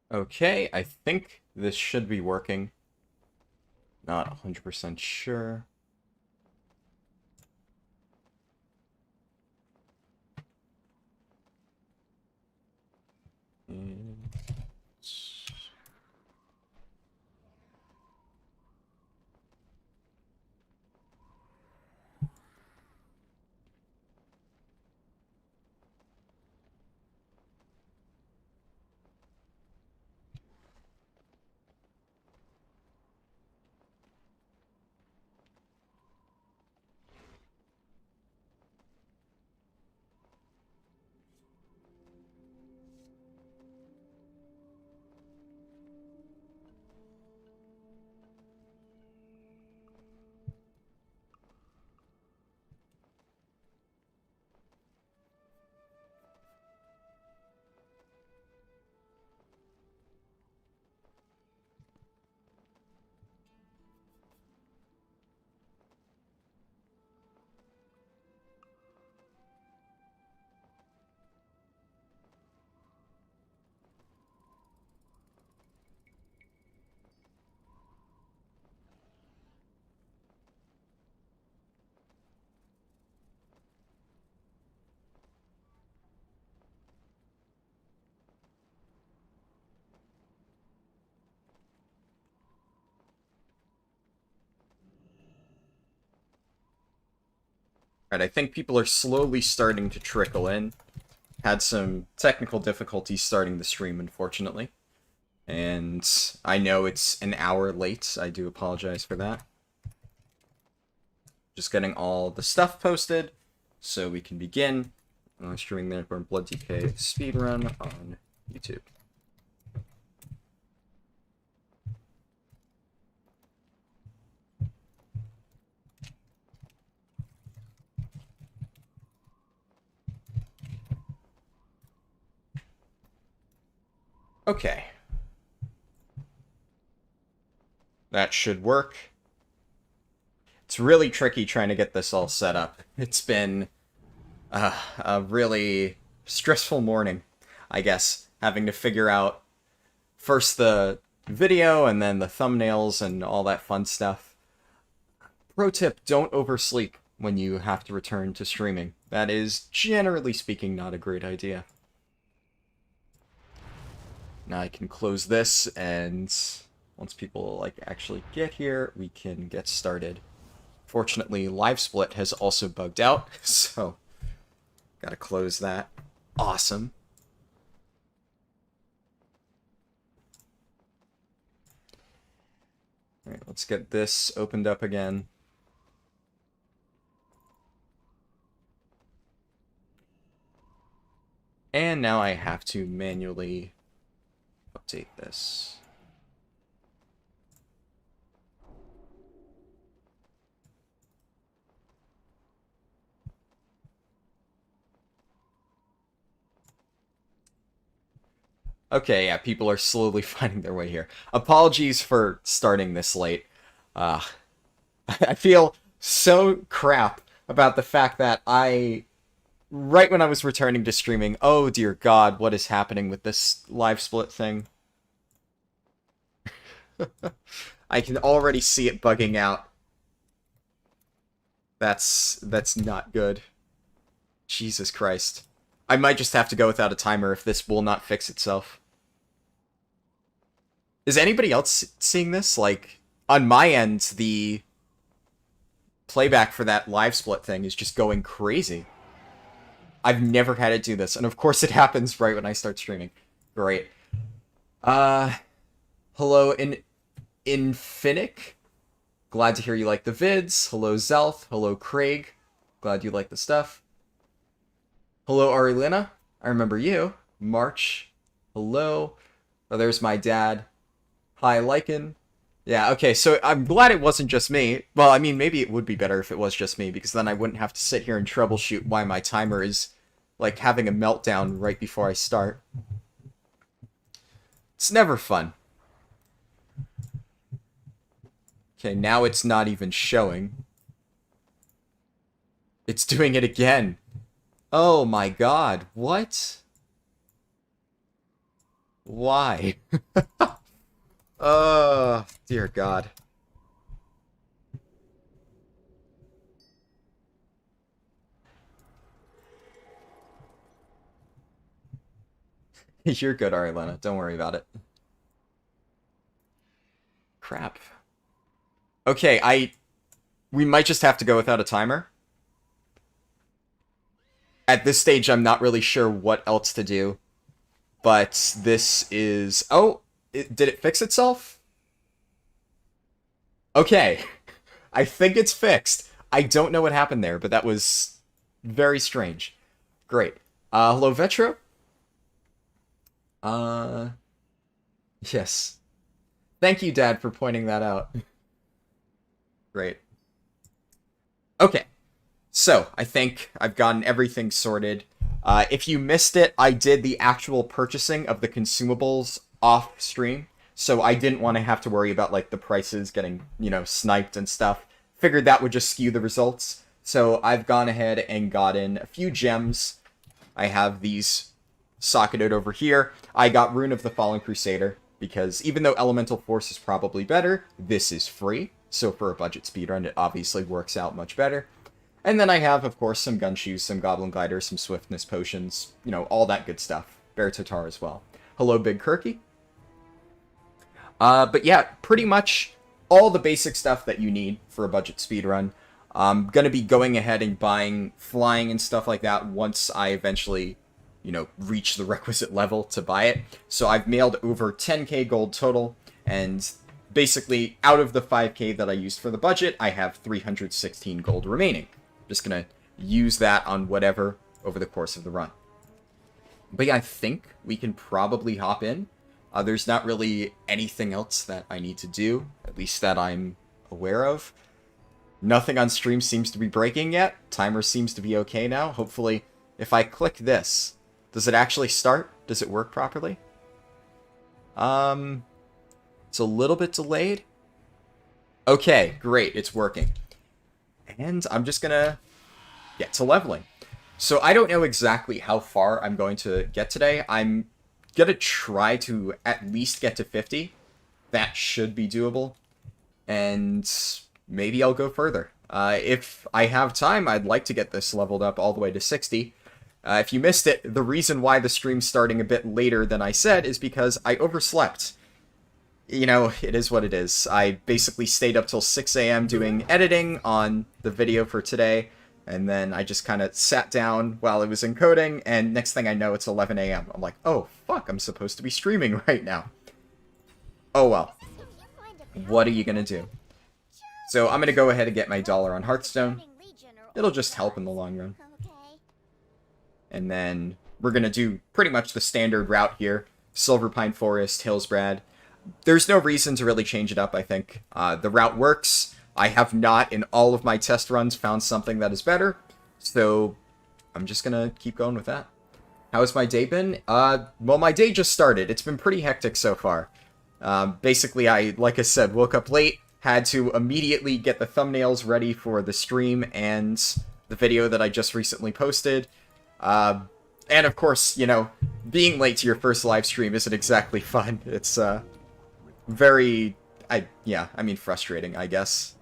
Okay, I think this should be working. Not 100% sure. And... Right, I think people are slowly starting to trickle in. Had some technical difficulties starting the stream, unfortunately. And I know it's an hour late. I do apologize for that. Just getting all the stuff posted so we can begin. Streaming there for Blood DK Speedrun on YouTube. Okay. That should work. It's really tricky trying to get this all set up. It's been a really stressful morning, I guess, having to figure out first the video and then the thumbnails and all that fun stuff. Pro tip, don't oversleep when you have to return to streaming. That is, generally speaking, not a great idea. Now I can close this, and once people actually get here, we can get started. Fortunately, LiveSplit has also bugged out, so gotta close that. Awesome. Alright, let's get this opened up again. And now I have to manually update this. Okay, yeah, people are slowly finding their way here. Apologies for starting this late. I feel so crap about the fact that right when I was returning to streaming, oh dear god, what is happening with this live split thing? I can already see it bugging out. That's not good. Jesus Christ. I might just have to go without a timer if this will not fix itself. Is anybody else seeing this? Like, on my end, the playback for that live split thing is just going crazy. I've never had it do this, and of course it happens right when I start streaming. Great. Hello, Infinic. Glad to hear you like the vids. Hello, Zelth. Hello, Craig. Glad you like the stuff. Hello, Arilina. I remember you. March. Hello. Oh, there's my dad. Hi, Lycan. Yeah, okay, so I'm glad it wasn't just me. Well, I mean, maybe it would be better if it was just me, because then I wouldn't have to sit here and troubleshoot why my timer is, like, having a meltdown right before I start. It's never fun. Okay, now it's not even showing. It's doing it again. Oh my god, what? Why? Dear God. You're good, Arilena. Don't worry about it. Crap. Okay, we might just have to go without a timer. At this stage, I'm not really sure what else to do. But this is... Oh, did it fix itself? Okay. I think it's fixed. I don't know what happened there, but that was very strange. Great. Hello, Vetro? Yes. Thank you, Dad, for pointing that out. Great. Okay. So, I think I've gotten everything sorted. If you missed it, I did the actual purchasing of the consumables off stream. So I didn't want to have to worry about, like, the prices getting, you know, sniped and stuff. Figured that would just skew the results. So I've gone ahead and gotten a few gems. I have these socketed over here. I got Rune of the Fallen Crusader, because even though Elemental Force is probably better, this is free. So for a budget speedrun, it obviously works out much better. And then I have, of course, some gun shoes, some goblin gliders, some swiftness potions, you know, all that good stuff. Bear Tatar as well. Hello, Big Kirky. But yeah, pretty much all the basic stuff that you need for a budget speedrun. I'm going to be going ahead and buying flying and stuff like that once I eventually, you know, reach the requisite level to buy it. So I've mailed over 10k gold total, and basically out of the 5k that I used for the budget, I have 316 gold remaining. Just going to use that on whatever over the course of the run. But yeah, I think we can probably hop in. There's not really anything else that I need to do, at least that I'm aware of. Nothing on stream seems to be breaking yet. Timer seems to be okay now. Hopefully, if I click this, does it actually start? Does it work properly? It's a little bit delayed. Okay, great, it's working. And I'm just gonna get to leveling. So I don't know exactly how far I'm going to get today. I'm gonna try to at least get to 50. That should be doable. And maybe I'll go further. If I have time, I'd like to get this leveled up all the way to 60. If you missed it, the reason why the stream's starting a bit later than I said is because I overslept. You know, it is what it is. I basically stayed up till 6 a.m. doing editing on the video for today, and then I just kind of sat down while it was encoding, and next thing I know, it's 11 a.m. I'm like, oh, fuck, I'm supposed to be streaming right now. Oh well. What are you gonna do? So I'm gonna go ahead and get my dollar on Hearthstone. It'll just help in the long run. And then we're gonna do pretty much the standard route here. Silver Pine Forest, Hillsbrad. There's no reason to really change it up, I think. The route works. I have not, in all of my test runs, found something that is better. So I'm just gonna keep going with that. How has my day been? Well, my day just started. It's been pretty hectic so far. Basically, like I said, woke up late, had to immediately get the thumbnails ready for the stream and the video that I just recently posted. And of course, you know, being late to your first live stream isn't exactly fun. It's, very, frustrating, I guess.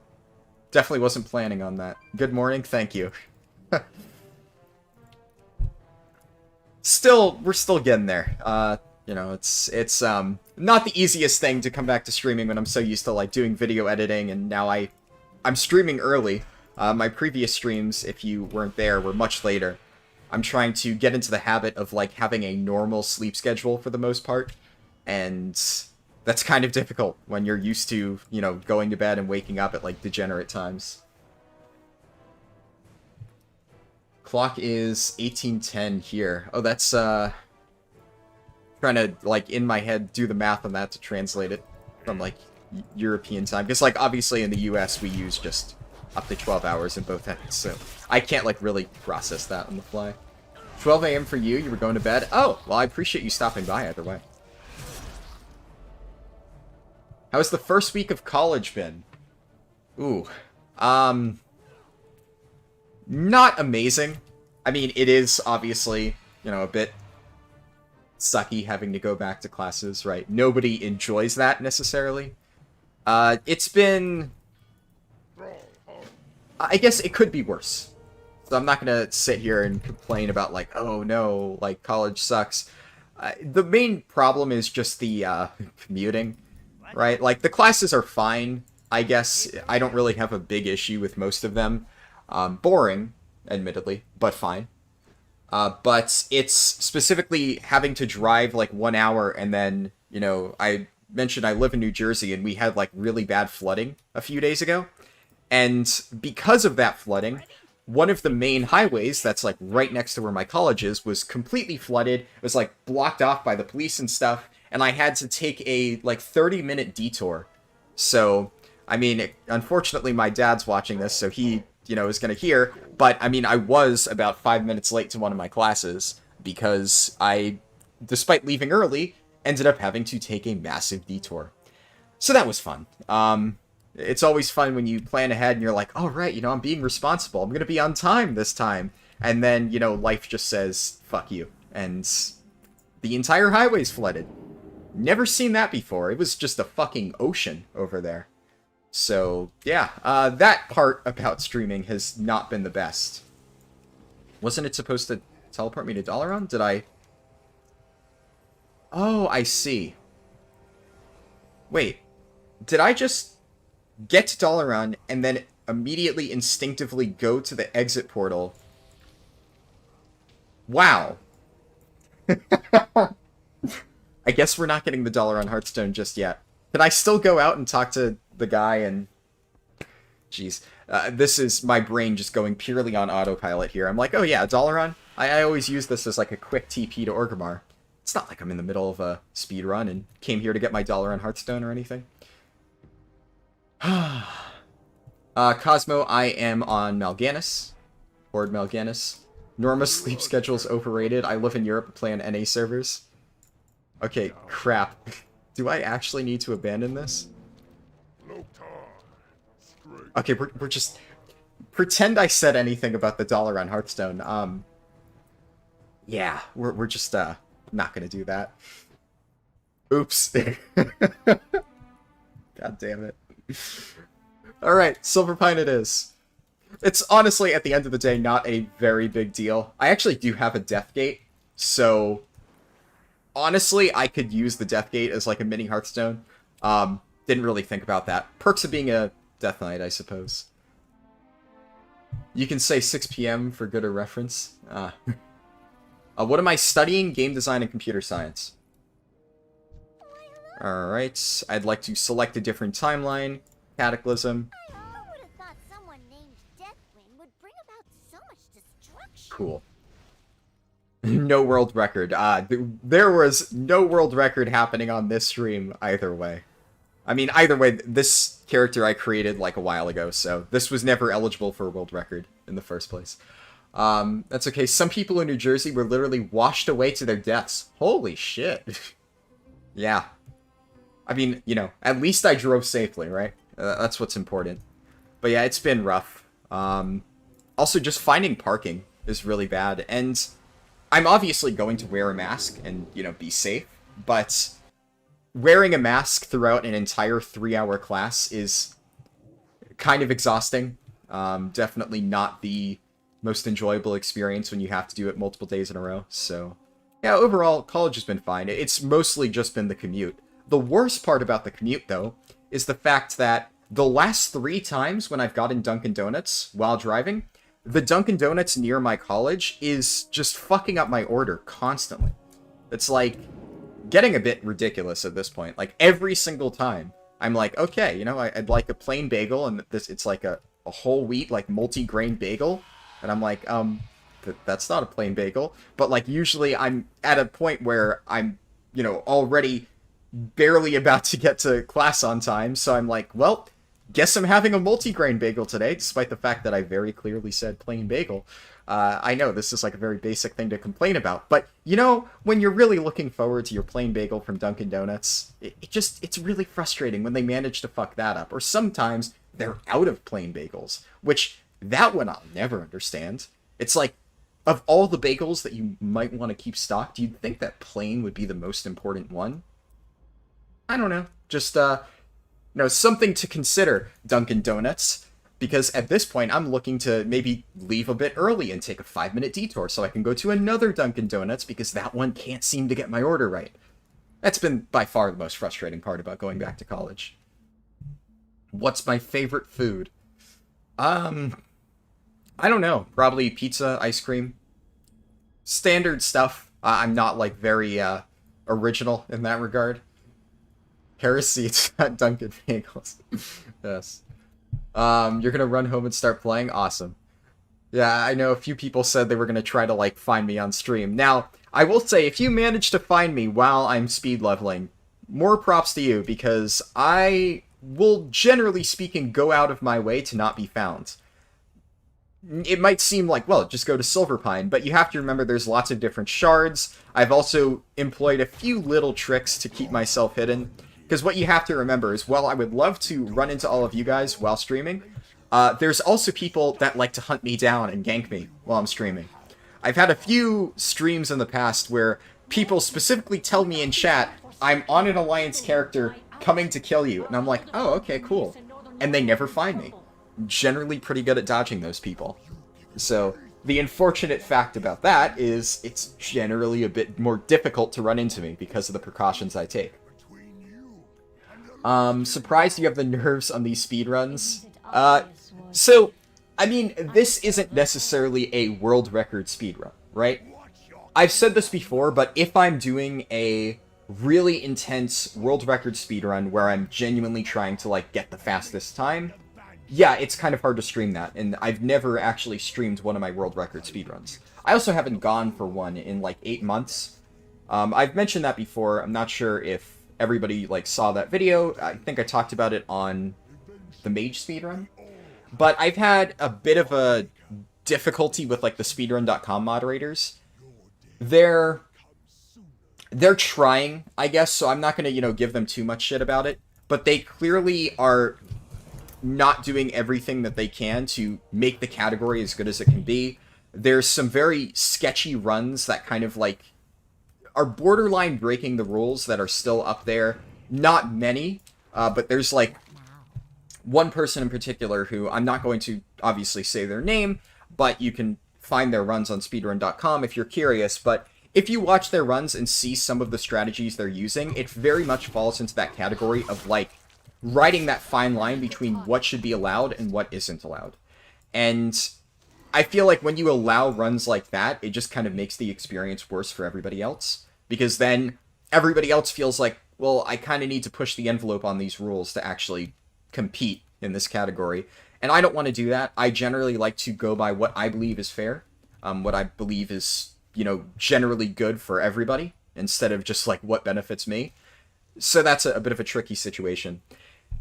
Definitely wasn't planning on that. Good morning, thank you. We're still getting there. You know, it's not the easiest thing to come back to streaming when I'm so used to, like, doing video editing, and now I'm streaming early. My previous streams, if you weren't there, were much later. I'm trying to get into the habit of, like, having a normal sleep schedule for the most part, and that's kind of difficult when you're used to, you know, going to bed and waking up at, like, degenerate times. Clock is 18:10 here. Oh, that's, trying to, like, in my head, do the math on that to translate it from, like, European time. Because, like, obviously in the US, we use just up to 12 hours in both ends, so I can't, like, really process that on the fly. 12 a.m. for you? You were going to bed? Oh, well, I appreciate you stopping by either way. How's the first week of college been? Ooh. Not amazing. I mean, it is obviously, you know, a bit sucky having to go back to classes, right? Nobody enjoys that necessarily. It's been... I guess it could be worse. So I'm not gonna sit here and complain about, like, oh no, like, college sucks. The main problem is just the commuting, right? Like, the classes are fine, I guess. I don't really have a big issue with most of them. Boring, admittedly, but fine. But it's specifically having to drive, like, 1 hour, and then, you know, I mentioned I live in New Jersey, and we had, like, really bad flooding a few days ago. And because of that flooding, one of the main highways that's, like, right next to where my college is was completely flooded. It was, like, blocked off by the police and stuff, and I had to take a, like, 30-minute detour. So, I mean, unfortunately, my dad's watching this, so he, you know, is going to hear. But, I mean, I was about 5 minutes late to one of my classes because I, despite leaving early, ended up having to take a massive detour. So that was fun. It's always fun when you plan ahead and you're like, oh, right, you know, I'm being responsible. I'm going to be on time this time. And then, you know, life just says, fuck you. And the entire highway's flooded. Never seen that before. It was just a fucking ocean over there. So, yeah, that part about streaming has not been the best. Wasn't it supposed to teleport me to Dalaran? Did I... Oh, I see. Wait, did I just get to Dalaran and then immediately instinctively go to the exit portal? Wow. I guess we're not getting the Dalaran Hearthstone just yet. Can I still go out and talk to the guy and... Jeez. This is my brain just going purely on autopilot here. I'm like, oh yeah, Dalaran? I always use this as like a quick TP to Orgrimmar. It's not like I'm in the middle of a speed run and came here to get my Dalaran Hearthstone or anything. Cosmo, I am on Mal'Ganis. Horde Mal'Ganis. Norma's sleep schedule's overrated. I live in Europe and play on NA servers. Okay, crap. Do I actually need to abandon this? Okay, we're just... Pretend I said anything about the Dalaran Hearthstone. Yeah, we're just, not gonna do that. Oops. God damn it. Alright, Silver Pine it is. It's honestly, at the end of the day, not a very big deal. I actually do have a Death Gate, so... Honestly, I could use the Death Gate as like a mini Hearthstone. Didn't really think about that. Perks of being a Death Knight, I suppose. You can say 6 p.m. for good or reference. What am I studying? Game design and computer science. Alright, I'd like to select a different timeline. Cataclysm. Who would have thought someone named Deathwing would bring about so much destruction? Cool. No world record. There was no world record happening on this stream either way. I mean, either way, this character I created like a while ago, so this was never eligible for a world record in the first place. That's okay. Some people in New Jersey were literally washed away to their deaths. Holy shit. Yeah. I mean, you know, at least I drove safely, right? That's what's important. But yeah, it's been rough. Also, just finding parking is really bad, and I'm obviously going to wear a mask and, you know, be safe, but wearing a mask throughout an entire 3-hour class is kind of exhausting. Definitely not the most enjoyable experience when you have to do it multiple days in a row. So, yeah, overall, college has been fine. It's mostly just been the commute. The worst part about the commute, though, is the fact that the last 3 times when I've gotten Dunkin' Donuts while driving, the Dunkin' Donuts near my college is just fucking up my order constantly. It's like getting a bit ridiculous at this point. Like every single time, I'm like, okay, you know, I'd like a plain bagel, and it's like a whole wheat, like multi-grain bagel, and I'm like, that's not a plain bagel. But like usually I'm at a point where I'm, you know, already barely about to get to class on time, so I'm like, well, guess I'm having a multi-grain bagel today, despite the fact that I very clearly said plain bagel. I know this is like a very basic thing to complain about, but you know, when you're really looking forward to your plain bagel from Dunkin' Donuts, it's really frustrating when they manage to fuck that up. Or sometimes they're out of plain bagels, which that one I'll never understand. It's like, of all the bagels that you might want to keep stocked, you'd think that plain would be the most important one. I don't know. Just, something to consider, Dunkin' Donuts. Because at this point, I'm looking to maybe leave a bit early and take a 5-minute detour so I can go to another Dunkin' Donuts because that one can't seem to get my order right. That's been by far the most frustrating part about going back to college. What's my favorite food? I don't know. Probably pizza, ice cream. Standard stuff. I'm not, like, very, original in that regard. Heresy, it's not Dunkin' Bagels. Yes. You're gonna run home and start playing? Awesome. Yeah, I know a few people said they were gonna try to, like, find me on stream. Now, I will say, if you manage to find me while I'm speed leveling, more props to you, because I will, generally speaking, go out of my way to not be found. It might seem like, well, just go to Silverpine, but you have to remember there's lots of different shards. I've also employed a few little tricks to keep myself hidden. Because what you have to remember is, while I would love to run into all of you guys while streaming, there's also people that like to hunt me down and gank me while I'm streaming. I've had a few streams in the past where people specifically tell me in chat, I'm on an Alliance character coming to kill you. And I'm like, oh, okay, cool. And they never find me. Generally pretty good at dodging those people. So the unfortunate fact about that is it's generally a bit more difficult to run into me because of the precautions I take. Surprised you have the nerves on these speedruns. So, I mean, this isn't necessarily a world record speedrun, right? I've said this before, but if I'm doing a really intense world record speedrun where I'm genuinely trying to, like, get the fastest time, yeah, it's kind of hard to stream that, and I've never actually streamed one of my world record speedruns. I also haven't gone for one in, like, 8 months. I've mentioned that before. I'm not sure if everybody, like, saw that video. I think I talked about it on the Mage speedrun. But I've had a bit of a difficulty with, like, the speedrun.com moderators. They're trying, I guess, so I'm not going to, give them too much shit about it. But they clearly are not doing everything that they can to make the category as good as it can be. There's some very sketchy runs that kind of, like, are borderline breaking the rules that are still up there. Not many, but there's, like, one person in particular who, I'm not going to obviously say their name, but you can find their runs on speedrun.com if you're curious. But if you watch their runs and see some of the strategies they're using, it very much falls into that category of, like, riding that fine line between what should be allowed and what isn't allowed. And I feel like when you allow runs like that, it just kind of makes the experience worse for everybody else. Because then everybody else feels like, well, I kind of need to push the envelope on these rules to actually compete in this category. And I don't want to do that. I generally like to go by what I believe is fair. What I believe is, generally good for everybody, instead of just, like, what benefits me. So that's a bit of a tricky situation.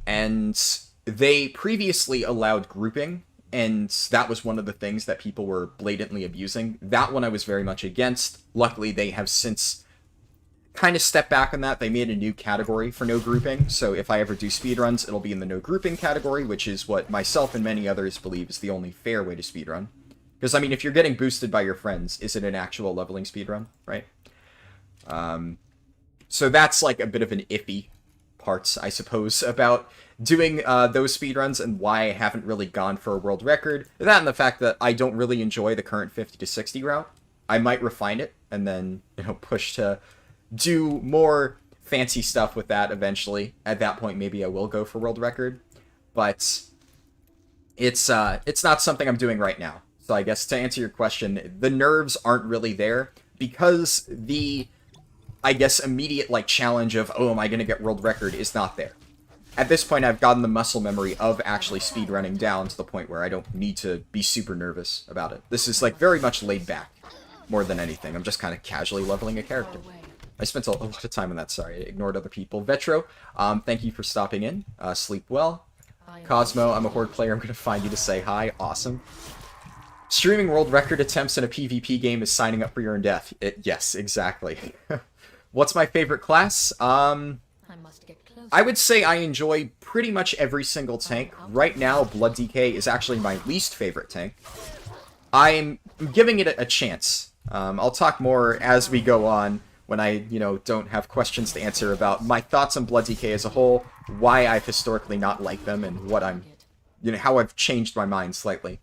And they previously allowed grouping, and that was one of the things that people were blatantly abusing. That one I was very much against. Luckily, they have since kind of stepped back on that. They made a new category for no grouping, so if I ever do speedruns, it'll be in the no grouping category, which is what myself and many others believe is the only fair way to speedrun. Because, I mean, if you're getting boosted by your friends, is it an actual leveling speedrun, right? So that's, like, a bit of an iffy parts, I suppose, about doing those speedruns and why I haven't really gone for a world record. That and the fact that I don't really enjoy the current 50 to 60 route. I might refine it and then, push to do more fancy stuff with that eventually. At that point, maybe I will go for world record. But it's not something I'm doing right now. So I guess to answer your question, the nerves aren't really there because the, I guess, immediate, like, challenge of, oh, am I going to get world record is not there. At this point, I've gotten the muscle memory of actually speedrunning down to the point where I don't need to be super nervous about it. This is, like, very much laid back more than anything. I'm just kind of casually leveling a character. I spent a lot of time on that, sorry. I ignored other people. Vetro, thank you for stopping in. Sleep well. Cosmo, I'm a Horde player. I'm going to find you to say hi. Awesome. Streaming world record attempts in a PvP game is signing up for your own death. Yes, exactly. What's my favorite class? I would say I enjoy pretty much every single tank. Right now, Blood DK is actually my least favorite tank. I'm giving it a chance. I'll talk more as we go on when I, don't have questions to answer about my thoughts on Blood DK as a whole, why I've historically not liked them, and what I'm, how I've changed my mind slightly.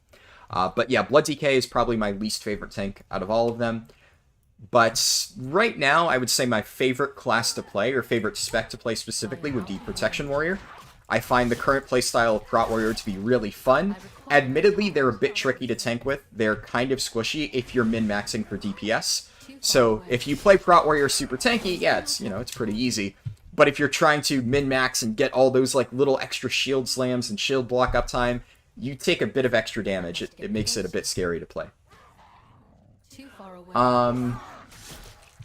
But yeah, Blood DK is probably my least favorite tank out of all of them. But right now, I would say my favorite class to play, or favorite spec to play specifically, would be Protection Warrior. I find the current playstyle of Prot Warrior to be really fun. Admittedly, they're a bit tricky to tank with. They're kind of squishy if you're min-maxing for DPS. So if you play Prot Warrior super tanky, yeah, it's pretty easy. But if you're trying to min-max and get all those like little extra shield slams and shield block uptime, you take a bit of extra damage. It makes it a bit scary to play.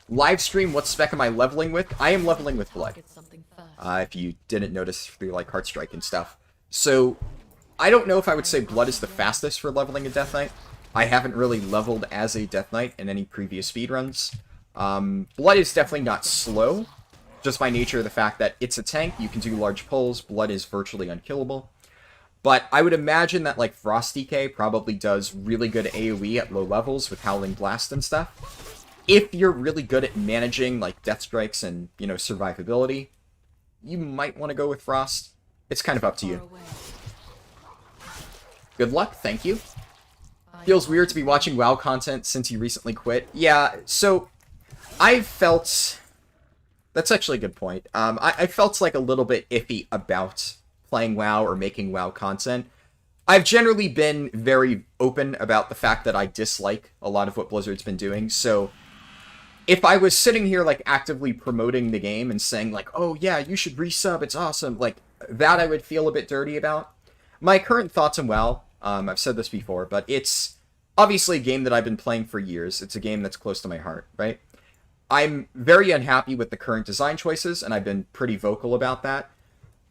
Live stream, what spec am I leveling with? I am leveling with Blood. If you didn't notice through like Heartstrike and stuff. So, I don't know if I would say Blood is the fastest for leveling a Death Knight. I haven't really leveled as a Death Knight in any previous speedruns. Blood is definitely not slow, just by nature of the fact that it's a tank, you can do large pulls, Blood is virtually unkillable. But I would imagine that like Frost DK probably does really good AoE at low levels with Howling Blast and stuff. If you're really good at managing like Death Strikes and, survivability, you might want to go with Frost. It's kind of up to you. Good luck, thank you. Feels weird to be watching WoW content since you recently quit. Yeah, so I've felt... That's actually a good point. I felt like a little bit iffy about playing WoW or making WoW content. I've generally been very open about the fact that I dislike a lot of what Blizzard's been doing, so if I was sitting here like actively promoting the game and saying like, oh yeah, you should resub, it's awesome, like that I would feel a bit dirty about. My current thoughts on WoW, I've said this before, but it's obviously a game that I've been playing for years. It's a game that's close to my heart, right? I'm very unhappy with the current design choices, and I've been pretty vocal about that.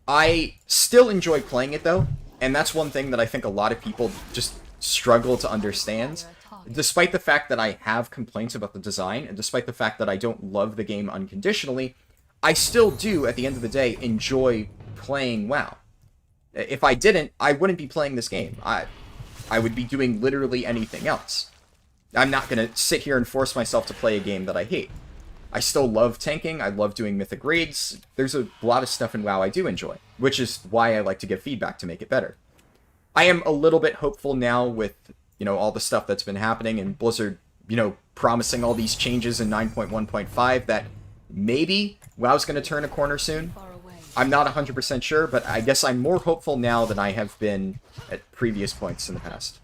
I still enjoy playing it, though, and that's one thing that I think a lot of people just struggle to understand. Despite the fact that I have complaints about the design, and despite the fact that I don't love the game unconditionally, I still do, at the end of the day, enjoy playing WoW. If I didn't, I wouldn't be playing this game. I would be doing literally anything else. I'm not going to sit here and force myself to play a game that I hate. I still love tanking, I love doing mythic raids. There's a lot of stuff in WoW I do enjoy, which is why I like to give feedback to make it better. I am a little bit hopeful now with, all the stuff that's been happening and Blizzard, promising all these changes in 9.1.5 that maybe WoW's going to turn a corner soon. I'm not 100% sure, but I guess I'm more hopeful now than I have been at previous points in the past.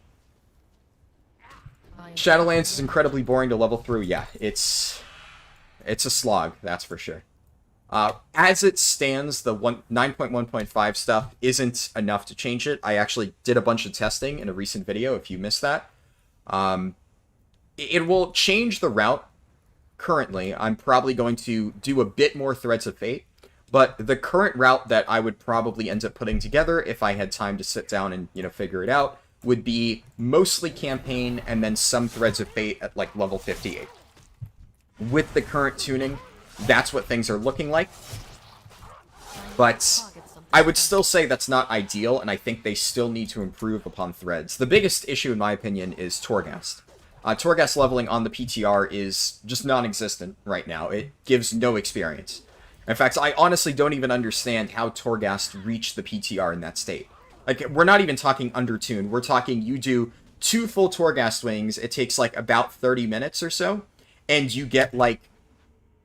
Shadowlands is incredibly boring to level through. Yeah, it's a slog, that's for sure. As it stands, the 9.1.5 stuff isn't enough to change it. I actually did a bunch of testing in a recent video, if you missed that. It will change the route. Currently, I'm probably going to do a bit more Threads of Fate, but the current route that I would probably end up putting together, if I had time to sit down and, figure it out, would be mostly campaign and then some Threads of Fate at, like, level 58. With the current tuning, that's what things are looking like. But I would still say that's not ideal, and I think they still need to improve upon Threads. The biggest issue, in my opinion, is Torghast. Torghast leveling on the PTR is just non-existent right now. It gives no experience. In fact, I honestly don't even understand how Torghast reached the PTR in that state. Like, we're not even talking undertune. We're talking you do 2 full Torghast wings, it takes, like, about 30 minutes or so, and you get, like,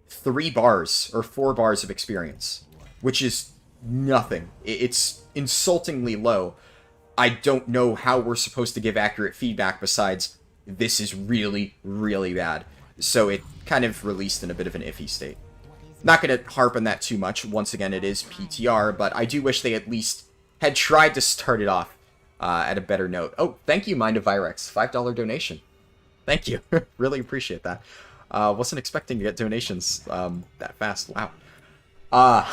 3 bars or 4 bars of experience, which is nothing. It's insultingly low. I don't know how we're supposed to give accurate feedback besides, this is really, really bad. So it kind of released in a bit of an iffy state. Not going to harp on that too much. Once again, it is PTR, but I do wish they at least had tried to start it off at a better note. Oh, thank you, Mind of Virex. $5 donation. Thank you. Really appreciate that. Wasn't expecting to get donations that fast. Wow.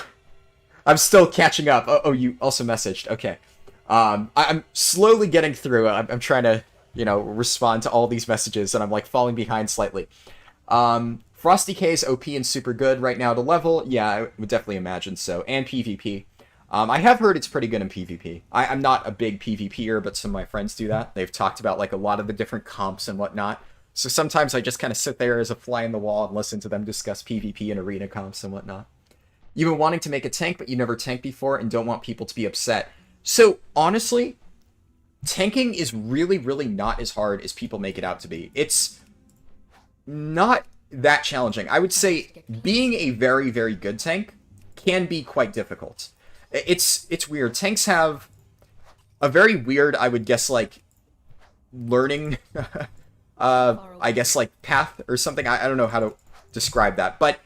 I'm still catching up. Oh, you also messaged. Okay. I'm slowly getting through. I'm trying to, respond to all these messages, and I'm, like, falling behind slightly. Frost DK is OP and super good right now to level. Yeah, I would definitely imagine so. And PvP. I have heard it's pretty good in PvP. I'm not a big PvPer, but some of my friends do that. They've talked about like a lot of the different comps and whatnot. So sometimes I just kind of sit there as a fly in the wall and listen to them discuss PvP and arena comps and whatnot. You've been wanting to make a tank, but you never tanked before and don't want people to be upset. So honestly, tanking is really, really not as hard as people make it out to be. It's not that challenging. I would say being a very, very good tank can be quite difficult. It's weird. Tanks have a very weird, I would guess, like, learning, I guess, like, path or something. I don't know how to describe that. But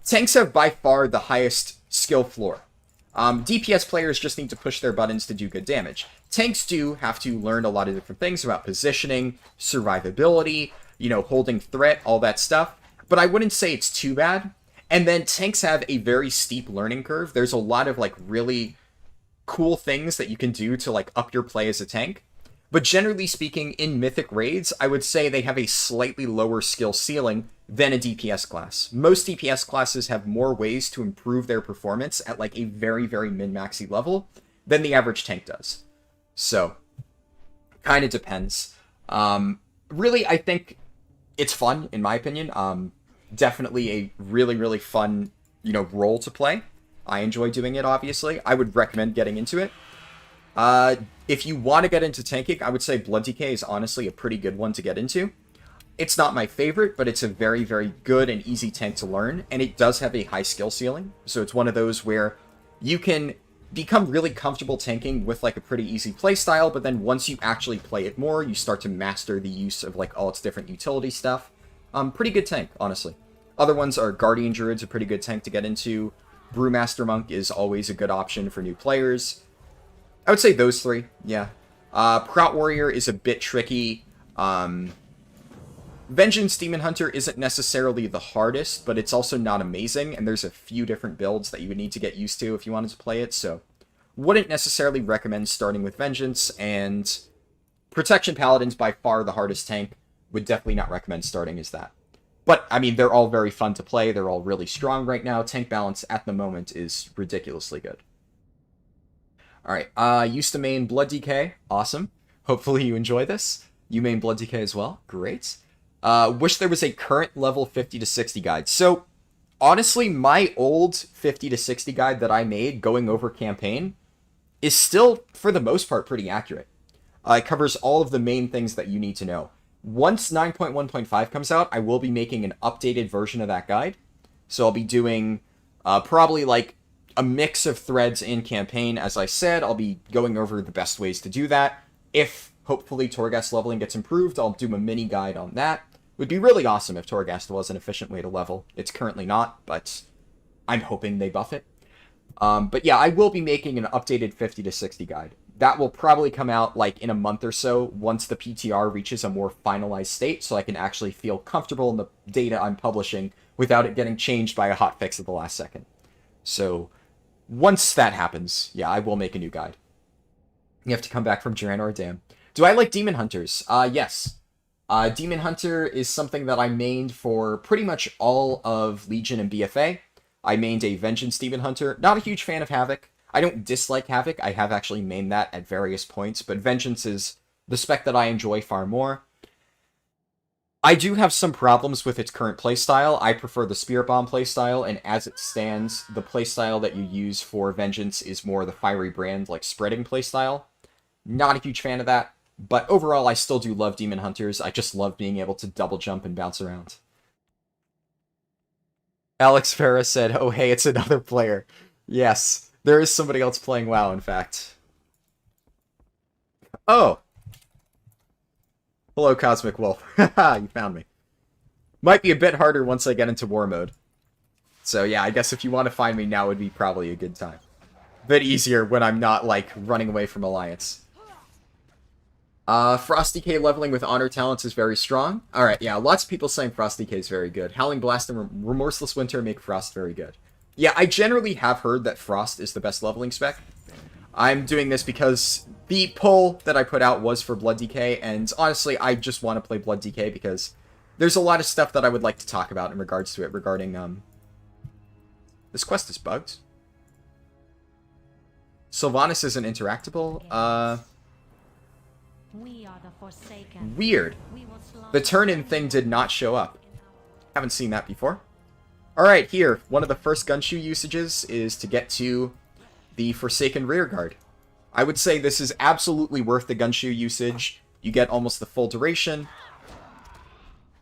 tanks have by far the highest skill floor. DPS players just need to push their buttons to do good damage. Tanks do have to learn a lot of different things about positioning, survivability, you know, holding threat, all that stuff. But I wouldn't say it's too bad. And then tanks have a very steep learning curve. There's a lot of, like, really cool things that you can do to, like, up your play as a tank. But generally speaking, in Mythic raids, I would say they have a slightly lower skill ceiling than a DPS class. Most DPS classes have more ways to improve their performance at, like, a very, very min-maxy level than the average tank does. So, kind of depends. Really, I think it's fun, in my opinion. Definitely a really, really fun, you know, role to play. I enjoy doing it, obviously. I would recommend getting into it. If you want to get into tanking, I would say Blood DK is honestly a pretty good one to get into. It's not my favorite, but it's a very, very good and easy tank to learn, and it does have a high skill ceiling. So it's one of those where you can become really comfortable tanking with, like, a pretty easy playstyle, but then once you actually play it more, you start to master the use of, like, all its different utility stuff. Pretty good tank, honestly. Other ones are Guardian Druid's a pretty good tank to get into. Brewmaster Monk is always a good option for new players. I would say those three, yeah. Prout Warrior is a bit tricky. Vengeance Demon Hunter isn't necessarily the hardest, but it's also not amazing, and there's a few different builds that you would need to get used to if you wanted to play it, so wouldn't necessarily recommend starting with Vengeance, and Protection Paladin's by far the hardest tank. Would definitely not recommend starting as that. But, I mean, they're all very fun to play. They're all really strong right now. Tank balance at the moment is ridiculously good. Alright, used to main Blood DK. Awesome. Hopefully you enjoy this. You main Blood DK as well. Great. Wish there was a current level 50 to 60 guide. So, honestly, my old 50 to 60 guide that I made going over campaign is still, for the most part, pretty accurate. It covers all of the main things that you need to know. Once 9.1.5 comes out, I will be making an updated version of that guide. So I'll be doing probably like a mix of threads in campaign. As I said, I'll be going over the best ways to do that. If, hopefully, Torghast leveling gets improved, I'll do a mini guide on that. It would be really awesome if Torghast was an efficient way to level. It's currently not, but I'm hoping they buff it. But yeah, I will be making an updated 50 to 60 guide. That will probably come out, like, in a month or so, once the PTR reaches a more finalized state, so I can actually feel comfortable in the data I'm publishing without it getting changed by a hotfix at the last second. So, once that happens, yeah, I will make a new guide. You have to come back from Duran Dam. Do I like Demon Hunters? Yes. Demon Hunter is something that I mained for pretty much all of Legion and BFA. I mained a Vengeance Demon Hunter. Not a huge fan of Havoc. I don't dislike Havoc. I have actually mained that at various points, but Vengeance is the spec that I enjoy far more. I do have some problems with its current playstyle. I prefer the Spirit Bomb playstyle, and as it stands, the playstyle that you use for Vengeance is more the Fiery Brand, like, spreading playstyle. Not a huge fan of that, but overall I still do love Demon Hunters. I just love being able to double jump and bounce around. Alex Farah said, oh hey, it's another player. Yes. There is somebody else playing WoW, in fact. Oh! Hello, Cosmic Wolf. Haha, you found me. Might be a bit harder once I get into war mode. So yeah, I guess if you want to find me now would be probably a good time. A bit easier when I'm not, like, running away from Alliance. Frost DK leveling with Honor Talents is very strong. Alright, yeah, lots of people saying Frost DK is very good. Howling Blast and Remorseless Winter make Frost very good. Yeah, I generally have heard that Frost is the best leveling spec. I'm doing this because the poll that I put out was for Blood DK, and honestly, I just want to play Blood DK because there's a lot of stuff that I would like to talk about in regards to it regarding, This quest is bugged. Sylvanas isn't interactable. We are the Forsaken. Weird. We will slaughter The turn-in thing did not show up. Haven't seen that before. Alright, here. One of the first Gunshoe usages is to get to the Forsaken Rearguard. I would say this is absolutely worth the Gunshoe usage. You get almost the full duration.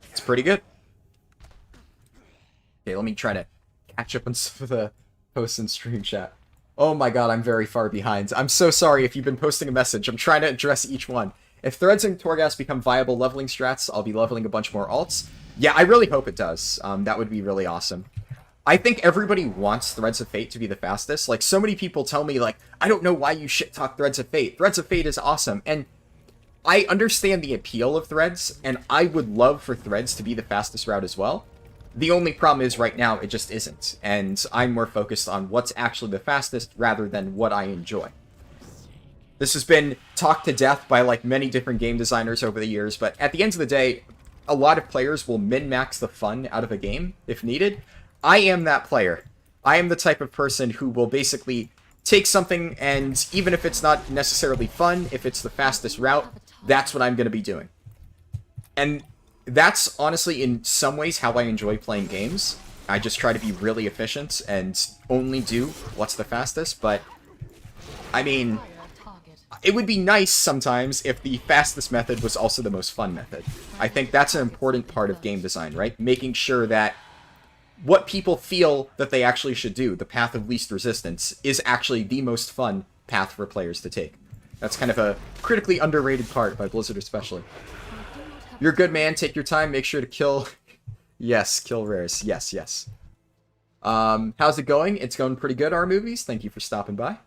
It's pretty good. Okay, let me try to catch up on some of the posts in stream chat. Oh my god, I'm very far behind. I'm so sorry if you've been posting a message. I'm trying to address each one. If Threads and Torghast become viable leveling strats, I'll be leveling a bunch more alts. Yeah, I really hope it does. That would be really awesome. I think everybody wants Threads of Fate to be the fastest. Like, so many people tell me, like, I don't know why you shit-talk Threads of Fate. Threads of Fate is awesome. And I understand the appeal of Threads, and I would love for Threads to be the fastest route as well. The only problem is right now it just isn't, and I'm more focused on what's actually the fastest rather than what I enjoy. This has been talked to death by like many different game designers over the years, but at the end of the day, a lot of players will min-max the fun out of a game if needed. I am that player. I am the type of person who will basically take something and even if it's not necessarily fun, if it's the fastest route, that's what I'm going to be doing. And that's honestly, in some ways, how I enjoy playing games. I just try to be really efficient and only do what's the fastest, but I mean, it would be nice sometimes if the fastest method was also the most fun method. I think that's an important part of game design, right? Making sure that what people feel that they actually should do, the path of least resistance, is actually the most fun path for players to take. That's kind of a critically underrated part by Blizzard especially. You're a good man, take your time, make sure to kill... Yes, kill rares. Yes, yes. How's it going? It's going pretty good, our movies. Thank you for stopping by.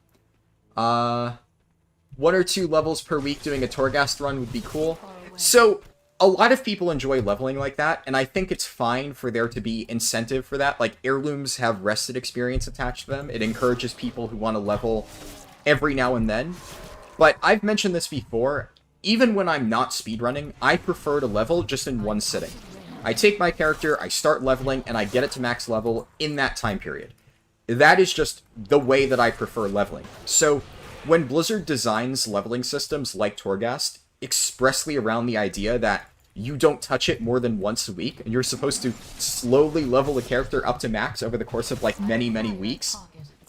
1 or 2 levels per week doing a Torghast run would be cool. So, a lot of people enjoy leveling like that, and I think it's fine for there to be incentive for that. Like, heirlooms have rested experience attached to them. It encourages people who want to level every now and then. But I've mentioned this before, even when I'm not speedrunning, I prefer to level just in one sitting. I take my character, I start leveling, and I get it to max level in that time period. That is just the way that I prefer leveling. So, when Blizzard designs leveling systems like Torghast, expressly around the idea that you don't touch it more than once a week, and you're supposed to slowly level a character up to max over the course of like many, many weeks,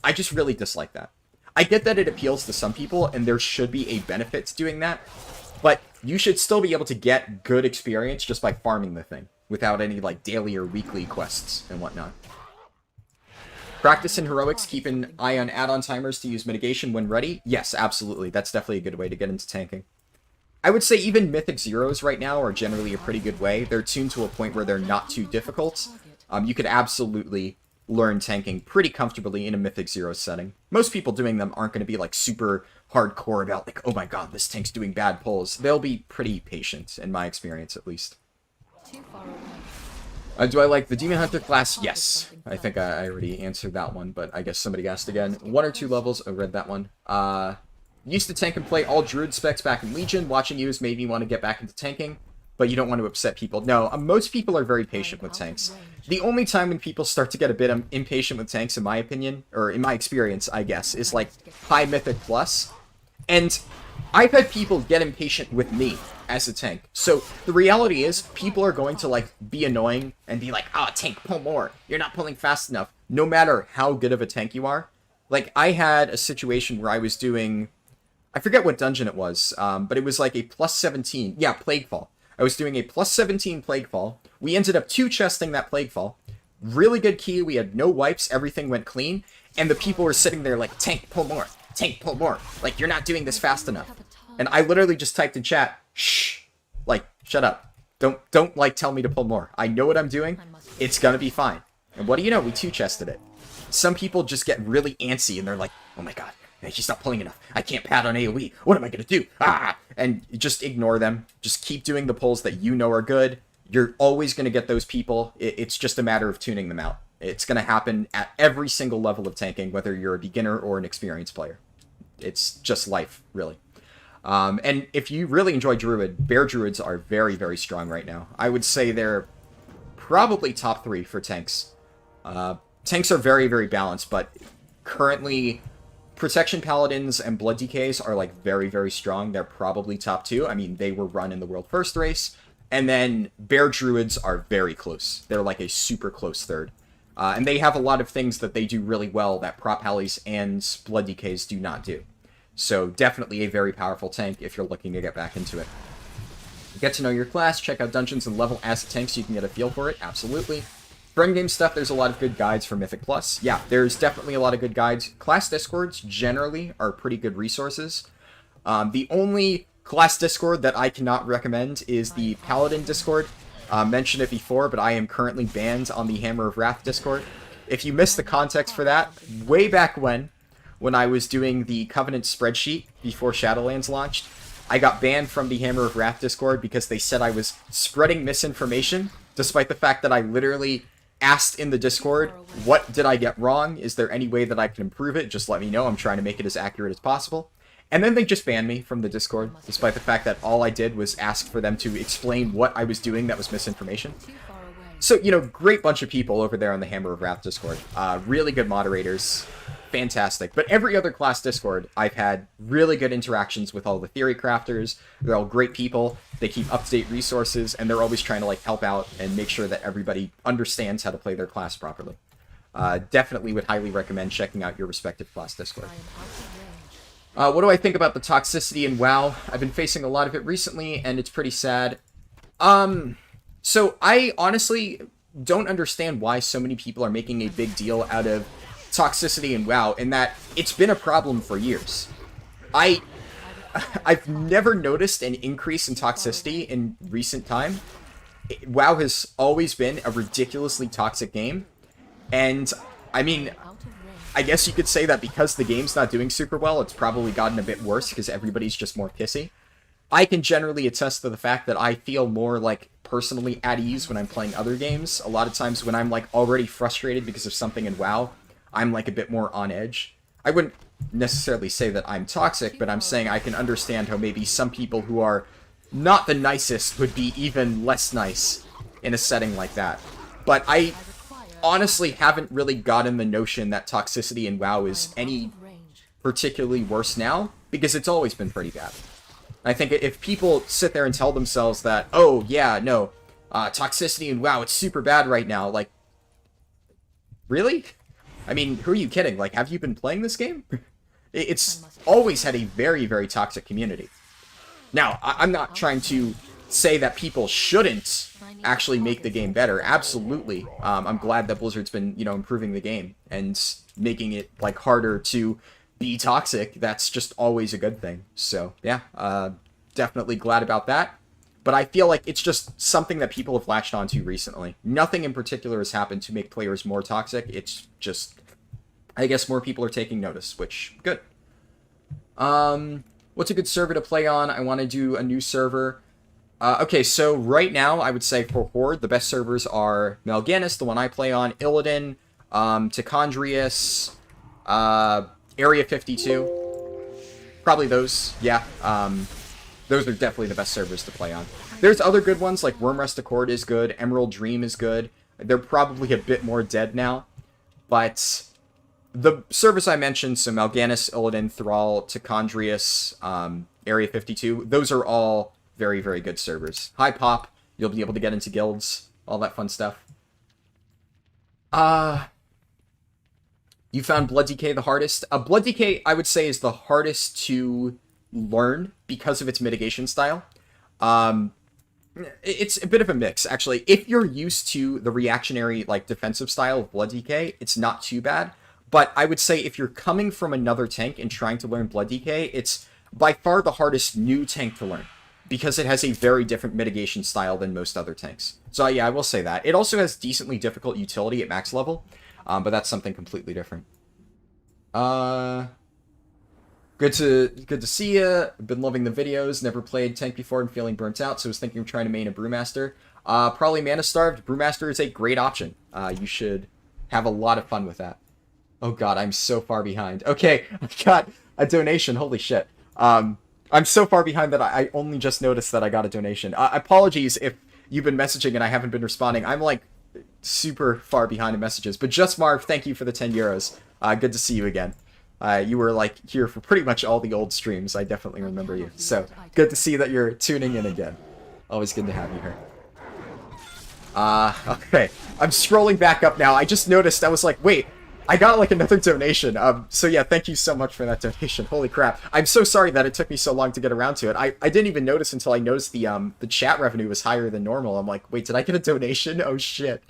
I just really dislike that. I get that it appeals to some people, and there should be a benefit to doing that, but you should still be able to get good experience just by farming the thing, without any like daily or weekly quests and whatnot. Practice in heroics, keep an eye on add-on timers to use mitigation when ready. Yes, absolutely. That's definitely a good way to get into tanking. I would say even Mythic Zeros right now are generally a pretty good way. They're tuned to a point where they're not too difficult. You could absolutely learn tanking pretty comfortably in a Mythic Zero setting. Most people doing them aren't going to be like super hardcore about like, oh my god, this tank's doing bad pulls. They'll be pretty patient, in my experience at least. Do I like the Demon Hunter class? Yes. I think I already answered that one, but I guess somebody asked again. 1 or 2 levels. I read that one. Used to tank and play all Druid specs back in Legion. Watching you has made me want to get back into tanking, but you don't want to upset people. No, most people are very patient with tanks. The only time when people start to get a bit impatient with tanks, in my opinion, or in my experience, I guess, is like High Mythic Plus. And I've had people get impatient with me as a tank. So the reality is people are going to like be annoying and be like, oh, tank, pull more. You're not pulling fast enough. No matter how good of a tank you are. Like I had a situation where I was doing, I forget what dungeon it was, but it was like a plus 17. Yeah, Plaguefall. I was doing a plus 17 Plaguefall. We ended up 2-chesting that Plaguefall. Really good key. We had no wipes. Everything went clean. And the people were sitting there like, tank, pull more. Tank, pull more. Like, you're not doing this fast enough. And I literally just typed in chat, shh. Like, shut up. Don't like, tell me to pull more. I know what I'm doing. It's gonna be fine. And what do you know? We 2-chested it. Some people just get really antsy and they're like, oh my god, he's not pulling enough. I can't pad on AoE. What am I gonna do? Ah! And you just ignore them. Just keep doing the pulls that you know are good. You're always gonna get those people. It's just a matter of tuning them out. It's gonna happen at every single level of tanking, whether you're a beginner or an experienced player. It's just life, really. And if you really enjoy Druid, Bear Druids are very, very strong right now. I would say they're probably top 3 for tanks. Tanks are very, very balanced, but currently Protection Paladins and Blood DKs are, like, very, very strong. They're probably top 2. I mean, they were run in the World First race. And then Bear Druids are very close. They're, like, a super close third. And they have a lot of things that they do really well that Prop Pallies and Blood DKs do not do. So, definitely a very powerful tank if you're looking to get back into it. Get to know your class, check out dungeons and level as a tank so you can get a feel for it, absolutely. For in-game stuff, there's a lot of good guides for Mythic Plus. Yeah, there's definitely a lot of good guides. Class Discords, generally, are pretty good resources. The only class Discord that I cannot recommend is the Paladin Discord. Mentioned it before, but I am currently banned on the Hammer of Wrath Discord. If you missed the context for that, way back when I was doing the Covenant spreadsheet before Shadowlands launched, I got banned from the Hammer of Wrath Discord because they said I was spreading misinformation, despite the fact that I literally asked in the Discord, what did I get wrong? Is there any way that I can improve it? Just let me know. I'm trying to make it as accurate as possible. And then they just banned me from the Discord, despite the fact that all I did was ask for them to explain what I was doing that was misinformation. So, you know, great bunch of people over there on the Hammer of Wrath Discord. Really good moderators. Fantastic. But every other class Discord, I've had really good interactions with all the theory crafters. They're all great people. They keep up-to-date resources, and they're always trying to, like, help out and make sure that everybody understands how to play their class properly. Definitely would highly recommend checking out your respective class Discord. What do I think about the toxicity in WoW? I've been facing a lot of it recently, and it's pretty sad. So I honestly don't understand why so many people are making a big deal out of toxicity in WoW, in that it's been a problem for years. I've never noticed an increase in toxicity in recent time. WoW has always been a ridiculously toxic game, and I mean, I guess you could say that because the game's not doing super well, it's probably gotten a bit worse because everybody's just more pissy. I can generally attest to the fact that I feel more, like, personally at ease when I'm playing other games. A lot of times when I'm, like, already frustrated because of something in WoW, I'm, like, a bit more on edge. I wouldn't necessarily say that I'm toxic, but I'm saying I can understand how maybe some people who are not the nicest would be even less nice in a setting like that. But I honestly haven't really gotten the notion that toxicity in WoW is any particularly worse now, because it's always been pretty bad. I think if people sit there and tell themselves that, oh, yeah, no, toxicity in WoW, it's super bad right now, like, really? I mean, who are you kidding? Like, have you been playing this game? It's always had a very, very toxic community. Now, I'm not trying to say that people shouldn't actually make the game better. Absolutely. I'm glad that Blizzard's been, you know, improving the game and making it, like, harder to be toxic. That's just always a good thing. So, yeah, definitely glad about that. But I feel like it's just something that people have latched onto recently. Nothing in particular has happened to make players more toxic. It's just, I guess more people are taking notice, which, good. What's a good server to play on? I want to do a new server. Okay, so right now, I would say for Horde, the best servers are Mal'Ganis, the one I play on, Illidan, Tichondrius, Area 52. Probably those, yeah. Those are definitely the best servers to play on. There's other good ones, like Wormrest Accord is good, Emerald Dream is good. They're probably a bit more dead now. But the servers I mentioned, so Mal'Ganis, Illidan, Thrall, Tichondrius, Area 52, those are all very, very good servers. High pop, you'll be able to get into guilds, all that fun stuff. You found Blood DK the hardest? Blood DK, I would say, is the hardest to learn because of its mitigation style. It's a bit of a mix, actually. If you're used to the reactionary, like, defensive style of Blood DK, it's not too bad. But I would say if you're coming from another tank and trying to learn Blood DK, it's by far the hardest new tank to learn, because it has a very different mitigation style than most other tanks. So yeah, I will say that. It also has decently difficult utility at max level, but that's something completely different. Good to see ya. Been loving the videos. Never played tank before and feeling burnt out, so I was thinking of trying to main a Brewmaster. Probably Mana Starved. Brewmaster is a great option. You should have a lot of fun with that. Oh god, I'm so far behind. Okay, I got a donation. Holy shit. I'm so far behind that I only just noticed that I got a donation. Apologies if you've been messaging and I haven't been responding. I'm, like, super far behind in messages. But Just Marv, thank you for the 10 euros. Good to see you again. You were like here for pretty much all the old streams. I definitely remember you. So good to see that you're tuning in again. Always good to have you here. Okay. I'm scrolling back up now. I just noticed, I was like, wait, I got like another donation. So yeah, thank you so much for that donation. Holy crap. I'm so sorry that it took me so long to get around to it. I didn't even notice until I noticed the chat revenue was higher than normal. I'm like, wait, did I get a donation? Oh shit.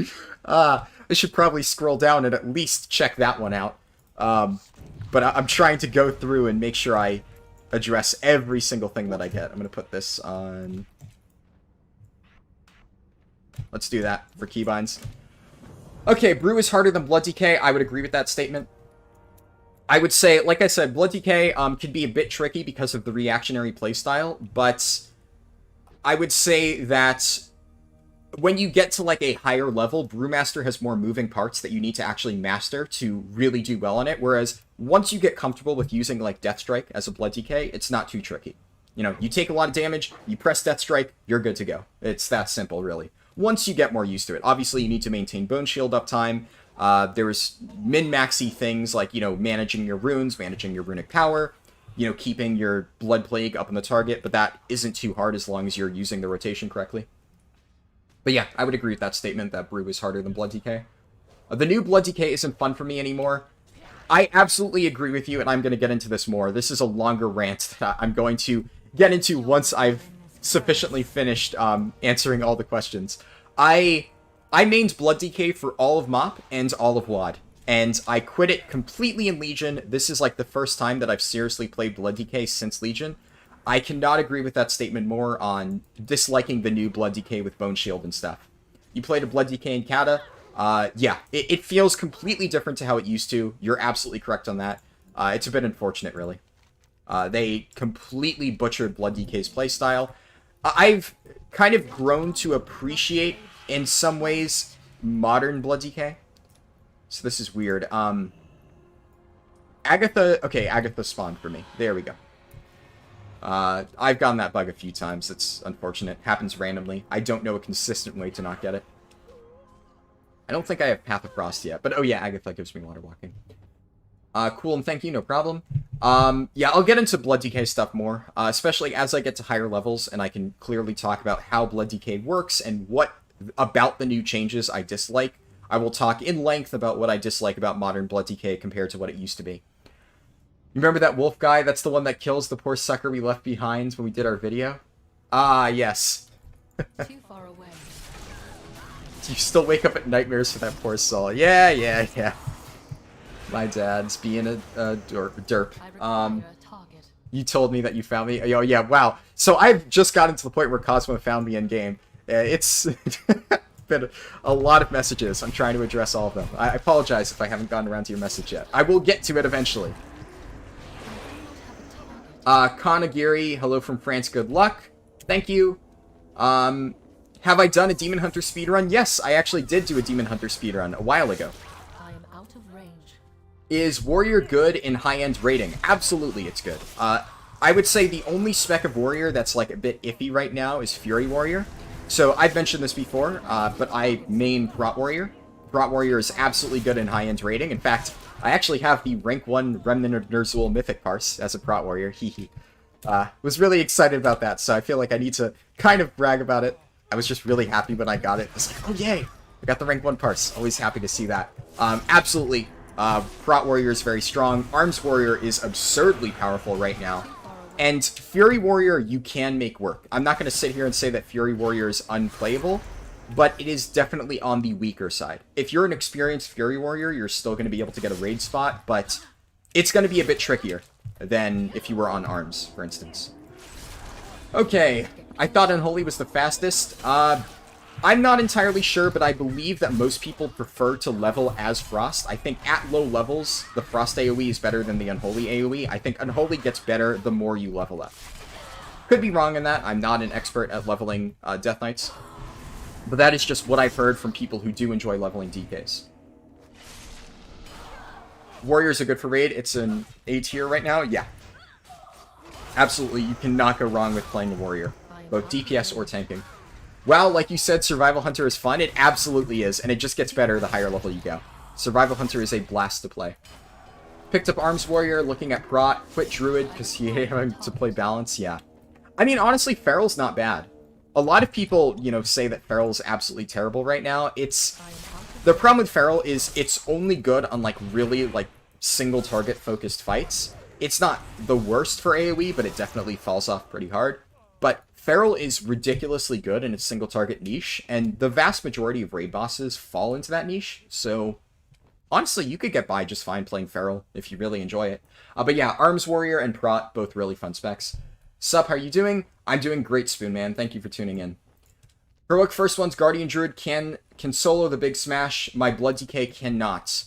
I should probably scroll down and at least check that one out. But I'm trying to go through and make sure I address every single thing that I get. I'm going to put this on... Let's do that for keybinds. Okay, Brew is harder than Blood DK. I would agree with that statement. I would say, like I said, Blood DK could be a bit tricky because of the reactionary playstyle, but I would say that when you get to like a higher level, Brewmaster has more moving parts that you need to actually master to really do well on it, whereas once you get comfortable with using like Death Strike as a Blood DK, it's not too tricky. You know, you take a lot of damage, you press Death Strike, you're good to go. It's that simple, really. Once you get more used to it. Obviously, you need to maintain Bone Shield uptime. There's min-maxy things like, you know, managing your runes, managing your runic power, you know, keeping your Blood Plague up on the target, but that isn't too hard as long as you're using the rotation correctly. But yeah, I would agree with that statement that Brew is harder than Blood DK. The new Blood DK isn't fun for me anymore. I absolutely agree with you, and I'm going to get into this more. This is a longer rant that I'm going to get into once I've sufficiently finished answering all the questions. I mained Blood DK for all of MoP and all of WoD, and I quit it completely in Legion. This is like the first time that I've seriously played Blood DK since Legion. I cannot agree with that statement more on disliking the new Blood DK with Bone Shield and stuff. You played a Blood DK in Kata, yeah, it feels completely different to how it used to. You're absolutely correct on that. It's a bit unfortunate, really. They completely butchered Blood DK's playstyle. I've kind of grown to appreciate, in some ways, modern Blood DK. So this is weird. Agatha... Okay, Agatha spawned for me. There we go. I've gotten that bug a few times. It's unfortunate. Happens randomly. I don't know a consistent way to not get it. I don't think I have Path of Frost yet. But oh yeah, Agatha gives me water walking. Cool, and thank you, no problem. Yeah, I'll get into Blood DK stuff more, especially as I get to higher levels, and I can clearly talk about how Blood DK works and what about the new changes I dislike. I will talk in length about what I dislike about modern Blood DK compared to what it used to be. You remember that wolf guy? That's the one that kills the poor sucker we left behind when we did our video? Ah, yes. Too far away. You still wake up at nightmares for that poor soul. Yeah. My dad's being a derp. You told me that you found me. Oh, yeah, wow. So I've just gotten to the point where Cosmo found me in-game. It's been a lot of messages. I'm trying to address all of them. I apologize if I haven't gotten around to your message yet. I will get to it eventually. Kanagiri, hello from France, good luck. Thank you. Have I done a Demon Hunter speedrun? Yes, I actually did do a Demon Hunter speedrun a while ago. Is Warrior good in high-end rating? Absolutely, it's good. I would say the only spec of Warrior that's like a bit iffy right now is Fury Warrior. So I've mentioned this before, but I main Prot Warrior. Prot Warrior is absolutely good in high-end rating. In fact, I actually have the rank 1 Remnant of Ner'zhul Mythic Parse as a Prot Warrior. Hee. Was really excited about that, so I feel like I need to kind of brag about it. I was just really happy when I got it. I was like, oh yay! I got the rank 1 Parse. Always happy to see that. Absolutely. Prot Warrior is very strong. Arms Warrior is absurdly powerful right now. And Fury Warrior you can make work. I'm not going to sit here and say that Fury Warrior is unplayable, but it is definitely on the weaker side. If you're an experienced Fury Warrior, you're still going to be able to get a raid spot, but it's going to be a bit trickier than if you were on Arms, for instance. Okay, I thought Unholy was the fastest. I'm not entirely sure, but I believe that most people prefer to level as Frost. I think at low levels, the Frost AoE is better than the Unholy AoE. I think Unholy gets better the more you level up. Could be wrong in that. I'm not an expert at leveling Death Knights. But that is just what I've heard from people who do enjoy leveling DKs. Warriors are good for raid. It's an A tier right now. Yeah. Absolutely, you cannot go wrong with playing a Warrior. Both DPS or tanking. Well, like you said, Survival Hunter is fun. It absolutely is, and it just gets better the higher level you go. Survival Hunter is a blast to play. Picked up Arms Warrior, looking at Prot, quit Druid because he having to play balance. Yeah. I mean, honestly, Feral's not bad. A lot of people, you know, say that Feral's absolutely terrible right now. The problem with Feral is it's only good on, like, really, like, single target focused fights. It's not the worst for AoE, but it definitely falls off pretty hard. But Feral is ridiculously good in its single target niche, and the vast majority of raid bosses fall into that niche, so honestly, you could get by just fine playing Feral if you really enjoy it. But yeah, Arms Warrior and Prot, both really fun specs. Sup, how are you doing? I'm doing great, Spoonman. Thank you for tuning in. Heroic First One's Guardian Druid can solo the big smash. My Blood DK cannot.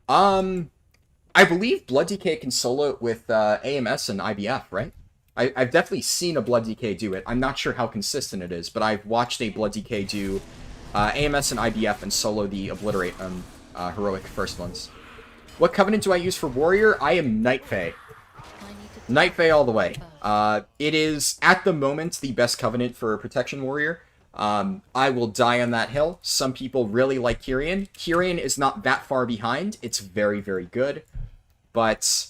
I believe Blood DK can solo it with AMS and IBF, right? I've definitely seen a Blood DK do it. I'm not sure how consistent it is, but I've watched a Blood DK do AMS and IBF and solo the Obliterate Heroic First Ones. What Covenant do I use for Warrior? I am Night Fae. Night Fae all the way. It is, at the moment, the best Covenant for Protection Warrior. I will die on that hill. Some people really like Kyrian. Kyrian is not that far behind. It's very, very good. But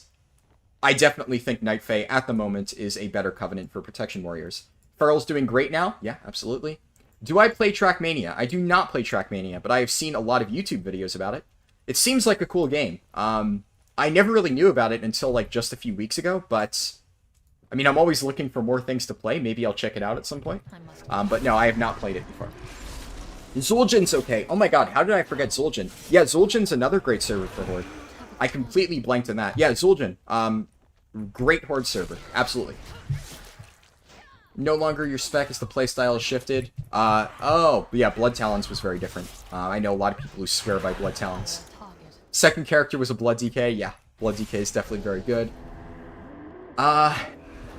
I definitely think Night Fae, at the moment, is a better Covenant for Protection Warriors. Feral's doing great now. Yeah, absolutely. Do I play Trackmania? I do not play Trackmania, but I have seen a lot of YouTube videos about it. It seems like a cool game. I never really knew about it until, like, just a few weeks ago, but I mean, I'm always looking for more things to play. Maybe I'll check it out at some point. But no, I have not played it before. Zul'jin's okay. Oh my god, how did I forget Zul'jin? Yeah, Zul'jin's another great server for Horde. I completely blanked on that. Yeah, Zul'jin. Great Horde server. Absolutely. No longer your spec as the playstyle has shifted. Oh, yeah, Blood Talons was very different. I know a lot of people who swear by Blood Talons. Second character was a Blood DK. Yeah, Blood DK is definitely very good.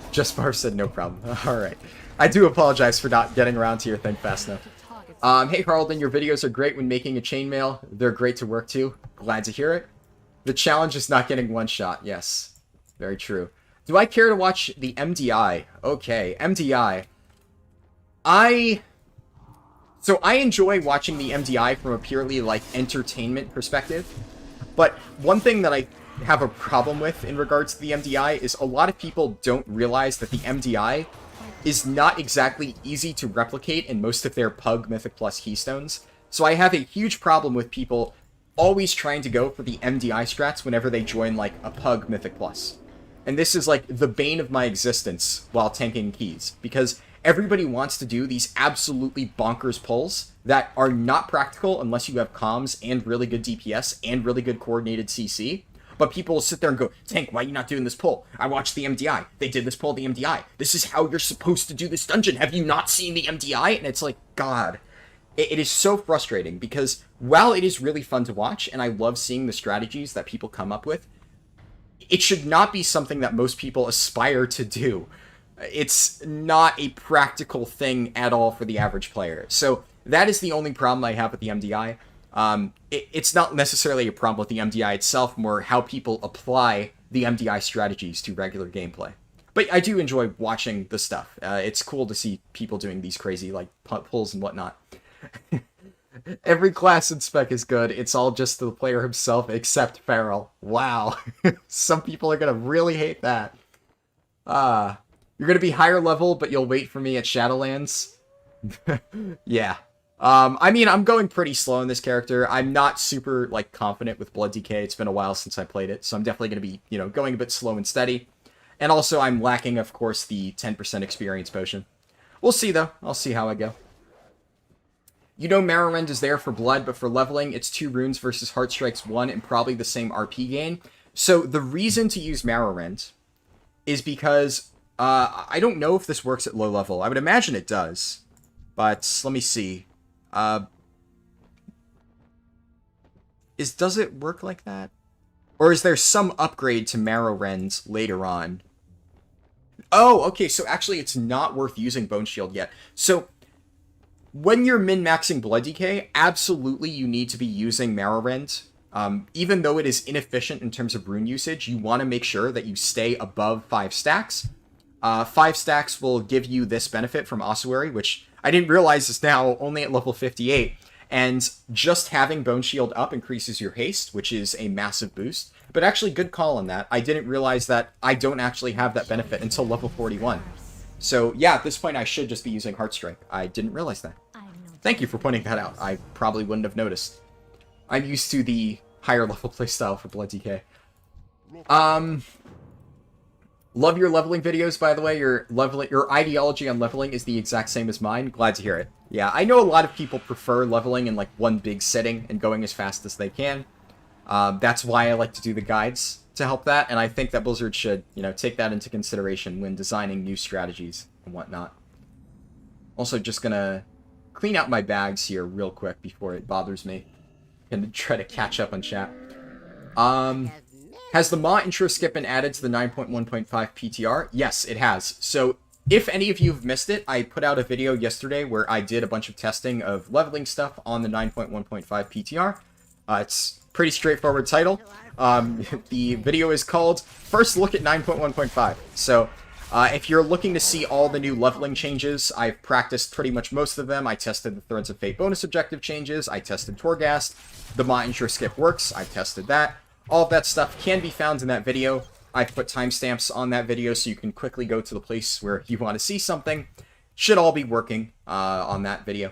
Just Barf said no problem. Alright. I do apologize for not getting around to your thing fast enough. Hey Harlden, your videos are great when making a chainmail. They're great to work to. Glad to hear it. The challenge is not getting one shot. Yes. Very true. Do I care to watch the MDI? Okay, MDI. So I enjoy watching the MDI from a purely, like, entertainment perspective. But one thing that I have a problem with in regards to the MDI is a lot of people don't realize that the MDI is not exactly easy to replicate in most of their Pug Mythic Plus keystones. So I have a huge problem with people always trying to go for the MDI strats whenever they join, like, a Pug Mythic Plus. And this is, like, the bane of my existence while tanking keys, because everybody wants to do these absolutely bonkers pulls that are not practical unless you have comms and really good DPS and really good coordinated CC. But people will sit there and go, Tank, why are you not doing this pull? I watched the MDI. They did this pull, the MDI. This is how you're supposed to do this dungeon. Have you not seen the MDI? And it's like, God. It is so frustrating because while it is really fun to watch, and I love seeing the strategies that people come up with, it should not be something that most people aspire to do. It's not a practical thing at all for the average player. So that is the only problem I have with the MDI. It's not necessarily a problem with the MDI itself, more how people apply the MDI strategies to regular gameplay. But I do enjoy watching the stuff. It's cool to see people doing these crazy, like, pulls and whatnot. Every class in spec is good. It's all just the player himself, except Feral. Wow. Some people are gonna really hate that. You're gonna be higher level, but you'll wait for me at Shadowlands. Yeah. I mean, I'm going pretty slow in this character. I'm not super, like, confident with Blood DK. It's been a while since I played it, so I'm definitely gonna be, you know, going a bit slow and steady. And also, I'm lacking, of course, the 10% experience potion. We'll see, though. I'll see how I go. You know Marrowrend is there for blood, but for leveling, it's 2 runes versus Heartstrike's 1 and probably the same RP gain. So the reason to use Marrowrend is because, I don't know if this works at low level. I would imagine it does. But, let me see. Does it work like that? Or is there some upgrade to Marrowrend later on? Oh, okay, so actually it's not worth using Bone Shield yet. So, when you're min-maxing Blood DK, absolutely you need to be using Marrowrend. Even though it is inefficient in terms of rune usage, you want to make sure that you stay above 5 stacks. 5 stacks will give you this benefit from Ossuary, which I didn't realize is now only at level 58. And just having Bone Shield up increases your haste, which is a massive boost. But actually, good call on that. I didn't realize that I don't actually have that benefit until level 41. So yeah, at this point I should just be using Heartstrike. I didn't realize that. Thank you for pointing that out. I probably wouldn't have noticed. I'm used to the higher level playstyle for Blood DK. Love your leveling videos, by the way. Your ideology on leveling is the exact same as mine. Glad to hear it. Yeah, I know a lot of people prefer leveling in like one big setting and going as fast as they can. That's why I like to do the guides to help that, and I think that Blizzard should, take that into consideration when designing new strategies and whatnot. Also, just gonna clean out my bags here real quick before it bothers me. And try to catch up on chat. Has the Maw intro skip been added to the 9.1.5 PTR? Yes, it has. So, if any of you have missed it, I put out a video yesterday where I did a bunch of testing of leveling stuff on the 9.1.5 PTR. It's a pretty straightforward title. The video is called First Look at 9.1.5. So, if you're looking to see all the new leveling changes, I've practiced pretty much most of them. I tested the Threads of Fate bonus objective changes. I tested Torghast. The Maw intro skip works. I tested that. All of that stuff can be found in that video. I've put timestamps on that video so you can quickly go to the place where you want to see something. Should all be working on that video.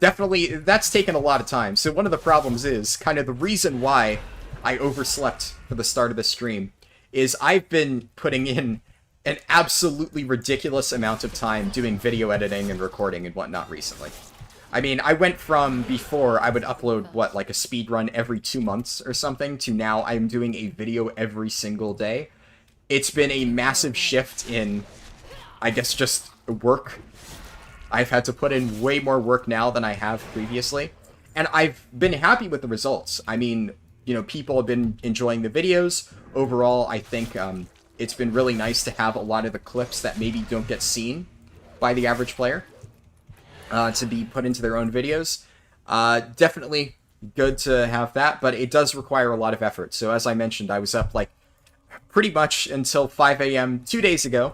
Definitely, that's taken a lot of time. So one of the problems is, kind of the reason why I overslept for the start of the stream, is I've been putting in an absolutely ridiculous amount of time doing video editing and recording and whatnot recently. I mean, I went from before I would upload, like a speedrun every 2 months or something, to now I'm doing a video every single day. It's been a massive shift in, I guess, just work. I've had to put in way more work now than I have previously. And I've been happy with the results. I mean, people have been enjoying the videos. Overall, I think it's been really nice to have a lot of the clips that maybe don't get seen by the average player to be put into their own videos. Definitely good to have that, but it does require a lot of effort. So as I mentioned, I was up like pretty much until 5 a.m. 2 days ago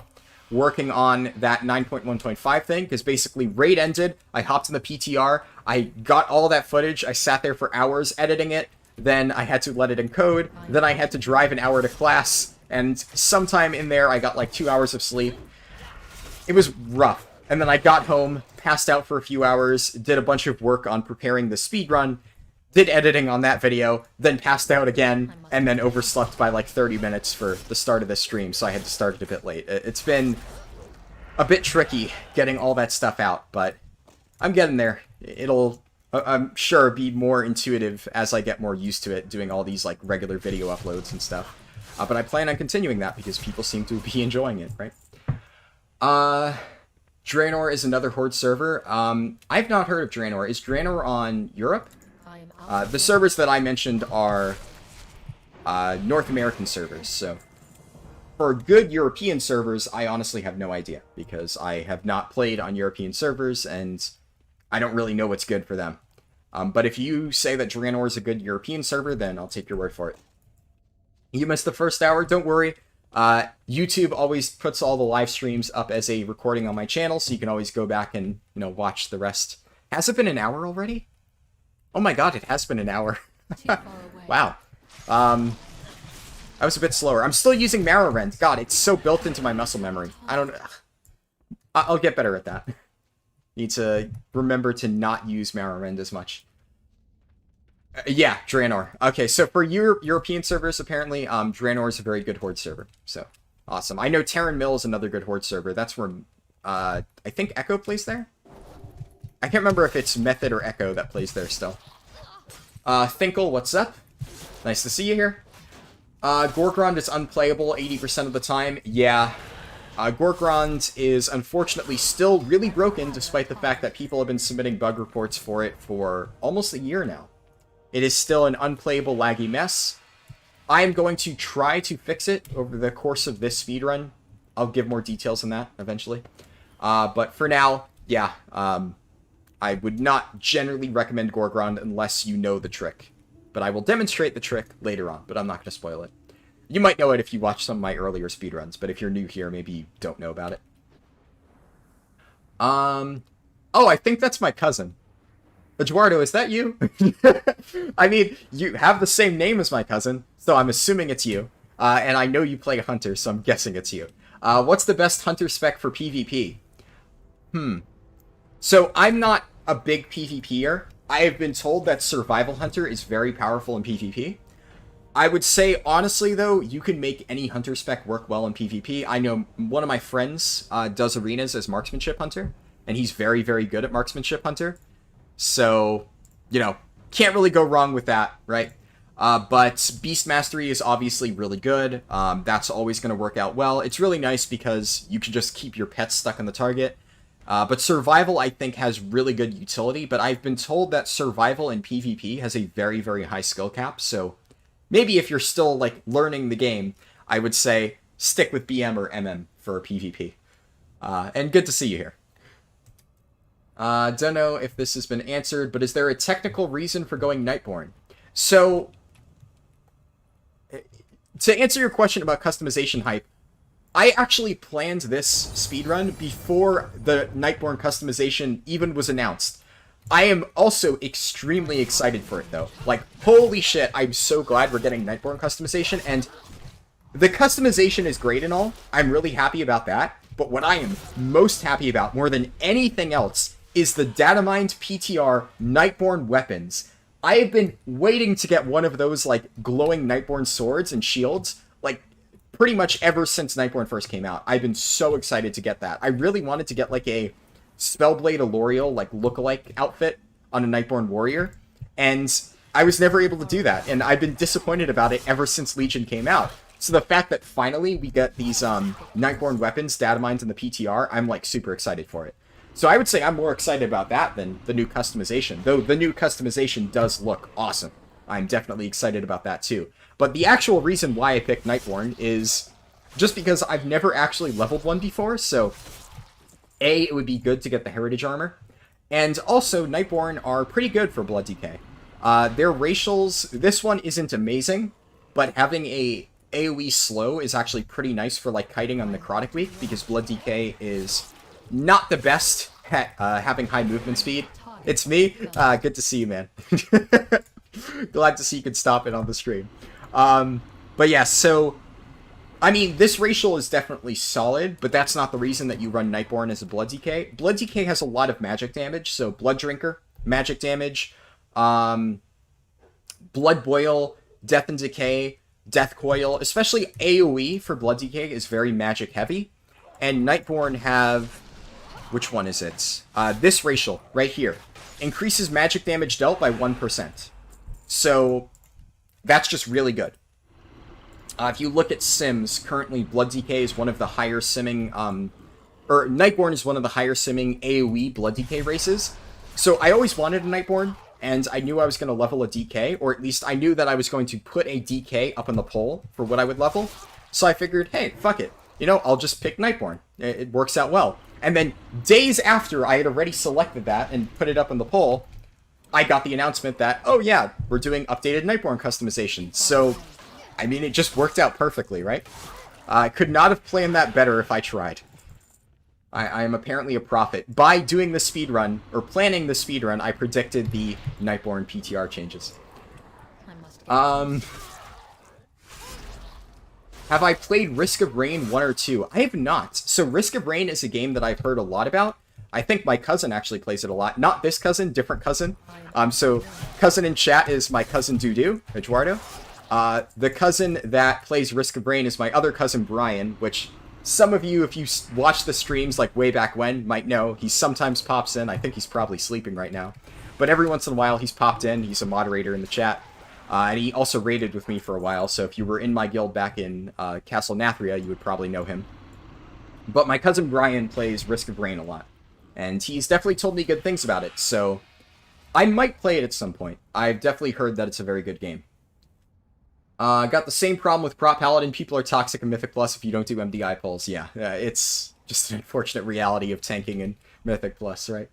working on that 9.1.5 thing, because basically raid ended, I hopped in the PTR, I got all that footage, I sat there for hours editing it, then I had to let it encode, then I had to drive an hour to class, and sometime in there I got like 2 hours of sleep. It was rough. And then I got home, passed out for a few hours, did a bunch of work on preparing the speedrun, did editing on that video, then passed out again, and then overslept by like 30 minutes for the start of the stream, so I had to start it a bit late. It's been a bit tricky getting all that stuff out, but I'm getting there. It'll, I'm sure, be more intuitive as I get more used to it, doing all these like regular video uploads and stuff. But I plan on continuing that because people seem to be enjoying it, right? Draenor is another Horde server. I've not heard of Draenor. Is Draenor on Europe? The servers that I mentioned are North American servers, so for good European servers, I honestly have no idea, because I have not played on European servers, and I don't really know what's good for them. But if you say that Draenor is a good European server, then I'll take your word for it. You missed the first hour, don't worry. YouTube always puts all the live streams up as a recording on my channel, so you can always go back and, watch the rest. Has it been an hour already? Oh my god, it has been an hour. Wow. I was a bit slower. I'm still using Marrow Rend. God, it's so built into my muscle memory. I'll get better at that. Need to remember to not use Marrow Rend as much. Yeah, Draenor. Okay, so for European servers, apparently, Draenor is a very good Horde server. So, awesome. I know Terran Mill is another good Horde server. That's where, I think Echo plays there? I can't remember if it's Method or Echo that plays there still. Thinkle, what's up? Nice to see you here. Gorgrond is unplayable 80% of the time. Yeah. Gorgrond is unfortunately still really broken, despite the fact that people have been submitting bug reports for it for almost a year now. It is still an unplayable, laggy mess. I am going to try to fix it over the course of this speedrun. I'll give more details on that eventually. But for now, yeah, I would not generally recommend Gorgrond unless you know the trick. But I will demonstrate the trick later on, but I'm not going to spoil it. You might know it if you watch some of my earlier speedruns, but if you're new here, maybe you don't know about it. Oh, I think that's my cousin. Eduardo, is that you? I mean, you have the same name as my cousin, so I'm assuming it's you. And I know you play Hunter, so I'm guessing it's you. What's the best Hunter spec for PvP? So I'm not a big PvPer. I have been told that Survival Hunter is very powerful in PvP. I would say, honestly, though, you can make any Hunter spec work well in PvP. I know one of my friends does arenas as Marksmanship Hunter, and he's very, very good at Marksmanship Hunter. So, you know, can't really go wrong with that, right? But Beast Mastery is obviously really good. That's always going to work out well. It's really nice because you can just keep your pets stuck on the target. But Survival, I think, has really good utility, but I've been told that Survival in PvP has a very, very high skill cap, so maybe if you're still, like, learning the game, I would say stick with BM or MM for PvP. And good to see you here. Don't know if this has been answered, but is there a technical reason for going Nightborn? So, to answer your question about customization hype, I actually planned this speedrun before the Nightborn customization even was announced. I am also extremely excited for it, though. Like, holy shit, I'm so glad we're getting Nightborn customization, and the customization is great and all. I'm really happy about that, but what I am most happy about, more than anything else, is the Datamined PTR Nightborn weapons. I have been waiting to get one of those, like, glowing Nightborn swords and shields, like, pretty much ever since Nightborn first came out. I've been so excited to get that. I really wanted to get, like, a Spellblade Alorial, like, lookalike outfit on a Nightborn warrior, and I was never able to do that, and I've been disappointed about it ever since Legion came out. So the fact that finally we get these Nightborn weapons, datamined in the PTR, I'm, like, super excited for it. So I would say I'm more excited about that than the new customization, though the new customization does look awesome. I'm definitely excited about that too. But the actual reason why I picked Nightborn is just because I've never actually leveled one before, so A, it would be good to get the Heritage Armor, and also Nightborn are pretty good for Blood DK. Their racials, this one isn't amazing, but having a AoE slow is actually pretty nice for, like, kiting on Necrotic Week, because Blood DK is not the best at having high movement speed. It's me. Good to see you, man. Glad to see you could stop it on the stream. But yeah, so, I mean, this racial is definitely solid, but that's not the reason that you run Nightborn as a Blood DK. Blood DK has a lot of magic damage, so Blood Drinker, magic damage, Blood Boil, Death and Decay, Death Coil, especially AoE for Blood DK is very magic heavy. And Nightborn have, which one is it? This racial, right here. Increases magic damage dealt by 1%. So, that's just really good. If you look at sims, currently Blood DK is one of the higher simming, or Nightborn is one of the higher simming AoE Blood DK races. So I always wanted a Nightborn, and I knew I was going to level a DK, or at least I knew that I was going to put a DK up on the poll for what I would level. So I figured, hey, fuck it. You know, I'll just pick Nightborn. It works out well. And then days after I had already selected that and put it up on the poll, I got the announcement that, oh yeah, we're doing updated Nightborn customization. So, I mean, it just worked out perfectly, right? I could not have planned that better if I tried. I am apparently a prophet. By doing the speedrun, or planning the speedrun, I predicted the Nightborn PTR changes. Have I played Risk of Rain 1 or 2? I have not. So Risk of Rain is a game that I've heard a lot about. I think my cousin actually plays it a lot. Not this cousin, different cousin. So cousin in chat is my cousin Dudu, Eduardo. The cousin that plays Risk of Rain is my other cousin Brian, which some of you, if you watch the streams like way back when, might know. He sometimes pops in. I think he's probably sleeping right now. But every once in a while he's popped in. He's a moderator in the chat. And he also raided with me for a while, so if you were in my guild back in Castle Nathria, you would probably know him. But my cousin Brian plays Risk of Rain a lot, and he's definitely told me good things about it, so I might play it at some point. I've definitely heard that it's a very good game. Got the same problem with Prop Paladin. People are toxic in Mythic Plus if you don't do MDI pulls. Yeah, it's just an unfortunate reality of tanking in Mythic Plus, right?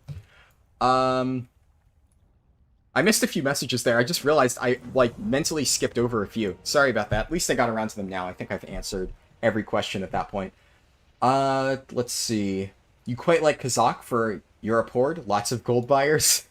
I missed a few messages there. I just realized I, like, mentally skipped over a few. Sorry about that. At least I got around to them now. I think I've answered every question at that point. Let's see. You quite like Kazakh for Europe Horde? Lots of gold buyers?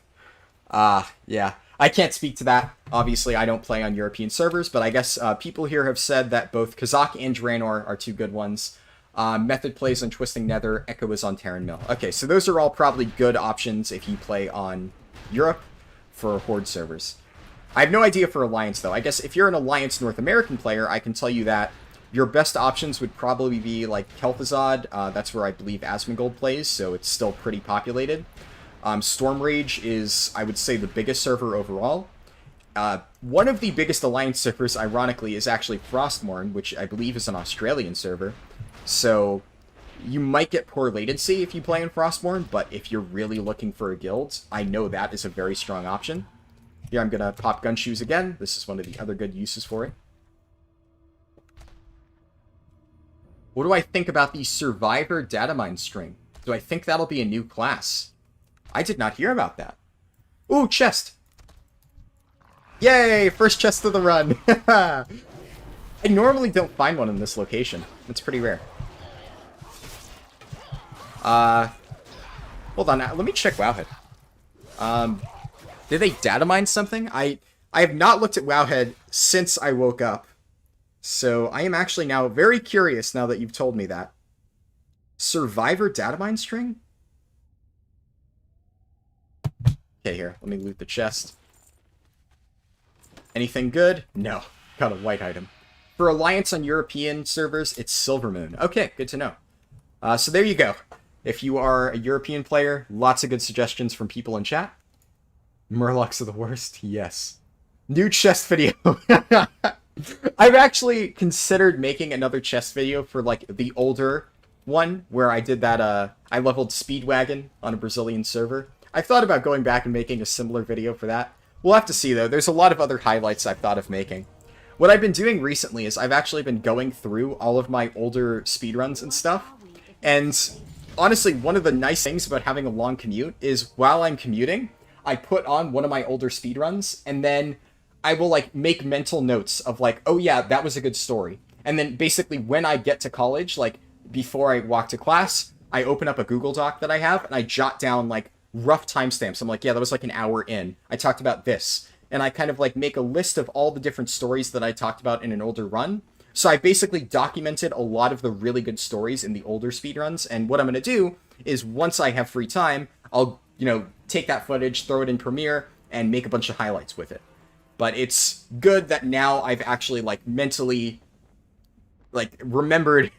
Yeah. I can't speak to that. Obviously, I don't play on European servers, but I guess people here have said that both Kazakh and Draenor are two good ones. Method plays on Twisting Nether, Echo is on Terran Mill. Okay, so those are all probably good options if you play on Europe for Horde servers. I have no idea for Alliance, though. I guess if you're an Alliance North American player, I can tell you that your best options would probably be like Kel'Thuzad. That's where I believe Asmongold plays, so it's still pretty populated. Stormrage is, I would say, the biggest server overall. One of the biggest Alliance servers, ironically, is actually Frostmourne, which I believe is an Australian server. So you might get poor latency if you play in Frostmourne, but if you're really looking for a guild, I know that is a very strong option. Here I'm going to pop Gunshoes again. This is one of the other good uses for it. What do I think about the Survivor Datamine string? Do I think that'll be a new class? I did not hear about that. Ooh, chest! Yay! First chest of the run! I normally don't find one in this location. It's pretty rare. Hold on, let me check Wowhead. Did they data mine something? I have not looked at Wowhead since I woke up. So I am actually now very curious now that you've told me that. Survivor data mine string? Okay, here. Let me loot the chest. Anything good? No. Got a white item. For Alliance on European servers, it's Silvermoon. Okay, good to know. So there you go. If you are a European player, lots of good suggestions from people in chat. Murlocs are the worst? Yes. New chest video. I've actually considered making another chest video for, like, the older one, where I did that, I leveled Speedwagon on a Brazilian server. I've thought about going back and making a similar video for that. We'll have to see, though. There's a lot of other highlights I've thought of making. What I've been doing recently is I've actually been going through all of my older speedruns and stuff. And honestly, one of the nice things about having a long commute is while I'm commuting, I put on one of my older speedruns, and then I will, like, make mental notes of, like, oh yeah, that was a good story. And then basically when I get to college, like, before I walk to class, I open up a Google Doc that I have, and I jot down, like, rough timestamps. I'm like, yeah, that was like an hour in. I talked about this. And I kind of like make a list of all the different stories that I talked about in an older run. So I basically documented a lot of the really good stories in the older speedruns. And what I'm going to do is once I have free time, I'll, you know, take that footage, throw it in Premiere, and make a bunch of highlights with it. But it's good that now I've actually like mentally remembered,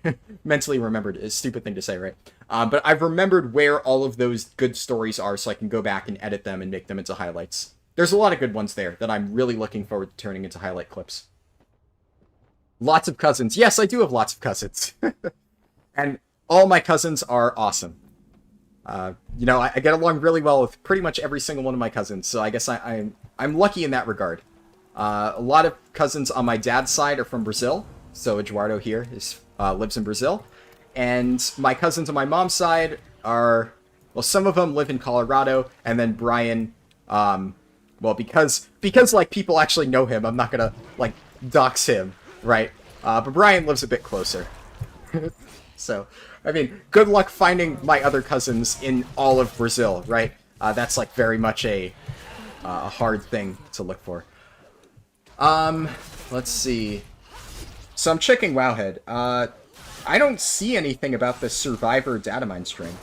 mentally remembered is a stupid thing to say, right? But I've remembered where all of those good stories are so I can go back and edit them and make them into highlights. There's a lot of good ones there that I'm really looking forward to turning into highlight clips. Lots of cousins. Yes, I do have lots of cousins. And all my cousins are awesome. You know, I get along really well with pretty much every single one of my cousins, so I guess I'm lucky in that regard. A lot of cousins on my dad's side are from Brazil, so Eduardo here lives in Brazil. And my cousins on my mom's side are, well, some of them live in Colorado, and then Brian, well, because like people actually know him, I'm not gonna like dox him, right? But Brian lives a bit closer. So, I mean, good luck finding my other cousins in all of Brazil, right? That's like very much a hard thing to look for. Let's see. So I'm checking Wowhead. I don't see anything about the Survivor datamine string.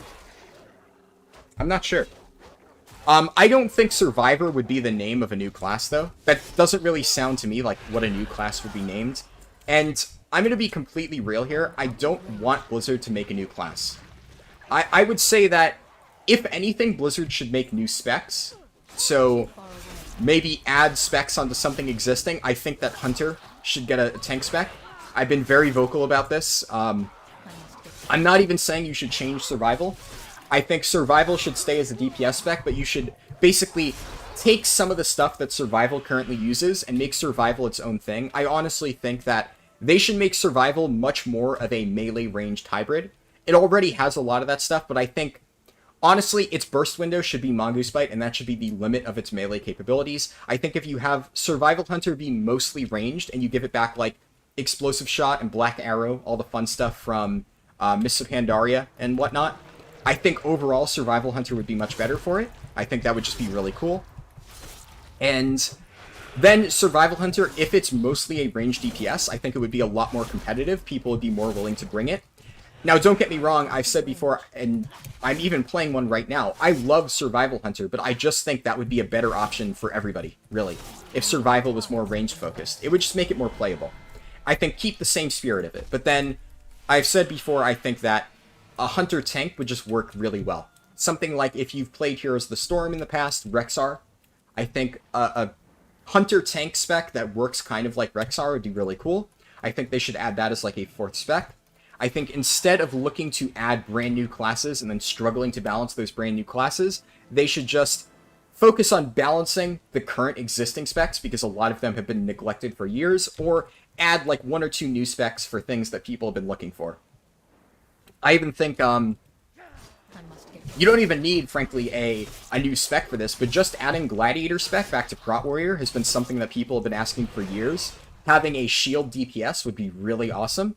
I'm not sure. I don't think Survivor would be the name of a new class, though. That doesn't really sound to me like what a new class would be named. And I'm going to be completely real here. I don't want Blizzard to make a new class. I would say that, if anything, Blizzard should make new specs. So, maybe add specs onto something existing. I think that Hunter should get a tank spec. I've been very vocal about this. I'm not even saying you should change Survival. I think Survival should stay as a DPS spec, but you should basically take some of the stuff that Survival currently uses and make Survival its own thing. I honestly think that they should make Survival much more of a melee ranged hybrid. It already has a lot of that stuff, but I think, honestly, its burst window should be Mongoose Bite, and that should be the limit of its melee capabilities. I think if you have Survival Hunter be mostly ranged, and you give it back, like, Explosive Shot and Black Arrow, all the fun stuff from Mists of Pandaria and whatnot, I think overall Survival Hunter would be much better for it. I think that would just be really cool. And then Survival Hunter, if it's mostly a ranged DPS, I think it would be a lot more competitive. People would be more willing to bring it. Now, don't get me wrong, I've said before, and I'm even playing one right now, I love Survival Hunter, but I just think that would be a better option for everybody, really. If Survival was more ranged focused, it would just make it more playable. I think keep the same spirit of it, but then, I've said before, I think that a Hunter tank would just work really well. Something like if you've played Heroes of the Storm in the past, Rexar, I think a Hunter tank spec that works kind of like Rexar would be really cool. I think they should add that as like a 4th spec. I think instead of looking to add brand new classes and then struggling to balance those brand new classes, they should just focus on balancing the current existing specs, because a lot of them have been neglected for years, or add like 1 or 2 new specs for things that people have been looking for. I even think you don't even need, frankly, a new spec for this, but just adding Gladiator spec back to Prot Warrior has been something that people have been asking for years. Having a shield DPS would be really awesome.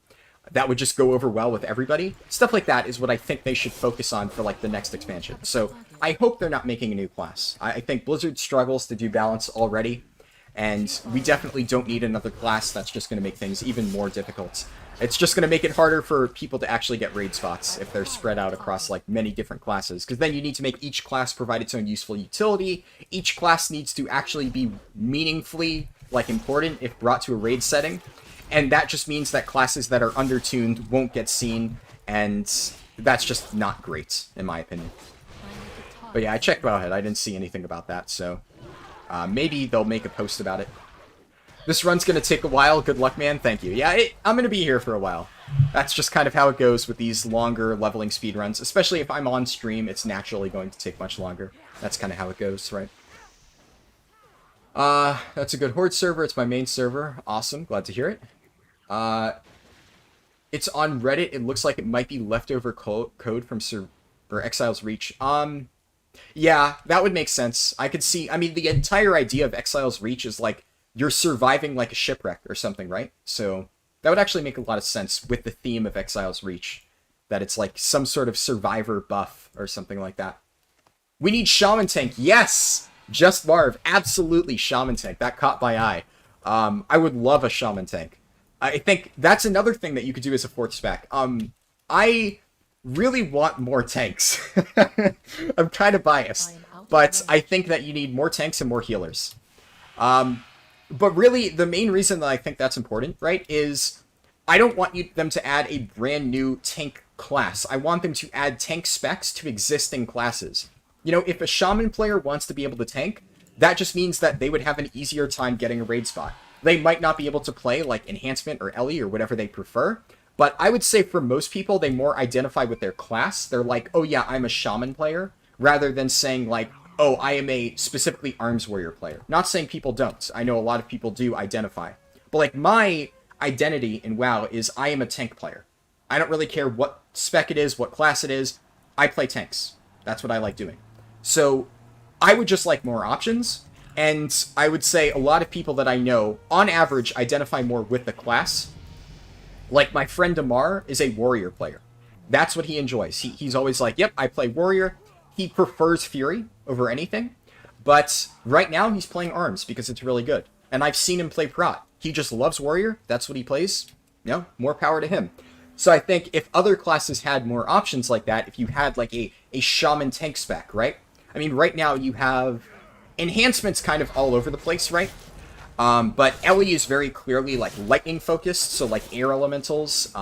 That would just go over well with everybody. Stuff like that is what I think they should focus on for, like, the next expansion. So, I hope they're not making a new class. I think Blizzard struggles to do balance already, and we definitely don't need another class that's just going to make things even more difficult. It's just going to make it harder for people to actually get raid spots if they're spread out across, like, many different classes. Because then you need to make each class provide its own useful utility. Each class needs to actually be meaningfully, like, important if brought to a raid setting. And that just means that classes that are undertuned won't get seen, and that's just not great, in my opinion. But yeah, I checked Wowhead. I didn't see anything about that, so maybe they'll make a post about it. This run's going to take a while. Good luck, man. Thank you. Yeah, I'm going to be here for a while. That's just kind of how it goes with these longer leveling speedruns. Especially if I'm on stream, it's naturally going to take much longer. That's kind of how it goes, right? That's a good Horde server. It's my main server. Awesome. Glad to hear it. It's on Reddit. It looks like it might be leftover code from Exile's Reach. Yeah, that would make sense. I could see, I mean, the entire idea of Exile's Reach is like, you're surviving like a shipwreck or something, right? So, that would actually make a lot of sense with the theme of Exile's Reach. That it's like some sort of survivor buff or something like that. We need Shaman Tank. Yes! Just Marv. Absolutely Shaman Tank. That caught my eye. I would love a Shaman Tank. I think that's another thing that you could do as a 4th spec. I really want more tanks. I'm kind of biased, but I think that you need more tanks and more healers. But really, the main reason that I think that's important, right, is I don't want them to add a brand new tank class. I want them to add tank specs to existing classes. You know, if a Shaman player wants to be able to tank, that just means that they would have an easier time getting a raid spot. They might not be able to play, like, Enhancement or Ellie or whatever they prefer, but I would say for most people, they more identify with their class. They're like, oh yeah, I'm a Shaman player, rather than saying, like, oh, I am a specifically Arms Warrior player. Not saying people don't. I know a lot of people do identify. But, like, my identity in WoW is I am a tank player. I don't really care what spec it is, what class it is. I play tanks. That's what I like doing. So, I would just like more options. And I would say a lot of people that I know, on average, identify more with the class. Like, my friend Damar is a warrior player. That's what he enjoys. He's always like, yep, I play warrior. He prefers Fury over anything. But right now, he's playing Arms because it's really good. And I've seen him play Prot. He just loves warrior. That's what he plays. You know, more power to him. So I think if other classes had more options like that, if you had, like, a Shaman tank spec, right? I mean, right now you have enhancements kind of all over the place, right? But Ellie is very clearly, like, lightning focused, so, like, air elementals.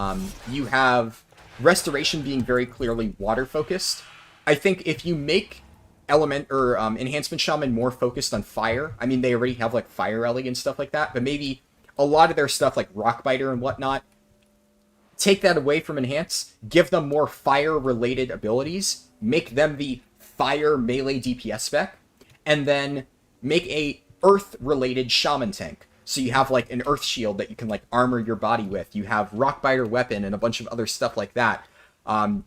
You have restoration being very clearly water focused. I think if you make enhancement shaman more focused on fire, I mean, they already have, like, fire Ellie and stuff like that, but maybe a lot of their stuff, like Rockbiter and whatnot, take that away from enhance, give them more fire related abilities, make them the fire melee DPS spec, and then make a earth-related shaman tank. So you have, like, an earth shield that you can, like, armor your body with. You have Rockbiter weapon and a bunch of other stuff like that.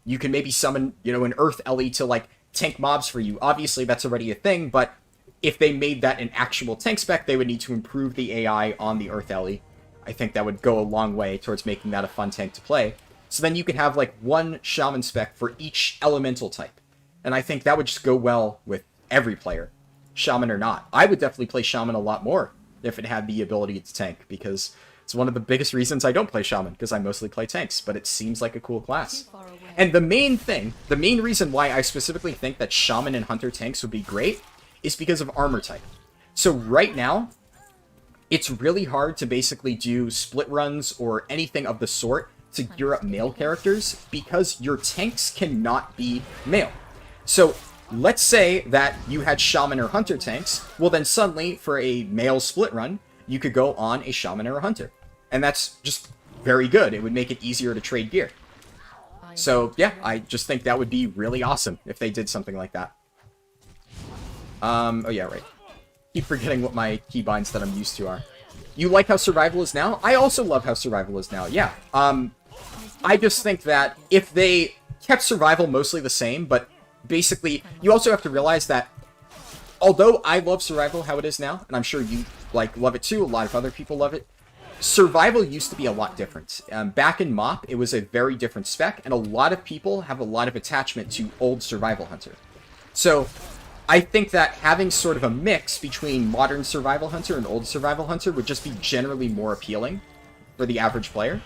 You can maybe summon, you know, an earth Ellie to, like, tank mobs for you. Obviously, that's already a thing, but if they made that an actual tank spec, they would need to improve the AI on the earth Ellie. I think that would go a long way towards making that a fun tank to play. So then you could have, like, one shaman spec for each elemental type. And I think that would just go well with every player. Shaman or not. I would definitely play Shaman a lot more if it had the ability to tank, because it's one of the biggest reasons I don't play Shaman, because I mostly play tanks, but it seems like a cool class. And the main reason why I specifically think that Shaman and Hunter tanks would be great is because of armor type. So right now, it's really hard to basically do split runs or anything of the sort to gear up male characters because your tanks cannot be male. So let's say that you had Shaman or Hunter tanks, well then suddenly for a male split run, you could go on a Shaman or a Hunter. And that's just very good. It would make it easier to trade gear. So yeah, I just think that would be really awesome if they did something like that. Oh yeah, right. Keep forgetting what my keybinds that I'm used to are. You like how survival is now? I also love how survival is now, yeah. I just think that if they kept survival mostly the same, but basically, you also have to realize that although I love survival how it is now, and I'm sure you love it too, a lot of other people love it, survival used to be a lot different. Back in MoP, it was a very different spec, and a lot of people have a lot of attachment to old Survival Hunter. So, I think that having sort of a mix between modern Survival Hunter and old Survival Hunter would just be generally more appealing for the average player.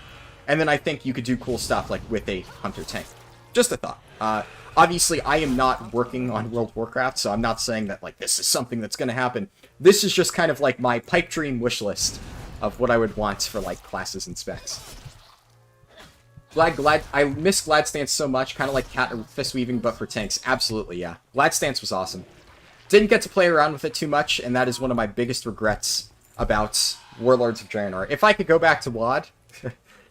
And then I think you could do cool stuff like with a Hunter tank. Just a thought. Obviously, I am not working on World of Warcraft, so I'm not saying that this is something that's going to happen. This is just kind of like my pipe dream wish list of what I would want for classes and specs. I miss Glad Stance so much, kind of like Cat or Fist Weaving, but for tanks. Absolutely, yeah. Glad Stance was awesome. Didn't get to play around with it too much, and that is one of my biggest regrets about Warlords of Draenor. If I could go back to WoD,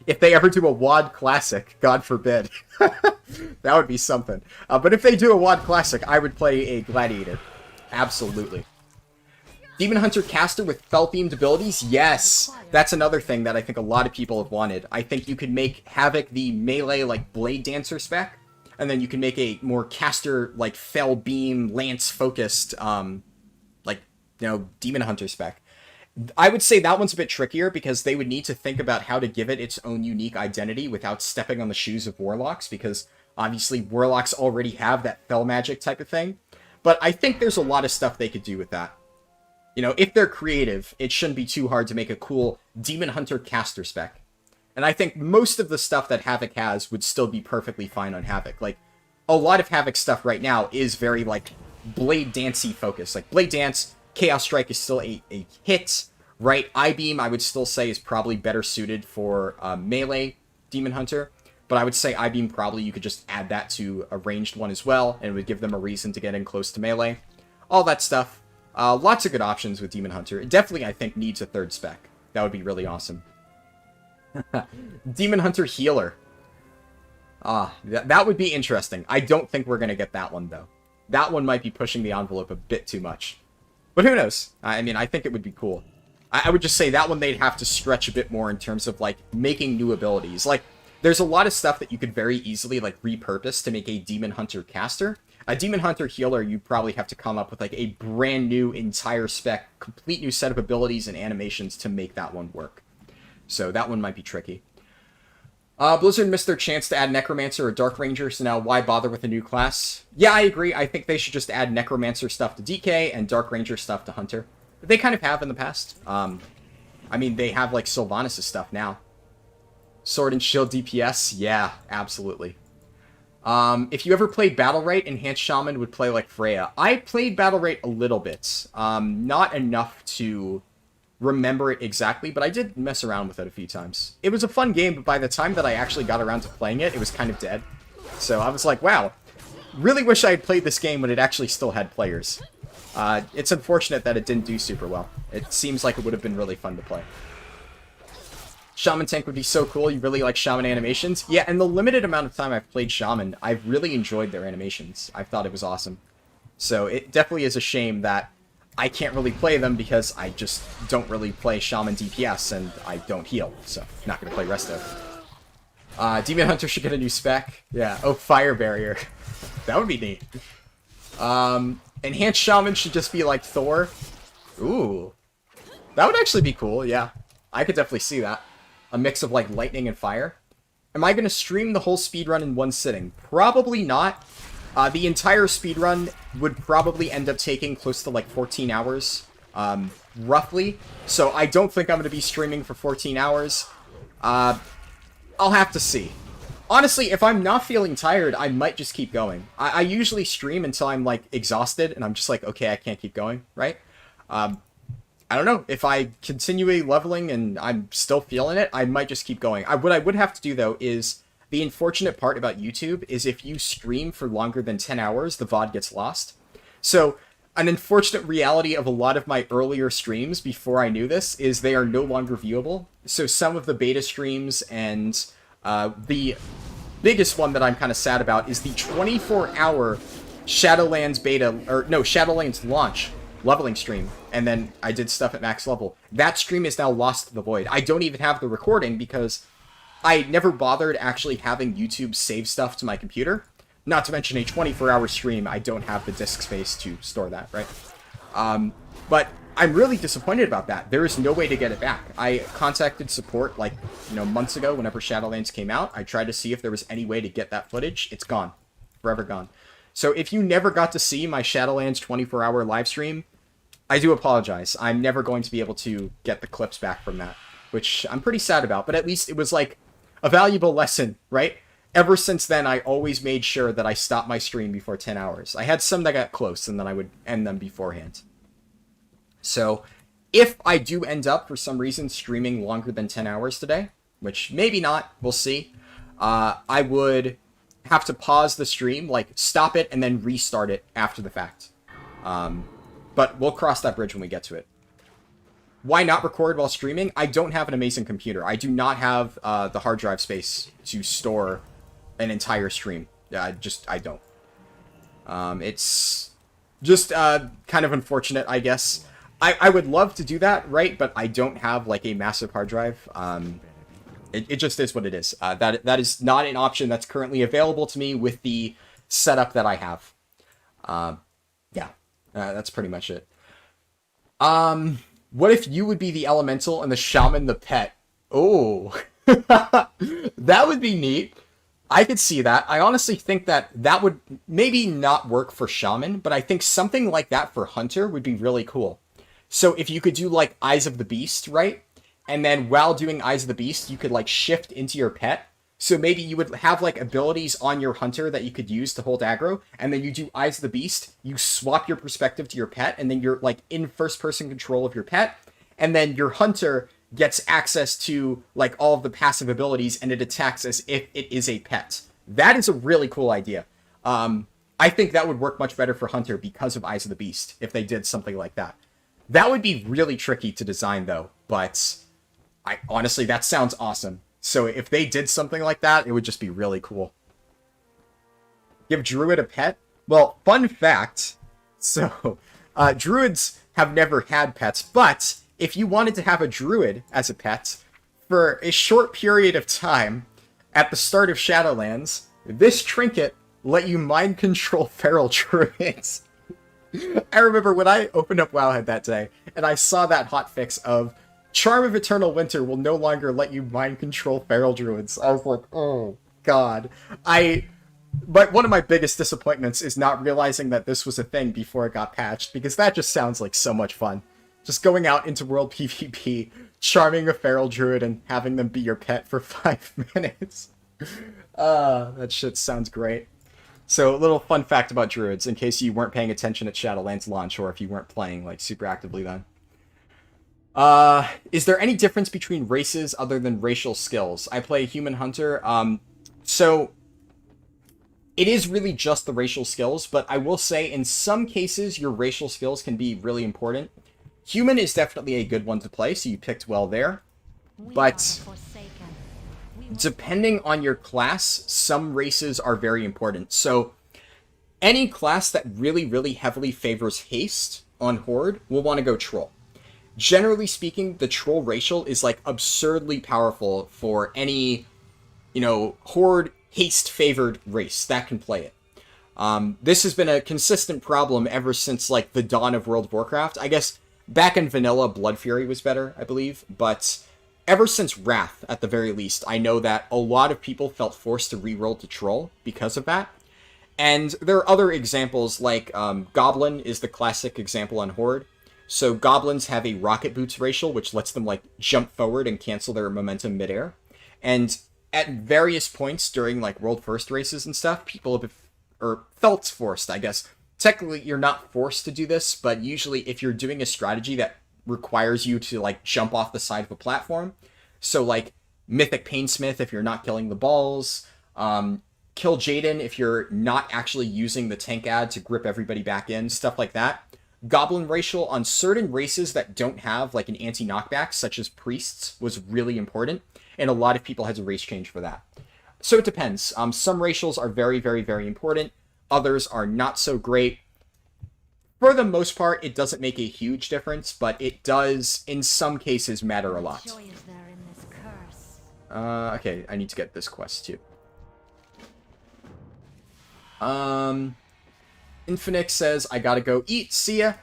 if they ever do a WoD Classic, God forbid, that would be something. But if they do a WoD Classic, I would play a Gladiator. Absolutely. Demon Hunter caster with fell-themed abilities? Yes! That's another thing that I think a lot of people have wanted. I think you could make Havoc the melee, Blade Dancer spec, and then you can make a more caster, Fell Beam, Lance-focused, Demon Hunter spec. I would say that one's a bit trickier because they would need to think about how to give it its own unique identity without stepping on the shoes of Warlocks, because obviously Warlocks already have that Fell Magic type of thing. But I think there's a lot of stuff they could do with that. You know, if they're creative, it shouldn't be too hard to make a cool Demon Hunter caster spec. And I think most of the stuff that Havoc has would still be perfectly fine on Havoc. A lot of Havoc stuff right now is very, Blade Dancey focused. Blade Dance, Chaos Strike is still a hit, right? I-Beam, I would still say, is probably better suited for melee Demon Hunter. But I would say I-Beam probably you could just add that to a ranged one as well, and it would give them a reason to get in close to melee. All that stuff. Lots of good options with Demon Hunter. It definitely, I think, needs a third spec. That would be really awesome. Demon Hunter Healer. That would be interesting. I don't think we're going to get that one, though. That one might be pushing the envelope a bit too much. But who knows? I mean, I think it would be cool. I would just say that one they'd have to stretch a bit more in terms of, making new abilities. There's a lot of stuff that you could very easily, repurpose to make a Demon Hunter caster. A Demon Hunter Healer, you probably have to come up with, a brand new entire spec, complete new set of abilities and animations to make that one work. So that one might be tricky. Blizzard missed their chance to add Necromancer or Dark Ranger, so now why bother with a new class? Yeah, I agree. I think they should just add Necromancer stuff to DK and Dark Ranger stuff to Hunter. They kind of have in the past. I mean, they have, Sylvanas' stuff now. Sword and Shield DPS? Yeah, absolutely. If you ever played Battle Rite, Enhanced Shaman would play like Freya. I played Battle Rite a little bit. Not enough to remember it exactly, but I did mess around with it a few times. It was a fun game, but by the time that I actually got around to playing it, it was kind of dead. So I was like, wow, really wish I had played this game when it actually still had players. It's unfortunate that it didn't do super well. It seems like it would have been really fun to play. Shaman tank would be so cool. You really like Shaman animations? Yeah, in the limited amount of time I've played Shaman, I've really enjoyed their animations. I thought it was awesome. So it definitely is a shame that I can't really play them because I just don't really play Shaman DPS and I don't heal. So, not going to play Resto. Demon Hunter should get a new spec. Yeah, oh, Fire Barrier. That would be neat. Enhanced Shaman should just be like Thor. Ooh. That would actually be cool, yeah. I could definitely see that. A mix of, lightning and fire. Am I going to stream the whole speedrun in one sitting? Probably not. The entire speedrun would probably end up taking close to like 14 hours, roughly. So I don't think I'm going to be streaming for 14 hours. I'll have to see. Honestly, if I'm not feeling tired, I might just keep going. I usually stream until I'm, like, exhausted, and I'm just like, okay, I can't keep going, right? I don't know. If I continue leveling and I'm still feeling it, I might just keep going. What I would have to do, though, is the unfortunate part about YouTube is if you stream for longer than 10 hours, the VOD gets lost. So, an unfortunate reality of a lot of my earlier streams before I knew this is they are no longer viewable. So some of the beta streams and the biggest one that I'm kind of sad about is the 24-hour Shadowlands beta, or no, Shadowlands launch leveling stream, and then I did stuff at max level. That stream is now lost to the void. I don't even have the recording because I never bothered actually having YouTube save stuff to my computer. Not to mention a 24-hour stream, I don't have the disk space to store that, right? But I'm really disappointed about that. There is no way to get it back. I contacted support, like, months ago whenever Shadowlands came out. I tried to see if there was any way to get that footage. It's gone. Forever gone. So if you never got to see my Shadowlands 24-hour live stream, I do apologize. I'm never going to be able to get the clips back from that, which I'm pretty sad about. But at least it was, like, a valuable lesson, right? Ever since then, I always made sure that I stopped my stream before 10 hours. I had some that got close, and then I would end them beforehand. So, if I do end up, for some reason, streaming longer than 10 hours today, which maybe not, we'll see, I would have to pause the stream, like, stop it, and then restart it after the fact. But we'll cross that bridge when we get to it. Why not record while streaming? I don't have an amazing computer. I do not have the hard drive space to store an entire stream. I don't. It's just kind of unfortunate, I guess. I would love to do that, right? But I don't have, like, a massive hard drive. It just is what it is. That is not an option that's currently available to me with the setup that I have. Yeah, that's pretty much it. What if you would be the elemental and the shaman the pet? Oh, that would be neat. I could see that. I honestly think that would maybe not work for shaman, but I think something like that for hunter would be really cool. So if you could do, like, Eyes of the Beast, right? And then while doing Eyes of the Beast, you could, like, shift into your pet. So maybe you would have, like, abilities on your hunter that you could use to hold aggro, and then you do Eyes of the Beast, you swap your perspective to your pet, and then you're, like, in first-person control of your pet, and then your hunter gets access to, like, all of the passive abilities, and it attacks as if it is a pet. That is a really cool idea. I think that would work much better for hunter because of Eyes of the Beast, if they did something like that. That would be really tricky to design, though, but honestly, that sounds awesome. So if they did something like that, it would just be really cool. Give Druid a pet? Well, fun fact. So, Druids have never had pets, but if you wanted to have a Druid as a pet, for a short period of time, at the start of Shadowlands, this trinket let you mind control feral Druids. I remember when I opened up Wowhead that day, and I saw that hotfix of Charm of Eternal Winter will no longer let you mind control feral druids. I was like, oh, God. But one of my biggest disappointments is not realizing that this was a thing before it got patched, because that just sounds like so much fun. Just going out into world PvP, charming a feral druid, and having them be your pet for 5 minutes. That shit sounds great. So, a little fun fact about druids, in case you weren't paying attention at Shadowlands launch, or if you weren't playing, like, super actively then. Is there any difference between races other than racial skills? I play human hunter. So it is really just the racial skills, but I will say in some cases your racial skills can be really important. Human is definitely a good one to play, so you picked well there. But depending on your class, some races are very important. So any class that really, really heavily favors haste on Horde will want to go Troll. Generally speaking, the Troll racial is, like, absurdly powerful for any, Horde haste-favored race that can play it. This has been a consistent problem ever since, like, the dawn of World of Warcraft. I guess back in vanilla, Blood Fury was better, I believe, but ever since Wrath, at the very least, I know that a lot of people felt forced to reroll to Troll because of that. And there are other examples, like Goblin is the classic example on Horde. So Goblins have a Rocket Boots racial, which lets them like jump forward and cancel their momentum midair. And at various points during like World First races and stuff, people have or felt forced, I guess. Technically, you're not forced to do this, but usually if you're doing a strategy that requires you to like jump off the side of a platform, so like Mythic Painsmith if you're not killing the balls, Kill Jaden if you're not actually using the tank ad to grip everybody back in, stuff like that. Goblin racial on certain races that don't have like an anti-knockback, such as Priests, was really important, and a lot of people had to race change for that. So it depends. Some racials are very, very, very important. Others are not so great. For the most part, it doesn't make a huge difference, but it does, in some cases, matter a lot. Joy is there in this curse. Okay, I need to get this quest too. Infinix says, I gotta go eat. See ya.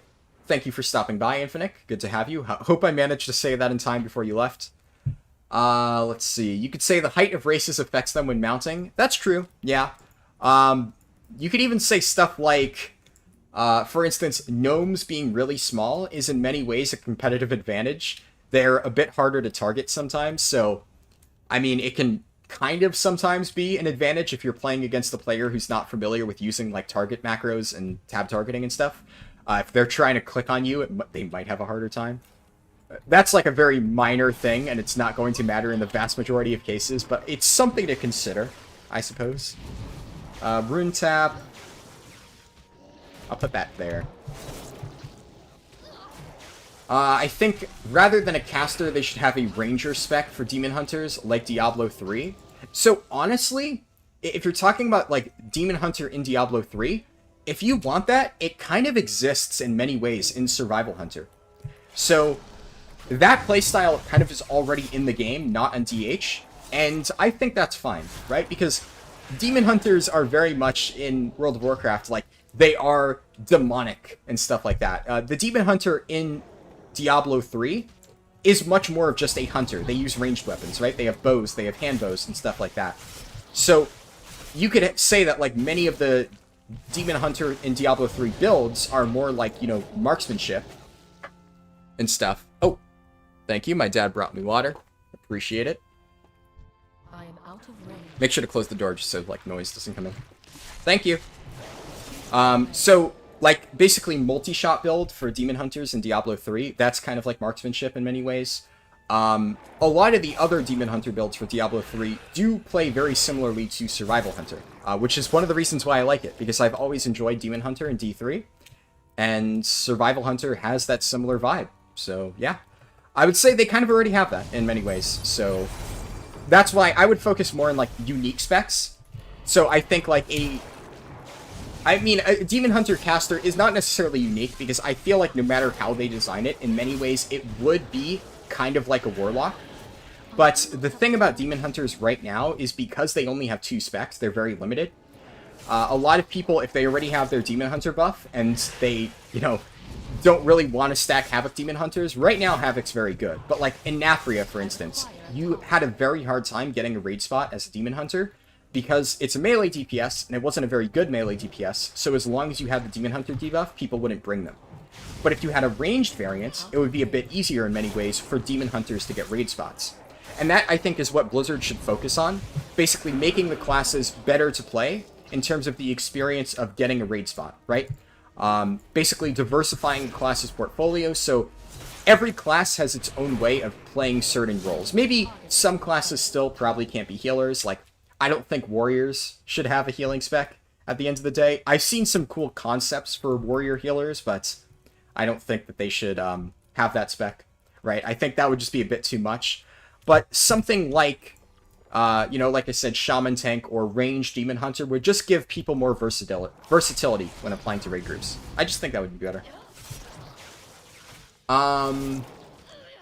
Thank you for stopping by, Infinix. Good to have you. Hope I managed to say that in time before you left. Let's see. You could say the height of races affects them when mounting. That's true. Yeah. You could even say stuff like, for instance, gnomes being really small is in many ways a competitive advantage. They're a bit harder to target sometimes, so, I mean, it can kind of sometimes be an advantage if you're playing against a player who's not familiar with using, like, target macros and tab targeting and stuff. If they're trying to click on you, they might have a harder time. That's, like, a very minor thing, and it's not going to matter in the vast majority of cases, but it's something to consider, I suppose. Rune Tap. I'll put that there. I think rather than a caster, they should have a ranger spec for Demon Hunters like Diablo 3. So honestly, if you're talking about like Demon Hunter in Diablo 3, if you want that, it kind of exists in many ways in Survival Hunter. So that playstyle kind of is already in the game, not on DH, and I think that's fine, right? Because Demon Hunters are very much in World of Warcraft, like, they are demonic and stuff like that. The Demon Hunter in Diablo 3 is much more of just a hunter. They use ranged weapons, right? They have bows, they have hand bows, and stuff like that. So, you could say that, like, many of the Demon Hunter in Diablo 3 builds are more like, you know, marksmanship and stuff. Oh, thank you. My dad brought me water. Appreciate it. I am out of range. Make sure to close the door just so, like, noise doesn't come in. Thank you. So, like, basically multi-shot build for Demon Hunters in Diablo 3, that's kind of like marksmanship in many ways. A lot of the other Demon Hunter builds for Diablo 3 do play very similarly to Survival Hunter, which is one of the reasons why I like it, because I've always enjoyed Demon Hunter in D3, and Survival Hunter has that similar vibe. So, yeah. I would say they kind of already have that in many ways, so that's why I would focus more on, like, unique specs. So I think, like, a Demon Hunter caster is not necessarily unique, because I feel like no matter how they design it, in many ways it would be kind of like a Warlock. But the thing about Demon Hunters right now is because they only have 2 specs, they're very limited. A lot of people, if they already have their Demon Hunter buff, and they, you know, don't really want to stack Havoc Demon Hunters, right now Havoc's very good. But like in Nathria, for instance, you had a very hard time getting a raid spot as a Demon Hunter, because it's a melee DPS, and it wasn't a very good melee DPS, so as long as you had the Demon Hunter debuff, people wouldn't bring them. But if you had a ranged variant, it would be a bit easier in many ways for Demon Hunters to get raid spots. And that, I think, is what Blizzard should focus on, basically making the classes better to play in terms of the experience of getting a raid spot, right? Basically diversifying the class's portfolio, so every class has its own way of playing certain roles. Maybe some classes still probably can't be healers, like, I don't think warriors should have a healing spec at the end of the day. I've seen some cool concepts for warrior healers, but I don't think that they should have that spec, right? I think that would just be a bit too much. But something like, you know, like I said, Shaman Tank or Ranged Demon Hunter would just give people more versatility when applying to raid groups. I just think that would be better.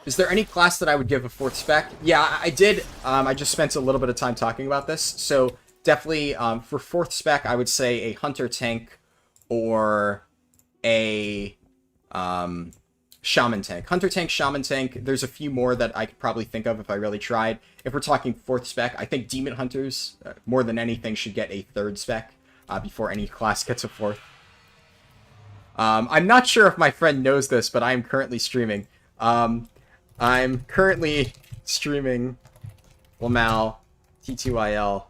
Is there any class that I would give a 4th spec? Yeah, I did. I just spent a little bit of time talking about this. So definitely for 4th spec, I would say a Hunter Tank or a Shaman Tank. Hunter Tank, Shaman Tank. There's a few more that I could probably think of if I really tried. If we're talking 4th spec, I think Demon Hunters, more than anything, should get a 3rd spec. before any class gets a 4th. I'm not sure if my friend knows this, but I am currently streaming. I'm currently streaming Lamau T2IL.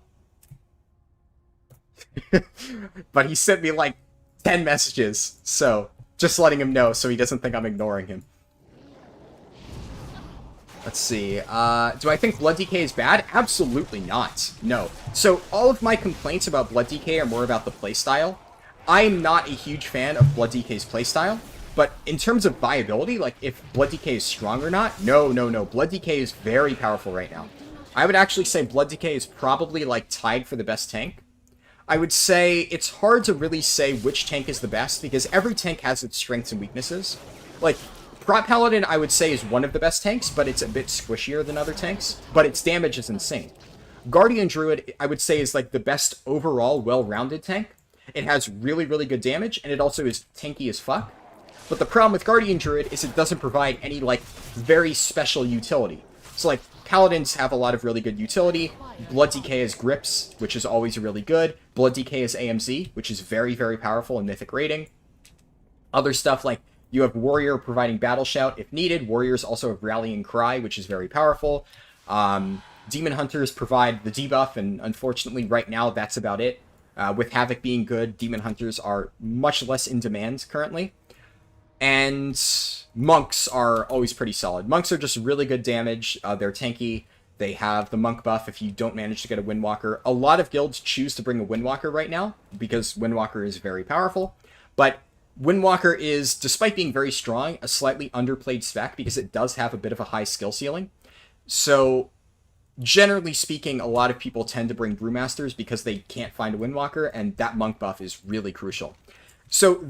But he sent me like 10 messages, so just letting him know so he doesn't think I'm ignoring him. Let's see, do I think Blood DK is bad? Absolutely not. No. So all of my complaints about Blood DK are more about the playstyle. I'm not a huge fan of Blood DK's playstyle, but in terms of viability, like if Blood DK is strong or not, no. Blood DK is very powerful right now. I would actually say Blood DK is probably like tied for the best tank. I would say it's hard to really say which tank is the best because every tank has its strengths and weaknesses. Like, Prot Paladin I would say is one of the best tanks, but it's a bit squishier than other tanks, but its damage is insane. Guardian Druid I would say is like the best overall well-rounded tank. It has really, really good damage, and it also is tanky as fuck. But the problem with Guardian Druid is it doesn't provide any, like, very special utility. So, like, Paladins have a lot of really good utility. Blood DK has grips, which is always really good. Blood DK has AMZ, which is very, very powerful in Mythic rating. Other stuff like you have Warrior providing Battle Shout if needed. Warriors also have Rallying Cry, which is very powerful. Demon Hunters provide the debuff, and unfortunately right now that's about it. With Havoc being good, Demon Hunters are much less in demand currently. And Monks are always pretty solid. Monks are just really good damage. They're tanky. They have the Monk buff if you don't manage to get a Windwalker. A lot of guilds choose to bring a Windwalker right now because Windwalker is very powerful. But Windwalker is, despite being very strong, a slightly underplayed spec because it does have a bit of a high skill ceiling. So, generally speaking, a lot of people tend to bring Brewmasters because they can't find a Windwalker, and that Monk buff is really crucial. So,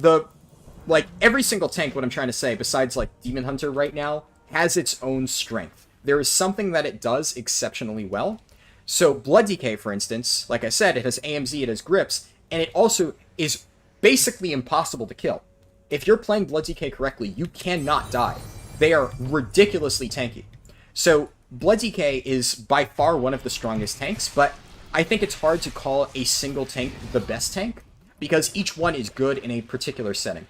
like, every single tank, what I'm trying to say, besides, like, Demon Hunter right now, has its own strength. There is something that it does exceptionally well. So, Blood DK, for instance, like I said, it has AMZ, it has grips, and it also is basically impossible to kill. If you're playing Blood DK correctly, you cannot die. They are ridiculously tanky. So, Blood DK is by far one of the strongest tanks, but I think it's hard to call a single tank the best tank, because each one is good in a particular setting.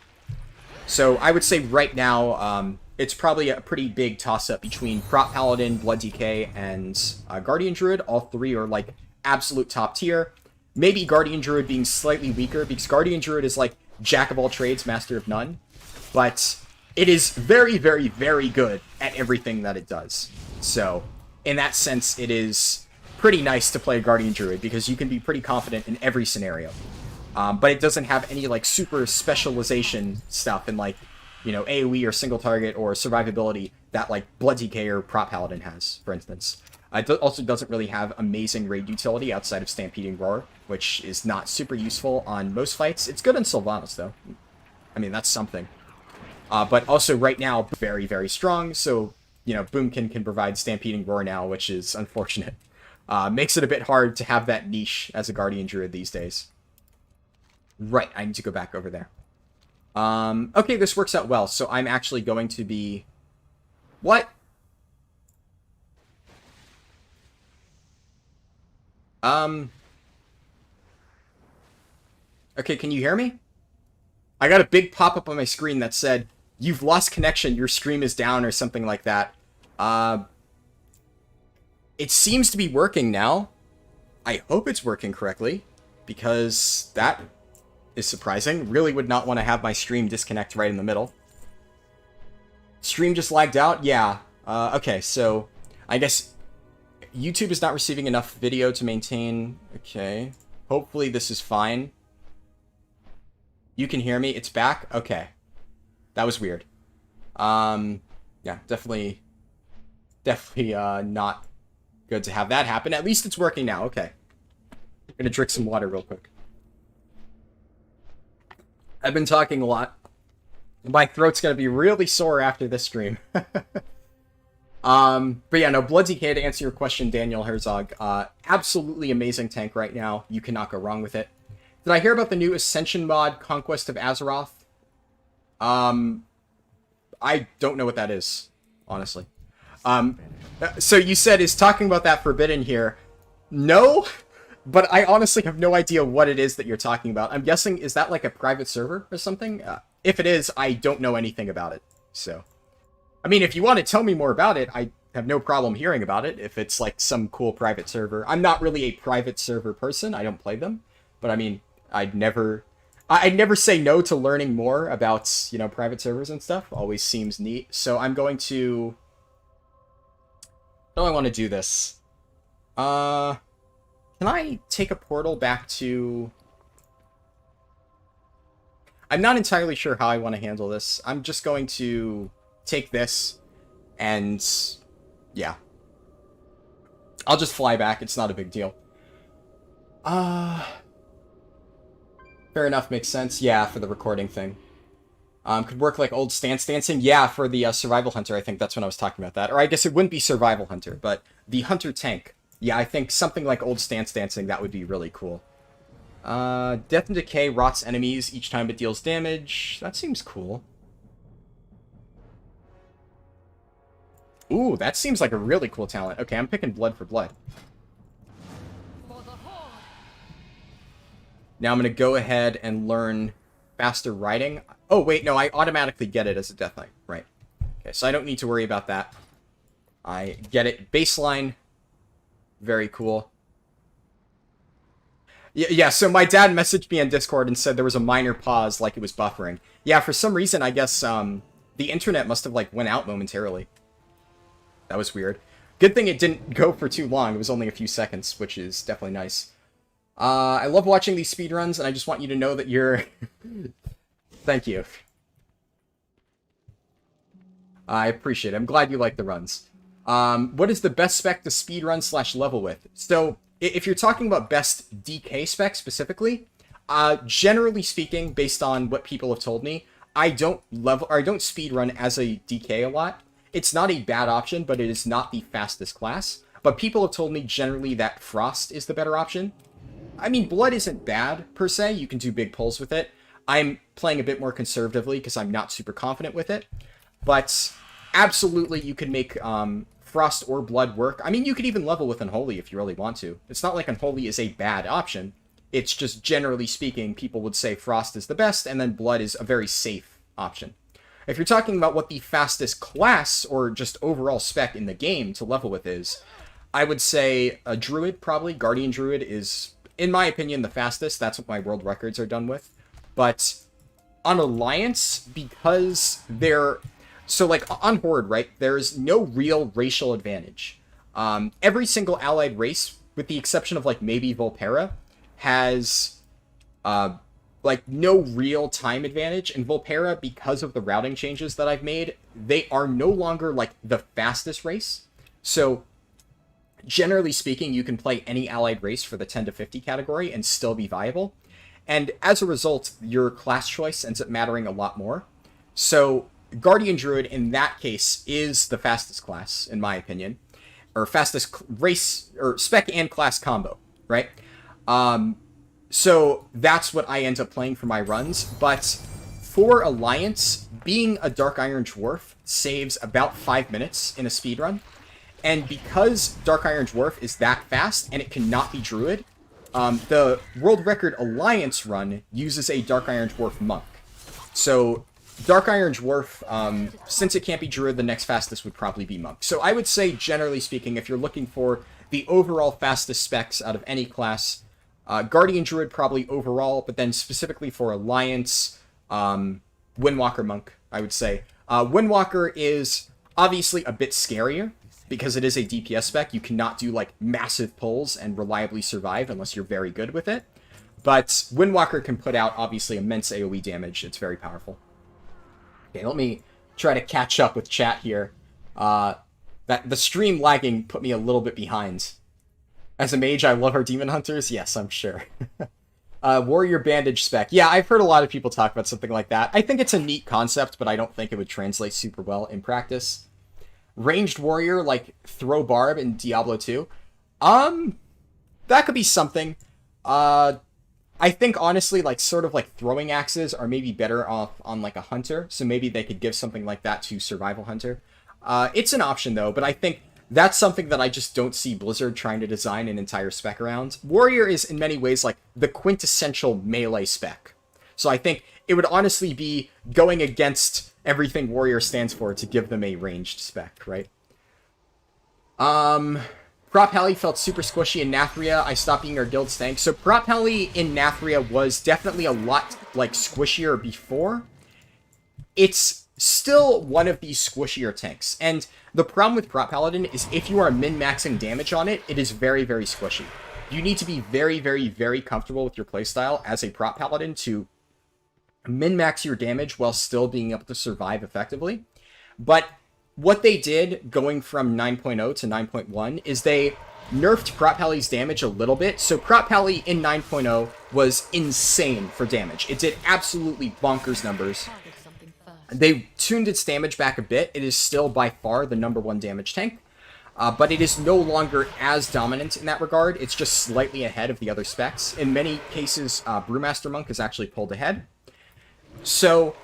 So I would say right now, it's probably a pretty big toss-up between Prot Paladin, Blood DK, and Guardian Druid. All three are, like, absolute top tier. Maybe Guardian Druid being slightly weaker, because Guardian Druid is, like, jack of all trades, master of none. But it is very, very, very good at everything that it does. So, in that sense, it is pretty nice to play Guardian Druid, because you can be pretty confident in every scenario. But it doesn't have any, like, super specialization stuff in, like, you know, AoE or single target or survivability that, like, Blood DK or Prot Paladin has, for instance. It also doesn't really have amazing raid utility outside of Stampeding Roar, which is not super useful on most fights. It's good on Sylvanas, though. I mean, that's something. But also, right now, very, very strong, so, you know, Boomkin can provide Stampeding Roar now, which is unfortunate. Makes it a bit hard to have that niche as a Guardian Druid these days. Right, I need to go back over there. Okay, this works out well, so I'm actually going to be... What? Okay, can you hear me? I got a big pop-up on my screen that said, "You've lost connection, your stream is down," or something like that. It seems to be working now. I hope it's working correctly, because that is surprising. Really would not want to have my stream disconnect right in the middle. Stream just lagged out? Yeah. Okay, so I guess YouTube is not receiving enough video to maintain... Okay. Hopefully this is fine. You can hear me? It's back? Okay. That was weird. Yeah, definitely not good to have that happen. At least it's working now. Okay. I'm gonna drink some water real quick. I've been talking a lot. My throat's gonna be really sore after this stream. But yeah, no, Blood DK, to answer your question, Daniel Herzog, absolutely amazing tank right now. You cannot go wrong with it. Did I hear about the new Ascension mod, Conquest of Azeroth? I don't know what that is, honestly. So you said, is talking about that forbidden here? No, But I honestly have no idea what it is that you're talking about. I'm guessing, is that like a private server or something? If it is, I don't know anything about it. So, I mean, if you want to tell me more about it, I have no problem hearing about it. If it's like some cool private server. I'm not really a private server person. I don't play them. But I mean, I'd never say no to learning more about, you know, private servers and stuff. Always seems neat. So I'm going to... How do I want to do this? Can I take a portal back to... I'm not entirely sure how I want to handle this. I'm just going to take this and... yeah. I'll just fly back. It's not a big deal. Fair enough, makes sense. Yeah, for the recording thing. Could work like old stance dancing. Yeah, for the Survival Hunter, I think that's when I was talking about that. Or I guess it wouldn't be Survival Hunter, but the Hunter tank. Yeah, I think something like old stance dancing, that would be really cool. Death and Decay rots enemies each time it deals damage. That seems cool. Ooh, that seems like a really cool talent. Okay, I'm picking Blood for Blood. Now I'm going to go ahead and learn faster riding. Oh, wait, no, I automatically get it as a Death Knight. Right. Okay, so I don't need to worry about that. I get it. Baseline. Very cool. Yeah, so my dad messaged me on Discord and said there was a minor pause, like it was buffering. Yeah, for some reason, I guess the internet must have, like, went out momentarily. That was weird. Good thing it didn't go for too long. It was only a few seconds, which is definitely nice. I love watching these speedruns, and I just want you to know that you're... Thank you. I appreciate it. I'm glad you like the runs. What is the best spec to speedrun / level with? So, if you're talking about best DK spec specifically, generally speaking, based on what people have told me, I don't speedrun as a DK a lot. It's not a bad option, but it is not the fastest class. But people have told me generally that Frost is the better option. I mean, Blood isn't bad, per se. You can do big pulls with it. I'm playing a bit more conservatively because I'm not super confident with it. But absolutely, you can make Frost or Blood work. I mean, you could even level with Unholy if you really want to. It's not like Unholy is a bad option. It's just, generally speaking, people would say Frost is the best, and then Blood is a very safe option. If you're talking about what the fastest class, or just overall spec in the game to level with is, I would say a Druid, probably. Guardian Druid is, in my opinion, the fastest. That's what my world records are done with. But on Alliance, because they're... So, like, on Horde, right, there's no real racial advantage. Every single allied race, with the exception of, like, maybe Volpera, has, like, no real time advantage. And Volpera, because of the routing changes that I've made, they are no longer, like, the fastest race. So, generally speaking, you can play any allied race for the 10 to 50 category and still be viable. And as a result, your class choice ends up mattering a lot more. So, Guardian Druid, in that case, is the fastest class, in my opinion. Or fastest race, or spec and class combo, right? So, that's what I end up playing for my runs. But for Alliance, being a Dark Iron Dwarf saves about 5 minutes in a speedrun. And because Dark Iron Dwarf is that fast, and it cannot be Druid, the World Record Alliance run uses a Dark Iron Dwarf Monk. So, Dark Iron Dwarf, since it can't be Druid, the next fastest would probably be Monk. So I would say, generally speaking, if you're looking for the overall fastest specs out of any class, Guardian Druid probably overall, but then specifically for Alliance, Windwalker Monk, I would say. Windwalker is obviously a bit scarier, because it is a DPS spec. You cannot do, like, massive pulls and reliably survive unless you're very good with it. But Windwalker can put out, obviously, immense AoE damage. It's very powerful. Okay, let me try to catch up with chat here. That the stream lagging put me a little bit behind. As a mage, I love our demon hunters. Yes, I'm sure. Warrior bandage spec. Yeah, I've heard a lot of people talk about something like that. I think it's a neat concept, but I don't think it would translate super well in practice. Ranged warrior, like throw barb in Diablo 2. That could be something. I think, honestly, like, sort of, like, throwing axes are maybe better off on, like, a hunter, so maybe they could give something like that to Survival Hunter. It's an option, though, but I think That's something that I just don't see Blizzard trying to design an entire spec around. Warrior is in many ways like the quintessential melee spec. So I think it would honestly be going against everything Warrior stands for to give them a ranged spec, right? Prop Heli felt super squishy in Nathria. I stopped being our guild's tank. So Prop Heli in Nathria was definitely a lot like squishier before. It's still one of these squishier tanks. And the problem with Prop Paladin is if you are min-maxing damage on it, it is very, very squishy. You need to be very, very, very comfortable with your playstyle as a Prop Paladin to min-max your damage while still being able to survive effectively. But what they did going from 9.0 to 9.1 is they nerfed Prop Heli's damage a little bit. So Prop Heli in 9.0 was insane for damage. It did absolutely bonkers numbers. They tuned its damage back a bit. It is still by far the #1 damage tank. But it is no longer as dominant in that regard. It's just slightly ahead of the other specs. In many cases, Brewmaster Monk is actually pulled ahead. So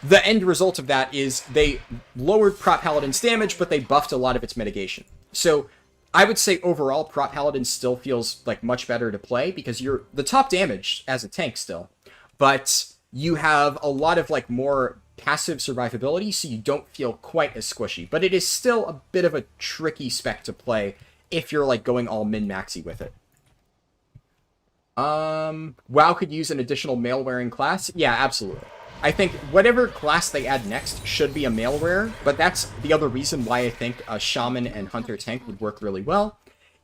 the end result of that is they lowered Prop Paladin's damage, but they buffed a lot of its mitigation. So I would say overall, Prop Paladin still feels like much better to play because you're the top damage as a tank still, but you have a lot of like more passive survivability, so you don't feel quite as squishy. But it is still a bit of a tricky spec to play if you're like going all min-maxy with it. WoW could use an additional mail-wearing class. Yeah, absolutely. I think whatever class they add next should be a mail wearer, but that's the other reason why I think a Shaman and Hunter tank would work really well.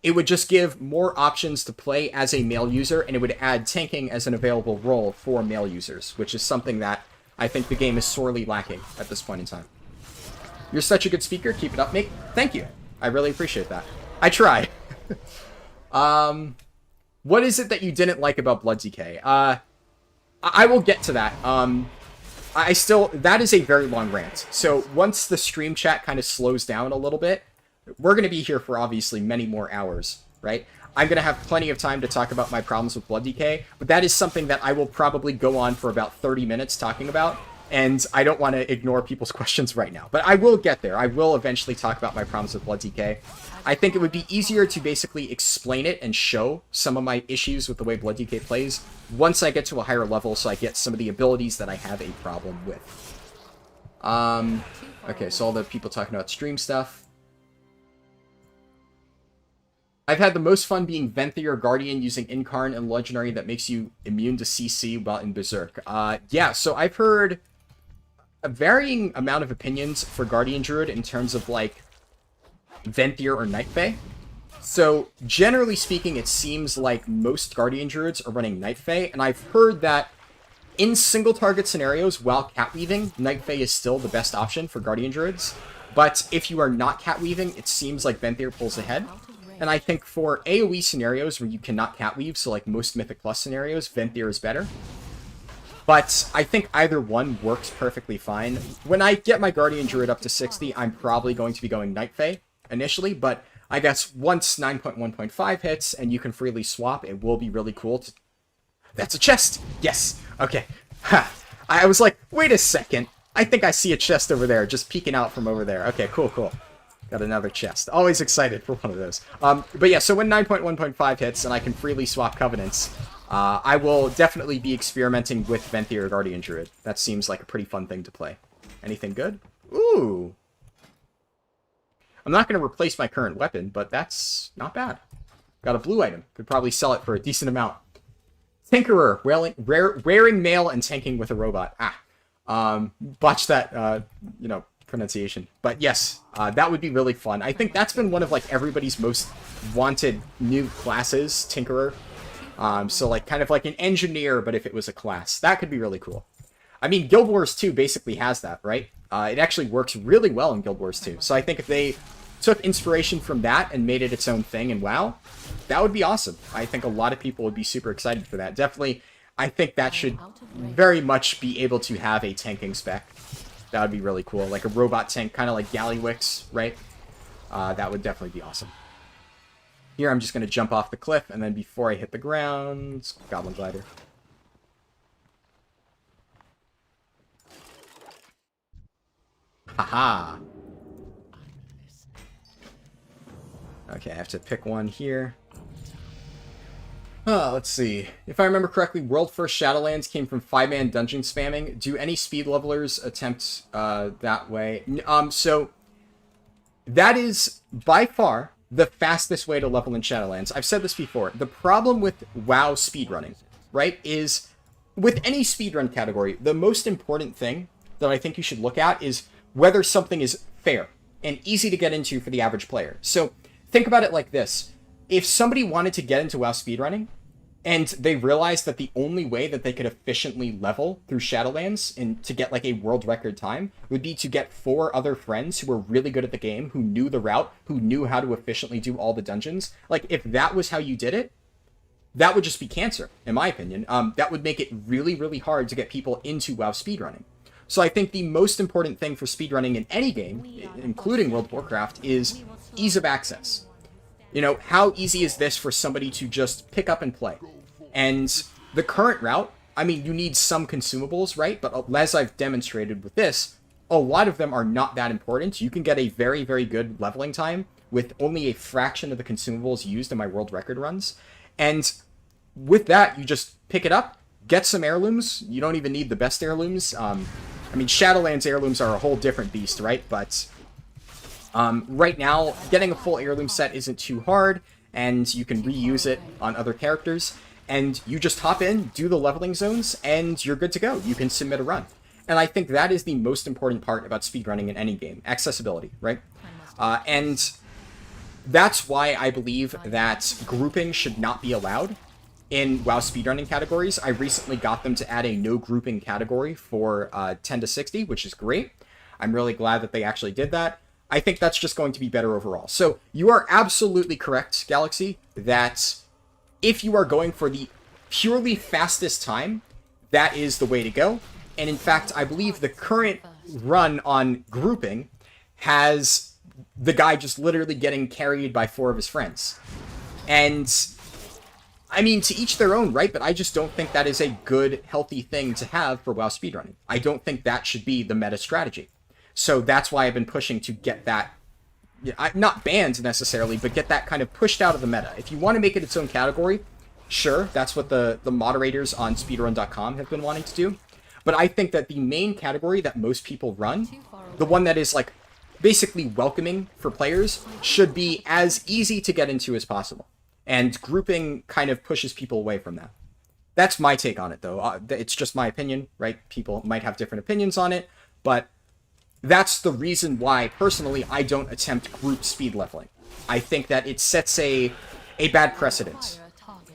It would just give more options to play as a male user, and it would add tanking as an available role for male users, which is something that I think the game is sorely lacking at this point in time. You're such a good speaker. Keep it up, mate. Thank you. I really appreciate that. I try. What is it that you didn't like about Blood DK? I will get to that. That is a very long rant. So once the stream chat kind of slows down a little bit, we're going to be here for obviously many more hours, right? I'm going to have plenty of time to talk about my problems with Blood DK, but that is something that I will probably go on for about 30 minutes talking about, and I don't want to ignore people's questions right now. But I will get there. I will eventually talk about my problems with Blood DK. I think it would be easier to basically explain it and show some of my issues with the way Blood DK plays once I get to a higher level, so I get some of the abilities that I have a problem with. Okay, so all the people talking about stream stuff. I've had the most fun being Venthyr Guardian using Incarn and Legendary that makes you immune to CC while in Berserk. Yeah, so I've heard a varying amount of opinions for Guardian Druid in terms of, like, Venthyr or Night Fae. So, generally speaking, it seems like most Guardian Druids are running Night Fae, and I've heard that in single-target scenarios, while cat-weaving, Night Fae is still the best option for Guardian Druids. But if you are not cat-weaving, it seems like Venthyr pulls ahead. And I think for AoE scenarios where you cannot cat-weave, so like most Mythic Plus scenarios, Venthyr is better. But I think either one works perfectly fine. When I get my Guardian Druid up to 60, I'm probably going to be going Night Fae initially, but I guess once 9.1.5 hits and you can freely swap, it will be really cool to... That's a chest! Yes! Okay. Ha! I was like, wait a second. I think I see a chest over there, just peeking out from over there. Okay, cool, cool. Got another chest. Always excited for one of those. But yeah, so when 9.1.5 hits and I can freely swap Covenants, I will definitely be experimenting with Venthyr Guardian Druid. That seems like a pretty fun thing to play. Anything good? Ooh! I'm not going to replace my current weapon, but that's not bad. Got a blue item. Could probably sell it for a decent amount. Tinkerer, wearing mail and tanking with a robot. Botched that, pronunciation. But yes, that would be really fun. I think that's been one of, like, everybody's most wanted new classes, Tinkerer. So, like, kind of like an engineer, but if it was a class. That could be really cool. I mean, Guild Wars 2 basically has that, right? It actually works really well in Guild Wars 2. So I think if they took inspiration from that and made it its own thing in WoW, that would be awesome. I think a lot of people would be super excited for that. Definitely, I think that should very much be able to have a tanking spec. That would be really cool. Like a robot tank, kind of like Gallywix, right? That would definitely be awesome. Here, I'm just going to jump off the cliff, and then before I hit the ground, Goblin Glider. Haha. Okay, I have to pick one here. Let's see. If I remember correctly, World First Shadowlands came from 5-man dungeon spamming. Do any speed levelers attempt that way? So that is by far the fastest way to level in Shadowlands. I've said this before. The problem with WoW speedrunning, right, is with any speedrun category, the most important thing that I think you should look at is whether something is fair and easy to get into for the average player. So think about it like this. If somebody wanted to get into WoW speedrunning and they realized that the only way that they could efficiently level through Shadowlands and to get like a world record time would be to get 4 other friends who were really good at the game, who knew the route, who knew how to efficiently do all the dungeons. Like, if that was how you did it, that would just be cancer, in my opinion. That would make it really, really hard to get people into WoW speedrunning. So I think the most important thing for speedrunning in any game, including World of Warcraft, is ease of access. You know, how easy is this for somebody to just pick up and play? And the current route, I mean, you need some consumables, right? But as I've demonstrated with this, a lot of them are not that important. You can get a very, very good leveling time with only a fraction of the consumables used in my world record runs. And with that, you just pick it up, get some heirlooms. You don't even need the best heirlooms. I mean, Shadowlands heirlooms are a whole different beast, right? But right now, getting a full heirloom set isn't too hard, and you can reuse it on other characters. And you just hop in, do the leveling zones, and you're good to go. You can submit a run. And I think that is the most important part about speedrunning in any game. Accessibility, right? And that's why I believe that grouping should not be allowed in WoW speedrunning categories. I recently got them to add a no grouping category for 10 to 60, which is great. I'm really glad that they actually did that. I think that's just going to be better overall. So you are absolutely correct, Galaxy, that if you are going for the purely fastest time, that is the way to go. And in fact, I believe the current run on grouping has the guy just literally getting carried by 4 of his friends. And I mean, to each their own, right? But I just don't think that is a good, healthy thing to have for WoW speedrunning. I don't think that should be the meta strategy. So that's why I've been pushing to get that, not banned necessarily, but get that kind of pushed out of the meta. If you want to make it its own category, sure, that's what the moderators on speedrun.com have been wanting to do. But I think that the main category that most people run, the one that is like basically welcoming for players, should be as easy to get into as possible. And grouping kind of pushes people away from that. That's my take on it, though. It's just my opinion, right? People might have different opinions on it, but that's the reason why, personally, I don't attempt group speed leveling. I think that it sets a bad precedent.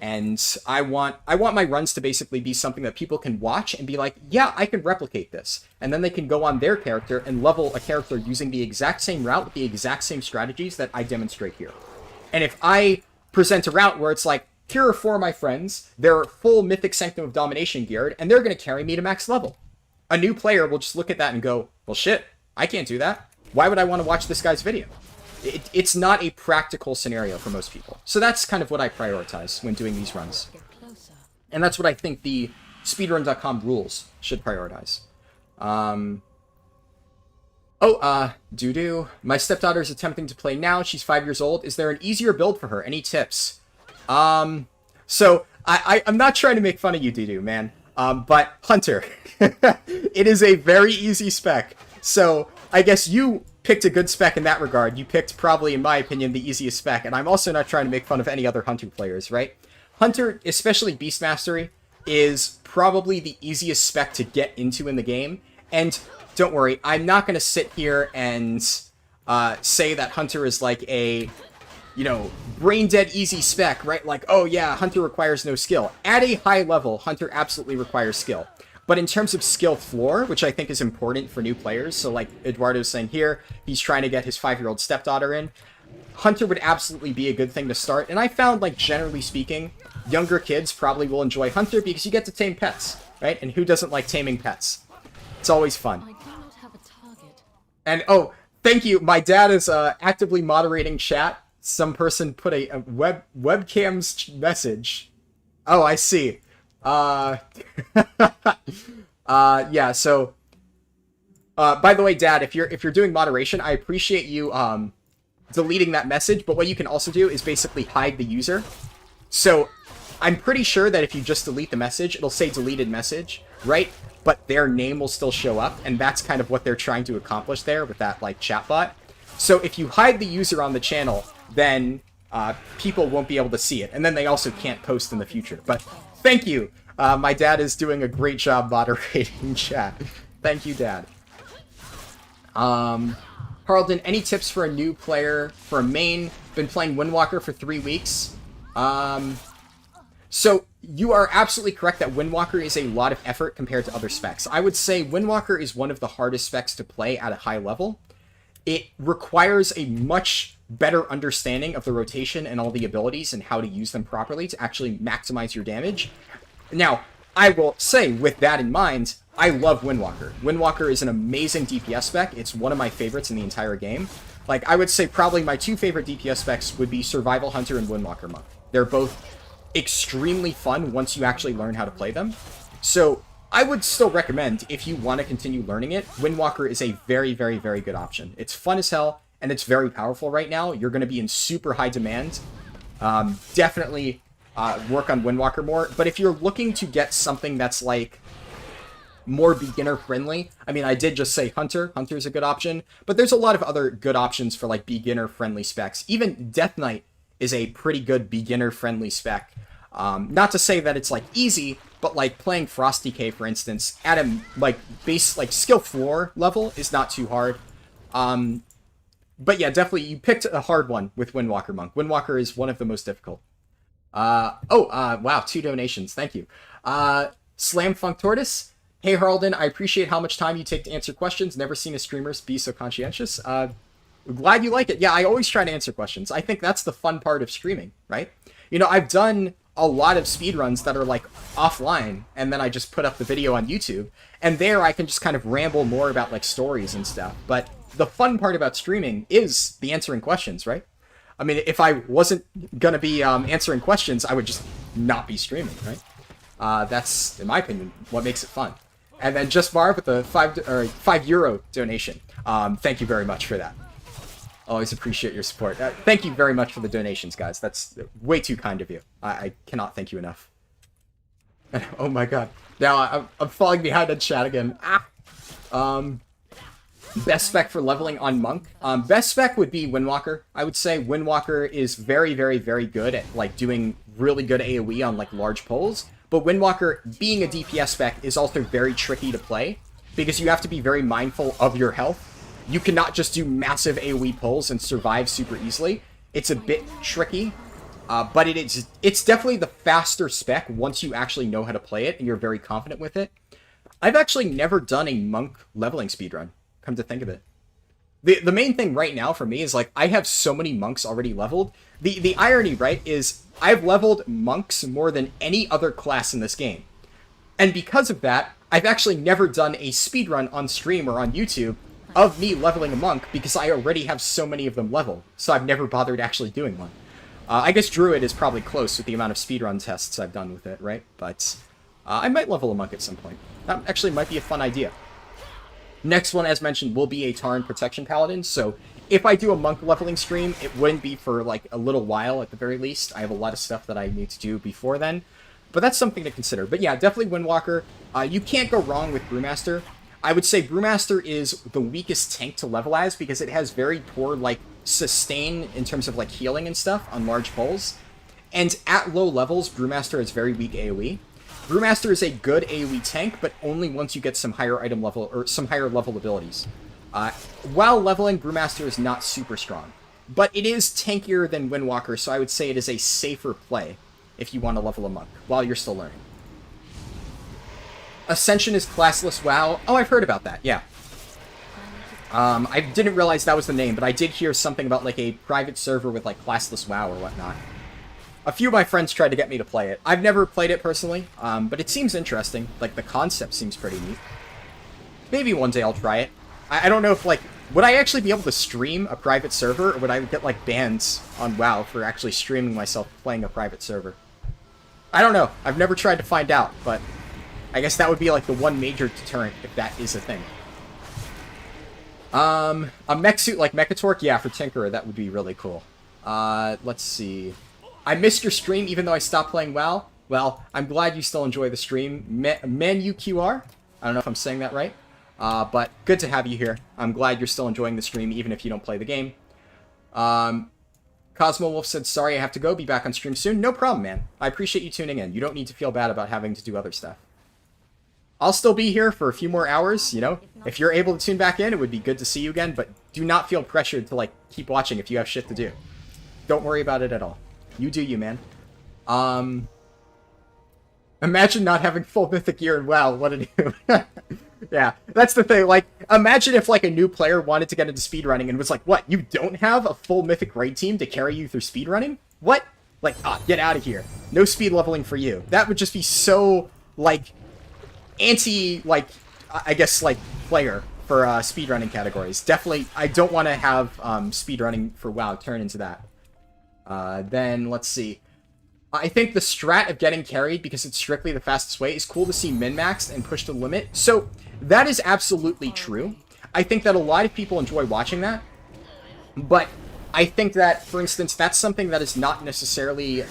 And I want my runs to basically be something that people can watch and be like, yeah, I can replicate this. And then they can go on their character and level a character using the exact same route with the exact same strategies that I demonstrate here. And if I present a route where it's like, here are 4 of my friends, they're full Mythic Sanctum of Domination geared, and they're going to carry me to max level. A new player will just look at that and go, well, shit, I can't do that. Why would I want to watch this guy's video? It's not a practical scenario for most people. So that's kind of what I prioritize when doing these runs. And that's what I think the speedrun.com rules should prioritize. Doo-doo. My stepdaughter is attempting to play now. She's 5 years old. Is there an easier build for her? Any tips? So I'm not trying to make fun of you, Doo-doo, man. But Hunter, it is a very easy spec. So I guess you picked a good spec in that regard. You picked probably, in my opinion, the easiest spec. And I'm also not trying to make fun of any other Hunter players, right? Hunter, especially Beast Mastery, is probably the easiest spec to get into in the game. And don't worry, I'm not going to sit here and say that Hunter is like a, brain dead easy spec, right? Like, oh yeah, Hunter requires no skill. At a high level, Hunter absolutely requires skill. But in terms of skill floor, which I think is important for new players, so like Eduardo's saying here, he's trying to get his 5-year-old stepdaughter in, Hunter would absolutely be a good thing to start. And I found, like, generally speaking, younger kids probably will enjoy Hunter because you get to tame pets, right? And who doesn't like taming pets? It's always fun. I do not have a target. And, oh, thank you. My dad is actively moderating chat. Some person put a webcam's message. Oh, I see. Yeah, so by the way, Dad, if you're doing moderation, I appreciate you deleting that message, but what you can also do is basically hide the user. So I'm pretty sure that if you just delete the message, it'll say deleted message, right? But their name will still show up, and that's kind of what they're trying to accomplish there with that, like, chatbot. So if you hide the user on the channel, then people won't be able to see it, and then they also can't post in the future. But thank you. My dad is doing a great job moderating chat. Thank you, Dad. Harlden, any tips for a new player for a main? Been playing Windwalker for 3 weeks. So you are absolutely correct that Windwalker is a lot of effort compared to other specs. I would say Windwalker is one of the hardest specs to play at a high level. It requires a much better understanding of the rotation and all the abilities and how to use them properly to actually maximize your damage. Now, I will say, with that in mind, I love Windwalker. Windwalker is an amazing DPS spec. It's one of my favorites in the entire game. Like, I would say probably my 2 favorite DPS specs would be Survival Hunter and Windwalker Monk. They're both extremely fun once you actually learn how to play them. So I would still recommend, if you want to continue learning it, Windwalker is a very, very, very good option. It's fun as hell, and it's very powerful right now. You're going to be in super high demand. Definitely work on Windwalker more. But if you're looking to get something that's like more beginner friendly, I mean, I did just say Hunter. Hunter's a good option, but there's a lot of other good options for like beginner friendly specs. Even Death Knight is a pretty good beginner friendly spec. Not to say that it's like easy, but like playing Frost DK, for instance, at a like base, like skill 4 level is not too hard. But yeah, definitely you picked a hard one with Windwalker Monk. Windwalker is one of the most difficult. Wow, 2 donations. Thank you. Slam Funk Tortoise. Hey, Harlden, I appreciate how much time you take to answer questions. Never seen a streamer be so conscientious. Glad you like it. Yeah, I always try to answer questions. I think that's the fun part of streaming, right? You know, I've done a lot of speedruns that are like offline, and then I just put up the video on YouTube, and there I can just kind of ramble more about like stories and stuff. But the fun part about streaming is the answering questions, right? I mean, if I wasn't gonna be answering questions, I would just not be streaming, right? That's, in my opinion, what makes it fun. And then Just Marv with the €5 donation. Thank you very much for that. Always appreciate your support. Thank you very much for the donations, guys. That's way too kind of you. I cannot thank you enough. Oh my god. Now I'm falling behind on chat again. Best spec for leveling on Monk. Best spec would be Windwalker. I would say Windwalker is very, very, very good at like doing really good AoE on like large pulls. But Windwalker, being a DPS spec, is also very tricky to play because you have to be very mindful of your health. You cannot just do massive AoE pulls and survive super easily. It's a bit tricky, but it's definitely the faster spec once you actually know how to play it and you're very confident with it. I've actually never done a Monk leveling speedrun, come to think of it. The main thing right now for me is like I have so many monks already leveled. The irony, right, is I've leveled monks more than any other class in this game. And because of that, I've actually never done a speedrun on stream or on YouTube of me leveling a monk because I already have so many of them leveled, so I've never bothered actually doing one. I guess Druid is probably close with the amount of speedrun tests I've done with it, right? But I might level a monk at some point. That actually might be a fun idea. Next one, as mentioned, will be a Tarn Protection Paladin, so if I do a monk leveling stream, it wouldn't be for like a little while at the very least. I have a lot of stuff that I need to do before then, but that's something to consider. But yeah, definitely Windwalker. You can't go wrong with Brewmaster. I would say Brewmaster is the weakest tank to level as because it has very poor, like, sustain in terms of, like, healing and stuff on large pulls. And at low levels, Brewmaster has very weak AoE. Brewmaster is a good AoE tank, but only once you get some higher item level, or some higher level abilities. While leveling, Brewmaster is not super strong. But it is tankier than Windwalker, so I would say it is a safer play if you want to level a monk while you're still learning. Ascension is classless WoW. Oh, I've heard about that, yeah. I didn't realize that was the name, but I did hear something about, like, a private server with, like, classless WoW or whatnot. A few of my friends tried to get me to play it. I've never played it personally, but it seems interesting. Like, the concept seems pretty neat. Maybe one day I'll try it. I don't know if, like, would I actually be able to stream a private server, or would I get, like, bans on WoW for actually streaming myself playing a private server? I don't know. I've never tried to find out, but I guess that would be like the one major deterrent if that is a thing. A mech suit like Mechatork, yeah, for Tinkerer, that would be really cool. Let's see. I missed your stream even though I stopped playing WoW. Well, I'm glad you still enjoy the stream. MenUQR? I don't know if I'm saying that right. But good to have you here. I'm glad you're still enjoying the stream even if you don't play the game. Cosmo Wolf said, sorry, I have to go. Be back on stream soon. No problem, man. I appreciate you tuning in. You don't need to feel bad about having to do other stuff. I'll still be here for a few more hours, you know. If you're able to tune back in, it would be good to see you again, but do not feel pressured to, like, keep watching if you have shit to do. Don't worry about it at all. You do you, man. Imagine not having full Mythic gear and WoW. What a noob. Yeah, that's the thing. Like, imagine if, like, a new player wanted to get into speedrunning and was like, what, you don't have a full Mythic raid team to carry you through speedrunning? What? Like, get out of here. No speed leveling for you. That would just be so, like, anti, like, I guess, like, player for speedrunning categories. Definitely, I don't want to have speedrunning for WoW turn into that. Then, let's see. I think the strat of getting carried, because it's strictly the fastest way, is cool to see min-maxed and pushed to the limit. So, that is absolutely true. I think that a lot of people enjoy watching that. But I think that, for instance, that's something that is not necessarily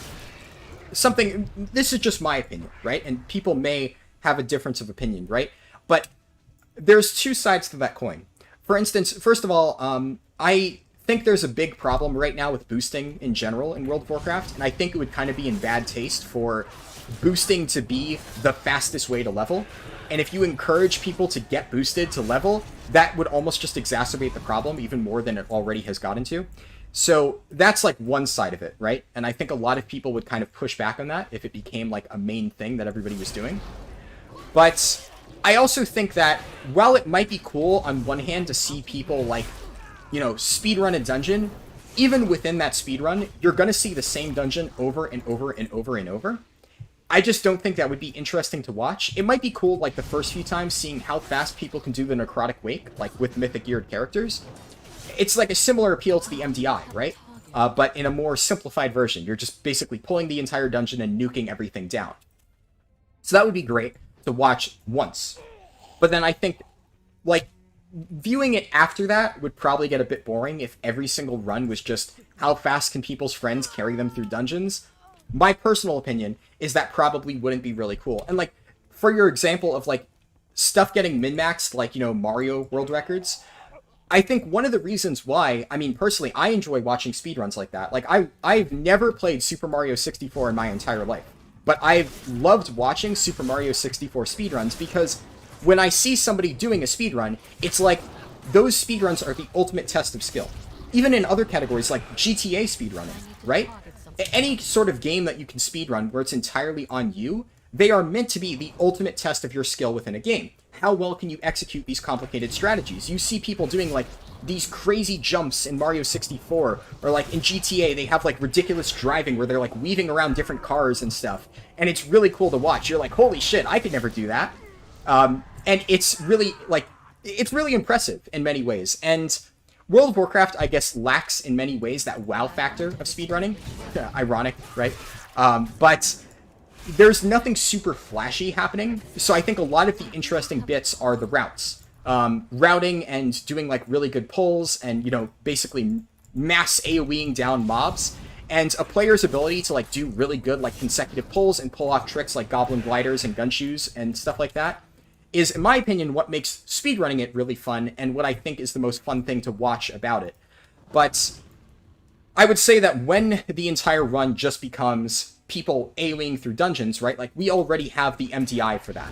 something... This is just my opinion, right? And people may have a difference of opinion, right? But there's two sides to that coin. For instance, first of all, I think there's a big problem right now with boosting in general in World of Warcraft, and I think it would kind of be in bad taste for boosting to be the fastest way to level. And if you encourage people to get boosted to level, that would almost just exacerbate the problem even more than it already has gotten to. So that's like one side of it, right? And I think a lot of people would kind of push back on that if it became like a main thing that everybody was doing. But I also think that while it might be cool on one hand to see people like, you know, speedrun a dungeon, even within that speedrun, you're going to see the same dungeon over and over and over and over. I just don't think that would be interesting to watch. It might be cool, like, the first few times, seeing how fast people can do the Necrotic Wake, like, with mythic-geared characters. It's like a similar appeal to the MDI, right? But in a more simplified version. You're just basically pulling the entire dungeon and nuking everything down. So that would be great to watch once. But then I think, like, viewing it after that would probably get a bit boring if every single run was just how fast can people's friends carry them through dungeons. My personal opinion is that probably wouldn't be really cool. And, like, for your example of, like, stuff getting min-maxed, like, you know, Mario world records, I think one of the reasons why, I mean, personally, I enjoy watching speedruns like that. Like, I've never played Super Mario 64 in my entire life, but I've loved watching Super Mario 64 speedruns because when I see somebody doing a speedrun, it's like those speedruns are the ultimate test of skill. Even in other categories like GTA speedrunning, right? Any sort of game that you can speedrun where it's entirely on you, they are meant to be the ultimate test of your skill within a game. How well can you execute these complicated strategies? You see people doing, like, these crazy jumps in Mario 64, or, like, in GTA, they have, like, ridiculous driving where they're, like, weaving around different cars and stuff. And it's really cool to watch. You're like, holy shit, I could never do that. And it's really, like, it's really impressive in many ways. And World of Warcraft, I guess, lacks in many ways that wow factor of speedrunning. Ironic, right? But there's nothing super flashy happening, so I think a lot of the interesting bits are the routes. Routing and doing, like, really good pulls and, you know, basically mass AoEing down mobs. And a player's ability to, like, do really good, like, consecutive pulls and pull off tricks like Goblin Gliders and Gunshoes and stuff like that is, in my opinion, what makes speedrunning it really fun and what I think is the most fun thing to watch about it. But I would say that when the entire run just becomes people AoEing through dungeons, right? Like, we already have the MDI for that.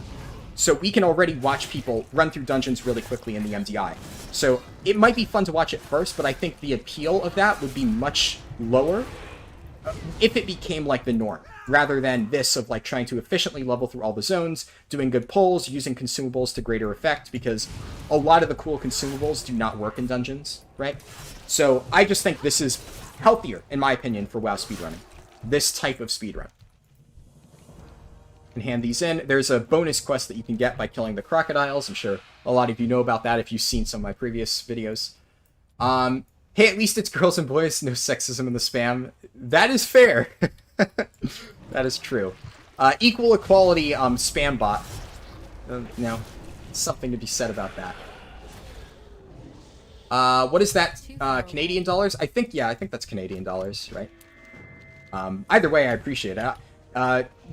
So we can already watch people run through dungeons really quickly in the MDI. So it might be fun to watch at first, but I think the appeal of that would be much lower if it became, like, the norm, rather than this of, like, trying to efficiently level through all the zones, doing good pulls, using consumables to greater effect, because a lot of the cool consumables do not work in dungeons, right? So I just think this is healthier, in my opinion, for WoW speedrunning. This type of speedrun. And hand these in. There's a bonus quest that you can get by killing the crocodiles. I'm sure a lot of you know about that if you've seen some of my previous videos. Hey, at least it's girls and boys, no sexism in the spam. That is fair. That is true. Equal equality, spam bot. You know, something to be said about that. What is that? Canadian dollars? I think that's Canadian dollars, right? Either way, I appreciate it.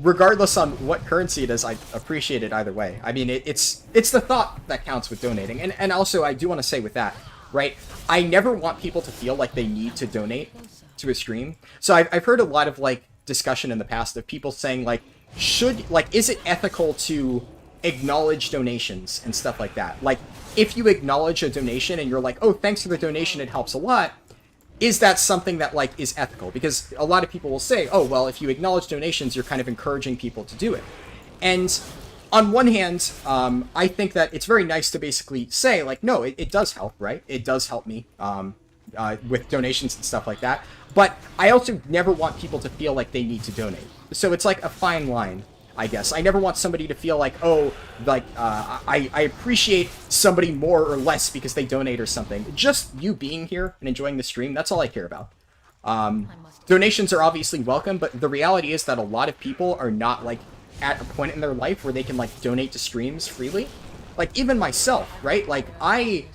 Regardless on what currency it is, I appreciate it either way. I mean, it's the thought that counts with donating. And also, I do want to say with that, right? I never want people to feel like they need to donate to a stream. So I've heard a lot of, like, discussion in the past of people saying, like, is it ethical to acknowledge donations and stuff like that? Like, if you acknowledge a donation and you're like, oh, thanks for the donation, it helps a lot, is that something that, like, is ethical? Because a lot of people will say, oh, well, if you acknowledge donations, you're kind of encouraging people to do it. And on one hand, I think that it's very nice to basically say, like, no, it does help, right? It does help me with donations and stuff like that. But I also never want people to feel like they need to donate. So it's like a fine line, I guess. I never want somebody to feel like, oh, like, I appreciate somebody more or less because they donate or something. Just you being here and enjoying the stream, that's all I care about. Donations are obviously welcome, but the reality is that a lot of people are not, like, at a point in their life where they can, like, donate to streams freely. Like, even myself, right? Like, I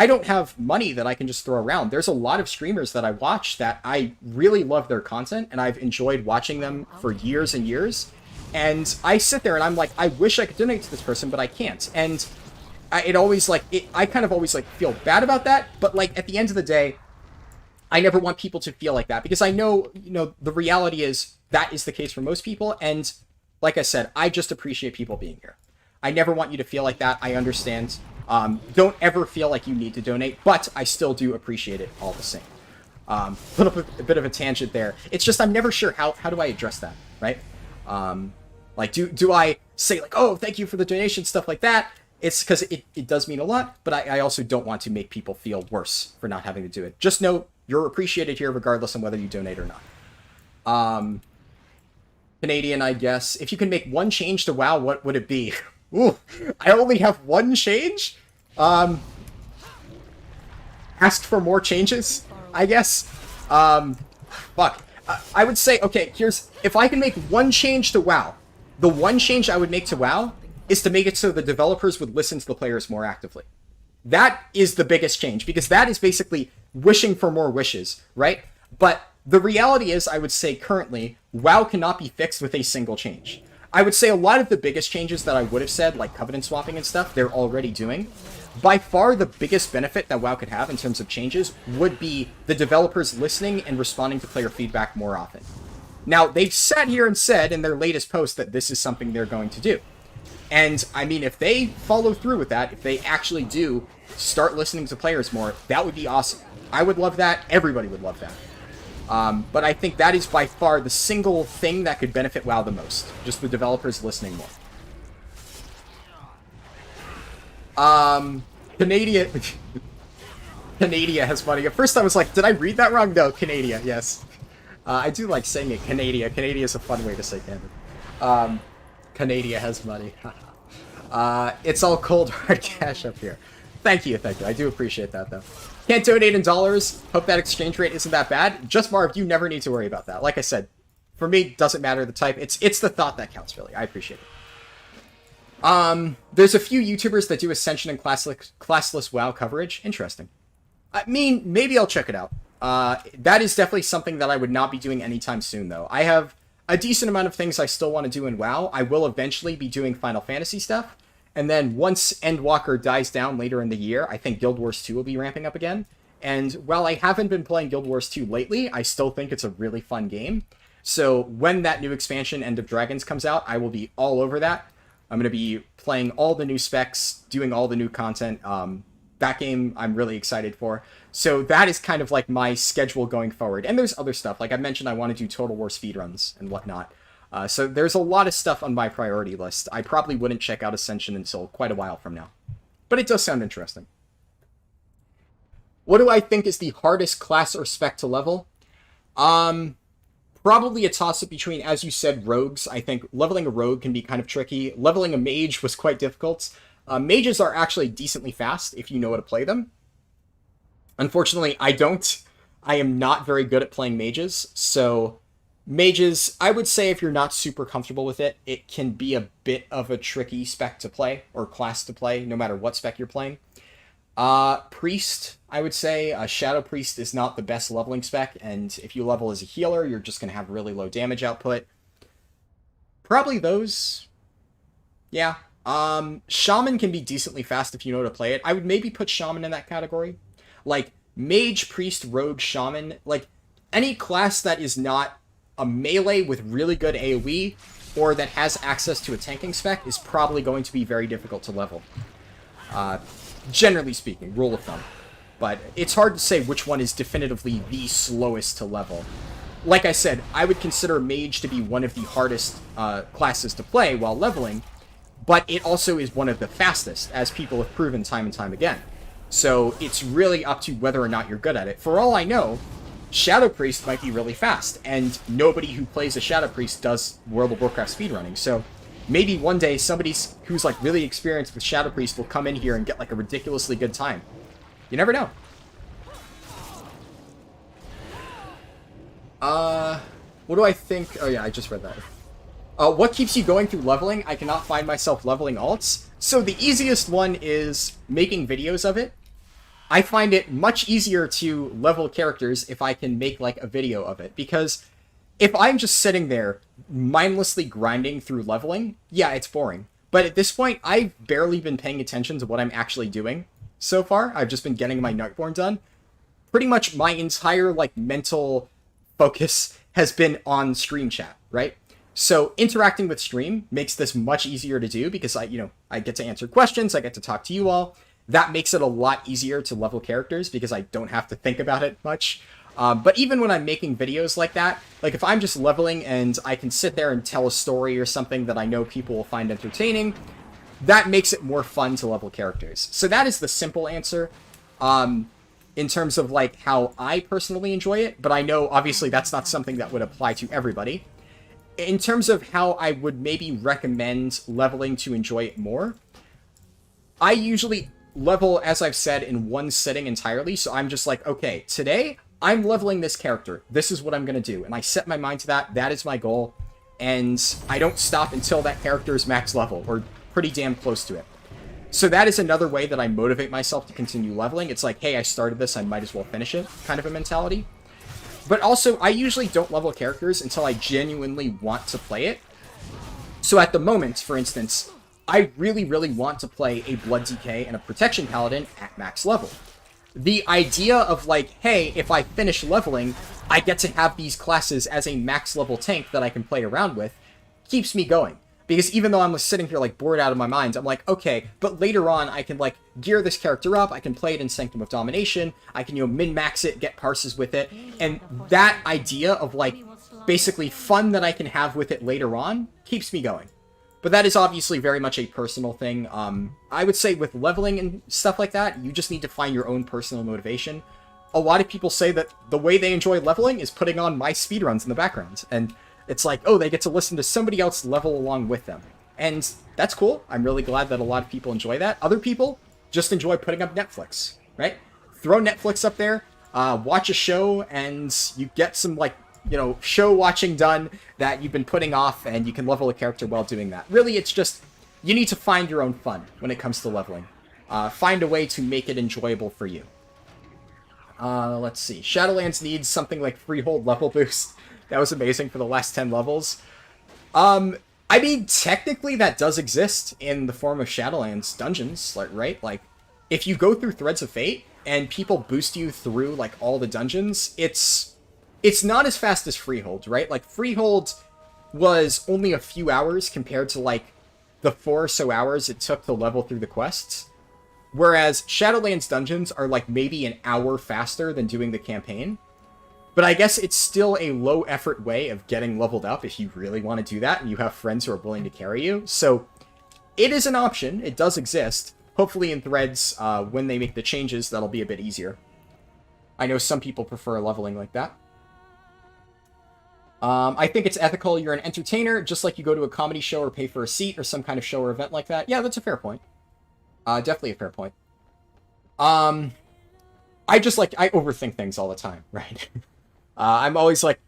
don't have money that I can just throw around. There's a lot of streamers that I watch that I really love their content, and I've enjoyed watching them for years and years. And I sit there and I'm like, I wish I could donate to this person, but I can't. And I kind of always, like, feel bad about that. But, like, at the end of the day, I never want people to feel like that, because I know, the reality is that is the case for most people. And like I said, I just appreciate people being here. I never want you to feel like that. I understand. Don't ever feel like you need to donate, but I still do appreciate it all the same. A bit of a tangent there. It's just I'm never sure how do I address that, right? Like, do I say, like, oh, thank you for the donation, stuff like that? It's because it does mean a lot, but I also don't want to make people feel worse for not having to do it. Just know you're appreciated here regardless of whether you donate or not. Canadian, I guess. If you can make one change to WoW, what would it be? Ooh, I only have one change? Ask for more changes, I guess. Fuck. I would say, okay, if I can make one change to WoW, the one change I would make to WoW is to make it so the developers would listen to the players more actively. That is the biggest change, because that is basically wishing for more wishes, right? But the reality is, I would say currently, WoW cannot be fixed with a single change. I would say a lot of the biggest changes that I would have said, like covenant swapping and stuff, they're already doing. By far, the biggest benefit that WoW could have in terms of changes would be the developers listening and responding to player feedback more often. Now, they've sat here and said in their latest post that this is something they're going to do. And, I mean, if they follow through with that, if they actually do start listening to players more, that would be awesome. I would love that. Everybody would love that. But I think that is by far the single thing that could benefit WoW the most. Just the developers listening more. Canada has money. At first I was like, did I read that wrong? No, Canada, yes. I do like saying it, Canada. Canada is a fun way to say Canada. Canada has money. It's all cold hard cash up here. Thank you. I do appreciate that, though. Can't donate in dollars. Hope that exchange rate isn't that bad. Just Marv, you never need to worry about that. Like I said, for me, doesn't matter the type. It's the thought that counts, really. I appreciate it. There's a few YouTubers that do Ascension and classless WoW coverage. Interesting. I mean, maybe I'll check it out. That is definitely something that I would not be doing anytime soon, though. I have a decent amount of things I still want to do in WoW. I will eventually be doing Final Fantasy stuff. And then once Endwalker dies down later in the year, I think Guild Wars 2 will be ramping up again. And while I haven't been playing Guild Wars 2 lately, I still think it's a really fun game. So when that new expansion, End of Dragons, comes out, I will be all over that. I'm going to be playing all the new specs, doing all the new content. That game I'm really excited for. So that is kind of like my schedule going forward. And there's other stuff. Like I mentioned, I want to do Total War speedruns and whatnot. So there's a lot of stuff on my priority list. I probably wouldn't check out Ascension until quite a while from now. But it does sound interesting. What do I think is the hardest class or spec to level? Probably a toss-up between, as you said, rogues. I think leveling a rogue can be kind of tricky. Leveling a mage was quite difficult. Mages are actually decently fast if you know how to play them. Unfortunately, I don't. I am not very good at playing mages, so mages, I would say if you're not super comfortable with it, it can be a bit of a tricky spec to play, or class to play, no matter what spec you're playing. Priest, I would say. Shadow Priest is not the best leveling spec, and if you level as a healer, you're just going to have really low damage output. Probably those. Yeah. Shaman can be decently fast if you know how to play it. I would maybe put Shaman in that category. Like, Mage, Priest, Rogue, Shaman. Like, any class that is not a melee with really good AoE, or that has access to a tanking spec, is probably going to be very difficult to level. Generally speaking, rule of thumb. But it's hard to say which one is definitively the slowest to level. Like I said, I would consider Mage to be one of the hardest classes to play while leveling, but it also is one of the fastest, as people have proven time and time again. So it's really up to whether or not you're good at it. For all I know, Shadow Priest might be really fast, and nobody who plays a Shadow Priest does World of Warcraft speedrunning, so maybe one day somebody who's like really experienced with Shadow Priest will come in here and get like a ridiculously good time. You never know. What do I think? Oh yeah, I just read that. What keeps you going through leveling? I cannot find myself leveling alts. So the easiest one is making videos of it. I find it much easier to level characters if I can make like a video of it, because if I'm just sitting there mindlessly grinding through leveling, yeah, it's boring. But at this point, I've barely been paying attention to what I'm actually doing so far. I've just been getting my Nightborn done. Pretty much my entire like mental focus has been on stream chat, right? So interacting with stream makes this much easier to do because I get to answer questions, I get to talk to you all. That makes it a lot easier to level characters because I don't have to think about it much. But even when I'm making videos like that, like if I'm just leveling and I can sit there and tell a story or something that I know people will find entertaining, that makes it more fun to level characters. So that is the simple answer in terms of like how I personally enjoy it, but I know obviously that's not something that would apply to everybody. In terms of how I would maybe recommend leveling to enjoy it more, I usually level, as I've said, in one sitting entirely. So I'm just like, okay, today I'm leveling this character. This is what I'm going to do. And I set my mind to that. That is my goal. And I don't stop until that character is max level or pretty damn close to it. So that is another way that I motivate myself to continue leveling. It's like, hey, I started this, I might as well finish it kind of a mentality. But also, I usually don't level characters until I genuinely want to play it. So at the moment, for instance, I really, really want to play a Blood DK and a Protection Paladin at max level. The idea of like, hey, if I finish leveling, I get to have these classes as a max level tank that I can play around with, keeps me going. Because even though I'm sitting here like bored out of my mind, I'm like, okay, but later on I can like gear this character up, I can play it in Sanctum of Domination, I can, min-max it, get parses with it, and that idea of like basically fun that I can have with it later on keeps me going. But that is obviously very much a personal thing. I would say with leveling and stuff like that, you just need to find your own personal motivation. A lot of people say that the way they enjoy leveling is putting on my speedruns in the background, and it's like, oh, they get to listen to somebody else level along with them. And that's cool. I'm really glad that a lot of people enjoy that. Other people just enjoy putting up Netflix, right? Throw Netflix up there, watch a show, and you get some, like, show watching done that you've been putting off, and you can level a character while doing that. Really, it's just, you need to find your own fun when it comes to leveling. Find a way to make it enjoyable for you. Let's see. Shadowlands needs something like Freehold level boost. That was amazing for the last 10 levels. I mean, technically that does exist in the form of Shadowlands dungeons, right? Like, if you go through Threads of Fate and people boost you through, like, all the dungeons, it's not as fast as Freehold, right? Like, Freehold was only a few hours compared to, like, the 4 or so hours it took to level through the quests. Whereas Shadowlands dungeons are, like, maybe an hour faster than doing the campaign. But I guess it's still a low-effort way of getting leveled up if you really want to do that and you have friends who are willing to carry you. So it is an option. It does exist. Hopefully in Threads, when they make the changes, that'll be a bit easier. I know some people prefer leveling like that. I think it's ethical. You're an entertainer, just like you go to a comedy show or pay for a seat or some kind of show or event like that. Yeah, that's a fair point. Definitely a fair point. I overthink things all the time, right? I'm always like,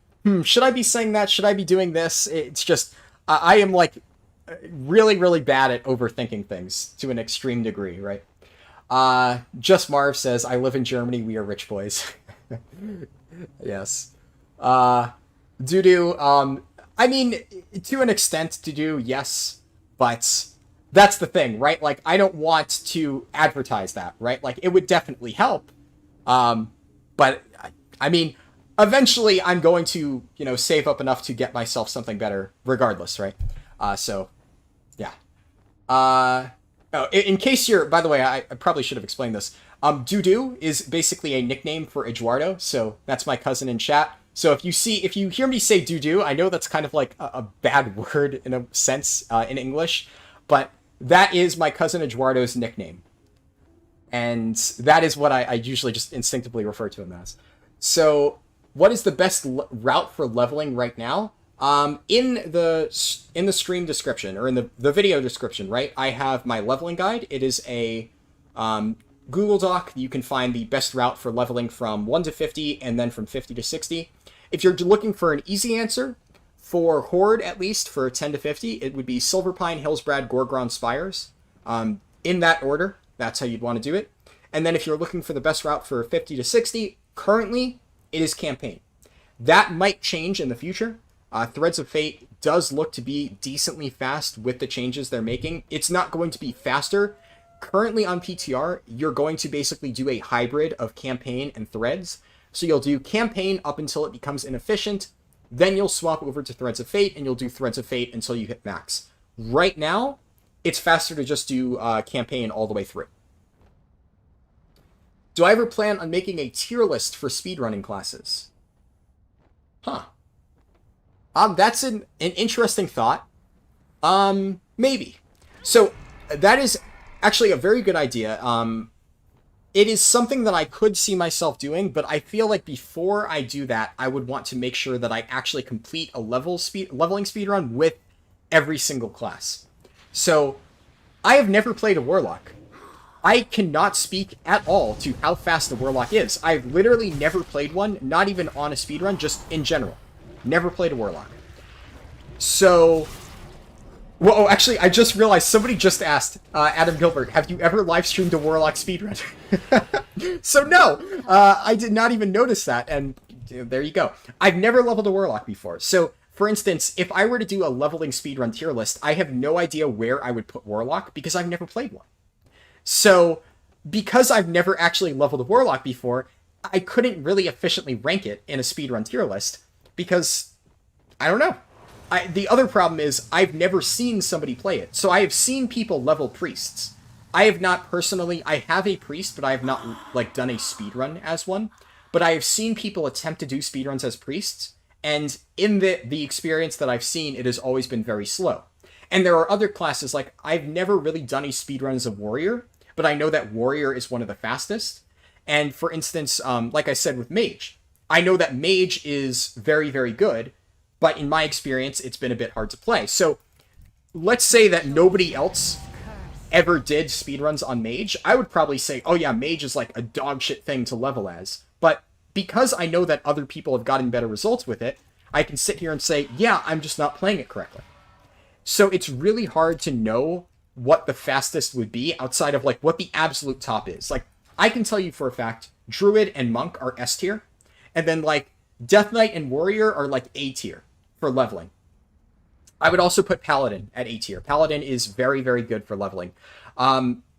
should I be saying that? Should I be doing this? It's just, I am like really, really bad at overthinking things to an extreme degree, right? Just Marv says, I live in Germany, we are rich boys. Yes. Doo-doo, I mean, to an extent, Doo-doo, yes, but that's the thing, right? Like, I don't want to advertise that, right? Like, it would definitely help, but, I mean, eventually I'm going to, you know, save up enough to get myself something better, regardless, right? So, yeah. Oh, in case you're, by the way, I probably should have explained this. Doo-doo is basically a nickname for Eduardo, so that's my cousin in chat. So if you hear me say doo-doo, I know that's kind of like a bad word in a sense in English, but that is my cousin Eduardo's nickname. And that is what I usually just instinctively refer to him as. So what is the best route for leveling right now? In the stream description, or in the video description, right, I have my leveling guide. It is a Google Doc. You can find the best route for leveling from 1 to 50 and then from 50 to 60. If you're looking for an easy answer, for Horde at least, for 10 to 50, it would be Silverpine, Hillsbrad, Gorgron, Spires. In that order, that's how you'd want to do it. And then if you're looking for the best route for 50 to 60, currently, it is Campaign. That might change in the future. Threads of Fate does look to be decently fast with the changes they're making. It's not going to be faster. Currently on PTR, you're going to basically do a hybrid of Campaign and Threads. So you'll do Campaign up until it becomes inefficient, then you'll swap over to Threads of Fate, and you'll do Threads of Fate until you hit max. Right now, it's faster to just do Campaign all the way through. Do I ever plan on making a tier list for speedrunning classes? Huh. That's an interesting thought. Maybe. So, that is actually a very good idea. It is something that I could see myself doing, but I feel like before I do that, I would want to make sure that I actually complete a leveling speedrun with every single class. So, I have never played a Warlock. I cannot speak at all to how fast the Warlock is. I've literally never played one, not even on a speedrun, just in general. Never played a Warlock. So, well, actually, I just realized somebody just asked, Adam Gilbert, have you ever live streamed a Warlock speedrun? So no, I did not even notice that, and there you go. I've never leveled a Warlock before. So, for instance, if I were to do a leveling speedrun tier list, I have no idea where I would put Warlock because I've never played one. So, because I've never actually leveled a Warlock before, I couldn't really efficiently rank it in a speedrun tier list because, I don't know. The other problem is I've never seen somebody play it. So I have seen people level priests. I have not personally, I have a priest, but I have not like done a speedrun as one. But I have seen people attempt to do speedruns as priests, and in the experience that I've seen, it has always been very slow. And there are other classes, like I've never really done a speedrun as a warrior, but I know that warrior is one of the fastest. And for instance, like I said with mage, I know that mage is very, very good, but in my experience, it's been a bit hard to play. So let's say that nobody else ever did speedruns on mage. I would probably say, oh yeah, mage is like a dog shit thing to level as. But because I know that other people have gotten better results with it, I can sit here and say, yeah, I'm just not playing it correctly. So it's really hard to know what the fastest would be outside of like what the absolute top is. Like I can tell you for a fact, Druid and Monk are S tier, and then like Death Knight and Warrior are like A tier for leveling. I would also put Paladin at A tier. Paladin is very, very good for leveling.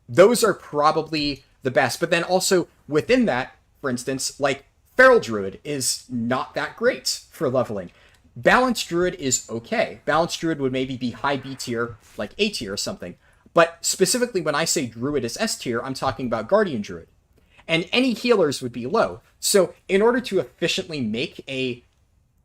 Those are probably the best. But then also within that, for instance, like Feral Druid is not that great for leveling. Balanced Druid is okay. Balanced Druid would maybe be high B tier, like A tier or something. But specifically when I say Druid is S tier, I'm talking about Guardian Druid. And any healers would be low. So in order to efficiently make a,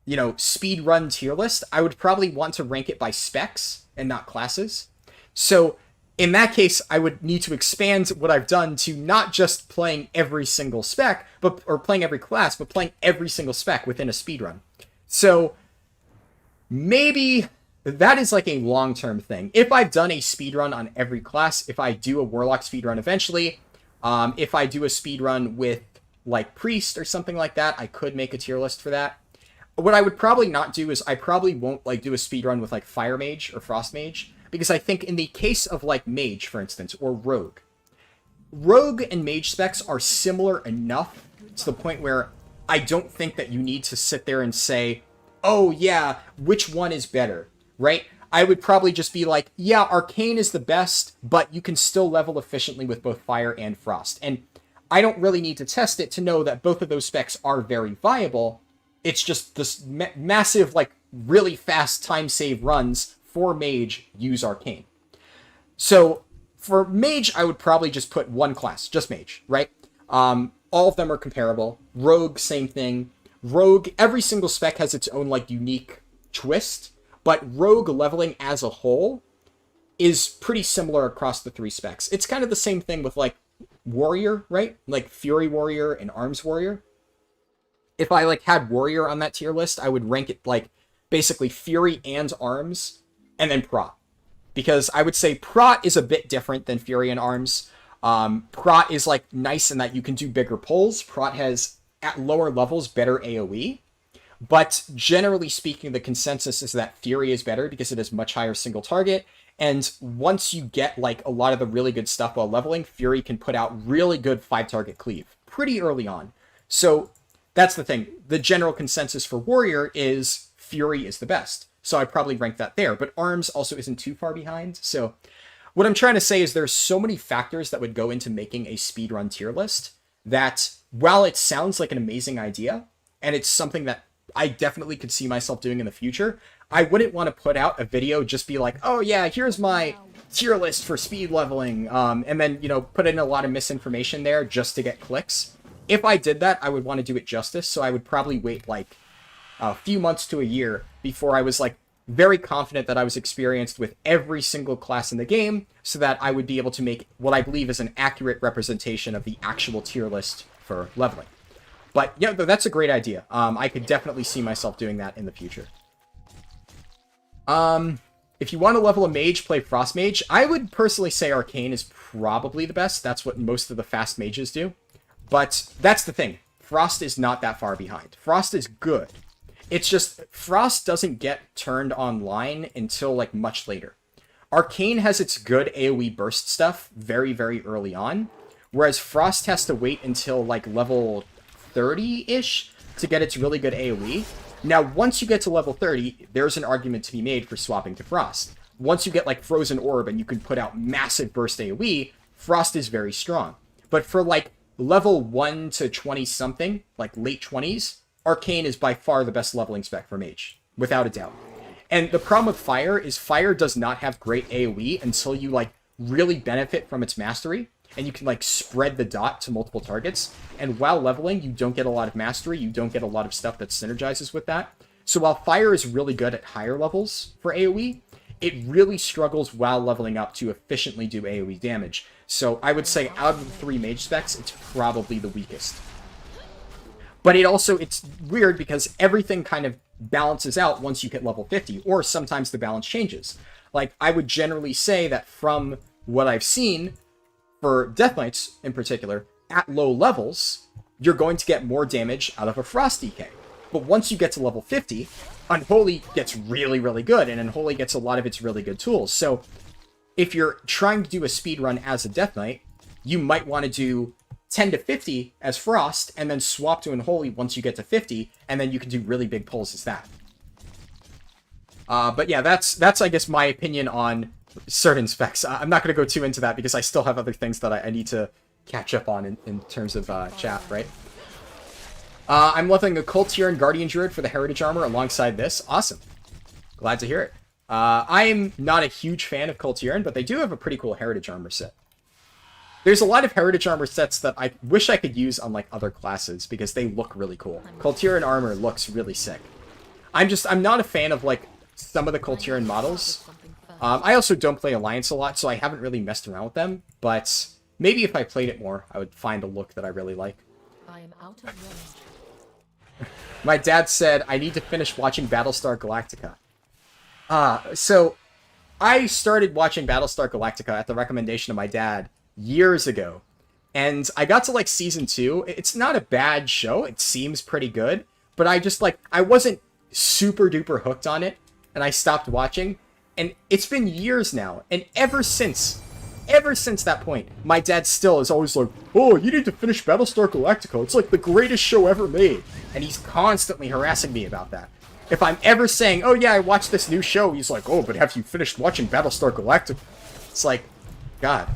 you know, speed run tier list, I would probably want to rank it by specs and not classes. So in that case, I would need to expand what I've done to not just playing every single spec, or playing every class, but playing every single spec within a speed run. So maybe that is like a long-term thing. If I've done a speedrun on every class, if I do a Warlock speedrun eventually, if I do a speedrun with like Priest or something like that, I could make a tier list for that. What I would probably not do is I probably won't like do a speedrun with like Fire Mage or Frost Mage, because I think in the case of like Mage, for instance, or Rogue, Rogue and Mage specs are similar enough to the point where I don't think that you need to sit there and say, oh yeah, which one is better, right? I would probably just be like, yeah, Arcane is the best, but you can still level efficiently with both Fire and Frost. And I don't really need to test it to know that both of those specs are very viable. It's just this massive, like, really fast time save runs for Mage use Arcane. So for Mage, I would probably just put one class, just Mage, right? All of them are comparable. Rogue, same thing. Rogue, every single spec has its own, like, unique twist, but Rogue leveling as a whole is pretty similar across the 3 specs. It's kind of the same thing with, like, Warrior, right? Like, Fury Warrior and Arms Warrior. If I, like, had Warrior on that tier list, I would rank it, like, basically Fury and Arms, and then Prot. Because I would say Prot is a bit different than Fury and Arms. Prot is, like, nice in that you can do bigger pulls. Prot has, at lower levels, better AoE. But generally speaking, the consensus is that Fury is better because it has much higher single target. And once you get, like, a lot of the really good stuff while leveling, Fury can put out really good 5-target cleave pretty early on. So that's the thing. The general consensus for Warrior is Fury is the best. So I'd probably rank that there. But Arms also isn't too far behind. So what I'm trying to say is there's so many factors that would go into making a speedrun tier list that while it sounds like an amazing idea, and it's something that I definitely could see myself doing in the future, I wouldn't want to put out a video just be like, oh yeah, here's my tier list for speed leveling, and then, you know, put in a lot of misinformation there just to get clicks. If I did that, I would want to do it justice, so I would probably wait like a few months to a year before I was like very confident that I was experienced with every single class in the game, so that I would be able to make what I believe is an accurate representation of the actual tier list for leveling. But yeah, that's a great idea. I could definitely see myself doing that in the future. If you want to level a mage, play Frost Mage. I would personally say Arcane is probably the best. That's what most of the fast mages do. But that's the thing. Frost is not that far behind. Frost is good. It's just Frost doesn't get turned online until like much later. Arcane has its good AoE burst stuff very, very early on, whereas Frost has to wait until like level 30-ish to get its really good AoE. Now, once you get to level 30, there's an argument to be made for swapping to Frost. Once you get like Frozen Orb and you can put out massive burst AoE, Frost is very strong. But for like level 1 to 20 something, like late 20s, Arcane is by far the best leveling spec for Mage, without a doubt. And the problem with Fire is Fire does not have great AoE until you like really benefit from its mastery, and you can like spread the dot to multiple targets. And while leveling, you don't get a lot of mastery, you don't get a lot of stuff that synergizes with that. So while Fire is really good at higher levels for AoE, it really struggles while leveling up to efficiently do AoE damage. So I would say out of the 3 mage specs, it's probably the weakest. But it's weird because everything kind of balances out once you hit level 50, or sometimes the balance changes. Like, I would generally say that from what I've seen, for Death Knights in particular, at low levels, you're going to get more damage out of a Frost DK. But once you get to level 50, Unholy gets really, really good, and Unholy gets a lot of its really good tools. So if you're trying to do a speedrun as a Death Knight, you might want to do 10 to 50 as Frost, and then swap to Unholy once you get to 50, and then you can do really big pulls as that. But yeah, that's I guess my opinion on certain specs. I'm not going to go too into that because I still have other things that I need to catch up on in terms of chat, right? I'm leveling a Coultier and Guardian Druid for the Heritage Armor alongside this. Awesome. Glad to hear it. I'm not a huge fan of Coultier, but they do have a pretty cool Heritage Armor set. There's a lot of Heritage Armor sets that I wish I could use on like other classes because they look really cool. Coultier Armor looks really sick. I'm not a fan of like some of the Coultier models. I also don't play Alliance a lot, so I haven't really messed around with them, but maybe if I played it more, I would find a look that I really like. I am out of range. My dad said, I need to finish watching Battlestar Galactica. So I started watching Battlestar Galactica at the recommendation of my dad years ago, and I got to like season 2. It's not a bad show, it seems pretty good, but I wasn't super duper hooked on it, and I stopped watching. And it's been years now, and ever since ever since that point, my dad still is always like, oh, you need to finish Battlestar Galactica. It's like the greatest show ever made. And he's constantly harassing me about that. If I'm ever saying, oh yeah, I watched this new show, he's like, oh, but have you finished watching Battlestar Galactica? It's like, God.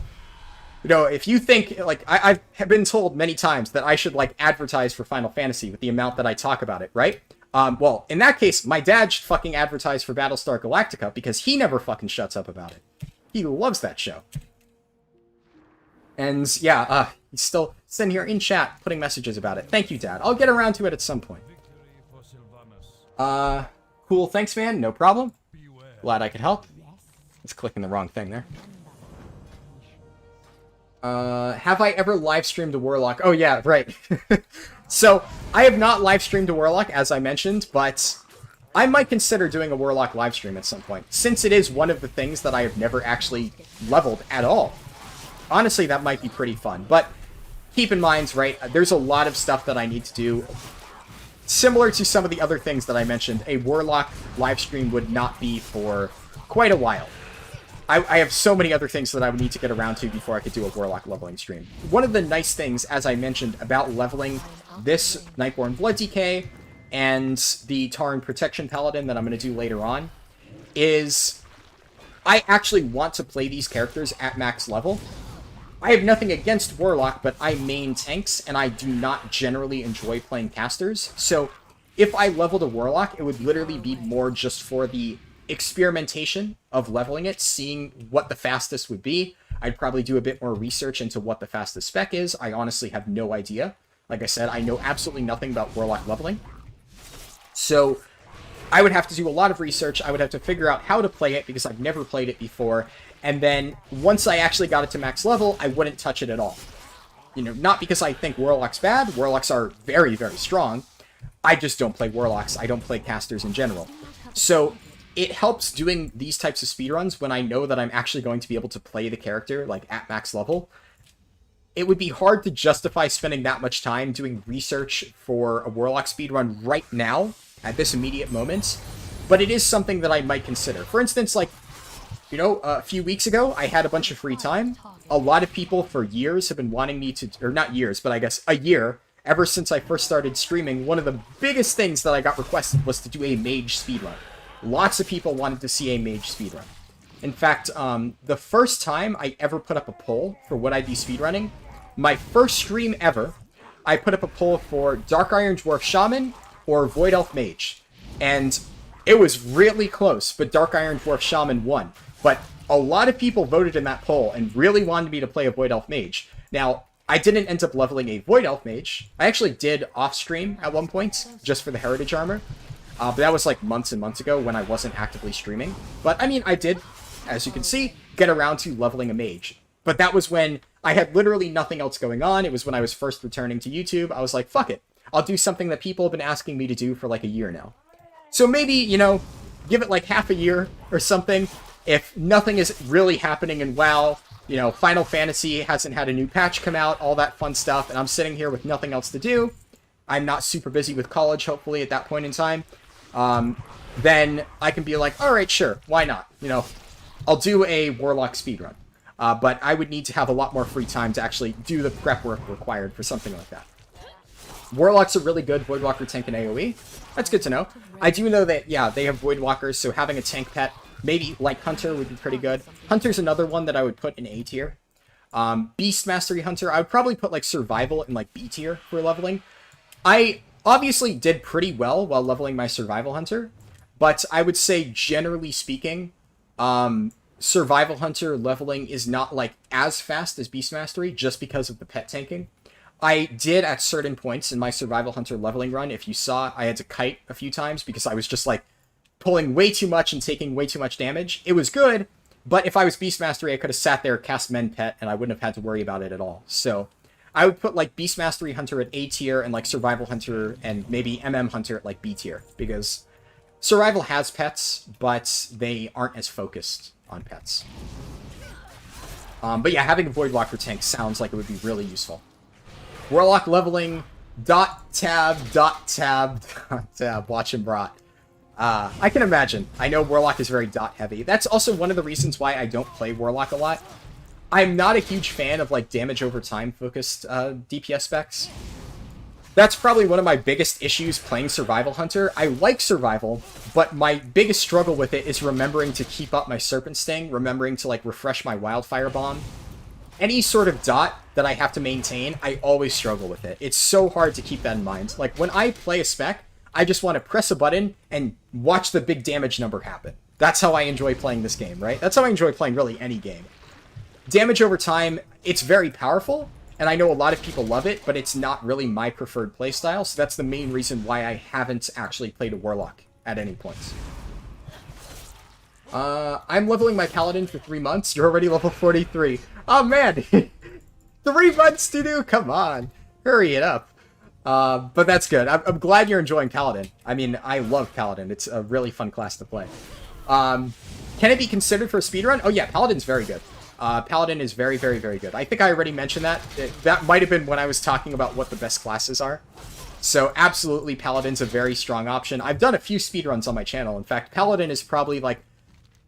You know, if you think, like, I've been told many times that I should, like, advertise for Final Fantasy with the amount that I talk about it, right? Well, in that case, my dad should fucking advertise for Battlestar Galactica because he never fucking shuts up about it. He loves that show. And, yeah, he's still sitting here in chat putting messages about it. Thank you, Dad. I'll get around to it at some point. Cool, thanks, man. No problem. Glad I could help. It's clicking the wrong thing there. Have I ever live streamed a Warlock? Oh, yeah, right. So, I have not live streamed a Warlock, as I mentioned, but I might consider doing a Warlock live stream at some point, since it is one of the things that I have never actually leveled at all. Honestly, that might be pretty fun, but keep in mind, right, there's a lot of stuff that I need to do. Similar to some of the other things that I mentioned, a Warlock live stream would not be for quite a while. I have so many other things that I would need to get around to before I could do a Warlock leveling stream. One of the nice things, as I mentioned, about leveling this Nightborn Blood DK and the Tauren Protection Paladin that I'm going to do later on, is I actually want to play these characters at max level. I have nothing against Warlock, but I main tanks, and I do not generally enjoy playing casters. So if I leveled a Warlock, it would literally be more just for the experimentation of leveling it, seeing what the fastest would be. I'd probably do a bit more research into what the fastest spec is. I honestly have no idea. Like I said, I know absolutely nothing about Warlock leveling. So I would have to do a lot of research. I would have to figure out how to play it because I've never played it before. And then once I actually got it to max level, I wouldn't touch it at all. You know, not because I think Warlock's bad. Warlocks are very, very strong. I just don't play Warlocks. I don't play casters in general. So it helps doing these types of speedruns when I know that I'm actually going to be able to play the character, like, at max level. It would be hard to justify spending that much time doing research for a Warlock speedrun right now, at this immediate moment, but it is something that I might consider. For instance, like, you know, a few weeks ago, I had a bunch of free time. A lot of people for years have been wanting me to, or not years, but I guess a year, ever since I first started streaming, one of the biggest things that I got requested was to do a mage speedrun. Lots of people wanted to see a mage speedrun. In fact, the first time I ever put up a poll for what I'd be speedrunning, my first stream ever, I put up a poll for Dark Iron Dwarf Shaman or Void Elf Mage. And it was really close, but Dark Iron Dwarf Shaman won. But a lot of people voted in that poll and really wanted me to play a Void Elf Mage. Now, I didn't end up leveling a Void Elf Mage. I actually did off-stream at one point, just for the Heritage Armor. But that was like months and months ago when I wasn't actively streaming. But, I mean, I did, as you can see, get around to leveling a Mage. But that was when I had literally nothing else going on. It was when I was first returning to YouTube. I was like, fuck it. I'll do something that people have been asking me to do for like a year now. So maybe, you know, give it like half a year or something. If nothing is really happening in WoW, you know, Final Fantasy hasn't had a new patch come out, all that fun stuff, and I'm sitting here with nothing else to do, I'm not super busy with college, hopefully, at that point in time, then I can be like, alright, sure, why not? You know, I'll do a Warlock speedrun. But I would need to have a lot more free time to actually do the prep work required for something like that. Warlocks are really good Voidwalker tank and AoE. That's good to know. I do know that, yeah, they have Voidwalkers, so having a tank pet, maybe like Hunter, would be pretty good. Hunter's another one that I would put in A tier. Beast Mastery Hunter, I would probably put like Survival in like B tier for leveling. I obviously did pretty well while leveling my Survival Hunter, but I would say, generally speaking, Survival Hunter leveling is not like as fast as Beast Mastery just because of the pet tanking. I did at certain points in my Survival Hunter leveling run, if you saw, I had to kite a few times because I was just like pulling way too much and taking way too much damage. It was good, but if I was Beast Mastery, I could have sat there, cast Men Pet, and I wouldn't have had to worry about it at all. So I would put like Beast Mastery Hunter at A tier and like Survival Hunter and maybe MM Hunter at like B tier, because Survival has pets, but they aren't as focused on pets. But yeah, having a Voidwalker tank sounds like it would be really useful. Warlock leveling, tab, watch and brought. I can imagine. I know Warlock is very dot heavy. That's also one of the reasons why I don't play Warlock a lot. I'm not a huge fan of like damage over time focused DPS specs. That's probably one of my biggest issues playing Survival Hunter. I like Survival, but my biggest struggle with it is remembering to keep up my Serpent Sting, remembering to like refresh my Wildfire Bomb. Any sort of dot that I have to maintain, I always struggle with it. It's so hard to keep that in mind. Like when I play a spec, I just want to press a button and watch the big damage number happen. That's how I enjoy playing this game, right? That's how I enjoy playing really any game. Damage over time, it's very powerful, and I know a lot of people love it, but it's not really my preferred playstyle, so that's the main reason why I haven't actually played a Warlock at any point. I'm leveling my Paladin for 3 months. You're already level 43. Oh, man! 3 months to do? Come on. Hurry it up. But that's good. I'm glad you're enjoying Paladin. I mean, I love Paladin. It's a really fun class to play. Can it be considered for a speedrun? Oh, yeah, Paladin's very good. Paladin is very, very, very good. I think I already mentioned that. That might have been when I was talking about what the best classes are. So, absolutely, Paladin's a very strong option. I've done a few speedruns on my channel. In fact, Paladin is probably, like,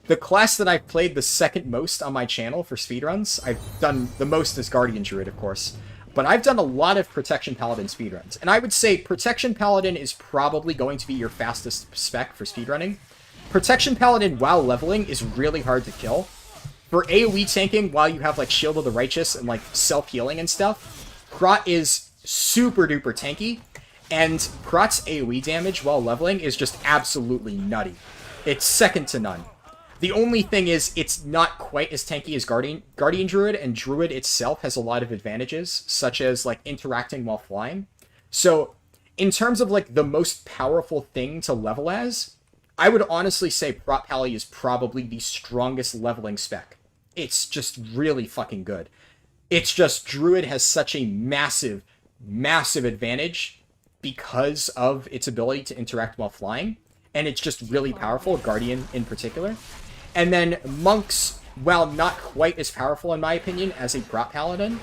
the class that I've played the second most on my channel for speedruns. I've done the most as Guardian Druid, of course. But I've done a lot of Protection Paladin speedruns. And I would say Protection Paladin is probably going to be your fastest spec for speedrunning. Protection Paladin, while leveling, is really hard to kill. For AoE tanking, while you have, like, Shield of the Righteous and, like, self-healing and stuff, Prot is super duper tanky, and Prot's AoE damage while leveling is just absolutely nutty. It's second to none. The only thing is, it's not quite as tanky as Guardian Druid, and Druid itself has a lot of advantages, such as, like, interacting while flying. So, in terms of, like, the most powerful thing to level as, I would honestly say Prot Pally is probably the strongest leveling spec. It's just really fucking good. It's just Druid has such a massive, massive advantage because of its ability to interact while flying, and it's just really powerful, Guardian in particular. And then Monks, while not quite as powerful in my opinion as a Prot Paladin,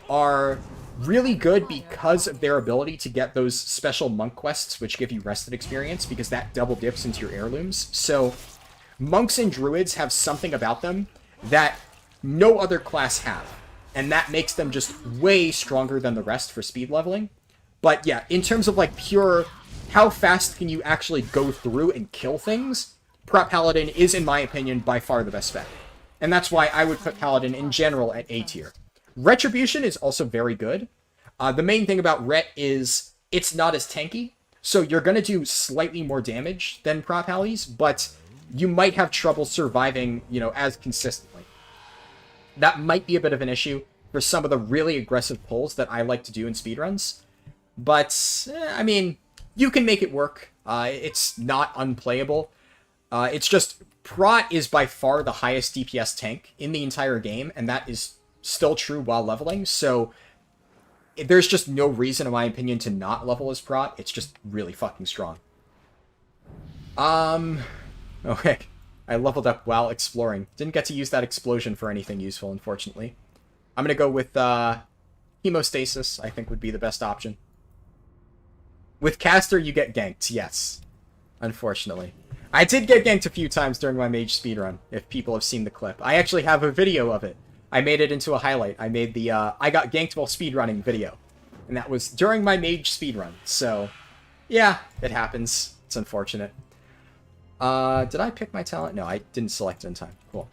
are really good because of their ability to get those special monk quests which give you rested experience, because that double dips into your heirlooms. So monks and druids have something about them that no other class have, and that makes them just way stronger than the rest for speed leveling. But yeah, in terms of like pure how fast can you actually go through and kill things, Prot Paladin is, in my opinion, by far the best spec. And that's why I would put Paladin in general at A tier. Retribution is also very good. The main thing about Ret is it's not as tanky, so you're going to do slightly more damage than Prot Pallies, but you might have trouble surviving, you know, as consistently. That might be a bit of an issue for some of the really aggressive pulls that I like to do in speedruns. But, I mean, you can make it work. It's not unplayable. It's just, Prot is by far the highest DPS tank in the entire game, and that is still true while leveling, so there's just no reason, in my opinion, to not level as Prot. It's just really fucking strong. Okay. I leveled up while exploring. Didn't get to use that explosion for anything useful, unfortunately. I'm gonna go with, Hemostasis, I think would be the best option. With Caster, you get ganked, yes. Unfortunately. I did get ganked a few times during my mage speedrun, if people have seen the clip. I actually have a video of it. I made it into a highlight. I made the, I got ganked while speedrunning video. And that was during my mage speedrun. So, yeah, it happens. It's unfortunate. Did I pick my talent? No, I didn't select it in time. Cool.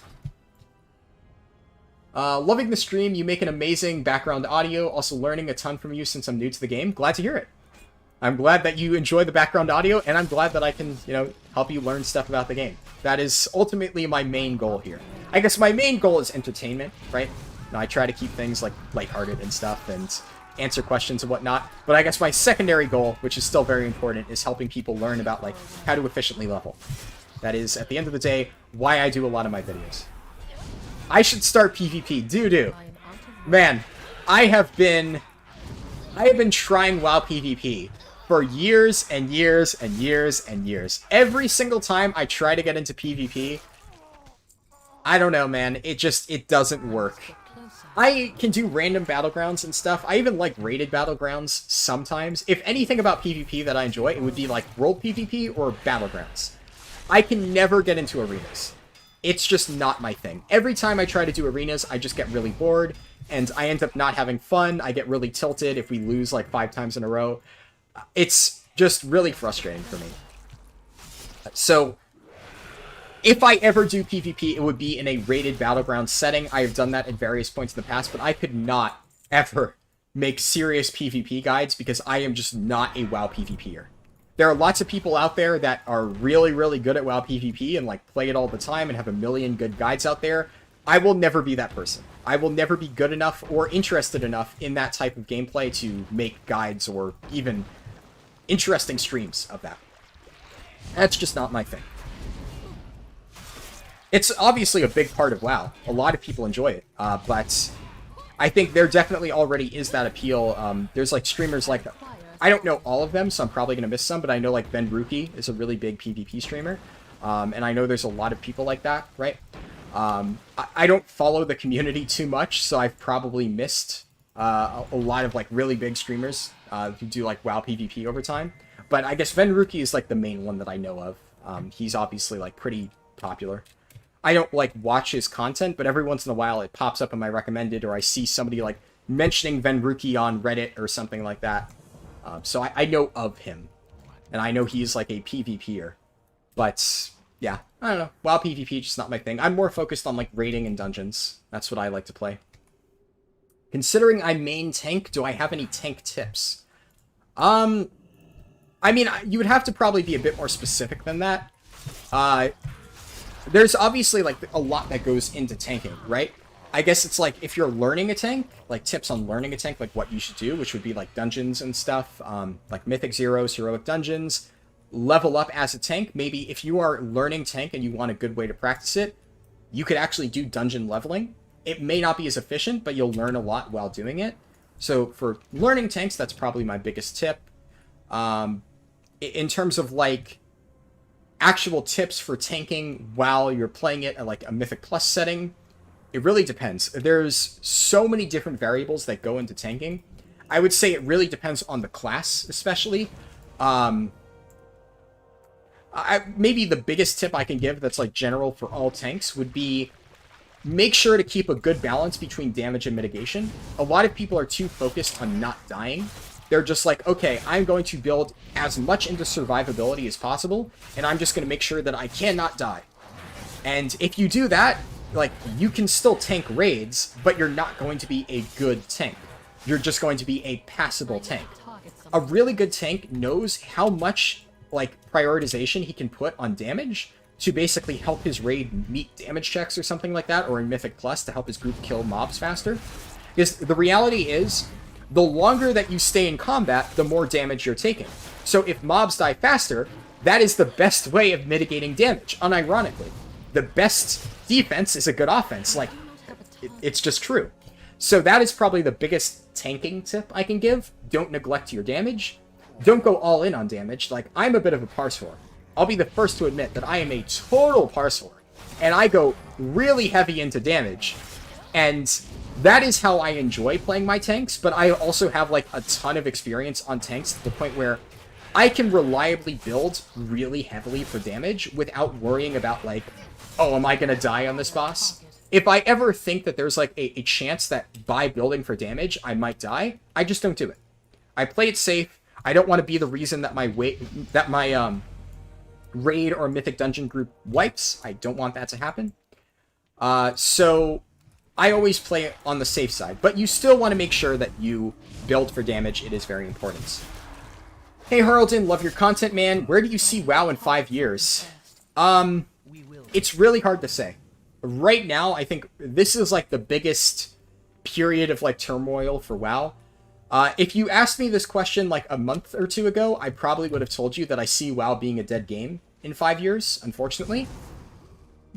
Loving the stream. You make an amazing background audio. Also learning a ton from you since I'm new to the game. Glad to hear it. I'm glad that you enjoy the background audio, and I'm glad that I can, you know, help you learn stuff about the game. That is ultimately my main goal here. I guess my main goal is entertainment, right? Now, I try to keep things, like, lighthearted and stuff, and answer questions and whatnot. But I guess my secondary goal, which is still very important, is helping people learn about, like, how to efficiently level. That is, at the end of the day, why I do a lot of my videos. I should start PvP. Do. Man, I have been trying WoW PvP for years and years and years and years. Every single time I try to get into PvP, I don't know, man. It doesn't work. I can do random battlegrounds and stuff. I even like rated battlegrounds sometimes. If anything about PvP that I enjoy, it would be like world PvP or battlegrounds. I can never get into arenas. it's just not my thing. Every time I try to do arenas, I just get really bored, and I end up not having fun. I get really tilted if we lose like 5 times in a row. It's just really frustrating for me. So, if I ever do PvP, it would be in a rated battleground setting. I have done that at various points in the past, but I could not ever make serious PvP guides because I am just not a WoW PvPer. There are lots of people out there that are really, really good at WoW PvP and like play it all the time and have a million good guides out there. I will never be that person. I will never be good enough or interested enough in that type of gameplay to make guides or even interesting streams of that. That's just not my thing. It's obviously a big part of WoW. A lot of people enjoy it, but I think there definitely already is that appeal. There's like streamers like, I don't know all of them, so I'm probably going to miss some, but I know like Ben Rookie is a really big PvP streamer, and I know there's a lot of people like that, right? I don't follow the community too much, so I've probably missed a lot of like really big streamers who do like WoW PvP over time. But I guess Ben Rookie is like the main one that I know of. He's obviously like pretty popular. I don't like watch his content, but every once in a while it pops up in my recommended, or I see somebody like mentioning Ben Rookie on Reddit or something like that. So I know of him, and I know he's like a PvPer. But yeah, I don't know. WoW PvP just not my thing. I'm more focused on like raiding and dungeons. That's what I like to play. Considering I main tank, do I have any tank tips? I mean, you would have to probably be a bit more specific than that. There's obviously like a lot that goes into tanking, right? I guess it's like if you're learning a tank, like tips on learning a tank, like what you should do, which would be like dungeons and stuff, like Mythic Zeros, Heroic Dungeons, level up as a tank. Maybe if you are learning tank and you want a good way to practice it, you could actually do dungeon leveling. It may not be as efficient, but you'll learn a lot while doing it. So for learning tanks, that's probably my biggest tip. In terms of like actual tips for tanking while you're playing it at like a Mythic Plus setting, it really depends. There's so many different variables that go into tanking. I would say it really depends on the class, especially. Maybe the biggest tip I can give that's like general for all tanks would be make sure to keep a good balance between damage and mitigation. A lot of people are too focused on not dying. They're just like, okay, I'm going to build as much into survivability as possible, and I'm just going to make sure that I cannot die. And if you do that, like, you can still tank raids, but you're not going to be a good tank. You're just going to be a passable tank. A really good tank knows how much, like, prioritization he can put on damage to basically help his raid meet damage checks or something like that, or in Mythic Plus to help his group kill mobs faster. Because the reality is, the longer that you stay in combat, the more damage you're taking. So if mobs die faster, that is the best way of mitigating damage, unironically. The best defense is a good offense. Like, it's just true. So that is probably the biggest tanking tip I can give. Don't neglect your damage. Don't go all in on damage. Like, I'm a bit of a parser. I'll be the first to admit that I am a total parser. And I go really heavy into damage. And that is how I enjoy playing my tanks, but I also have like a ton of experience on tanks to the point where I can reliably build really heavily for damage without worrying about like, oh, am I going to die on this boss? If I ever think that there's like a chance that by building for damage I might die, I just don't do it. I play it safe. I don't want to be the reason that my raid or Mythic Dungeon group wipes. I don't want that to happen. So I always play it on the safe side, but you still want to make sure that you build for damage. It is very important. Hey, Harlden, love your content, man. Where do you see WoW in 5 years? It's really hard to say. Right now, I think this is like the biggest period of like turmoil for WoW. If you asked me this question like a month or two ago, I probably would have told you that I see WoW being a dead game in 5 years, unfortunately.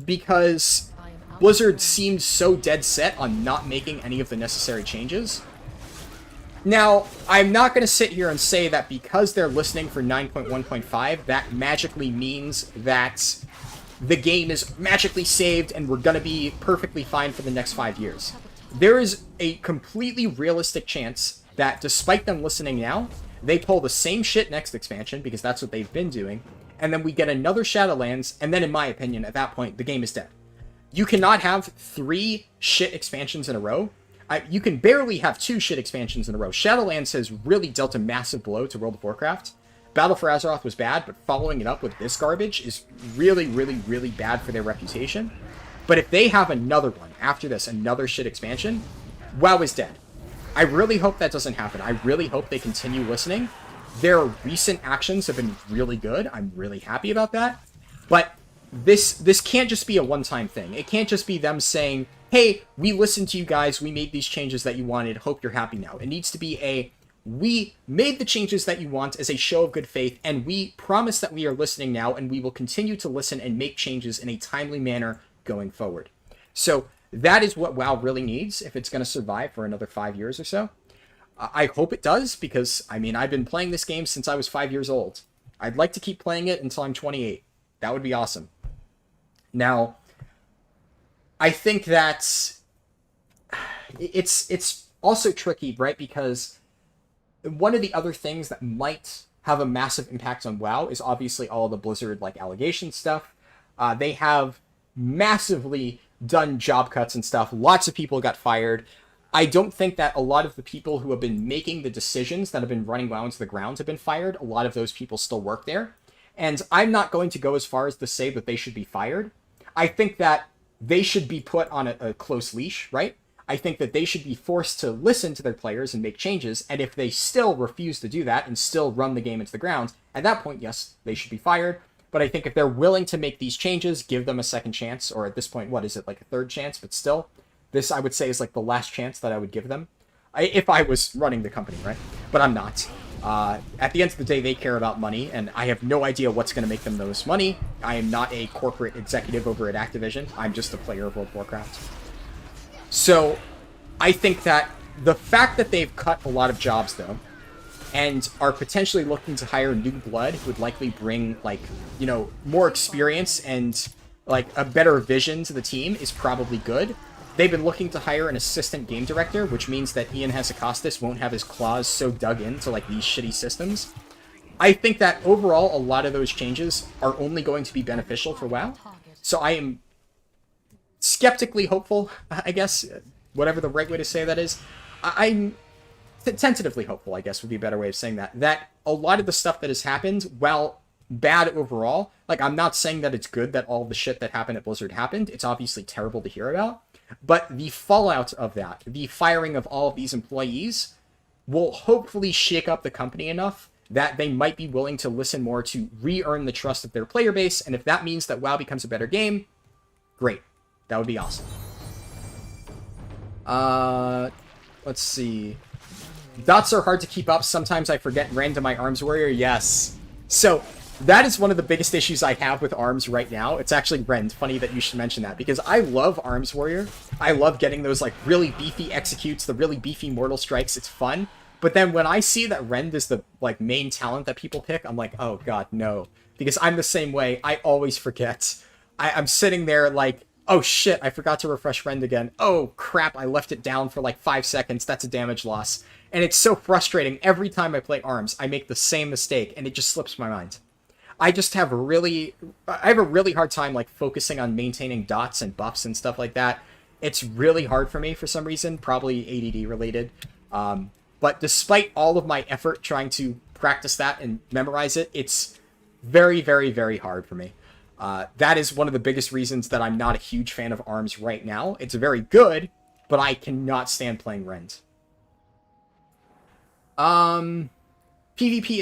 Because Blizzard seemed so dead set on not making any of the necessary changes. Now, I'm not going to sit here and say that because they're listening for 9.1.5, that magically means that the game is magically saved and we're going to be perfectly fine for the next 5 years. There is a completely realistic chance that despite them listening now, they pull the same shit next expansion, because that's what they've been doing, and then we get another Shadowlands, and then in my opinion, at that point, the game is dead. You cannot have 3 shit expansions in a row. You can barely have 2 shit expansions in a row. Shadowlands has really dealt a massive blow to World of Warcraft. Battle for Azeroth was bad, but following it up with this garbage is really, really, really bad for their reputation. But if they have another one after this, another shit expansion, WoW is dead. I really hope that doesn't happen. I really hope they continue listening. Their recent actions have been really good. I'm really happy about that. But this can't just be a one-time thing. It can't just be them saying, hey, we listened to you guys, we made these changes that you wanted, hope you're happy now. It needs to be a, we made the changes that you want as a show of good faith, and we promise that we are listening now, and we will continue to listen and make changes in a timely manner going forward. So that is what WoW really needs if it's going to survive for another 5 years or so. I hope it does, because, I mean, I've been playing this game since I was 5 years old. I'd like to keep playing it until I'm 28. That would be awesome. Now, I think that it's also tricky, right? Because one of the other things that might have a massive impact on WoW is obviously all the Blizzard like allegation stuff. They have massively done job cuts and stuff. Lots of people got fired. I don't think that a lot of the people who have been making the decisions that have been running WoW into the ground have been fired. A lot of those people still work there. And I'm not going to go as far as to say that they should be fired. I think that they should be put on a close leash, right? I think that they should be forced to listen to their players and make changes, and if they still refuse to do that and still run the game into the ground, at that point, yes, they should be fired. But I think if they're willing to make these changes, give them a second chance, or at this point, what is it, like a third chance? But still, this I would say is like the last chance that I would give them, if I was running the company, right? But I'm not. At the end of the day, they care about money, and I have no idea what's going to make them the most money. I am not a corporate executive over at Activision. I'm just a player of World of Warcraft. So, I think that the fact that they've cut a lot of jobs, though, and are potentially looking to hire new blood who would likely bring, like, you know, more experience and, like, a better vision to the team is probably good. They've been looking to hire an assistant game director, which means that Ian Hazzikostas won't have his claws so dug into, like, these shitty systems. I think that overall, a lot of those changes are only going to be beneficial for WoW. So I am skeptically hopeful, I guess, whatever the right way to say that is. I'm tentatively hopeful, I guess would be a better way of saying that, that a lot of the stuff that has happened, while bad overall, like, I'm not saying that it's good that all the shit that happened at Blizzard happened. It's obviously terrible to hear about. But the fallout of that, the firing of all of these employees, will hopefully shake up the company enough that they might be willing to listen more to re-earn the trust of their player base. And if that means that WoW becomes a better game, great. That would be awesome. Let's see. Dots are hard to keep up. Sometimes I forget Rend to my Arms Warrior. Yes. So, that is one of the biggest issues I have with Arms right now. It's actually Rend. Funny that you should mention that, because I love Arms Warrior. I love getting those, like, really beefy executes, the really beefy mortal strikes. It's fun. But then when I see that Rend is the, like, main talent that people pick, I'm like, oh god, no. Because I'm the same way. I always forget. I'm sitting there like, oh shit, I forgot to refresh Rend again. Oh crap, I left it down for like 5 seconds. That's a damage loss. And it's so frustrating. Every time I play Arms, I make the same mistake, and it just slips my mind. I have a really hard time, like, focusing on maintaining dots and buffs and stuff like that. It's really hard for me for some reason, probably ADD related. But despite all of my effort trying to practice that and memorize it, it's very, very, very hard for me. That is one of the biggest reasons that I'm not a huge fan of Arms right now. It's very good, but I cannot stand playing Rend. PvP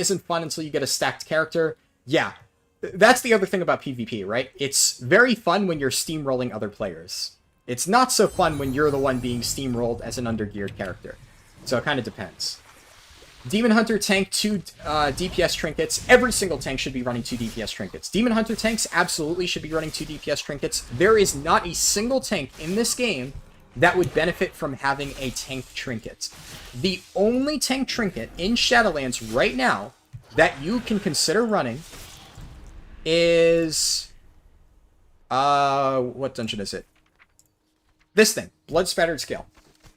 isn't fun until you get a stacked character. Yeah, that's the other thing about PvP, right? It's very fun when you're steamrolling other players. It's not so fun when you're the one being steamrolled as an undergeared character. So it kind of depends. Demon Hunter tank 2 DPS trinkets. Every single tank should be running 2 DPS trinkets. Demon Hunter tanks absolutely should be running 2 DPS trinkets. There is not a single tank in this game that would benefit from having a tank trinket. The only tank trinket in Shadowlands right now that you can consider running is... what dungeon is it? This thing, Blood Spattered Scale.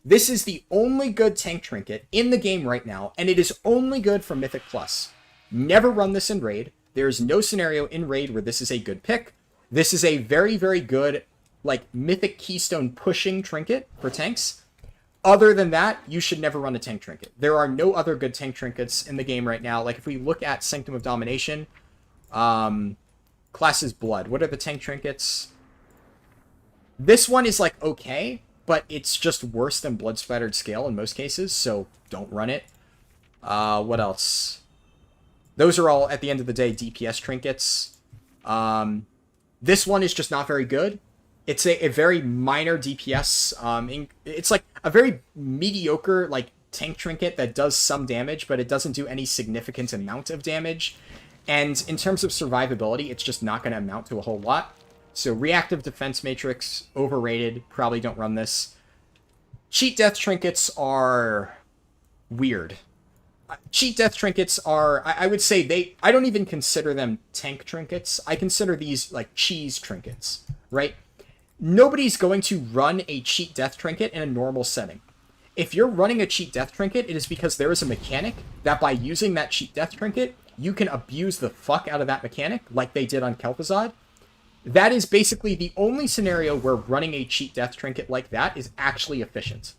This is the only good tank trinket in the game right now, and it is only good for Mythic Plus. Never run this in Raid. There is no scenario in Raid where this is a good pick. This is a very, very good like Mythic Keystone pushing trinket for tanks. Other than that, you should never run a tank trinket. There are no other good tank trinkets in the game right now. Like if we look at Sanctum of Domination, classes Blood. What are the tank trinkets? This one is like okay, but it's just worse than Blood Splattered Scale in most cases, so don't run it. What else? Those are all, at the end of the day, DPS trinkets. This one is just not very good. It's a very minor DPS. It's like a very mediocre like tank trinket that does some damage, but it doesn't do any significant amount of damage. And in terms of survivability, it's just not going to amount to a whole lot. So reactive defense matrix, overrated. Probably don't run this. Cheat death trinkets are weird. Cheat death trinkets are, I would say I don't even consider them tank trinkets. I consider these like cheese trinkets, right? Nobody's going to run a cheat death trinket in a normal setting. If you're running a cheat death trinket, it is because there is a mechanic that by using that cheat death trinket, you can abuse the fuck out of that mechanic, like they did on Kel'Thuzad. That is basically the only scenario where running a cheat death trinket like that is actually efficient.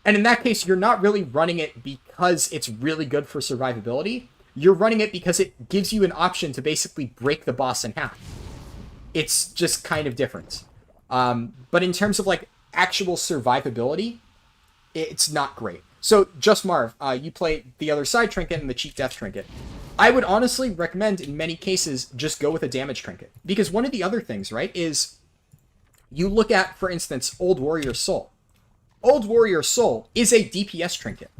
And in that case, you're not really running it because it's really good for survivability. You're running it because it gives you an option to basically break the boss in half. It's just kind of different. But in terms of like actual survivability, it's not great. So Just Marv, you play the other side trinket and the cheat death trinket. I would honestly recommend in many cases just go with a damage trinket. Because one of the other things, right, is you look at, for instance, Old Warrior Soul. Old Warrior Soul is a DPS trinket.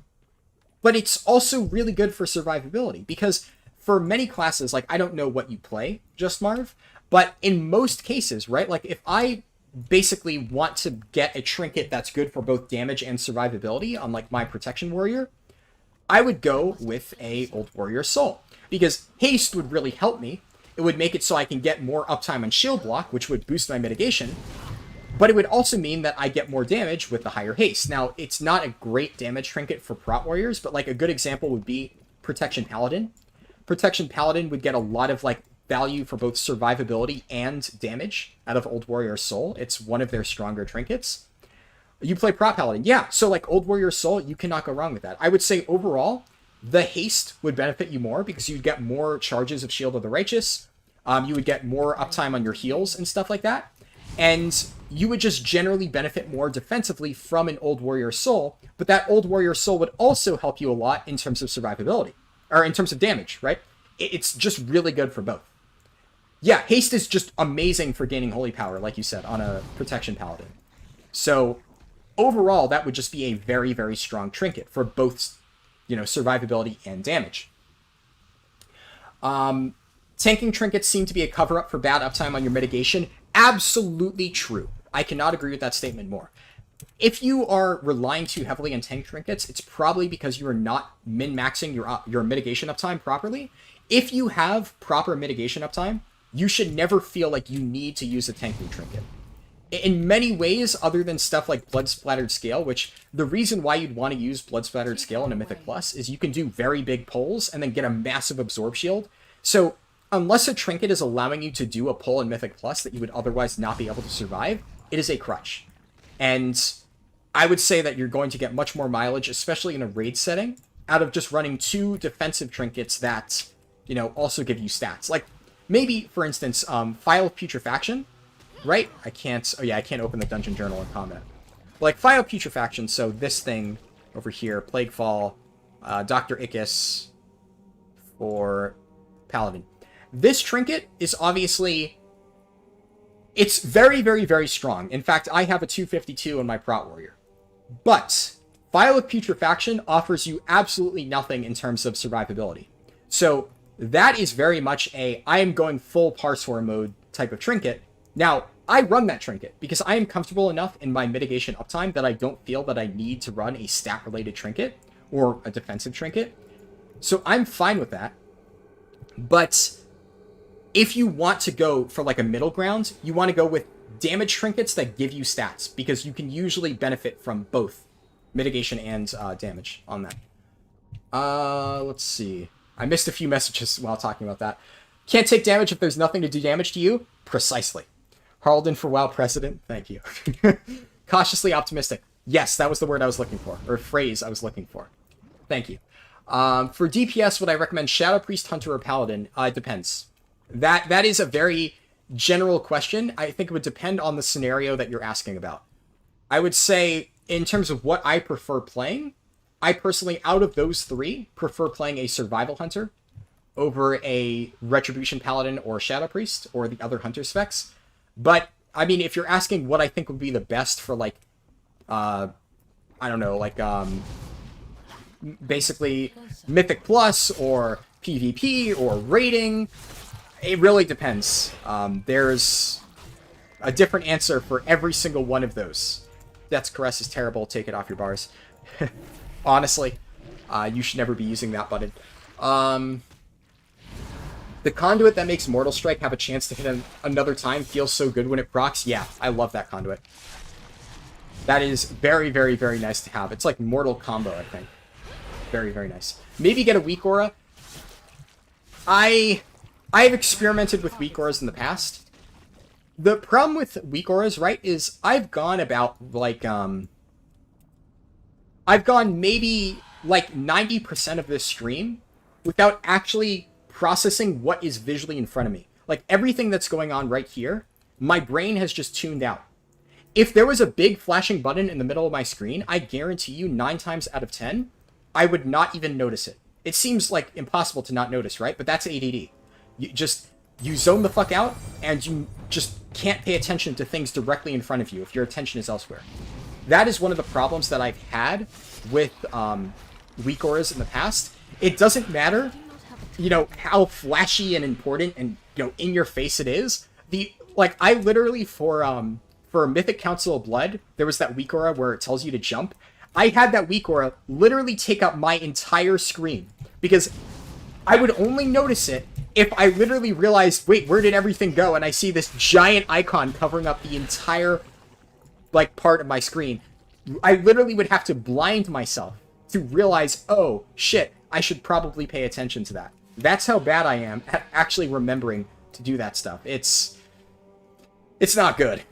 But it's also really good for survivability. Because for many classes, like I don't know what you play, Just Marv, but in most cases, right, like if I basically want to get a trinket that's good for both damage and survivability on like my Protection Warrior, I would go with a Old Warrior Soul. Because haste would really help me. It would make it so I can get more uptime on shield block, which would boost my mitigation. But it would also mean that I get more damage with the higher haste. Now, it's not a great damage trinket for Prot Warriors, but like a good example would be Protection Paladin. Protection Paladin would get a lot of like value for both survivability and damage out of Old Warrior Soul. It's one of their stronger trinkets. You play Prot Paladin. Yeah, so like Old Warrior Soul, you cannot go wrong with that. I would say overall, the haste would benefit you more because you'd get more charges of Shield of the Righteous. You would get more uptime on your heals and stuff like that. And you would just generally benefit more defensively from an Old Warrior Soul. But that Old Warrior Soul would also help you a lot in terms of survivability. Or in terms of damage, right? It's just really good for both. Yeah, haste is just amazing for gaining holy power, like you said, on a Protection Paladin. So overall, that would just be a very, very strong trinket for both, you know, survivability and damage. Tanking trinkets seem to be a cover-up for bad uptime on your mitigation. Absolutely true. I cannot agree with that statement more. If you are relying too heavily on tank trinkets, it's probably because you are not min-maxing your mitigation uptime properly. If you have proper mitigation uptime, you should never feel like you need to use a tanking trinket. In many ways, other than stuff like Blood Splattered Scale, which the reason why you'd want to use Blood Splattered Scale in a Mythic Plus is you can do very big pulls and then get a massive Absorb Shield. So unless a trinket is allowing you to do a pull in Mythic Plus that you would otherwise not be able to survive, it is a crutch. And I would say that you're going to get much more mileage, especially in a raid setting, out of just running two defensive trinkets that, you know, also give you stats. Like, maybe, for instance, File of Putrefaction, right? I can't open the Dungeon Journal in combat. Like, File of Putrefaction, so this thing over here, Plaguefall, Dr. Ickis for Paladin. This trinket is obviously, it's very, very, very strong. In fact, I have a 252 in my Prot Warrior. But File of Putrefaction offers you absolutely nothing in terms of survivability. So that is very much I am going full Parsour mode type of trinket. Now, I run that trinket because I am comfortable enough in my mitigation uptime that I don't feel that I need to run a stat-related trinket or a defensive trinket. So I'm fine with that. But if you want to go for like a middle ground, you want to go with damage trinkets that give you stats because you can usually benefit from both mitigation and damage on that. Let's see. I missed a few messages while talking about that. Can't take damage if there's nothing to do damage to you? Precisely. Harlden for WoW president. Thank you. Cautiously optimistic. Yes, that was the word I was looking for, or phrase I was looking for. Thank you. For DPS, would I recommend Shadow Priest, Hunter, or Paladin? It depends. That is a very general question. I think it would depend on the scenario that you're asking about. I would say, in terms of what I prefer playing, I personally, out of those three, prefer playing a Survival Hunter over a Retribution Paladin or Shadow Priest, or the other Hunter specs. But, I mean, if you're asking what I think would be the best for, like, I don't know, like, basically Mythic Plus, or PvP, or raiding, it really depends. There's a different answer for every single one of those. Death's Caress is terrible, take it off your bars. Honestly, you should never be using that button. The conduit that makes Mortal Strike have a chance to hit him another time feels so good when it procs. Yeah, I love that conduit. That is very, very, very nice to have. It's like Mortal Combo, I think. Very, very nice. Maybe get a Weak Aura. I've experimented with Weak Auras in the past. The problem with Weak Auras, right, is I've gone about, like, I've gone maybe, like, 90% of this stream without actually processing what is visually in front of me. Like, everything that's going on right here, my brain has just tuned out. If there was a big flashing button in the middle of my screen, I guarantee you 9 times out of 10, I would not even notice it. It seems, like, impossible to not notice, right? But that's ADD. You zone the fuck out, and you just can't pay attention to things directly in front of you if your attention is elsewhere. That is one of the problems that I've had with Weak Auras in the past. It doesn't matter, you know, how flashy and important and, you know, in your face it is. I literally, for Mythic Council of Blood, there was that Weak Aura where it tells you to jump. I had that Weak Aura literally take up my entire screen, because I would only notice it if I literally realized, wait, where did everything go? And I see this giant icon covering up the entire, like, part of my screen. I literally would have to blind myself to realize, oh, shit, I should probably pay attention to that. That's how bad I am at actually remembering to do that stuff. It's not good.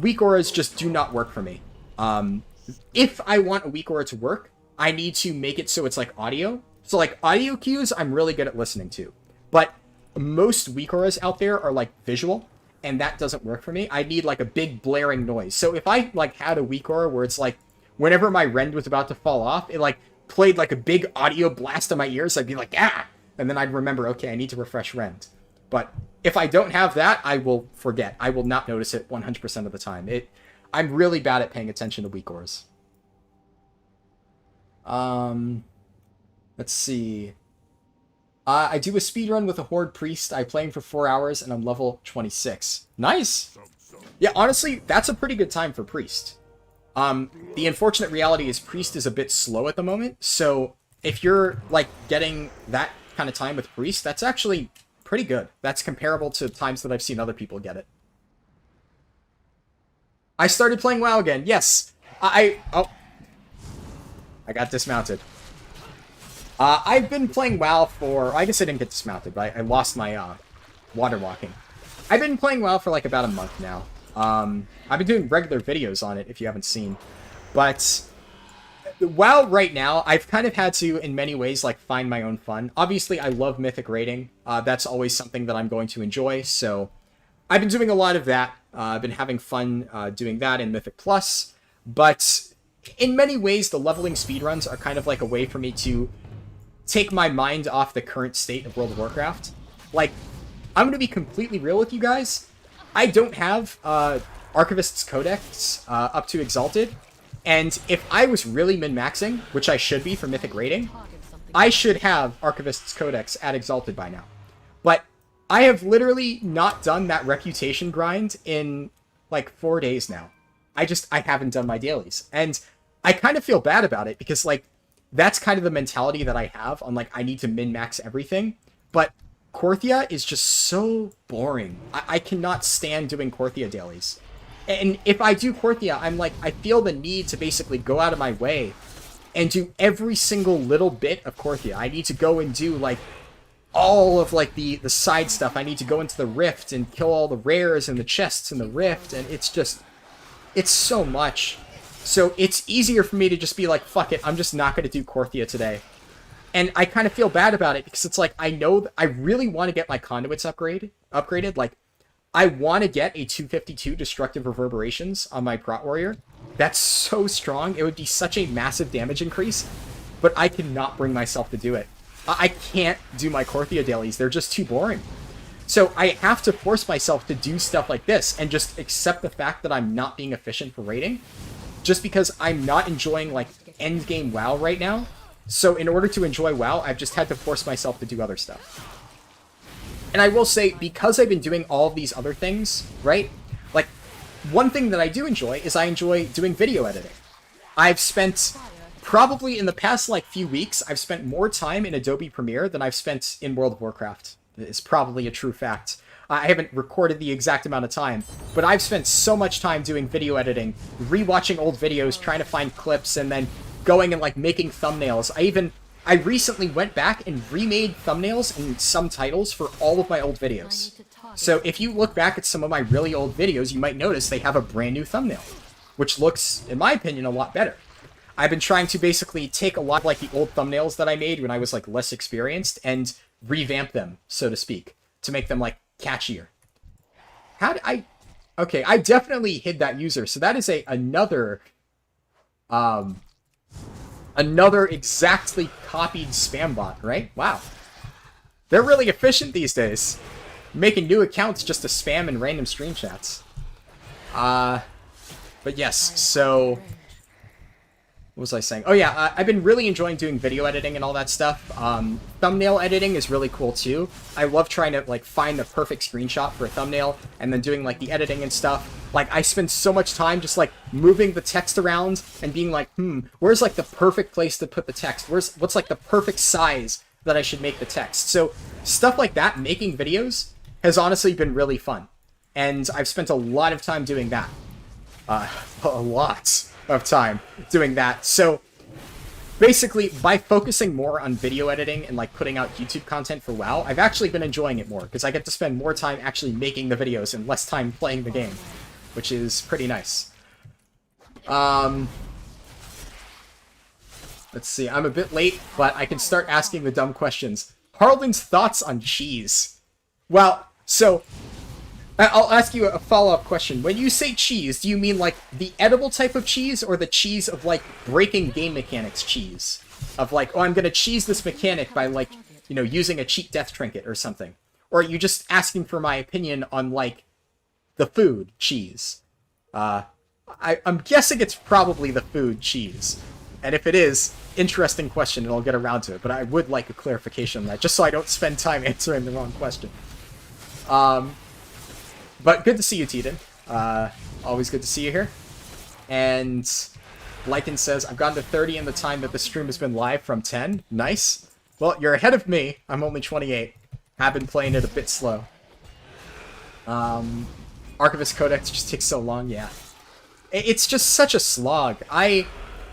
Weak Auras just do not work for me. If I want a Weak Aura to work, I need to make it so it's like audio. So, like, audio cues, I'm really good at listening to. But most Weak Auras out there are, like, visual, and that doesn't work for me. I need, like, a big blaring noise. So if I, like, had a Weak Aura where it's, like, whenever my rend was about to fall off, it, like, played, like, a big audio blast in my ears, I'd be like, ah! And then I'd remember, okay, I need to refresh rend. But if I don't have that, I will forget. I will not notice it 100% of the time. I'm really bad at paying attention to Weak Auras. Let's see. I do a speedrun with a Horde Priest. I play him for 4 hours, and I'm level 26. Nice! Yeah, honestly, that's a pretty good time for Priest. The unfortunate reality is Priest is a bit slow at the moment, so if you're, like, getting that kind of time with Priest, that's actually pretty good. That's comparable to times that I've seen other people get it. I started playing WoW again. Yes! I got dismounted. I've been playing WoW for... I guess I didn't get dismounted, but I lost my water walking. I've been playing WoW for, like, about a month now. I've been doing regular videos on it, if you haven't seen. But WoW right now, I've kind of had to, in many ways, like, find my own fun. Obviously, I love Mythic raiding. That's always something that I'm going to enjoy, so I've been doing a lot of that. I've been having fun doing that in Mythic Plus. But in many ways, the leveling speedruns are kind of like a way for me to take my mind off the current state of World of Warcraft. Like, I'm going to be completely real with you guys. I don't have Archivist's Codex up to Exalted, and if I was really min-maxing, which I should be for Mythic raiding, I should have Archivist's Codex at Exalted by now. But I have literally not done that reputation grind in, like, 4 days now. I haven't done my dailies. And I kind of feel bad about it, because, like, that's kind of the mentality that I have on, like, I need to min-max everything. But Korthia is just so boring. I cannot stand doing Korthia dailies. And if I do Korthia, I'm like, I feel the need to basically go out of my way and do every single little bit of Korthia. I need to go and do, like, all of like the side stuff. I need to go into the rift and kill all the rares and the chests in the rift, and it's so much. So it's easier for me to just be like, fuck it, I'm just not going to do Korthia today. And I kind of feel bad about it, because it's like, I know I really want to get my conduits upgraded. Like, I want to get a 252 destructive reverberations on my Prot Warrior. That's so strong. It would be such a massive damage increase, but I cannot bring myself to do it. I can't do my Korthia dailies. They're just too boring. So I have to force myself to do stuff like this and just accept the fact that I'm not being efficient for raiding, just because I'm not enjoying like endgame WoW right now. So in order to enjoy WoW, I've just had to force myself to do other stuff. And I will say, because I've been doing all of these other things, right? Like, one thing that I do enjoy is I enjoy doing video editing. I've spent, probably in the past like few weeks, I've spent more time in Adobe Premiere than I've spent in World of Warcraft. It's probably a true fact. I haven't recorded the exact amount of time, but I've spent so much time doing video editing, rewatching old videos, trying to find clips, and then going and like making thumbnails. I recently went back and remade thumbnails and some titles for all of my old videos. So if you look back at some of my really old videos, you might notice they have a brand new thumbnail, which looks, in my opinion, a lot better. I've been trying to basically take a lot of like the old thumbnails that I made when I was like less experienced and revamp them, so to speak, to make them like catchier. Okay, I definitely hid that user, so that is another exactly copied spam bot, right? Wow. They're really efficient these days. Making new accounts just to spam in random stream chats. But yes, so what was I saying? Oh yeah, I've been really enjoying doing video editing and all that stuff. Thumbnail editing is really cool too. I love trying to like find the perfect screenshot for a thumbnail and then doing like the editing and stuff. Like, I spend so much time just like moving the text around and being like, where's like the perfect place to put the text? What's like the perfect size that I should make the text? So stuff like that, making videos, has honestly been really fun. And I've spent a lot of time doing that. A lot of time doing that. So basically, by focusing more on video editing and like putting out YouTube content for WoW, I've actually been enjoying it more, because I get to spend more time actually making the videos and less time playing the game, which is pretty nice. Let's see, I'm a bit late, but I can start asking the dumb questions. Harlan's thoughts on cheese. Well, so I'll ask you a follow-up question. When you say cheese, do you mean like the edible type of cheese, or the cheese of like breaking game mechanics cheese? Of like, oh, I'm gonna cheese this mechanic by like, you know, using a cheat death trinket or something? Or are you just asking for my opinion on like the food cheese? I'm guessing it's probably the food cheese. And if it is, interesting question, and I'll get around to it. But I would like a clarification on that, just so I don't spend time answering the wrong question. But good to see you, Teeden. Always good to see you here. And Lycan says, I've gotten to 30 in the time that the stream has been live from 10. Nice. Well, you're ahead of me. I'm only 28. Have been playing it a bit slow. Archivist Codex just takes so long, yeah. It's just such a slog.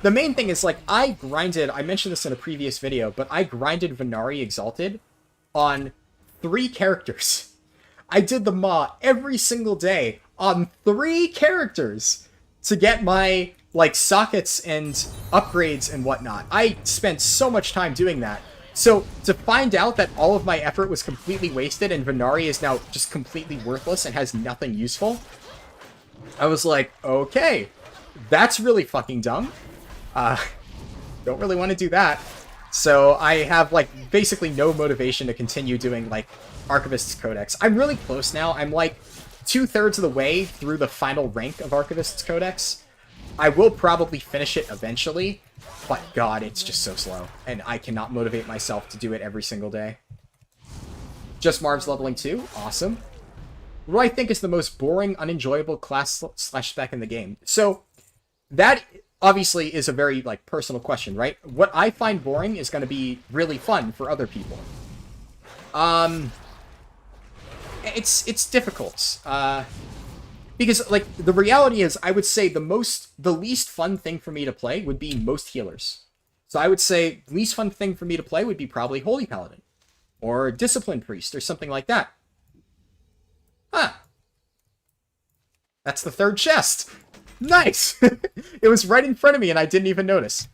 The main thing is, like, I mentioned this in a previous video, but I grinded Venari Exalted on 3 characters. I did the Maw every single day on 3 characters to get my, like, sockets and upgrades and whatnot. I spent so much time doing that. So, to find out that all of my effort was completely wasted and Venari is now just completely worthless and has nothing useful, I was like, okay, that's really fucking dumb. Don't really want to do that. So I have, like, basically no motivation to continue doing, like, Archivist's Codex. I'm really close now. I'm, like, 2/3 of the way through the final rank of Archivist's Codex. I will probably finish it eventually, but god, it's just so slow. And I cannot motivate myself to do it every single day. Just Marv's leveling 2. Awesome. What do I think is the most boring, unenjoyable class / spec in the game? So, that obviously is a very, like, personal question, right? What I find boring is going to be really fun for other people. It's difficult. Because, like, the reality is, I would say the least fun thing for me to play would be most healers. So I would say the least fun thing for me to play would be probably Holy Paladin. or Discipline Priest, or something like that. Huh. That's the third chest. Nice! It was right in front of me and I didn't even notice.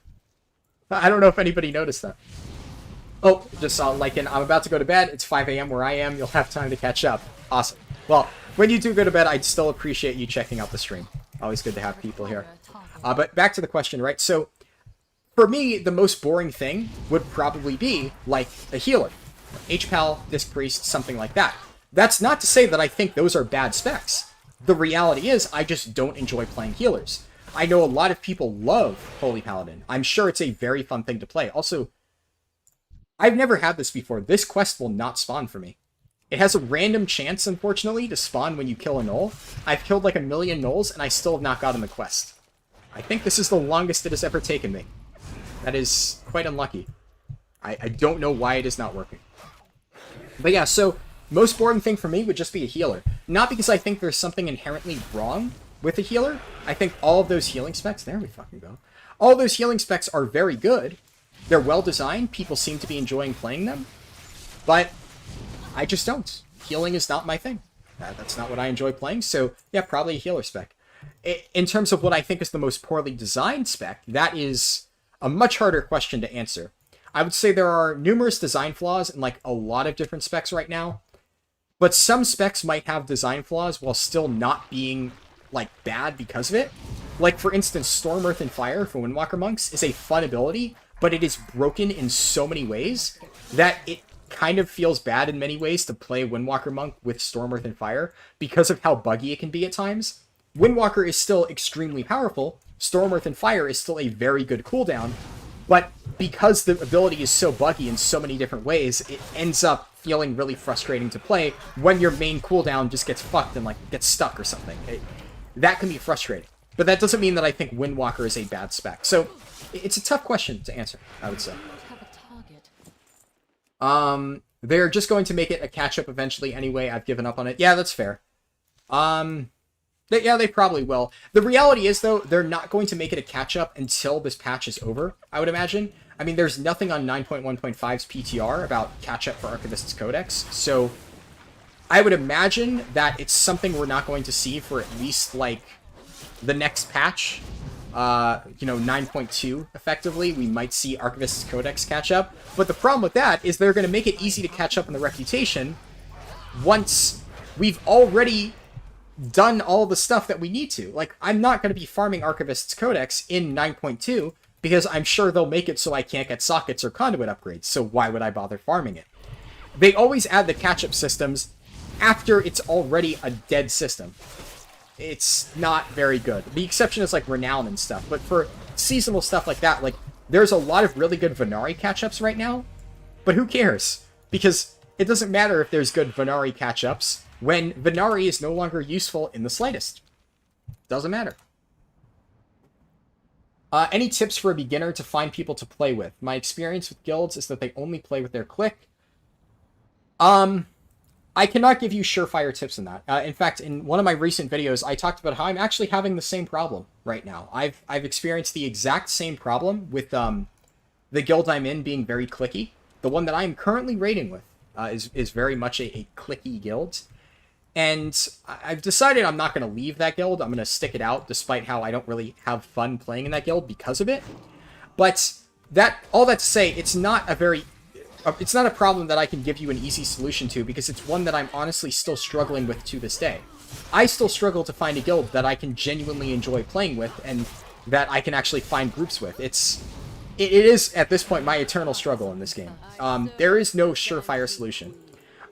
I don't know if anybody noticed that. Oh, just saw Lycan. I'm about to go to bed. It's 5 a.m. where I am. You'll have time to catch up. Awesome. Well, when you do go to bed, I'd still appreciate you checking out the stream. Always good to have people here. But back to the question, right? So, for me, the most boring thing would probably be, like, a healer. HPAL, Disc Priest, something like that. That's not to say that I think those are bad specs. The reality is, I just don't enjoy playing healers. I know a lot of people love Holy Paladin. I'm sure it's a very fun thing to play. Also, I've never had this before. This quest will not spawn for me. It has a random chance, unfortunately, to spawn when you kill a gnoll. I've killed like 1,000,000 gnolls, and I still have not gotten the quest. I think this is the longest it has ever taken me. That is quite unlucky. I don't know why it is not working. But yeah, so most boring thing for me would just be a healer. Not because I think there's something inherently wrong with a healer. I think all of those healing specs, there we fucking go. All those healing specs are very good. They're well designed. People seem to be enjoying playing them. But I just don't. Healing is not my thing. That's not what I enjoy playing. So yeah, probably a healer spec. In terms of what I think is the most poorly designed spec, that is a much harder question to answer. I would say there are numerous design flaws in like a lot of different specs right now. But some specs might have design flaws while still not being like bad because of it. Like for instance, Storm, Earth, and Fire for Windwalker Monks is a fun ability, but it is broken in so many ways that it kind of feels bad in many ways to play Windwalker Monk with Storm, Earth, and Fire because of how buggy it can be at times. Windwalker is still extremely powerful. Storm, Earth, and Fire is still a very good cooldown, but because the ability is so buggy in so many different ways, it ends up feeling really frustrating to play when your main cooldown just gets fucked and like gets stuck or something. That can be frustrating. But that doesn't mean that I think Windwalker is a bad spec. So it's a tough question to answer, I would say. They're just going to make it a catch-up eventually anyway. I've given up on it. Yeah, that's fair. Yeah, they probably will. The reality is, though, they're not going to make it a catch-up until this patch is over, I would imagine. I mean, there's nothing on 9.1.5's PTR about catch-up for Archivist's Codex, so I would imagine that it's something we're not going to see for at least, like, the next patch. 9.2, effectively. We might see Archivist's Codex catch up. But the problem with that is they're going to make it easy to catch up in the reputation once we've already done all the stuff that we need to. Like, I'm not going to be farming Archivist's Codex in 9.2 because I'm sure they'll make it so I can't get sockets or conduit upgrades, so why would I bother farming it? They always add the catch-up systems after it's already a dead system. It's not very good. The exception is, like, Renown and stuff, but for seasonal stuff like that, like, there's a lot of really good Venari catch-ups right now, but who cares? Because it doesn't matter if there's good Venari catch-ups when Venari is no longer useful in the slightest. Doesn't matter. Any tips for a beginner to find people to play with? My experience with guilds is that they only play with their clique. I cannot give you surefire tips in that. In fact, in one of my recent videos, I talked about how I'm actually having the same problem right now. I've experienced the exact same problem with the guild I'm in being very cliquey. The one that I'm currently raiding with is very much a cliquey guild. And I've decided I'm not going to leave that guild. I'm going to stick it out, despite how I don't really have fun playing in that guild because of it. But all that to say, it's not a problem that I can give you an easy solution to, because it's one that I'm honestly still struggling with to this day. I still struggle to find a guild that I can genuinely enjoy playing with, and that I can actually find groups with. It is, at this point, my eternal struggle in this game. There is no surefire solution.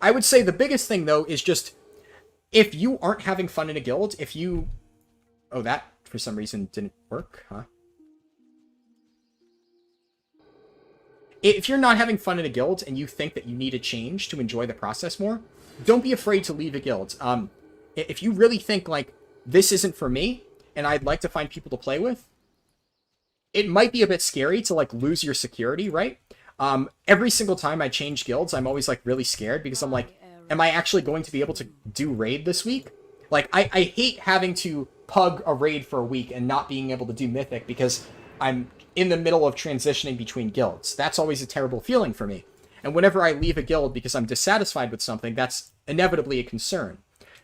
I would say the biggest thing, though, is just, if you aren't having fun in a guild, if you... Oh, that, for some reason, didn't work, huh? If you're not having fun in a guild and you think that you need a change to enjoy the process more, don't be afraid to leave a guild. If you really think, like, this isn't for me, and I'd like to find people to play with, it might be a bit scary to, like, lose your security, right? Every single time I change guilds, I'm always, like, really scared, because I'm like, am I actually going to be able to do raid this week? Like, I hate having to pug a raid for a week and not being able to do Mythic, because I'm in the middle of transitioning between guilds. That's always a terrible feeling for me. And whenever I leave a guild because I'm dissatisfied with something, that's inevitably a concern.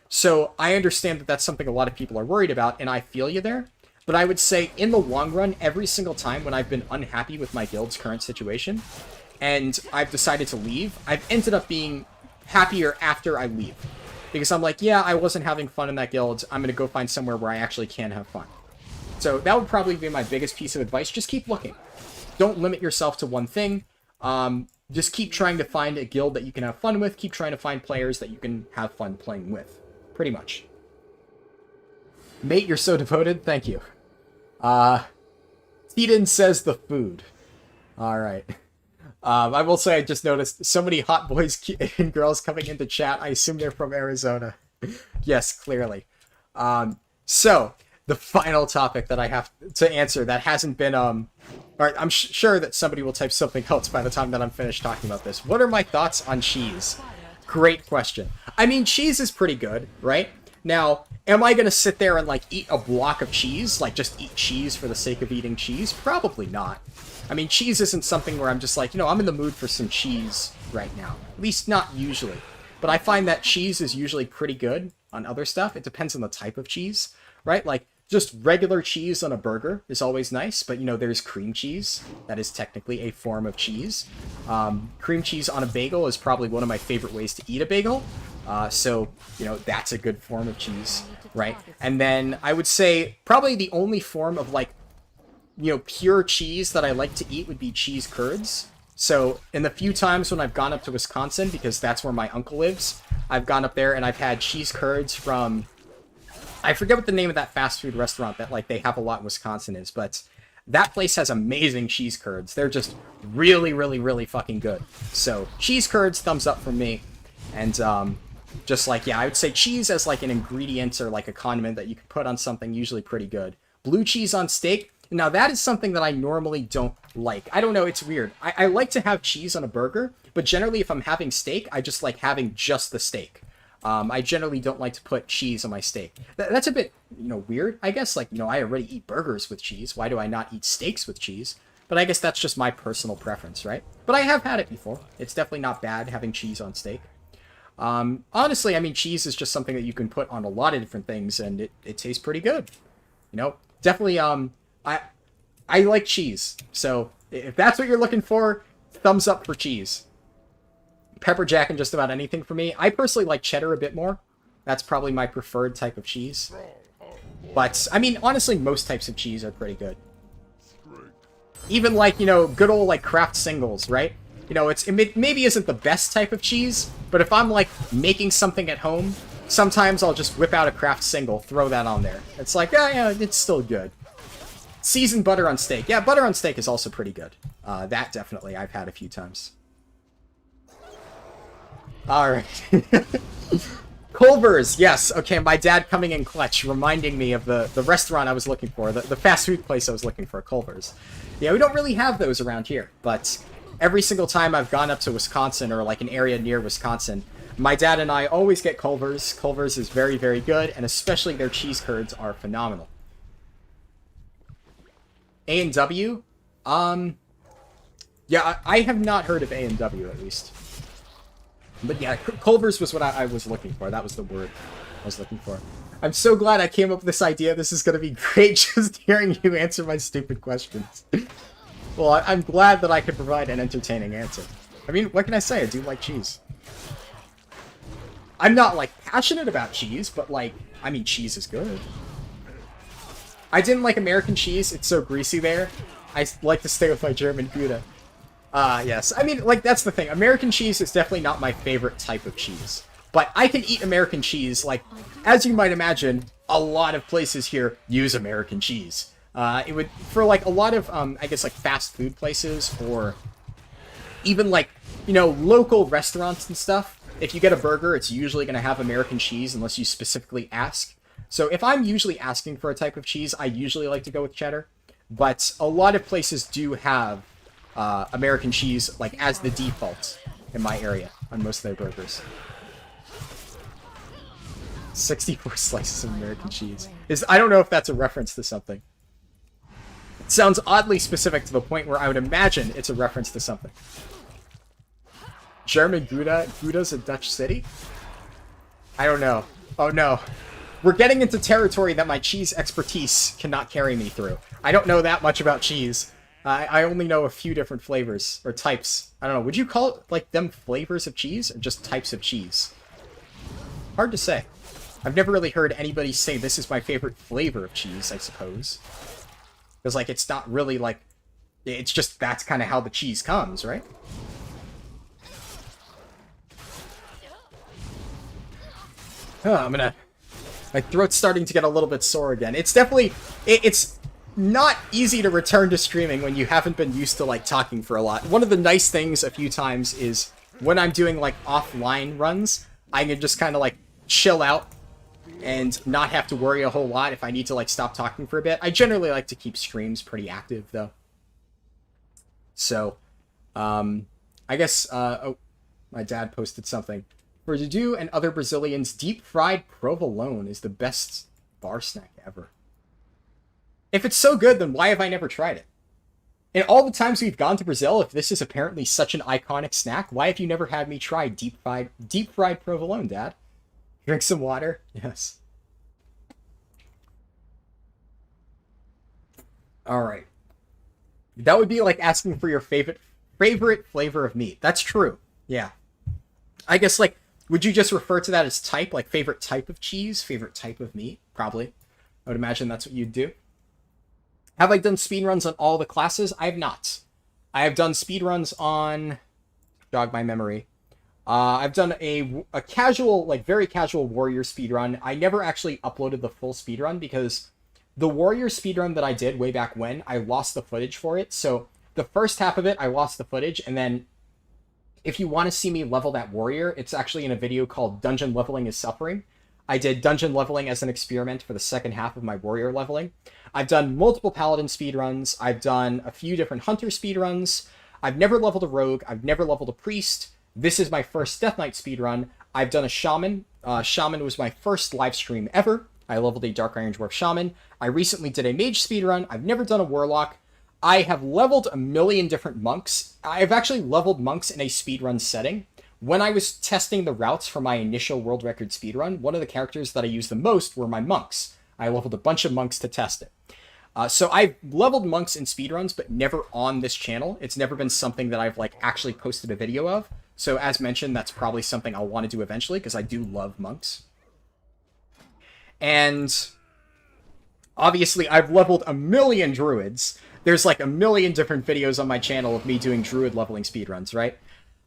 So I understand that that's something a lot of people are worried about, and I feel you there. But I would say in the long run, every single time when I've been unhappy with my guild's current situation, and I've decided to leave, I've ended up being happier after I leave. Because I'm like, yeah, I wasn't having fun in that guild. I'm going to go find somewhere where I actually can have fun. So that would probably be my biggest piece of advice. Just keep looking. Don't limit yourself to one thing. Just keep trying to find a guild that you can have fun with. Keep trying to find players that you can have fun playing with. Pretty much. Mate, you're so devoted. Thank you. Steeden says the food. Alright. I will say I just noticed so many hot boys and girls coming into chat. I assume they're from Arizona. Yes, clearly. So, the final topic that I have to answer that hasn't been, alright, I'm sure that somebody will type something else by the time that I'm finished talking about this. What are my thoughts on cheese? Great question. I mean, cheese is pretty good, right? Now, am I going to sit there and, like, eat a block of cheese? Like, just eat cheese for the sake of eating cheese? Probably not. I mean, cheese isn't something where I'm just like, I'm in the mood for some cheese right now. At least not usually. But I find that cheese is usually pretty good on other stuff. It depends on the type of cheese, right? Like, just regular cheese on a burger is always nice, but, there's cream cheese. That is technically a form of cheese. Cream cheese on a bagel is probably one of my favorite ways to eat a bagel. So, that's a good form of cheese, right? And then I would say probably the only form of, like, pure cheese that I like to eat would be cheese curds. So, in the few times when I've gone up to Wisconsin, because that's where my uncle lives, I've gone up there and I've had cheese curds from... I forget what the name of that fast food restaurant that, like, they have a lot in Wisconsin is, but that place has amazing cheese curds. They're just really, really, really fucking good. So, cheese curds, thumbs up from me. And, just like, yeah, I would say cheese as, like, an ingredient or, like, a condiment that you can put on something, usually pretty good. Blue cheese on steak... Now, that is something that I normally don't like. I don't know, it's weird. I like to have cheese on a burger, but generally if I'm having steak, I just like having just the steak. I generally don't like to put cheese on my steak. That's a bit, weird, I guess. Like, I already eat burgers with cheese. Why do I not eat steaks with cheese? But I guess that's just my personal preference, right? But I have had it before. It's definitely not bad having cheese on steak. Honestly, I mean, cheese is just something that you can put on a lot of different things, and it tastes pretty good. Definitely, I like cheese, so if that's what you're looking for, thumbs up for cheese. Pepper jack and just about anything for me. I personally like cheddar a bit more. That's probably my preferred type of cheese. But, I mean, honestly, most types of cheese are pretty good. Even, like, good old, like, Kraft singles, right? It maybe isn't the best type of cheese, but if I'm, like, making something at home, sometimes I'll just whip out a Kraft single, throw that on there. It's like, yeah, it's still good. Seasoned butter on steak. Yeah, butter on steak is also pretty good. That definitely I've had a few times. Alright. Culver's, yes. Okay, my dad coming in clutch, reminding me of the restaurant I was looking for, the fast food place I was looking for, Culver's. Yeah, we don't really have those around here, but every single time I've gone up to Wisconsin or like an area near Wisconsin, my dad and I always get Culver's. Culver's is very, very good, and especially their cheese curds are phenomenal. A&W? Yeah, I have not heard of A&W, at least. But yeah, Culver's was what I was looking for. That was the word I was looking for. I'm so glad I came up with this idea. This is going to be great just hearing you answer my stupid questions. Well, I'm glad that I could provide an entertaining answer. I mean, what can I say? I do like cheese. I'm not, like, passionate about cheese, but, like, I mean, cheese is good. I didn't like American cheese. It's so greasy there. I like to stay with my German Gouda. Yes. I mean, like, that's the thing. American cheese is definitely not my favorite type of cheese. But I can eat American cheese. Like, as you might imagine, a lot of places here use American cheese. It would, for, like, a lot of, I guess, like, fast food places, or even, like, local restaurants and stuff, if you get a burger, it's usually going to have American cheese unless you specifically ask. So if I'm usually asking for a type of cheese, I usually like to go with cheddar. But a lot of places do have American cheese, like, as the default in my area on most of their burgers. 64 slices of American cheese. I don't know if that's a reference to something. It sounds oddly specific to the point where I would imagine it's a reference to something. German Gouda's a Dutch city? I don't know. Oh no. We're getting into territory that my cheese expertise cannot carry me through. I don't know that much about cheese. I only know a few different flavors, or types. I don't know, would you call it, like, them flavors of cheese, or just types of cheese? Hard to say. I've never really heard anybody say this is my favorite flavor of cheese, I suppose. Because, like, it's not really, like... It's just, that's kind of how the cheese comes, right? My throat's starting to get a little bit sore again. It's definitely... It's not easy to return to streaming when you haven't been used to, like, talking for a lot. One of the nice things a few times is when I'm doing, like, offline runs, I can just kind of, like, chill out and not have to worry a whole lot if I need to, like, stop talking for a bit. I generally like to keep streams pretty active, though. So, I guess, oh, my dad posted something. For Dudu and other Brazilians, deep-fried provolone is the best bar snack ever. If it's so good, then why have I never tried it? In all the times we've gone to Brazil, if this is apparently such an iconic snack, why have you never had me try deep-fried provolone, Dad? Drink some water? Yes. Alright. That would be like asking for your favorite flavor of meat. That's true. Yeah. I guess, like, would you just refer to that as type? Like, favorite type of cheese? Favorite type of meat? Probably. I would imagine that's what you'd do. Have I done speedruns on all the classes? I have not. I have done speedruns on... Jog my memory. I've done a casual, like, very casual warrior speedrun. I never actually uploaded the full speedrun because the warrior speedrun that I did way back when, I lost the footage for it. So the first half of it, I lost the footage, and then if you want to see me level that warrior, it's actually in a video called Dungeon Leveling is Suffering. I did dungeon leveling as an experiment for the second half of my warrior leveling. I've done multiple paladin speedruns. I've done a few different hunter speedruns. I've never leveled a rogue. I've never leveled a priest. This is my first Death Knight speedrun. I've done a shaman. Shaman was my first live stream ever. I leveled a Dark Iron Dwarf shaman. I recently did a mage speedrun. I've never done a warlock. I have leveled a million different monks. I've actually leveled monks in a speedrun setting. When I was testing the routes for my initial world record speedrun, one of the characters that I used the most were my monks. I leveled a bunch of monks to test it. So I've leveled monks in speedruns, but never on this channel. It's never been something that I've, like, actually posted a video of. So as mentioned, that's probably something I'll want to do eventually, because I do love monks. And obviously, I've leveled a million druids. There's, like, a million different videos on my channel of me doing druid leveling speedruns, right?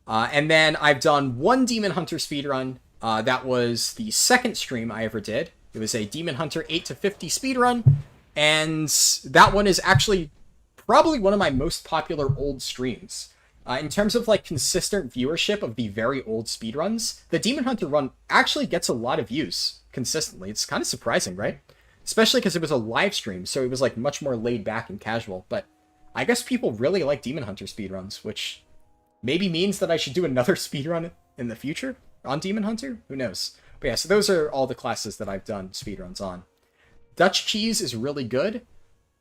And then I've done one Demon Hunter speedrun. That was the second stream I ever did. It was a Demon Hunter 8 to 50 speedrun. And that one is actually probably one of my most popular old streams. In terms of, like, consistent viewership of the very old speedruns, the Demon Hunter run actually gets a lot of views consistently. It's kind of surprising, right? Especially because it was a live stream, so it was, like, much more laid back and casual. But I guess people really like Demon Hunter speedruns, which maybe means that I should do another speedrun in the future on Demon Hunter? Who knows? But yeah, so those are all the classes that I've done speedruns on. Dutch cheese is really good.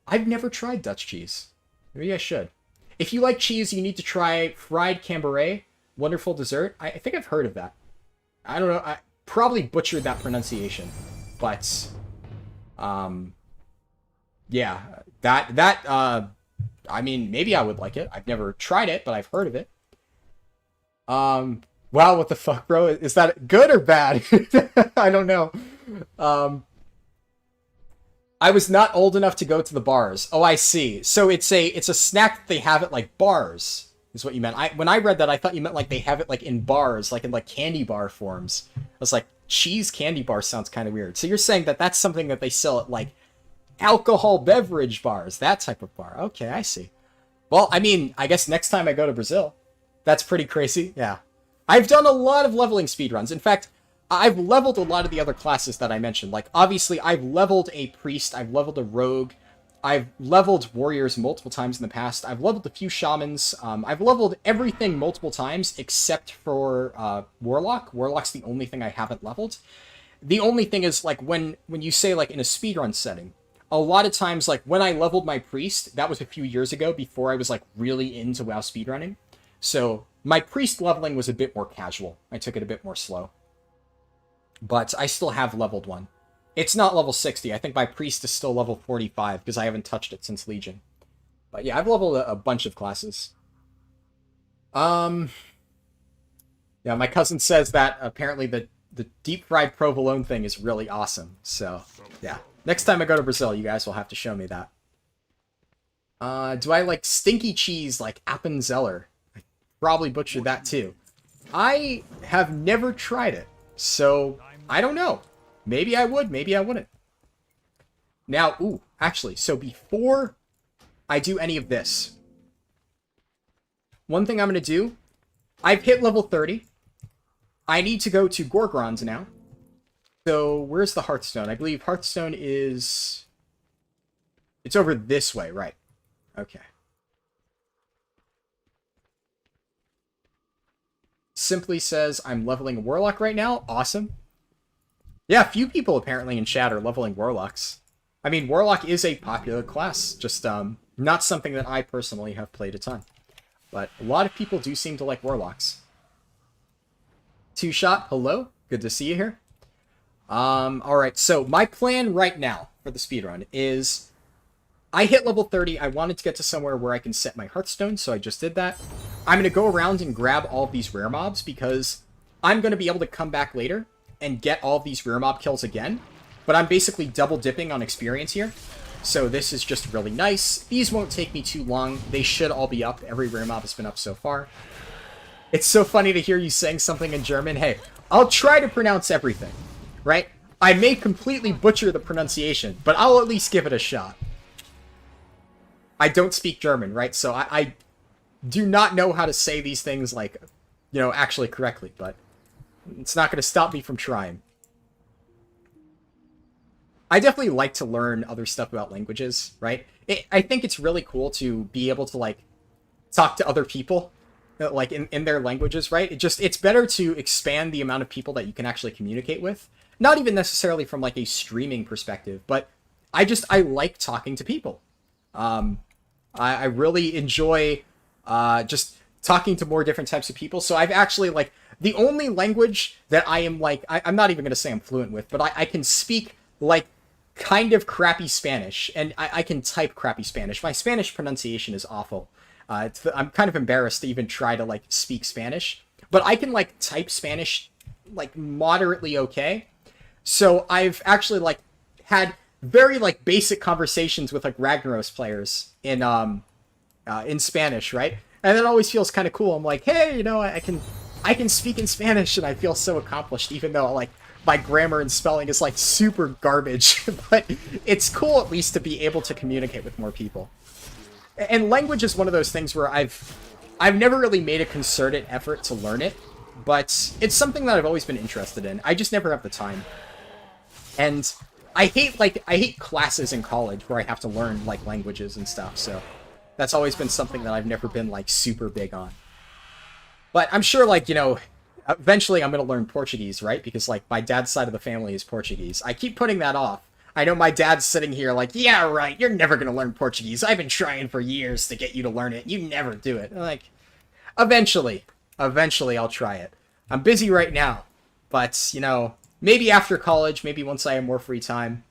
I've never tried Dutch cheese. Maybe I should. If you like cheese, you need to try fried Cambrai. Wonderful dessert. I think I've heard of that. I don't know. I probably butchered that pronunciation. But, yeah. I mean, maybe I would like it. I've never tried it, but I've heard of it. Wow, what the fuck, bro? Is that good or bad? I don't know. I was not old enough to go to the bars. Oh, I see. So it's a snack that they have at, like, bars, is what you meant. When I read that, I thought you meant, like, they have it, like, in bars, like, in, like, candy bar forms. I was like, cheese candy bar sounds kind of weird. So you're saying that that's something that they sell at, like, alcohol beverage bars, that type of bar. Okay, I see. Well, I mean, I guess next time I go to Brazil. That's pretty crazy, yeah. I've done a lot of leveling speedruns. In fact, I've leveled a lot of the other classes that I mentioned. Like, obviously, I've leveled a priest, I've leveled a rogue, I've leveled warriors multiple times in the past, I've leveled a few shamans, I've leveled everything multiple times except for warlock. Warlock's the only thing I haven't leveled. The only thing is, like, when you say, like, in a speedrun setting, a lot of times, like, when I leveled my priest, that was a few years ago before I was, like, really into WoW speedrunning. So My priest leveling was a bit more casual. I took it a bit more slow. But I still have leveled one. It's not level 60. I think my priest is still level 45 because I haven't touched it since Legion. But yeah, I've leveled a bunch of classes. Yeah, my cousin says that apparently the deep fried provolone thing is really awesome. So, yeah. Next time I go to Brazil, you guys will have to show me that. Do I like stinky cheese like Appenzeller? I probably butchered that too. I have never tried it, so I don't know. Maybe I would, maybe I wouldn't. Now, ooh, actually, so before I do any of this, one thing I'm going to do, I've hit level 30. I need to go to Gorgrons now. So, where's the Hearthstone? I believe Hearthstone is... It's over this way, right? Okay. Simply says, I'm leveling a Warlock right now. Awesome. Yeah, a few people apparently in chat are leveling Warlocks. I mean, Warlock is a popular class. Just, not something that I personally have played a ton. But a lot of people do seem to like Warlocks. Two Shot, hello. Good to see you here. Alright, so my plan right now for the speedrun is I hit level 30. I wanted to get to somewhere where I can set my Hearthstone, so I just did that. I'm going to go around and grab all of these rare mobs because I'm going to be able to come back later and get all of these rare mob kills again. But I'm basically double dipping on experience here. So this is just really nice. These won't take me too long. They should all be up. Every rare mob has been up so far. It's so funny to hear you saying something in German. Hey, I'll try to pronounce everything, right? I may completely butcher the pronunciation, but I'll at least give it a shot. I don't speak German, right? So I do not know how to say these things, like, you know, actually correctly, but it's not going to stop me from trying. I definitely like to learn other stuff about languages, right? I think it's really cool to be able to, like, talk to other people, like, in their languages, right? It's better to expand the amount of people that you can actually communicate with. Not even necessarily from, like, a streaming perspective, but I like talking to people. I really enjoy just talking to more different types of people. So I've actually, like, the only language that I am, like, I'm not even going to say I'm fluent with, but I can speak, like, kind of crappy Spanish, and I can type crappy Spanish. My Spanish pronunciation is awful. I'm kind of embarrassed to even try to, like, speak Spanish, but I can, like, type Spanish, like, moderately okay. So I've actually, like, had very, like, basic conversations with, like, Ragnaros players in Spanish, right? And it always feels kind of cool. I'm like, hey, you know, I can speak in Spanish, and I feel so accomplished, even though, like, my grammar and spelling is, like, super garbage. But it's cool at least to be able to communicate with more people. And language is one of those things where I've never really made a concerted effort to learn it, but it's something that I've always been interested in. I just never have the time. And I hate classes in college where I have to learn, like, languages and stuff, so that's always been something that I've never been, like, super big on. But I'm sure, like, you know, eventually I'm going to learn Portuguese, right? Because, like, my dad's side of the family is Portuguese. I keep putting that off. I know my dad's sitting here like, yeah, right, you're never going to learn Portuguese. I've been trying for years to get you to learn it. You never do it. I'm like, eventually I'll try it. I'm busy right now, but, you know, maybe after college, maybe once I have more free time,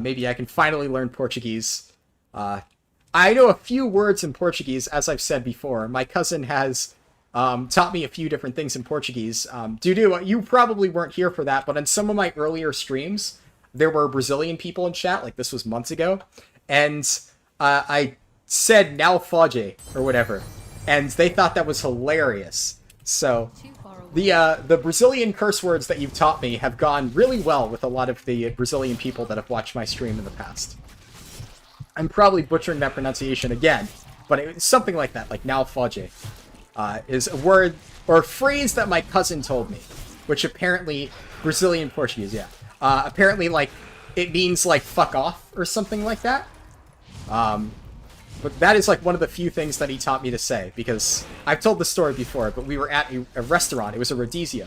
maybe I can finally learn Portuguese. I know a few words in Portuguese, as I've said before. My cousin has taught me a few different things in Portuguese. Dudu, you probably weren't here for that, but on some of my earlier streams, there were Brazilian people in chat, like this was months ago, and I said "now fode" or whatever, and they thought that was hilarious. So the Brazilian curse words that you've taught me have gone really well with a lot of the Brazilian people that have watched my stream in the past. I'm probably butchering that pronunciation again, but it's something like that, like "now fode." Is a word or a phrase that my cousin told me, which apparently Brazilian Portuguese, yeah. Apparently, like, it means, like, fuck off or something like that. But that is, like, one of the few things that he taught me to say, because I've told the story before, but we were at a restaurant. It was a rodizio.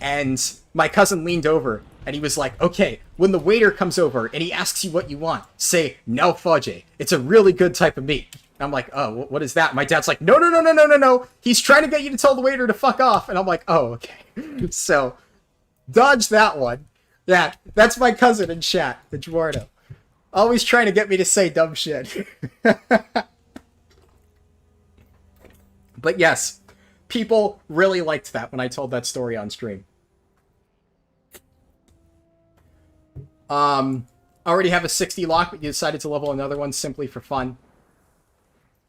And my cousin leaned over, and he was like, okay, when the waiter comes over and he asks you what you want, say, "now fode." It's a really good type of meat. I'm like, oh, what is that? My dad's like, no, no, no, no, no, no, no. He's trying to get you to tell the waiter to fuck off. And I'm like, oh, okay. So, dodge that one. Yeah, that's my cousin in chat, Eduardo. Always trying to get me to say dumb shit. But yes, people really liked that when I told that story on stream. I already have a 60 lock, but you decided to level another one simply for fun.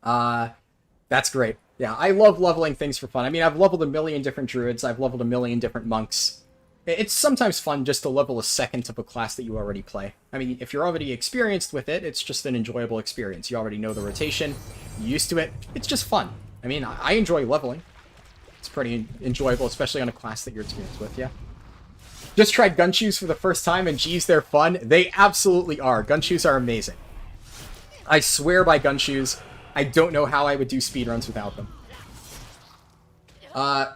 That's great. Yeah, I love leveling things for fun. I mean, I've leveled a million different druids. I've leveled a million different monks. It's sometimes fun just to level a second of a class that you already play. I mean, if you're already experienced with it, it's just an enjoyable experience. You already know the rotation, you're used to it. It's just fun. I mean, I enjoy leveling. It's pretty enjoyable, especially on a class that you're experienced with, yeah. Just tried gun shoes for the first time, and geez, they're fun. They absolutely are. Gun shoes are amazing. I swear by gun shoes. I don't know how I would do speedruns without them.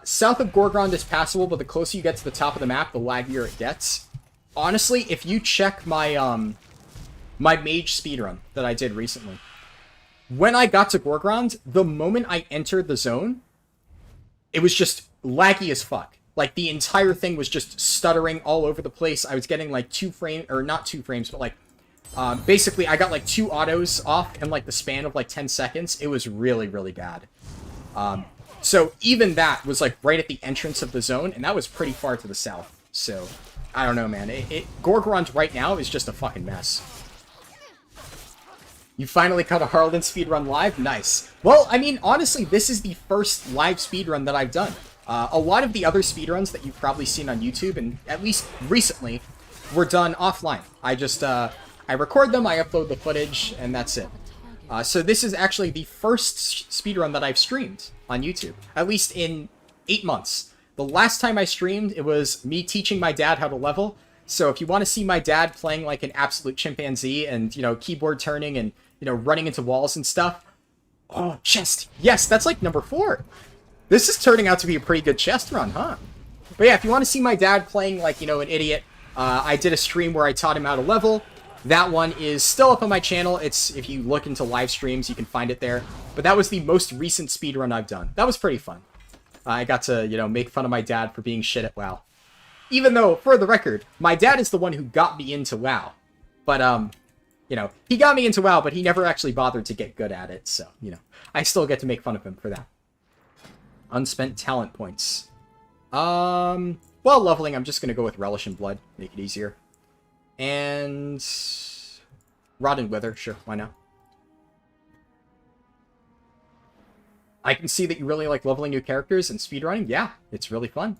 South of Gorgrond is passable, but the closer you get to the top of the map, the laggier it gets. Honestly, if you check my, my mage speedrun that I did recently, when I got to Gorgrond, the moment I entered the zone, it was just laggy as fuck. Like, the entire thing was just stuttering all over the place. I was getting, like, 2 frames, or not 2 frames, but, like, basically, I got, like, 2 autos off in, like, the span of, like, 10 seconds. It was really, really bad. So even that was, like, right at the entrance of the zone, and that was pretty far to the south. So, I don't know, man. Gorgrond right now is just a fucking mess. You finally caught a Harlan speedrun live? Nice. Well, I mean, honestly, this is the first live speedrun that I've done. A lot of the other speedruns that you've probably seen on YouTube, and at least recently, were done offline. I just, I record them, I upload the footage, and that's it. So this is actually the first speedrun that I've streamed on YouTube, at least in 8 months. The last time I streamed, it was me teaching my dad how to level. So if you want to see my dad playing like an absolute chimpanzee and, you know, keyboard turning and, you know, running into walls and stuff. Oh, chest. Yes, that's like number 4. This is turning out to be a pretty good chest run, huh? But yeah, if you want to see my dad playing like, you know, an idiot, I did a stream where I taught him how to level. That one is still up on my channel. It's, if you look into live streams, you can find it there. But that was the most recent speedrun I've done. That was pretty fun. I got to, you know, make fun of my dad for being shit at WoW. Even though, for the record, my dad is the one who got me into WoW. But, you know, he got me into WoW, but he never actually bothered to get good at it. So, you know, I still get to make fun of him for that. Unspent talent points. Well, leveling, I'm just going to go with Relish and Blood. Make it easier. And Rod and Wither, sure, why not? I can see that you really like leveling new characters and speedrunning. Yeah, it's really fun.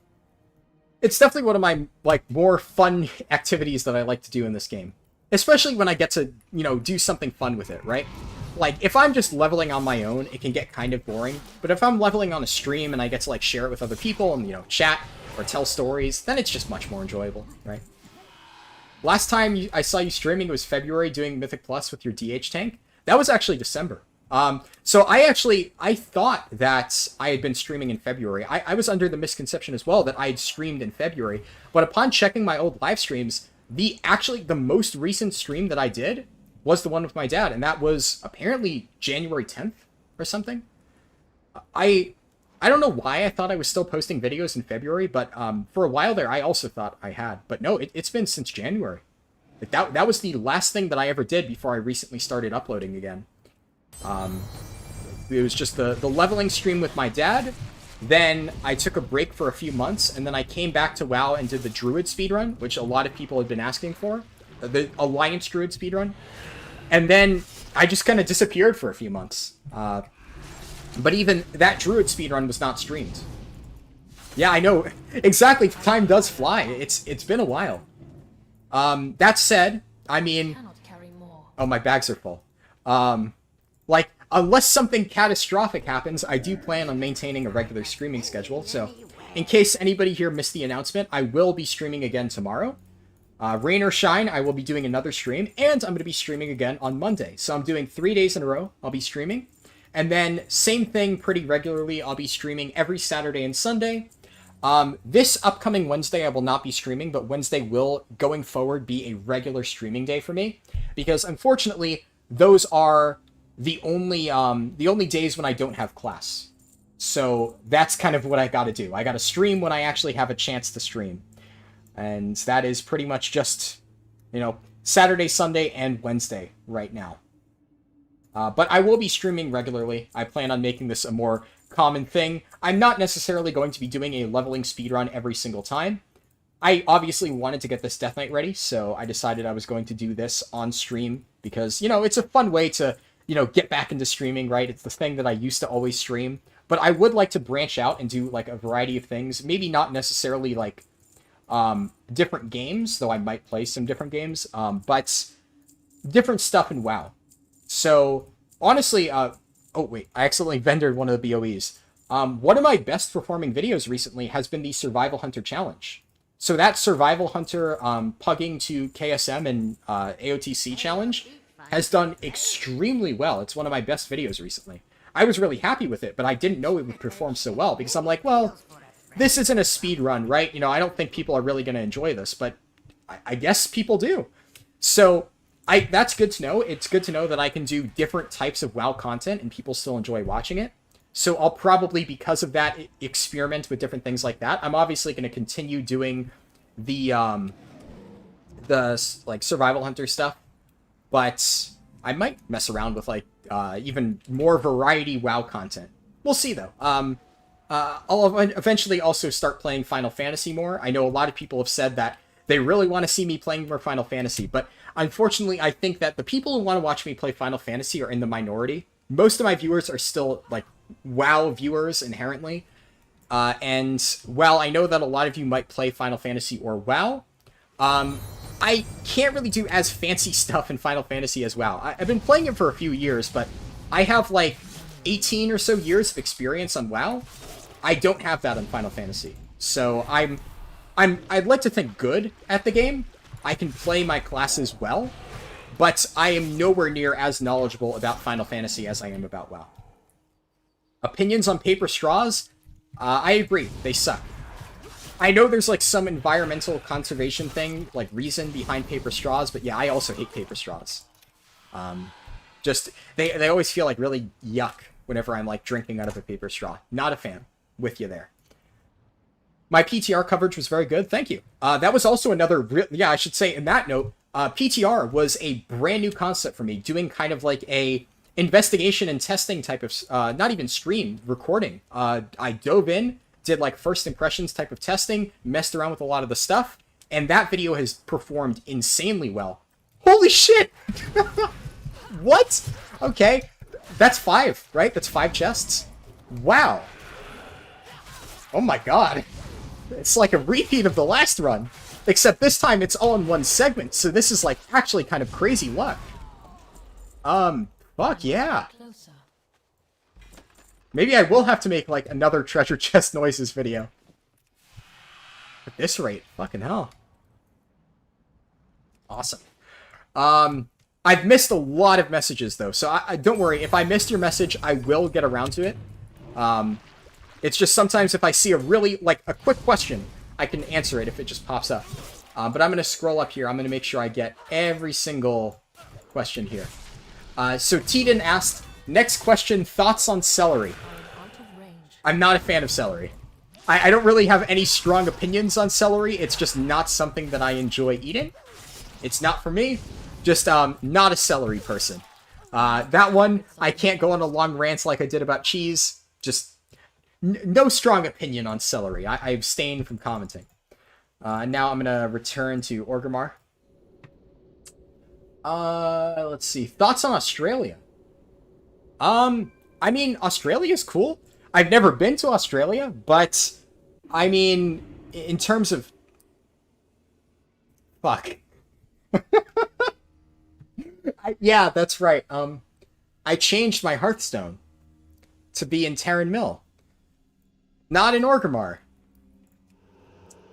It's definitely one of my, like, more fun activities that I like to do in this game. Especially when I get to, you know, do something fun with it, right? Like, if I'm just leveling on my own, it can get kind of boring. But if I'm leveling on a stream and I get to, like, share it with other people and, you know, chat or tell stories, then it's just much more enjoyable, right? Last time I saw you streaming was February doing Mythic Plus with your DH tank. That was actually December. So I thought that I had been streaming in February. I was under the misconception as well that I had streamed in February. But upon checking my old live streams, the most recent stream that I did was the one with my dad. And that was apparently January 10th or something. I don't know why I thought I was still posting videos in February, but for a while there, I also thought I had. But no, it's been since January. Like that was the last thing that I ever did before I recently started uploading again. It was just the leveling stream with my dad. Then I took a break for a few months, and then I came back to WoW and did the Druid speedrun, which a lot of people had been asking for. The Alliance Druid speedrun. And then I just kind of disappeared for a few months. But even that Druid speedrun was not streamed. Yeah, I know. Exactly. Time does fly. It's been a while. That said, I mean... Oh, my bags are full. Like, unless something catastrophic happens, I do plan on maintaining a regular streaming schedule. So, in case anybody here missed the announcement, I will be streaming again tomorrow. Rain or shine, I will be doing another stream. And I'm going to be streaming again on Monday. So I'm doing 3 days in a row. I'll be streaming. And then, same thing pretty regularly. I'll be streaming every Saturday and Sunday. This upcoming Wednesday, I will not be streaming, but Wednesday will, going forward, be a regular streaming day for me. Because, unfortunately, those are the only days when I don't have class. So that's kind of what I got to do. I got to stream when I actually have a chance to stream. And that is pretty much just, Saturday, Sunday, and Wednesday right now. But I will be streaming regularly. I plan on making this a more common thing. I'm not necessarily going to be doing a leveling speedrun every single time. I obviously wanted to get this Death Knight ready, so I decided I was going to do this on stream because, it's a fun way to, get back into streaming, right? It's the thing that I used to always stream. But I would like to branch out and do, like, a variety of things. Maybe not necessarily, like, different games, though I might play some different games, but different stuff in WoW. So, honestly, oh wait, I accidentally vendored one of the BOEs. One of my best performing videos recently has been the Survival Hunter Challenge. So that Survival Hunter pugging to KSM and AOTC challenge has done extremely well. It's one of my best videos recently. I was really happy with it, but I didn't know it would perform so well because I'm like, well, this isn't a speed run, right? I don't think people are really going to enjoy this, but I guess people do. So that's good to know. It's good to know that I can do different types of WoW content and people still enjoy watching it. So I'll probably, because of that, experiment with different things like that. I'm obviously going to continue doing the like Survival Hunter stuff, but I might mess around with like even more variety WoW content. We'll see though. I'll eventually also start playing Final Fantasy more. I know a lot of people have said that they really want to see me playing more Final Fantasy, but unfortunately, I think that the people who want to watch me play Final Fantasy are in the minority. Most of my viewers are still like WoW viewers inherently. And while I know that a lot of you might play Final Fantasy or WoW, I can't really do as fancy stuff in Final Fantasy as WoW. I've been playing it for a few years, but I have like 18 or so years of experience on WoW. I don't have that on Final Fantasy. So I'd like to think good at the game. I can play my classes well, but I am nowhere near as knowledgeable about Final Fantasy as I am about WoW. Opinions on paper straws? I agree. They suck. I know there's like some environmental conservation thing, like reason behind paper straws, but yeah, I also hate paper straws. Just, they always feel like really yuck whenever I'm like drinking out of a paper straw. Not a fan. With you there. My PTR coverage was very good. Thank you. That was also another, I should say in that note, PTR was a brand new concept for me, doing kind of like a investigation and testing type of, not even stream, recording. I dove in, did like first impressions type of testing, messed around with a lot of the stuff, and that video has performed insanely well. Holy shit! What? Okay. That's 5, right? That's 5 chests. Wow. Oh my god. It's like a repeat of the last run. Except this time it's all in one segment, so this is like actually kind of crazy luck. Fuck yeah. Closer. Maybe I will have to make like another treasure chest noises video. At this rate, fucking hell. Awesome. I've missed a lot of messages though, so I don't worry. If I missed your message, I will get around to it. It's just sometimes if I see a really, like, a quick question, I can answer it if it just pops up. But I'm going to scroll up here. I'm going to make sure I get every single question here. So Teeden asked, next question, thoughts on celery? I'm not a fan of celery. I don't really have any strong opinions on celery. It's just not something that I enjoy eating. It's not for me. Just not a celery person. That one, I can't go on a long rant like I did about cheese. Just no strong opinion on celery. I abstain from commenting. Now I'm gonna return to Orgrimmar. Let's see. Thoughts on Australia? I mean, Australia's cool. I've never been to Australia, but I mean, in terms of... Fuck. Yeah, that's right. I changed my Hearthstone to be in Terran Mill. Not in Orgrimmar.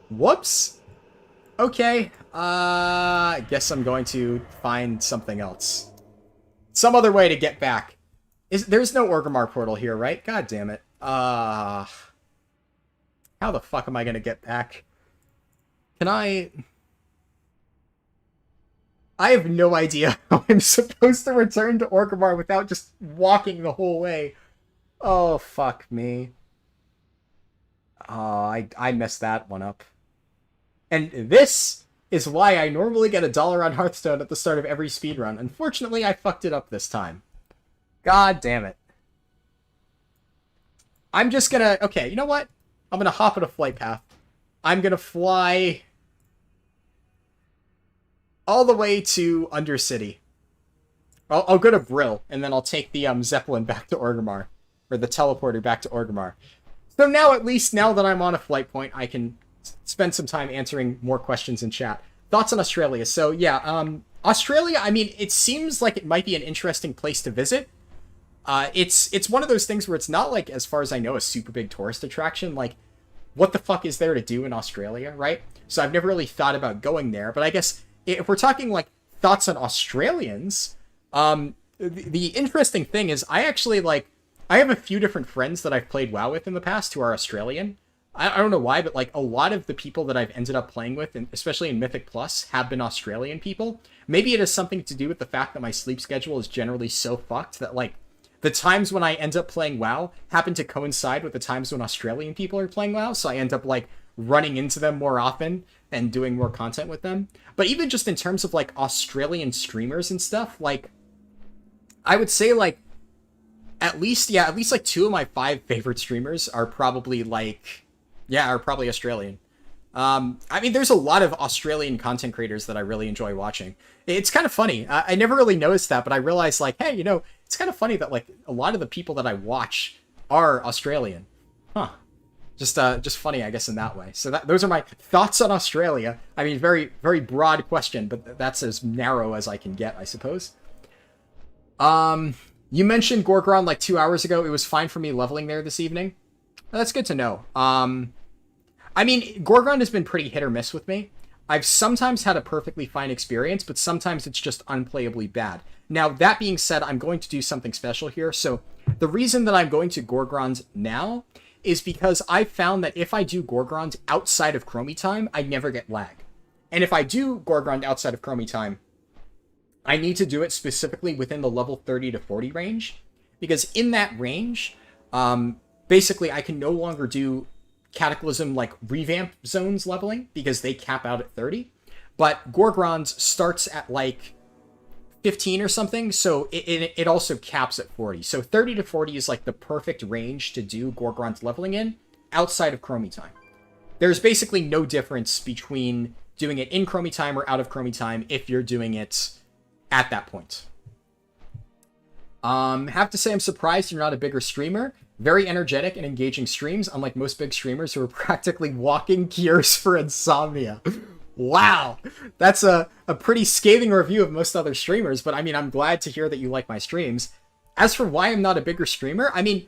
Whoops. Okay. I guess I'm going to find something else. Some other way to get back. There's no Orgrimmar portal here, right? God damn it. How the fuck am I gonna get back? Can I... I have no idea how I'm supposed to return to Orgrimmar without just walking the whole way. Oh, fuck me. Oh, I messed that one up. And this is why I normally get $1 on Hearthstone at the start of every speedrun. Unfortunately, I fucked it up this time. God damn it. I'm just gonna... Okay, you know what? I'm gonna hop on a flight path. I'm gonna fly all the way to Undercity. I'll go to Brill, and then I'll take the Zeppelin back to Orgrimmar. Or the teleporter back to Orgrimmar. So now, at least, now that I'm on a flight point, I can spend some time answering more questions in chat. Thoughts on Australia? So, yeah, Australia, I mean, it seems like it might be an interesting place to visit. It's one of those things where it's not, like, as far as I know, a super big tourist attraction. Like, what the fuck is there to do in Australia, right? So I've never really thought about going there. But I guess if we're talking, like, thoughts on Australians, the interesting thing is I actually, like, I have a few different friends that I've played WoW with in the past who are Australian. I don't know why, but, like, a lot of the people that I've ended up playing with, and especially in Mythic Plus, have been Australian people. Maybe it has something to do with the fact that my sleep schedule is generally so fucked that, like, the times when I end up playing WoW happen to coincide with the times when Australian people are playing WoW, so I end up, like, running into them more often and doing more content with them. But even just in terms of, like, Australian streamers and stuff, like, I would say, like, at least, like, 2 of my 5 favorite streamers are probably, like, are probably Australian. I mean, there's a lot of Australian content creators that I really enjoy watching. It's kind of funny. I never really noticed that, but I realized, like, hey, you know, it's kind of funny that, like, a lot of the people that I watch are Australian. Huh. Just funny, I guess, in that way. So those are my thoughts on Australia. I mean, very, very broad question, but that's as narrow as I can get, I suppose. You mentioned Gorgron like 2 hours ago. It was fine for me leveling there this evening. That's good to know. I mean, Gorgron has been pretty hit or miss with me. I've sometimes had a perfectly fine experience, but sometimes it's just unplayably bad. Now, that being said, I'm going to do something special here. So the reason that I'm going to Gorgrons now is because I found that if I do Gorgrons outside of Chromie time, I never get lag. And if I do Gorgrond outside of Chromie time, I need to do it specifically within the level 30 to 40 range, because in that range, basically I can no longer do Cataclysm like revamp zones leveling because they cap out at 30, but Gorgrons starts at like 15 or something, so it also caps at 40. So 30 to 40 is like the perfect range to do Gorgrons leveling in outside of Chromie time. There's basically no difference between doing it in Chromie time or out of Chromie time if you're doing it at that point. Have to say I'm surprised you're not a bigger streamer. Very energetic and engaging streams, unlike most big streamers who are practically walking cures for insomnia. Wow! That's a pretty scathing review of most other streamers, but I mean, I'm glad to hear that you like my streams. As for why I'm not a bigger streamer, I mean,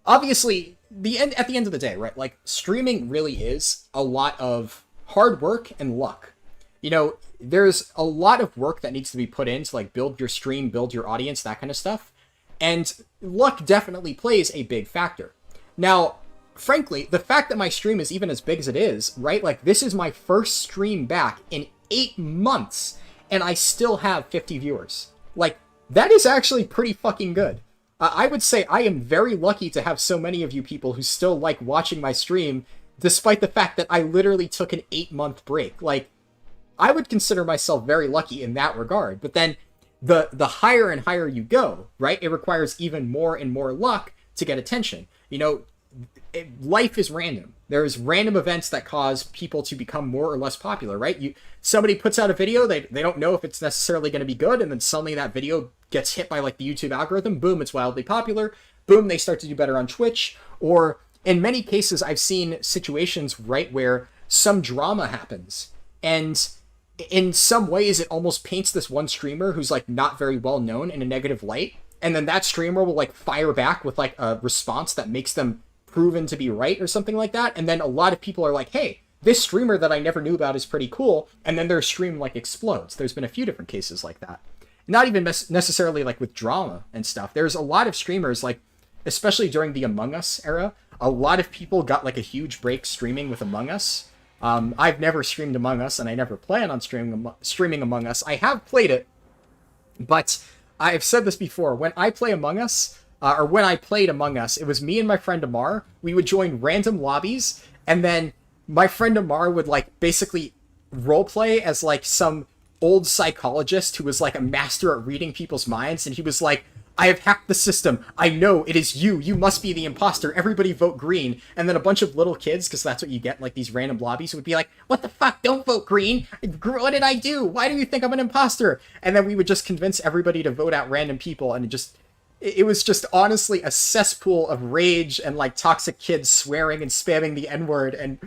obviously, at the end of the day, right, like, streaming really is a lot of hard work and luck. You know, there's a lot of work that needs to be put in to, like, build your stream, build your audience, that kind of stuff. And luck definitely plays a big factor. Now, frankly, the fact that my stream is even as big as it is, right? Like, this is my first stream back in 8 months, and I still have 50 viewers. Like, that is actually pretty fucking good. I would say I am very lucky to have so many of you people who still like watching my stream, despite the fact that I literally took an 8-month break. Like, I would consider myself very lucky in that regard. But then, the higher and higher you go, right? It requires even more and more luck to get attention. You know, life is random. There's random events that cause people to become more or less popular, right? Somebody puts out a video, they don't know if it's necessarily going to be good, and then suddenly that video gets hit by, like, the YouTube algorithm. Boom, it's wildly popular. Boom, they start to do better on Twitch. Or in many cases, I've seen situations, right, where some drama happens, and in some ways it almost paints this one streamer who's, like, not very well known in a negative light, and then that streamer will, like, fire back with, like, a response that makes them proven to be right or something like that, and then a lot of people are like, hey, this streamer that I never knew about is pretty cool, and then their stream, like, explodes. There's been a few different cases like that. Not even necessarily, like, with drama and stuff. There's a lot of streamers, like, especially during the Among Us era, a lot of people got, like, a huge break streaming with Among Us I've never streamed Among Us, and I never plan on streaming Among Us. I have played it, but I've said this before. When I play Among Us, or when I played Among Us, it was me and my friend Amar. We would join random lobbies, and then my friend Amar would, like, basically roleplay as, like, some old psychologist who was, like, a master at reading people's minds, and he was like, I have hacked the system. I know it is you. You must be the imposter. Everybody vote green. And then a bunch of little kids, because that's what you get in, like, these random lobbies, would be like, what the fuck? Don't vote green. What did I do? Why do you think I'm an imposter? And then we would just convince everybody to vote out random people, and it was just honestly a cesspool of rage and, like, toxic kids swearing and spamming the N-word, and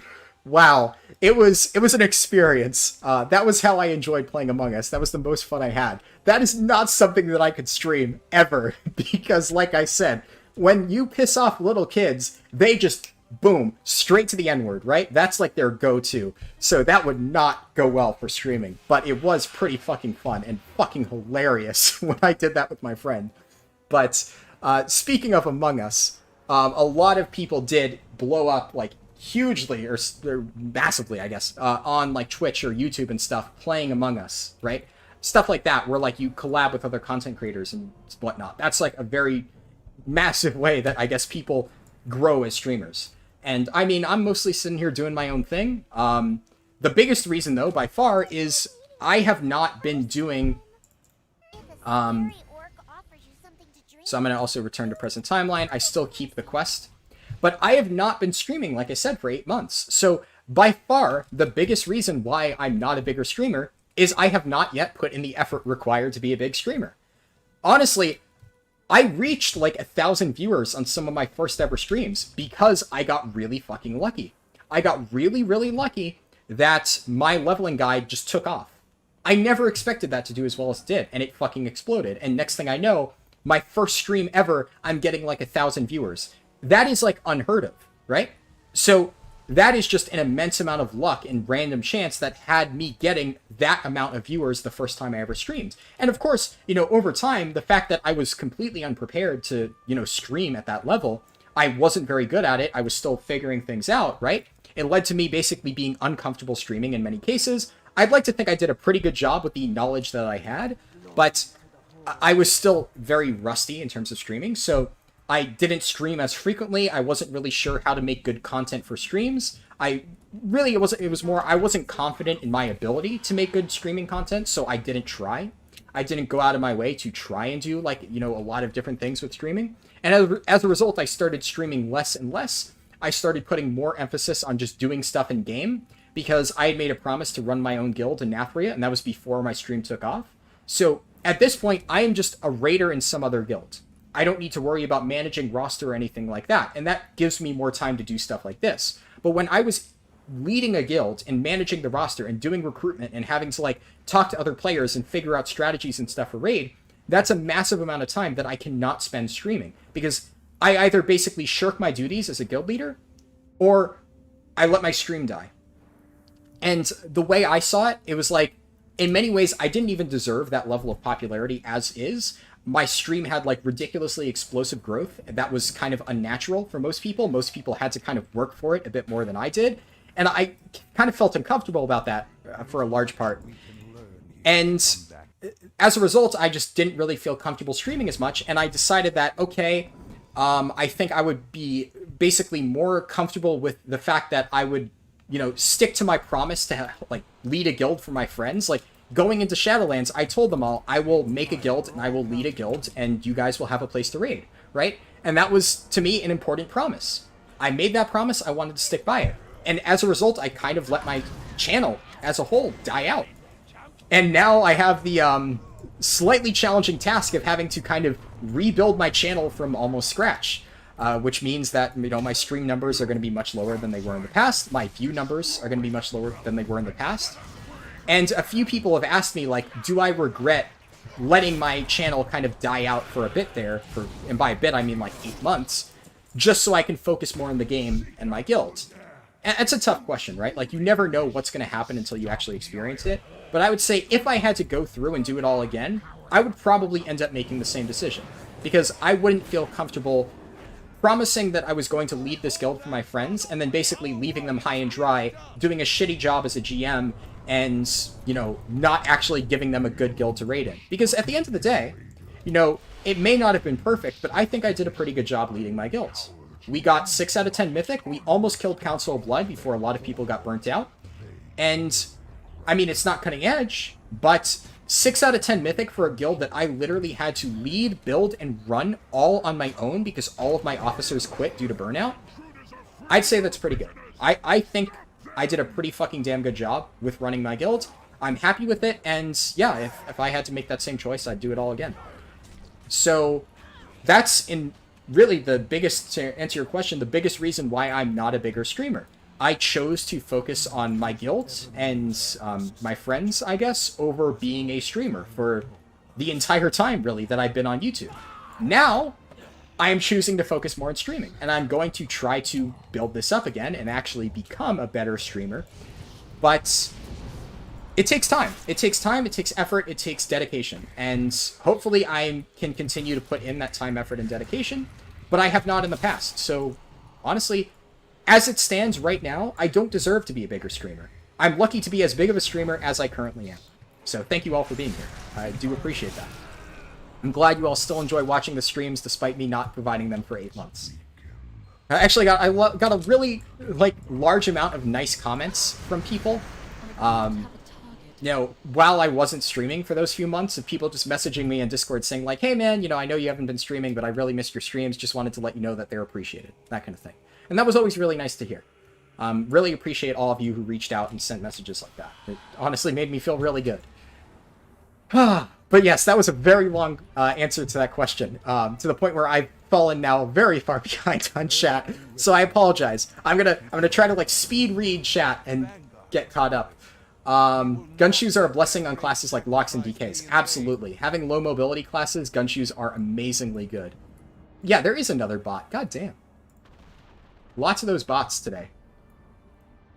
wow, it was an experience. That was how I enjoyed playing Among Us. That was the most fun I had. That is not something that I could stream ever, because like I said, when you piss off little kids, they just boom, straight to the N-word, right? That's like their go-to. So that would not go well for streaming, but it was pretty fucking fun and fucking hilarious when I did that with my friend. But speaking of Among Us, a lot of people did blow up, like, hugely or massively, I guess, on, like, Twitch or YouTube and stuff, playing Among Us, right? Stuff like that, where, like, you collab with other content creators and whatnot. That's, like, a very massive way that I guess people grow as streamers. And I mean, I'm mostly sitting here doing my own thing. The biggest reason, though, by far, is I have not been doing so I'm going to also return to present timeline. I still keep the quest. But I have not been streaming, like I said, for 8 months. So by far, the biggest reason why I'm not a bigger streamer is I have not yet put in the effort required to be a big streamer. Honestly, I reached like 1,000 viewers on some of my first ever streams because I got really fucking lucky. I got really, really lucky that my leveling guide just took off. I never expected that to do as well as it did, and it fucking exploded. And next thing I know, my first stream ever, I'm getting like 1,000 viewers. That is like unheard of, right? So that is just an immense amount of luck and random chance that had me getting that amount of viewers the first time I ever streamed. And of course, you know, over time, the fact that I was completely unprepared to, you know, stream at that level, I wasn't very good at it. I was still figuring things out, right? It led to me basically being uncomfortable streaming in many cases. I'd like to think I did a pretty good job with the knowledge that I had, but I was still very rusty in terms of streaming, so I didn't stream as frequently. I wasn't really sure how to make good content for streams. I wasn't confident in my ability to make good streaming content, so I didn't try. I didn't go out of my way to try and do, like, you know, a lot of different things with streaming. And as a result, I started streaming less and less. I started putting more emphasis on just doing stuff in game because I had made a promise to run my own guild in Nathria, and that was before my stream took off. So at this point, I am just a raider in some other guild. I don't need to worry about managing roster or anything like that, and that gives me more time to do stuff like this. But when I was leading a guild and managing the roster and doing recruitment and having to, like, talk to other players and figure out strategies and stuff for raid, that's a massive amount of time that I cannot spend streaming, because I either basically shirk my duties as a guild leader or I let my stream die. And the way I saw it, it was like, in many ways, I didn't even deserve that level of popularity as is. My stream had, like, ridiculously explosive growth. That was kind of unnatural for most people. Most people had to kind of work for it a bit more than I did. And I kind of felt uncomfortable about that for a large part. And as a result, I just didn't really feel comfortable streaming as much. And I decided that, okay, I think I would be basically more comfortable with the fact that I would, you know, stick to my promise to, like, lead a guild for my friends. Like, going into Shadowlands, I told them all, I will make a guild and I will lead a guild and you guys will have a place to raid, right? And that was, to me, an important promise. I made that promise, I wanted to stick by it. And as a result, I kind of let my channel as a whole die out. And now I have the slightly challenging task of having to kind of rebuild my channel from almost scratch. Which means that, you know, my stream numbers are going to be much lower than they were in the past. My view numbers are going to be much lower than they were in the past. And a few people have asked me, like, do I regret letting my channel kind of die out for a bit there, and by a bit I mean like 8 months, just so I can focus more on the game and my guild? And it's a tough question, right? Like, you never know what's going to happen until you actually experience it. But I would say if I had to go through and do it all again, I would probably end up making the same decision. Because I wouldn't feel comfortable promising that I was going to lead this guild for my friends, and then basically leaving them high and dry, doing a shitty job as a GM, and, you know, not actually giving them a good guild to raid in. Because at the end of the day, you know, it may not have been perfect, but I think I did a pretty good job leading my guilds. We got 6 out of 10 Mythic, we almost killed Council of Blood before a lot of people got burnt out, and, I mean, it's not cutting edge, but 6 out of 10 Mythic for a guild that I literally had to lead, build, and run all on my own because all of my officers quit due to burnout, I'd say that's pretty good. I think I did a pretty fucking damn good job with running my guild. I'm happy with it, and yeah, if I had to make that same choice, I'd do it all again. So, that's in really the biggest, to answer your question, the biggest reason why I'm not a bigger streamer. I chose to focus on my guild and my friends, I guess, over being a streamer for the entire time, really, that I've been on YouTube. Now, I am choosing to focus more on streaming, and I'm going to try to build this up again and actually become a better streamer. But it takes time. It takes time, it takes effort, it takes dedication. And hopefully I can continue to put in that time, effort, and dedication, but I have not in the past. So, honestly, as it stands right now, I don't deserve to be a bigger streamer. I'm lucky to be as big of a streamer as I currently am. So thank you all for being here. I do appreciate that. I'm glad you all still enjoy watching the streams despite me not providing them for 8 months. I actually got a really large amount of nice comments from people. You know, while I wasn't streaming for those few months, of people just messaging me in Discord saying like, hey man, you know, I know you haven't been streaming, but I really missed your streams. Just wanted to let you know that they're appreciated. That kind of thing. And that was always really nice to hear. Really appreciate all of you who reached out and sent messages like that. It honestly made me feel really good. But yes, that was a very long answer to that question, to the point where I've fallen now very far behind on chat. So I apologize. I'm gonna try to like speed read chat and get caught up. Gunshoes are a blessing on classes like Locks and DKs. Absolutely. Having low mobility classes, Gunshoes are amazingly good. Yeah, there is another bot. God damn. Lots of those bots today.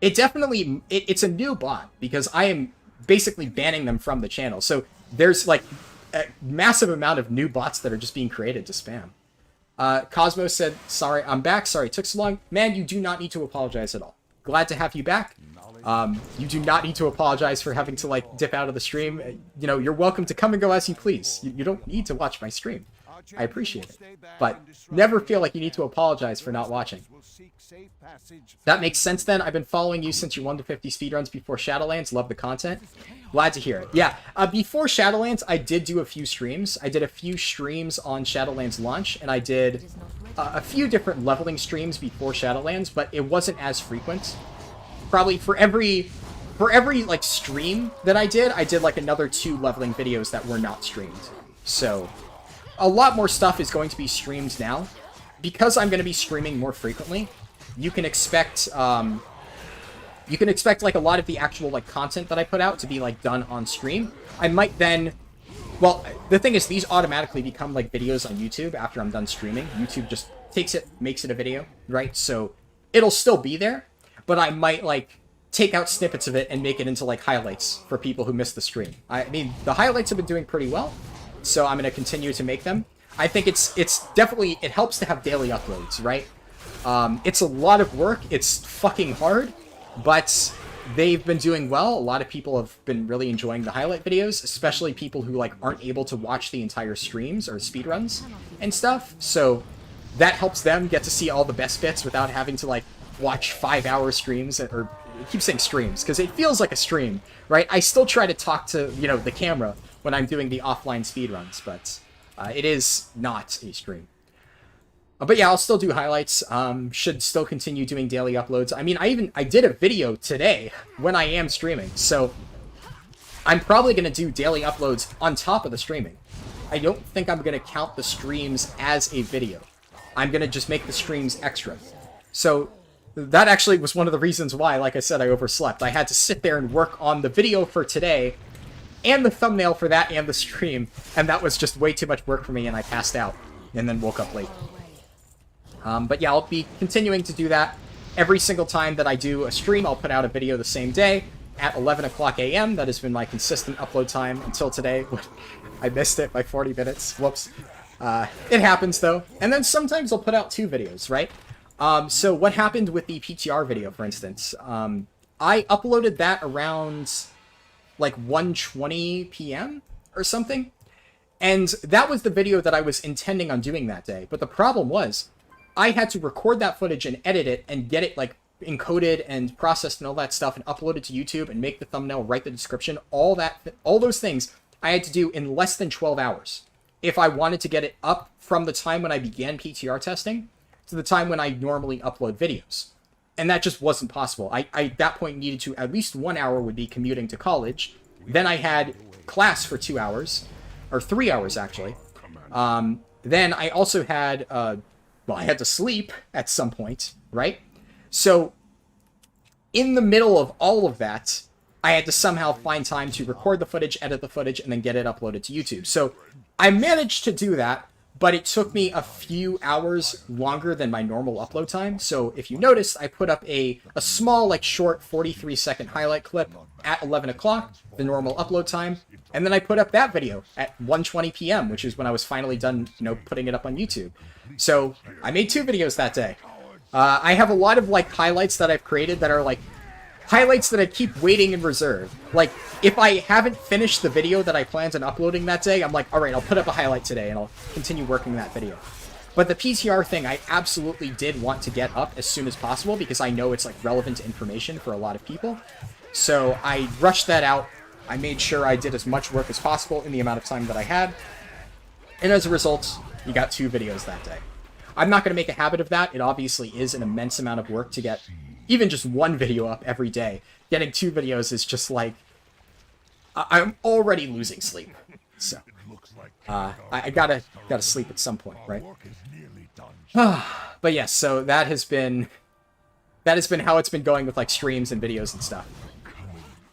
It definitely, it's a new bot because I am basically banning them from the channel. So there's like a massive amount of new bots that are just being created to spam. Cosmo said, sorry, I'm back. Sorry it took so long. Man, you do not need to apologize at all. Glad to have you back. You do not need to apologize for having to like dip out of the stream. You know, you're welcome to come and go as you please. You don't need to watch my stream. I appreciate it. But never feel like you need to apologize for not watching. That makes sense then. I've been following you since your 1 to 50 speedruns before Shadowlands. Love the content. Glad to hear it. Yeah, before Shadowlands, I did do a few streams. I did a few streams on Shadowlands launch, and I did a few different leveling streams before Shadowlands, but it wasn't as frequent. Probably for every like stream that I did like another 2 leveling videos that were not streamed. So a lot more stuff is going to be streamed now. Because I'm going to be streaming more frequently, you can expect like a lot of the actual like content that I put out to be like done on stream. I might then, well, the thing is these automatically become like videos on YouTube after I'm done streaming. YouTube just takes it, makes it a video, right? So it'll still be there, but I might like take out snippets of it and make it into like highlights for people who missed the stream. I mean, the highlights have been doing pretty well, so I'm going to continue to make them. I think it's definitely, it helps to have daily uploads, right? It's a lot of work, it's fucking hard, but they've been doing well. A lot of people have been really enjoying the highlight videos, especially people who like aren't able to watch the entire streams or speedruns and stuff. So that helps them get to see all the best bits without having to like watch 5-hour streams, or I keep saying streams because it feels like a stream, right? I still try to talk to, you know, the camera when I'm doing the offline speedruns, but it is not a stream. But yeah, I'll still do highlights. Should still continue doing daily uploads. I mean, I did a video today when I am streaming, so I'm probably going to do daily uploads on top of the streaming. I don't think I'm going to count the streams as a video. I'm going to just make the streams extra. So that actually was one of the reasons why, like I said, I overslept. I had to sit there and work on the video for today and the thumbnail for that and the stream, and that was just way too much work for me, and I passed out and then woke up late. But yeah, I'll be continuing to do that. Every single time that I do a stream, I'll put out a video the same day at 11 o'clock a.m. That has been my consistent upload time until today. I missed it by 40 minutes. Whoops. It happens, though. And then sometimes I'll put out 2 videos, right? So what happened with the PTR video, for instance? I uploaded that around, like, 1:20 p.m. or something. And that was the video that I was intending on doing that day. But the problem was, I had to record that footage and edit it and get it, like, encoded and processed and all that stuff and upload it to YouTube and make the thumbnail, write the description, all those things I had to do in less than 12 hours if I wanted to get it up from the time when I began PTR testing to the time when I normally upload videos. And that just wasn't possible. I at that point needed to, at least 1 hour would be commuting to college. Then I had class for 2 hours, or 3 hours actually. Then I also had, I had to sleep at some point, right? So, in the middle of all of that, I had to somehow find time to record the footage, edit the footage, and then get it uploaded to YouTube. So, I managed to do that, but it took me a few hours longer than my normal upload time. So, if you noticed, I put up a small, like, short 43-second highlight clip at 11 o'clock, the normal upload time, and then I put up that video at 1:20 p.m., which is when I was finally done, putting it up on YouTube. So, I made 2 videos that day. I have a lot of, like, highlights that I've created that are, like, highlights that I keep waiting in reserve. Like, if I haven't finished the video that I planned on uploading that day, I'm like, alright, I'll put up a highlight today, and I'll continue working that video. But the PTR thing, I absolutely did want to get up as soon as possible, because I know it's, like, relevant information for a lot of people. So, I rushed that out. I made sure I did as much work as possible in the amount of time that I had. And as a result, you got 2 videos that day. I'm not going to make a habit of that. It obviously is an immense amount of work to get even just 1 video up every day. Getting 2 videos is just like... I'm already losing sleep. So, I gotta sleep at some point, right? But yes, so that has been how it's been going with, like, streams and videos and stuff.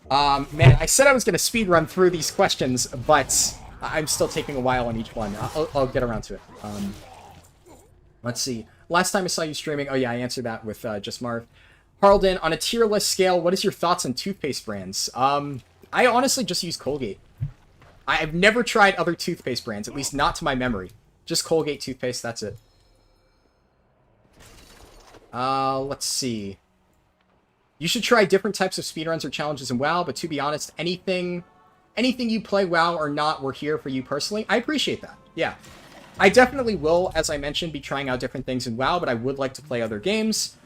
Man, I said I was going to speed run through these questions, but I'm still taking a while on each one. I'll get around to it. Let's see. Last time I saw you streaming... Oh, yeah, I answered that with Just Marv. Harlden, on a tier list scale, what is your thoughts on toothpaste brands? I honestly just use Colgate. I've never tried other toothpaste brands, at least not to my memory. Just Colgate toothpaste, that's it. Let's see. You should try different types of speedruns or challenges in WoW, but to be honest, anything you play WoW or not, we're here for you personally. I appreciate that, yeah. I definitely will, as I mentioned, be trying out different things in WoW, but I would like to play other games.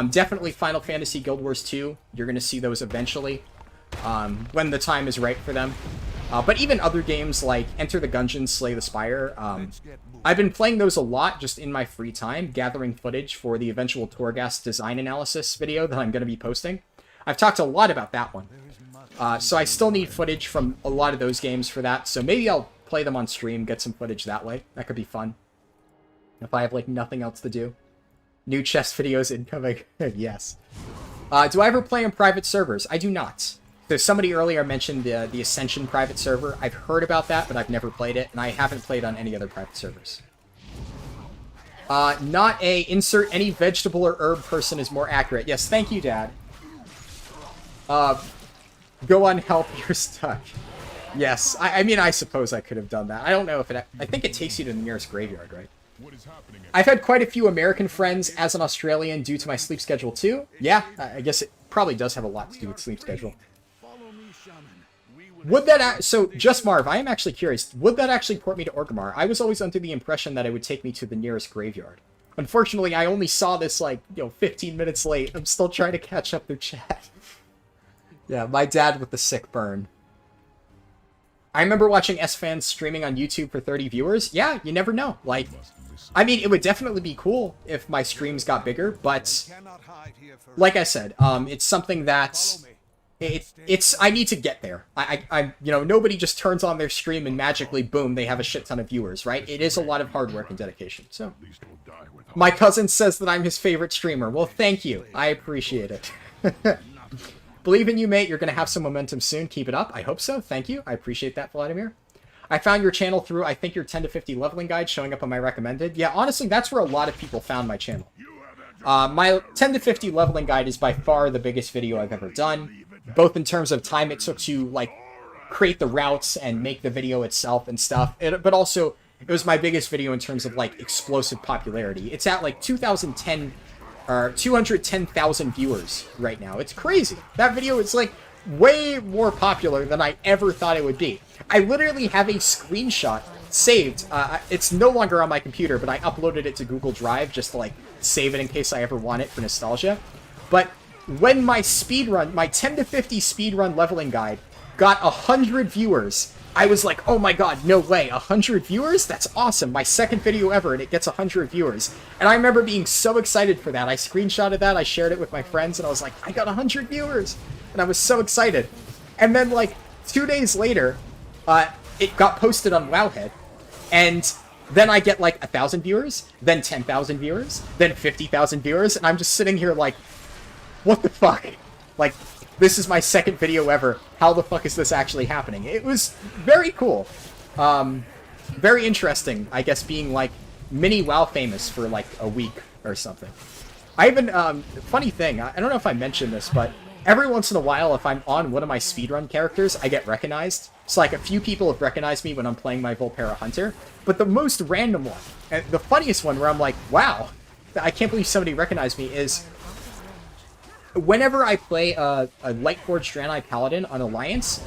Definitely Final Fantasy Guild Wars 2. You're going to see those eventually, when the time is right for them. But even other games like Enter the Gungeon, Slay the Spire, I've been playing those a lot just in my free time, gathering footage for the eventual Torghast design analysis video that I'm going to be posting. I've talked a lot about that one. So I still need footage from a lot of those games for that, so maybe I'll play them on stream, get some footage that way. That could be fun. If I have, like, nothing else to do. New chess videos incoming. Yes. Do I ever play on private servers? I do not. So somebody earlier mentioned the Ascension private server. I've heard about that, but I've never played it, and I haven't played on any other private servers. Not a insert any vegetable or herb person is more accurate. Yes, thank you, Dad. Go on, help, you're stuck. Yes, I mean, I suppose I could have done that. I don't know if it... I think it takes you to the nearest graveyard, right? I've had quite a few American friends as an Australian due to my sleep schedule, too. Yeah, I guess it probably does have a lot to do with sleep schedule. Would that... So, Just Marv, I am actually curious. Would that actually port me to Orgrimmar? I was always under the impression that it would take me to the nearest graveyard. Unfortunately, I only saw this, like, 15 minutes late. I'm still trying to catch up through chat. Yeah, my dad with the sick burn. I remember watching S-Fans streaming on YouTube for 30 viewers. Yeah, you never know. Like, I mean, it would definitely be cool if my streams got bigger, but like I said, it's something that I need to get there. Nobody just turns on their stream and magically, boom, they have a shit ton of viewers, right? It is a lot of hard work and dedication. So, my cousin says that I'm his favorite streamer. Well, thank you. I appreciate it. Believe in you, mate. You're going to have some momentum soon. Keep it up. I hope so. Thank you. I appreciate that, Vladimir. I found your channel through, I think, your 10 to 50 leveling guide showing up on my recommended. Yeah, honestly, that's where a lot of people found my channel. My 10 to 50 leveling guide is by far the biggest video I've ever done, both in terms of time it took to, like, create the routes and make the video itself and stuff, but also it was my biggest video in terms of like explosive popularity. It's at like 2010 or 210,000 viewers right now. It's crazy. That video is like way more popular than I ever thought it would be. I literally have a screenshot saved. It's no longer on my computer, but I uploaded it to Google Drive just to like save it in case I ever want it for nostalgia. But when my speedrun, my 10 to 50 speedrun leveling guide got 100 viewers, I was like, oh my god, no way, 100 viewers? That's awesome. My second video ever, and it gets 100 viewers. And I remember being so excited for that. I screenshotted that, I shared it with my friends, and I was like, I got 100 viewers! And I was so excited. And then, like, 2 days later, it got posted on Wowhead, and then I get, like, 1,000 viewers, then 10,000 viewers, then 50,000 viewers, and I'm just sitting here like, what the fuck? Like, this is my second video ever. How the fuck is this actually happening? It was very cool. Very interesting, I guess, being, like, mini WoW famous for, like, a week or something. I even, funny thing, I don't know if I mentioned this, but every once in a while, if I'm on one of my speedrun characters, I get recognized. So, like, a few people have recognized me when I'm playing my Volpera Hunter, but the most random one, and the funniest one where I'm like, wow, I can't believe somebody recognized me, is whenever I play a Lightforged Draenei Paladin on Alliance,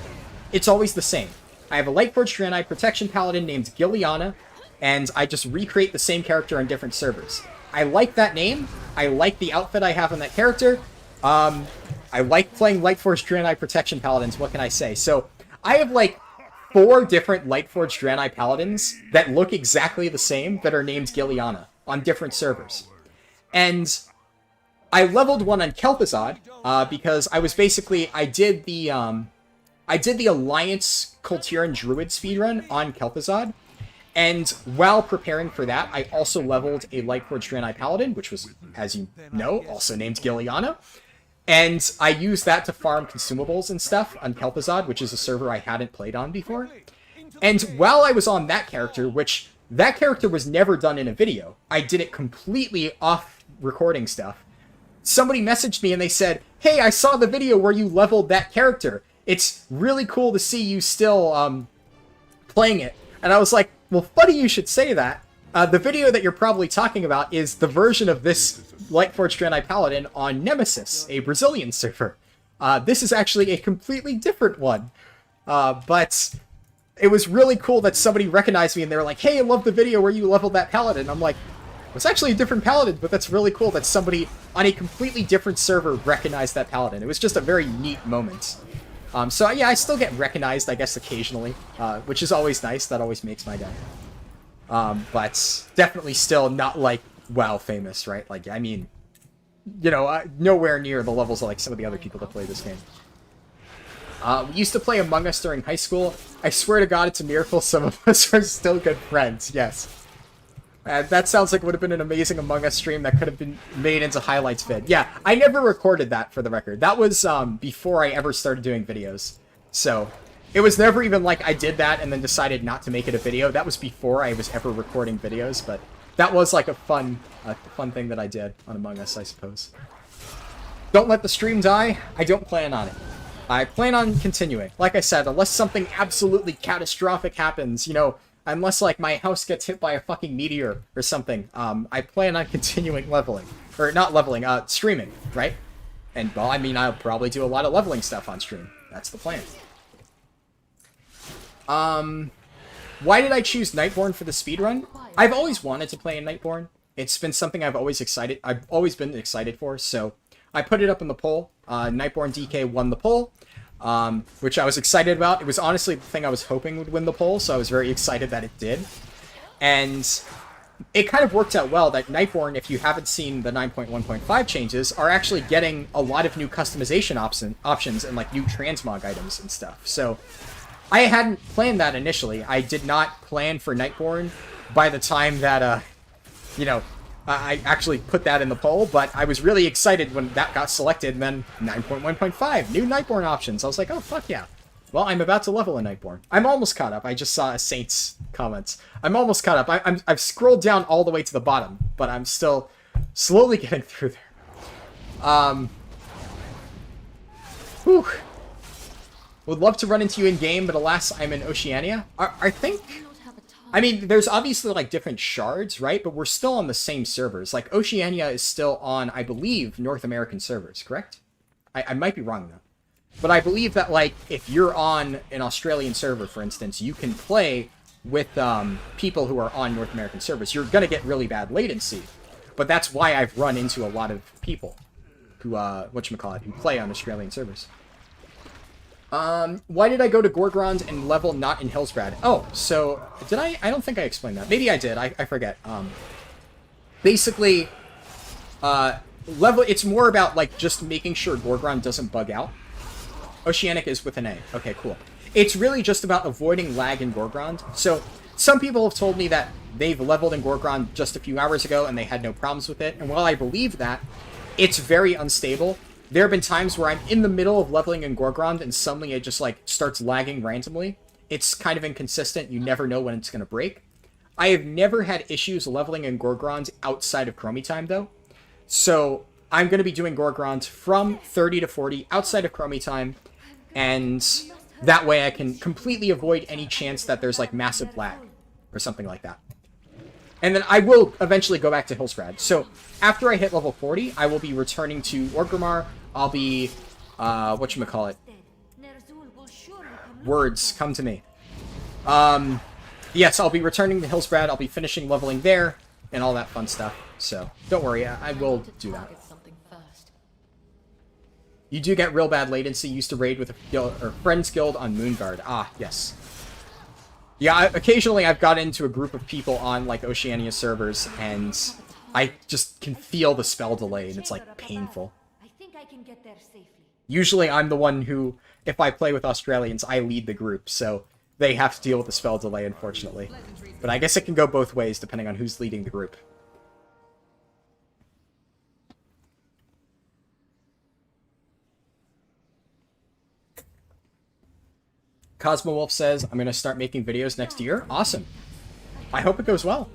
it's always the same. I have a Lightforged Draenei Protection Paladin named Giliana, and I just recreate the same character on different servers. I like that name, I like the outfit I have on that character, I like playing Lightforged Draenei Protection Paladins, what can I say? So, I have like 4 different Lightforged Draenei Paladins that look exactly the same that are named Giliana on different servers. And I leveled one on Kel'Thuzad, because I was basically, I did the Alliance Kultiran Druid speedrun on Kel'Thuzad, and while preparing for that, I also leveled a Lightforged Draenei Paladin, which was, as you know, also named Giliana, and I used that to farm consumables and stuff on Kel'Thuzad, which is a server I hadn't played on before. And while I was on that character, which that character was never done in a video, I did it completely off recording stuff, somebody messaged me and they said, hey, I saw the video where you leveled that character. It's really cool to see you still playing it. And I was like, well, funny you should say that. The video that you're probably talking about is the version of this Lightforged Draenei Paladin on Nemesis, a Brazilian server. This is actually a completely different one. But it was really cool that somebody recognized me and they were like, hey, I love the video where you leveled that Paladin. I'm like, it's actually a different Paladin, but that's really cool that somebody on a completely different server recognized that Paladin. It was just a very neat moment. So yeah, I still get recognized, I guess, occasionally, which is always nice. That always makes my day. But definitely still not like WoW famous, right? Like, I mean, you know, nowhere near the levels of like some of the other people that play this game. We used to play Among Us during high school. I swear to God, it's a miracle some of us are still good friends. Yes. That sounds like it would have been an amazing Among Us stream that could have been made into highlights vid. Yeah, I never recorded that, for the record. That was before I ever started doing videos. So, it was never even like I did that and then decided not to make it a video. That was before I was ever recording videos, but that was like a fun thing that I did on Among Us, I suppose. Don't let the stream die. I don't plan on it. I plan on continuing. Like I said, unless something absolutely catastrophic happens, you know, unless, like, my house gets hit by a fucking meteor or something, I plan on continuing leveling. Or, not leveling, streaming, right? And, well, I mean, I'll probably do a lot of leveling stuff on stream. That's the plan. Why did I choose Nightborne for the speedrun? I've always wanted to play in Nightborne. It's been something I've always been excited for, so I put it up in the poll. Nightborne DK won the poll. Which I was excited about. It was honestly the thing I was hoping would win the poll, so I was very excited that it did. And it kind of worked out well that Nightborne, if you haven't seen the 9.1.5 changes, are actually getting a lot of new customization options and like new transmog items and stuff. So I hadn't planned that initially. I did not plan for Nightborne by the time that, you know, I actually put that in the poll, but I was really excited when that got selected, and then 9.1.5, new Nightborne options. I was like, oh, fuck yeah. Well, I'm about to level a Nightborne. I'm almost caught up. I just saw a Saint's comments. I'm almost caught up. I've scrolled down all the way to the bottom, but I'm still slowly getting through there. Whew. Would love to run into you in-game, but alas, I'm in Oceania. I think I mean, there's obviously like different shards, right? But we're still on the same servers. Like Oceania is still on, I believe, North American servers, correct? I might be wrong though. But I believe that like if you're on an Australian server, for instance, you can play with people who are on North American servers. You're gonna get really bad latency. But that's why I've run into a lot of people who whatchamacallit, who play on Australian servers. Why did I go to Gorgrond and level not in Hillsbrad? Oh, so, did I? I don't think I explained that. Maybe I did, I forget. Basically, level, it's more about, like, just making sure Gorgrond doesn't bug out. Oceanic is with an A. Okay, cool. It's really just about avoiding lag in Gorgrond. So, some people have told me that they've leveled in Gorgrond just a few hours ago and they had no problems with it, and while I believe that, it's very unstable. There have been times where I'm in the middle of leveling in Gorgrond and suddenly it just, like, starts lagging randomly. It's kind of inconsistent. You never know when it's going to break. I have never had issues leveling in Gorgrond outside of Chromie time, though. So I'm going to be doing Gorgrond from 30 to 40 outside of Chromie time, and that way I can completely avoid any chance that there's, like, massive lag or something like that. And then I will eventually go back to Hillsbrad. So after I hit level 40, I will be returning to Orgrimmar. I'll be, whatchamacallit? Words, come to me. Yes, I'll be returning to Hillsbrad. I'll be finishing leveling there and all that fun stuff. So don't worry, I will do that. You do get real bad latency. Used to raid with a guild, or friends guild on Moonguard. Ah, yes. Yeah, occasionally I've got into a group of people on, like, Oceania servers, and I just can feel the spell delay, and it's, like, painful. Usually I'm the one who, if I play with Australians, I lead the group, so they have to deal with the spell delay, unfortunately. But I guess it can go both ways, depending on who's leading the group. Cosmo Wolf says, I'm going to start making videos next year. Awesome. I hope it goes well.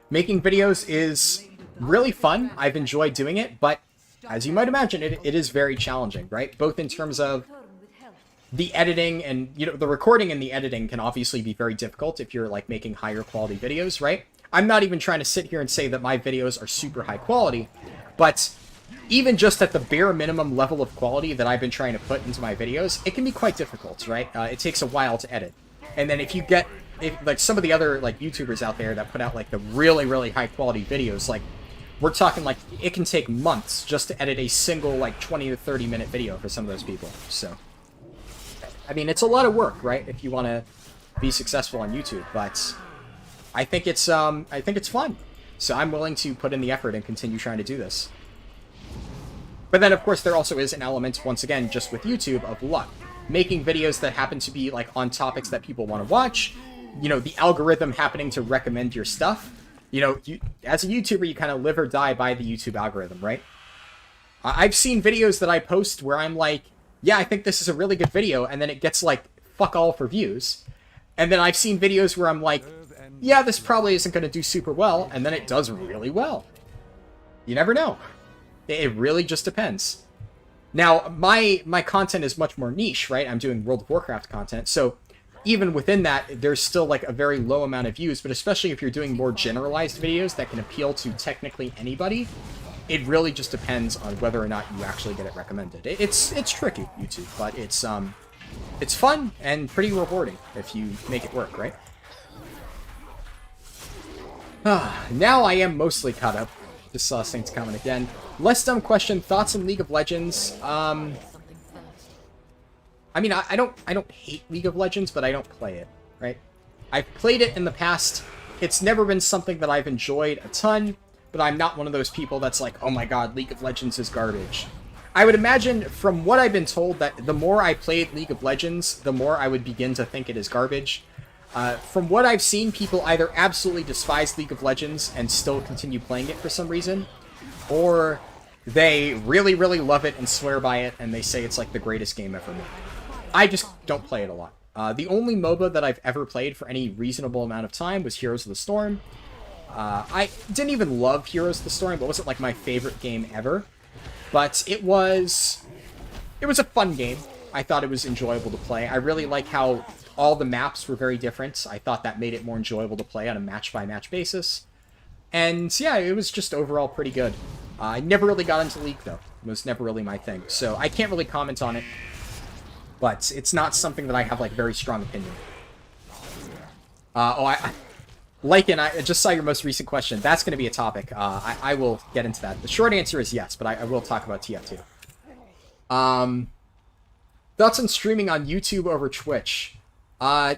Making videos is really fun. I've enjoyed doing it, but as you might imagine, it is very challenging, right? Both in terms of the editing and, you know, the recording and the editing can obviously be very difficult if you're, like, making higher quality videos, right? I'm not even trying to sit here and say that my videos are super high quality, but even just at the bare minimum level of quality that I've been trying to put into my videos, it can be quite difficult, right? It takes a while to edit. And then if you get, like, some of the other, like, YouTubers out there that put out, like, the really, really high quality videos, like, we're talking, like, it can take months just to edit a single, like, 20 to 30 minute video for some of those people. So, I mean, it's a lot of work, right? If you want to be successful on YouTube, but I think it's fun. So I'm willing to put in the effort and continue trying to do this. But then, of course, there also is an element, once again, just with YouTube, of luck. Making videos that happen to be, like, on topics that people want to watch, you know, the algorithm happening to recommend your stuff. You know, as a YouTuber, you kind of live or die by the YouTube algorithm, right? I've seen videos that I post where I'm like, yeah, I think this is a really good video, and then it gets, like, fuck all for views. And then I've seen videos where I'm like, yeah, this probably isn't going to do super well, and then it does really well. You never know. It really just depends. Now, my content is much more niche, right? I'm doing World of Warcraft content, so even within that, there's still, like, a very low amount of views, but especially if you're doing more generalized videos that can appeal to technically anybody, it really just depends on whether or not you actually get it recommended. It's tricky, YouTube, but it's fun and pretty rewarding if you make it work, right? Now I am mostly caught up. Just saw Saints comment again. Less dumb question. Thoughts on League of Legends? I mean, I don't hate League of Legends, but I don't play it, right? I've played it in the past. It's never been something that I've enjoyed a ton, but I'm not one of those people that's like, oh my god, League of Legends is garbage. I would imagine, from what I've been told, that the more I played League of Legends, the more I would begin to think it is garbage. From what I've seen, people either absolutely despise League of Legends and still continue playing it for some reason, or they really, really love it and swear by it, and they say it's like the greatest game ever made. I just don't play it a lot. The only MOBA that I've ever played for any reasonable amount of time was Heroes of the Storm. I didn't even love Heroes of the Storm, but it wasn't like my favorite game ever. But it was a fun game. I thought it was enjoyable to play. I really like how all the maps were very different. I thought that made it more enjoyable to play on a match-by-match basis. And yeah, it was just overall pretty good. I never really got into League, though. It was never really my thing. So I can't really comment on it. But it's not something that I have, like, very strong opinion. Lycan, I just saw your most recent question. That's going to be a topic. I will get into that. The short answer is yes, but I will talk about TF2. Thoughts on streaming on YouTube over Twitch? Okay,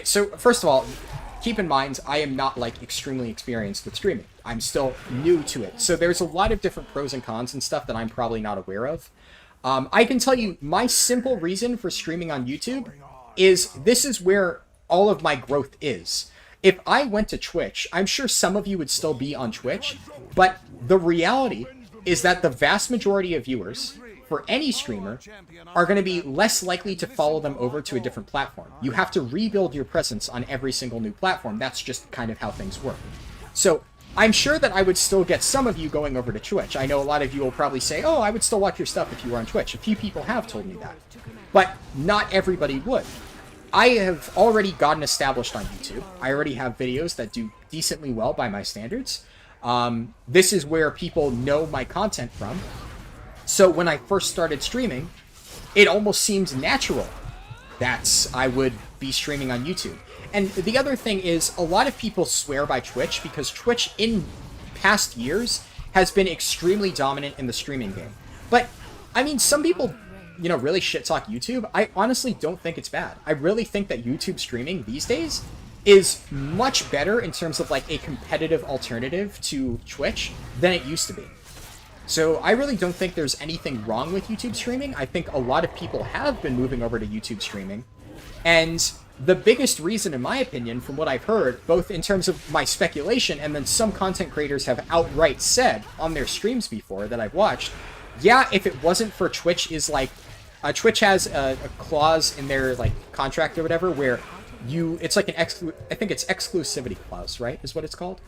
so first of all, keep in mind, I am not, like, extremely experienced with streaming. I'm still new to it. So there's a lot of different pros and cons and stuff that I'm probably not aware of. I can tell you my simple reason for streaming on YouTube is this is where all of my growth is. If I went to Twitch, I'm sure some of you would still be on Twitch, but the reality is that the vast majority of viewers for any streamer are going to be less likely to follow them over to a different platform. You have to rebuild your presence on every single new platform. That's just kind of how things work. So I'm sure that I would still get some of you going over to Twitch. I know a lot of you will probably say, oh, I would still watch your stuff if you were on Twitch. A few people have told me that. But not everybody would. I have already gotten established on YouTube. I already have videos that do decently well by my standards. This is where people know my content from. So when I first started streaming, it almost seemed natural that I would be streaming on YouTube. And the other thing is, a lot of people swear by Twitch because Twitch in past years has been extremely dominant in the streaming game. But, I mean, some people, you know, really shit-talk YouTube. I honestly don't think it's bad. I really think that YouTube streaming these days is much better in terms of, like, a competitive alternative to Twitch than it used to be. So I really don't think there's anything wrong with YouTube streaming. I think a lot of people have been moving over to YouTube streaming. And the biggest reason, in my opinion, from what I've heard, both in terms of my speculation and then some content creators have outright said on their streams before that I've watched, yeah, if it wasn't for Twitch, is like, Twitch has a clause in their, like, contract or whatever where it's like I think it's exclusivity clause, right, is what it's called.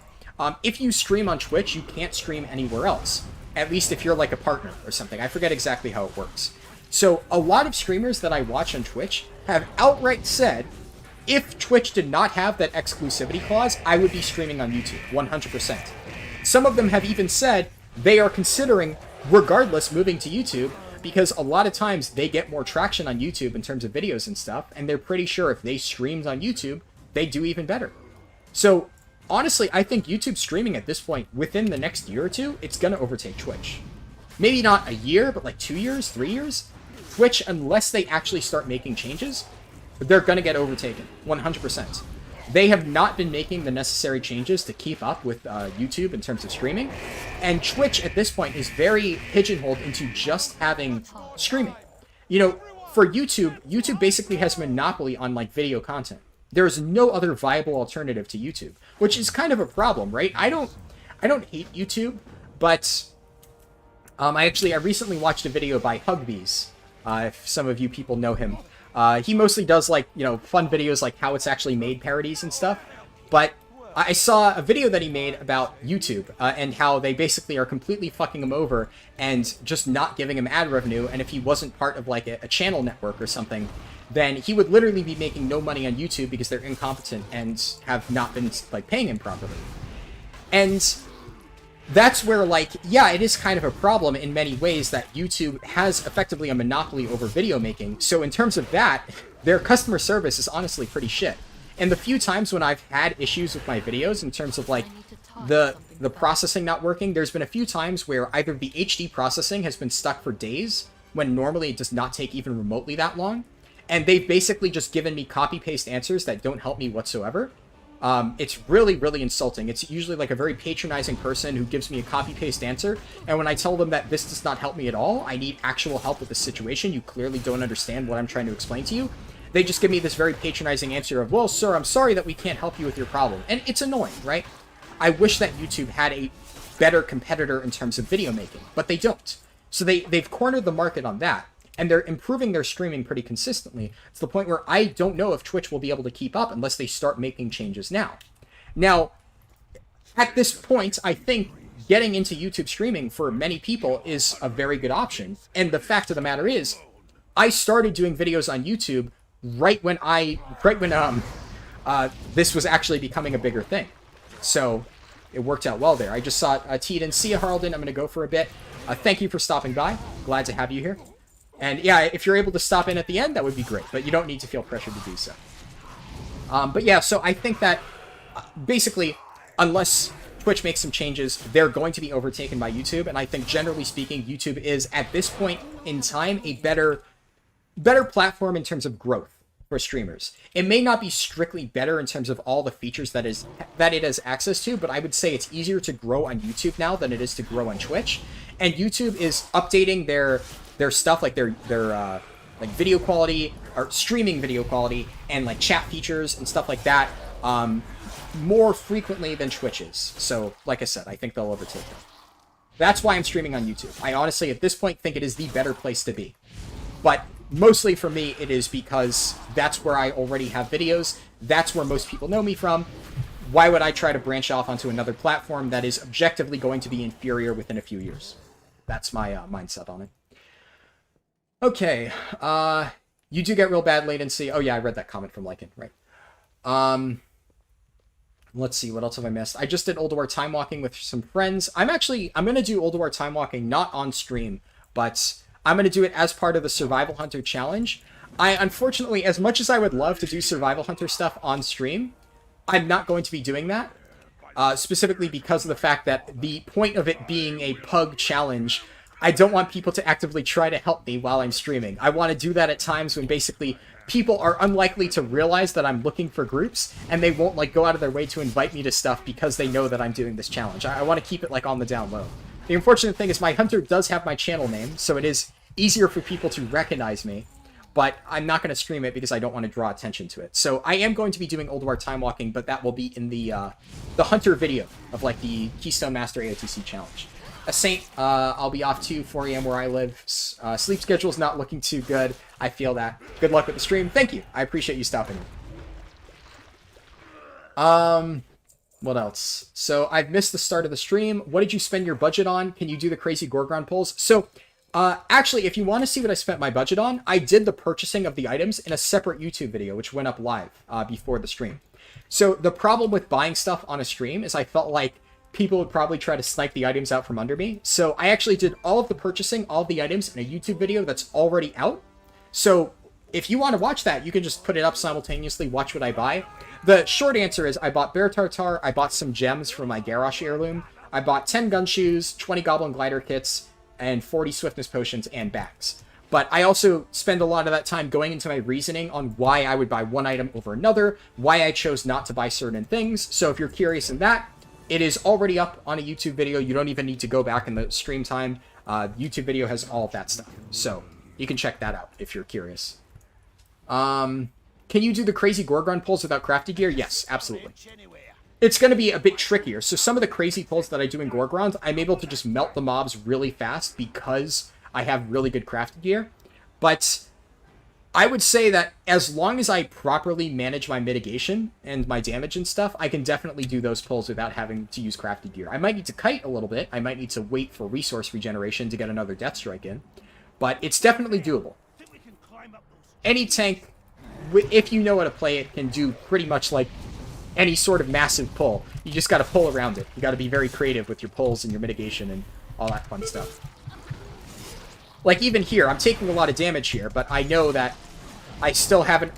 If you stream on Twitch, you can't stream anywhere else. At least if you're like a partner or something. I forget exactly how it works. So a lot of streamers that I watch on Twitch have outright said, if Twitch did not have that exclusivity clause, I would be streaming on YouTube, 100%. Some of them have even said they are considering, regardless, moving to YouTube, because a lot of times they get more traction on YouTube in terms of videos and stuff, and they're pretty sure if they streamed on YouTube, they do even better. So honestly, I think YouTube streaming at this point, within the next year or two, it's going to overtake Twitch. Maybe not a year, but like 2 years, 3 years. Twitch, unless they actually start making changes, they're going to get overtaken, 100%. They have not been making the necessary changes to keep up with YouTube in terms of streaming. And Twitch, at this point, is very pigeonholed into just having streaming. You know, for YouTube, YouTube basically has a monopoly on, like, video content. There's no other viable alternative to YouTube, which is kind of a problem, right? I don't hate YouTube, but I recently watched a video by Hugbees. If some of you people know him, he mostly does, like, you know, fun videos like how it's actually made parodies and stuff. But I saw a video that he made about YouTube and how they basically are completely fucking him over and just not giving him ad revenue. And if he wasn't part of, like, a channel network or something, then he would literally be making no money on YouTube because they're incompetent and have not been, like, paying him properly. And that's where, like, yeah, it is kind of a problem in many ways that YouTube has effectively a monopoly over video making. So in terms of that, their customer service is honestly pretty shit. And the few times when I've had issues with my videos in terms of, like, the processing not working, there's been a few times where either the HD processing has been stuck for days, when normally it does not take even remotely that long, and they've basically just given me copy-paste answers that don't help me whatsoever. It's really, really insulting. It's usually like a very patronizing person who gives me a copy-paste answer, and when I tell them that this does not help me at all, I need actual help with the situation, you clearly don't understand what I'm trying to explain to you, they just give me this very patronizing answer of, well, sir, I'm sorry that we can't help you with your problem. And it's annoying, right? I wish that YouTube had a better competitor in terms of video making, but they don't. So they've cornered the market on that. And they're improving their streaming pretty consistently to the point where I don't know if Twitch will be able to keep up unless they start making changes now. Now, at this point, I think getting into YouTube streaming for many people is a very good option. And the fact of the matter is, I started doing videos on YouTube right when this was actually becoming a bigger thing. So it worked out well there. I just saw Teeden. See you, Harlden. I'm going to go for a bit. Thank you for stopping by. Glad to have you here. And yeah, if you're able to stop in at the end, that would be great. But you don't need to feel pressured to do so. But yeah, so I think that basically, unless Twitch makes some changes, they're going to be overtaken by YouTube. And I think generally speaking, YouTube is at this point in time a better platform in terms of growth for streamers. It may not be strictly better in terms of all the features that it has access to, but I would say it's easier to grow on YouTube now than it is to grow on Twitch. And YouTube is updating their stuff, like their like video quality or streaming video quality and like chat features and stuff like that more frequently than Twitch is. So like I said, I think they'll overtake them. That's why I'm streaming on YouTube. I honestly at this point think it is the better place to be. But mostly for me, it is because that's where I already have videos. That's where most people know me from. Why would I try to branch off onto another platform that is objectively going to be inferior within a few years? That's my mindset on it. Okay, you do get real bad latency. Oh yeah, I read that comment from Lycan, right. Let's see, what else have I missed? I just did Old War time walking with some friends. I'm going to do Old War time walking, not on stream, but I'm going to do it as part of the Survival Hunter challenge. Unfortunately, as much as I would love to do Survival Hunter stuff on stream, I'm not going to be doing that. Specifically because of the fact that the point of it being a pug challenge, I don't want people to actively try to help me while I'm streaming. I want to do that at times when basically people are unlikely to realize that I'm looking for groups, and they won't like go out of their way to invite me to stuff because they know that I'm doing this challenge. I want to keep it like on the down low. The unfortunate thing is my hunter does have my channel name, so it is easier for people to recognize me, but I'm not going to stream it because I don't want to draw attention to it. So I am going to be doing Old War time walking, but that will be in the hunter video of like the Keystone Master AOTC challenge. A Saint, I'll be off to 4 a.m. where I live. Sleep schedule's not looking too good. I feel that. Good luck with the stream. Thank you. I appreciate you stopping. What else? So I've missed the start of the stream. What did you spend your budget on? Can you do the crazy Gorgon pulls? So actually, if you want to see what I spent my budget on, I did the purchasing of the items in a separate YouTube video, which went up live before the stream. So the problem with buying stuff on a stream is I felt like people would probably try to snipe the items out from under me. So I actually did all of the purchasing, all of the items in a YouTube video that's already out. So if you want to watch that, you can just put it up simultaneously, watch what I buy. The short answer is I bought Bear Tartar, I bought some gems from my Garrosh heirloom, I bought 10 gun shoes, 20 Goblin Glider kits, and 40 Swiftness potions and bags. But I also spend a lot of that time going into my reasoning on why I would buy one item over another, why I chose not to buy certain things. So if you're curious in that, it is already up on a YouTube video. You don't even need to go back in the stream time. YouTube video has all of that stuff. So you can check that out if you're curious. Can you do the crazy Gorgon pulls without crafty gear? Yes, absolutely. It's going to be a bit trickier. So some of the crazy pulls that I do in Gorgrond, I'm able to just melt the mobs really fast because I have really good crafty gear. But I would say that as long as I properly manage my mitigation and my damage and stuff, I can definitely do those pulls without having to use crafty gear. I might need to kite a little bit. I might need to wait for resource regeneration to get another death strike in. But it's definitely doable. Any tank, if you know how to play it, can do pretty much like any sort of massive pull. You just got to pull around it. You got to be very creative with your pulls and your mitigation and all that fun stuff. Like even here, I'm taking a lot of damage here, but I know that I still haven't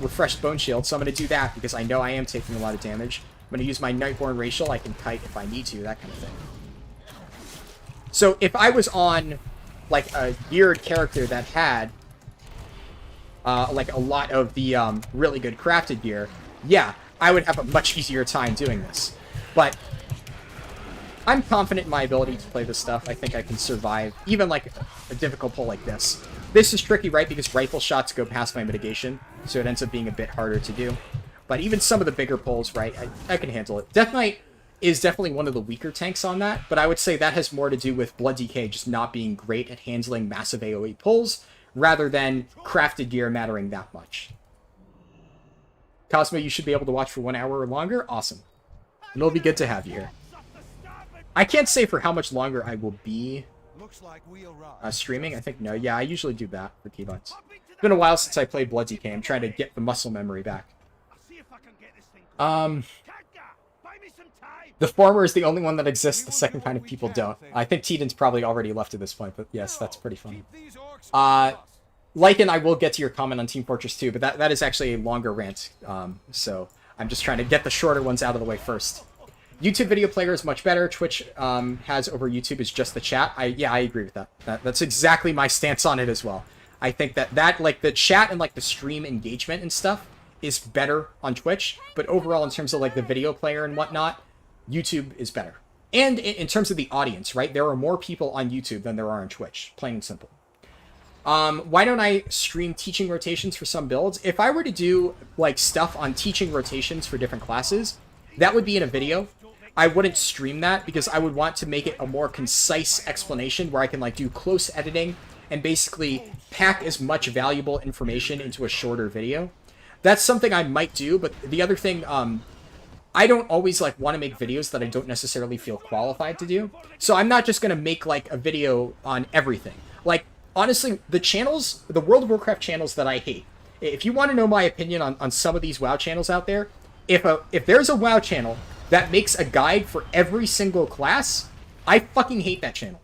refreshed Bone Shield, so I'm going to do that because I know I am taking a lot of damage. I'm going to use my Nightborn Racial. I can kite if I need to, that kind of thing. So if I was on like a geared character that had like a lot of the really good crafted gear, yeah, I would have a much easier time doing this. But I'm confident in my ability to play this stuff. I think I can survive even like a difficult pull like this. This is tricky, right, because rifle shots go past my mitigation, so it ends up being a bit harder to do. But even some of the bigger pulls, right, I can handle it. Death Knight is definitely one of the weaker tanks on that, but I would say that has more to do with Blood DK just not being great at handling massive AoE pulls, rather than crafted gear mattering that much. Cosmo, you should be able to watch for 1 hour or longer? Awesome. It'll be good to have you here. I can't say for how much longer I will be Streaming? I think no. Yeah, I usually do that for keybinds. It's been a while since I played Blood DK. I'm trying to get the muscle memory back. The former is the only one that exists. The second kind of people don't. I think Teeden's probably already left at this point, but yes, that's pretty funny. Lycan, I will get to your comment on Team Fortress 2, but that is actually a longer rant. So I'm just trying to get the shorter ones out of the way first. YouTube video player is much better. Twitch has over YouTube is just the chat. Yeah, I agree with that. That's exactly my stance on it as well. I think that like the chat and like the stream engagement and stuff is better on Twitch, but overall in terms of like the video player and whatnot, YouTube is better. And in terms of the audience, right? There are more people on YouTube than there are on Twitch, plain and simple. Why don't I stream teaching rotations for some builds? If I were to do like stuff on teaching rotations for different classes, that would be in a video. I wouldn't stream that because I would want to make it a more concise explanation where I can like do close editing and basically pack as much valuable information into a shorter video. That's something I might do, but the other thing, I don't always like want to make videos that I don't necessarily feel qualified to do. So I'm not just going to make like a video on everything. Like, honestly, the World of Warcraft channels that I hate, if you want to know my opinion on some of these WoW channels out there, if there's a WoW channel that makes a guide for every single class, I fucking hate that channel.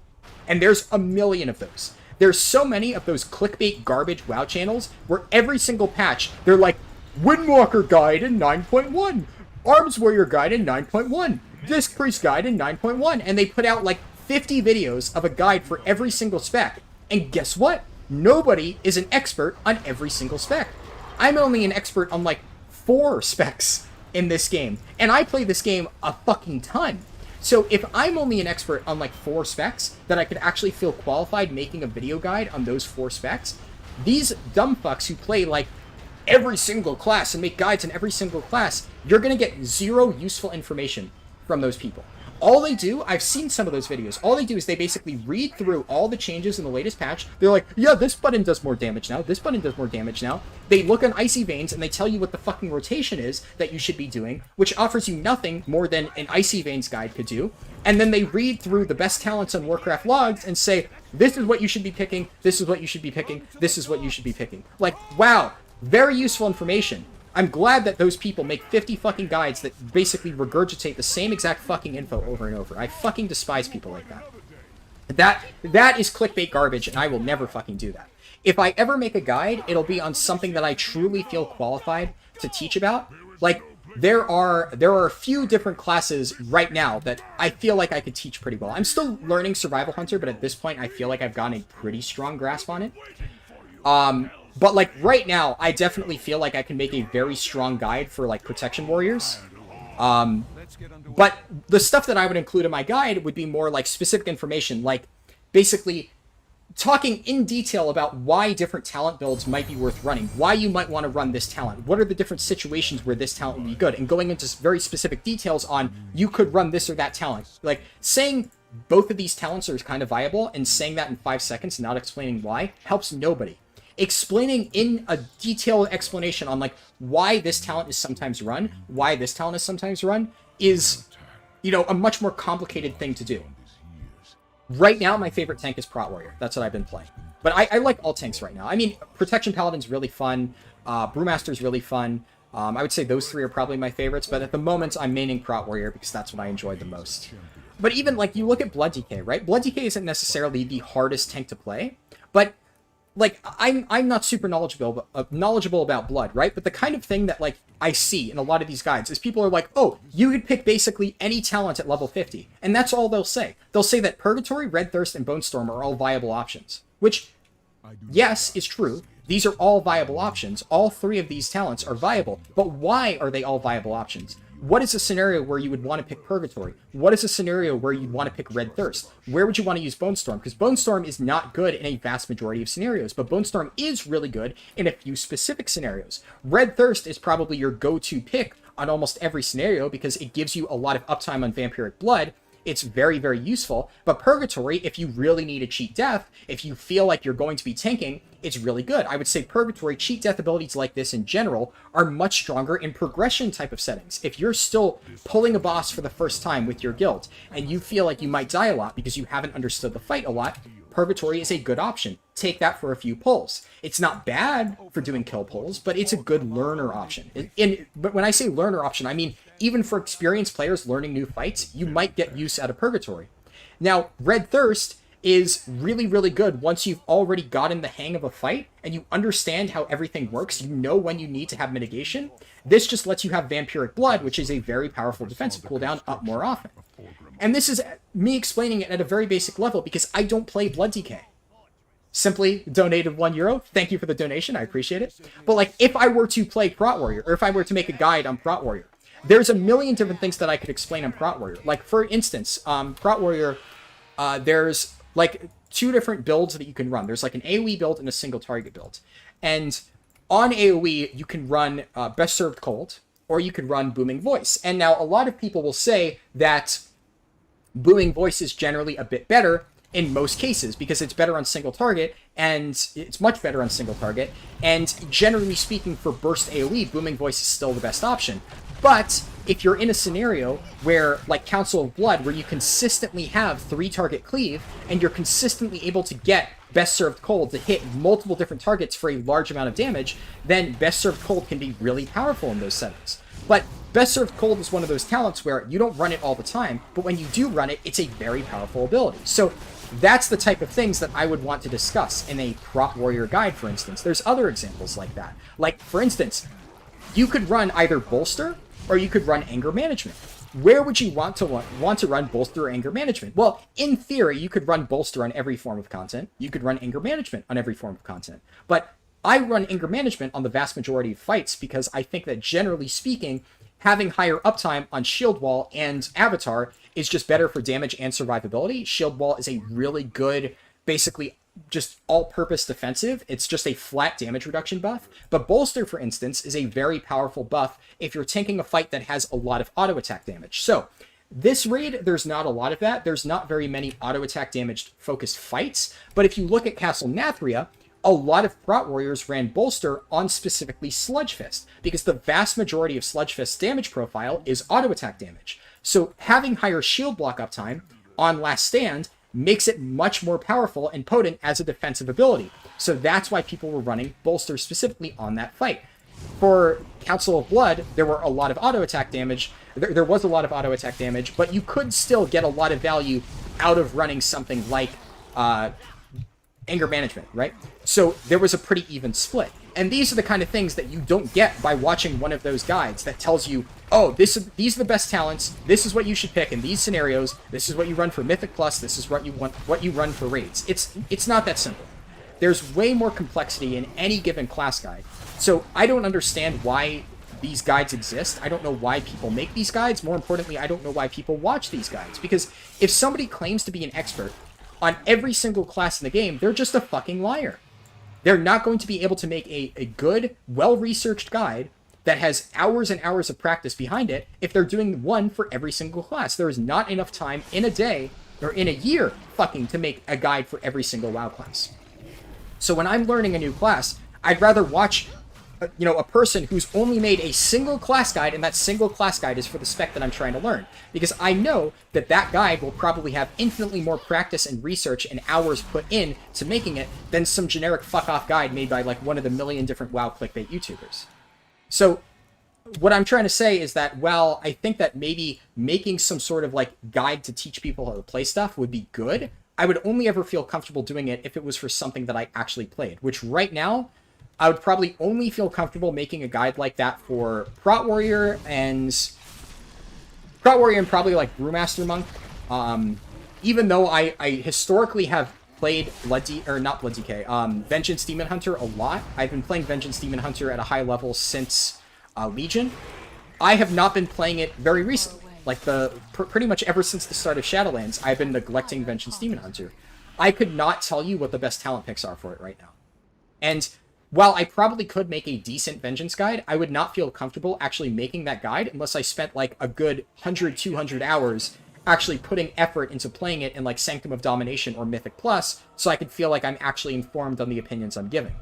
And there's a million of those. There's so many of those clickbait garbage WoW channels where every single patch, they're like, Windwalker guide in 9.1, Arms Warrior guide in 9.1, Disc Priest guide in 9.1, and they put out like 50 videos of a guide for every single spec. And guess what? Nobody is an expert on every single spec. I'm only an expert on like 4 specs in this game, and I play this game a fucking ton. So if I'm only an expert on like 4 specs that I could actually feel qualified making a video guide on those 4 specs, these dumb fucks who play like every single class and make guides in every single class, you're gonna get 0 useful information from those people. All they do, I've seen some of those videos, all they do is they basically read through all the changes in the latest patch. They're like, yeah, this button does more damage now, this button does more damage now. They look on Icy Veins and they tell you what the fucking rotation is that you should be doing, which offers you nothing more than an Icy Veins guide could do. And then they read through the best talents on Warcraft logs and say, this is what you should be picking, this is what you should be picking, this is what you should be picking. Like, wow, very useful information. I'm glad that those people make 50 fucking guides that basically regurgitate the same exact fucking info over and over. I fucking despise people like that. That is clickbait garbage, and I will never fucking do that. If I ever make a guide, it'll be on something that I truly feel qualified to teach about. Like, there are a few different classes right now that I feel like I could teach pretty well. I'm still learning Survival Hunter, but at this point I feel like I've gotten a pretty strong grasp on it. But, like, right now, I definitely feel like I can make a very strong guide for, like, Protection Warriors. But the stuff that I would include in my guide would be more, like, specific information. Like, basically, talking in detail about why different talent builds might be worth running. Why you might want to run this talent. What are the different situations where this talent would be good? And going into very specific details on, you could run this or that talent. Like, saying both of these talents are kind of viable and saying that in 5 seconds and not explaining why helps nobody. Explaining in a detailed explanation on like why this talent is sometimes run, why this talent is sometimes run, is, you know, a much more complicated thing to do. Right now, my favorite tank is Prot Warrior. That's what I've been playing. But I like all tanks right now. I mean, Protection Paladin's really fun. Brewmaster's really fun. I would say those 3 are probably my favorites, but at the moment, I'm maining Prot Warrior because that's what I enjoyed the most. But even, like, you look at Blood DK, right? Blood DK isn't necessarily the hardest tank to play, but like, I'm not super knowledgeable about Blood, right? But the kind of thing that, like, I see in a lot of these guides is people are like, oh, you could pick basically any talent at level 50. And that's all they'll say. They'll say that Purgatory, Red Thirst, and Bone Storm are all viable options. Which, yes, is true. These are all viable options. All 3 of these talents are viable. But why are they all viable options? What is a scenario where you would want to pick Purgatory? What is a scenario where you'd want to pick Red Thirst? Where would you want to use Bone Storm? Because Bone Storm is not good in a vast majority of scenarios, but Bone Storm is really good in a few specific scenarios. Red Thirst is probably your go-to pick on almost every scenario because it gives you a lot of uptime on Vampiric Blood, it's very, very useful. But Purgatory, if you really need a cheat death, if you feel like you're going to be tanking, it's really good. I would say Purgatory, cheat death abilities like this in general are much stronger in progression type of settings. If you're still pulling a boss for the first time with your guild, and you feel like you might die a lot because you haven't understood the fight a lot, Purgatory is a good option. Take that for a few pulls. It's not bad for doing kill pulls, but it's a good learner option. But when I say learner option, I mean even for experienced players learning new fights, you might get use out of Purgatory. Now, Red Thirst is really, really good once you've already gotten the hang of a fight and you understand how everything works. You know when you need to have mitigation. This just lets you have Vampiric Blood, which is a very powerful defensive cooldown, up more often. And this is me explaining it at a very basic level because I don't play Blood DK. Simply donated €1. Thank you for the donation. I appreciate it. But like, if I were to play Prot Warrior, or if I were to make a guide on Prot Warrior, there's a million different things that I could explain on Prot Warrior. Like, for instance, Prot Warrior, there's like 2 different builds that you can run. There's like an AoE build and a single target build. And on AoE, you can run Best Served Cold, or you could run Booming Voice. And now a lot of people will say that Booming Voice is generally a bit better in most cases because it's better on single target, and it's much better on single target. And generally speaking, for burst AoE, Booming Voice is still the best option. But if you're in a scenario where, like Council of Blood, where you consistently have 3-target cleave, and you're consistently able to get Best Served Cold to hit multiple different targets for a large amount of damage, then Best Served Cold can be really powerful in those settings. But Best Served Cold is one of those talents where you don't run it all the time, but when you do run it, it's a very powerful ability. So that's the type of things that I would want to discuss in a Prot Warrior guide, for instance. There's other examples like that. Like, for instance, you could run either Bolster, or you could run Anger Management. Where would you want to run Bolster or Anger Management? Well, in theory, you could run Bolster on every form of content. You could run Anger Management on every form of content. But I run Anger Management on the vast majority of fights because I think that, generally speaking, having higher uptime on Shield Wall and Avatar is just better for damage and survivability. Shield Wall is a really good, basically just all-purpose defensive. It's just a flat damage reduction buff. But Bolster, for instance, is a very powerful buff if you're tanking a fight that has a lot of auto-attack damage. So this raid, there's not a lot of that. There's not very many auto-attack damaged focused fights. But if you look at Castle Nathria, a lot of Prot Warriors ran Bolster on specifically Sludge Fist, because the vast majority of Sludge Fist's damage profile is auto-attack damage. So having higher shield block uptime on Last Stand makes it much more powerful and potent as a defensive ability. So that's why people were running Bolster specifically on that fight. For Council of Blood, there were a lot of auto-attack damage. There was a lot of auto-attack damage, but you could still get a lot of value out of running something like Anger Management, right? So there was a pretty even split. And these are the kind of things that you don't get by watching one of those guides that tells you, oh, these are the best talents, this is what you should pick in these scenarios, this is what you run for Mythic Plus, this is what you run for raids. It's not that simple. There's way more complexity in any given class guide. So I don't understand why these guides exist. I don't know why people make these guides. More importantly, I don't know why people watch these guides. Because if somebody claims to be an expert on every single class in the game, they're just a fucking liar. They're not going to be able to make a good, well-researched guide that has hours and hours of practice behind it if they're doing one for every single class. There is not enough time in a day, or in a year, fucking, to make a guide for every single WoW class. So when I'm learning a new class, I'd rather watch a person who's only made a single class guide, and that single class guide is for the spec that I'm trying to learn. Because I know that that guide will probably have infinitely more practice and research and hours put in to making it than some generic fuck-off guide made by like one of the million different WoW clickbait YouTubers. So what I'm trying to say is that while I think that maybe making some sort of like guide to teach people how to play stuff would be good, I would only ever feel comfortable doing it if it was for something that I actually played, which right now, I would probably only feel comfortable making a guide like that for Prot Warrior and probably like Brewmaster Monk. Even though I historically have played Vengeance Demon Hunter a lot. I've been playing Vengeance Demon Hunter at a high level since Legion. I have not been playing it very recently. Like pretty much ever since the start of Shadowlands, I've been neglecting Vengeance Demon Hunter. I could not tell you what the best talent picks are for it right now. And while I probably could make a decent Vengeance guide, I would not feel comfortable actually making that guide unless I spent like a good 100, 200 hours actually putting effort into playing it in like Sanctum of Domination or Mythic Plus, so I could feel like I'm actually informed on the opinions I'm giving.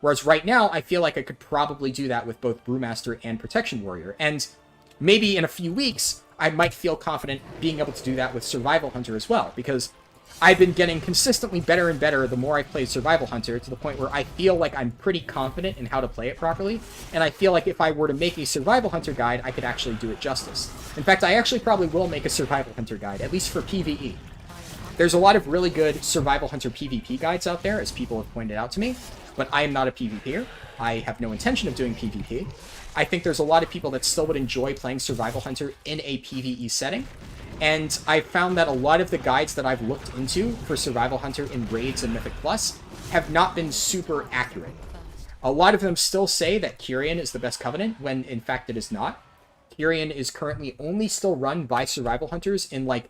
Whereas right now, I feel like I could probably do that with both Brewmaster and Protection Warrior. And maybe in a few weeks, I might feel confident being able to do that with Survival Hunter as well, because I've been getting consistently better and better the more I play Survival Hunter, to the point where I feel like I'm pretty confident in how to play it properly, and I feel like if I were to make a Survival Hunter guide, I could actually do it justice. In fact, I actually probably will make a Survival Hunter guide, at least for PvE. There's a lot of really good Survival Hunter PvP guides out there, as people have pointed out to me, but I am not a PvPer. I have no intention of doing PvP. I think there's a lot of people that still would enjoy playing Survival Hunter in a PvE setting, and I found that a lot of the guides that I've looked into for Survival Hunter in Raids and Mythic Plus have not been super accurate. A lot of them still say that Kyrian is the best Covenant, when in fact it is not. Kyrian is currently only still run by Survival Hunters in like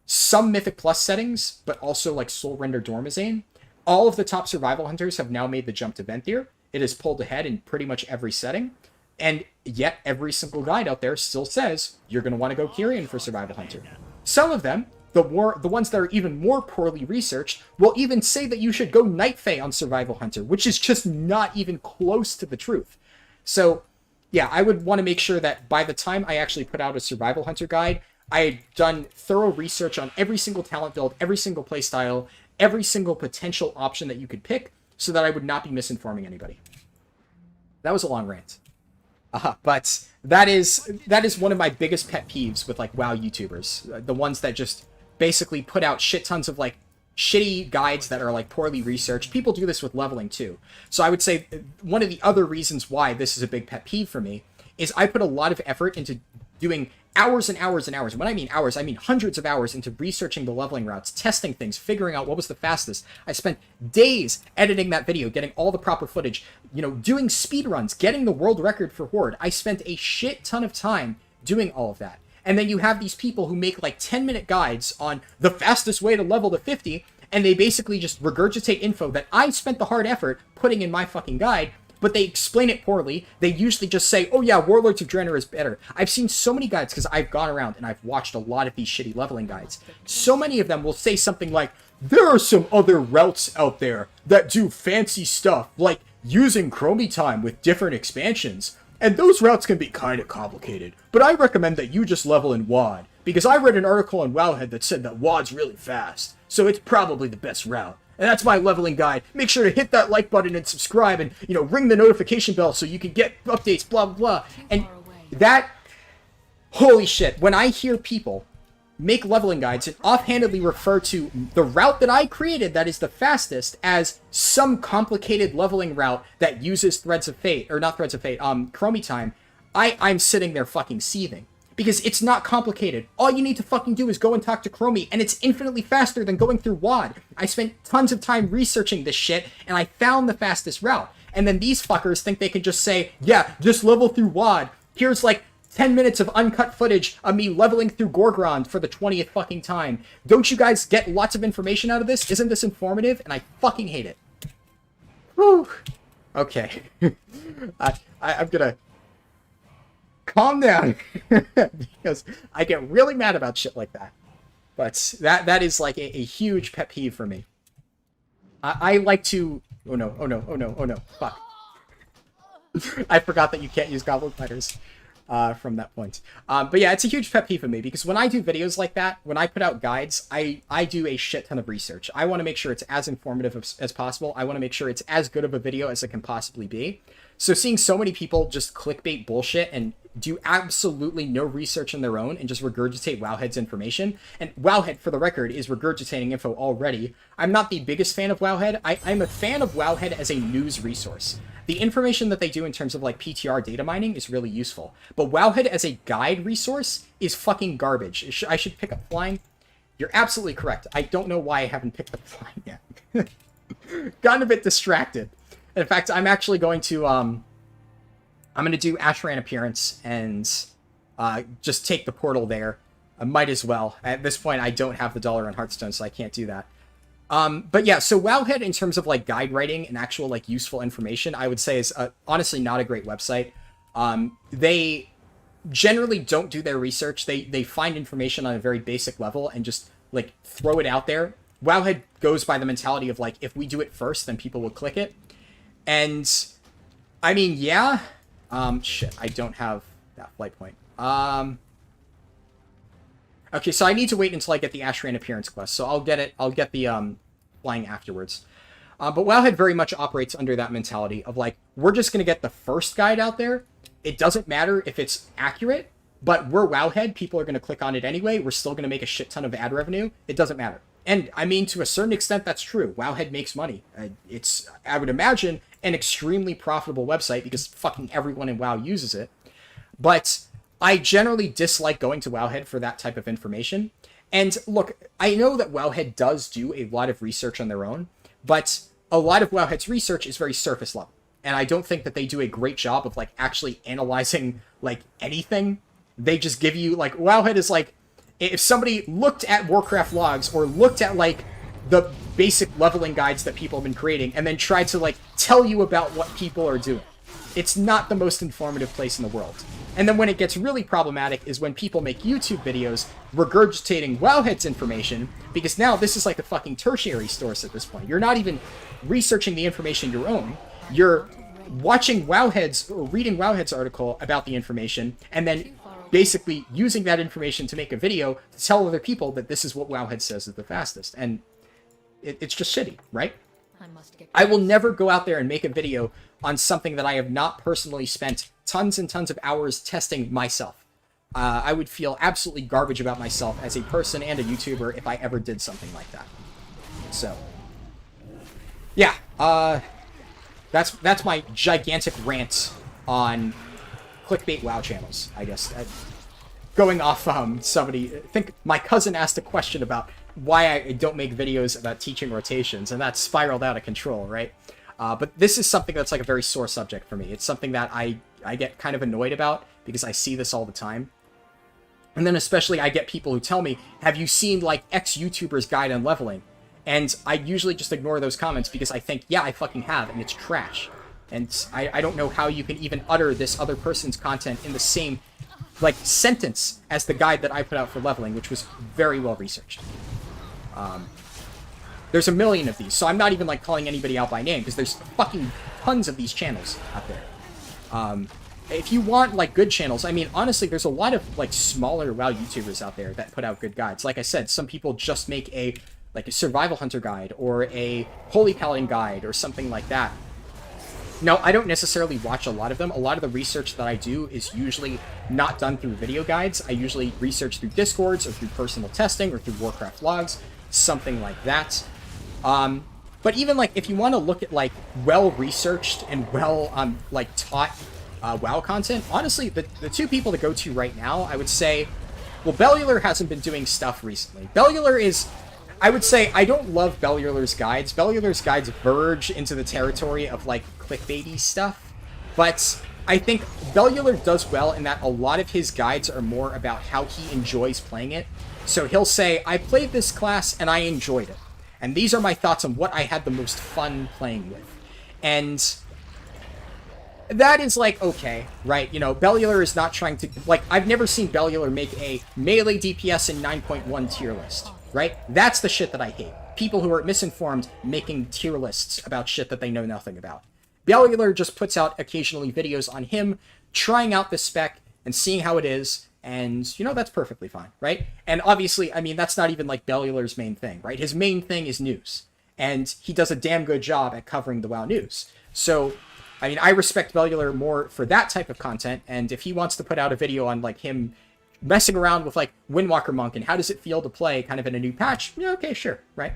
some Mythic Plus settings, but also like Soul Render Dormazane. All of the top Survival Hunters have now made the jump to Venthyr. It is pulled ahead in pretty much every setting. And yet, every single guide out there still says you're going to want to go Kyrian for Survival Hunter. Some of them, the ones that are even more poorly researched, will even say that you should go Night Fae on Survival Hunter, which is just not even close to the truth. So, yeah, I would want to make sure that by the time I actually put out a Survival Hunter guide, I had done thorough research on every single talent build, every single playstyle, every single potential option that you could pick, so that I would not be misinforming anybody. That was a long rant. But that is one of my biggest pet peeves with like WoW YouTubers, the ones that just basically put out shit tons of like shitty guides that are like poorly researched. People do this with leveling too. So I would say one of the other reasons why this is a big pet peeve for me is I put a lot of effort into doing hours and hours and hours. When I mean hours, I mean hundreds of hours into researching the leveling routes, testing things, figuring out what was the fastest. I spent days editing that video, getting all the proper footage, doing speedruns, getting the world record for Horde. I spent a shit ton of time doing all of that. And then you have these people who make like 10-minute guides on the fastest way to level to 50, and they basically just regurgitate info that I spent the hard effort putting in my fucking guide, but they explain it poorly. They usually just say, oh yeah, Warlords of Draenor is better. I've seen so many guides, because I've gone around and I've watched a lot of these shitty leveling guides. So many of them will say something like, there are some other routes out there that do fancy stuff, like using Chromie time with different expansions. And those routes can be kind of complicated, but I recommend that you just level in WoD, because I read an article on Wowhead that said that WoD's really fast, so it's probably the best route. And that's my leveling guide. Make sure to hit that like button and subscribe, and, ring the notification bell so you can get updates, blah, blah, blah. And that, holy shit, when I hear people make leveling guides and offhandedly refer to the route that I created that is the fastest as some complicated leveling route that uses Threads of Fate, or not Threads of Fate, Chromie time, I'm sitting there fucking seething. Because it's not complicated. All you need to fucking do is go and talk to Chromie, and it's infinitely faster than going through WoD. I spent tons of time researching this shit, and I found the fastest route. And then these fuckers think they can just say, yeah, just level through WoD. Here's like 10 minutes of uncut footage of me leveling through Gorgrond for the 20th fucking time. Don't you guys get lots of information out of this? Isn't this informative? And I fucking hate it. Whew. Okay. I'm gonna calm down, because I get really mad about shit like that. But that is like a huge pet peeve for me. I like to... Oh no, fuck. I forgot that you can't use Goblin Fighters from that point. But yeah, it's a huge pet peeve for me, because when I do videos like that, when I put out guides, I do a shit ton of research. I want to make sure it's as informative as possible. I want to make sure it's as good of a video as it can possibly be. So seeing so many people just clickbait bullshit and do absolutely no research on their own and just regurgitate Wowhead's information, and Wowhead, for the record, is regurgitating info already. I'm not the biggest fan of Wowhead. I'm a fan of Wowhead as a news resource. The information that they do in terms of like PTR data mining is really useful, but Wowhead as a guide resource is fucking garbage. I should pick up flying. You're absolutely correct. I don't know why I haven't picked up flying yet. Gotten a bit distracted. In fact, I'm actually going to I'm going to do Ashran Appearance and just take the portal there. I might as well. At this point, I don't have the dollar on Hearthstone, so I can't do that. But yeah, so Wowhead, in terms of like guide writing and actual like useful information, I would say is honestly not a great website. They generally don't do their research. They find information on a very basic level and just like throw it out there. Wowhead goes by the mentality of like, if we do it first, then people will click it. And I mean, yeah. Shit, I don't have that flight point. Okay, so I need to wait until I get the Ashran appearance quest. So I'll get it. I'll get the flying afterwards. But Wowhead very much operates under that mentality of like, we're just gonna get the first guide out there. It doesn't matter if it's accurate, but we're Wowhead. People are gonna click on it anyway. We're still gonna make a shit ton of ad revenue. It doesn't matter. And I mean, to a certain extent, that's true. Wowhead makes money. It's, I would imagine, an extremely profitable website because fucking everyone in WoW uses it. But I generally dislike going to Wowhead for that type of information. And look, I know that Wowhead does do a lot of research on their own, but a lot of Wowhead's research is very surface level. And I don't think that they do a great job of like actually analyzing like anything. They just give you like, Wowhead is like, if somebody looked at Warcraft logs or looked at like the basic leveling guides that people have been creating and then tried to like tell you about what people are doing, it's not the most informative place in the world. And then when it gets really problematic is when people make YouTube videos regurgitating Wowhead's information, because now this is like a fucking tertiary source at this point. You're not even researching the information your own. You're watching Wowhead's or reading Wowhead's article about the information and then basically using that information to make a video to tell other people that this is what Wowhead says is the fastest. And it's just shitty, right? I will never go out there and make a video on something that I have not personally spent tons and tons of hours testing myself. I would feel absolutely garbage about myself as a person and a YouTuber if I ever did something like that. So, yeah, that's my gigantic rant on clickbait WoW channels, I guess. Going off somebody, I think my cousin asked a question about why I don't make videos about teaching rotations, and that spiraled out of control, right? But this is something that's like a very sore subject for me. It's something that I get kind of annoyed about because I see this all the time. And then especially I get people who tell me, have you seen like X YouTuber's guide on leveling? And I usually just ignore those comments because I think, yeah, I fucking have, and it's trash. And I don't know how you can even utter this other person's content in the same like sentence as the guide that I put out for leveling, which was very well researched. There's a million of these, so I'm not even like calling anybody out by name because there's fucking tons of these channels out there. If you want like good channels, I mean, honestly, there's a lot of like smaller WoW YouTubers out there that put out good guides. Like I said, some people just make a survival hunter guide or a holy paladin guide or something like that. No, I don't necessarily watch a lot of them. A lot of the research that I do is usually not done through video guides. I usually research through Discords or through personal testing or through Warcraft logs, something like that. But even like if you want to look at like well-researched and well like taught WoW content, honestly, the two people to go to right now, I would say, well, Bellular hasn't been doing stuff recently. Bellular is, I would say, I don't love Bellular's guides. Bellular's guides verge into the territory of like clickbaity stuff, but I think Bellular does well in that a lot of his guides are more about how he enjoys playing it. So he'll say, I played this class and I enjoyed it. And these are my thoughts on what I had the most fun playing with. And that is like, okay, right? You know, Bellular is not trying to, like, I've never seen Bellular make a melee DPS in 9.1 tier list, right? That's the shit that I hate. People who are misinformed making tier lists about shit that they know nothing about. Bellular just puts out occasionally videos on him trying out this spec and seeing how it is. And, you know, that's perfectly fine, right? And obviously, I mean, that's not even like Bellular's main thing, right? His main thing is news. And he does a damn good job at covering the WoW news. So, I mean, I respect Bellular more for that type of content. And if he wants to put out a video on like him messing around with like Windwalker Monk and how does it feel to play kind of in a new patch, yeah, okay, sure, right?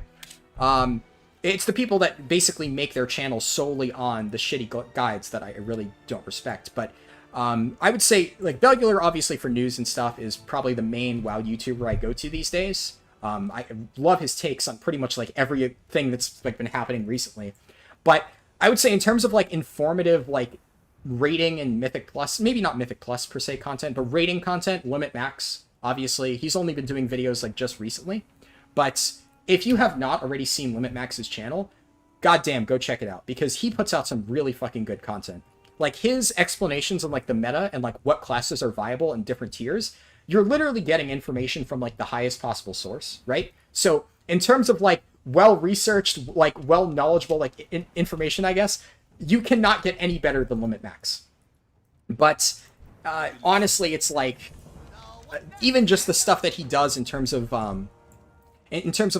It's the people that basically make their channel solely on the shitty guides that I really don't respect. But I would say, like, Bellular, obviously, for news and stuff, is probably the main WoW YouTuber I go to these days. I love his takes on pretty much, like, everything that's, like, been happening recently. But I would say in terms of, like, informative, like, rating and Mythic Plus, maybe not Mythic Plus, per se, content, but rating content, Limit Max, obviously. He's only been doing videos, like, just recently. But if you have not already seen Limit Max's channel, goddamn, go check it out. Because he puts out some really fucking good content. like his explanations on like the meta and like what classes are viable in different tiers, you're literally getting information from like the highest possible source, right? So in terms of like well-researched, like well-knowledgeable, like information, I guess, you cannot get any better than Limit Max. But honestly, it's like even just the stuff that he does in terms of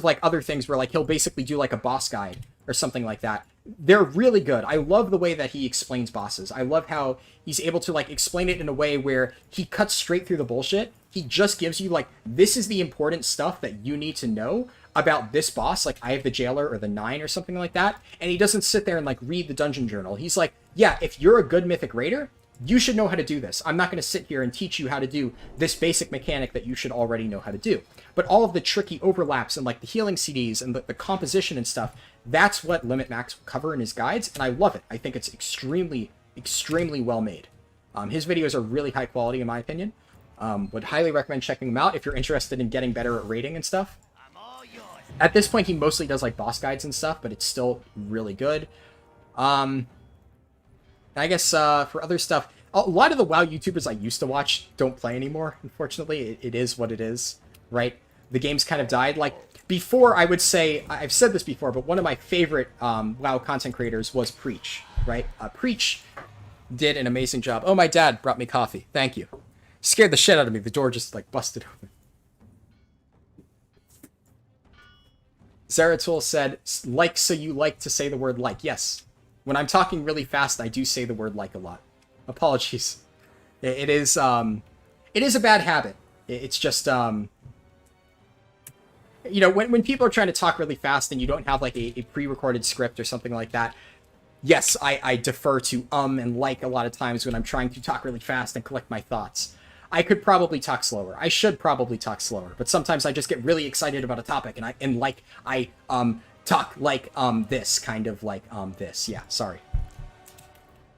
like other things where like he'll basically do like a boss guide or something like that. They're really good. I love the way that he explains bosses. I love how he's able to like explain it in a way where he cuts straight through the bullshit. He just gives you like, this is the important stuff that you need to know about this boss. Like I have the jailer or the 9 or something like that. And he doesn't sit there and like read the dungeon journal. He's like, yeah, if you're a good mythic raider, you should know how to do this. I'm not going to sit here and teach you how to do this basic mechanic that you should already know how to do. But all of the tricky overlaps and like the healing CDs and the composition and stuff, that's what Limit Max will cover in his guides, and I love it. I think it's extremely, extremely well made. His videos are really high quality in my opinion. Would highly recommend checking them out if you're interested in getting better at raiding and stuff. At this point, he mostly does like boss guides and stuff, but it's still really good. I guess for other stuff, a lot of the WoW YouTubers I used to watch don't play anymore, unfortunately. It is what it is, right? The game's kind of died. Like, before, I would say, I've said this before, but one of my favorite WoW content creators was Preach, right? Preach did an amazing job. Oh, my dad brought me coffee. Thank you. Scared the shit out of me. The door just, like, busted open. Zeratul said, like, so you like to say the word like. Yes. When I'm talking really fast, I do say the word like a lot. Apologies. It is a bad habit. It's just, you know, when people are trying to talk really fast and you don't have like a pre-recorded script or something like that, yes, I defer to and like a lot of times when I'm trying to talk really fast and collect my thoughts. I could probably talk slower. I should probably talk slower, but sometimes I just get really excited about a topic and I talk like this, kind of like this. Yeah, sorry.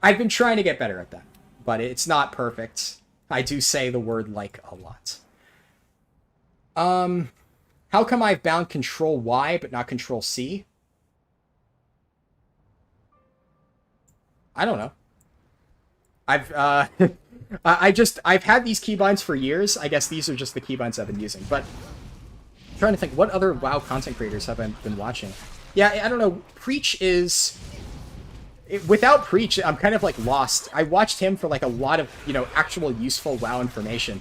I've been trying to get better at that, but it's not perfect. I do say the word like a lot. How come I've bound Control Y but not Control C? I don't know. I've I've had these keybinds for years. I guess these are just the keybinds I've been using. But I'm trying to think, what other WoW content creators have I been watching? Yeah, I don't know. Preach is... Without Preach, I'm kind of like lost. I watched him for like a lot of, you know, actual useful WoW information.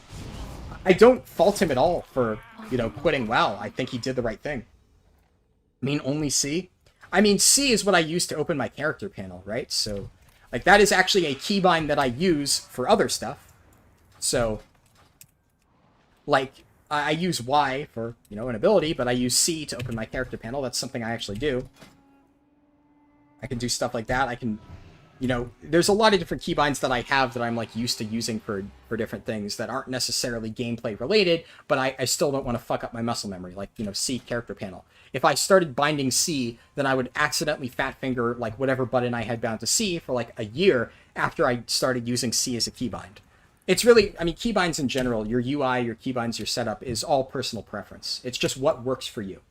I don't fault him at all for, you know, quitting WoW. I think he did the right thing. I mean, only C? I mean, C is what I use to open my character panel, right? So, like, that is actually a keybind that I use for other stuff. So, like, I use Y for, you know, an ability, but I use C to open my character panel. That's something I actually do. I can do stuff like that. I can, you know, there's a lot of different keybinds that I have that I'm, like, used to using for different things that aren't necessarily gameplay related, but I still don't want to fuck up my muscle memory, like, you know, C character panel. If I started binding C, then I would accidentally fat finger, like, whatever button I had bound to C for, like, a year after I started using C as a keybind. It's really, I mean, keybinds in general, your UI, your keybinds, your setup is all personal preference. It's just what works for you.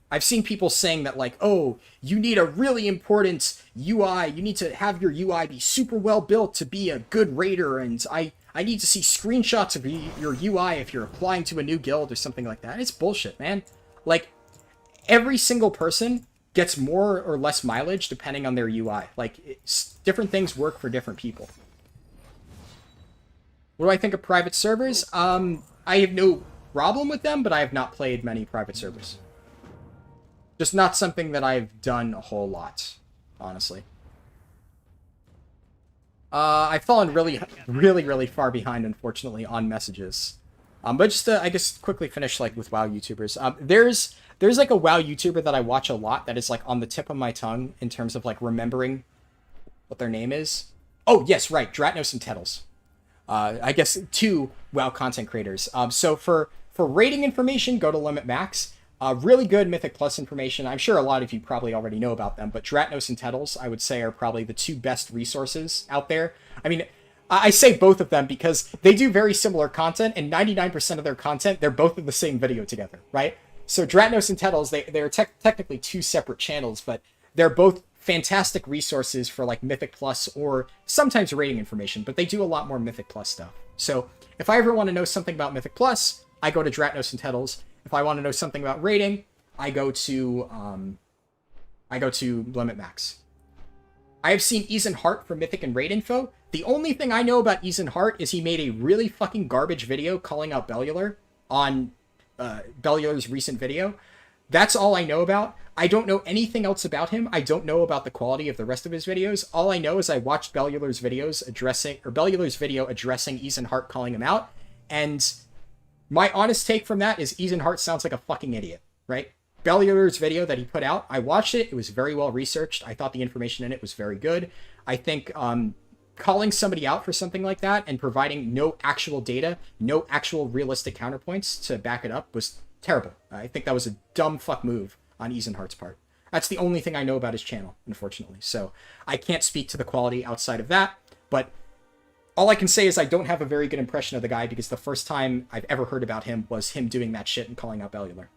I've seen people saying that, like, oh, you need a really important UI. You need to have your UI be super well built to be a good raider, and I need to see screenshots of your UI if you're applying to a new guild or something like that. It's bullshit, man. Like, every single person gets more or less mileage depending on their UI. Like, different things work for different people. What do I think of private servers? I have no problem with them, but I have not played many private servers. Just not something that I've done a whole lot, honestly. I've fallen really far behind, unfortunately, on messages. But just to, I guess, quickly finish, like, with WoW YouTubers. There's like, a WoW YouTuber that I watch a lot that is, like, on the tip of my tongue in terms of, like, remembering what their name is. Oh, yes, right, Dratnos and Tettles. I guess, 2 WoW content creators. So for rating information, go to Limit Max. Really good Mythic Plus information. I'm sure a lot of you probably already know about them, but Dratnos and Tettles, I would say, are probably the 2 best resources out there. I mean, I say both of them because they do very similar content, and 99% of their content, they're both in the same video together, right? So Dratnos and Tettles, they're technically 2 separate channels, but they're both fantastic resources for like Mythic Plus or sometimes rating information, but they do a lot more Mythic Plus stuff. So if I ever want to know something about Mythic Plus, I go to Dratnos and Tettles. If I want to know something about rating, I go to Limit Max. I have seen Eason Hart for Mythic and Raid info. The only thing I know about Eason Hart is he made a really fucking garbage video calling out Bellular on Bellular's recent video. That's all I know about. I don't know anything else about him. I don't know about the quality of the rest of his videos. All I know is I watched Bellular's video addressing Eason Hart calling him out, and my honest take from that is Eason Hart sounds like a fucking idiot, right? Bellular's video that he put out, I watched it. It was very well researched. I thought the information in it was very good. I think calling somebody out for something like that and providing no actual data, no actual realistic counterpoints to back it up was terrible. I think that was a dumb fuck move on Eason Hart's part. That's the only thing I know about his channel, unfortunately. So I can't speak to the quality outside of that, but all I can say is I don't have a very good impression of the guy because the first time I've ever heard about him was him doing that shit and calling out Bellular.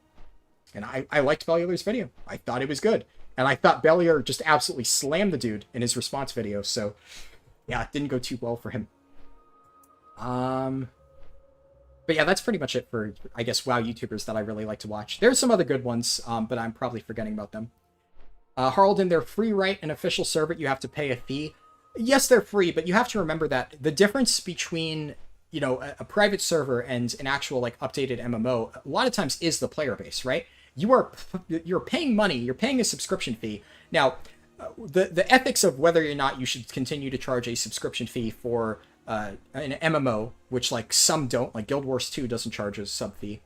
And I liked Bellular's video. I thought it was good. And I thought Bellular just absolutely slammed the dude in his response video. So, yeah, it didn't go too well for him. But yeah, that's pretty much it for, I guess, WoW YouTubers that I really like to watch. There's some other good ones, but I'm probably forgetting about them. Harlden, they're free, right? An official server, you have to pay a fee. Yes, they're free, but you have to remember that the difference between, you know, a private server and an actual, like, updated MMO, a lot of times is the player base, right? You're paying money, you're paying a subscription fee. Now, the ethics of whether or not you should continue to charge a subscription fee for an MMO, which like some don't, like Guild Wars 2 doesn't charge a sub fee.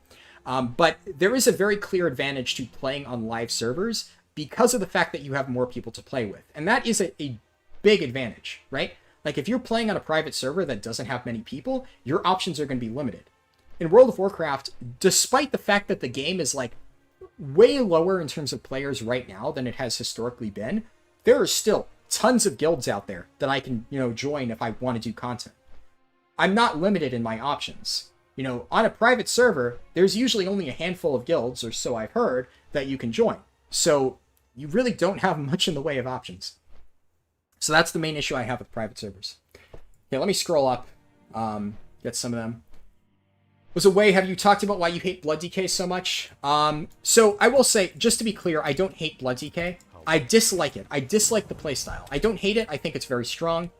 But there is a very clear advantage to playing on live servers because of the fact that you have more people to play with. And that is a big advantage, right? Like if you're playing on a private server that doesn't have many people, your options are going to be limited. In World of Warcraft, despite the fact that the game is like way lower in terms of players right now than it has historically been, there are still tons of guilds out there that I can, you know, join if I want to do content. I'm not limited in my options. You know, on a private server, there's usually only a handful of guilds, or so I've heard, that you can join. So you really don't have much in the way of options. So that's the main issue I have with private servers. Okay, let me scroll up, get some of them. Was away, have you talked about why you hate Blood DK so much? So I will say, just to be clear, I don't hate Blood DK. I dislike it. I dislike the playstyle. I don't hate it. I think it's very strong.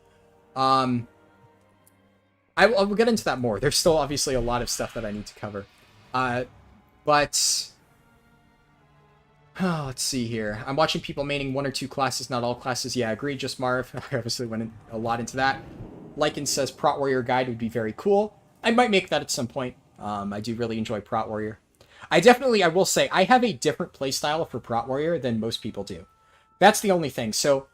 I will get into that more. There's still obviously a lot of stuff that I need to cover. But let's see here. I'm watching people maining 1 or 2 classes, not all classes. Yeah, agreed, just Marv. I obviously went a lot into that. Lycan says Prot Warrior Guide would be very cool. I might make that at some point. I do really enjoy Prot Warrior. I will say, I have a different playstyle for Prot Warrior than most people do. That's the only thing. So,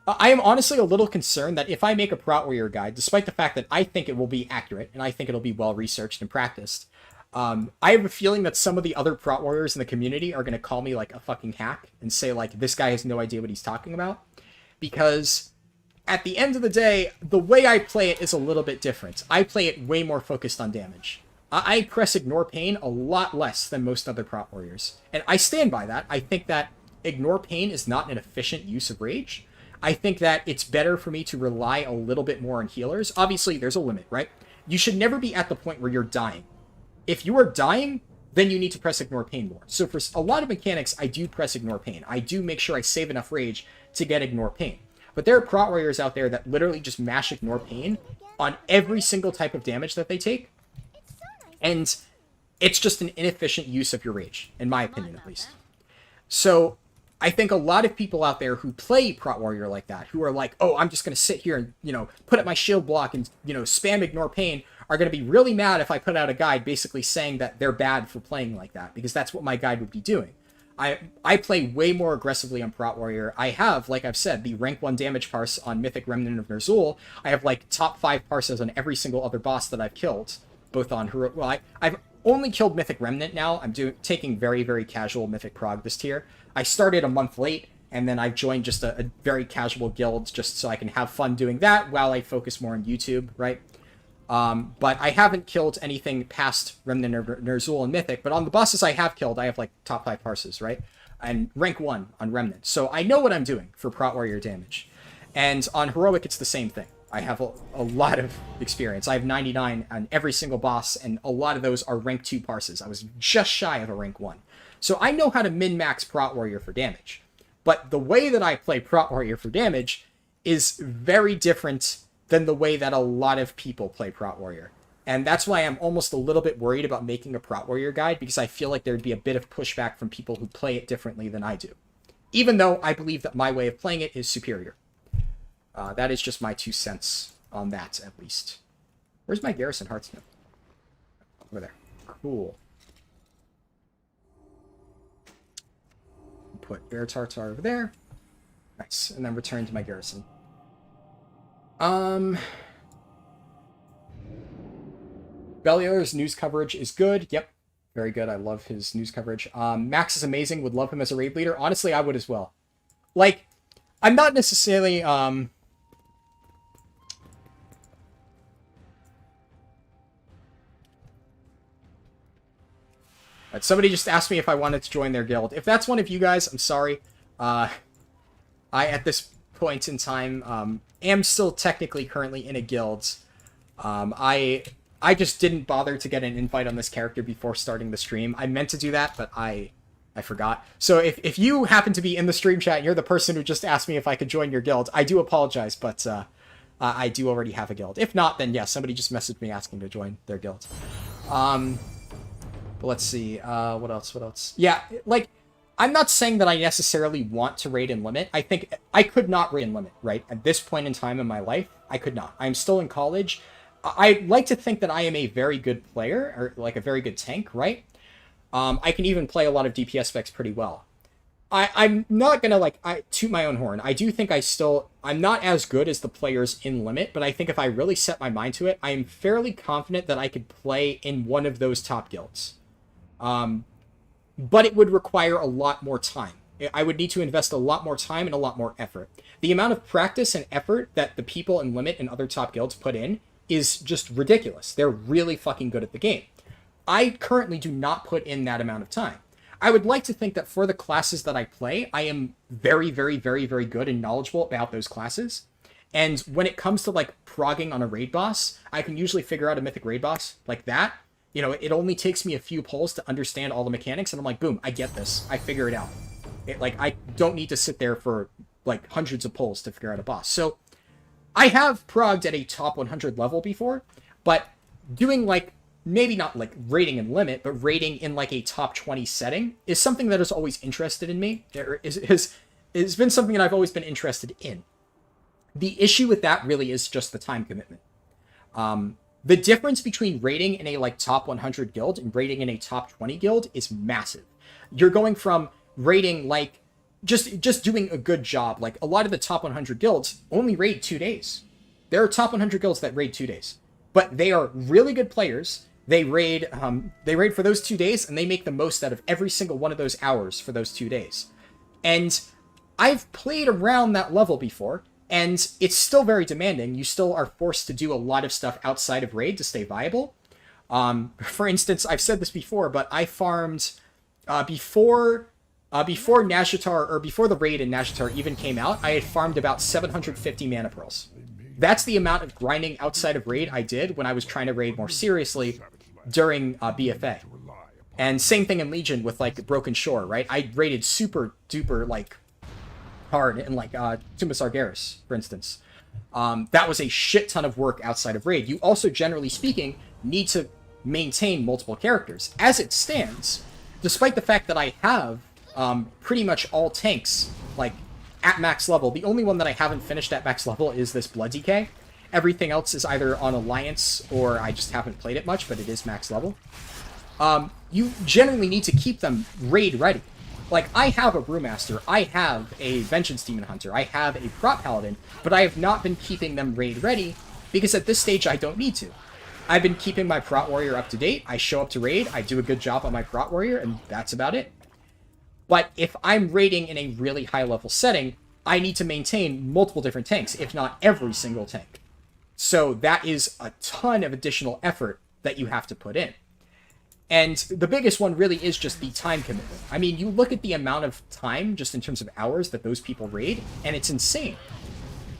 I am honestly a little concerned that if I make a Prot Warrior guide, despite the fact that I think it will be accurate, and I think it'll be well-researched and practiced, I have a feeling that some of the other Prot Warriors in the community are going to call me, like, a fucking hack, and say, like, this guy has no idea what he's talking about. Because at the end of the day, the way I play it is a little bit different. I play it way more focused on damage. I press Ignore Pain a lot less than most other Prot Warriors. And I stand by that. I think that Ignore Pain is not an efficient use of Rage. I think that it's better for me to rely a little bit more on healers. Obviously, there's a limit, right? You should never be at the point where you're dying. If you are dying, then you need to press Ignore Pain more. So for a lot of mechanics, I do press Ignore Pain. I do make sure I save enough Rage to get Ignore Pain. But there are Prot Warriors out there that literally just mash Ignore Pain on every single type of damage that they take. And it's just an inefficient use of your Rage, in my opinion at least. So I think a lot of people out there who play Prot Warrior like that, who are like, oh, I'm just going to sit here and, you know, put up my shield block and, you know, spam Ignore Pain, are going to be really mad if I put out a guide basically saying that they're bad for playing like that, because that's what my guide would be doing. I play way more aggressively on Prot Warrior. I have, like I've said, the rank 1 damage parse on Mythic Remnant of Ner'zhul. I have, like, top 5 parses on every single other boss that I've killed, both on Hero... Well, I've only killed Mythic Remnant now. I'm taking very, very casual Mythic Prog this tier. I started a month late, and then I've joined just a very casual guild just so I can have fun doing that while I focus more on YouTube, right? But I haven't killed anything past Remnant of Ner'zhul and Mythic, but on the bosses I have killed, I have, like, top 5 parses, right? and rank 1 on Remnant. So I know what I'm doing for Prot Warrior damage. And on Heroic, it's the same thing. I have a lot of experience. I have 99 on every single boss, and a lot of those are rank 2 parses. I was just shy of a rank 1. So I know how to min-max Prot Warrior for damage. But the way that I play Prot Warrior for damage is very different than the way that a lot of people play Prot Warrior. And that's why I'm almost a little bit worried about making a Prot Warrior guide, because I feel like there'd be a bit of pushback from people who play it differently than I do. Even though I believe that my way of playing it is superior. That is just my 2 cents on that, at least. Where's my Garrison Heartsmith? Over there. Cool. Put Bear Tartar over there. Nice. And then return to my Garrison. Beliar's news coverage is good. Yep. Very good. I love his news coverage. Max is amazing. Would love him as a raid leader. Honestly, I would as well. Like, I'm not necessarily, somebody just asked me if I wanted to join their guild. If that's one of you guys, I'm sorry. I, at this point in time, am still technically currently in a guild. I just didn't bother to get an invite on this character before starting the stream. I meant to do that, but I forgot. So if you happen to be in the stream chat and you're the person who just asked me if I could join your guild, I do apologize, but I do already have a guild. If not, then yeah, somebody just messaged me asking to join their guild. But let's see, what else? Yeah, like, I'm not saying that I necessarily want to raid and limit. I think I could not raid and limit, right? At this point in time in my life, I could not. I'm still in college. I like to think that I am a very good player, or like a very good tank, right? I can even play a lot of DPS specs pretty well. I'm not gonna, like, toot my own horn. I do think I'm not as good as the players in Limit, but I think if I really set my mind to it, I am fairly confident that I could play in one of those top guilds. But it would require a lot more time. I would need to invest a lot more time and a lot more effort. The amount of practice and effort that the people in Limit and other top guilds put in is just ridiculous. They're really fucking good at the game. I currently do not put in that amount of time. I would like to think that for the classes that I play, I am very, very, very, very good and knowledgeable about those classes. And when it comes to, like, progging on a raid boss, I can usually figure out a mythic raid boss like that. You know, it only takes me a few pulls to understand all the mechanics, and I'm like, boom, I get this. I figure it out. I don't need to sit there for, like, hundreds of pulls to figure out a boss. So, I have progged at a top 100 level before, but doing, like, maybe not, like, raiding in Limit, but raiding in, like, a top 20 setting is something that has always interested in me. It's been something that I've always been interested in. The issue with that really is just the time commitment. The difference between raiding in a, like, top 100 guild and raiding in a top 20 guild is massive. You're going from raiding, like, just doing a good job. Like, a lot of the top 100 guilds only raid 2 days. There are top 100 guilds that raid 2 days. But they are really good players. They raid for those 2 days, and they make the most out of every single one of those hours for those 2 days. And I've played around that level before, and it's still very demanding. You still are forced to do a lot of stuff outside of raid to stay viable. For instance, I've said this before, but I farmed before Nashatar, or before the raid in Nashatar even came out, I had farmed about 750 mana pearls. That's the amount of grinding outside of raid I did when I was trying to raid more seriously during BFA. And same thing in Legion with, like, Broken Shore, right? I raided super duper, like, hard in, like, Tomb of Sargeras, for instance. That was a shit ton of work outside of raid. You also, generally speaking, need to maintain multiple characters. As it stands, despite the fact that I have pretty much all tanks, like, at max level, the only one that I haven't finished at max level is this Blood DK. Everything else is either on Alliance or I just haven't played it much, but it is max level. You generally need to keep them raid ready. Like, I have a Brewmaster, I have a Vengeance Demon Hunter, I have a Prot Paladin, but I have not been keeping them raid ready because at this stage I don't need to. I've been keeping my Prot Warrior up to date, I show up to raid, I do a good job on my Prot Warrior, and that's about it. But if I'm raiding in a really high level setting, I need to maintain multiple different tanks, if not every single tank. So that is a ton of additional effort that you have to put in. And the biggest one really is just the time commitment. I mean, you look at the amount of time, just in terms of hours, that those people raid, and it's insane.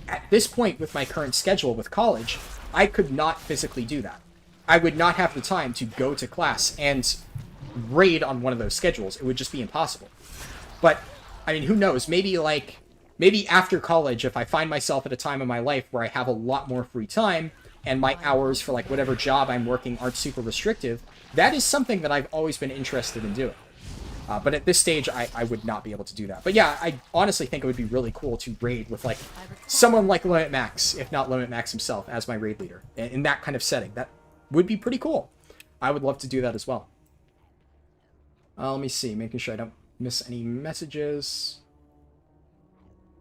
At this point, with my current schedule with college, I could not physically do that. I would not have the time to go to class and raid on one of those schedules. It would just be impossible. But, I mean, who knows? Maybe after college, if I find myself at a time in my life where I have a lot more free time, and my hours for, like, whatever job I'm working aren't super restrictive, that is something that I've always been interested in doing. But at this stage, I would not be able to do that. But yeah, I honestly think it would be really cool to raid with, like, someone like Limit Max, if not Limit Max himself, as my raid leader. In that kind of setting. That would be pretty cool. I would love to do that as well. Let me see, making sure I don't miss any messages.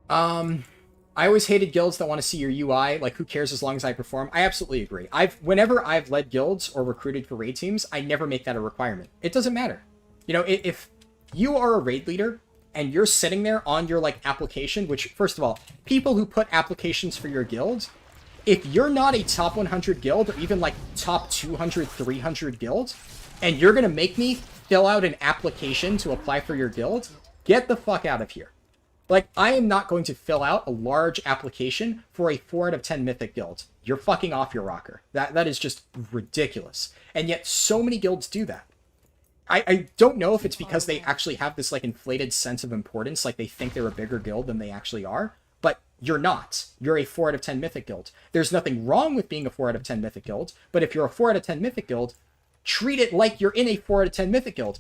I always hated guilds that want to see your UI. Like, who cares as long as I perform? I absolutely agree. Whenever I've led guilds or recruited for raid teams, I never make that a requirement. It doesn't matter. You know, if you are a raid leader and you're sitting there on your, like, application, which, first of all, people who put applications for your guild, if you're not a top 100 guild or even, like, top 200, 300 guild, and you're going to make me fill out an application to apply for your guild, get the fuck out of here. Like, I am not going to fill out a large application for a 4 out of 10 mythic guild. You're fucking off your rocker. That is just ridiculous. And yet so many guilds do that. I don't know if it's because they actually have this, like, inflated sense of importance, like they think they're a bigger guild than they actually are, but you're not. You're a 4 out of 10 mythic guild. There's nothing wrong with being a 4 out of 10 mythic guild, but if you're a 4 out of 10 mythic guild, treat it like you're in a 4 out of 10 mythic guild.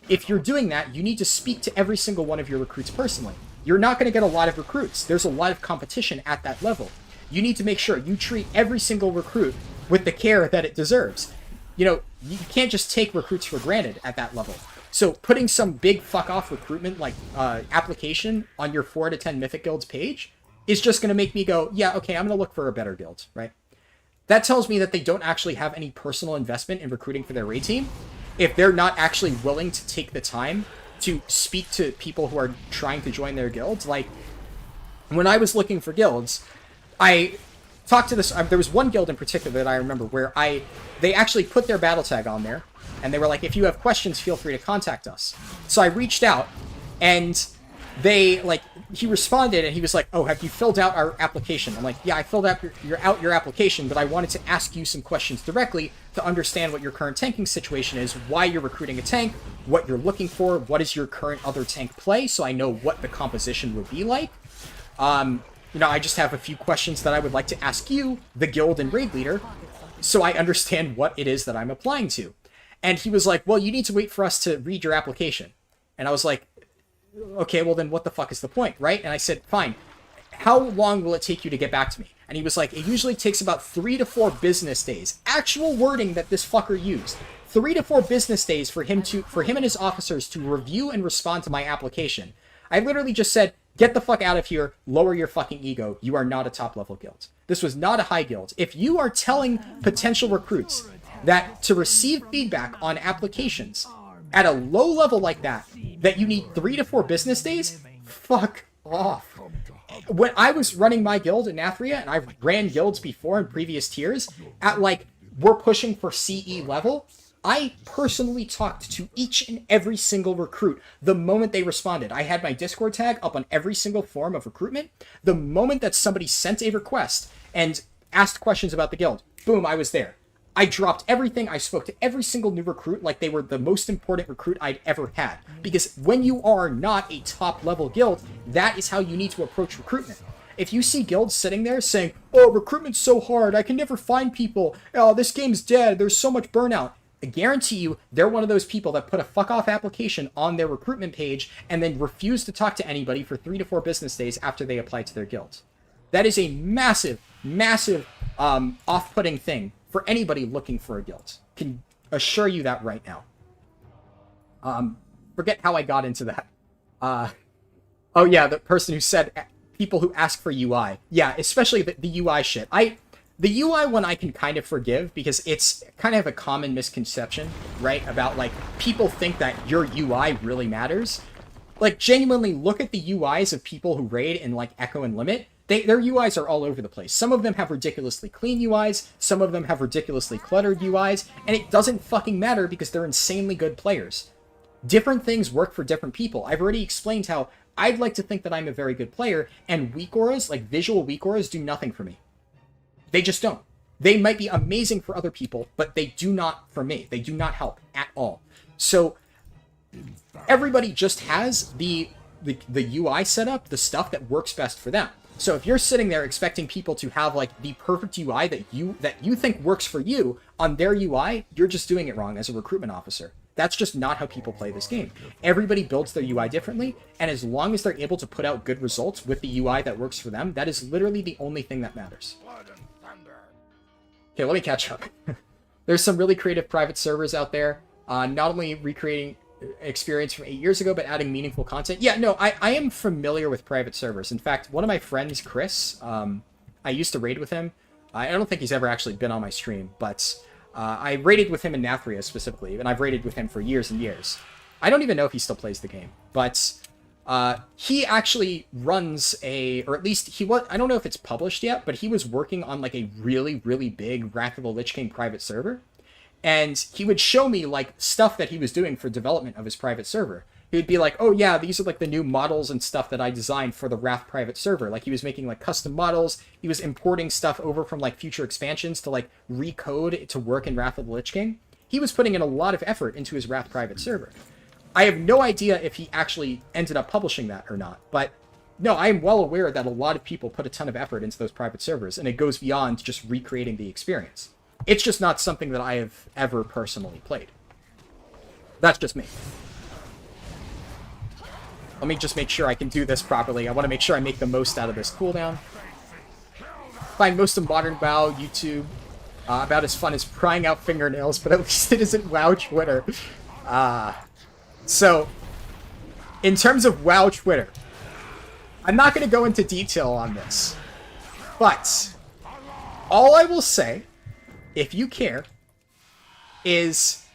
If you're doing that, you need to speak to every single one of your recruits personally. You're not going to get a lot of recruits. There's a lot of competition at that level. You need to make sure you treat every single recruit with the care that it deserves. You know, you can't just take recruits for granted at that level. So putting some big fuck-off recruitment, like, application on your 4 out of 10 mythic guilds page is just going to make me go, yeah, okay, I'm going to look for a better guild, right? That tells me that they don't actually have any personal investment in recruiting for their raid team. If they're not actually willing to take the time to speak to people who are trying to join their guilds. Like, when I was looking for guilds, I talked to this, there was one guild in particular that I remember where they actually put their battle tag on there, and they were like, if you have questions, feel free to contact us. So I reached out, and he responded, and he was like, oh, have you filled out our application? I'm like, yeah, I filled out your application, but I wanted to ask you some questions directly to understand what your current tanking situation is, why you're recruiting a tank, what you're looking for, what is your current other tank play, so I know what the composition would be like. You know, I just have a few questions that I would like to ask you, the guild and raid leader, so I understand what it is that I'm applying to. And he was like, well, you need to wait for us to read your application. And I was like, okay, well then what the fuck is the point, right? And I said, fine, how long will it take you to get back to me? And he was like, it usually takes about 3 to 4 business days. Actual wording that this fucker used. 3 to 4 business days for him and his officers to review and respond to my application. I literally just said, get the fuck out of here, lower your fucking ego, you are not a top level guild. This was not a high guild. If you are telling potential recruits that to receive feedback on applications at a low level like that you need 3 to 4 business days, fuck off. When I was running my guild in Nathria, and I ran guilds before in previous tiers, at like, we're pushing for CE level, I personally talked to each and every single recruit the moment they responded. I had my Discord tag up on every single form of recruitment. The moment that somebody sent a request and asked questions about the guild, boom, I was there. I dropped everything. I spoke to every single new recruit like they were the most important recruit I'd ever had. Because when you are not a top level guild, that is how you need to approach recruitment. If you see guilds sitting there saying, oh, recruitment's so hard, I can never find people, oh, this game's dead, there's so much burnout, I guarantee you they're one of those people that put a fuck off application on their recruitment page and then refuse to talk to anybody for 3 to 4 business days after they apply to their guild. That is a massive, massive off-putting thing for anybody looking for a guild. Can assure you that right now. Forget how I got into that. Oh yeah, the person who said people who ask for UI. Yeah, especially the UI shit. The UI one I can kind of forgive because it's kind of a common misconception, right? About like, people think that your UI really matters. Like, genuinely look at the UIs of people who raid in like Echo and Limit. Their UIs are all over the place. Some of them have ridiculously clean UIs, some of them have ridiculously cluttered UIs, and it doesn't fucking matter because they're insanely good players. Different things work for different people. I've already explained how I'd like to think that I'm a very good player, and weak auras, like visual weak auras, do nothing for me. They just don't. They might be amazing for other people, but they do not for me. They do not help at all. So everybody just has the UI setup, the stuff that works best for them. So if you're sitting there expecting people to have like the perfect UI that you think works for you on their UI, you're just doing it wrong as a recruitment officer. That's just not how people play this game. Everybody builds their UI differently, and as long as they're able to put out good results with the UI that works for them, that is literally the only thing that matters. Okay, let me catch up. There's some really creative private servers out there, not only recreating experience from 8 years ago, but adding meaningful content. Yeah, no, I am familiar with private servers. In fact, one of my friends, Chris, I used to raid with him. I don't think he's ever actually been on my stream, but I raided with him in Nathria specifically, and I've raided with him for years and years. I don't even know if he still plays the game, but he actually runs or at least he was, I don't know if it's published yet, but he was working on like a really, really big Wrath of the Lich King private server. And he would show me like stuff that he was doing for development of his private server. He would be like, oh yeah, these are like the new models and stuff that I designed for the Wrath private server. Like he was making like custom models. He was importing stuff over from like future expansions to like recode it to work in Wrath of the Lich King. He was putting in a lot of effort into his Wrath private server. I have no idea if he actually ended up publishing that or not, but no, I am well aware that a lot of people put a ton of effort into those private servers, and it goes beyond just recreating the experience. It's just not something that I have ever personally played. That's just me. Let me just make sure I can do this properly. I want to make sure I make the most out of this cooldown. Find most of modern WoW YouTube about as fun as prying out fingernails, but at least it isn't WoW Twitter. So, in terms of WoW Twitter, I'm not going to go into detail on this, but all I will say, if you care, is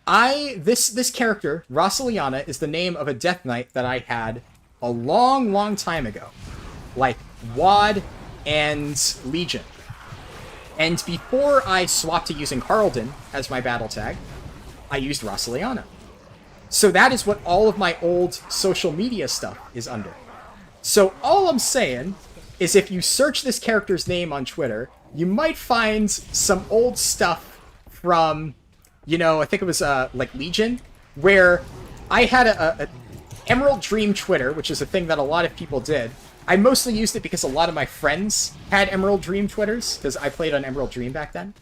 this character, Rossiliana, is the name of a Death Knight that I had a long, long time ago. Like WoD and Legion. And before I swapped to using Haraldin as my battle tag, I used Rossiliana. So that is what all of my old social media stuff is under. So all I'm saying is if you search this character's name on Twitter, you might find some old stuff from, you know, I think it was like Legion, where I had a Emerald Dream Twitter, which is a thing that a lot of people did. I mostly used it because a lot of my friends had Emerald Dream Twitters, because I played on Emerald Dream back then.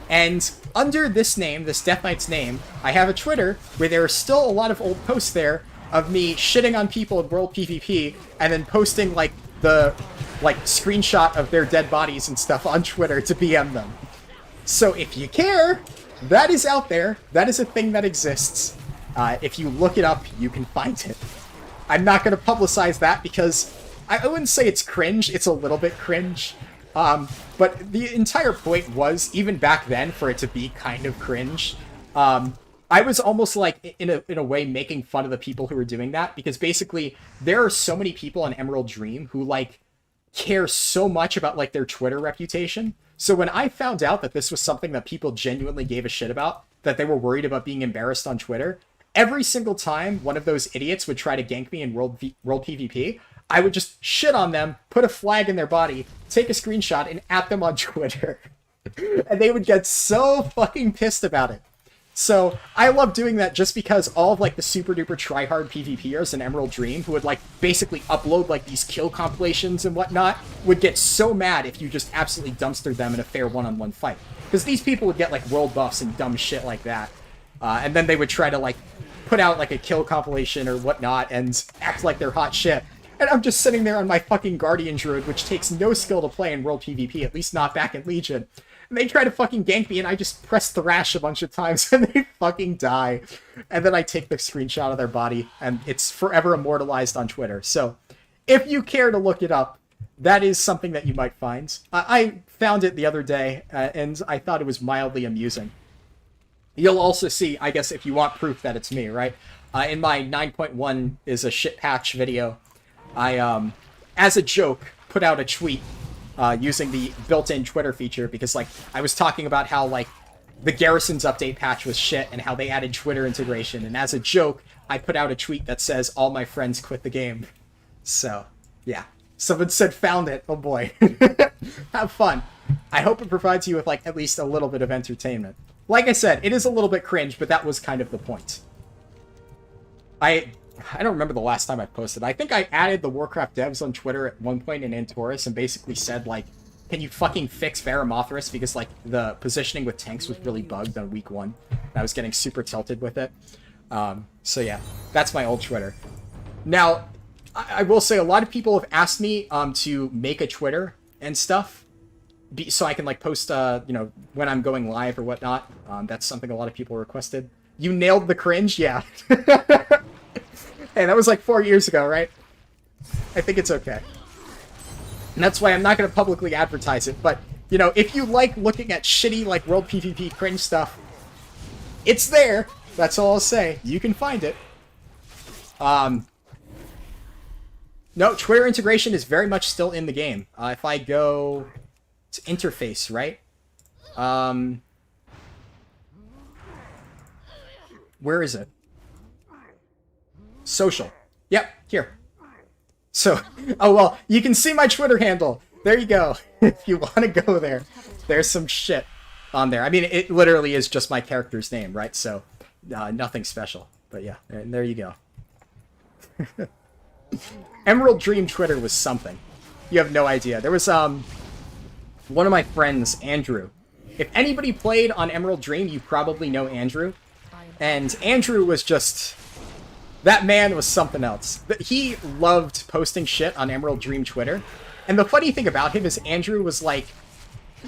And under this name, this Death Knight's name, I have a Twitter where there are still a lot of old posts there of me shitting on people in World PvP and then posting like the screenshot of their dead bodies and stuff on Twitter to BM them. So if you care, that is out there. That is a thing that exists. If you look it up, you can find it. I'm not going to publicize that because I wouldn't say it's cringe. It's a little bit cringe. But the entire point was, even back then, for it to be kind of cringe. I was almost like, in a way, making fun of the people who were doing that, because basically, there are so many people on Emerald Dream who, like, care so much about, like, their Twitter reputation. So when I found out that this was something that people genuinely gave a shit about, that they were worried about being embarrassed on Twitter, every single time one of those idiots would try to gank me in World PvP, I would just shit on them, put a flag in their body, take a screenshot, and at them on Twitter. And they would get so fucking pissed about it. So I love doing that just because all of like the super duper tryhard PvPers in Emerald Dream who would like basically upload like these kill compilations and whatnot would get so mad if you just absolutely dumpstered them in a fair one-on-one fight. Because these people would get like world buffs and dumb shit like that. And then they would try to like put out like a kill compilation or whatnot and act like they're hot shit. And I'm just sitting there on my fucking Guardian Druid, which takes no skill to play in World PvP, at least not back in Legion. And they try to fucking gank me, and I just press thrash a bunch of times, and they fucking die. And then I take the screenshot of their body, and it's forever immortalized on Twitter. So, if you care to look it up, that is something that you might find. I found it the other day, and I thought it was mildly amusing. You'll also see, I guess, if you want proof that it's me, right? In my 9.1 is a shit patch video, I, as a joke, put out a tweet using the built-in Twitter feature because, like, I was talking about how, like, the Garrison's update patch was shit and how they added Twitter integration. And as a joke, I put out a tweet that says, all my friends quit the game. So, yeah. Someone said found it. Oh boy. Have fun. I hope it provides you with, like, at least a little bit of entertainment. Like I said, it is a little bit cringe, but that was kind of the point. I don't remember the last time I posted. I think I added the Warcraft devs on Twitter at one point in Antorus and basically said, like, can you fucking fix Varamothras? Because, like, the positioning with tanks was really bugged on week 1. I was getting super tilted with it. So, yeah. That's my old Twitter. Now, I will say a lot of people have asked me to make a Twitter and stuff. So I can, like, post, you know, when I'm going live or whatnot. That's something a lot of people requested. You nailed the cringe? Yeah. Hey, that was, like, 4 years ago, right? I think it's okay. And that's why I'm not going to publicly advertise it. But, you know, if you like looking at shitty, like, World PvP cringe stuff, it's there. That's all I'll say. You can find it. No, Twitter integration is very much still in the game. If I go to interface, right? Where is it? Social. Yep, here. So, oh well, you can see my Twitter handle. There you go. If you want to go there, there's some shit on there. I mean, it literally is just my character's name, right? So, nothing special. But yeah, there you go. Emerald Dream Twitter was something. You have no idea. There was, one of my friends, Andrew. If anybody played on Emerald Dream, you probably know Andrew. And Andrew was just... That man was something else. He loved posting shit on Emerald Dream Twitter. And the funny thing about him is Andrew was like...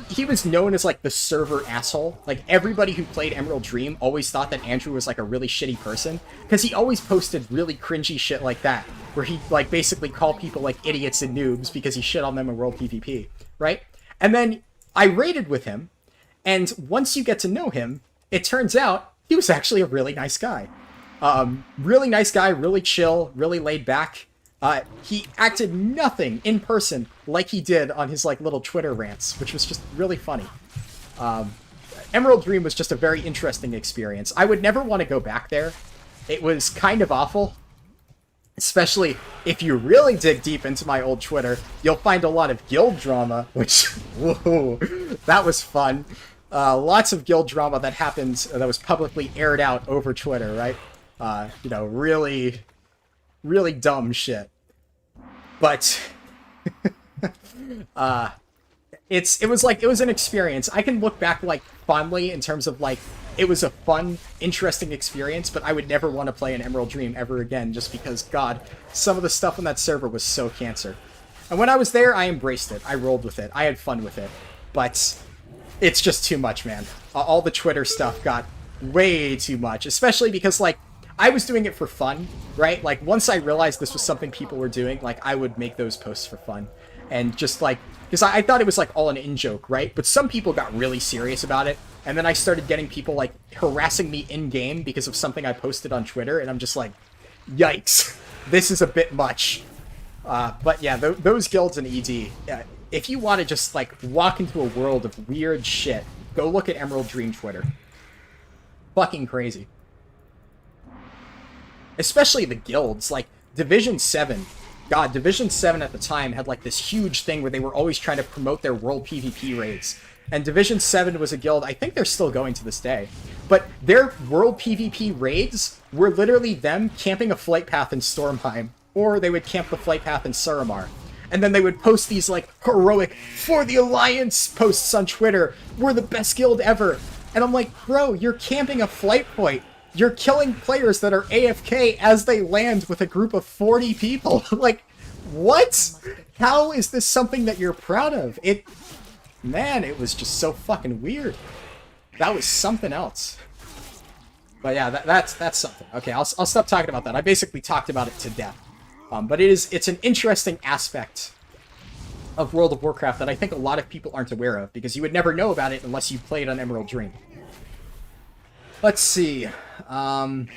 He was known as, like, the server asshole. Like, everybody who played Emerald Dream always thought that Andrew was, like, a really shitty person. Because he always posted really cringy shit like that. Where he, like, basically called people, like, idiots and noobs because he shit on them in World PvP. Right? And then I raided with him. And once you get to know him, it turns out he was actually a really nice guy. Really nice guy, really chill, really laid back. He acted nothing in person like he did on his, like, little Twitter rants, which was just really funny. Emerald Dream was just a very interesting experience. I would never want to go back there. It was kind of awful. Especially if you really dig deep into my old Twitter, you'll find a lot of guild drama, which, whoa, that was fun. Lots of guild drama that happened, that was publicly aired out over Twitter, right? You know, really, really dumb shit. But, it was an experience. I can look back, like, fondly in terms of, like, it was a fun, interesting experience, but I would never want to play an Emerald Dream ever again just because, God, some of the stuff on that server was so cancer. And when I was there, I embraced it. I rolled with it. I had fun with it. But it's just too much, man. All the Twitter stuff got way too much, especially because, like, I was doing it for fun, right? Like, once I realized this was something people were doing, like, I would make those posts for fun. And just, like, because I thought it was, like, all an in-joke, right? But some people got really serious about it. And then I started getting people, like, harassing me in-game because of something I posted on Twitter. And I'm just like, yikes. This is a bit much. But yeah, those guilds in ED, if you want to just, like, walk into a world of weird shit, go look at Emerald Dream Twitter. Fucking crazy. Especially the guilds, like, Division 7. God, Division 7 at the time had, like, this huge thing where they were always trying to promote their World PvP raids. And Division 7 was a guild, I think they're still going to this day. But their World PvP raids were literally them camping a flight path in Stormheim. Or they would camp the flight path in Suramar. And then they would post these, like, heroic, for the Alliance posts on Twitter. We're the best guild ever. And I'm like, bro, you're camping a flight point. You're killing players that are AFK as they land with a group of 40 people. Like, what? How is this something that you're proud of? Man, it was just so fucking weird. That was something else. But yeah, that's something. Okay, I'll stop talking about that. I basically talked about it to death. But it's an interesting aspect of World of Warcraft that I think a lot of people aren't aware of, because you would never know about it unless you played on Emerald Dream. Let's see. No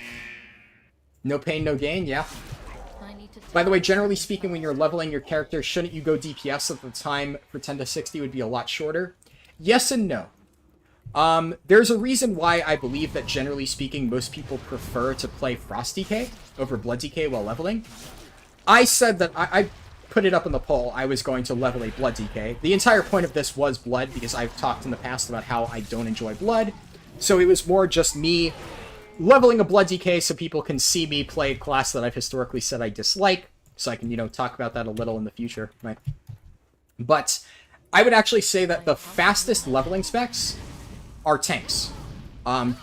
pain, no gain, yeah. By the way, generally speaking, when you're leveling your character, shouldn't you go DPS so that the time for 10 to 60 would be a lot shorter? Yes and no. There's a reason why I believe that, generally speaking, most people prefer to play Frost DK over Blood DK while leveling. I said that I put it up in the poll, I was going to level a Blood DK. The entire point of this was Blood, because I've talked in the past about how I don't enjoy Blood. So it was more just me leveling a Blood DK so people can see me play a class that I've historically said I dislike, so I can, you know, talk about that a little in the future, right? But I would actually say that the fastest leveling specs are tanks.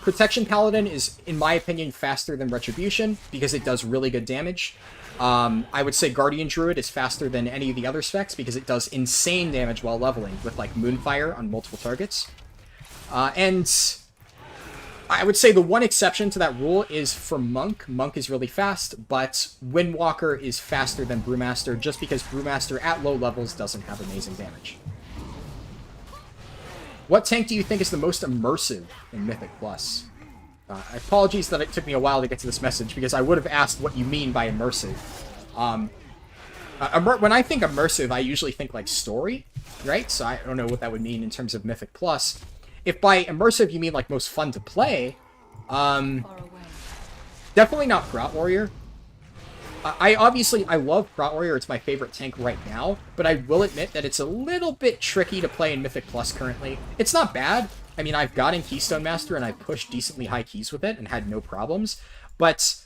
Protection Paladin is, in my opinion, faster than Retribution because it does really good damage. I would say Guardian Druid is faster than any of the other specs because it does insane damage while leveling with, like, Moonfire on multiple targets. And I would say the one exception to that rule is for Monk. Monk is really fast, but Windwalker is faster than Brewmaster just because Brewmaster at low levels doesn't have amazing damage. What tank do you think is the most immersive in Mythic Plus? Apologies that it took me a while to get to this message, because I would have asked what you mean by immersive. When I think immersive, I usually think like story, right? So I don't know what that would mean in terms of Mythic Plus. If by immersive you mean like most fun to play, definitely not Prot Warrior. I love Prot Warrior, it's my favorite tank right now, but I will admit that it's a little bit tricky to play in Mythic Plus currently. It's not bad. I mean, I've gotten Keystone Master and I've pushed decently high keys with it and had no problems, but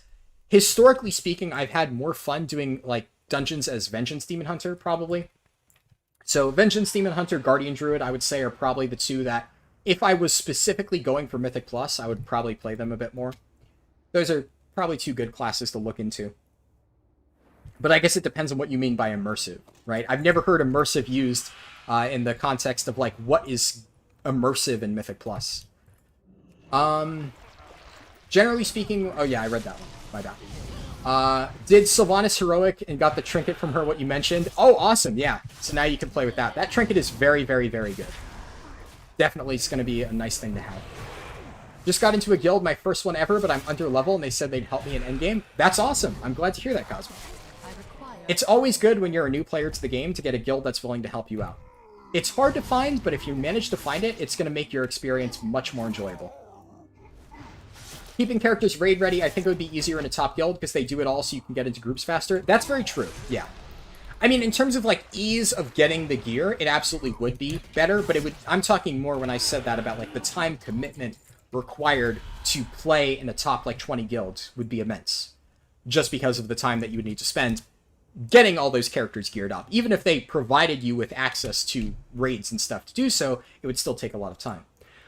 historically speaking, I've had more fun doing, like, dungeons as Vengeance Demon Hunter, probably. So Vengeance Demon Hunter, Guardian Druid, I would say are probably the two that, if I was specifically going for Mythic Plus, I would probably play them a bit more. Those are probably two good classes to look into. But I guess it depends on what you mean by immersive, right? I've never heard immersive used in the context of, like, what is immersive in Mythic Plus. Generally speaking... Oh, yeah, I read that one. My bad. Did Sylvanas Heroic and got the trinket from her, what you mentioned? Oh, awesome, yeah. So now you can play with that. That trinket is very, very, very good. Definitely it's going to be a nice thing to have. Just got into a guild, my first one ever, but I'm under level, and they said they'd help me in endgame. That's awesome. I'm glad to hear that, Cosmo. It's always good when you're a new player to the game to get a guild that's willing to help you out. It's hard to find, but if you manage to find it, it's going to make your experience much more enjoyable. Keeping characters raid ready, I think it would be easier in a top guild because they do it all so you can get into groups faster. That's very true, yeah. I mean, in terms of, like, ease of getting the gear, it absolutely would be better, but it would... I'm talking more when I said that about, like, the time commitment required to play in a top, like, 20 guilds would be immense. Just because of the time that you would need to spend getting all those characters geared up. Even if they provided you with access to raids and stuff to do so, it would still take a lot of time.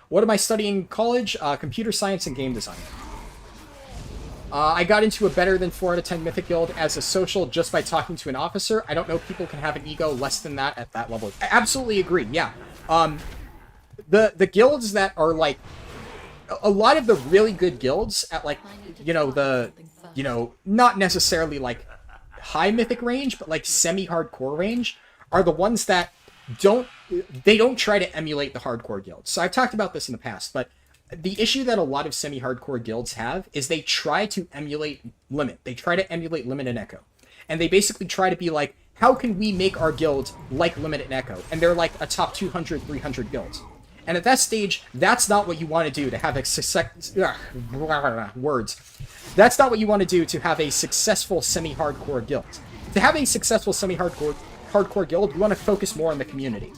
What am I studying in college? Computer science and game design. I got into a better than 4 out of 10 Mythic Guild as a social just by talking to an officer. I don't know if people can have an ego less than that at that level. I absolutely agree, yeah. The guilds that are, like... A lot of the really good guilds at, like, you know, not necessarily, like, high Mythic range, but, like, semi-hardcore range, are the ones that don't try to emulate the hardcore guilds. So I've talked about this in the past, but the issue that a lot of semi-hardcore guilds have is they try to emulate Limit. They try to emulate Limit and Echo. And they basically try to be like, how can we make our guild like Limit and Echo? And they're like a top 200, 300 guild. And at that stage, that's not what you want to do to have a That's not what you want to do to have a successful semi-hardcore guild. To have a successful semi-hardcore guild, you want to focus more on the community.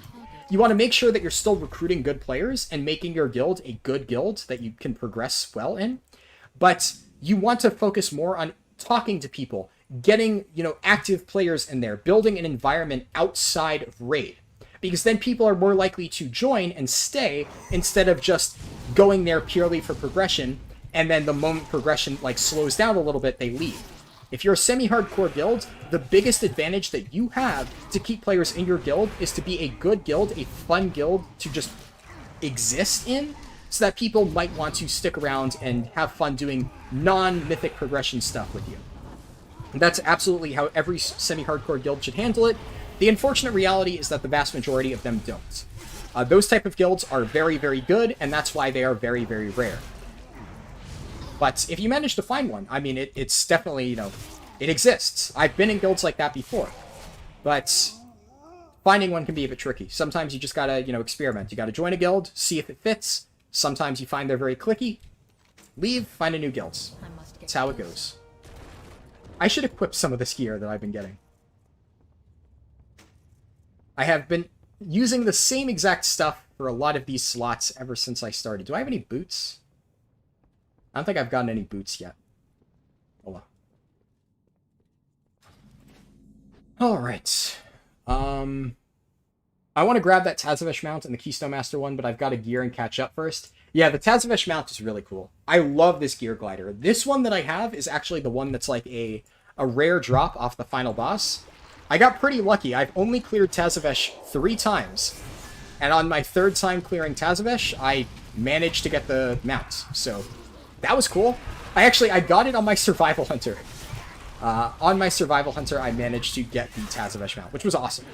You want to make sure that you're still recruiting good players and making your guild a good guild that you can progress well in. But you want to focus more on talking to people, getting, you know, active players in there, building an environment outside of raid. Because then people are more likely to join and stay instead of just going there purely for progression, and then the moment progression, like, slows down a little bit, they leave. If you're a semi-hardcore guild, the biggest advantage that you have to keep players in your guild is to be a good guild, a fun guild to just exist in, so that people might want to stick around and have fun doing non-mythic progression stuff with you. And that's absolutely how every semi-hardcore guild should handle it. The unfortunate reality is that the vast majority of them don't. Those type of guilds are very, very good, and that's why they are very, very rare. But if you manage to find one, I mean, it's definitely, you know, It exists. I've been in guilds like that before. But finding one can be a bit tricky. Sometimes you just gotta, experiment. You gotta join a guild, see if it fits. Sometimes you find they're very clicky. Leave, find a new guild. That's how it goes. I should equip some of this gear that I've been getting. I have been using the same exact stuff for a lot of these slots ever since I started. Do I have any boots? I don't think I've gotten any boots yet. Hold on. Alright. I want to grab that Tazavesh mount and the Keystone Master one, but I've got to gear and catch up first. Yeah, the Tazavesh mount is really cool. I love this gear glider. This one that I have is actually the one that's like a rare drop off the final boss. I got pretty lucky. I've only cleared Tazavesh 3 times. And on my 3rd time clearing Tazavesh, I managed to get the mount. So that was cool. I got it on my Survival Hunter. On my Survival Hunter, I managed to get the Tazavesh mount, which was awesome.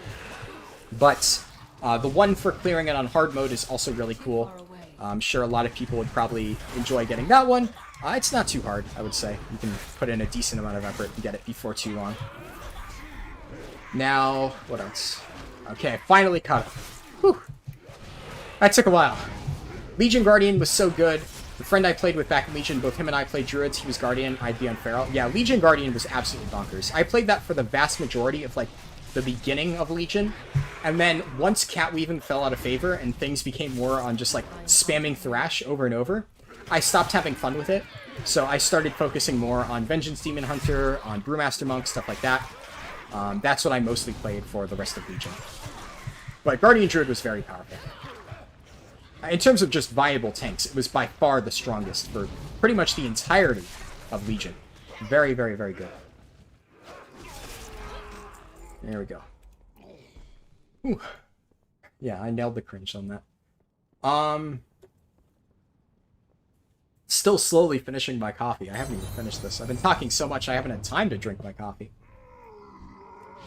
But the one for clearing it on hard mode is also really cool. I'm sure a lot of people would probably enjoy getting that one. It's not too hard, I would say. You can put in a decent amount of effort and get it before too long. Now, what else? Okay, finally caught up. Whew. That took a while. Legion Guardian was so good. The friend I played with back in Legion, both him and I played Druids. He was Guardian, I'd be on Feral. Yeah, Legion Guardian was absolutely bonkers. I played that for the vast majority of, like, the beginning of Legion. And then once cat weaving fell out of favor and things became more on just, like, spamming Thrash over and over, I stopped having fun with it. So I started focusing more on Vengeance Demon Hunter, on Brewmaster Monk, stuff like that. That's what I mostly played for the rest of Legion. But Guardian Druid was very powerful. In terms of just viable tanks, it was by far the strongest for pretty much the entirety of Legion. Very, very, very good. There we go. Whew. Yeah, I nailed the cringe on that. Still slowly finishing my coffee. I haven't even finished this. I've been talking so much I haven't had time to drink my coffee.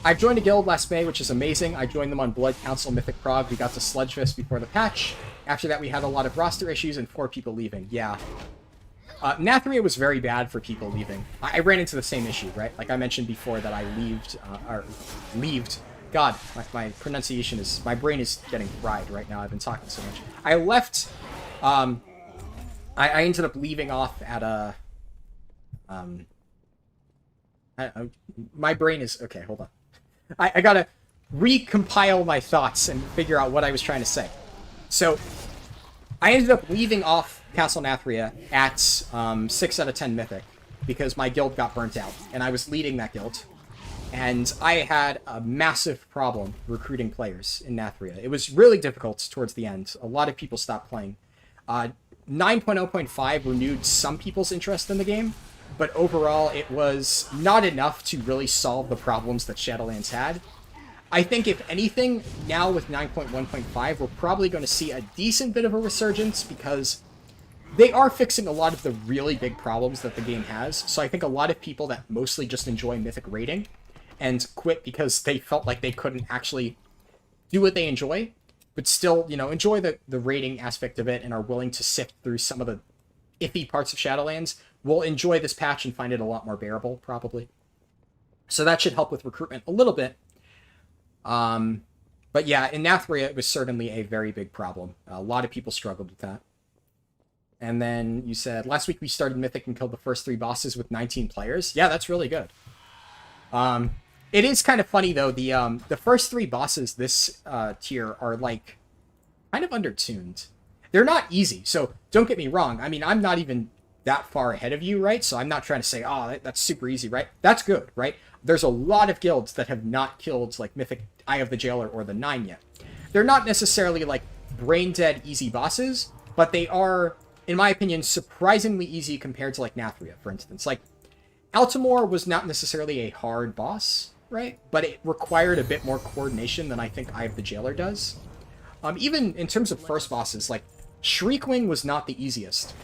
I joined a guild last May, which is amazing. I joined them on Blood Council Mythic Prog. We got to Sludgefist before the patch. After that, we had a lot of roster issues and 4 people leaving. Yeah. Nathria was very bad for people leaving. I ran into the same issue, right? Like I mentioned before that I leaved. God, my pronunciation is... My brain is getting fried right now. I've been talking so much. I left... I ended up leaving off at a... my brain is... Okay, hold on. I gotta recompile my thoughts and figure out what I was trying to say. So, I ended up leaving off Castle Nathria at 6 out of 10 Mythic because my guild got burnt out, and I was leading that guild. And I had a massive problem recruiting players in Nathria. It was really difficult towards the end. A lot of people stopped playing. 9.0.5 renewed some people's interest in the game, but overall it was not enough to really solve the problems that Shadowlands had. I think if anything, now with 9.1.5, we're probably going to see a decent bit of a resurgence because they are fixing a lot of the really big problems that the game has. So I think a lot of people that mostly just enjoy Mythic raiding and quit because they felt like they couldn't actually do what they enjoy, but still, enjoy the raiding aspect of it and are willing to sift through some of the iffy parts of Shadowlands, will enjoy this patch and find it a lot more bearable, probably. So that should help with recruitment a little bit. But yeah, in Nathria, it was certainly a very big problem. A lot of people struggled with that. And then you said, last week we started Mythic and killed the first 3 bosses with 19 players. Yeah, that's really good. It is kind of funny, though. The first 3 bosses this tier are, like, kind of undertuned. They're not easy, so don't get me wrong. I mean, I'm not even that far ahead of you, right? So I'm not trying to say, oh, that's super easy, right? That's good, right? There's a lot of guilds that have not killed, like, Mythic Eye of the Jailer or the 9 yet. They're not necessarily, like, brain-dead easy bosses, but they are, in my opinion, surprisingly easy compared to, like, Nathria, for instance. Like, Altamore was not necessarily a hard boss, right? But it required a bit more coordination than I think Eye of the Jailer does. Even in terms of first bosses, like, Shriekwing was not the easiest.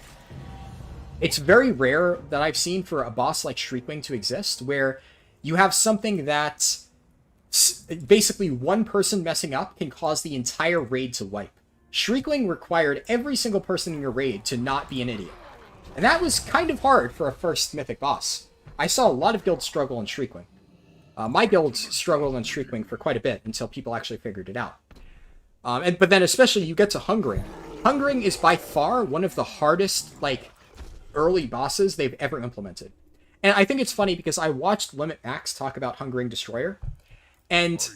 It's very rare that I've seen for a boss like Shriekwing to exist, where you have something that basically one person messing up can cause the entire raid to wipe. Shriekwing required every single person in your raid to not be an idiot. And that was kind of hard for a first Mythic boss. I saw a lot of guilds struggle in Shriekwing. My guild struggled in Shriekwing for quite a bit until people actually figured it out. But then especially you get to Hungering. Hungering is by far one of the hardest, like, early bosses they've ever implemented. And I think it's funny because I watched Limit Max talk about Hungering Destroyer, and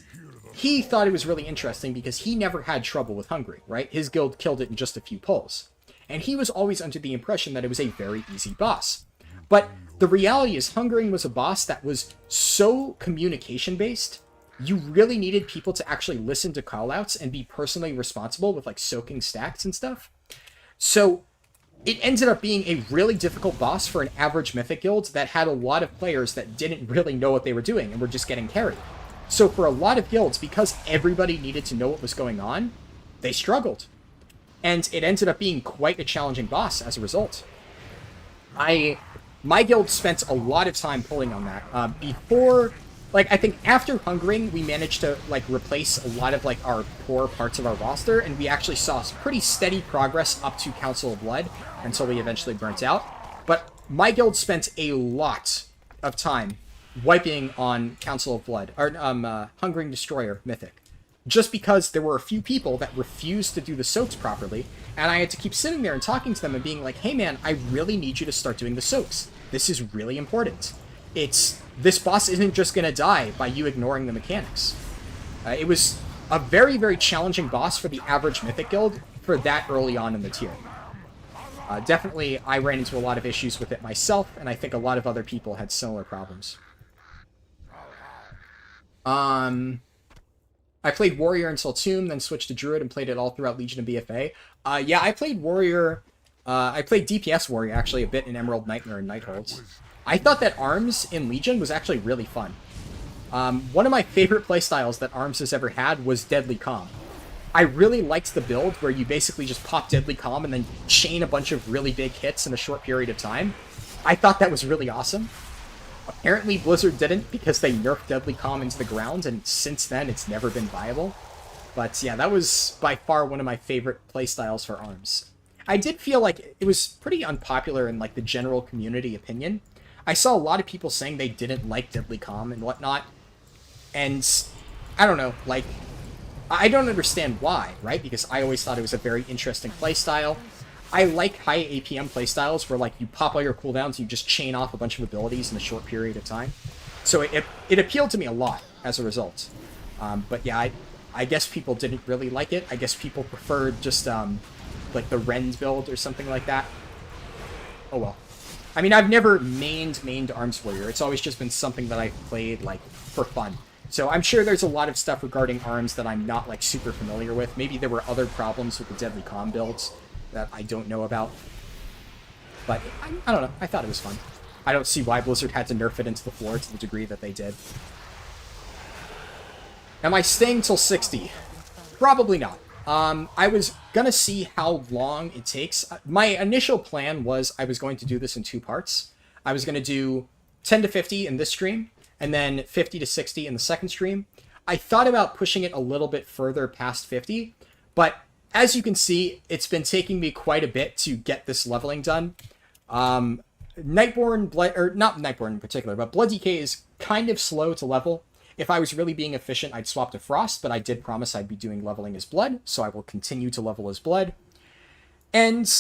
he thought it was really interesting because he never had trouble with Hungering, right? His guild killed it in just a few pulls. And he was always under the impression that it was a very easy boss. But the reality is Hungering was a boss that was so communication-based, you really needed people to actually listen to callouts and be personally responsible with, like, soaking stacks and stuff. So it ended up being a really difficult boss for an average Mythic guild that had a lot of players that didn't really know what they were doing and were just getting carried. So for a lot of guilds, because everybody needed to know what was going on, they struggled. And it ended up being quite a challenging boss as a result. My guild spent a lot of time pulling on that. Before, like, I think after Hungering, we managed to, like, replace a lot of, like, our poor parts of our roster, and we actually saw pretty steady progress up to Council of Blood until we eventually burnt out. But my guild spent a lot of time wiping on Council of Blood, or Hungering Destroyer Mythic, just because there were a few people that refused to do the soaks properly, and I had to keep sitting there and talking to them and being like, hey man, I really need you to start doing the soaks. This is really important. This boss isn't just going to die by you ignoring the mechanics. It was a very, very challenging boss for the average Mythic guild for that early on in the tier. Definitely, I ran into a lot of issues with it myself, and I think a lot of other people had similar problems. I played Warrior until Tomb, then switched to Druid and played it all throughout Legion and BFA. Yeah, I played Warrior. I played DPS Warrior, actually, a bit in Emerald Nightmare and Nightholds. I thought that Arms in Legion was actually really fun. One of my favorite playstyles that Arms has ever had was Deadly Calm. I really liked the build where you basically just pop Deadly Calm and then chain a bunch of really big hits in a short period of time. I thought that was really awesome. Apparently Blizzard didn't because they nerfed Deadly Calm into the ground, and since then it's never been viable. But yeah, that was by far one of my favorite playstyles for Arms. I did feel like it was pretty unpopular in, like, the general community opinion. I saw a lot of people saying they didn't like Deadly Calm and whatnot, and I don't know, like, I don't understand why, right? Because I always thought it was a very interesting playstyle. I like high APM playstyles where, like, you pop all your cooldowns, you just chain off a bunch of abilities in a short period of time. So it appealed to me a lot as a result. But yeah, I guess people didn't really like it. I guess people preferred just, like, the Rend build or something like that. Oh well. I mean, I've never mained Arms Warrior. It's always just been something that I've played, like, for fun. So I'm sure there's a lot of stuff regarding Arms that I'm not, like, super familiar with. Maybe there were other problems with the Deadly Calm builds that I don't know about. But, I don't know. I thought it was fun. I don't see why Blizzard had to nerf it into the floor to the degree that they did. Am I staying till 60? Probably not. I was gonna see how long it takes. My initial plan was I was going to do this in 2 parts. I was gonna do 10 to 50 in this stream, and then 50 to 60 in the second stream. I thought about pushing it a little bit further past 50, but as you can see, it's been taking me quite a bit to get this leveling done. Nightborn, or not Nightborn in particular, but Blood DK is kind of slow to level. If I was really being efficient, I'd swap to Frost, but I did promise I'd be doing leveling as Blood, so I will continue to level as Blood. And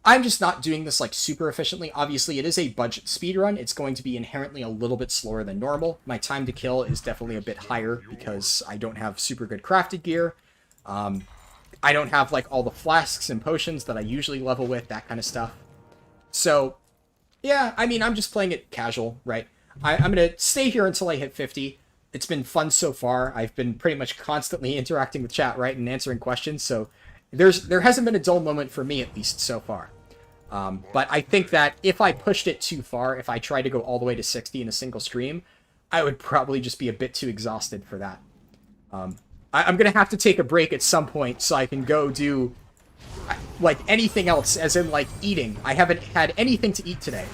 I'm just not doing this, like, super efficiently. Obviously, it is a budget speedrun. It's going to be inherently a little bit slower than normal. My time to kill is definitely a bit higher because I don't have super good crafted gear. I don't have, like, all the flasks and potions that I usually level with, that kind of stuff. So, yeah, I mean, I'm just playing it casual, right? I'm going to stay here until I hit 50. It's been fun so far. I've been pretty much constantly interacting with chat, right, and answering questions, so there hasn't been a dull moment for me, at least, so far. But I think that if I pushed it too far, if I tried to go all the way to 60 in a single stream, I would probably just be a bit too exhausted for that. I'm going to have to take a break at some point so I can go do, like, anything else, as in, like, eating. I haven't had anything to eat today.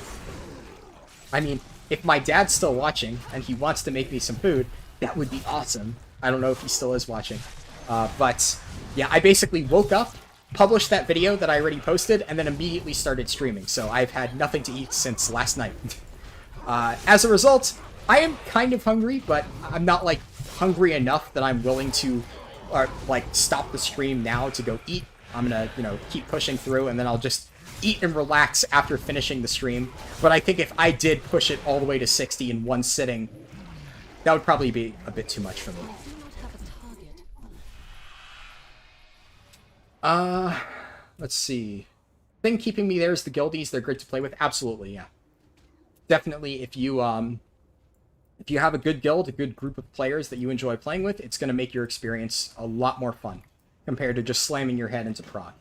I mean, if my dad's still watching and he wants to make me some food, that would be awesome. I don't know if he still is watching. But, yeah, I basically woke up, published that video that I already posted, and then immediately started streaming. So I've had nothing to eat since last night. As a result, I am kind of hungry, but I'm not, like, hungry enough that I'm willing to, like, stop the stream now to go eat. I'm gonna, you know, keep pushing through, and then I'll just eat and relax after finishing the stream. But I think if I did push it all the way to 60 in one sitting, that would probably be a bit too much for me. Let's see. Thing keeping me there is the guildies. They're great to play with. Absolutely, yeah. Definitely, if you have a good guild, a good group of players that you enjoy playing with, it's going to make your experience a lot more fun compared to just slamming your head into prod.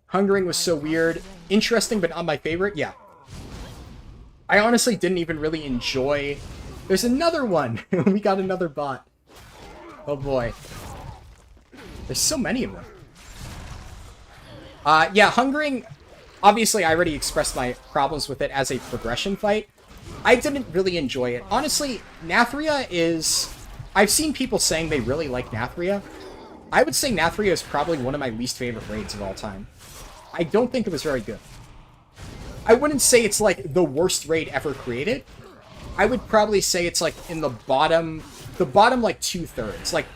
Hungering was so weird. Interesting, but not my favorite. Yeah. I honestly didn't even really enjoy... There's another one! We got another bot. Oh boy. There's so many of them. Yeah, Hungering... Obviously, I already expressed my problems with it as a progression fight. I didn't really enjoy it. Honestly, Nathria is... I've seen people saying they really like Nathria. I would say Nathria is probably one of my least favorite raids of all time. I don't think it was very good. I wouldn't say it's, like, the worst raid ever created. I would probably say it's, like, in the bottom, like, 2/3. Like,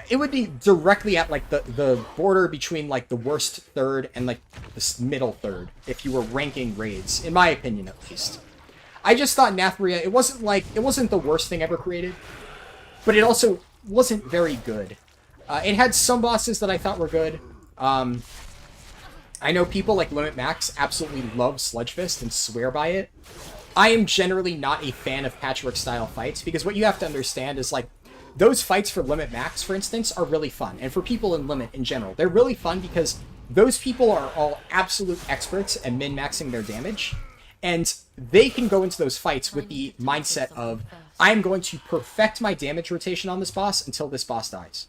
it would be directly at, like, the border between, like, the worst third and, like, the middle third, if you were ranking raids, in my opinion, at least. I just thought Nathria, it wasn't the worst thing ever created, but it also wasn't very good. It had some bosses that I thought were good. I know people like Limit Max absolutely love Sludgefist and swear by it. I am generally not a fan of patchwork-style fights, because what you have to understand is, like, those fights for Limit Max, for instance, are really fun. And for people in Limit in general, they're really fun because those people are all absolute experts at min-maxing their damage. And they can go into those fights with the mindset of, I'm going to perfect my damage rotation on this boss until this boss dies.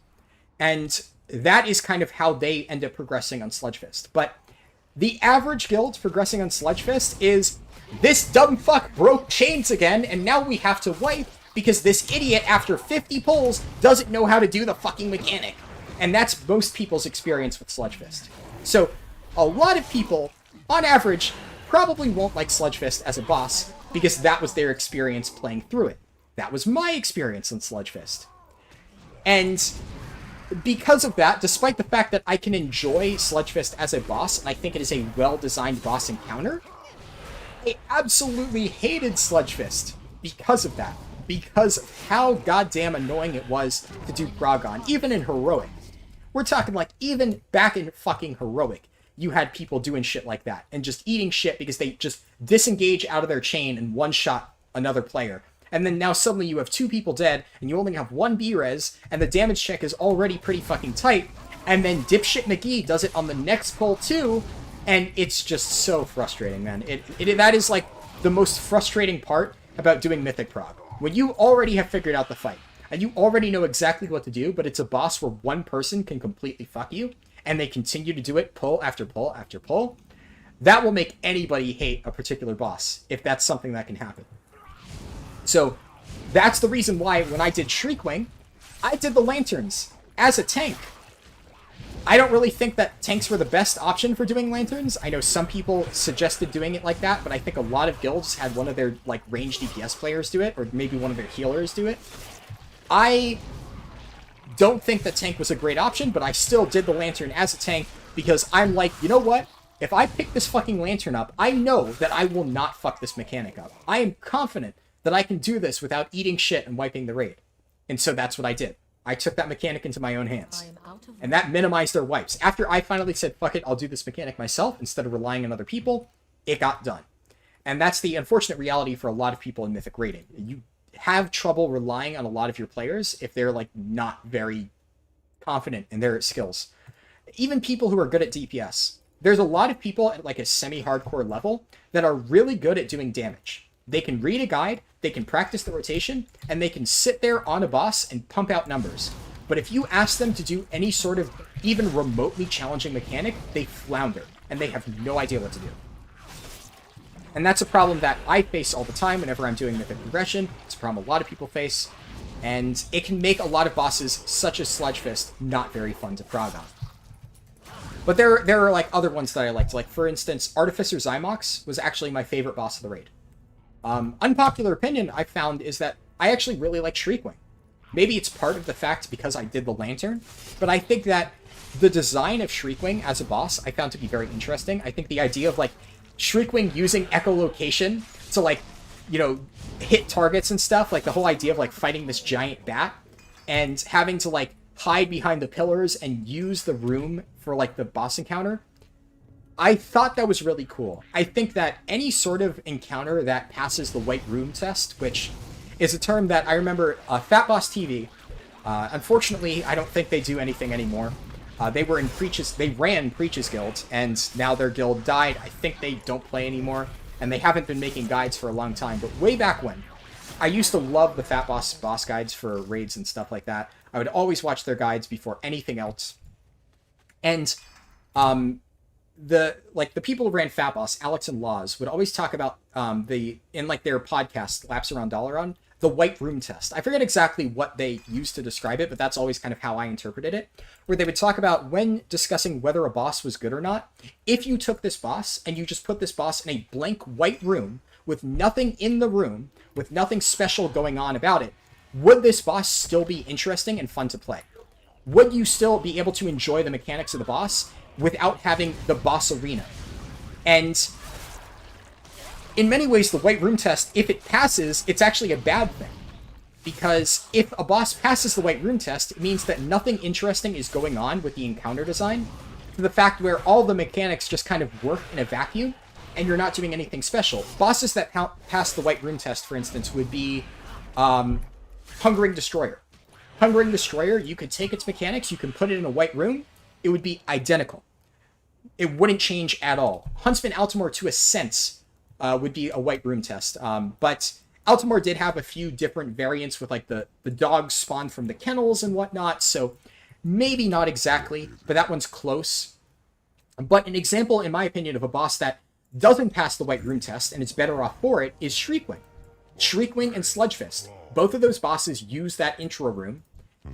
And that is kind of how they end up progressing on Sludgefist. But the average guild progressing on Sludgefist is, this dumb fuck broke chains again, and now we have to wipe because this idiot, after 50 pulls, doesn't know how to do the fucking mechanic. And that's most people's experience with Sludgefist. So, a lot of people, on average, probably won't like Sludgefist as a boss, because that was their experience playing through it. That was my experience on Sludgefist. And because of that, despite the fact that I can enjoy Sludgefist as a boss, and I think it is a well-designed boss encounter, I absolutely hated Sludgefist because of that. Because of how goddamn annoying it was to do prog on, even in Heroic. We're talking, like, even back in fucking Heroic, you had people doing shit like that, and just eating shit because they just disengage out of their chain and one-shot another player. And then now suddenly you have 2 people dead, and you only have 1 B-res, and the damage check is already pretty fucking tight, and then Dipshit McGee does it on the next pull too, and it's just so frustrating, man. That is, like, the most frustrating part about doing Mythic Prog. When you already have figured out the fight, and you already know exactly what to do, but it's a boss where one person can completely fuck you, and they continue to do it pull after pull after pull, that will make anybody hate a particular boss, if that's something that can happen. So, that's the reason why when I did Shriekwing, I did the Lanterns as a tank. I don't really think that tanks were the best option for doing Lanterns. I know some people suggested doing it like that, but I think a lot of guilds had one of their, like, ranged DPS players do it, or maybe one of their healers do it. I don't think that tank was a great option, but I still did the Lantern as a tank, because I'm like, you know what? If I pick this fucking Lantern up, I know that I will not fuck this mechanic up. I am confident that I can do this without eating shit and wiping the raid. And so that's what I did. I took that mechanic into my own hands. And that minimized their wipes. After I finally said, fuck it, I'll do this mechanic myself instead of relying on other people, it got done. And that's the unfortunate reality for a lot of people in Mythic raiding. You have trouble relying on a lot of your players if they're, like, not very confident in their skills. Even people who are good at DPS. There's a lot of people at, like, a semi-hardcore level that are really good at doing damage. They can read a guide, they can practice the rotation, and they can sit there on a boss and pump out numbers. But if you ask them to do any sort of even remotely challenging mechanic, they flounder, and they have no idea what to do. And that's a problem that I face all the time whenever I'm doing Mythic progression. It's a problem a lot of people face, and it can make a lot of bosses, such as Sludgefist, not very fun to prog on. But there are like other ones that I liked. Like for instance, Artificer Zymox was actually my favorite boss of the raid. Unpopular opinion I found is that I actually really like Shriekwing. Maybe it's part of the fact because I did the Lantern, but I think that the design of Shriekwing as a boss I found to be very interesting. I think the idea of like Shriekwing using echolocation to like, you know, hit targets and stuff, like the whole idea of like fighting this giant bat and having to like hide behind the pillars and use the room for like the boss encounter. I thought that was really cool. I think that any sort of encounter that passes the white room test, which is a term that I remember Fat Boss TV, unfortunately, I don't think they do anything anymore. They ran Preach's Guild, and now their guild died. I think they don't play anymore, and they haven't been making guides for a long time. But way back when, I used to love the Fat Boss guides for raids and stuff like that. I would always watch their guides before anything else. And the people who ran Fat Boss, Alex and Laws, would always talk about in like their podcast Laps Around Dalaran, the white room test. I forget exactly what they used to describe it, but that's always kind of how I interpreted it, where they would talk about when discussing whether a boss was good or not. If you took this boss and you just put this boss in a blank white room with nothing in the room, with nothing special going on about it, would this boss still be interesting and fun to play? Would you still be able to enjoy the mechanics of the boss without having the boss arena? And in many ways, the white room test, if it passes, it's actually a bad thing. Because if a boss passes the white room test, it means that nothing interesting is going on with the encounter design, to the fact where all the mechanics just kind of work in a vacuum, and you're not doing anything special. Bosses that pass the white room test, for instance, would be Hungering Destroyer. Hungering Destroyer, you could take its mechanics, you can put it in a white room, it would be identical. It wouldn't change at all. Huntsman Altimore, to a sense, would be a white room test. But Altimore did have a few different variants with like the dogs spawned from the kennels and whatnot, so maybe not exactly, but that one's close. But an example, in my opinion, of a boss that doesn't pass the white room test and is better off for it is Shriekwing. Shriekwing and Sludgefist. Both of those bosses use that intro room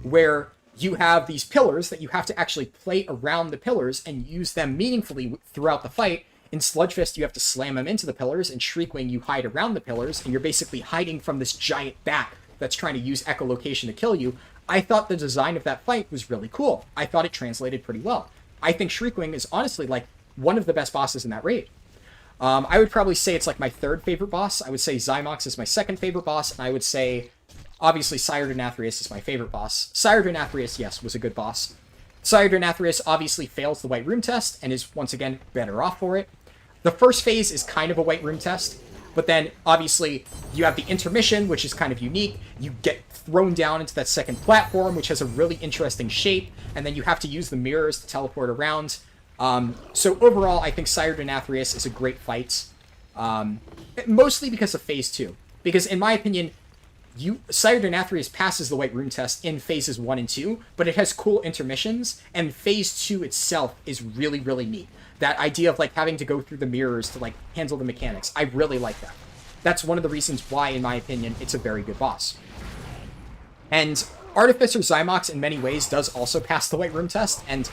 where you have these pillars that you have to actually play around the pillars and use them meaningfully throughout the fight. In Sludgefist, you have to slam them into the pillars. In Shriekwing, you hide around the pillars, and you're basically hiding from this giant bat that's trying to use echolocation to kill you. I thought the design of that fight was really cool. I thought it translated pretty well. I think Shriekwing is honestly like one of the best bosses in that raid. I would probably say it's like my third favorite boss. I would say Zymox is my second favorite boss, and I would say, obviously, Sire Denathrius is my favorite boss. Sire Denathrius, yes, was a good boss. Sire Denathrius obviously fails the white room test, and is, once again, better off for it. The first phase is kind of a white room test, but then, obviously, you have the intermission, which is kind of unique. You get thrown down into that second platform, which has a really interesting shape, and then you have to use the mirrors to teleport around. So overall, I think Sire Denathrius is a great fight, mostly because of Phase 2. Because in my opinion, Sire Denathrius passes the white room test in Phases 1 and 2, but it has cool intermissions, and Phase 2 itself is really, really neat. That idea of like having to go through the mirrors to like handle the mechanics, I really like that. That's one of the reasons why, in my opinion, it's a very good boss. And Artificer Zymox, in many ways, does also pass the white room test, and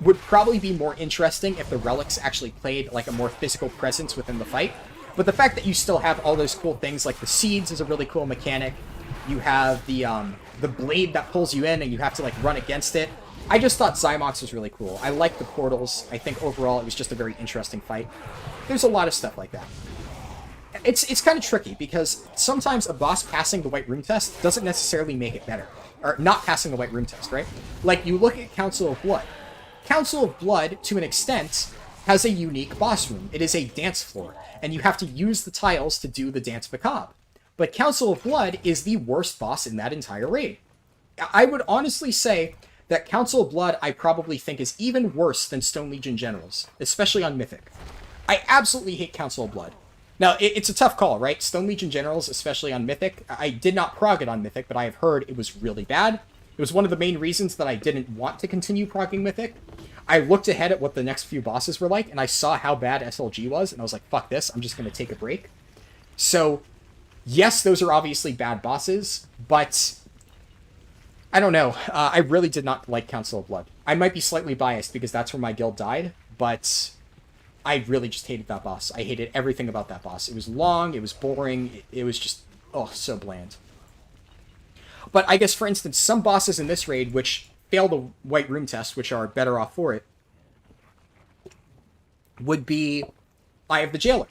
would probably be more interesting if the relics actually played like a more physical presence within the fight. But the fact that you still have all those cool things, like the seeds is a really cool mechanic. You have the blade that pulls you in and you have to like run against it. I just thought Zymox was really cool. I like the portals. I think overall it was just a very interesting fight. There's a lot of stuff like that. It's kind of tricky because sometimes a boss passing the white room test doesn't necessarily make it better. Or not passing the white room test, right? Like you look at Council of Blood. Council of Blood, to an extent, has a unique boss room. It is a dance floor, and you have to use the tiles to do the Dance Macabre. But Council of Blood is the worst boss in that entire raid. I would honestly say that Council of Blood I probably think is even worse than Stone Legion Generals, especially on Mythic. I absolutely hate Council of Blood. Now, it's a tough call, right? Stone Legion Generals, especially on Mythic. I did not prog it on Mythic, but I have heard it was really bad. It was one of the main reasons that I didn't want to continue progging Mythic. I looked ahead at what the next few bosses were like, and I saw how bad SLG was, and I was like, fuck this, I'm just going to take a break. So, yes, those are obviously bad bosses, but I don't know. I really did not like Council of Blood. I might be slightly biased because that's where my guild died, but I really just hated that boss. I hated everything about that boss. It was long, it was boring, it was just, oh, so bland. But I guess, for instance, some bosses in this raid which fail the White Room test, which are better off for it, would be Eye of the Jailer.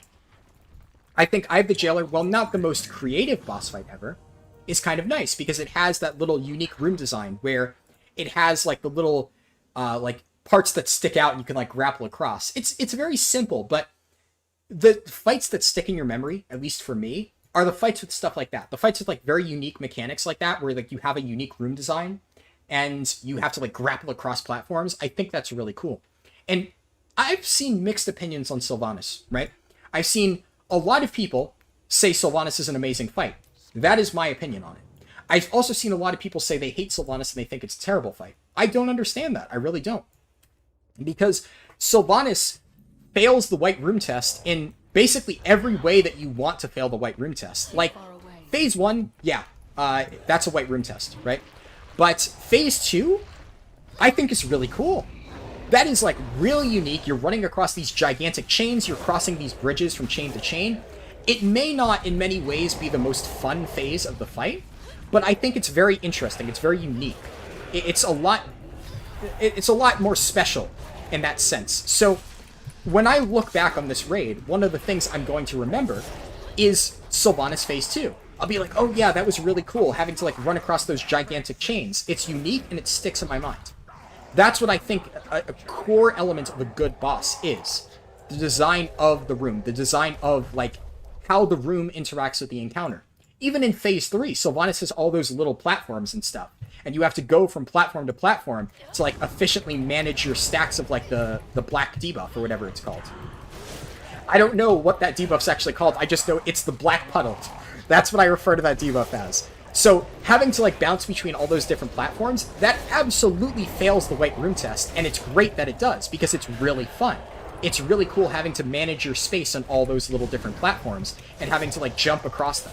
I think Eye of the Jailer, while not the most creative boss fight ever, is kind of nice because it has that little unique room design where it has like the little like parts that stick out and you can like grapple across. It's very simple, but the fights that stick in your memory, at least for me, are the fights with stuff like that. The fights with like very unique mechanics like that, where like you have a unique room design and you have to like grapple across platforms. I think that's really cool. And I've seen mixed opinions on Sylvanas, right? I've seen a lot of people say Sylvanas is an amazing fight. That is my opinion on it. I've also seen a lot of people say they hate Sylvanas and they think it's a terrible fight. I don't understand that. I really don't. Because Sylvanas fails the White Room test in basically every way that you want to fail the White Room test. Like, Phase 1, yeah, that's a White Room test, right? But Phase 2, I think is really cool. That is, like, really unique. You're running across these gigantic chains. You're crossing these bridges from chain to chain. It may not, in many ways, be the most fun phase of the fight, but I think it's very interesting. It's very unique. It's a lot more special in that sense. So when I look back on this raid, one of the things I'm going to remember is Sylvanas Phase 2. I'll be like, oh yeah, that was really cool, having to like run across those gigantic chains. It's unique and it sticks in my mind. That's what I think a core element of a good boss is. The design of the room, the design of like how the room interacts with the encounter. Even in Phase 3, Sylvanas has all those little platforms and stuff. And you have to go from platform to platform to like efficiently manage your stacks of like the black debuff or whatever it's called. I don't know what that debuff's actually called. I just know it's the black puddle. That's what I refer to that debuff as. So having to like bounce between all those different platforms, that absolutely fails the White Room test. And it's great that it does because it's really fun. It's really cool having to manage your space on all those little different platforms and having to like jump across them.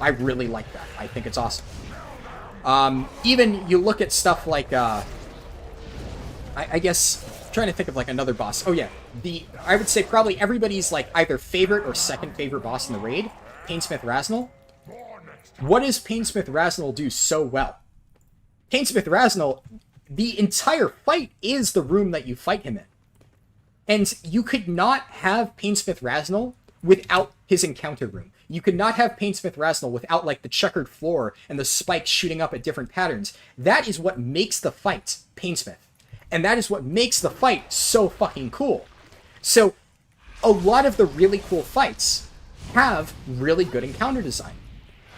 I really like that. I think it's awesome. Even you look at stuff like, I guess, I'm trying to think of like another boss. Oh yeah, I would say probably everybody's like either favorite or second favorite boss in the raid, Painsmith Raznal. What does Painsmith Raznal do so well? Painsmith Raznal, the entire fight is the room that you fight him in. And you could not have Painsmith Raznal without his encounter room. You could not have Painsmith Raznal without, like, the checkered floor and the spikes shooting up at different patterns. That is what makes the fight Painsmith. And that is what makes the fight so fucking cool. So, a lot of the really cool fights have really good encounter design.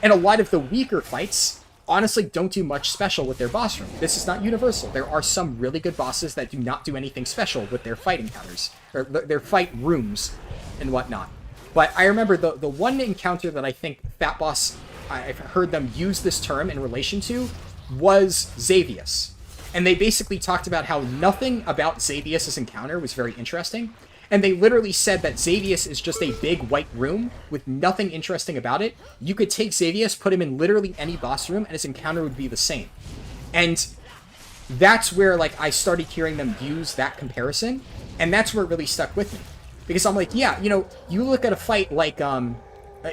And a lot of the weaker fights, honestly, don't do much special with their boss room. This is not universal. There are some really good bosses that do not do anything special with their fight encounters, or their fight rooms and whatnot. But I remember the one encounter that I think Fat Boss, I've heard them use this term in relation to, was Xavius. And they basically talked about how nothing about Xavius' encounter was very interesting. And they literally said that Xavius is just a big white room with nothing interesting about it. You could take Xavius, put him in literally any boss room, and his encounter would be the same. And that's where like I started hearing them use that comparison, and that's where it really stuck with me. Because I'm like, yeah, you know, you look at a fight like,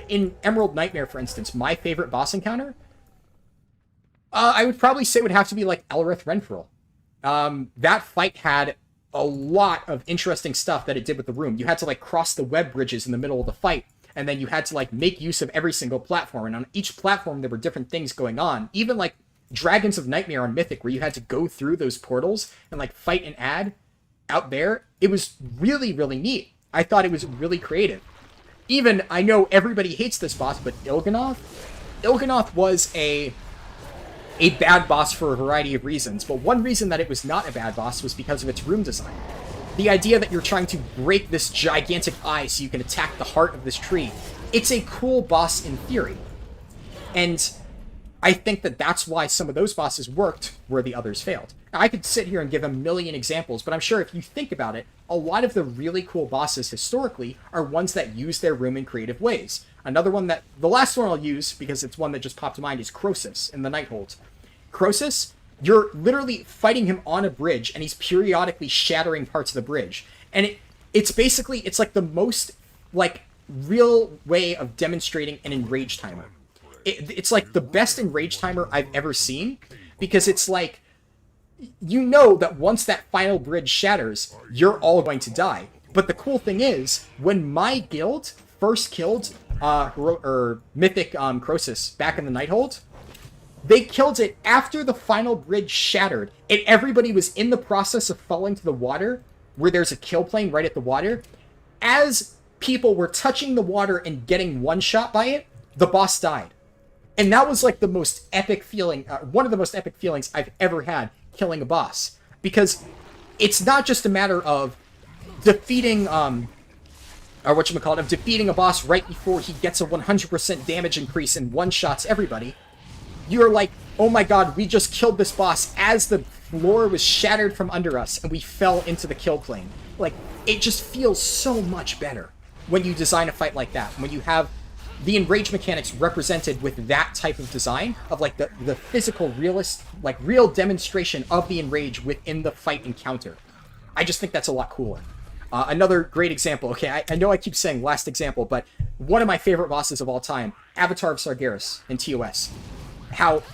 in Emerald Nightmare, for instance, my favorite boss encounter, I would probably say it would have to be like Elrith Renfrew. That fight had a lot of interesting stuff that it did with the room. You had to like cross the web bridges in the middle of the fight, and then you had to like make use of every single platform, and on each platform there were different things going on. Even like Dragons of Nightmare on Mythic, where you had to go through those portals and like fight an ad out there. It was really, really neat. I thought it was really creative. Even, I know everybody hates this boss, but Il'gynoth was a bad boss for a variety of reasons, but one reason that it was not a bad boss was because of its room design. The idea that you're trying to break this gigantic eye so you can attack the heart of this tree, it's a cool boss in theory. And I think that that's why some of those bosses worked where the others failed. Now, I could sit here and give a million examples, but I'm sure if you think about it, a lot of the really cool bosses historically are ones that use their room in creative ways. Another one that, the last one I'll use, because it's one that just popped to mind, is Croesus in the Nighthold. Croesus, you're literally fighting him on a bridge, and he's periodically shattering parts of the bridge. And it's like the most, like, real way of demonstrating an enrage timer. It's like the best enrage timer I've ever seen, because it's like, you know that once that final bridge shatters, you're all going to die. But the cool thing is, when my guild first killed Mythic Croesus back in the Nighthold, they killed it after the final bridge shattered, and everybody was in the process of falling to the water, where there's a kill plane right at the water. As people were touching the water and getting one-shot by it, the boss died. And that was like the most epic feeling, one of the most epic feelings I've ever had killing a boss. Because it's not just a matter of defeating, defeating a boss right before he gets a 100% damage increase and one-shots everybody. You're like, oh my god, we just killed this boss as the floor was shattered from under us and we fell into the kill plane. Like, it just feels so much better when you design a fight like that. When you have the enrage mechanics represented with that type of design, of like the physical, real demonstration of the enrage within the fight encounter. I just think that's a lot cooler. Another great example, okay, I know I keep saying last example, but one of my favorite bosses of all time, Avatar of Sargeras in TOS. How,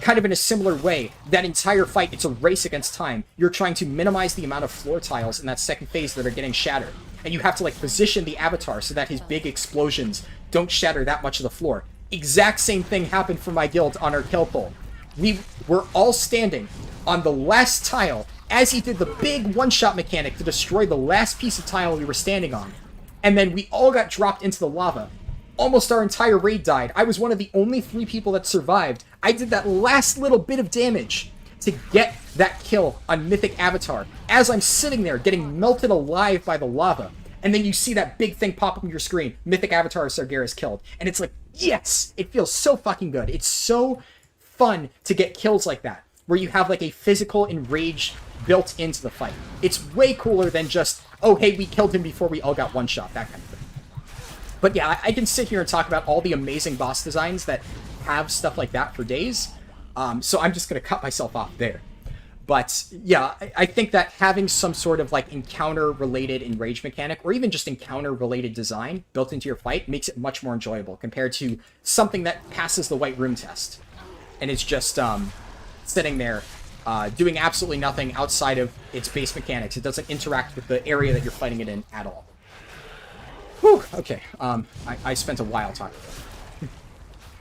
kind of in a similar way, that entire fight, it's a race against time. You're trying to minimize the amount of floor tiles in that second phase that are getting shattered. And you have to, like, position the Avatar so that his big explosions don't shatter that much of the floor. Exact same thing happened for my guild on our kill pole. We were all standing on the last tile as he did the big one-shot mechanic to destroy the last piece of tile we were standing on. And then we all got dropped into the lava. Almost our entire raid died. I was one of the only 3 people that survived. I did that last little bit of damage to get that kill on Mythic Avatar as I'm sitting there getting melted alive by the lava. And then you see that big thing pop up on your screen, Mythic Avatar of Sargeras killed. And it's like, yes! It feels so fucking good. It's so fun to get kills like that, where you have like a physical enrage built into the fight. It's way cooler than just, oh hey, we killed him before we all got one shot, that kind of thing. But yeah, I can sit here and talk about all the amazing boss designs that have stuff like that for days. So I'm just going to cut myself off there. But yeah, I think that having some sort of like encounter-related enrage mechanic, or even just encounter-related design built into your fight, makes it much more enjoyable compared to something that passes the white room test. And it's just sitting there doing absolutely nothing outside of its base mechanics. It doesn't interact with the area that you're fighting it in at all. Whew, okay, I spent a while talking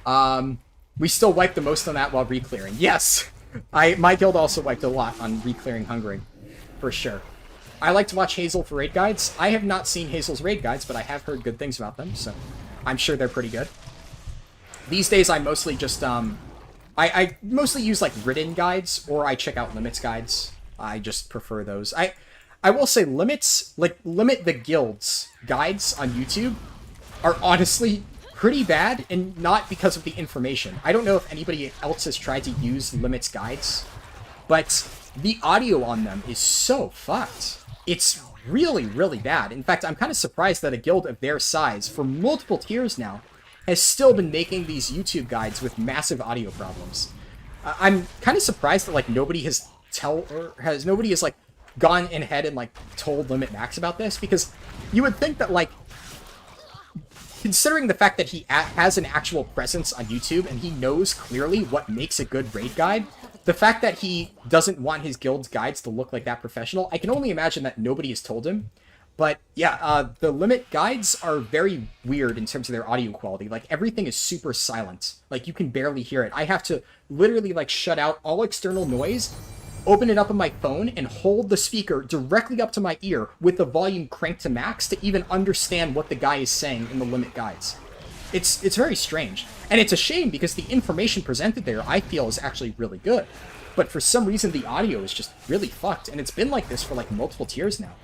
about it. We still wiped the most on that while re-clearing. Yes! My guild also wiped a lot on re-clearing Hungering, for sure. I like to watch Hazel for raid guides. I have not seen Hazel's raid guides, but I have heard good things about them, so I'm sure they're pretty good. These days I mostly just, I mostly use, like, written guides, or I check out Limits guides. I just prefer those. I will say Limits, like, Limit the Guild's guides on YouTube are honestly pretty bad, and not because of the information. I don't know if anybody else has tried to use Limits guides, but the audio on them is so fucked. It's really, really bad. In fact, I'm kind of surprised that a guild of their size, for multiple tiers now, has still been making these YouTube guides with massive audio problems. I'm kind of surprised that, like, nobody has like gone in ahead and like told Limit Max about this, because you would think that, like, considering the fact that he has an actual presence on YouTube and he knows clearly what makes a good raid guide, the fact that he doesn't want his guild's guides to look like that professional, I can only imagine that nobody has told him. But yeah, the Limit guides are very weird in terms of their audio quality. Like, everything is super silent. Like, you can barely hear it. I have to literally, like, shut out all external noise, open it up on my phone, and hold the speaker directly up to my ear with the volume cranked to max to even understand what the guy is saying in the Limit guides. It's very strange. And it's a shame, because the information presented there, I feel, is actually really good. But for some reason, the audio is just really fucked, and it's been like this for, like, multiple tiers now.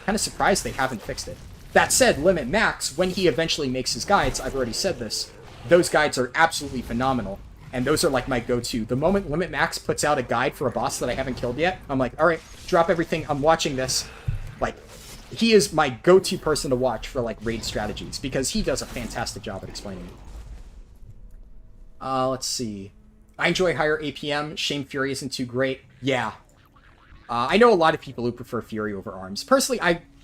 Kind of surprised they haven't fixed it. That said, Limit Max, when he eventually makes his guides, I've already said this, those guides are absolutely phenomenal. And those are, like, my go-to. The moment Limit Max puts out a guide for a boss that I haven't killed yet, I'm like, alright, drop everything, I'm watching this. Like, he is my go-to person to watch for, like, raid strategies, because he does a fantastic job at explaining it. Let's see. I enjoy higher APM. Shame Fury isn't too great. Yeah. I know a lot of people who prefer Fury over Arms. Personally,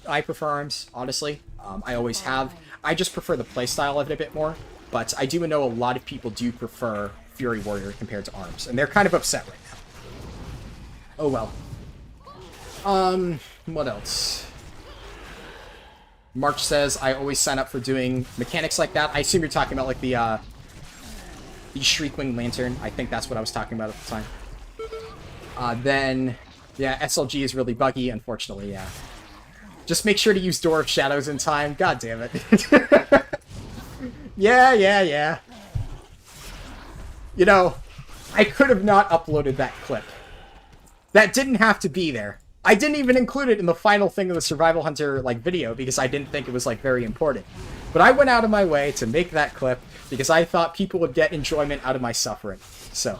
I prefer Arms, honestly. I always have. I just prefer the playstyle of it a bit more. But I do know a lot of people do prefer Fury Warrior compared to Arms. And they're kind of upset right now. Oh well. What else? March says, I always sign up for doing mechanics like that. I assume you're talking about like the Shriekwing Lantern. I think that's what I was talking about at the time. Then, yeah, SLG is really buggy, unfortunately, yeah. Just make sure to use Door of Shadows in time. God damn it. Yeah. You know, I could have not uploaded that clip. That didn't have to be there. I didn't even include it in the final thing of the Survival Hunter, like, video, because I didn't think it was, like, very important. But I went out of my way to make that clip, because I thought people would get enjoyment out of my suffering. So,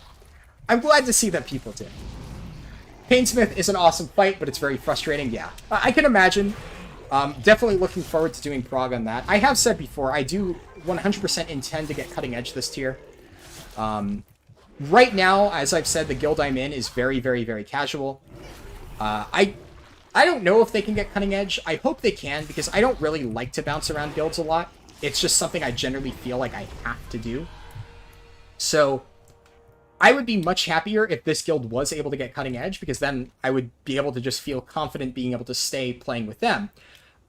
I'm glad to see that people did. Painsmith is an awesome fight, but it's very frustrating, yeah. I can imagine. Definitely looking forward to doing prog on that. I have said before, I do 100% intend to get Cutting Edge this tier. Right now, as I've said, the guild I'm in is very, very, very casual. I don't know if they can get Cutting Edge. I hope they can, because I don't really like to bounce around guilds a lot. It's just something I generally feel like I have to do. So, I would be much happier if this guild was able to get Cutting Edge, because then I would be able to just feel confident being able to stay playing with them.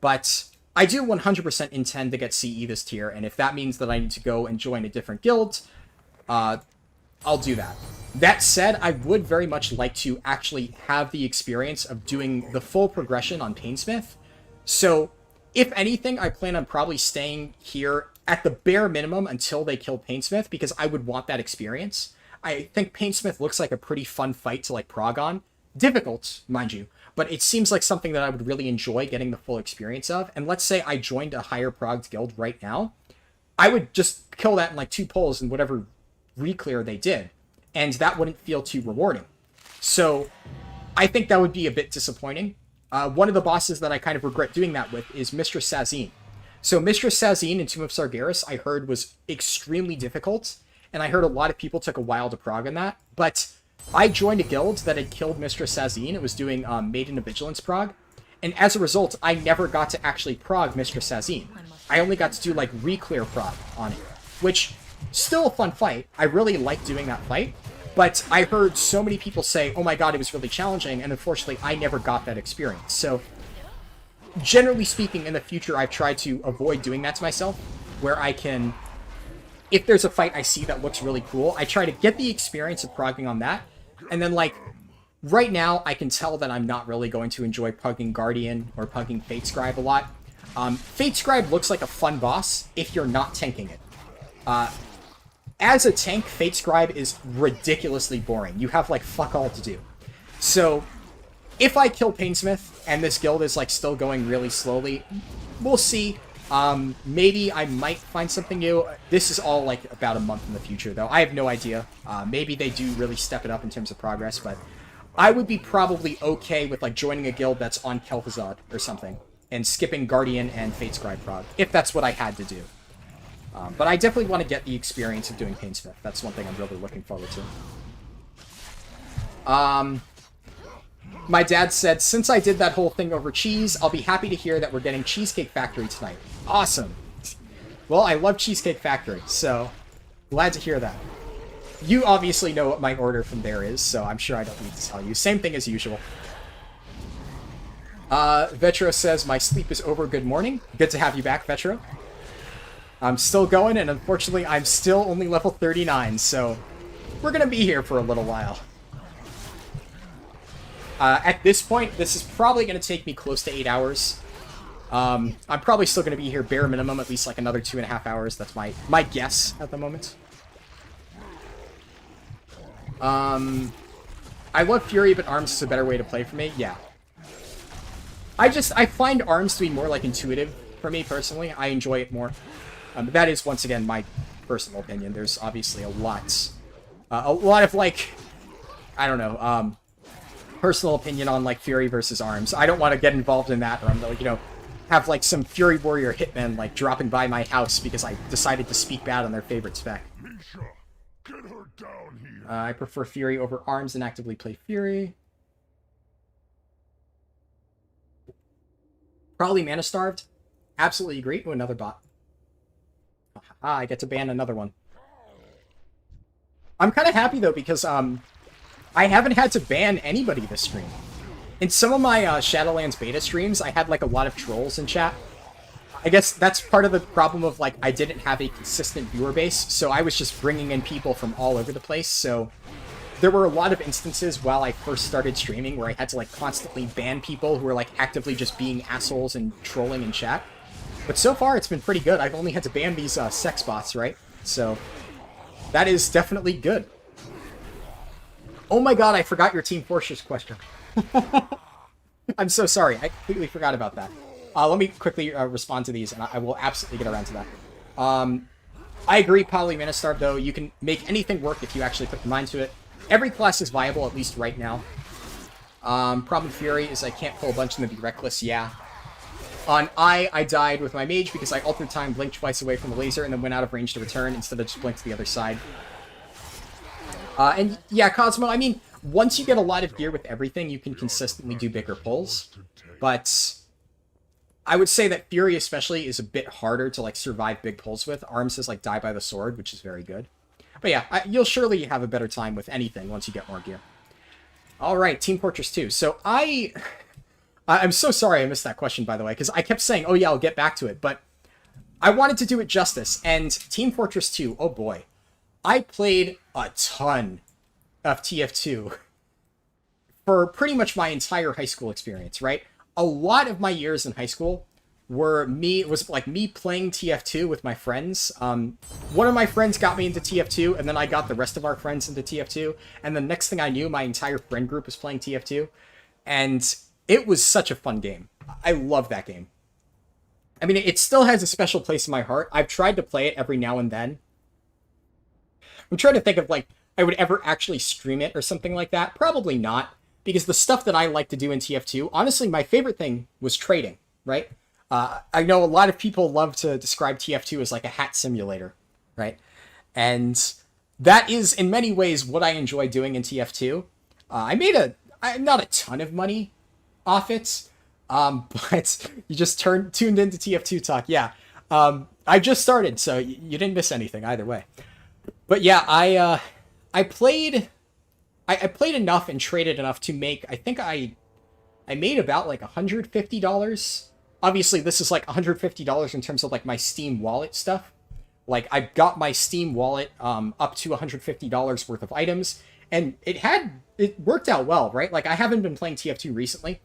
But I do 100% intend to get CE this tier, and if that means that I need to go and join a different guild, I'll do that. That said, I would very much like to actually have the experience of doing the full progression on Painsmith. So, if anything, I plan on probably staying here at the bare minimum until they kill Painsmith, because I would want that experience. I think Painsmith looks like a pretty fun fight to, like, prog on. Difficult, mind you, but it seems like something that I would really enjoy getting the full experience of. And let's say I joined a higher progged guild right now, I would just kill that in, like, 2 pulls and whatever reclear they did, and that wouldn't feel too rewarding. So I think that would be a bit disappointing. One of the bosses that I kind of regret doing that with is Mistress Sazine. So Mistress Sazine in Tomb of Sargeras, I heard, was extremely difficult, and I heard a lot of people took a while to prog on that, but I joined a guild that had killed Mistress Sazine. It was doing Maiden of Vigilance prog, and as a result, I never got to actually prog Mistress Sazine. I only got to do, like, reclear prog on it, which, still a fun fight. I really like doing that fight, but I heard so many people say, oh my god, it was really challenging, and unfortunately, I never got that experience. So, generally speaking, in the future, I've tried to avoid doing that to myself, where I can, if there's a fight I see that looks really cool, I try to get the experience of progging on that, and then, like, right now, I can tell that I'm not really going to enjoy pugging Guardian or pugging Fate Scribe a lot. Fate Scribe looks like a fun boss if you're not tanking it. As a tank, Fate Scribe is ridiculously boring. You have, like, fuck all to do. So, if I kill Painsmith, and this guild is, like, still going really slowly, we'll see. Maybe I might find something new. This is all, like, about a month in the future, though. I have no idea. Maybe they do really step it up in terms of progress, but I would be probably okay with, like, joining a guild that's on Kel'Thuzad or something, and skipping Guardian and Fate Scribe prog, if that's what I had to do. But I definitely want to get the experience of doing Painsmith. That's one thing I'm really looking forward to. My dad said, since I did that whole thing over cheese, I'll be happy to hear that we're getting Cheesecake Factory tonight. Awesome. Well, I love Cheesecake Factory, so glad to hear that. You obviously know what my order from there is, so I'm sure I don't need to tell you. Same thing as usual. Vetro says, my sleep is over, good morning. Good to have you back, Vetro. I'm still going, and unfortunately, I'm still only level 39, so we're gonna be here for a little while. At this point, this is probably gonna take me close to 8 hours. I'm probably still gonna be here bare minimum, at least like another 2.5 hours. That's my guess at the moment. I love Fury, but Arms is a better way to play for me. Yeah. I find Arms to be more, like, intuitive for me, personally. I enjoy it more. That is, once again, my personal opinion. There's obviously a lot of, like, I don't know, personal opinion on, like, Fury versus Arms. I don't want to get involved in that, or I'm, like, you know, have, like, some Fury Warrior hitmen, like, dropping by my house because I decided to speak bad on their favorite spec. Misha, get her I prefer Fury over Arms and actively play Fury. Probably Mana Starved. Absolutely agree. Oh, another bot. Ah, I get to ban another one. I'm kind of happy, though, because I haven't had to ban anybody this stream. In some of my Shadowlands beta streams, I had, like, a lot of trolls in chat. I guess that's part of the problem of, like, I didn't have a consistent viewer base, so I was just bringing in people from all over the place, so there were a lot of instances while I first started streaming where I had to, like, constantly ban people who were, like, actively just being assholes and trolling in chat. But so far, it's been pretty good. I've only had to ban these sex bots, right? So that is definitely good. Oh my god, I forgot your Team Fortress question. I'm so sorry. I completely forgot about that. Let me quickly respond to these, and I will absolutely get around to that. I agree, Poly Mana Starve, though. You can make anything work if you actually put your mind to it. Every class is viable, at least right now. Problem with Fury is I can't pull a bunch and then be reckless, yeah. On I died with my mage because I altered time, blinked twice away from the laser, and then went out of range to return instead of just blink to the other side. And yeah, Cosmo, I mean, once you get a lot of gear with everything, you can consistently do bigger pulls. But I would say that Fury especially is a bit harder to, like, survive big pulls with. Arms is, like, die by the sword, which is very good. But yeah, you'll surely have a better time with anything once you get more gear. Alright, Team Fortress 2. So I'm so sorry I missed that question, by the way, because I kept saying, oh yeah, I'll get back to it, but I wanted to do it justice, and Team Fortress 2, oh boy. I played a ton of TF2 for pretty much my entire high school experience, right? A lot of my years in high school was me playing TF2 with my friends. One of my friends got me into TF2, and then I got the rest of our friends into TF2, and the next thing I knew, my entire friend group was playing TF2, and it was such a fun game. I love that game. I mean, it still has a special place in my heart. I've tried to play it every now and then. I'm trying to think of, like, I would ever actually stream it or something like that. Probably not, because the stuff that I like to do in TF2, honestly, my favorite thing was trading, right? I know a lot of people love to describe TF2 as like a hat simulator, right? And that is, in many ways, what I enjoy doing in TF2. I made not a ton of money off it, but you just tuned into TF2 talk. Yeah, I just started, so you didn't miss anything either way. But yeah, I played enough and traded enough to make, I think I made about like $150. Obviously, this is like $150 in terms of like my Steam wallet stuff. Like, I got my Steam wallet up to $150 worth of items, and it worked out well, right? Like, I haven't been playing TF2 recently,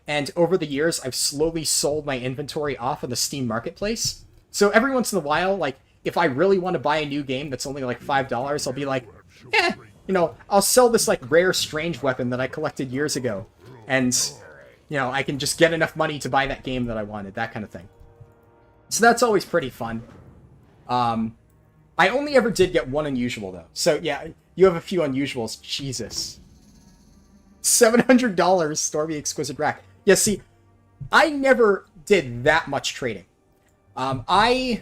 and over the years, I've slowly sold my inventory off of the Steam marketplace. So every once in a while, like, if I really want to buy a new game that's only like $5, I'll be like, I'll sell this like rare strange weapon that I collected years ago, and I can just get enough money to buy that game that I wanted, that kind of thing. So that's always pretty fun. I only ever did get one unusual, though. So, yeah, you have a few unusuals. Jesus. $700 Stormy Exquisite Rack. Yeah, see, I never did that much trading. I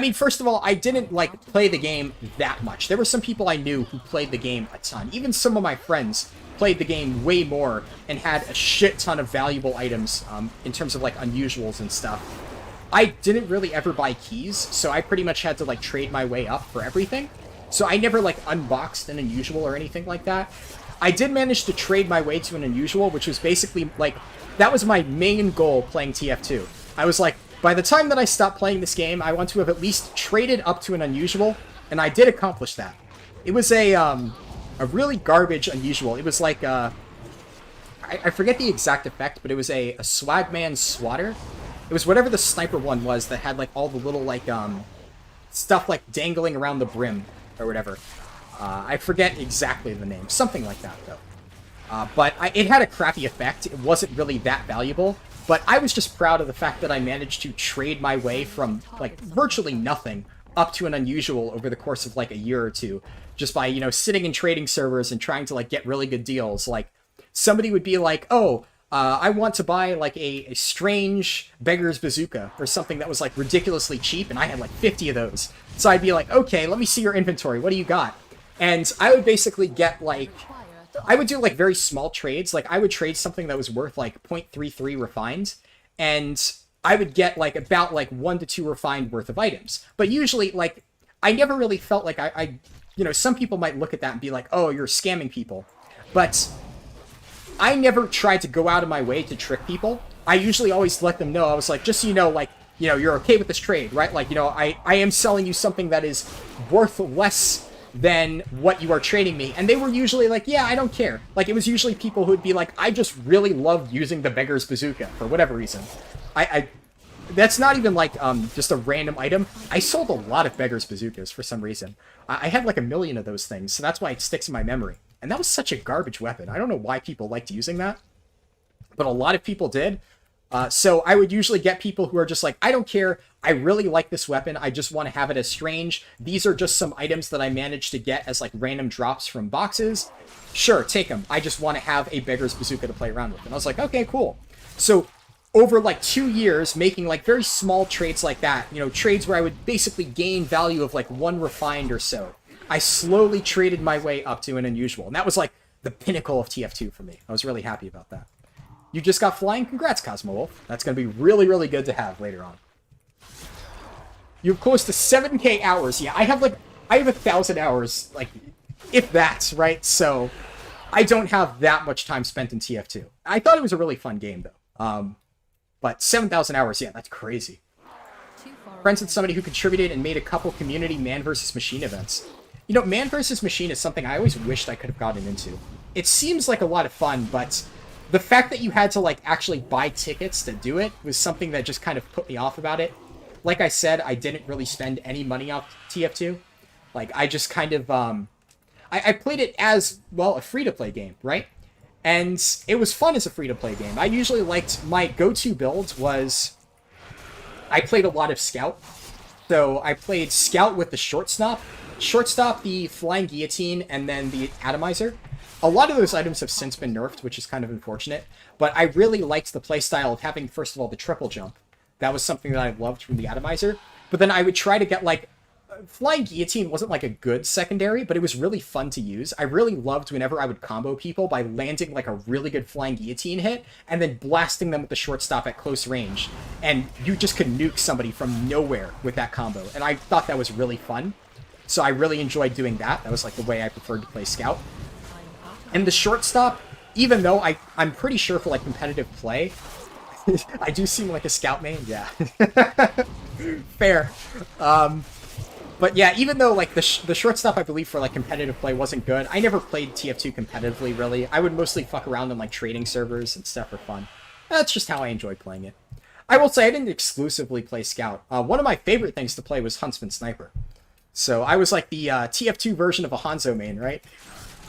mean, first of all, I didn't, like, play the game that much. There were some people I knew who played the game a ton. Even some of my friends played the game way more and had a shit ton of valuable items in terms of, like, unusuals and stuff. I didn't really ever buy keys, so I pretty much had to, like, trade my way up for everything. So I never, like, unboxed an unusual or anything like that. I did manage to trade my way to an unusual, which was basically, like, that was my main goal playing TF2. I was like, by the time that I stopped playing this game, I want to have at least traded up to an unusual, and I did accomplish that. It was a really garbage unusual. It was like, I forget the exact effect, but it was a Swagman Swatter. It was whatever the sniper one was that had, like, all the little, like, stuff, like, dangling around the brim, or whatever. I forget exactly the name. Something like that, though. But it had a crappy effect. It wasn't really that valuable. But I was just proud of the fact that I managed to trade my way from, like, virtually nothing up to an unusual over the course of, like, a year or two. Just by, sitting in trading servers and trying to, like, get really good deals. Like, somebody would be like, oh, I want to buy like a strange beggar's bazooka or something that was like ridiculously cheap, and I had like 50 of those. So I'd be like, okay, let me see your inventory. What do you got? And I would basically get like, I would do like very small trades. Like I would trade something that was worth like 0.33 refined, and I would get like about like 1 to 2 refined worth of items. But usually like, I never really felt like I you know, some people might look at that and be like, oh, you're scamming people. But I never tried to go out of my way to trick people. I usually always let them know. I was like, just so you know, like, you know, you're okay with this trade, right? Like, you know, I am selling you something that is worth less than what you are trading me. And they were usually like, yeah, I don't care. Like, it was usually people who would be like, I just really love using the beggar's bazooka for whatever reason. That's not even like just a random item. I sold a lot of beggar's bazookas for some reason. I had like 1 million of those things, so that's why it sticks in my memory. And that was such a garbage weapon. I don't know why people liked using that, but a lot of people did. So I would usually get people who are just like, I don't care. I really like this weapon. I just want to have it as strange. These are just some items that I managed to get as like random drops from boxes. Sure, take them. I just want to have a beggar's bazooka to play around with. And I was like, okay, cool. So over like 2 years, making like very small trades like that, you know, trades where I would basically gain value of like 1 refined or so, I slowly traded my way up to an unusual. And that was like the pinnacle of TF2 for me. I was really happy about that. You just got flying? Congrats, Cosmo Wolf. That's going to be really, really good to have later on. You have close to 7K hours. Yeah, I have 1,000 hours, like, if that, right? So I don't have that much time spent in TF2. I thought it was a really fun game, though. But 7,000 hours, yeah, that's crazy. Friends with somebody who contributed and made a couple community man versus machine events. You know, man versus machine is something I always wished I could have gotten into. It seems like a lot of fun, but the fact that you had to like actually buy tickets to do it was something that just kind of put me off about it. Like I said, I didn't really spend any money off TF2. Like, I just kind of, I played it as, well, a free-to-play game, right? And it was fun as a free-to-play game. I usually liked, my go-to build was, I played a lot of Scout. So I played Scout with the Shortstop, the Flying Guillotine, and then the Atomizer. A lot of those items have since been nerfed, which is kind of unfortunate. But I really liked the playstyle of having, first of all, the triple jump. That was something that I loved from the Atomizer. But then I would try to get, like, Flying Guillotine wasn't, like, a good secondary, but it was really fun to use. I really loved whenever I would combo people by landing, like, a really good Flying Guillotine hit, and then blasting them with the Shortstop at close range. And you just could nuke somebody from nowhere with that combo. And I thought that was really fun. So I really enjoyed doing that. That was, like, the way I preferred to play Scout. And the Shortstop, even though I'm pretty sure for, like, competitive play, I do seem like a Scout main, yeah. Fair. But yeah, even though like the Shortstop, I believe, for like competitive play wasn't good, I never played TF2 competitively, really. I would mostly fuck around on like trading servers and stuff for fun. That's just how I enjoyed playing it. I will say I didn't exclusively play Scout. One of my favorite things to play was Huntsman Sniper. So I was like the TF2 version of a Hanzo main, right?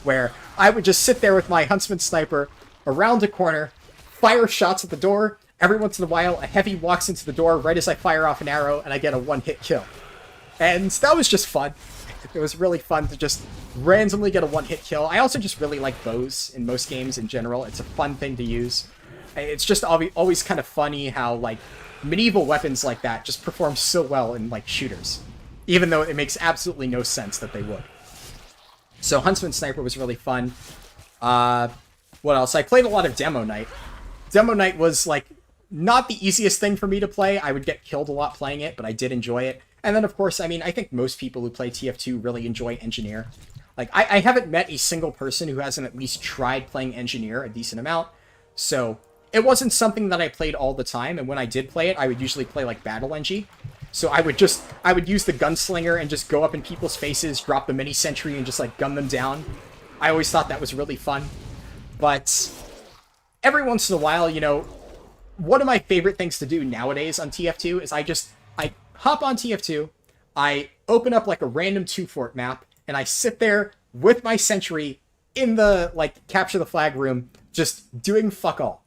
Where I would just sit there with my Huntsman Sniper around a corner, fire shots at the door. Every once in a while, a heavy walks into the door right as I fire off an arrow, and I get a one-hit kill. And that was just fun. It was really fun to just randomly get a one-hit kill. I also just really like bows in most games in general. It's a fun thing to use. It's just always kind of funny how, like, medieval weapons like that just perform so well in, like, shooters. Even though it makes absolutely no sense that they would. So Huntsman Sniper was really fun. What else? I played a lot of Demo Night. Demo Night was, like, not the easiest thing for me to play. I would get killed a lot playing it, but I did enjoy it. And then, of course, I mean, I think most people who play TF2 really enjoy Engineer. Like, I haven't met a single person who hasn't at least tried playing Engineer a decent amount. So, it wasn't something that I played all the time, and when I did play it, I would usually play, like, Battle Engie. So I would use the Gunslinger and just go up in people's faces, drop the mini-sentry, and just, like, gun them down. I always thought that was really fun. But every once in a while, you know, one of my favorite things to do nowadays on TF2 is I hop on TF2, I open up like a random 2-fort map, and I sit there with my sentry in the, like, capture the flag room, just doing fuck all.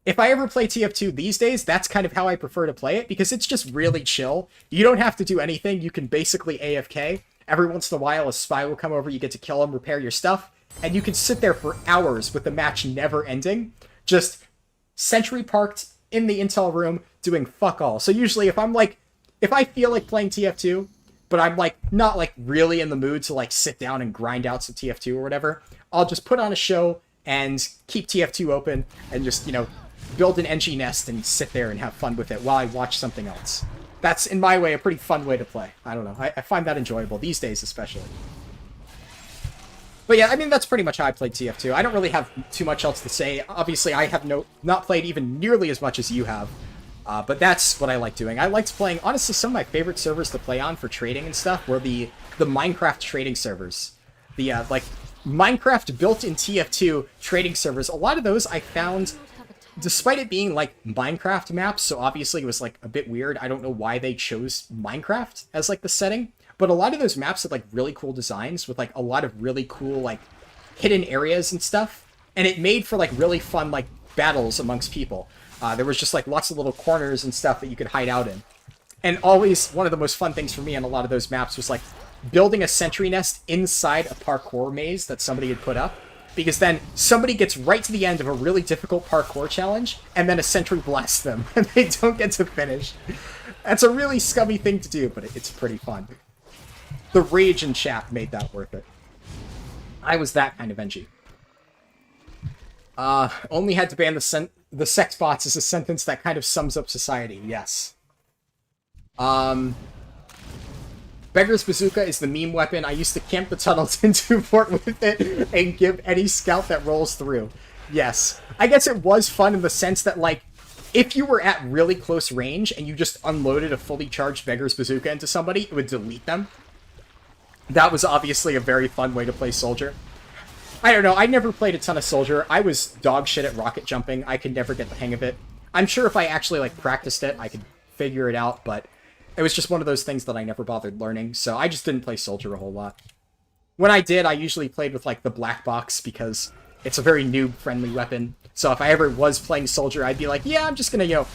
If I ever play TF2 these days, that's kind of how I prefer to play it, because it's just really chill. You don't have to do anything, you can basically AFK. Every once in a while, a spy will come over, you get to kill him, repair your stuff, and you can sit there for hours with the match never ending, just sentry parked in the intel room doing fuck all. So usually if I feel like playing TF2, but I'm like not like really in the mood to like sit down and grind out some TF2 or whatever, I'll just put on a show and keep TF2 open and just, you know, build an NG nest and sit there and have fun with it while I watch something else. That's, in my way, a pretty fun way to play. I don't know. I find that enjoyable, these days especially. But yeah, I mean, that's pretty much how I played TF2. I don't really have too much else to say. Obviously, I have not played even nearly as much as you have. But that's what I like doing. I liked playing, honestly, some of my favorite servers to play on for trading and stuff were the Minecraft trading servers. The, like, Minecraft built in TF2 trading servers. A lot of those I found, despite it being, like, Minecraft maps, so obviously it was, like, a bit weird. I don't know why they chose Minecraft as, like, the setting. But a lot of those maps had, like, really cool designs with, like, a lot of really cool, like, hidden areas and stuff. And it made for, like, really fun, like, battles amongst people. There was just, like, lots of little corners and stuff that you could hide out in. And always, one of the most fun things for me on a lot of those maps was, like, building a sentry nest inside a parkour maze that somebody had put up. Because then somebody gets right to the end of a really difficult parkour challenge, and then a sentry blasts them, and they don't get to finish. That's a really scummy thing to do, but it's pretty fun. The rage in chat made that worth it. I was that kind of NG. Only had to ban the sex bots is a sentence that kind of sums up society. Yes. Beggar's Bazooka is the meme weapon. I used to camp the tunnels into fort with it and give any scout that rolls through. Yes. I guess it was fun in the sense that, like, if you were at really close range and you just unloaded a fully charged Beggar's Bazooka into somebody, it would delete them. That was obviously a very fun way to play Soldier. I don't know, I never played a ton of Soldier. I was dog shit at rocket jumping. I could never get the hang of it. I'm sure if I actually, like, practiced it, I could figure it out, but it was just one of those things that I never bothered learning, so I just didn't play Soldier a whole lot. When I did, I usually played with, like, the black box, because it's a very noob-friendly weapon. So if I ever was playing Soldier, I'd be like, yeah, I'm just gonna, you know,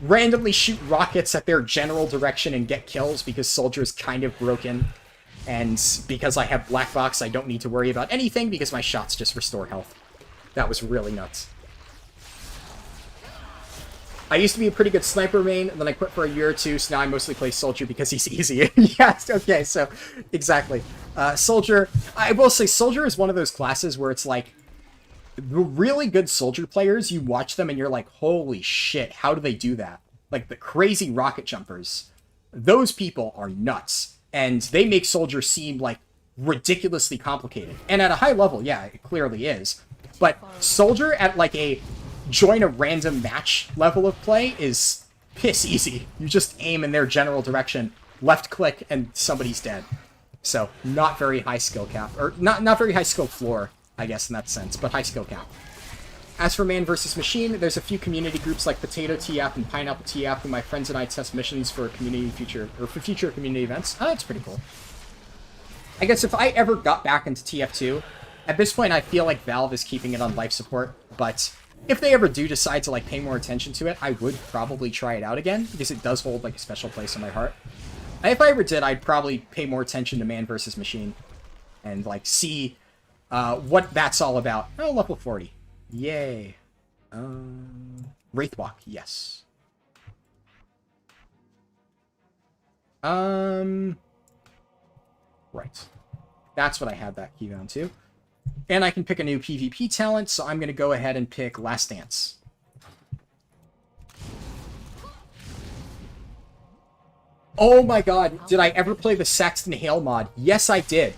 randomly shoot rockets at their general direction and get kills, because Soldier is kind of broken. And because I have Black Box, I don't need to worry about anything because my shots just restore health. That was really nuts. I used to be a pretty good sniper main, and then I quit for a year or two, so now I mostly play Soldier because he's easy. Yes, okay, so, exactly. Soldier, I will say Soldier is one of those classes where it's like, the really good Soldier players, you watch them and you're like, holy shit, how do they do that? Like, the crazy rocket jumpers. Those people are nuts. And they make Soldier seem, like, ridiculously complicated. And at a high level, yeah, it clearly is. But Soldier at, like, a join a random match level of play is piss easy. You just aim in their general direction, left click, and somebody's dead. So, not very high skill cap. Or, not very high skill floor, I guess, in that sense, but high skill cap. As for Man vs. Machine, there's a few community groups like Potato TF and Pineapple TF who my friends and I test missions for future community events. Oh, that's pretty cool. I guess if I ever got back into TF2, at this point I feel like Valve is keeping it on life support, but if they ever do decide to, like, pay more attention to it, I would probably try it out again, because it does hold, like, a special place in my heart. And if I ever did, I'd probably pay more attention to Man vs. Machine and, like, see what that's all about. Oh, level 40. Yay. Wraithwalk, yes. Right. That's what I had that key down to. And I can pick a new PvP talent, so I'm going to go ahead and pick Last Dance. Oh my god, did I ever play the Saxton Hale mod? Yes, I did.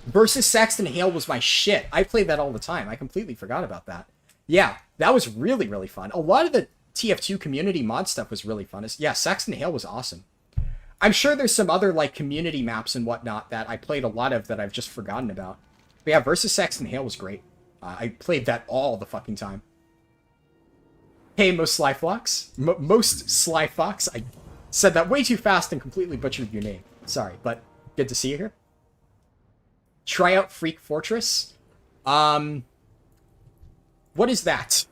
Versus Saxton Hale was my shit. I played that all the time. I completely forgot about that. Yeah, that was really, really fun. A lot of the TF2 community mod stuff was really fun. Yeah, Saxton Hale was awesome. I'm sure there's some other, like, community maps and whatnot that I played a lot of that I've just forgotten about. But yeah, versus Saxton Hale was great. I played that all the fucking time. Hey, most Sly Fox. Most Sly Fox. I said that way too fast and completely butchered your name. Sorry, but good to see you here. Try out Freak Fortress. What is that?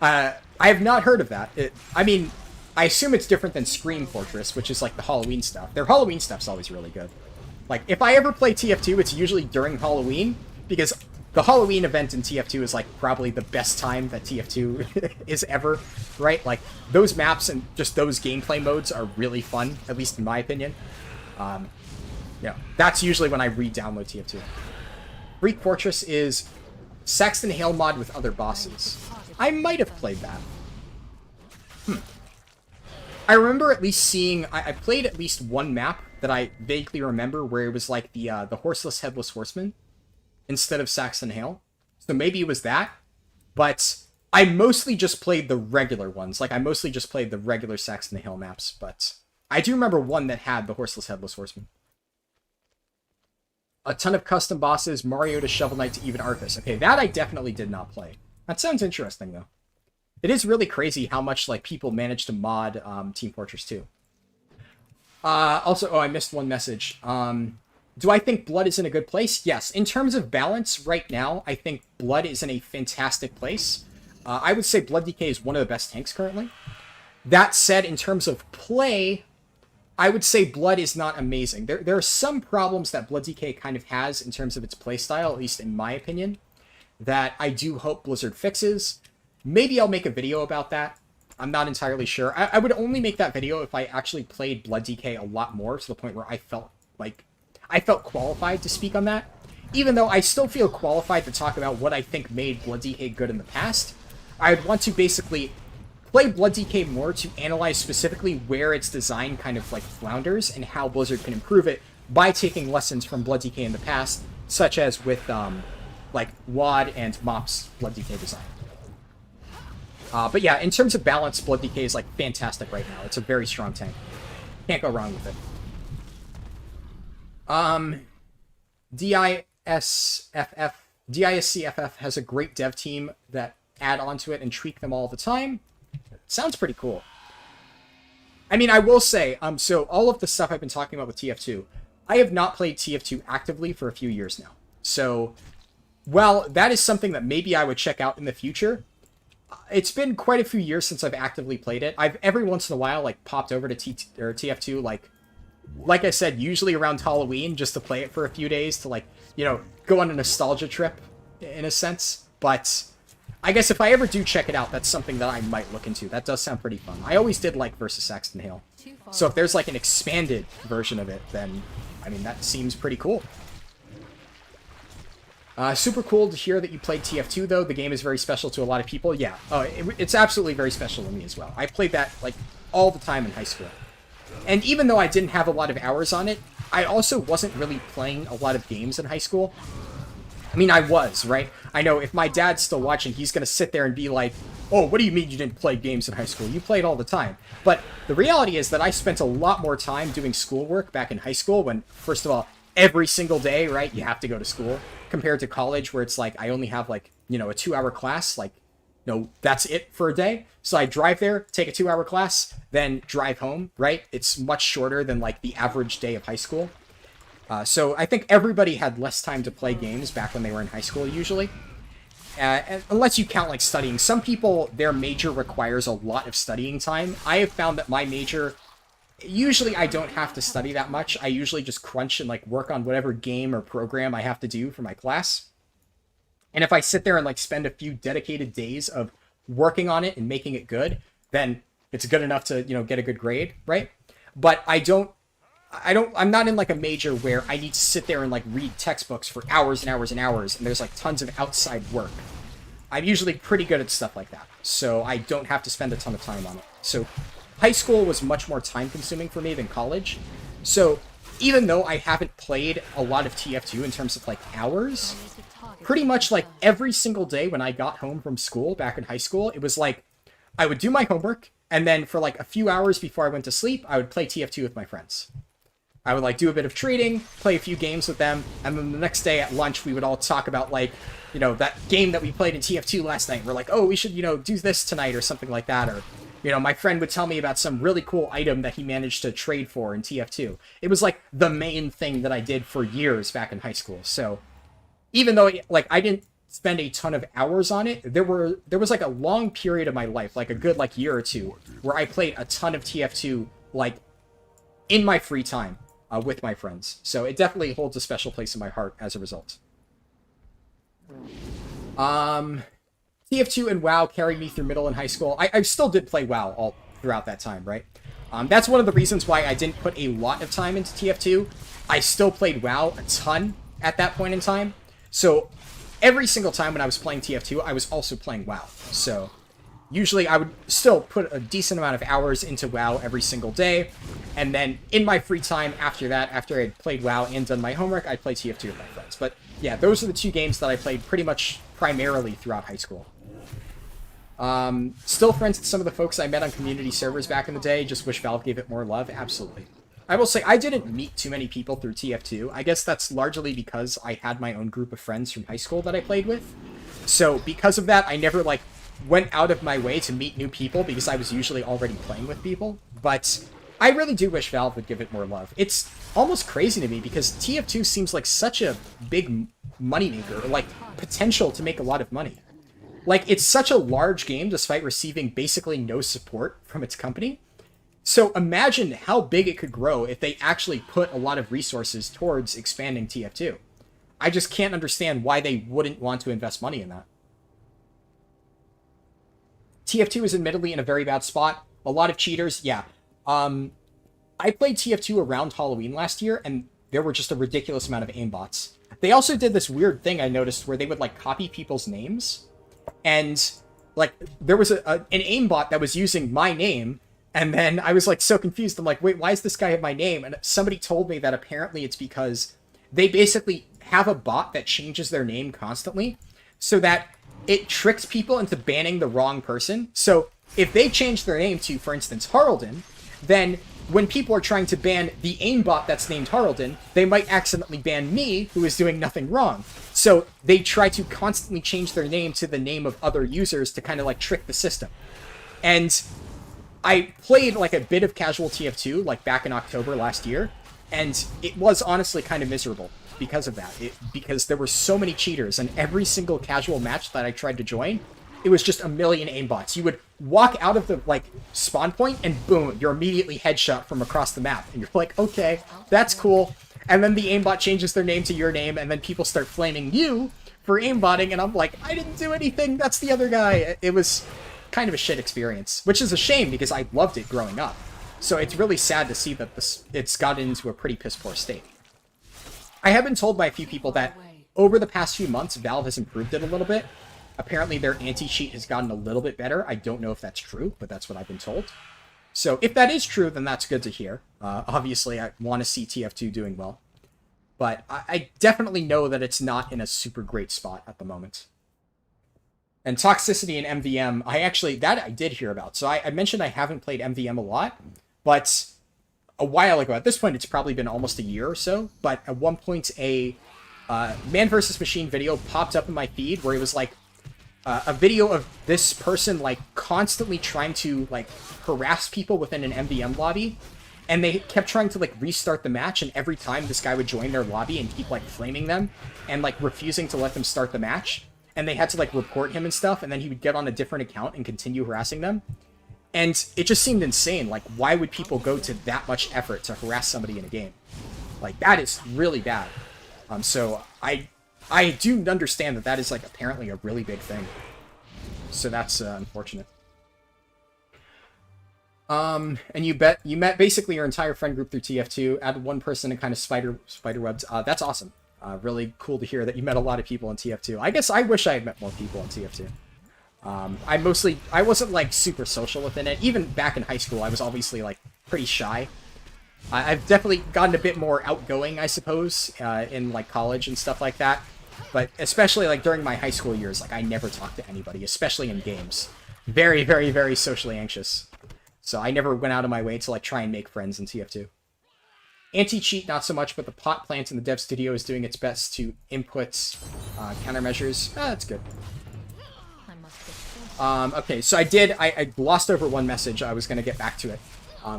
I have not heard of that. I mean, I assume it's different than Scream Fortress, which is like the Halloween stuff. Their Halloween stuff's always really good. Like, if I ever play TF2, it's usually during Halloween, because the Halloween event in TF2 is like probably the best time that TF2 is ever, right? Like those maps and just those gameplay modes are really fun, at least in my opinion. Yeah, that's usually when I re-download TF2. Greek Fortress is Saxton Hale mod with other bosses. I might have played that. I remember at least seeing... I played at least one map that I vaguely remember where it was like the Horseless Headless Horseman instead of Saxton Hale. So maybe it was that. But I mostly just played the regular ones. Like, I mostly just played the regular Saxton Hale maps. But I do remember one that had the Horseless Headless Horseman. A ton of custom bosses, Mario to Shovel Knight to even Arthas. Okay, that I definitely did not play. That sounds interesting, though. It is really crazy how much, like, people manage to mod Team Fortress 2. Also, oh, I missed one message. Do I think Blood is in a good place? Yes. In terms of balance, right now, I think Blood is in a fantastic place. I would say Blood DK is one of the best tanks currently. That said, in terms of play, I would say Blood is not amazing. There are some problems that Blood DK kind of has in terms of its playstyle, at least in my opinion, that I do hope Blizzard fixes. Maybe I'll make a video about that. I'm not entirely sure. I would only make that video if I actually played Blood DK a lot more, to the point where I felt qualified to speak on that. Even though I still feel qualified to talk about what I think made Blood DK good in the past, I'd want to basically play Blood DK more to analyze specifically where its design kind of like flounders and how Blizzard can improve it by taking lessons from Blood DK in the past, such as with like WoD and MOP's Blood DK design. But yeah, in terms of balance, Blood DK is like fantastic right now. It's a very strong tank. Can't go wrong with it. DISCFF has a great dev team that add onto it and tweak them all the time. Sounds pretty cool. I mean, I will say, so all of the stuff I've been talking about with TF2, I have not played TF2 actively for a few years now. So, while that is something that maybe I would check out in the future, it's been quite a few years since I've actively played it. I've every once in a while, like, popped over to TF2, like I said, usually around Halloween, just to play it for a few days, to, like, you know, go on a nostalgia trip, in a sense. But I guess if I ever do check it out, that's something that I might look into. That does sound pretty fun. I always did like versus Saxton Hale. So if there's like an expanded version of it, then, I mean, that seems pretty cool. Super cool to hear that you played TF2, though. The game is very special to a lot of people. Yeah, it's absolutely very special to me as well. I played that, like, all the time in high school. And even though I didn't have a lot of hours on it, I also wasn't really playing a lot of games in high school. I mean, I was, right? I know if my dad's still watching, he's going to sit there and be like, oh, what do you mean you didn't play games in high school? You played all the time. But the reality is that I spent a lot more time doing schoolwork back in high school when, first of all, every single day, right, you have to go to school, compared to college where it's like I only have, like, you know, a 2-hour class, like, no, that's it for a day. So I drive there, take a 2-hour class, then drive home, right? It's much shorter than, like, the average day of high school. So I think everybody had less time to play games back when they were in high school, usually. Unless you count, like, studying. Some people, their major requires a lot of studying time. I have found that my major, usually I don't have to study that much. I usually just crunch and, like, work on whatever game or program I have to do for my class. And if I sit there and, like, spend a few dedicated days of working on it and making it good, then it's good enough to, you know, get a good grade, right? But I'm not in, like, a major where I need to sit there and, like, read textbooks for hours and hours and hours, and there's, like, tons of outside work. I'm usually pretty good at stuff like that, so I don't have to spend a ton of time on it. So high school was much more time-consuming for me than college. So even though I haven't played a lot of TF2 in terms of, like, hours, pretty much, like, every single day when I got home from school back in high school, it was like I would do my homework, and then for, like, a few hours before I went to sleep, I would play TF2 with my friends. I would, like, do a bit of trading, play a few games with them, and then the next day at lunch, we would all talk about, like, you know, that game that we played in TF2 last night. We're like, oh, we should, you know, do this tonight or something like that. Or, you know, my friend would tell me about some really cool item that he managed to trade for in TF2. It was, like, the main thing that I did for years back in high school. So even though, like, I didn't spend a ton of hours on it, there was, like, a long period of my life, like a good, like, year or two, where I played a ton of TF2, like, in my free time. With my friends. So it definitely holds a special place in my heart as a result. TF2 and WoW carried me through middle and high school. I still did play WoW all throughout that time, right? That's one of the reasons why I didn't put a lot of time into TF2. I still played WoW a ton at that point in time. So every single time when I was playing TF2, I was also playing WoW. So usually I would still put a decent amount of hours into WoW every single day. And then in my free time after that, after I had played WoW and done my homework, I'd play TF2 with my friends. But yeah, those are the two games that I played pretty much primarily throughout high school. Still friends with some of the folks I met on community servers back in the day. Just wish Valve gave it more love. Absolutely. I will say I didn't meet too many people through TF2. I guess that's largely because I had my own group of friends from high school that I played with. So because of that, I never like went out of my way to meet new people because I was usually already playing with people. But I really do wish Valve would give it more love. It's almost crazy to me because TF2 seems like such a big moneymaker, or like potential to make a lot of money. Like, it's such a large game despite receiving basically no support from its company. So imagine how big it could grow if they actually put a lot of resources towards expanding TF2. I just can't understand why they wouldn't want to invest money in that. TF2 is admittedly in a very bad spot. A lot of cheaters, yeah. I played TF2 around Halloween last year, and there were just a ridiculous amount of aimbots. They also did this weird thing I noticed where they would, like, copy people's names. And, like, there was an aimbot that was using my name, and then I was, like, so confused. I'm like, wait, why does this guy have my name? And somebody told me that apparently it's because they basically have a bot that changes their name constantly so that it tricks people into banning the wrong person. So if they change their name to, for instance, Harlden, then when people are trying to ban the aimbot that's named Harlden, they might accidentally ban me, who is doing nothing wrong. So they try to constantly change their name to the name of other users to kind of like trick the system. And I played like a bit of casual TF2 like back in October last year, and it was honestly kind of miserable because of that. Because there were so many cheaters, and every single casual match that I tried to join, it was just a million aimbots. You would walk out of the like spawn point and boom, you're immediately headshot from across the map. And you're like, okay, that's cool. And then the aimbot changes their name to your name, and then people start flaming you for aimbotting, and I'm like, I didn't do anything, that's the other guy. It was kind of a shit experience, which is a shame because I loved it growing up. So it's really sad to see that it's gotten into a pretty piss poor state. I have been told by a few people that over the past few months, Valve has improved it a little bit. Apparently their anti-cheat has gotten a little bit better. I don't know if that's true, but that's what I've been told. So if that is true, then that's good to hear. Obviously, I want to see TF2 doing well. But I definitely know that it's not in a super great spot at the moment. And toxicity in MVM, that I did hear about. So I mentioned I haven't played MVM a lot, but a while ago, at this point, it's probably been almost a year or so, but at one point, a Man vs. Machine video popped up in my feed where it was like, a video of this person like constantly trying to like harass people within an MVM lobby, and they kept trying to like restart the match, and every time this guy would join their lobby and keep like flaming them and like refusing to let them start the match, and they had to like report him and stuff, and then he would get on a different account and continue harassing them. And it just seemed insane. Like, why would people go to that much effort to harass somebody in a game? Like, that is really bad. So I do understand that is, like, apparently a really big thing. So that's unfortunate. And you met basically your entire friend group through TF2, added one person and kind of spiderwebs. That's awesome. Really cool to hear that you met a lot of people in TF2. I guess I wish I had met more people in TF2. I wasn't, like, super social within it. Even back in high school, I was obviously, like, pretty shy. I've definitely gotten a bit more outgoing, I suppose, in, like, college and stuff like that. But especially, like, during my high school years, like, I never talked to anybody, especially in games. Very, very, very socially anxious. So I never went out of my way to, like, try and make friends in TF2. Anti-cheat, not so much, but the pot plant in the dev studio is doing its best to input countermeasures. That's good. Okay, so I glossed over one message. I was going to get back to it.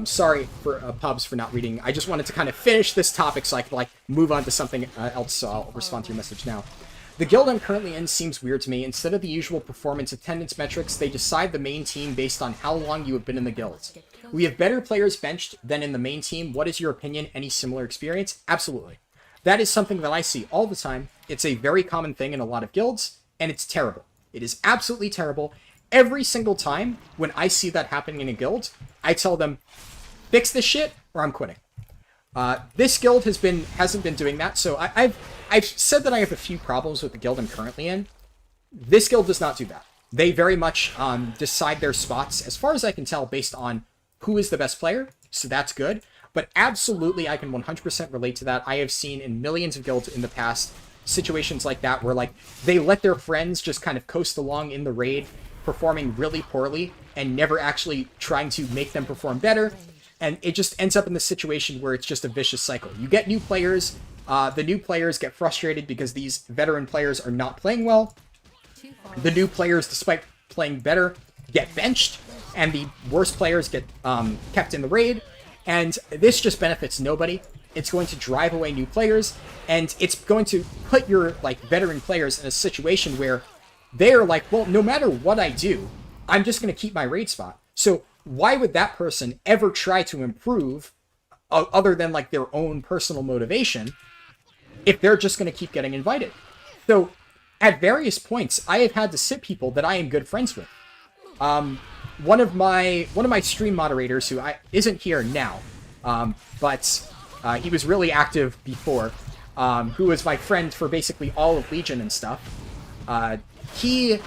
Sorry for Pubs for not reading. I just wanted to kind of finish this topic so I could, like, move on to something else, so I'll respond to your message now. The guild I'm currently in seems weird to me. Instead of the usual performance attendance metrics, they decide the main team based on how long you have been in the guild. We have better players benched than in the main team. What is your opinion? Any similar experience? Absolutely. That is something that I see all the time. It's a very common thing in a lot of guilds, and it's terrible. It is absolutely terrible. Every single time when I see that happening in a guild, I tell them, fix this shit or I'm quitting. This guild hasn't been doing that, so I've said that I have a few problems with the guild I'm currently in. This guild does not do that. They very much decide their spots, as far as I can tell, based on who is the best player, so that's good. But absolutely, I can 100% relate to that. I have seen in millions of guilds in the past situations like that where, like, they let their friends just kind of coast along in the raid, performing really poorly, and never actually trying to make them perform better. And it just ends up in the situation where it's just a vicious cycle. You get new players, the new players get frustrated because these veteran players are not playing well. The new players, despite playing better, get benched, and the worst players get kept in the raid. And this just benefits nobody. It's going to drive away new players, and it's going to put your, like, veteran players in a situation where they're like, well, no matter what I do, I'm just going to keep my raid spot. So why would that person ever try to improve, other than, like, their own personal motivation, if they're just going to keep getting invited? So at various points, I have had to sit people that I am good friends with. One of my stream moderators, who isn't here now, but he was really active before, who was my friend for basically all of Legion and stuff. He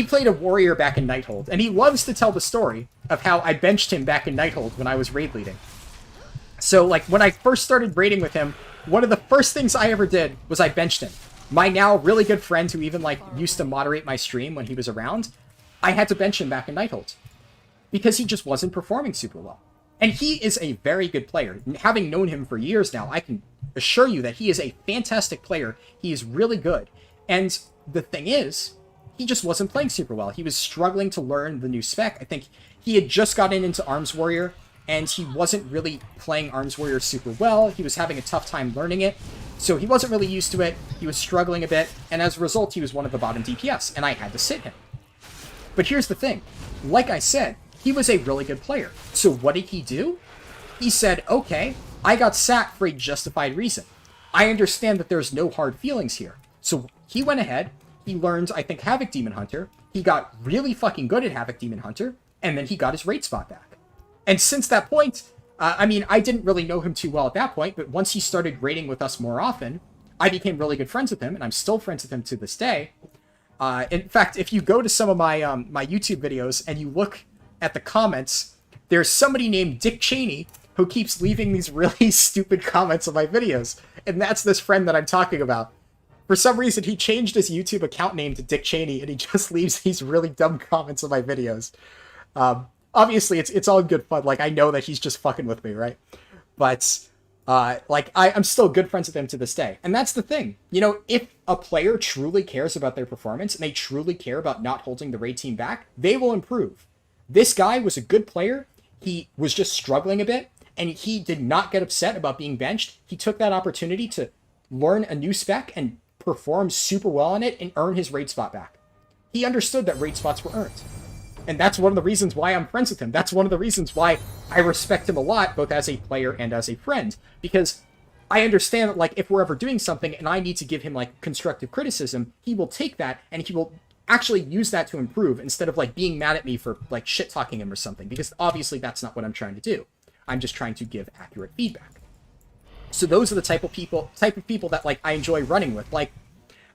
played a warrior back in Nighthold, and he loves to tell the story of how I benched him back in Nighthold when I was raid leading. So, like, when I first started raiding with him, one of the first things I ever did was I benched him. My now really good friend, who even, like, used to moderate my stream when he was around, I had to bench him back in Nighthold because he just wasn't performing super well. And he is a very good player. Having known him for years now, I can assure you that he is a fantastic player. He is really good. And the thing is, he just wasn't playing super well. He was struggling to learn the new spec. I think he had just gotten into Arms Warrior, and he wasn't really playing Arms Warrior super well. He was having a tough time learning it, so he wasn't really used to it. He was struggling a bit, and as a result, he was one of the bottom DPS, and I had to sit him. But here's the thing. Like I said, he was a really good player. So what did he do? He said, okay, I got sacked for a justified reason. I understand that there's no hard feelings here. So he went ahead, he learned, I think, Havoc Demon Hunter. He got really fucking good at Havoc Demon Hunter, and then he got his raid spot back. And since that point, I mean, I didn't really know him too well at that point, but once he started raiding with us more often, I became really good friends with him, and I'm still friends with him to this day. In fact, if you go to some of my my YouTube videos and you look at the comments, there's somebody named Dick Cheney who keeps leaving these really stupid comments on my videos, and that's this friend that I'm talking about. For some reason, he changed his YouTube account name to Dick Cheney, and he just leaves these really dumb comments on my videos. Obviously, it's all good fun. Like, I know that he's just fucking with me, right? But like, I'm still good friends with him to this day. And that's the thing. You know, if a player truly cares about their performance and they truly care about not holding the raid team back, they will improve. This guy was a good player. He was just struggling a bit, and he did not get upset about being benched. He took that opportunity to learn a new spec and perform super well on it and earn his raid spot back. He understood that raid spots were earned. And that's one of the reasons why I'm friends with him. That's one of the reasons why I respect him a lot, both as a player and as a friend. Because I understand that, like, if we're ever doing something and I need to give him, like, constructive criticism, he will take that and he will actually use that to improve instead of, like, being mad at me for, like, shit-talking him or something. Because obviously that's not what I'm trying to do. I'm just trying to give accurate feedback. So those are the type of people that, like, I enjoy running with. Like,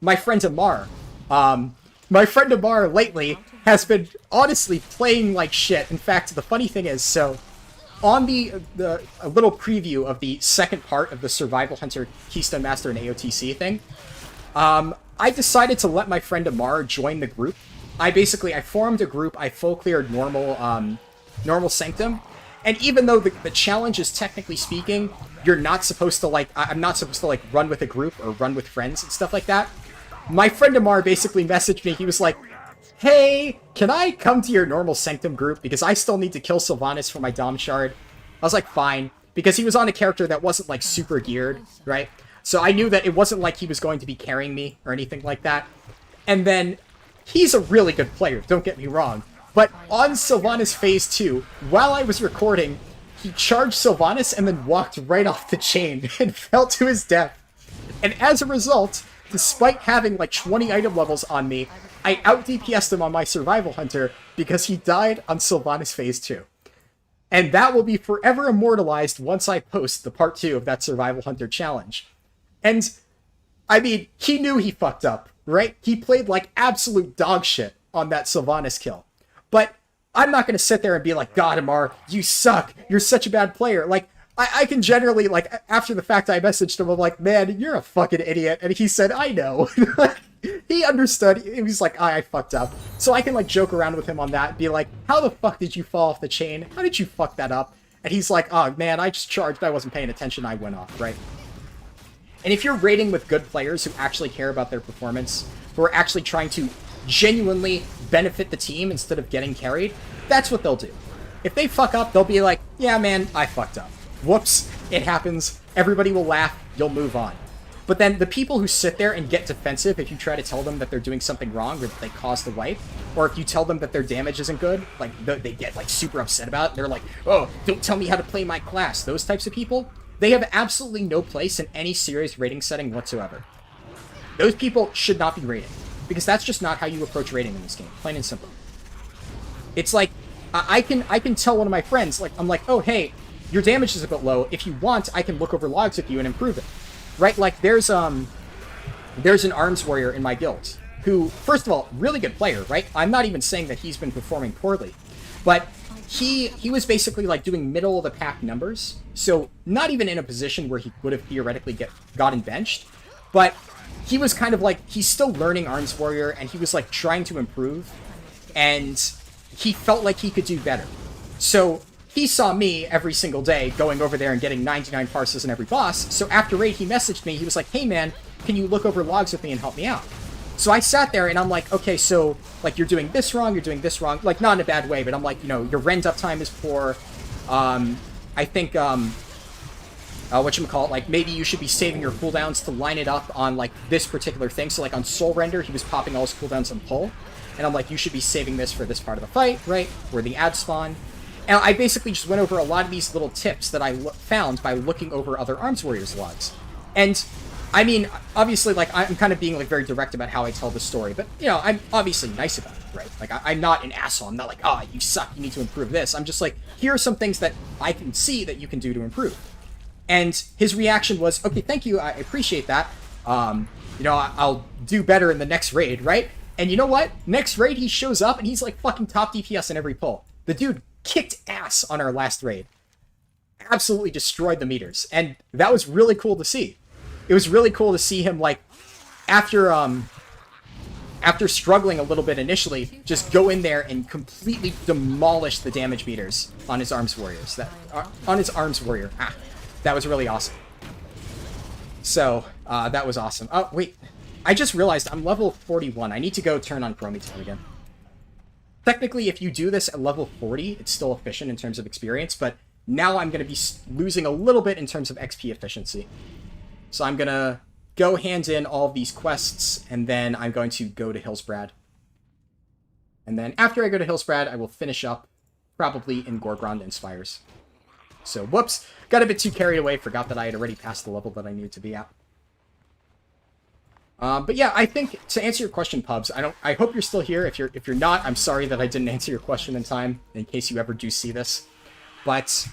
my friend Amar. My friend Amar lately has been honestly playing like shit. In fact, the funny thing is, so on a little preview of the second part of the Survival Hunter Keystone Master and AOTC thing, I decided to let my friend Amar join the group. I formed a group. I full cleared normal Sanctum. And even though the challenge is, technically speaking, you're not supposed to, like, I'm not supposed to, like, run with a group or run with friends and stuff like that, my friend Amar basically messaged me. He was like, hey, can I come to your normal Sanctum group? Because I still need to kill Sylvanas for my Dom Shard. I was like, fine. Because he was on a character that wasn't, like, super geared, right? So I knew that it wasn't like he was going to be carrying me or anything like that. And then, he's a really good player, don't get me wrong. But on Sylvanas Phase 2, while I was recording, he charged Sylvanas and then walked right off the chain and fell to his death. And as a result, despite having like 20 item levels on me, I out DPS'd him on my Survival Hunter because he died on Sylvanas Phase 2. And that will be forever immortalized once I post the part 2 of that Survival Hunter challenge. And, I mean, he knew he fucked up, right? He played like absolute dog shit on that Sylvanas kill. But I'm not going to sit there and be like, God, Amar, you suck. You're such a bad player. Like, I can generally, like, after the fact I messaged him, I'm like, man, you're a fucking idiot. And he said, I know. He understood. He was like, I fucked up. So I can, like, joke around with him on that and be like, how the fuck did you fall off the chain? How did you fuck that up? And he's like, oh, man, I just charged. I wasn't paying attention. I went off, right? And if you're raiding with good players who actually care about their performance, who are actually trying to genuinely benefit the team instead of getting carried, that's what they'll do. If they fuck up, they'll be like, yeah, man, I fucked up. Whoops, it happens. Everybody will laugh. You'll move on. But then the people who sit there and get defensive if you try to tell them that they're doing something wrong or that they caused the wipe, or if you tell them that their damage isn't good, like they get like super upset about it. They're like, oh, don't tell me how to play my class. Those types of people, they have absolutely no place in any serious raiding setting whatsoever. Those people should not be raiding, because that's just not how you approach raiding in this game, plain and simple. It's like, I can tell one of my friends, like, I'm like, oh, hey, your damage is a bit low. If you want, I can look over logs with you and improve it. Right? Like, there's an arms warrior in my guild who, first of all, really good player, right? I'm not even saying that he's been performing poorly, but he was basically, like, doing middle-of-the-pack numbers, so not even in a position where he would have theoretically gotten benched, but he was kind of like, he's still learning arms warrior, and he was, like, trying to improve, and he felt like he could do better. So he saw me every single day going over there and getting 99 parses in every boss. So after raid, he messaged me. He was like, hey, man, can you look over logs with me and help me out? So I sat there and I'm like, okay, so like you're doing this wrong, you're doing this wrong. Like not in a bad way, but I'm like, you know, your rend uptime is poor. I think, whatchamacallit, like maybe you should be saving your cooldowns to line it up on like this particular thing. So like on Soul Render, he was popping all his cooldowns on pull. And I'm like, you should be saving this for this part of the fight, right? Where the ads spawn. And I basically just went over a lot of these little tips that I found by looking over other Arms Warriors logs. And, I mean, obviously, like, I'm kind of being, like, very direct about how I tell the story, but, you know, I'm obviously nice about it, right? Like, I'm not an asshole. I'm not like, oh, you suck, you need to improve this. I'm just like, here are some things that I can see that you can do to improve. And his reaction was, okay, thank you, I appreciate that. You know, I'll do better in the next raid, right? And you know what? Next raid, he shows up, and he's, like, fucking top DPS in every pull. The dude kicked ass on our last raid. Absolutely destroyed the meters. And that was really cool to see. It was really cool to see him, like, after struggling a little bit initially, just go in there and completely demolish the damage meters on his arms warriors. On his arms warrior. That was really awesome. So, that was awesome. Oh, wait. I just realized I'm level 41. I need to go turn on Chromium again. Technically, if you do this at level 40, it's still efficient in terms of experience, but now I'm going to be losing a little bit in terms of XP efficiency. So I'm going to go hand in all of these quests, and then I'm going to go to Hillsbrad. And then after I go to Hillsbrad, I will finish up, probably in Gorgrond and Spires. So, whoops, got a bit too carried away, forgot that I had already passed the level that I needed to be at. But yeah, I think to answer your question, Pubs, I hope you're still here. If you're not, I'm sorry that I didn't answer your question in time, in case you ever do see this. But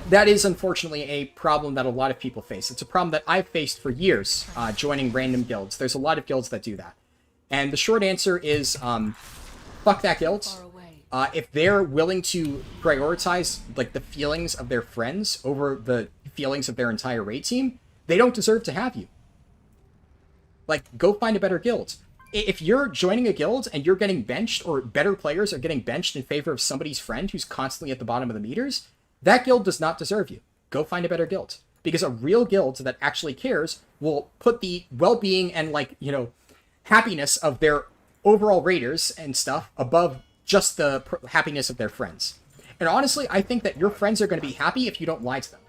that is unfortunately a problem that a lot of people face. It's a problem that I've faced for years, joining random guilds. There's a lot of guilds that do that. And the short answer is, fuck that guild. If they're willing to prioritize like the feelings of their friends over the feelings of their entire raid team, they don't deserve to have you. Like, go find a better guild. If you're joining a guild and you're getting benched, or better players are getting benched in favor of somebody's friend who's constantly at the bottom of the meters, that guild does not deserve you. Go find a better guild. Because a real guild that actually cares will put the well-being and, like, you know, happiness of their overall raiders and stuff above just the happiness of their friends. And honestly, I think that your friends are going to be happy if you don't lie to them,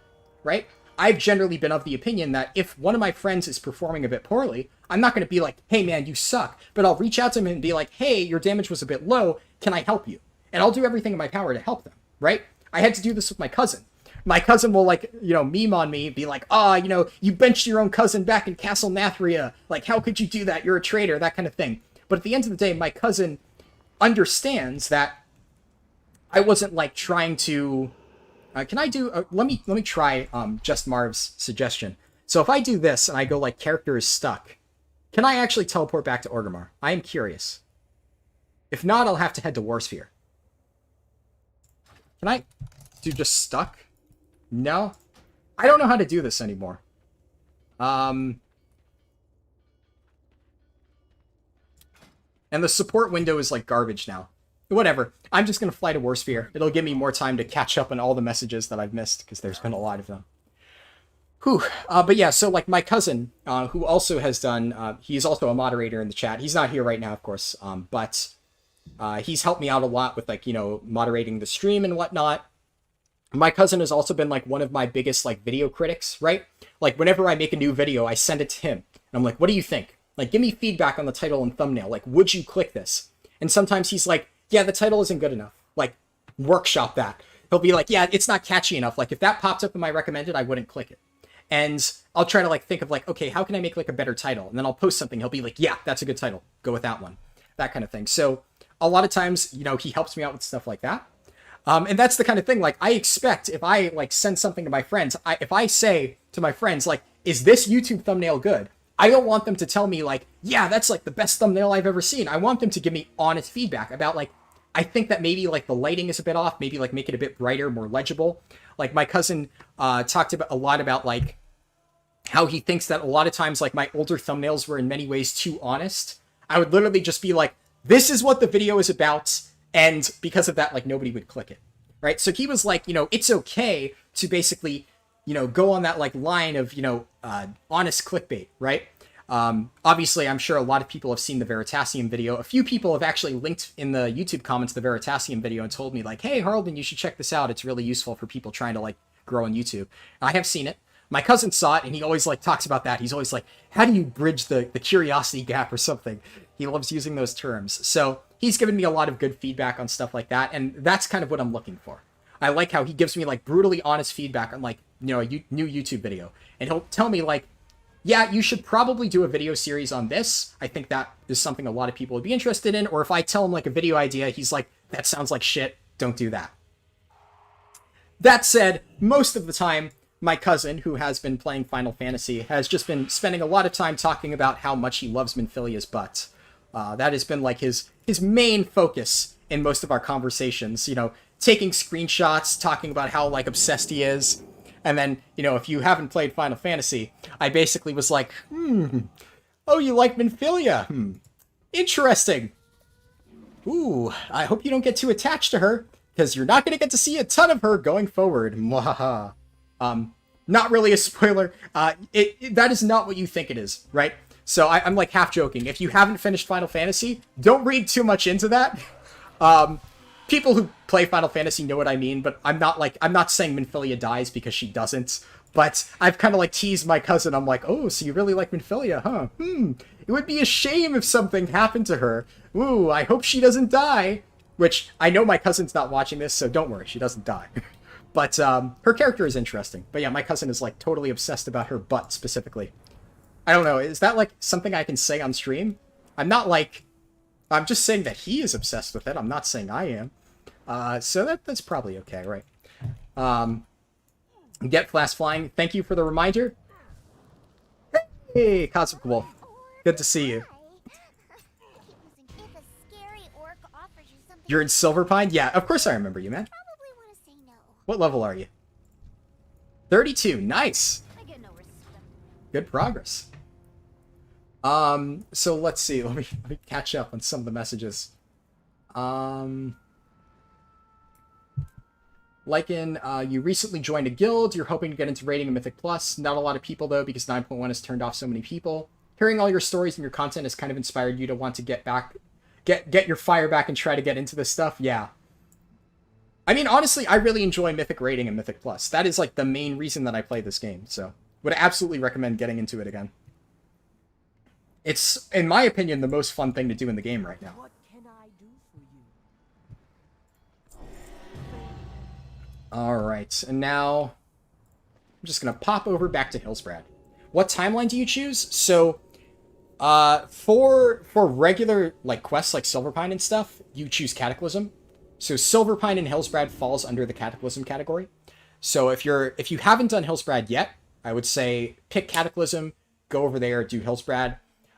right? I've generally been of the opinion that if one of my friends is performing a bit poorly, I'm not going to be like, hey man, you suck. But I'll reach out to him and be like, hey, your damage was a bit low. Can I help you? And I'll do everything in my power to help them, right? I had to do this with my cousin. my cousin will, like, you know, meme on me, be like, ah, you know, you benched your own cousin back in Castle Nathria. Like, how could you do that? You're a traitor, that kind of thing. But at the end of the day, my cousin understands that I wasn't, like, trying to... can I do... let me try Just Marv's suggestion. So if I do this and I go, like, character is stuck, can I actually teleport back to Orgrimmar? I am curious. If not, I'll have to head to Warsphere. Can I do just stuck? No? I don't know how to do this anymore. And the support window is like garbage now. Whatever. I'm just going to fly to Warsphere. It'll give me more time to catch up on all the messages that I've missed, because there's been a lot of them. Whew. But yeah, so like my cousin, who also has done, he's also a moderator in the chat. He's not here right now, of course, but he's helped me out a lot with, like, you know, moderating the stream and whatnot. My cousin has also been, like, one of my biggest, like, video critics, right? Like, whenever I make a new video, I send it to him. And I'm like, what do you think? Like, give me feedback on the title and thumbnail. Like, would you click this? And sometimes he's like, yeah, the title isn't good enough. Like, workshop that. He'll be like, yeah, it's not catchy enough. Like, if that popped up in my recommended, I wouldn't click it. And I'll try to, like, think of, like, okay, how can I make, like, a better title? And then I'll post something. He'll be like, yeah, that's a good title. Go with that one. That kind of thing. So a lot of times, you know, he helps me out with stuff like that. And that's the kind of thing, like, I expect if I, like, send something to my friends, if I say to my friends, like, is this YouTube thumbnail good? I don't want them to tell me, like, yeah, that's, like, the best thumbnail I've ever seen. I want them to give me honest feedback about, like, I think that maybe, like, the lighting is a bit off, maybe, like, make it a bit brighter, more legible. Like, my cousin talked about a lot about, like, how he thinks that a lot of times, like, my older thumbnails were in many ways too honest. I would literally just be like, this is what the video is about, and because of that, like, nobody would click it, right? So he was like, you know, it's okay to basically, you know, go on that, like, line of, you know, honest clickbait, right? Obviously, I'm sure a lot of people have seen the Veritasium video. A few people have actually linked in the YouTube comments the Veritasium video and told me, like, hey, Harlden, you should check this out. It's really useful for people trying to, like, grow on YouTube. I have seen it. My cousin saw it, and he always, like, talks about that. He's always like, how do you bridge the curiosity gap or something? He loves using those terms. So he's given me a lot of good feedback on stuff like that, and that's kind of what I'm looking for. I like how he gives me, like, brutally honest feedback on, like, you know, a new YouTube video. And he'll tell me, like, yeah, you should probably do a video series on this. I think that is something a lot of people would be interested in. Or if I tell him, like, a video idea, he's like, that sounds like shit. Don't do that. That said, most of the time, my cousin, who has been playing Final Fantasy, has just been spending a lot of time talking about how much he loves Minfilia's butt. That has been, like, his main focus in most of our conversations. You know, taking screenshots, talking about how, like, obsessed he is. And then, you know, if you haven't played Final Fantasy, I basically was like, oh, you like Minfilia? Interesting. Ooh, I hope you don't get too attached to her, because you're not going to get to see a ton of her going forward. Mwahaha. Not really a spoiler. That is not what you think it is, right? So I'm like half joking. If you haven't finished Final Fantasy, don't read too much into that. People who play Final Fantasy know what I mean, but I'm not saying Minfilia dies because she doesn't. But I've kind of, like, teased my cousin. I'm like, oh, so you really like Minfilia, huh? It would be a shame if something happened to her. Ooh, I hope she doesn't die. Which, I know my cousin's not watching this, so don't worry, she doesn't die. But her character is interesting. But yeah, my cousin is, like, totally obsessed about her butt specifically. I don't know, is that, like, something I can say on stream? I'm just saying that he is obsessed with it. I'm not saying I am. So that's probably okay, right? Get Flash Flying, thank you for the reminder. Hey, Cosmic Wolf. Good to see you. If a scary orc offers you something, You're in Silverpine? Yeah, of course I remember you, man. probably want to say no. What level are you? 32, nice. I get no respect. Good progress. So let's see. Let me catch up on some of the messages. Lycan, you recently joined a guild. You're hoping to get into raiding a Mythic Plus. Not a lot of people, though, because 9.1 has turned off so many people. Hearing all your stories and your content has kind of inspired you to want to get your fire back and try to get into this stuff. Yeah. I mean, honestly, I really enjoy Mythic raiding and Mythic Plus. That is, like, the main reason that I play this game. So, would absolutely recommend getting into it again. It's, in my opinion, the most fun thing to do in the game right now. What can I do Alright, and now I'm just gonna pop over back to Hillsbrad. What timeline do you choose? So, for regular, like, quests like Silverpine and stuff, you choose Cataclysm. So Silverpine and Hillsbrad falls under the Cataclysm category. So if you haven't done Hillsbrad yet, I would say pick Cataclysm, go over there, do Hillsbrad.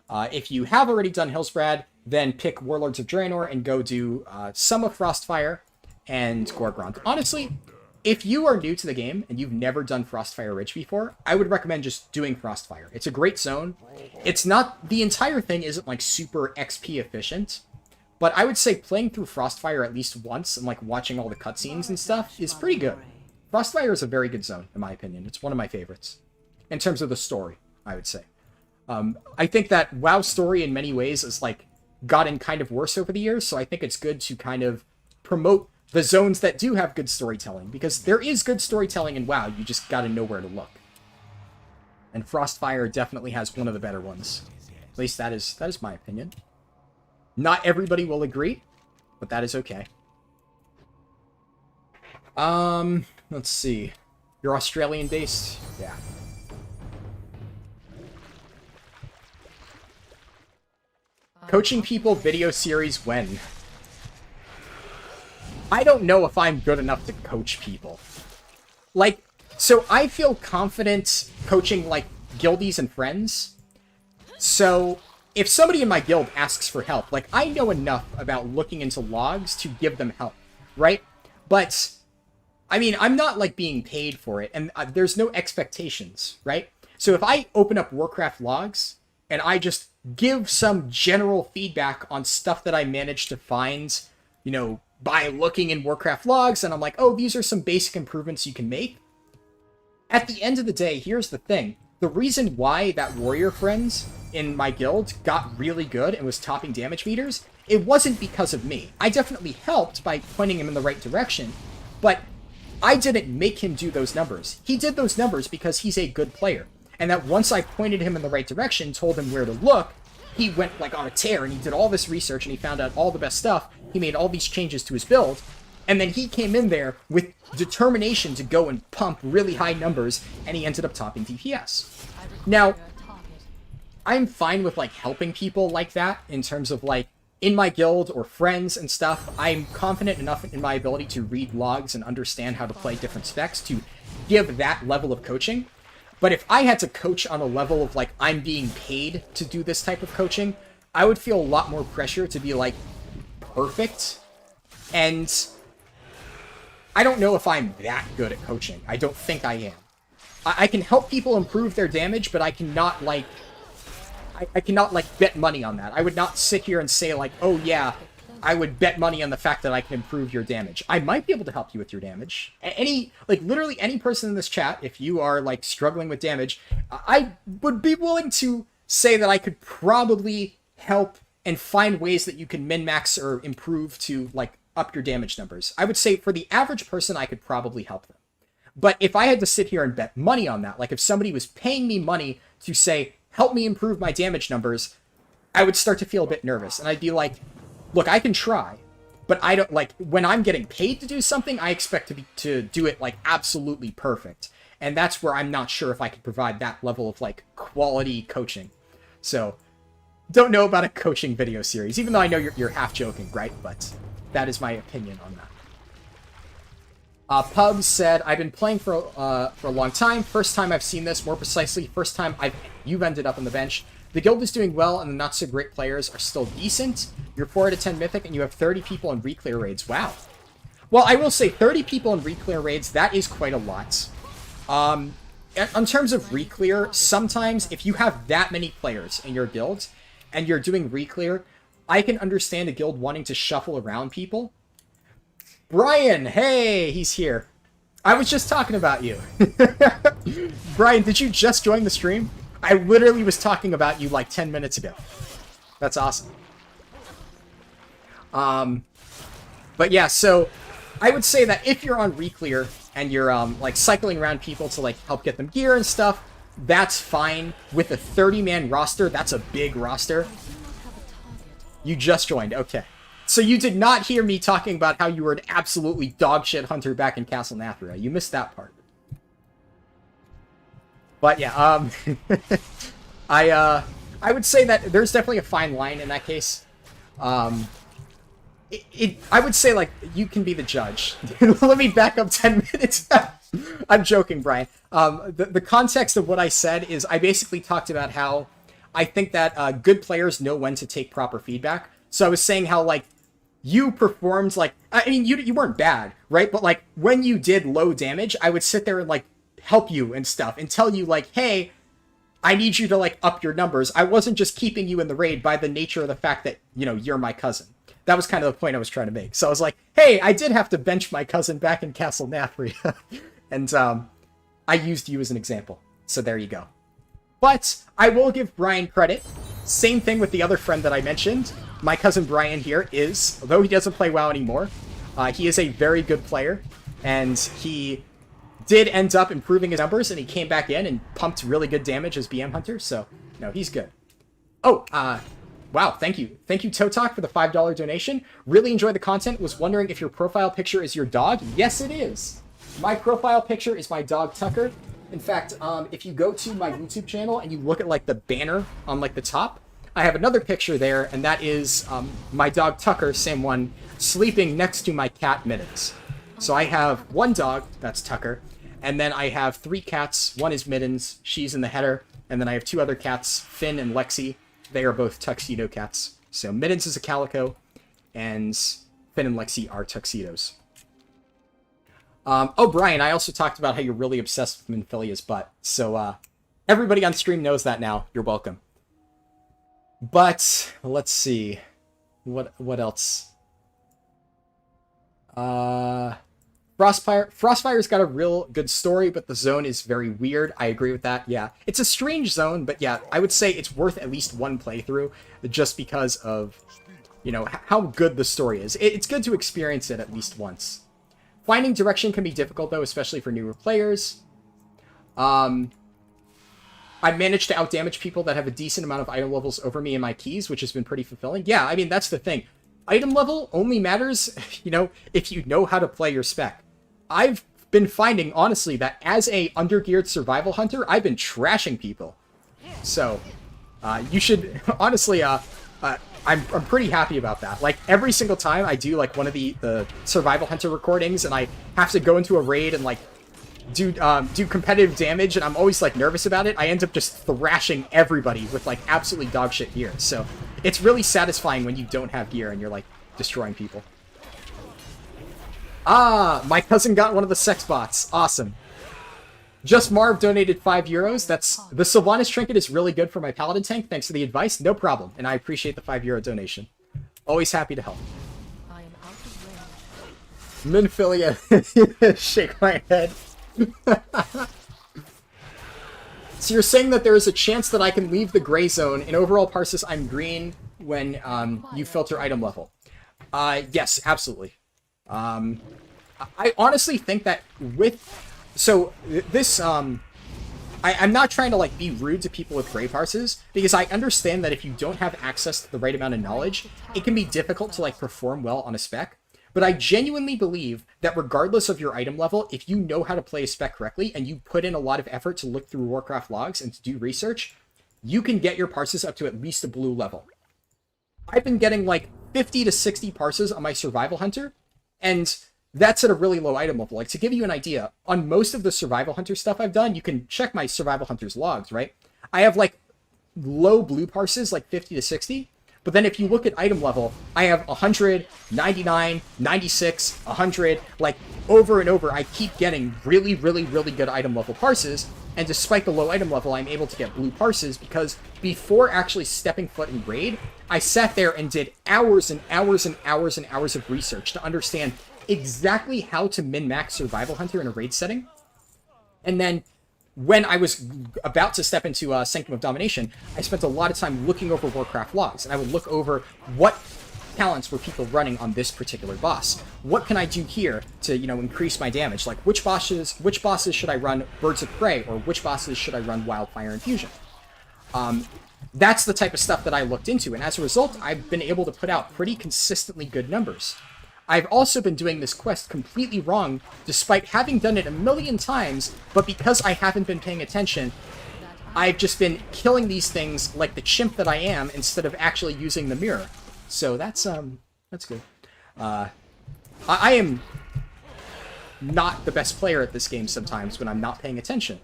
If you have already done Hillsbrad, then pick Warlords of Draenor and go do some of Frostfire and Gorgrond. Honestly, if you are new to the game and you've never done Frostfire Ridge before, I would recommend just doing Frostfire. It's a great zone. It's not, the entire thing isn't like super XP efficient, but I would say playing through Frostfire at least once and like watching all the cutscenes and stuff is pretty good. Frostfire is a very good zone, in my opinion. It's one of my favorites. In terms of the story, I would say. I think that WoW's story in many ways has like gotten kind of worse over the years, so I think it's good to kind of promote the zones that do have good storytelling, because there is good storytelling in WoW, you just gotta know where to look. And Frostfire definitely has one of the better ones. At least that is my opinion. Not everybody will agree, but that is okay. Let's see. You're Australian based? Yeah. Coaching people video series when? I don't know if I'm good enough to coach people. Like, so I feel confident coaching, like, guildies and friends. So, if somebody in my guild asks for help, like, I know enough about looking into logs to give them help, right? But, I mean, I'm not, like, being paid for it, and there's no expectations, right? So if I open up Warcraft logs, and I just give some general feedback on stuff that I managed to find, you know, by looking in Warcraft logs, and I'm like, oh, these are some basic improvements you can make. At the end of the day, here's the thing. The reason why that warrior friend in my guild got really good and was topping damage meters, it wasn't because of me. I definitely helped by pointing him in the right direction, but I didn't make him do those numbers. He did those numbers because he's a good player. And that once I pointed him in the right direction, told him where to look, he went like on a tear and he did all this research and he found out all the best stuff. He made all these changes to his build. And then he came in there with determination to go and pump really high numbers, and he ended up topping DPS. Now, I'm fine with like helping people like that in terms of like in my guild or friends and stuff. I'm confident enough in my ability to read logs and understand how to play different specs to give that level of coaching. But if I had to coach on a level of, like, I'm being paid to do this type of coaching, I would feel a lot more pressure to be, like, perfect. And I don't know if I'm that good at coaching. I don't think I am. I can help people improve their damage, but I cannot, like, I cannot, like, bet money on that. I would not sit here and say, like, oh, yeah, I would bet money on the fact that I can improve your damage. I might be able to help you with your damage. Literally any person in this chat, if you are, like, struggling with damage, I would be willing to say that I could probably help and find ways that you can min-max or improve to, like, up your damage numbers. I would say for the average person, I could probably help them. But if I had to sit here and bet money on that, like if somebody was paying me money to say, help me improve my damage numbers, I would start to feel a bit nervous. And I'd be like, look, I can try, but I don't, like, when I'm getting paid to do something, I expect to do it, like, absolutely perfect. And that's where I'm not sure if I could provide that level of, like, quality coaching. So, don't know about a coaching video series, even though I know you're half joking, right? But that is my opinion on that. Pubs said, I've been playing for a long time. First time I've seen this, more precisely, first time you've ended up on the bench. The guild is doing well, and the not-so-great players are still decent. You're 4 out of 10 Mythic, and you have 30 people in Reclear raids. Wow. Well, I will say 30 people in Reclear raids, that is quite a lot. In terms of Reclear, sometimes if you have that many players in your guild, and you're doing Reclear, I can understand a guild wanting to shuffle around people. Brian, hey, he's here. I was just talking about you. Brian, did you just join the stream? I literally was talking about you like 10 minutes ago. That's awesome. But yeah, so I would say that if you're on Reclear and you're like cycling around people to like help get them gear and stuff, that's fine. With a 30-man roster, that's a big roster. You just joined, okay. So you did not hear me talking about how you were an absolutely dogshit hunter back in Castle Nathria. You missed that part. But yeah, I would say that there's definitely a fine line in that case. I would say, like, you can be the judge. Let me back up 10 minutes. I'm joking, Brian. The context of what I said is I basically talked about how I think that good players know when to take proper feedback. So I was saying how, like, you performed, like, I mean, you weren't bad, right? But, like, when you did low damage, I would sit there and, like, help you and stuff and tell you, like, hey, I need you to, like, up your numbers. I wasn't just keeping you in the raid by the nature of the fact that, you know, you're my cousin. That was kind of the point I was trying to make. So I was like, hey, I did have to bench my cousin back in Castle Nathria. And I used you as an example. So there you go. But I will give Brian credit. Same thing with the other friend that I mentioned. My cousin Brian here is, although he doesn't play WoW anymore, he is a very good player. And he did end up improving his numbers, and he came back in and pumped really good damage as BM Hunter. So, no, he's good. Oh, wow, thank you. Thank you, Totok, for the $5 donation. Really enjoy the content. Was wondering if your profile picture is your dog. Yes, it is. My profile picture is my dog, Tucker. In fact, if you go to my YouTube channel and you look at, like, the banner on, like, the top, I have another picture there, and that is my dog, Tucker, same one, sleeping next to my cat, Mittens. So I have one dog, that's Tucker, and then I have 3 cats. One is Mittens, she's in the header, and then I have 2 other cats, Finn and Lexi. They are both tuxedo cats. So Mittens is a calico, and Finn and Lexi are tuxedos. Oh, Brian, I also talked about how you're really obsessed with Minfilia's butt. So everybody on stream knows that now. You're welcome. But let's see. What else? Frostfire's got a real good story, but the zone is very weird. I agree with that. Yeah, it's a strange zone, but yeah, I would say it's worth at least one playthrough just because of, you know, how good the story is. It's good to experience it at least once. Finding direction can be difficult, though, especially for newer players. I managed to outdamage people that have a decent amount of item levels over me in my keys, which has been pretty fulfilling. Yeah, I mean, that's the thing. Item level only matters, you know, if you know how to play your spec. I've been finding, honestly, that as a undergeared survival hunter, I've been trashing people. So, you should, honestly, I'm pretty happy about that. Like, every single time I do, like, one of the survival hunter recordings, and I have to go into a raid and, like, do competitive damage, and I'm always, like, nervous about it, I end up just thrashing everybody with, like, absolutely dogshit gear. So, it's really satisfying when you don't have gear and you're, like, destroying people. Ah, my cousin got one of the sex bots. Awesome. Just Marv donated €5. That's the Sylvanas trinket is really good for my paladin tank. Thanks for the advice. No problem. And I appreciate the €5 donation. Always happy to help. I am out of range. Minfilia. Shake my head. So you're saying that there is a chance that I can leave the gray zone. In overall parses, I'm green when you filter item level. Yes, absolutely. I honestly think that with... So, this, I'm not trying to, like, be rude to people with gray parses, because I understand that if you don't have access to the right amount of knowledge, it can be difficult to, like, perform well on a spec. But I genuinely believe that regardless of your item level, if you know how to play a spec correctly, and you put in a lot of effort to look through Warcraft logs and to do research, you can get your parses up to at least a blue level. I've been getting, like, 50 to 60 parses on my Survival Hunter, and... that's at a really low item level. Like, to give you an idea, on most of the Survival Hunter stuff I've done, you can check my Survival Hunter's logs, right? I have, like, low blue parses, like 50 to 60. But then if you look at item level, I have 100, 99, 96, 100. Like, over and over, I keep getting really, really, really good item level parses. And despite the low item level, I'm able to get blue parses because before actually stepping foot in raid, I sat there and did hours and hours and hours and hours of research to understand exactly how to min-max Survival Hunter in a raid setting. And then when I was about to step into Sanctum of Domination, I spent a lot of time looking over Warcraft logs, and I would look over what talents were people running on this particular boss. What can I do here to, you know, increase my damage? Like, which bosses should I run Birds of Prey, or which bosses should I run Wildfire Infusion? That's the type of stuff that I looked into, and as a result, I've been able to put out pretty consistently good numbers. I've also been doing this quest completely wrong, despite having done it a million times, but because I haven't been paying attention, I've just been killing these things like the chimp that I am, instead of actually using the mirror. So that's good. I am not the best player at this game sometimes when I'm not paying attention.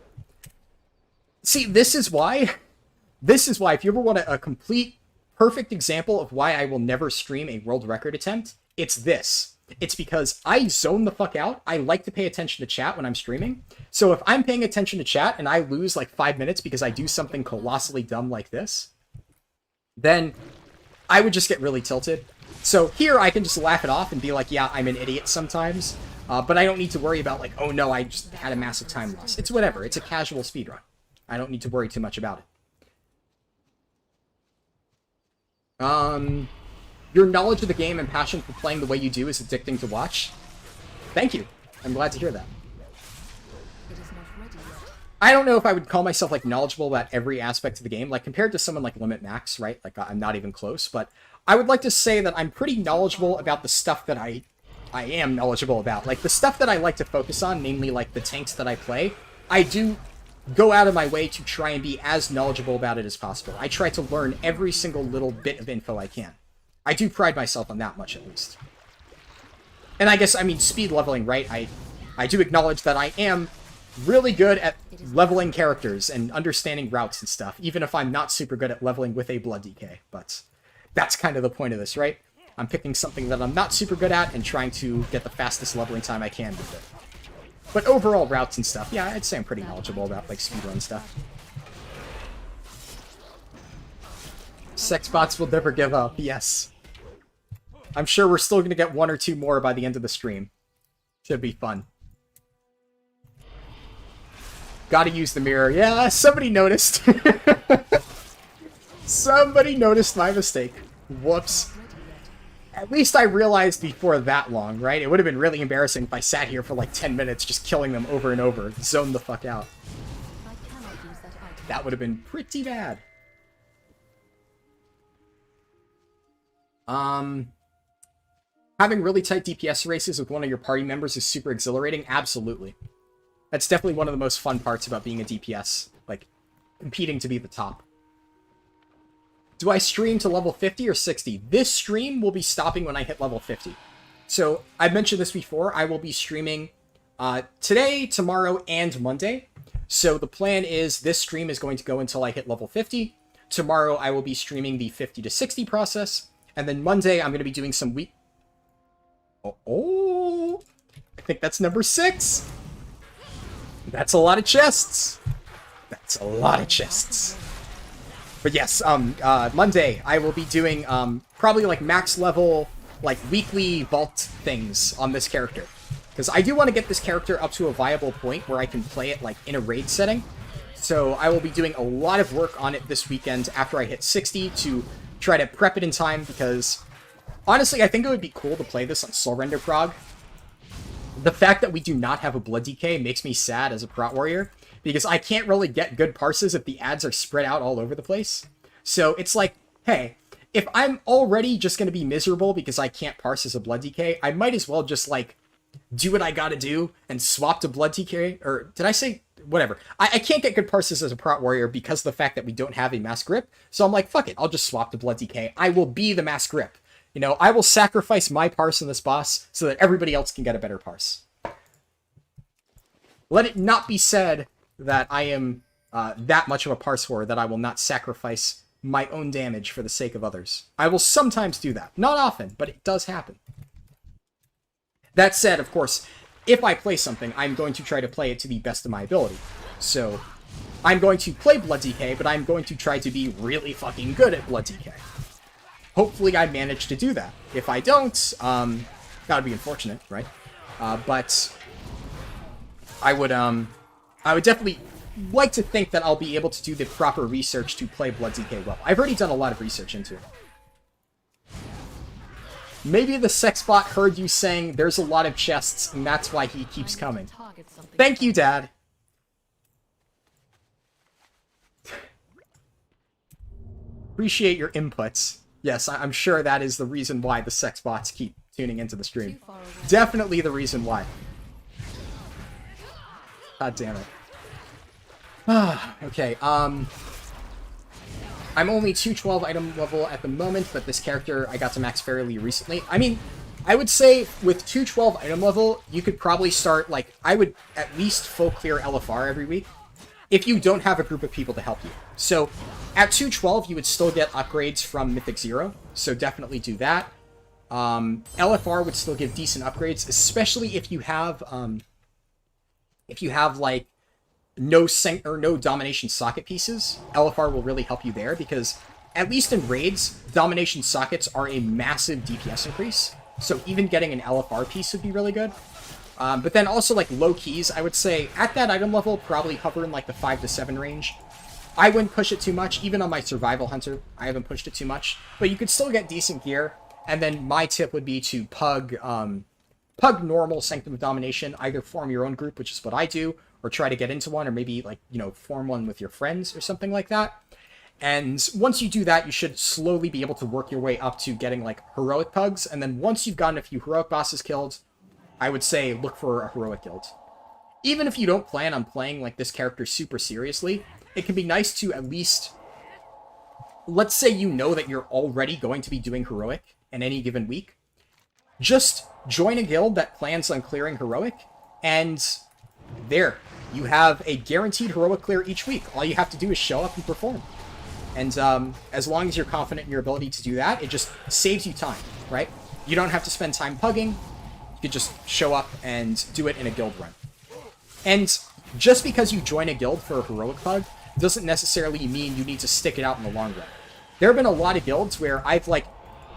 See, this is why, if you ever want a complete, perfect example of why I will never stream a world record attempt, it's this. It's because I zone the fuck out. I like to pay attention to chat when I'm streaming. So if I'm paying attention to chat and I lose like 5 minutes because I do something colossally dumb like this, then I would just get really tilted. So here I can just laugh it off and be like, yeah, I'm an idiot sometimes. But I don't need to worry about like, oh no, I just had a massive time loss. It's whatever. It's a casual speedrun. I don't need to worry too much about it. Your knowledge of the game and passion for playing the way you do is addicting to watch. Thank you. I'm glad to hear that. It is not ready yet. I don't know if I would call myself like knowledgeable about every aspect of the game, like compared to someone like Limit Max, right? Like I'm not even close, but I would like to say that I'm pretty knowledgeable about the stuff that I am knowledgeable about. Like the stuff that I like to focus on, namely like the tanks that I play, I do go out of my way to try and be as knowledgeable about it as possible. I try to learn every single little bit of info I can. I do pride myself on that much, at least. And I guess, I mean, speed leveling, right? I do acknowledge that I am really good at leveling characters and understanding routes and stuff, even if I'm not super good at leveling with a Blood DK. But that's kind of the point of this, right? I'm picking something that I'm not super good at and trying to get the fastest leveling time I can with it. But overall routes and stuff, yeah, I'd say I'm pretty knowledgeable about, like, speedrun stuff. Sex bots will never give up, yes. I'm sure we're still going to get 1 or 2 more by the end of the stream. Should be fun. Gotta use the mirror. Yeah, somebody noticed. Somebody noticed my mistake. Whoops. At least I realized before that long, right? It would have been really embarrassing if I sat here for like 10 minutes just killing them over and over. Zoned the fuck out. I cannot use that item. That would have been pretty bad. Having really tight DPS races with one of your party members is super exhilarating. Absolutely. That's definitely one of the most fun parts about being a DPS. Like, competing to be the top. Do I stream to level 50 or 60? This stream will be stopping when I hit level 50. So, I've mentioned this before. I will be streaming today, tomorrow, and Monday. So, the plan is this stream is going to go until I hit level 50. Tomorrow, I will be streaming the 50 to 60 process. And then Monday, I'm going to be doing some week... Oh, I think that's number 6. That's a lot of chests. That's a lot of chests. But yes, Monday, I will be doing, probably, like, max level, like, weekly vault things on this character. Because I do want to get this character up to a viable point where I can play it, like, in a raid setting. So I will be doing a lot of work on it this weekend after I hit 60 to try to prep it in time, because honestly, I think it would be cool to play this on Soul Render Prog. The fact that we do not have a Blood DK makes me sad as a Prot Warrior, because I can't really get good parses if the ads are spread out all over the place. So it's like, hey, if I'm already just going to be miserable because I can't parse as a Blood DK, I might as well just, like, do what I gotta do and swap to Blood DK, or did I say... Whatever. I can't get good parses as a Prot Warrior because of the fact that we don't have a Mass Grip. So I'm like, fuck it, I'll just swap to Blood DK. I will be the Mass Grip. You know, I will sacrifice my parse in this boss so that everybody else can get a better parse. Let it not be said that I am that much of a parse whore that I will not sacrifice my own damage for the sake of others. I will sometimes do that. Not often, but it does happen. That said, of course, if I play something, I'm going to try to play it to the best of my ability. So, I'm going to play Blood DK, but I'm going to try to be really fucking good at Blood DK. Hopefully I manage to do that. If I don't, that would be unfortunate, right? But I would definitely like to think that I'll be able to do the proper research to play Blood DK well. I've already done a lot of research into it. Maybe the sex bot heard you saying there's a lot of chests, and that's why he keeps coming. Thank you, Dad. Appreciate your inputs. Yes, I'm sure that is the reason why the sex bots keep tuning into the stream. Too far away. Definitely the reason why. God damn it. Okay, I'm only 212 item level at the moment, but this character I got to max fairly recently. I mean, I would say with 212 item level, you could probably start, like, I would at least full clear LFR every week if you don't have a group of people to help you. So at 212, you would still get upgrades from Mythic 0, so definitely do that. LFR would still give decent upgrades, especially if you have like no domination socket pieces. LFR will really help you there because at least in raids, domination sockets are a massive DPS increase. So even getting an LFR piece would be really good. But then also like low keys, I would say at that item level, probably hover in like the 5 to 7 range. I wouldn't push it too much. Even on my survival hunter, I haven't pushed it too much. But you could still get decent gear. And then my tip would be to pug normal Sanctum of Domination. Either form your own group, which is what I do, or try to get into one, or maybe like, you know, form one with your friends or something like that. And once you do that, you should slowly be able to work your way up to getting like heroic pugs. And then once you've gotten a few heroic bosses killed, I would say look for a heroic guild. Even if you don't plan on playing like this character super seriously, it can be nice to at least, let's say you know that you're already going to be doing heroic in any given week. Just join a guild that plans on clearing heroic, and there, you have a guaranteed heroic clear each week. All you have to do is show up and perform. And as long as you're confident in your ability to do that, it just saves you time, right? You don't have to spend time pugging. You could just show up and do it in a guild run. And just because you join a guild for a heroic pug doesn't necessarily mean you need to stick it out in the long run. There have been a lot of guilds where I've like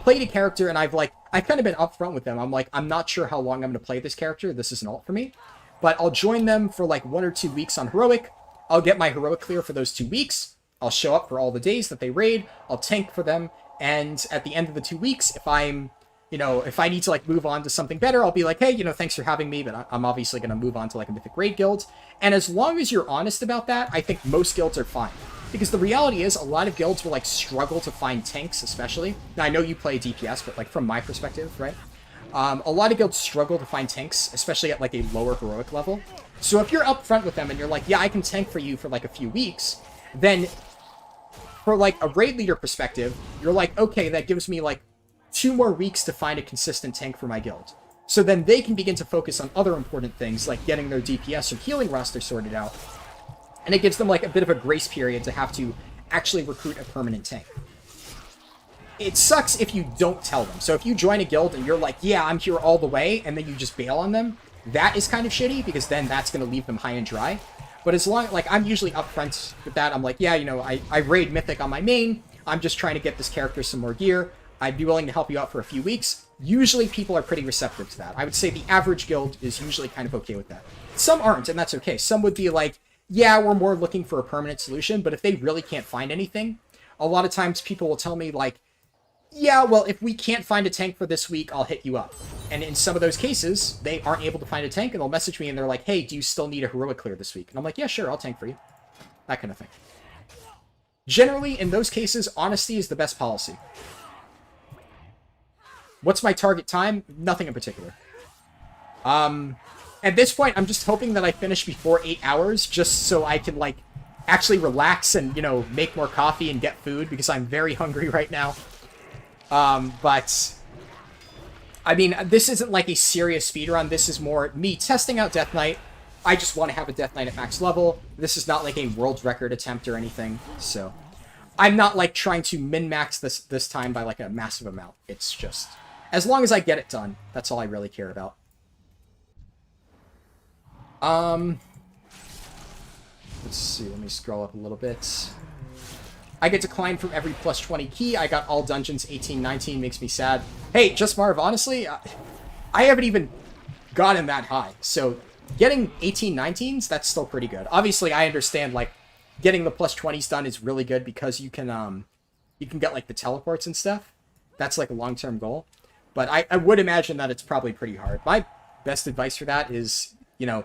played a character and I've kind of been upfront with them. I'm like, I'm not sure how long I'm going to play this character. This is an alt for me. But I'll join them for like 1 or 2 weeks on heroic. I'll get my heroic clear for those 2 weeks. I'll show up for all the days that they raid. I'll tank for them. And at the end of the 2 weeks, if I'm, you know, if I need to like move on to something better, I'll be like, hey, you know, thanks for having me, but I'm obviously going to move on to like a Mythic Raid guild. And as long as you're honest about that, I think most guilds are fine. Because the reality is, a lot of guilds will like struggle to find tanks, especially. Now, I know you play DPS, but like from my perspective, right? A lot of guilds struggle to find tanks, especially at like a lower heroic level. So if you're upfront with them and you're like, yeah, I can tank for you for like a few weeks, then for like a raid leader perspective, you're like, okay, that gives me like 2 more weeks to find a consistent tank for my guild. So then they can begin to focus on other important things, like getting their DPS or healing roster sorted out. And it gives them like a bit of a grace period to have to actually recruit a permanent tank. It sucks if you don't tell them. So if you join a guild and you're like, yeah, I'm here all the way, and then you just bail on them, that is kind of shitty, because then that's going to leave them high and dry. But as long, like, I'm usually upfront with that. I'm like, yeah, you know, I raid Mythic on my main. I'm just trying to get this character some more gear. I'd be willing to help you out for a few weeks. Usually people are pretty receptive to that. I would say the average guild is usually kind of okay with that. Some aren't, and that's okay. Some would be like, yeah, we're more looking for a permanent solution, but if they really can't find anything, a lot of times people will tell me like, yeah, well, if we can't find a tank for this week, I'll hit you up. And in some of those cases, they aren't able to find a tank, and they'll message me and they're like, hey, do you still need a heroic clear this week? And I'm like, yeah, sure, I'll tank for you. That kind of thing. Generally, in those cases, honesty is the best policy. What's my target time? Nothing in particular. At this point, I'm just hoping that I finish before 8 hours, just so I can, like, actually relax and, you know, make more coffee and get food, because I'm very hungry right now. But, I mean, this isn't like a serious speedrun. This is more me testing out Death Knight. I just want to have a Death Knight at max level. This is not like a world record attempt or anything, so I'm not, like, trying to min-max this time by, like, a massive amount. It's just, as long as I get it done, that's all I really care about. Let's see, let me scroll up a little bit. I get declined from every plus 20 key. I got all dungeons 18, 19, makes me sad. Hey, Just Marv, honestly, I haven't even gotten that high. So getting 18, 19s, that's still pretty good. Obviously, I understand, like, getting the plus 20s done is really good because you can get, like, the teleports and stuff. That's, like, a long-term goal. But I would imagine that it's probably pretty hard. My best advice for that is, you know,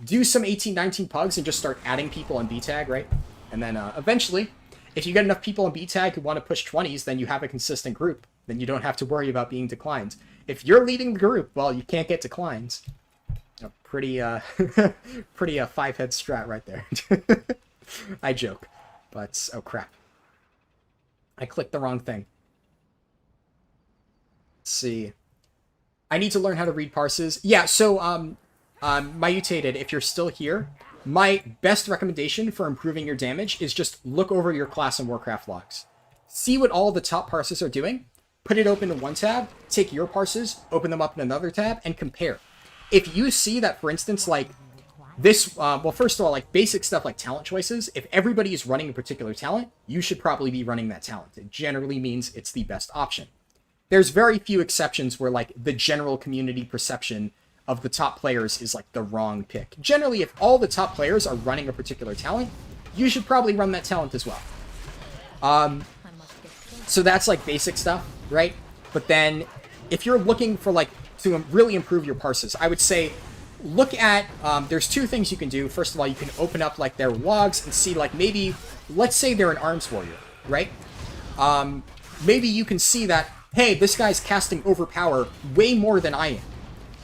do some 18, 19 pugs and just start adding people on VTAG, right? And then eventually, If you get enough people on B-Tag who want to push 20s, then you have a consistent group. Then you don't have to worry about being declined. If you're leading the group, well, you can't get declines. A pretty, pretty five-head strat right there. I joke. But, oh crap. I clicked the wrong thing. Let's see. I need to learn how to read parses. Yeah, so, Mutated, if you're still here, my best recommendation for improving your damage is just look over your class and Warcraft logs. See what all the top parses are doing, put it open in one tab, take your parses, open them up in another tab, and compare. If you see that, for instance, like, this, well, first of all, like, basic stuff like talent choices, if everybody is running a particular talent, you should probably be running that talent. It generally means it's the best option. There's very few exceptions where, like, the general community perception of the top players is, like, the wrong pick. Generally, if all the top players are running a particular talent, you should probably run that talent as well. So that's, like, basic stuff, right? But then, if you're looking for, like, to really improve your parses, I would say look at, there's two things you can do. First of all, you can open up, like, their logs and see, like, maybe, let's say they're an arms warrior, right? Maybe you can see that, hey, this guy's casting overpower way more than I am.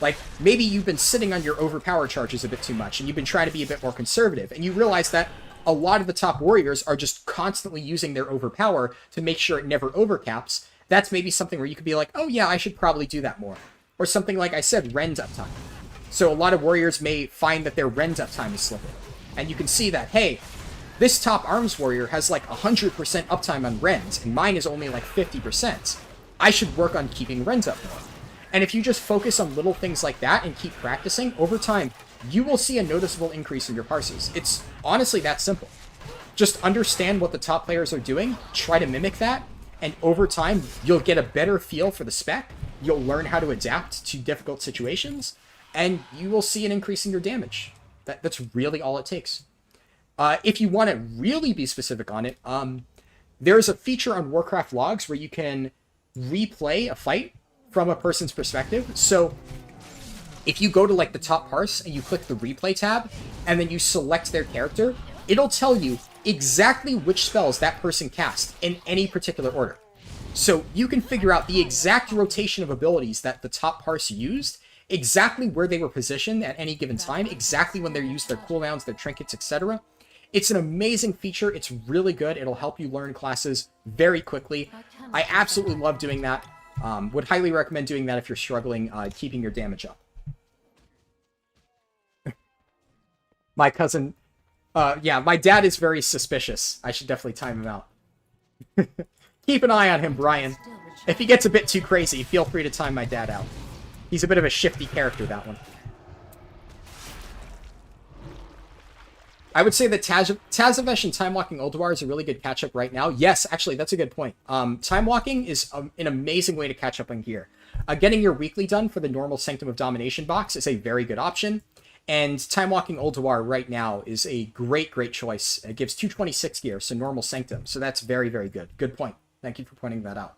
Like, maybe you've been sitting on your overpower charges a bit too much, and you've been trying to be a bit more conservative, and you realize that a lot of the top warriors are just constantly using their overpower to make sure it never overcaps. That's maybe something where you could be like, oh yeah, I should probably do that more. Or something like I said, Ren's uptime. So a lot of warriors may find that their Ren's uptime is slipping. And you can see that, hey, this top arms warrior has like 100% uptime on Ren's, and mine is only like 50%. I should work on keeping Ren's up more. And if you just focus on little things like that and keep practicing, over time, you will see a noticeable increase in your parses. It's honestly that simple. Just understand what the top players are doing, try to mimic that, and over time, you'll get a better feel for the spec, you'll learn how to adapt to difficult situations, and you will see an increase in your damage. That's really all it takes. If you want to really be specific on it, there's a feature on Warcraft logs where you can replay a fight from a person's perspective. So if you go to like the top parse and you click the replay tab and then you select their character, it'll tell you exactly which spells that person cast in any particular order. So you can figure out the exact rotation of abilities that the top parse used, exactly where they were positioned at any given time, exactly when they used their cooldowns, their trinkets, etc. It's an amazing feature. It's really good. It'll help you learn classes very quickly. I absolutely love doing that. Would highly recommend doing that if you're struggling keeping your damage up. My cousin... yeah, my dad is very suspicious. I should definitely time him out. Keep an eye on him, Brian. If he gets a bit too crazy, feel free to time my dad out. He's a bit of a shifty character, that one. I would say that Tazavesh and Time Walking Ulduar is a really good catch-up right now. Yes, actually, that's a good point. Time Walking is an amazing way to catch up on gear. Getting your weekly done for the normal Sanctum of Domination box is a very good option. And Time Walking Ulduar right now is a great, great choice. It gives 226 gear, so normal Sanctum. So that's very, very good. Good point. Thank you for pointing that out.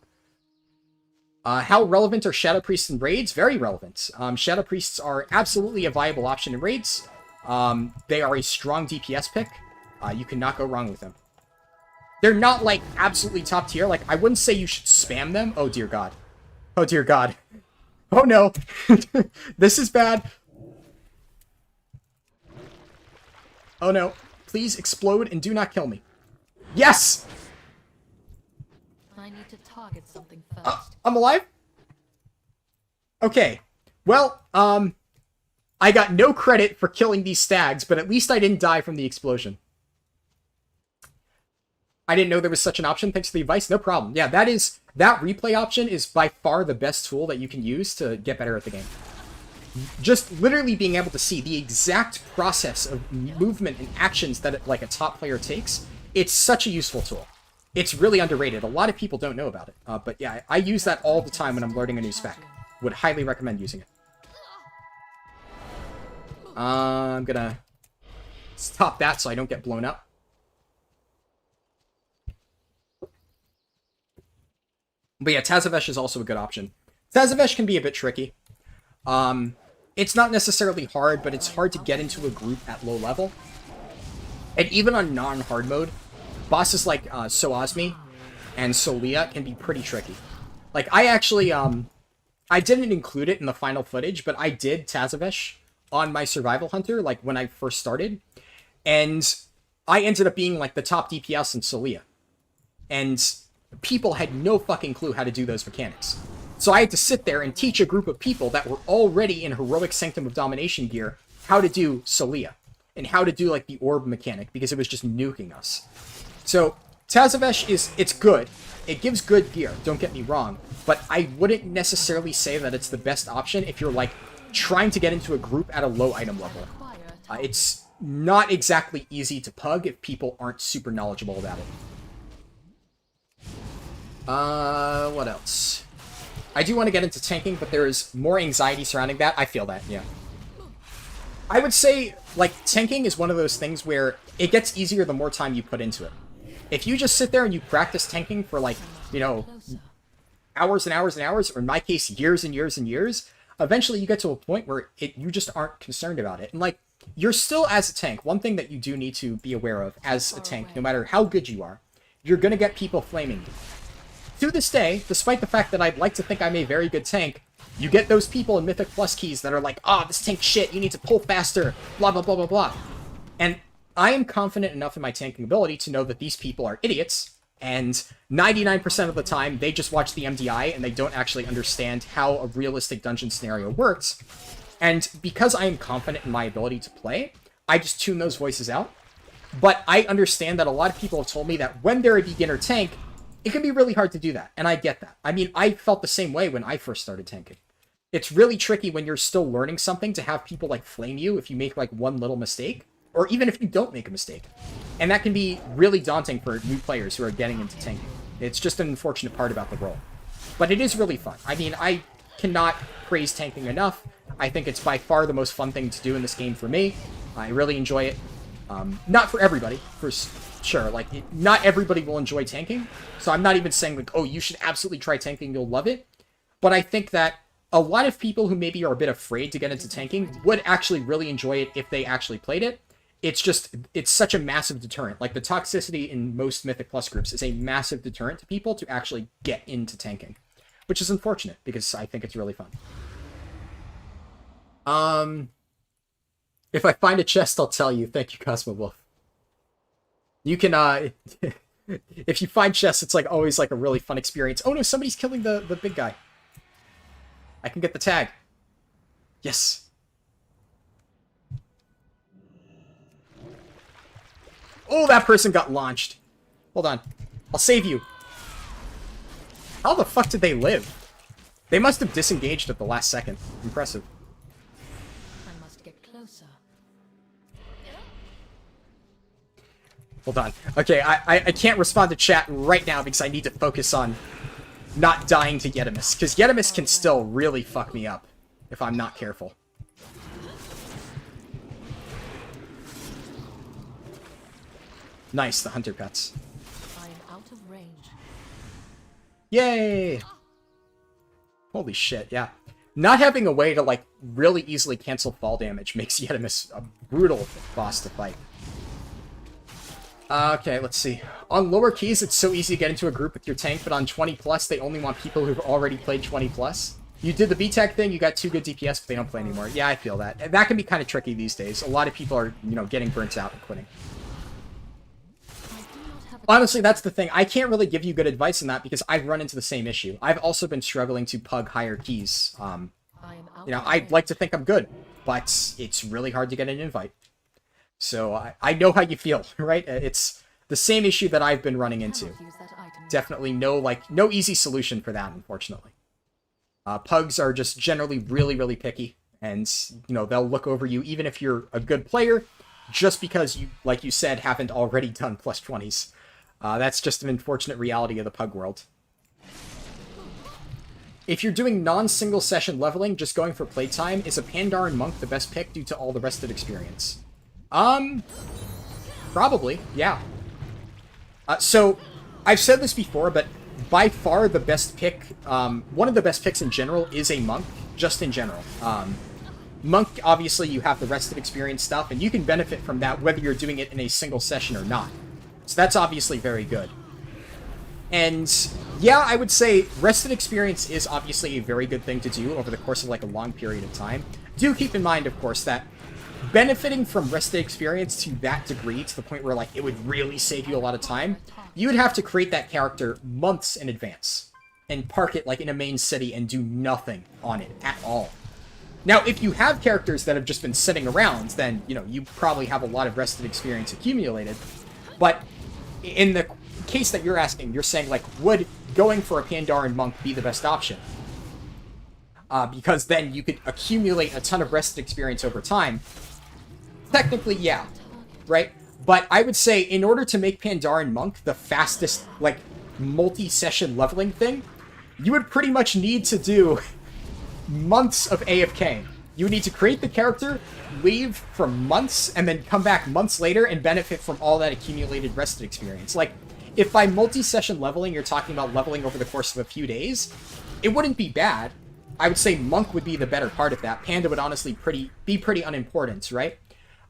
How relevant are Shadow Priests in raids? Very relevant. Shadow Priests are absolutely a viable option in raids. They are a strong DPS pick. You cannot go wrong with them. They're not, like, absolutely top tier. Like, I wouldn't say you should spam them. Oh, dear God. Oh, dear God. Oh, no. This is bad. Oh, no. Please explode and do not kill me. Yes! I need to target something first. I'm alive? Okay. Well, I got no credit for killing these stags, but at least I didn't die from the explosion. I didn't know there was such an option. Thanks for the advice. No problem. Yeah, that replay option is by far the best tool that you can use to get better at the game. Just literally being able to see the exact process of movement and actions that like a top player takes, it's such a useful tool. It's really underrated. A lot of people don't know about it. But yeah, I use that all the time when I'm learning a new spec. Would highly recommend using it. I'm gonna stop that so I don't get blown up. But yeah, Tazavesh is also a good option. Tazavesh can be a bit tricky. It's not necessarily hard, but it's hard to get into a group at low level. And even on non-hard mode, bosses like Soazmi and Solia can be pretty tricky. Like, I actually, I didn't include it in the final footage, but I did Tazavesh on my Survival Hunter, like, when I first started. And I ended up being, like, the top DPS in Solia. And people had no fucking clue how to do those mechanics. So I had to sit there and teach a group of people that were already in heroic Sanctum of Domination gear how to do Solia. And how to do, like, the orb mechanic, because it was just nuking us. So, Tazavesh it's good. It gives good gear, don't get me wrong. But I wouldn't necessarily say that it's the best option if you're, like, trying to get into a group at a low item level. It's not exactly easy to pug if people aren't super knowledgeable about it. What else? I do want to get into tanking, but there is more anxiety surrounding that. I feel that, yeah. I would say, like, tanking is one of those things where it gets easier the more time you put into it. If you just sit there and you practice tanking for, like, you know, hours and hours and hours, or in my case, years and years and years, eventually you get to a point where you just aren't concerned about it. And, like, you're still, as a tank, one thing that you do need to be aware of as a tank, no matter how good you are, you're going to get people flaming you. To this day, despite the fact that I'd like to think I'm a very good tank, you get those people in Mythic Plus keys that are like, oh, this tank shit, you need to pull faster, blah, blah, blah, blah, blah. And I am confident enough in my tanking ability to know that these people are idiots, and 99% of the time, they just watch the MDI and they don't actually understand how a realistic dungeon scenario works. And because I am confident in my ability to play, I just tune those voices out. But I understand that a lot of people have told me that when they're a beginner tank, it can be really hard to do that, and I get that. I mean, I felt the same way when I first started tanking. It's really tricky when you're still learning something to have people, like, flame you if you make, like, one little mistake, or even if you don't make a mistake. And that can be really daunting for new players who are getting into tanking. It's just an unfortunate part about the role. But it is really fun. I mean, I cannot praise tanking enough. I think it's by far the most fun thing to do in this game for me. I really enjoy it. Not for everybody, for sure. Like, not everybody will enjoy tanking. So I'm not even saying, like, oh, you should absolutely try tanking, you'll love it. But I think that a lot of people who maybe are a bit afraid to get into tanking would actually really enjoy it if they actually played it. It's just, it's such a massive deterrent. Like, the toxicity in most Mythic Plus groups is a massive deterrent to people to actually get into tanking. Which is unfortunate, because I think it's really fun. If I find a chest, I'll tell you. Thank you, Cosmo Wolf. You can, if you find chests, it's, like, always, like, a really fun experience. Oh, no, somebody's killing the big guy. I can get the tag. Yes. Oh, that person got launched. Hold on. I'll save you. How the fuck did they live? They must have disengaged at the last second. Impressive. I must get closer. Hold on. Okay, I can't respond to chat right now because I need to focus on not dying to Yetimus. Because Yetimus can still really fuck me up if I'm not careful. Nice, the hunter pets. I am out of range. Yay! Holy shit, yeah. Not having a way to, like, really easily cancel fall damage makes Yetimus a brutal boss to fight. Okay, let's see. On lower keys, it's so easy to get into a group with your tank, but on 20+, they only want people who've already played 20+. You did the VTech thing, you got 2 good DPS, but they don't play anymore. Yeah, I feel that. And that can be kind of tricky these days. A lot of people are, you know, getting burnt out and quitting. Honestly, that's the thing. I can't really give you good advice on that because I've run into the same issue. I've also been struggling to pug higher keys. You know, I'd like to think I'm good, but it's really hard to get an invite. So I know how you feel, right? It's the same issue that I've been running into. Definitely no easy solution for that, unfortunately. Pugs are just generally really, really picky, and, you know, they'll look over you even if you're a good player, just because you, like you said, haven't already done +20s. That's just an unfortunate reality of the pug world. If you're doing non-single session leveling, just going for playtime, is a Pandaren Monk the best pick due to all the rested experience? Probably, yeah. So, I've said this before, but by far the best pick, one of the best picks in general is a Monk, just in general. Monk, obviously, you have the rested experience stuff, and you can benefit from that whether you're doing it in a single session or not. So that's obviously very good. And yeah, I would say rested experience is obviously a very good thing to do over the course of like a long period of time. Do keep in mind, of course, that benefiting from rested experience to that degree, to the point where like it would really save you a lot of time, you would have to create that character months in advance and park it like in a main city and do nothing on it at all. Now, if you have characters that have just been sitting around, then, you know, you probably have a lot of rested experience accumulated. But in the case that you're asking, you're saying, like, would going for a Pandaren monk be the best option? Because then you could accumulate a ton of rested experience over time. Technically, yeah, right? But I would say in order to make Pandaren monk the fastest, like, multi-session leveling thing, you would pretty much need to do months of AFK. You would need to create the character, leave for months, and then come back months later and benefit from all that accumulated rested experience. Like, if by multi-session leveling you're talking about leveling over the course of a few days, it wouldn't be bad. I would say Monk would be the better part of that. Panda would honestly be pretty unimportant, right?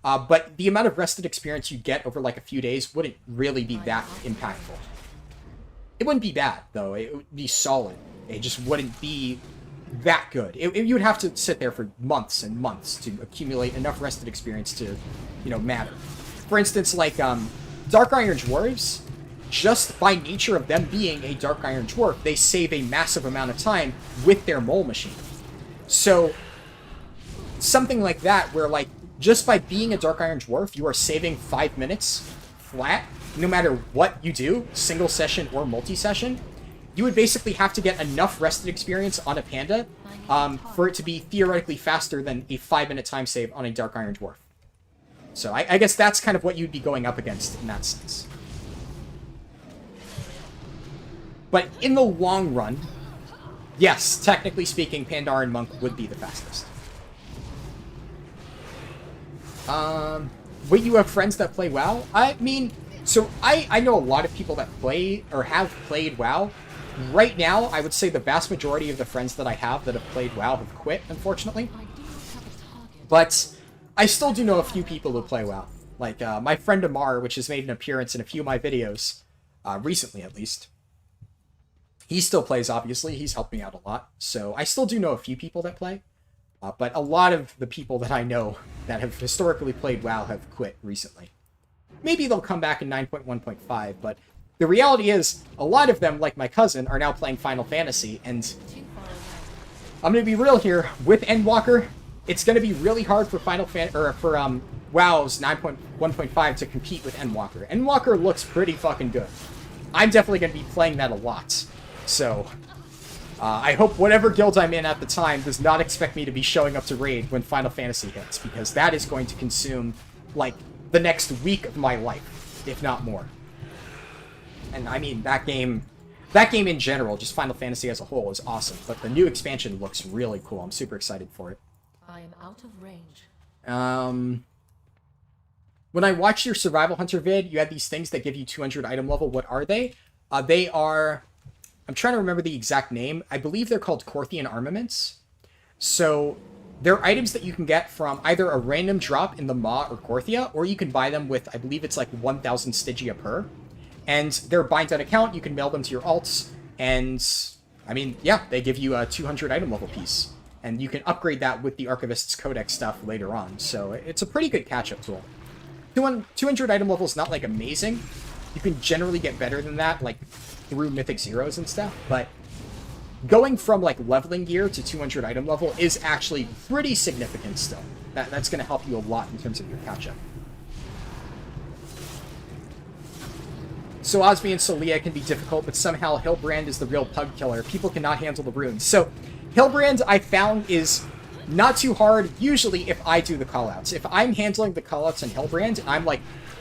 But the amount of rested experience you get over like a few days wouldn't really be that impactful. It wouldn't be bad, though. It would be solid. It just wouldn't be that good. You would have to sit there for months and months to accumulate enough rested experience to, you know, matter. For instance, like, Dark Iron Dwarves, just by nature of them being a Dark Iron Dwarf, they save a massive amount of time with their mole machine. So, something like that, where, like, just by being a Dark Iron Dwarf, you are saving 5 minutes flat, no matter what you do, single session or multi-session. You would basically have to get enough rested experience on a Panda for it to be theoretically faster than a 5-minute time save on a Dark Iron Dwarf. So I guess that's kind of what you'd be going up against in that sense. But in the long run, yes, technically speaking, Pandaren Monk would be the fastest. Wait, you have friends that play WoW? I mean, so I know a lot of people that play or have played WoW. Right now, I would say the vast majority of the friends that I have that have played WoW have quit, unfortunately. But I still do know a few people who play WoW. Like, my friend Amar, which has made an appearance in a few of my videos, recently at least. He still plays, obviously. He's helped me out a lot. So I still do know a few people that play. But a lot of the people that I know that have historically played WoW have quit recently. Maybe they'll come back in 9.1.5, but the reality is, a lot of them, like my cousin, are now playing Final Fantasy, and I'm going to be real here, with Endwalker, it's going to be really hard for WoW's 9.1.5 to compete with Endwalker. Endwalker looks pretty fucking good. I'm definitely going to be playing that a lot, so I hope whatever guild I'm in at the time does not expect me to be showing up to raid when Final Fantasy hits, because that is going to consume, like, the next week of my life, if not more. And I mean, that game in general, just Final Fantasy as a whole, is awesome. But the new expansion looks really cool. I'm super excited for it. I am out of range. When I watched your Survival Hunter vid, you had these things that give you 200 item level. What are they? They are... I'm trying to remember the exact name. I believe they're called Korthian armaments. So they're items that you can get from either a random drop in the Maw or Korthia, or you can buy them with, I believe it's like 1,000 Stygia per. And they're bind on account, you can mail them to your alts, and, I mean, yeah, they give you a 200 item level piece. And you can upgrade that with the Archivist's Codex stuff later on, so it's a pretty good catch-up tool. 200 item level is not, like, amazing. You can generally get better than that, like, through Mythic Zeros and stuff, but going from, like, leveling gear to 200 item level is actually pretty significant still. That's going to help you a lot in terms of your catch-up. So Osmi and Solia can be difficult, but somehow Hilbrand is the real pug killer. People cannot handle the runes. So Hilbrand, I found, is not too hard, usually if I do the callouts. If I'm handling the callouts on Hilbrand, and I'm, like,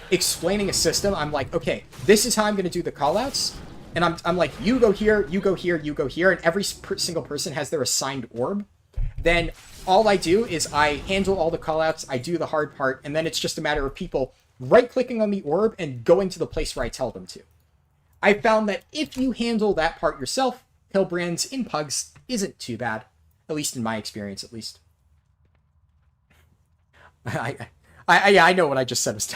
explaining a system, I'm like, okay, this is how I'm going to do the callouts. And I'm like, you go here, you go here, you go here, and every single person has their assigned orb. Then all I do is I handle all the callouts, I do the hard part, and then it's just a matter of people right-clicking on the orb and going to the place where I tell them to. I found that if you handle that part yourself, Hilbrand's in Pugs isn't too bad. At least in my experience, at least. I know what I just said was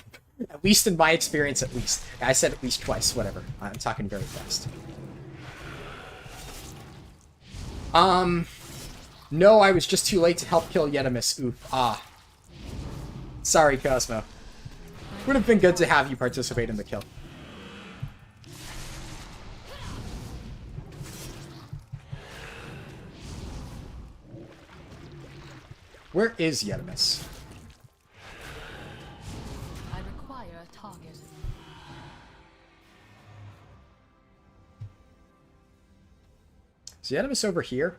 At least in my experience, at least. I said at least twice, whatever. I'm talking very fast. No, I was just too late to help kill Yetimus. Oof. Ah. Sorry, Cosmo. Would have been good to have you participate in the kill. Where is Yetimus? I require a target. Is Yetimus over here?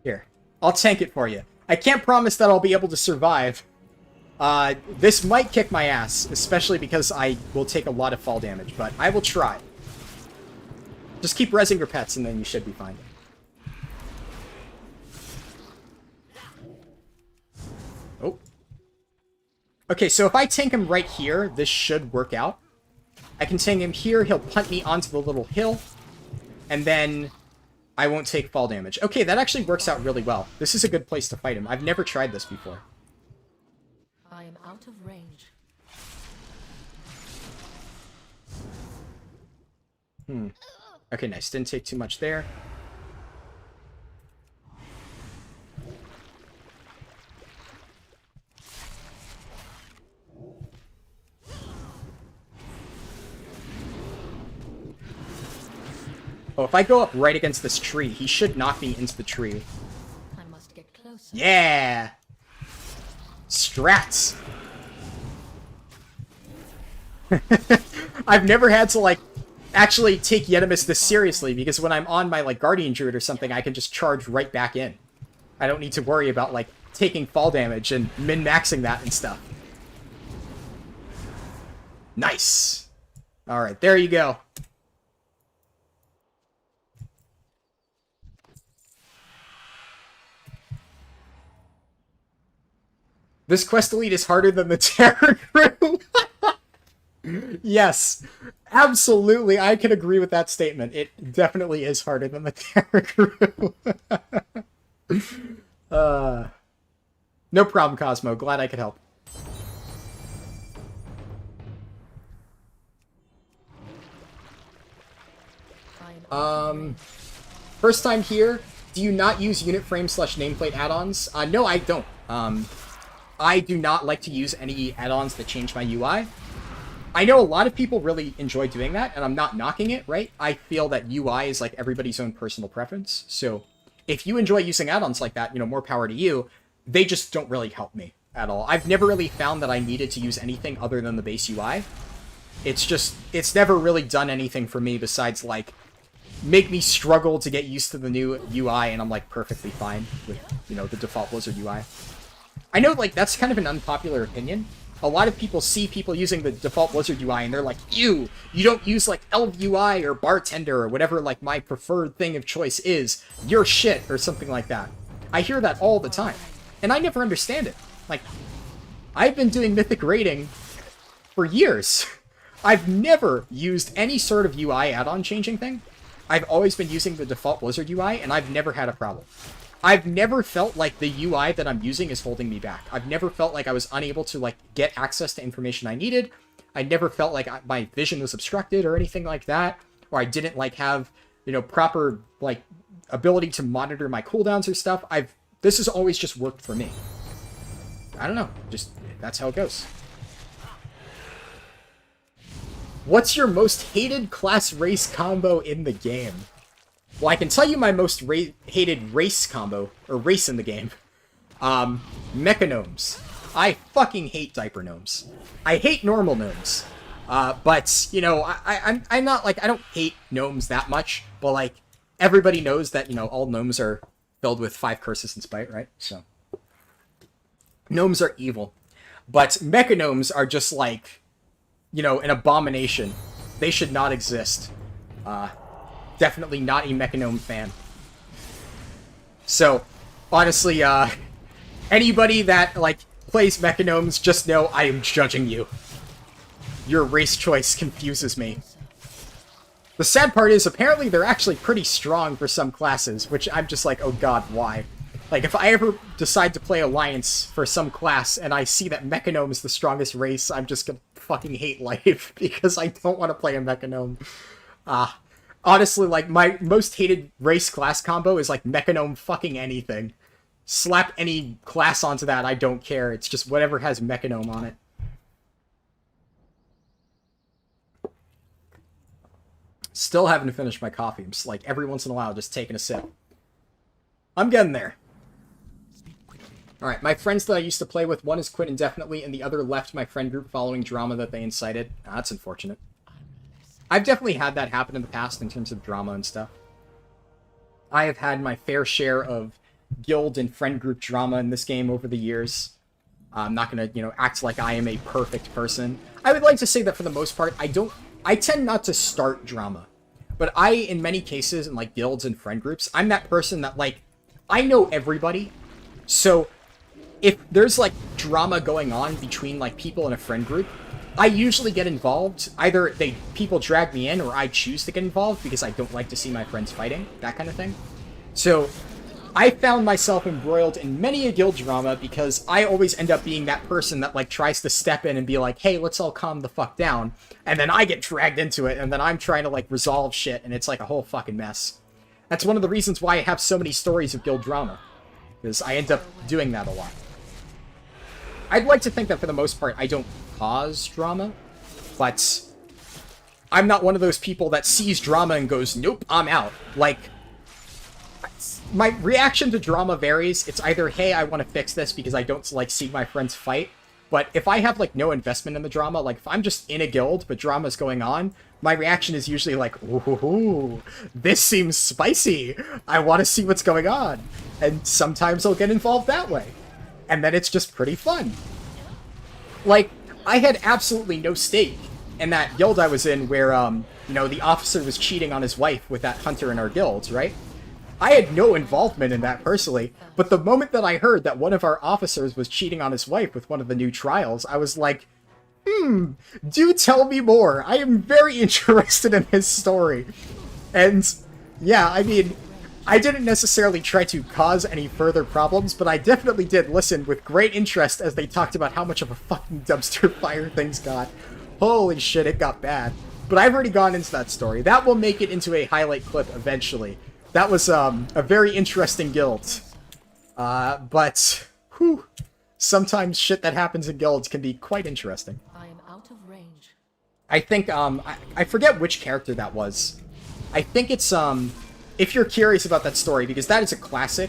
Here. I'll tank it for you. I can't promise that I'll be able to survive. This might kick my ass, especially because I will take a lot of fall damage, but I will try. Just keep rezzing your pets and then you should be fine. Oh. Okay, so if I tank him right here, this should work out. I can tank him here, he'll punt me onto the little hill, and then I won't take fall damage. Okay, that actually works out really well. This is a good place to fight him. I've never tried this before. I am out of range. Okay, nice. Didn't take too much there. Oh, if I go up right against this tree, he should knock me into the tree. I must get closer. Yeah! Strats! I've never had to, like, actually take Yetimus this seriously, because when I'm on my, like, Guardian Druid or something, I can just charge right back in. I don't need to worry about, like, taking fall damage and min-maxing that and stuff. Nice! Alright, there you go. This quest elite is harder than the Terror Crew. Yes, absolutely. I can agree with that statement. It definitely is harder than the Terror Crew. No problem, Cosmo. Glad I could help. First time here. Do you not use unit frame / nameplate add-ons? No, I don't. I do not like to use any add-ons that change my UI. I know a lot of people really enjoy doing that, and I'm not knocking it, right? I feel that UI is like everybody's own personal preference. So if you enjoy using add-ons like that, you know, more power to you. They just don't really help me at all. I've never really found that I needed to use anything other than the base UI. It's never really done anything for me besides, like, make me struggle to get used to the new UI, and I'm, like, perfectly fine with, you know, the default Blizzard UI. I know, like, that's kind of an unpopular opinion. A lot of people see people using the default Blizzard UI, and they're like, ew, you don't use, like, Elf UI or Bartender or whatever, like, my preferred thing of choice is. You're shit, or something like that. I hear that all the time, and I never understand it. Like, I've been doing Mythic raiding for years. I've never used any sort of UI add-on changing thing. I've always been using the default Blizzard UI, and I've never had a problem. I've never felt like the UI that I'm using is holding me back. I've never felt like I was unable to, like, get access to information I needed. I never felt like my vision was obstructed or anything like that. Or I didn't, like, have, you know, proper, like, ability to monitor my cooldowns or stuff. This has always just worked for me. I don't know. Just, that's how it goes. What's your most hated class race combo in the game? Well, I can tell you my most hated race combo, or race in the game. Mecha Gnomes. I fucking hate diaper gnomes. I hate normal gnomes. But, you know, I'm not, like, I don't hate gnomes that much, but, like, everybody knows that, you know, all gnomes are filled with 5 curses and spite, right? So, gnomes are evil. But mecha gnomes are just, like, you know, an abomination. They should not exist. Definitely not a Mecha Gnome fan. So, honestly, anybody that, like, plays Mecha Gnomes, just know I am judging you. Your race choice confuses me. The sad part is, apparently, they're actually pretty strong for some classes, which I'm just like, oh god, why? Like, if I ever decide to play Alliance for some class and I see that Mechanome is the strongest race, I'm just gonna fucking hate life because I don't want to play a Mechanome. Honestly, like, my most hated race class combo is, like, Mechanome fucking anything. Slap any class onto that, I don't care. It's just whatever has Mechanome on it. Still haven't finished my coffee. I'm just, like, every once in a while just taking a sip. I'm getting there. Alright, my friends that I used to play with, one has quit indefinitely, and the other left my friend group following drama that they incited. That's unfortunate. I've definitely had that happen in the past in terms of drama and stuff. I have had my fair share of guild and friend group drama in this game over the years. I'm not gonna, act like I am a perfect person. I would like to say that for the most part, I tend not to start drama. But in many cases, in, like, guilds and friend groups, I'm that person that, like, I know everybody. So, if there's, like, drama going on between, like, people in a friend group, I usually get involved. Either people drag me in, or I choose to get involved because I don't like to see my friends fighting, that kind of thing. So, I found myself embroiled in many a guild drama because I always end up being that person that, like, tries to step in and be like, hey, let's all calm the fuck down. And then I get dragged into it, and then I'm trying to, like, resolve shit, and it's, like, a whole fucking mess. That's one of the reasons why I have so many stories of guild drama. Because I end up doing that a lot. I'd like to think that for the most part I don't cause drama, but I'm not one of those people that sees drama and goes, nope, I'm out. Like, my reaction to drama varies. It's either, hey, I want to fix this because I don't, like, see my friends fight. But if I have, like, no investment in the drama, like, if I'm just in a guild but drama's going on, my reaction is usually like, ooh, this seems spicy. I want to see what's going on. And sometimes I'll get involved that way. And then it's just pretty fun. Like, I had absolutely no stake in that guild I was in where, the officer was cheating on his wife with that hunter in our guilds, right? I had no involvement in that personally, but the moment that I heard that one of our officers was cheating on his wife with one of the new trials, I was like, do tell me more. I am very interested in his story. And, yeah, I mean, I didn't necessarily try to cause any further problems, but I definitely did listen with great interest as they talked about how much of a fucking dumpster fire things got. Holy shit, it got bad. But I've already gone into that story. That will make it into a highlight clip eventually. That was a very interesting guild. But, whew, sometimes shit that happens in guilds can be quite interesting. I am out of range. I think, I forget which character that was. I think it's, if you're curious about that story, because that is a classic,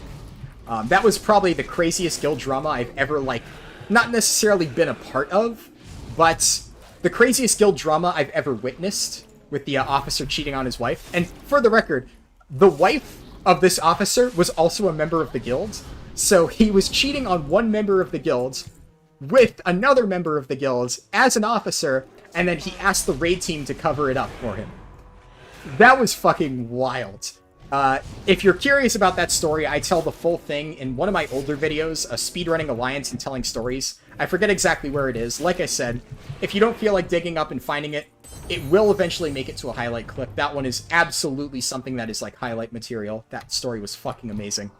that was probably the craziest guild drama I've ever, like, not necessarily been a part of, but the craziest guild drama I've ever witnessed with the officer cheating on his wife. And for the record, the wife of this officer was also a member of the guild, so he was cheating on one member of the guild with another member of the guild as an officer, and then he asked the raid team to cover it up for him. That was fucking wild. If you're curious about that story, I tell the full thing in one of my older videos, Speedrunning Alliance and Telling Stories. I forget exactly where it is. Like I said, if you don't feel like digging up and finding it, it will eventually make it to a highlight clip. That one is absolutely something that is like highlight material. That story was fucking amazing.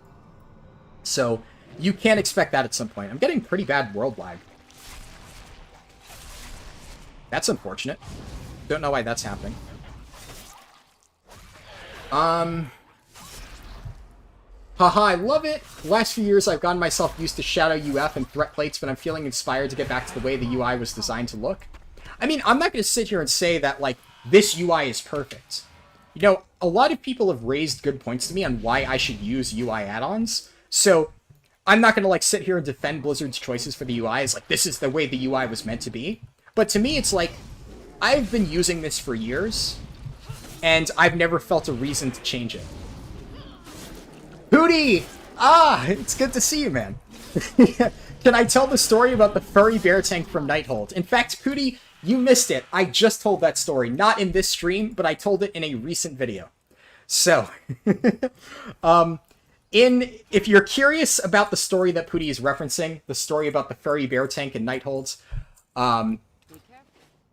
So, you can expect that at some point. I'm getting pretty bad world lag. That's unfortunate. Don't know why that's happening. Haha, I love it! The last few years I've gotten myself used to Shadow UF and threat plates, but I'm feeling inspired to get back to the way the UI was designed to look. I mean, I'm not going to sit here and say that, like, this UI is perfect. You know, a lot of people have raised good points to me on why I should use UI add-ons, so I'm not going to, like, sit here and defend Blizzard's choices for the UI as, like, this is the way the UI was meant to be. But to me, it's like, I've been using this for years, and I've never felt a reason to change it. Hootie! Ah, it's good to see you, man. Can I tell the story about the furry bear tank from Nighthold? In fact, Hootie, you missed it. I just told that story. Not in this stream, but I told it in a recent video. So, if you're curious about the story that Pootie is referencing, the story about the furry bear tank and Nightholds,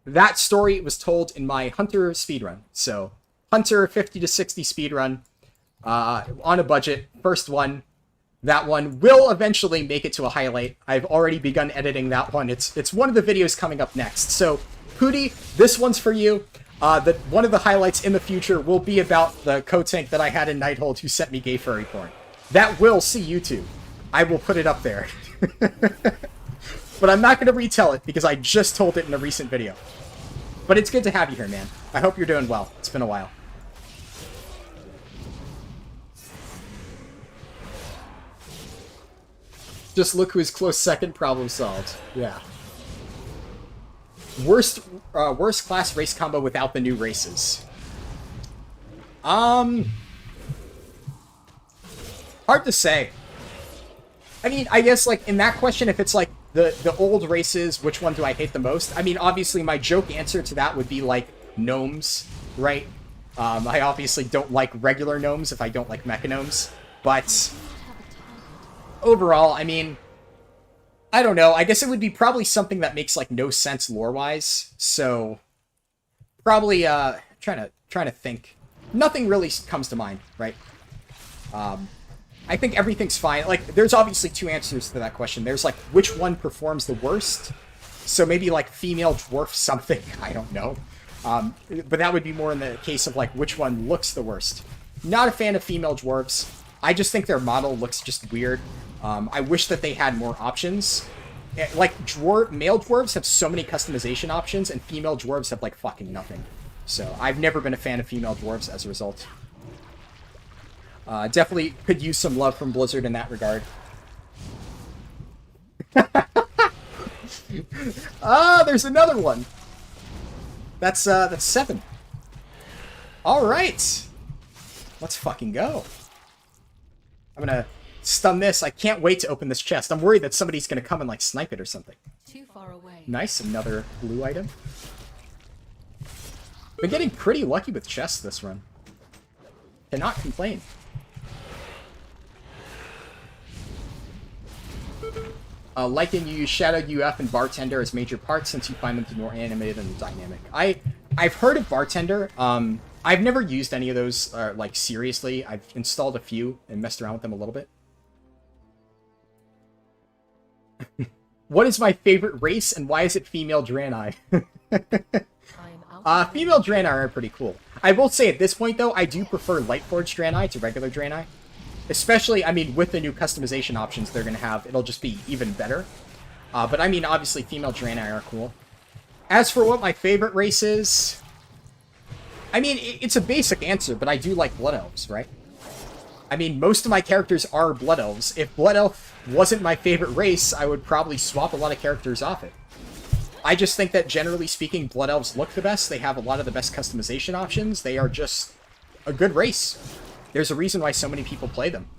that story was told in my Hunter speedrun. So, Hunter 50 to 60 speedrun, on a budget, first one. That one will eventually make it to a highlight. I've already begun editing that one. It's one of the videos coming up next. So, Pooty, this one's for you. One of the highlights in the future will be about the co-tank that I had in Nighthold who sent me gay furry porn. That will see YouTube. I will put it up there. But I'm not going to retell it because I just told it in a recent video. But it's good to have you here, man. I hope you're doing well. It's been a while. Just look who's close second, problem solved. Yeah. Worst class race combo without the new races. Hard to say. I mean, I guess, like, in that question, if it's, like, the old races, which one do I hate the most? I mean, obviously, my joke answer to that would be, like, gnomes, right? I obviously don't like regular gnomes if I don't like mechagnomes, but overall, I mean, I don't know. I guess it would be probably something that makes, like, no sense lore-wise, so probably, trying to think. Nothing really comes to mind, right? I think everything's fine. Like, there's obviously two answers to that question. There's, like, which one performs the worst? So maybe, like, female dwarf something. I don't know. But that would be more in the case of, like, which one looks the worst. Not a fan of female dwarves. I just think their model looks just weird. I wish that they had more options. Like, male dwarves have so many customization options, and female dwarves have, like, fucking nothing. So, I've never been a fan of female dwarves as a result. Definitely could use some love from Blizzard in that regard. There's another one. That's 7. Alright. Let's fucking go. I'm gonna stun this. I can't wait to open this chest. I'm worried that somebody's gonna come and, like, snipe it or something. Too far away. Nice, another blue item. Been getting pretty lucky with chests this run. Cannot complain. Liking you use Shadowed UF and Bartender as major parts since you find them to be more animated and dynamic. I've heard of Bartender. I've never used any of those, like, seriously. I've installed a few and messed around with them a little bit. What is my favorite race and why is it female Draenei? Female Draenei are pretty cool. I will say at this point, though, I do prefer Lightforged Draenei to regular Draenei. Especially, I mean, with the new customization options they're going to have, it'll just be even better. But I mean, obviously, female Draenei are cool. As for what my favorite race is, I mean, it's a basic answer, but I do like Blood Elves, right? I mean, most of my characters are Blood Elves. If Blood Elf wasn't my favorite race, I would probably swap a lot of characters off it. I just think that, generally speaking, Blood Elves look the best. They have a lot of the best customization options. They are just a good race. There's a reason why so many people play them.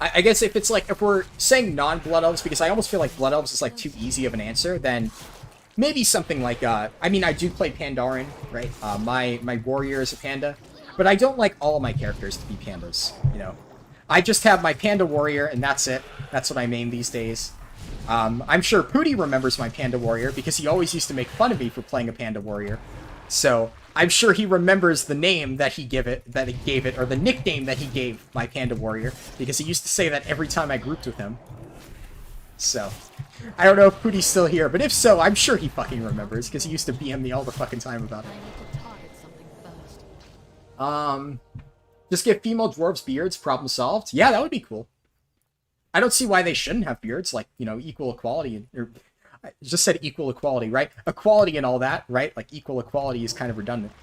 I guess if it's like, if we're saying non-Blood Elves, because I almost feel like Blood Elves is, like, too easy of an answer, then maybe something like, I mean, I do play Pandaren, right? My warrior is a panda, but I don't like all of my characters to be pandas, you know? I just have my panda warrior, and that's it. That's what I main these days. I'm sure Pooty remembers my panda warrior, because he always used to make fun of me for playing a panda warrior. So, I'm sure he remembers the name that he gave it, or the nickname that he gave my panda warrior, because he used to say that every time I grouped with him. So, I don't know if Pooty's still here, but if so, I'm sure he fucking remembers, because he used to BM me all the fucking time about it. I need to target something first. Just give female dwarves beards, problem solved? Yeah, that would be cool. I don't see why they shouldn't have beards, like, you know, equal equality, or I just said equal equality, right? Equality and all that, right? Like, equal equality is kind of redundant.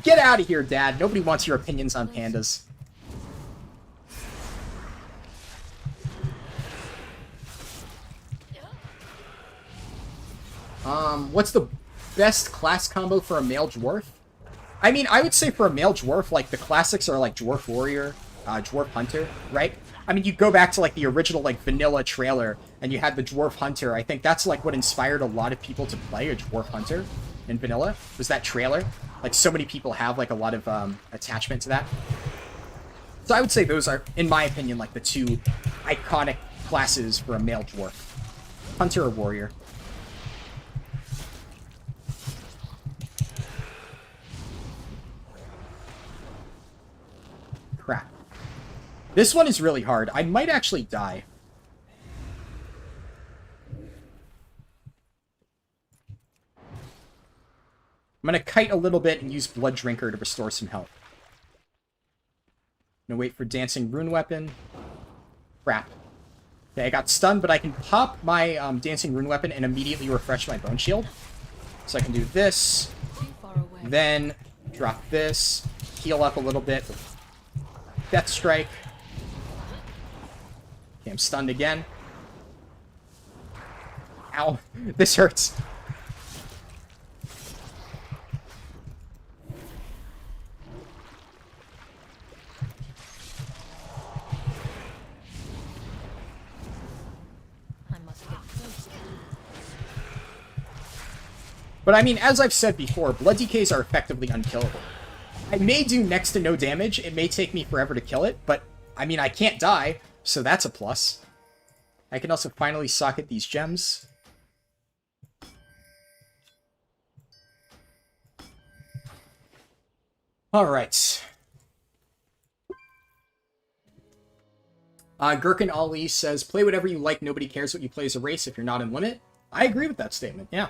Get out of here, Dad. Nobody wants your opinions on pandas. What's the best class combo for a male dwarf? I mean, I would say for a male dwarf, like, the classics are, like, Dwarf Warrior, Dwarf Hunter, right? I mean, you go back to, like, the original, like, vanilla trailer, and you had the Dwarf Hunter. I think that's, like, what inspired a lot of people to play a Dwarf Hunter in vanilla, was that trailer. Like, so many people have, like, a lot of attachment to that. So I would say those are, in my opinion, like, the two iconic classes for a male dwarf. Hunter or Warrior. Crap. This one is really hard. I might actually die. I'm going to kite a little bit and use Blood Drinker to restore some health. I'm going to wait for Dancing Rune Weapon. Crap. Okay, I got stunned, but I can pop my Dancing Rune Weapon and immediately refresh my Bone Shield. So I can do this, then drop this, heal up a little bit with Death Strike. Okay, I'm stunned again. Ow, this hurts. But I mean, as I've said before, Blood DKs are effectively unkillable. I may do next to no damage, it may take me forever to kill it, but I mean, I can't die, so that's a plus. I can also finally socket these gems. Alright. Gherkin Ali says, play whatever you like, nobody cares what you play as a race if you're not in limit. I agree with that statement, yeah.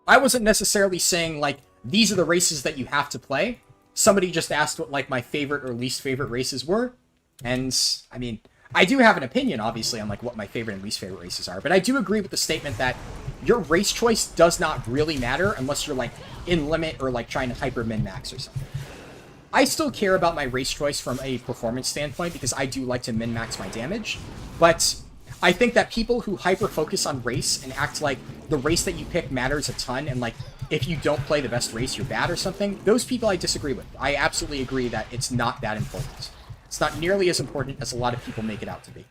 I wasn't necessarily saying, like, these are the races that you have to play. Somebody just asked what, like, my favorite or least favorite races were. And, I mean, I do have an opinion, obviously, on, like, what my favorite and least favorite races are. But I do agree with the statement that your race choice does not really matter unless you're, like, in limit or, like, trying to hyper min-max or something. I still care about my race choice from a performance standpoint because I do like to min-max my damage. But I think that people who hyper-focus on race and act like the race that you pick matters a ton and, like, if you don't play the best race, you're bad or something, those people I disagree with. I absolutely agree that it's not that important. It's not nearly as important as a lot of people make it out to be.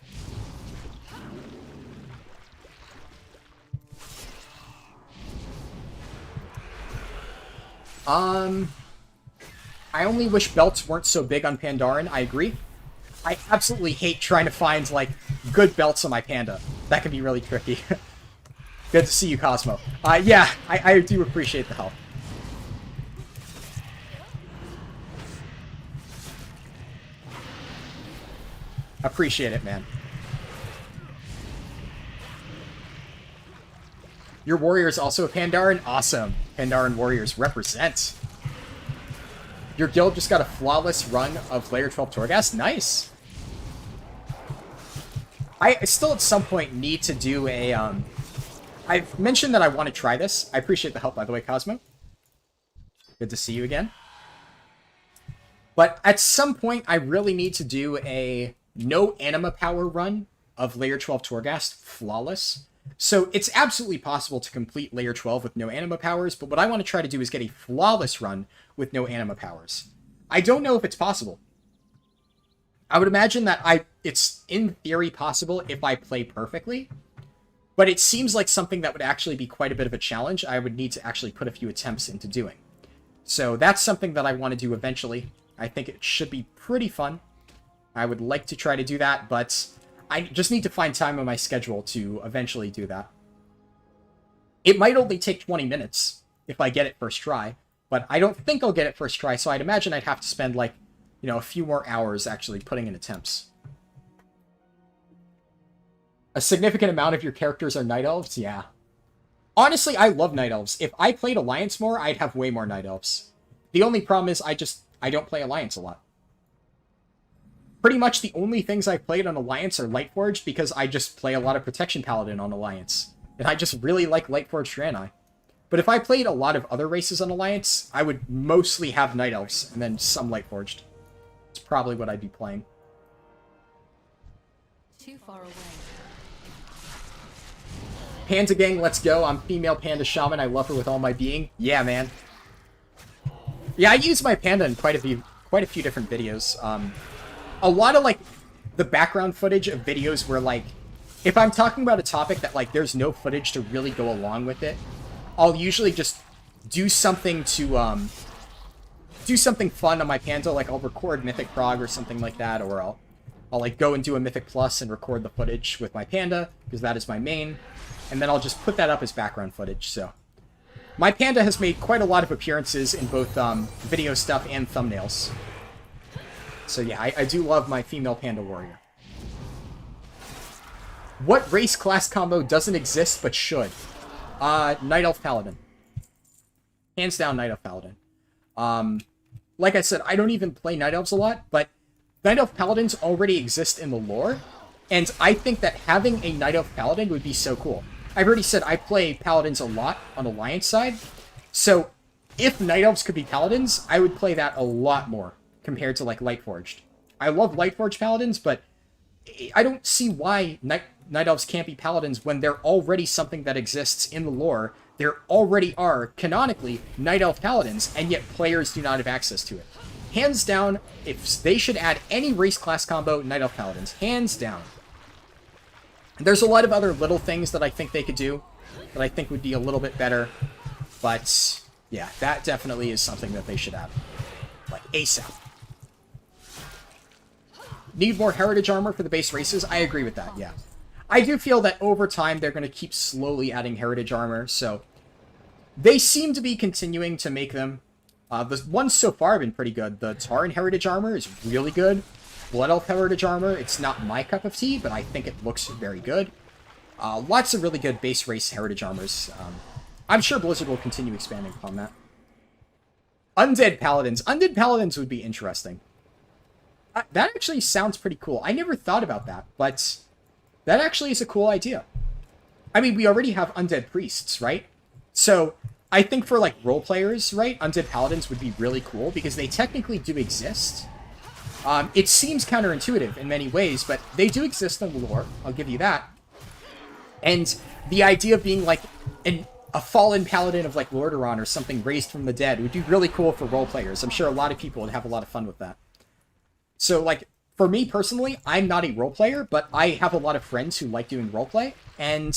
I only wish belts weren't so big on Pandaren. I agree. I absolutely hate trying to find, like, good belts on my Panda. That can be really tricky. Good to see you, Cosmo. Yeah, I do appreciate the help. Appreciate it, man. Your warrior is also a Pandaren? Awesome. Pandaren warriors represent. Your guild just got a flawless run of Layer 12 Torghast? Nice. I still at some point need to do a, I've mentioned that I want to try this. I appreciate the help, by the way, Cosmo. Good to see you again. But at some point, I really need to do a no anima power run of Layer 12 Torghast flawless. So it's absolutely possible to complete Layer 12 with no anima powers, but what I want to try to do is get a flawless run with no anima powers. I don't know if it's possible. I would imagine that it's in theory possible if I play perfectly, but it seems like something that would actually be quite a bit of a challenge. I would need to actually put a few attempts into doing. So that's something that I want to do eventually. I think it should be pretty fun. I would like to try to do that, but I just need to find time on my schedule to eventually do that. It might only take 20 minutes if I get it first try, but I don't think I'll get it first try, so I'd imagine I'd have to spend, like, you know, a few more hours actually putting in attempts. A significant amount of your characters are Night Elves? Yeah. Honestly, I love Night Elves. If I played Alliance more, I'd have way more Night Elves. The only problem is I don't play Alliance a lot. Pretty much the only things I've played on Alliance are Lightforged because I just play a lot of Protection Paladin on Alliance. And I just really like Lightforged Draenei. But if I played a lot of other races on Alliance, I would mostly have Night Elves and then some Lightforged. It's probably what I'd be playing. Too far away. Panda Gang, let's go. I'm female Panda Shaman. I love her with all my being. Yeah, man. Yeah, I use my Panda in quite a few different videos. A lot of, like, the background footage of videos where, like, if I'm talking about a topic that, like, there's no footage to really go along with it, I'll usually just do something to, do something fun on my Panda, like I'll record Mythic Prog or something like that, or I'll like, go and do a Mythic Plus and record the footage with my Panda, because that is my main, and then I'll just put that up as background footage, so. My Panda has made quite a lot of appearances in both, video stuff and thumbnails. So yeah, I do love my female panda warrior. What race class combo doesn't exist but should? Night Elf Paladin. Hands down, Night Elf Paladin. Like I said, I don't even play Night Elves a lot, but Night Elf Paladins already exist in the lore, and I think that having a Night Elf Paladin would be so cool. I've already said I play Paladins a lot on Alliance side, so if Night Elves could be Paladins, I would play that a lot more compared to, like, Lightforged. I love Lightforged Paladins, but I don't see why Night Elves can't be Paladins when they're already something that exists in the lore. There already are, canonically, Night Elf Paladins, and yet players do not have access to it. Hands down, if they should add any race class combo, Night Elf Paladins. Hands down. There's a lot of other little things that I think they could do that I think would be a little bit better, but yeah, that definitely is something that they should add. Like, ASAP. Need more heritage armor for the base races? I agree with that, yeah. I do feel that over time they're going to keep slowly adding heritage armor, so they seem to be continuing to make them. The ones so far have been pretty good. The Tauren heritage armor is really good. Blood Elf heritage armor, it's not my cup of tea, but I think it looks very good. Lots of really good base race heritage armors. I'm sure Blizzard will continue expanding upon that. Undead Paladins. Undead Paladins would be interesting. That actually sounds pretty cool. I never thought about that, but that actually is a cool idea. I mean, we already have Undead Priests, right? So, I think for, like, role players, right, Undead Paladins would be really cool, because they technically do exist. It seems counterintuitive in many ways, but they do exist in the lore, I'll give you that. And the idea of being, like, a fallen paladin of, like, Lordaeron or something raised from the dead would be really cool for role players. I'm sure a lot of people would have a lot of fun with that. So, like, for me personally, I'm not a role player, but I have a lot of friends who like doing roleplay, and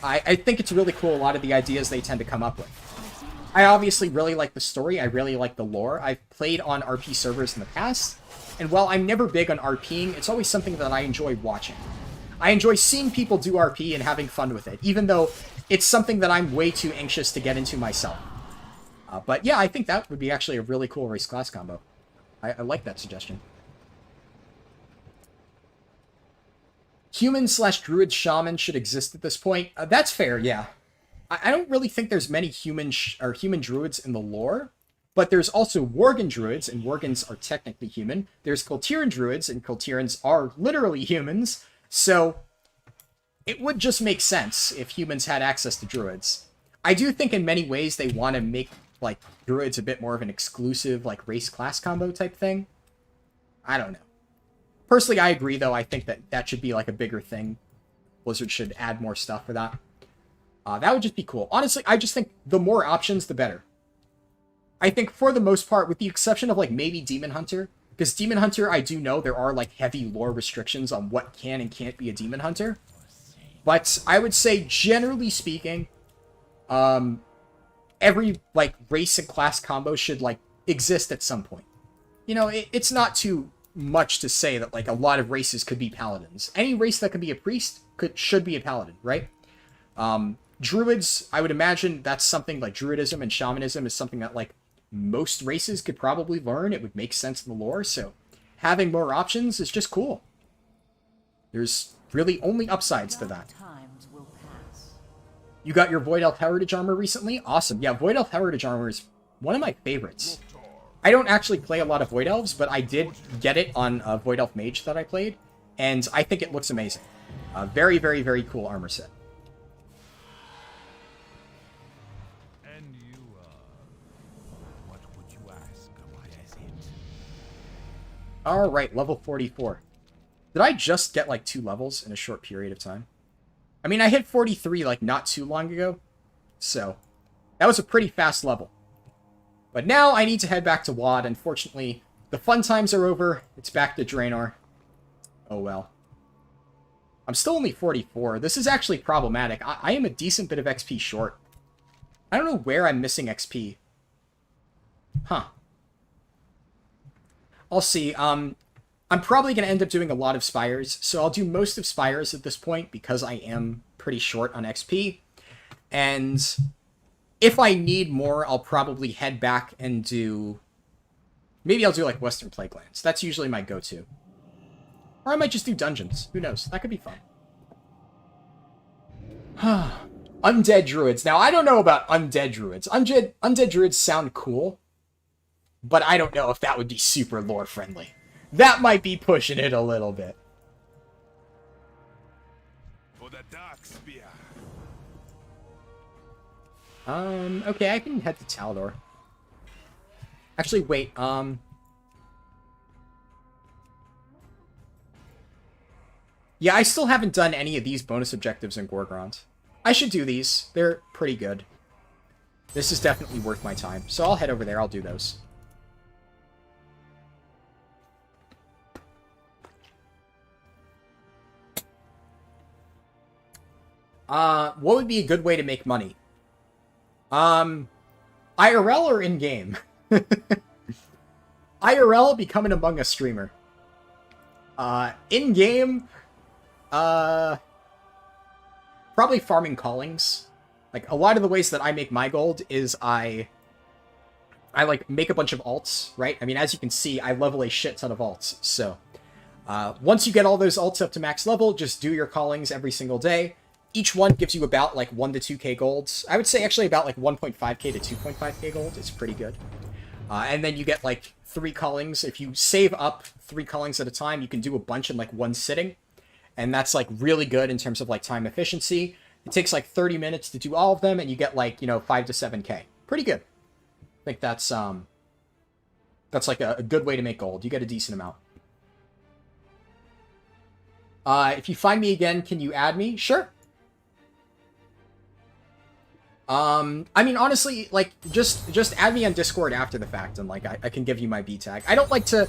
I think it's really cool, a lot of the ideas they tend to come up with. I obviously really like the story, I really like the lore. I've played on RP servers in the past, and while I'm never big on RPing, it's always something that I enjoy watching. I enjoy seeing people do RP and having fun with it, even though it's something that I'm way too anxious to get into myself. But yeah, I think that would be actually a really cool race class combo. I like that suggestion. Human/druid shaman should exist at this point. That's fair, yeah. I don't really think there's many human druids in the lore, but there's also Worgen druids, and Worgens are technically human. There's Kultiran druids, and Kultirans are literally humans, so it would just make sense if humans had access to druids. I do think in many ways they want to make, like, druids a bit more of an exclusive, like, race class combo type thing. I don't know. Personally, I agree, though. I think that that should be, like, a bigger thing. Blizzard should add more stuff for that. That would just be cool. Honestly, I just think the more options, the better. I think, for the most part, with the exception of, like, maybe Demon Hunter, because Demon Hunter, I do know there are, like, heavy lore restrictions on what can and can't be a Demon Hunter. But I would say, generally speaking, every, like, race and class combo should, like, exist at some point. You know, it's not too much to say that, like, a lot of races could be paladins. Any race that could be a priest should be a paladin, right? Druids, I would imagine that's something like druidism and shamanism is something that, like, most races could probably learn. It would make sense in the lore, so having more options is just cool. There's really only upsides to that. You got your Void Elf Heritage Armor recently? Awesome. Yeah, Void Elf Heritage Armor is one of my favorites. I don't actually play a lot of Void Elves, but I did get it on a Void Elf Mage that I played, and I think it looks amazing. Very, very, very cool armor set. And you, what would you ask? What is it? Alright, level 44. Did I just get, like, 2 levels in a short period of time? I mean, I hit 43, like, not too long ago, so that was a pretty fast level. But now I need to head back to WoD. Unfortunately, the fun times are over. It's back to Draenor. Oh well. I'm still only 44. This is actually problematic. I am a decent bit of XP short. I don't know where I'm missing XP. Huh. I'll see. I'm probably going to end up doing a lot of Spires, so I'll do most of Spires at this point because I am pretty short on XP. And if I need more, I'll probably head back and do Maybe I'll do like Western Plaguelands. That's usually my go-to. Or I might just do dungeons. Who knows? That could be fun. Undead druids. Now, I don't know about undead druids. Undead druids sound cool, but I don't know if that would be super lore-friendly. That might be pushing it a little bit. For the dark spear. Okay, I can head to Taldor. Actually, wait, yeah, I still haven't done any of these bonus objectives in Gorgrond. I should do these. They're pretty good. This is definitely worth my time. So I'll head over there. I'll do those. What would be a good way to make money? IRL or in-game? IRL, become an Among Us streamer. In-game... probably farming callings. Like, a lot of the ways that I make my gold is I like, make a bunch of alts, right? I mean, as you can see, I level a shit ton of alts. So, once you get all those alts up to max level, just do your callings every single day. Each one gives you about, like, 1 to 2k golds. I would say, actually, about, like, 1.5k to 2.5k gold. It's pretty good. And then you get, like, 3 callings. If you save up 3 callings at a time, you can do a bunch in, like, one sitting. And that's, like, really good in terms of, like, time efficiency. It takes, like, 30 minutes to do all of them, and you get, like, you know, 5 to 7k. Pretty good. I think that's like, a good way to make gold. You get a decent amount. If you find me again, can you add me? Sure. I mean, honestly, like, just add me on Discord after the fact, and, like, I can give you my B tag. I don't like to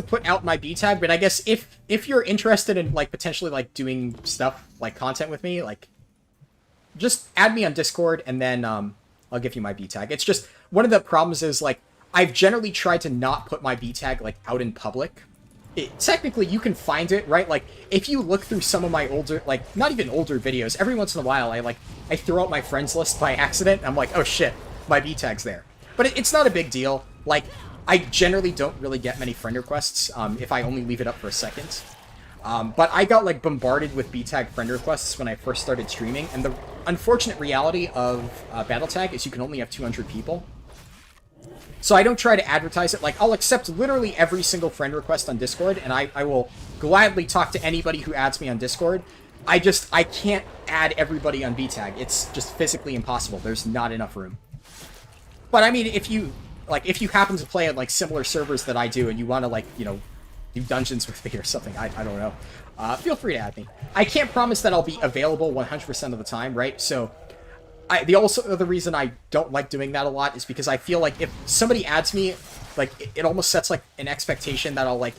put out my B tag, but I guess if you're interested in, like, potentially, like, doing stuff, like, content with me, like, just add me on Discord, and then, I'll give you my B tag. It's just, one of the problems is, like, I've generally tried to not put my B tag, like, out in public. Technically, you can find it, right? Like, if you look through some of my older, like, not even older videos, every once in a while, I throw out my friends list by accident, and I'm like, oh shit, my B tag's there. But it's not a big deal. Like, I generally don't really get many friend requests, if I only leave it up for a second. But I got, like, bombarded with B-Tag friend requests when I first started streaming, and the unfortunate reality of BattleTag is you can only have 200 people. So I don't try to advertise it. Like, I'll accept literally every single friend request on Discord, and I will gladly talk to anybody who adds me on Discord. I can't add everybody on B-Tag. It's just physically impossible. There's not enough room. But, I mean, if you happen to play at, like, similar servers that I do, and you want to, like, you know, do dungeons with me or something, I don't know, feel free to add me. I can't promise that I'll be available 100% of the time, right? So, the reason I don't like doing that a lot is because I feel like if somebody adds me, like, it almost sets, like, an expectation that I'll, like,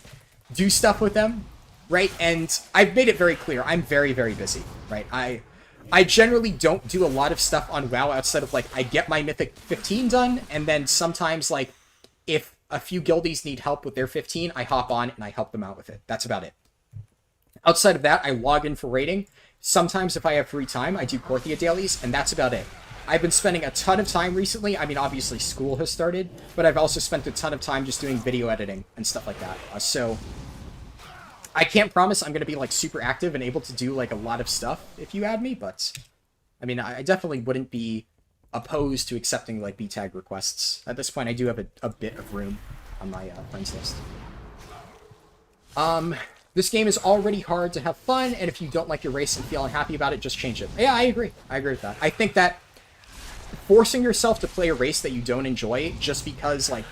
do stuff with them, right? And I've made it very clear, I'm very, very busy, right? I generally don't do a lot of stuff on WoW outside of, like, I get my Mythic 15 done, and then sometimes, like, if a few guildies need help with their 15, I hop on and I help them out with it. That's about it. Outside of that, I log in for raiding. Sometimes if I have free time, I do Porthia dailies, and that's about it. I've been spending a ton of time recently. I mean, obviously school has started, but I've also spent a ton of time just doing video editing and stuff like that. So I can't promise I'm going to be, like, super active and able to do, like, a lot of stuff if you add me, but I mean, I definitely wouldn't be opposed to accepting, like, B-Tag requests. At this point, I do have a bit of room on my friends list. This game is already hard to have fun, and if you don't like your race and feel unhappy about it, just change it. Yeah, I agree. I agree with that. I think that forcing yourself to play a race that you don't enjoy just because, like,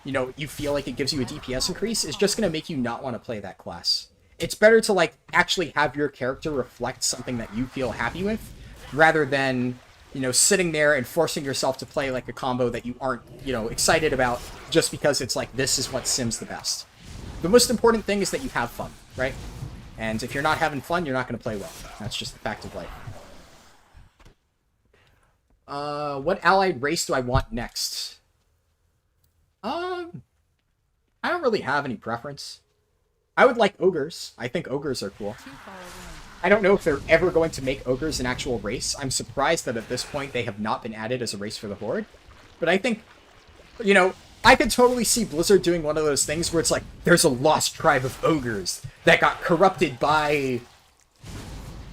you know, you feel like it gives you a DPS increase is just going to make you not want to play that class. It's better to, like, actually have your character reflect something that you feel happy with, rather than, you know, sitting there and forcing yourself to play, like, a combo that you aren't, you know, excited about just because it's like, this is what sims the best. The most important thing is that you have fun, right? And if you're not having fun, you're not going to play well. That's just the fact of life. What allied race do I want next? I don't really have any preference. I would like ogres. I think ogres are cool. I don't know if they're ever going to make ogres an actual race. I'm surprised that at this point they have not been added as a race for the Horde. But I think, you know, I could totally see Blizzard doing one of those things where it's like, there's a lost tribe of ogres that got corrupted by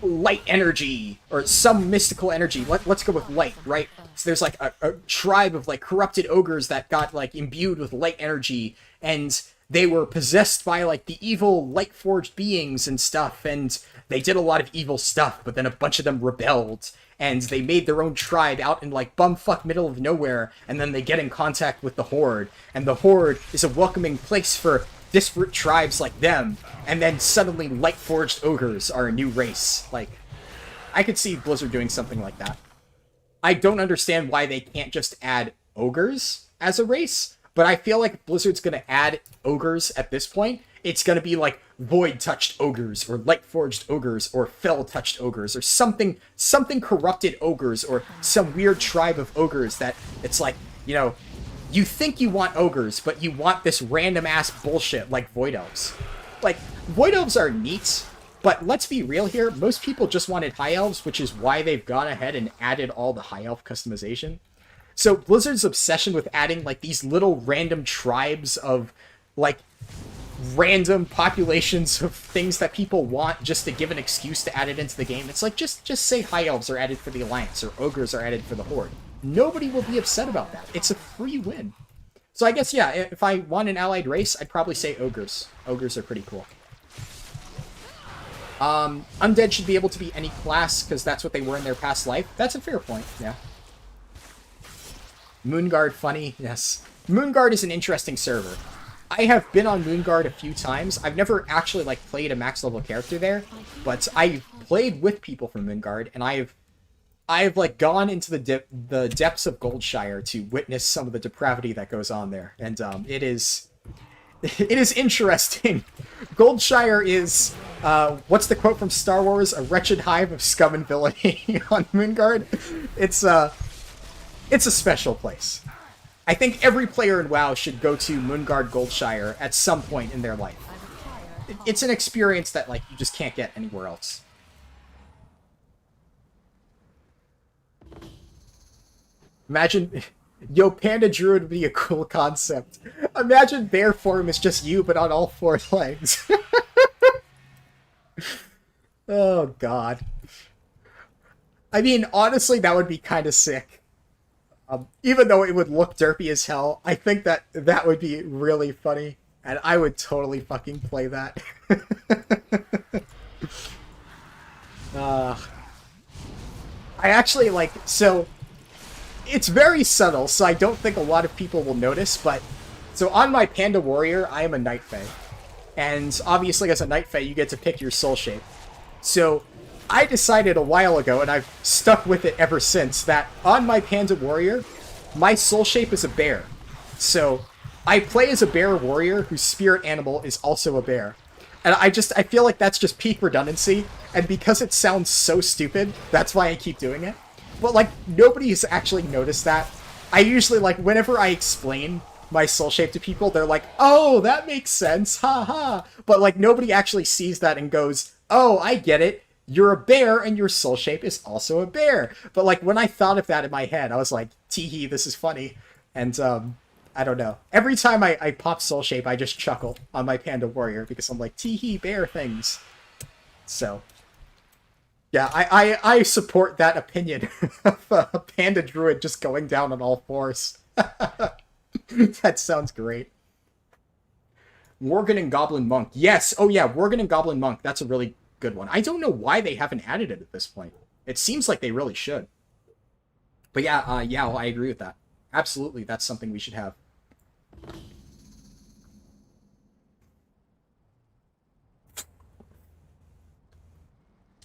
light energy or some mystical energy. Let's go with light, right? So there's like a tribe of like corrupted ogres that got like imbued with light energy, and they were possessed by like the evil light forged beings and stuff, and they did a lot of evil stuff, but then a bunch of them rebelled and they made their own tribe out in like bumfuck middle of nowhere, and then they get in contact with the Horde, and the Horde is a welcoming place for disparate tribes like them, and then suddenly light-forged ogres are a new race. Like, I could see Blizzard doing something like that. I don't understand why they can't just add ogres as a race, but I feel like if Blizzard's gonna add ogres at this point, it's gonna be like void-touched ogres, or light-forged ogres, or fell-touched ogres, or something corrupted ogres, or some weird tribe of ogres that it's like, you know, you think you want ogres, but you want this random-ass bullshit like Void Elves. Like, Void Elves are neat, but let's be real here, most people just wanted High Elves, which is why they've gone ahead and added all the High Elf customization. So Blizzard's obsession with adding, like, these little random tribes of, like, random populations of things that people want just to give an excuse to add it into the game. It's like, just say High Elves are added for the Alliance, or Ogres are added for the Horde. Nobody will be upset about that. It's a free win. So I guess, yeah, if I want an allied race, I'd probably say Ogres. Ogres are pretty cool. Undead should be able to be any class, because that's what they were in their past life. That's a fair point, yeah. Moonguard funny, yes. Moonguard is an interesting server. I have been on Moonguard a few times. I've never actually, like, played a max level character there, but I've played with people from Moonguard, and I've like gone into the depths of Goldshire to witness some of the depravity that goes on there, and it is interesting. Goldshire is what's the quote from Star Wars? A wretched hive of scum and villainy on Moonguard. It's a special place. I think every player in WoW should go to Moonguard Goldshire at some point in their life. It's an experience that like you just can't get anywhere else. Imagine, yo, Panda Druid would be a cool concept. Imagine bear form is just you, but on all four legs. Oh, God. I mean, honestly, that would be kind of sick. Even though it would look derpy as hell, I think that would be really funny. And I would totally fucking play that. I actually, like, so... It's very subtle, so I don't think a lot of people will notice, but... So on my Panda Warrior, I am a Night Fae. And obviously as a Night Fae, you get to pick your soul shape. So I decided a while ago, and I've stuck with it ever since, that on my Panda Warrior, my soul shape is a bear. So I play as a bear warrior whose spirit animal is also a bear. And I feel like that's just peak redundancy, and because it sounds so stupid, that's why I keep doing it. But, like, nobody's actually noticed that. I usually, like, whenever I explain my soul shape to people, they're like, oh, that makes sense, haha. But, like, nobody actually sees that and goes, oh, I get it. You're a bear, and your soul shape is also a bear. But, like, when I thought of that in my head, I was like, tee-hee, this is funny. And, I don't know. Every time I pop soul shape, I just chuckle on my Panda Warrior, because I'm like, tee-hee, bear things. So... yeah, I support that opinion of a Panda Druid just going down on all fours. That sounds great. Worgen and Goblin Monk. Yes, oh yeah, Worgen and Goblin Monk. That's a really good one. I don't know why they haven't added it at this point. It seems like they really should. But yeah, yeah, well, I agree with that. Absolutely, that's something we should have.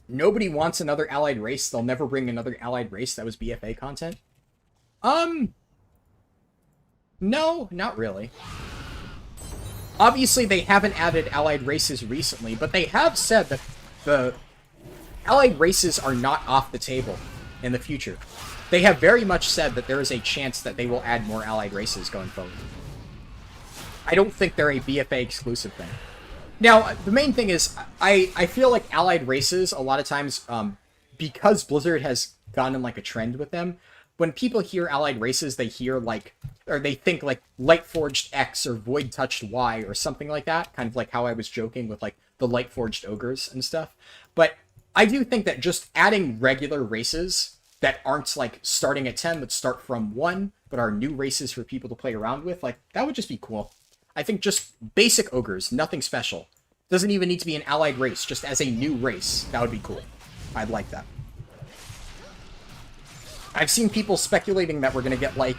Nobody wants another allied race. They'll never bring another allied race that was BFA content. No, not really. Obviously, they haven't added allied races recently, but they have said that the allied races are not off the table in the future. They have very much said that there is a chance that they will add more allied races going forward. I don't think they're a BFA exclusive thing. Now, the main thing is, I feel like allied races, a lot of times, because Blizzard has gone in like a trend with them, when people hear allied races, they hear like, or they think like Lightforged X or Void Touched Y or something like that, kind of like how I was joking with like the Lightforged ogres and stuff. But I do think that just adding regular races that aren't like starting at 10 but start from 1 but are new races for people to play around with, like that would just be cool. I think just basic ogres, nothing special. Doesn't even need to be an allied race, just as a new race. That would be cool. I'd like that. I've seen people speculating that we're going to get, like,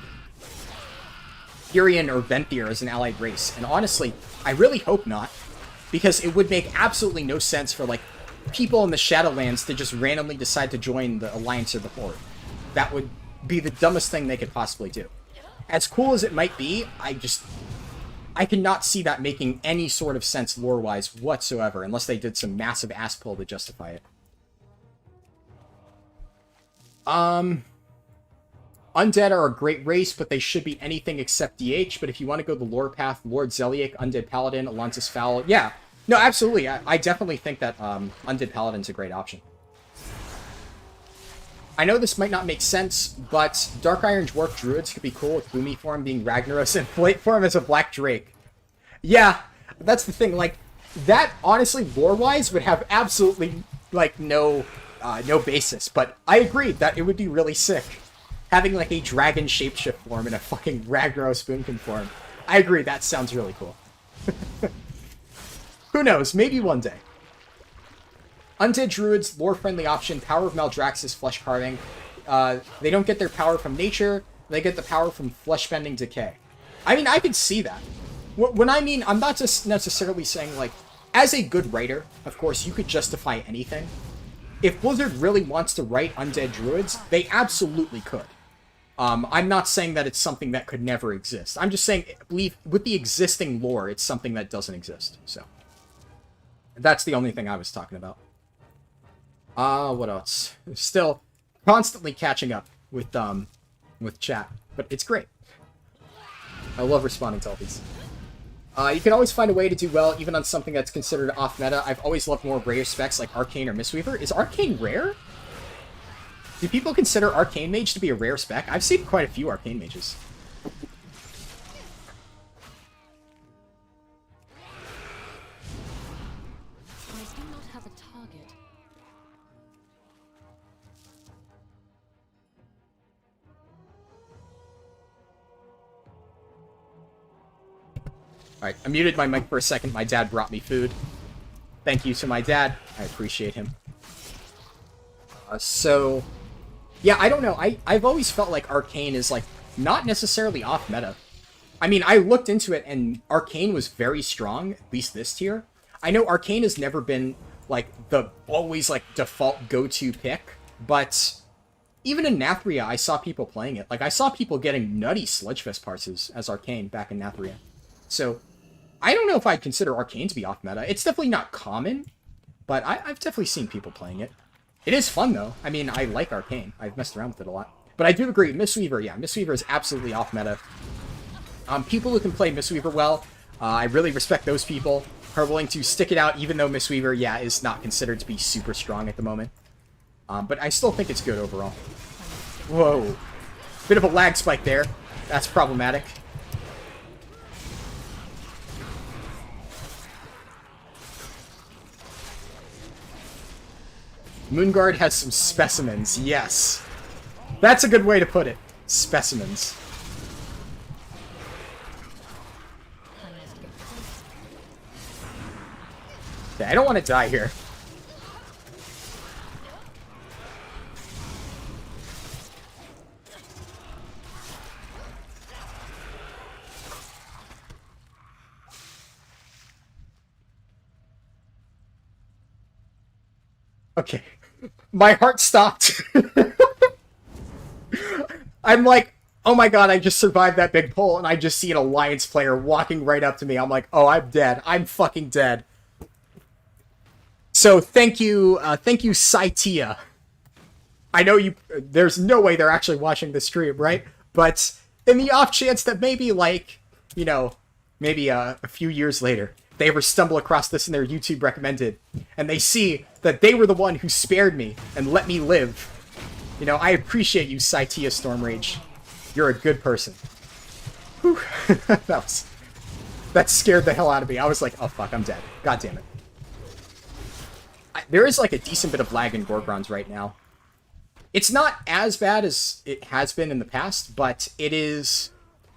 Tyrion or Venthyr as an allied race. And honestly, I really hope not. Because it would make absolutely no sense for, like, people in the Shadowlands to just randomly decide to join the Alliance or the Horde. That would be the dumbest thing they could possibly do. As cool as it might be, I cannot see that making any sort of sense lore-wise whatsoever, unless they did some massive ass pull to justify it. Undead are a great race, but they should be anything except DH. But if you want to go the lore path, Lord Zeliek, Undead Paladin, Alonsis Fowl, yeah. No, absolutely. I definitely think that Undead Paladin's a great option. I know this might not make sense, but Dark Iron Dwarf Druids could be cool with Boomy form being Ragnaros and Flate form as a Black Drake. Yeah, that's the thing. Like, that, honestly, lore-wise, would have absolutely, like, no basis. But I agree that it would be really sick. Having, like, a dragon shapeshift form in a fucking Ragnaros Boomkin form. I agree, that sounds really cool. Who knows, maybe one day. Undead Druids, lore-friendly option, Power of Maldraxxus Flesh Carving. They don't get their power from nature, they get the power from flesh-bending decay. I mean, I could see that. When I mean, I'm not just necessarily saying, like, as a good writer, of course, you could justify anything. If Blizzard really wants to write Undead Druids, they absolutely could. I'm not saying that it's something that could never exist. I'm just saying, with the existing lore, it's something that doesn't exist. So, that's the only thing I was talking about. What else? Still constantly catching up with chat, but it's great. I love responding to all these. You can always find a way to do well, even on something that's considered off-meta. I've always loved more rare specs like Arcane or Mistweaver. Is Arcane rare? Do people consider Arcane Mage to be a rare spec? I've seen quite a few Arcane Mages. I do not have a target. Alright, I muted my mic for a second. My dad brought me food. Thank you to my dad. I appreciate him. So, yeah, I don't know. I've always felt like Arcane is, like, not necessarily off-meta. I mean, I looked into it, and Arcane was very strong, at least this tier. I know Arcane has never been, like, the always, like, default go-to pick, but even in Nathria, I saw people playing it. Like, I saw people getting nutty Sludgefest parses as Arcane back in Nathria. So, I don't know if I'd consider Arcane to be off-meta. It's definitely not common, but I've definitely seen people playing it. It is fun, though. I mean, I like Arcane. I've messed around with it a lot. But I do agree, Mistweaver, yeah, Mistweaver is absolutely off-meta. People who can play Mistweaver well, I really respect those people who are willing to stick it out, even though Mistweaver, yeah, is not considered to be super strong at the moment. But I still think it's good overall. Whoa. Bit of a lag spike there. That's problematic. Moonguard has some specimens, yes. That's a good way to put it. Specimens. Okay, I don't want to die here. Okay. My heart stopped. I'm like, oh my god, I just survived that big pull, and I just see an Alliance player walking right up to me. I'm like, oh, I'm dead. I'm fucking dead. So, thank you, Saitia. I know you, there's no way they're actually watching the stream, right? But in the off chance that maybe, like, you know, maybe a few years later, they ever stumble across this in their YouTube recommended, and they see that they were the one who spared me and let me live. You know, I appreciate you, Cytia Stormrage. You're a good person. Whew. That scared the hell out of me. I was like, oh fuck, I'm dead. God damn it. There is like a decent bit of lag in Gorgrons right now. It's not as bad as it has been in the past, but it is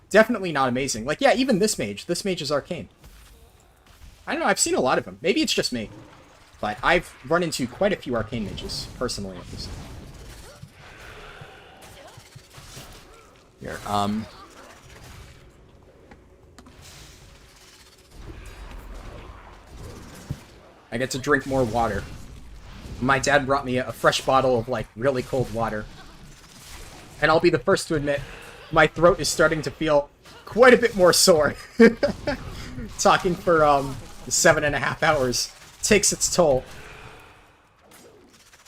definitely not amazing. Like, yeah, even this mage. This mage is arcane. I don't know, I've seen a lot of them. Maybe it's just me. But I've run into quite a few arcane mages, personally at least. Here, I get to drink more water. My dad brought me a fresh bottle of, like, really cold water. And I'll be the first to admit, my throat is starting to feel quite a bit more sore. Talking for, 7.5 hours takes its toll.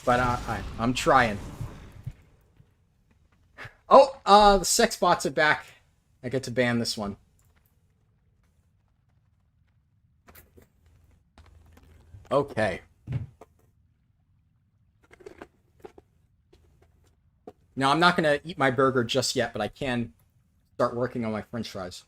But, I'm trying. Oh, the sex bots are back. I get to ban this one. Okay. Now, I'm not going to eat my burger just yet, but I can start working on my french fries.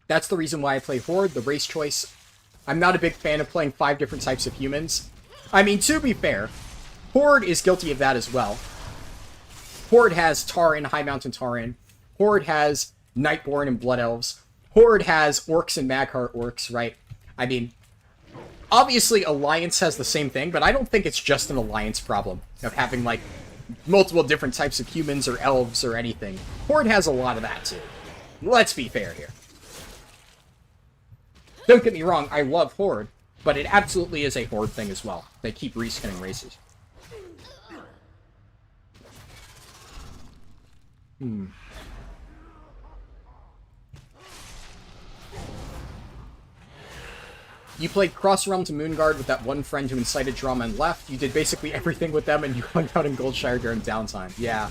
That's the reason why I play Horde, the race choice. I'm not a big fan of playing 5 different types of humans. I mean, to be fair, Horde is guilty of that as well. Horde has Tauren, High Mountain Tauren. Horde has Nightborn and Blood Elves. Horde has Orcs and Magheart Orcs, right? I mean, obviously Alliance has the same thing, but I don't think it's just an Alliance problem of having, like, multiple different types of humans or elves or anything. Horde has a lot of that, too. Let's be fair here. Don't get me wrong, I love Horde, but it absolutely is a Horde thing as well. They keep reskinning races. You played Cross Realm to Moonguard with that one friend who incited drama and left. You did basically everything with them and you hung out in Goldshire during downtime. Yeah.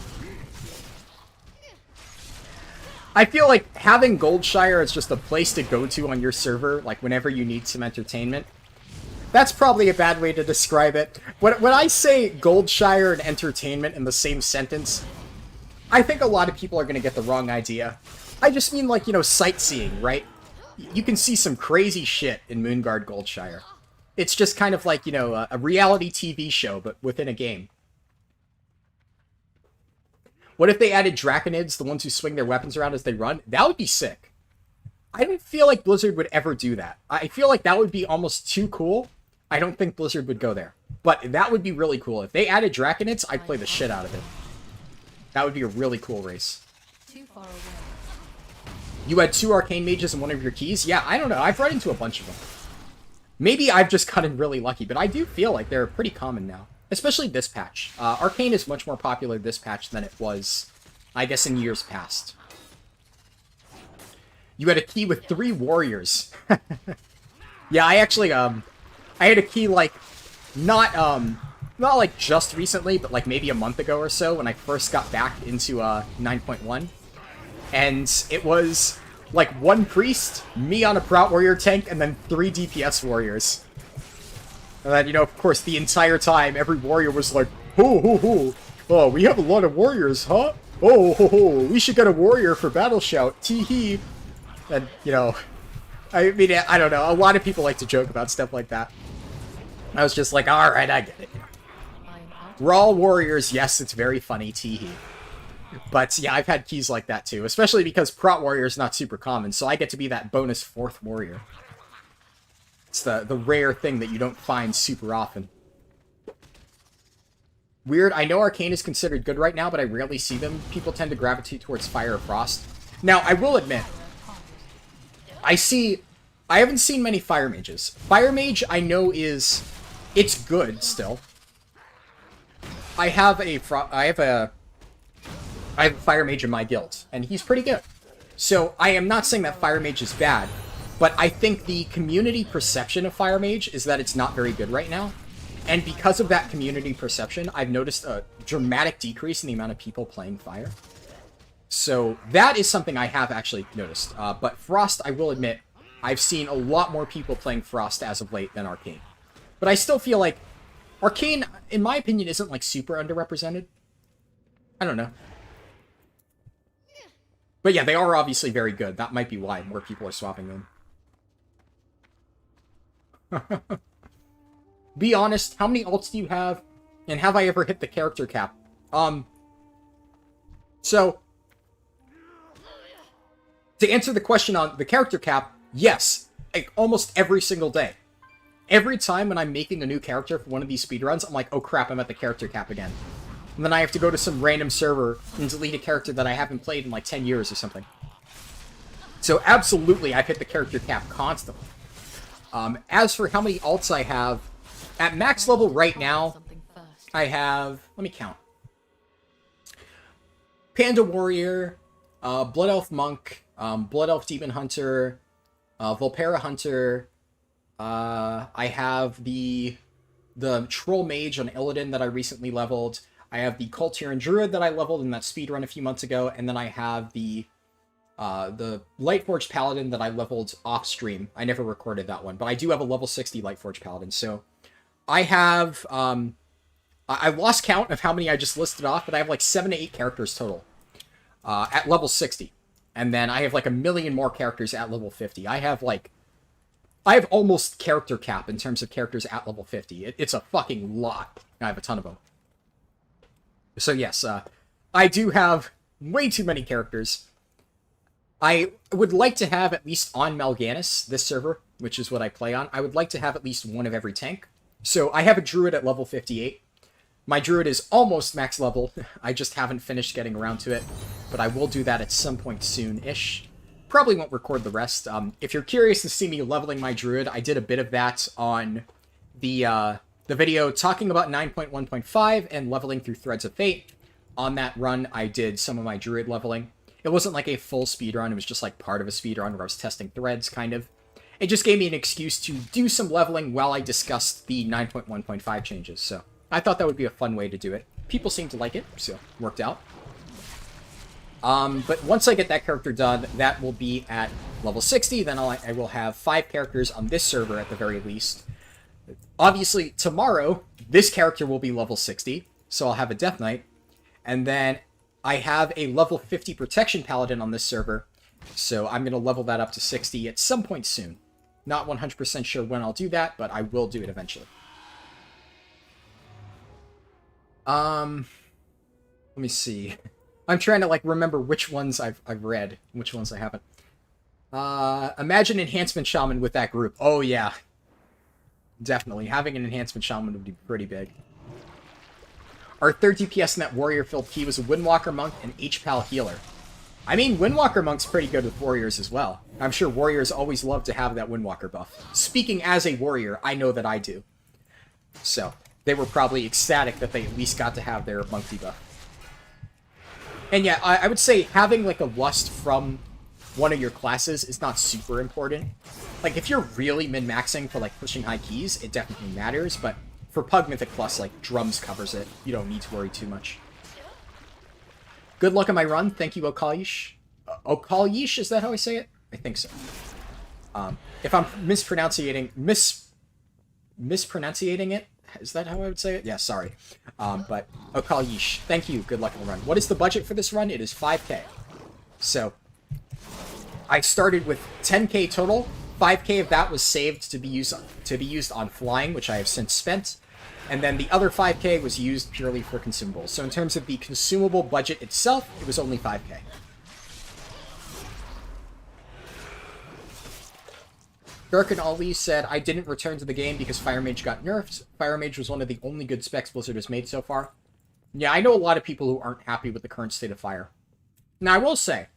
I feel like having Goldshire as just a place to go to on your server, like whenever you need some entertainment, that's probably a bad way to describe it. When I say Goldshire and entertainment in the same sentence, I think a lot of people are going to get the wrong idea. I just mean, like, you know, sightseeing, right? You can see some crazy shit in Moonguard Goldshire. It's just kind of like, you know, a reality TV show, but within a game. What if they added Draconids, the ones who swing their weapons around as they run? That would be sick. I don't feel like Blizzard would ever do that. I feel like that would be almost too cool. I don't think Blizzard would go there. But that would be really cool. If they added Draconids, I'd play the shit out of it. That would be a really cool race. Too far away. You had 2 arcane mages in one of your keys? Yeah, I don't know. I've run into a bunch of them. Maybe I've just gotten really lucky, but I do feel like they're pretty common now. Especially this patch. Arcane is much more popular this patch than it was, I guess, in years past. You had a key with 3 warriors. Yeah, I actually, I had a key, like, not like just recently, but like maybe a month ago or so when I first got back into 9.1. And it was like 1 priest, me on a Prout Warrior tank, and then 3 DPS warriors. And then, you know, of course, the entire time, every warrior was like, ho, ho, ho. Oh, we have a lot of warriors, huh? Oh, ho, ho. We should get a warrior for Battle Shout. Tee-hee. And, you know, I mean, I don't know. A lot of people like to joke about stuff like that. I was just like, alright, I get it. We're all warriors. Yes, it's very funny. Tee-hee. But, yeah, I've had keys like that, too. Especially because Prot Warrior is not super common, so I get to be that bonus 4th warrior. It's the rare thing that you don't find super often. Weird, I know Arcane is considered good right now, but I rarely see them. People tend to gravitate towards Fire or Frost. Now, I will admit, I haven't seen many Fire Mages. Fire Mage, I know it's good, still. I have a Fire Mage in my guild, and he's pretty good. So, I am not saying that Fire Mage is bad, but I think the community perception of Fire Mage is that it's not very good right now. And because of that community perception, I've noticed a dramatic decrease in the amount of people playing Fire. So, that is something I have actually noticed. But Frost, I will admit, I've seen a lot more people playing Frost as of late than Arcane. But I still feel like Arcane, in my opinion, isn't like super underrepresented. I don't know. But yeah, they are obviously very good. That might be why more people are swapping them. Be honest, how many alts do you have? And have I ever hit the character cap? So, to answer the question on the character cap, yes. Like, almost every single day. Every time when I'm making a new character for one of these speedruns, I'm like, oh crap, I'm at the character cap again. And then I have to go to some random server and delete a character that I haven't played in like 10 years or something. So absolutely, I've hit the character cap constantly. As for how many alts I have, at max level right now, Something first. I have, let me count. Panda Warrior, Blood Elf Monk, Blood Elf Demon Hunter, Volpera Hunter. I have the Troll Mage on Illidan that I recently leveled. I have the Cultiran Druid that I leveled in that speedrun a few months ago, and then I have the Lightforged Paladin that I leveled off stream. I never recorded that one, but I do have a level 60 Lightforged Paladin. So I have I lost count of how many I just listed off, but I have like 7 to 8 characters total at level 60. And then I have like a million more characters at level 50. I have almost character cap in terms of characters at level 50. It's a fucking lot. I have a ton of them. So yes, I do have way too many characters. I would like to have at least on Mal'Ganis, this server, which is what I play on, I would like to have at least one of every tank. So I have a Druid at level 58. My Druid is almost max level. I just haven't finished getting around to it, but I will do that at some point soon-ish. Probably won't record the rest. If you're curious to see me leveling my Druid, I did a bit of that on the video talking about 9.1.5 and leveling through Threads of Fate. On that run, I did some of my Druid leveling. It wasn't like a full speedrun, it was just like part of a speedrun where I was testing threads, kind of. It just gave me an excuse to do some leveling while I discussed the 9.1.5 changes, so I thought that would be a fun way to do it. People seemed to like it, so it worked out. But once I get that character done, that will be at level 60, then I will have 5 characters on this server at the very least. Obviously, tomorrow, this character will be level 60, so I'll have a Death Knight, and then I have a level 50 Protection Paladin on this server, so I'm going to level that up to 60 at some point soon. Not 100% sure when I'll do that, but I will do it eventually. Let me see. I'm trying to, like, remember which ones I've read, and which ones I haven't. Imagine Enhancement Shaman with that group. Oh, yeah. Definitely. Having an Enhancement Shaman would be pretty big. Our third DPS in that Warrior-filled key was a Windwalker Monk and H-Pal Healer. I mean, Windwalker Monk's pretty good with Warriors as well. I'm sure Warriors always love to have that Windwalker buff. Speaking as a Warrior, I know that I do. So, they were probably ecstatic that they at least got to have their Monk debuff. And yeah, I would say having like a Lust from one of your classes is not super important. Like, if you're really min-maxing for like pushing high keys, it definitely matters, but for Pug Mythic Plus, like, Drums covers it. You don't need to worry too much. Good luck on my run. Thank you, Okalish. Okalish, is that how I say it? I think so. If I'm mispronunciating it, is that how I would say it? Yeah, sorry. But Okalish, thank you. Good luck on the run. What is the budget for this run? It is 5k. So, I started with 10k total. 5k of that was saved to be used on flying, which I have since spent. And then the other 5k was used purely for consumables. So in terms of the consumable budget itself, it was only 5k. Darkin Ali said, I didn't return to the game because Fire Mage got nerfed. Fire Mage was one of the only good specs Blizzard has made so far. Yeah, I know a lot of people who aren't happy with the current state of Fire. Now, I will say,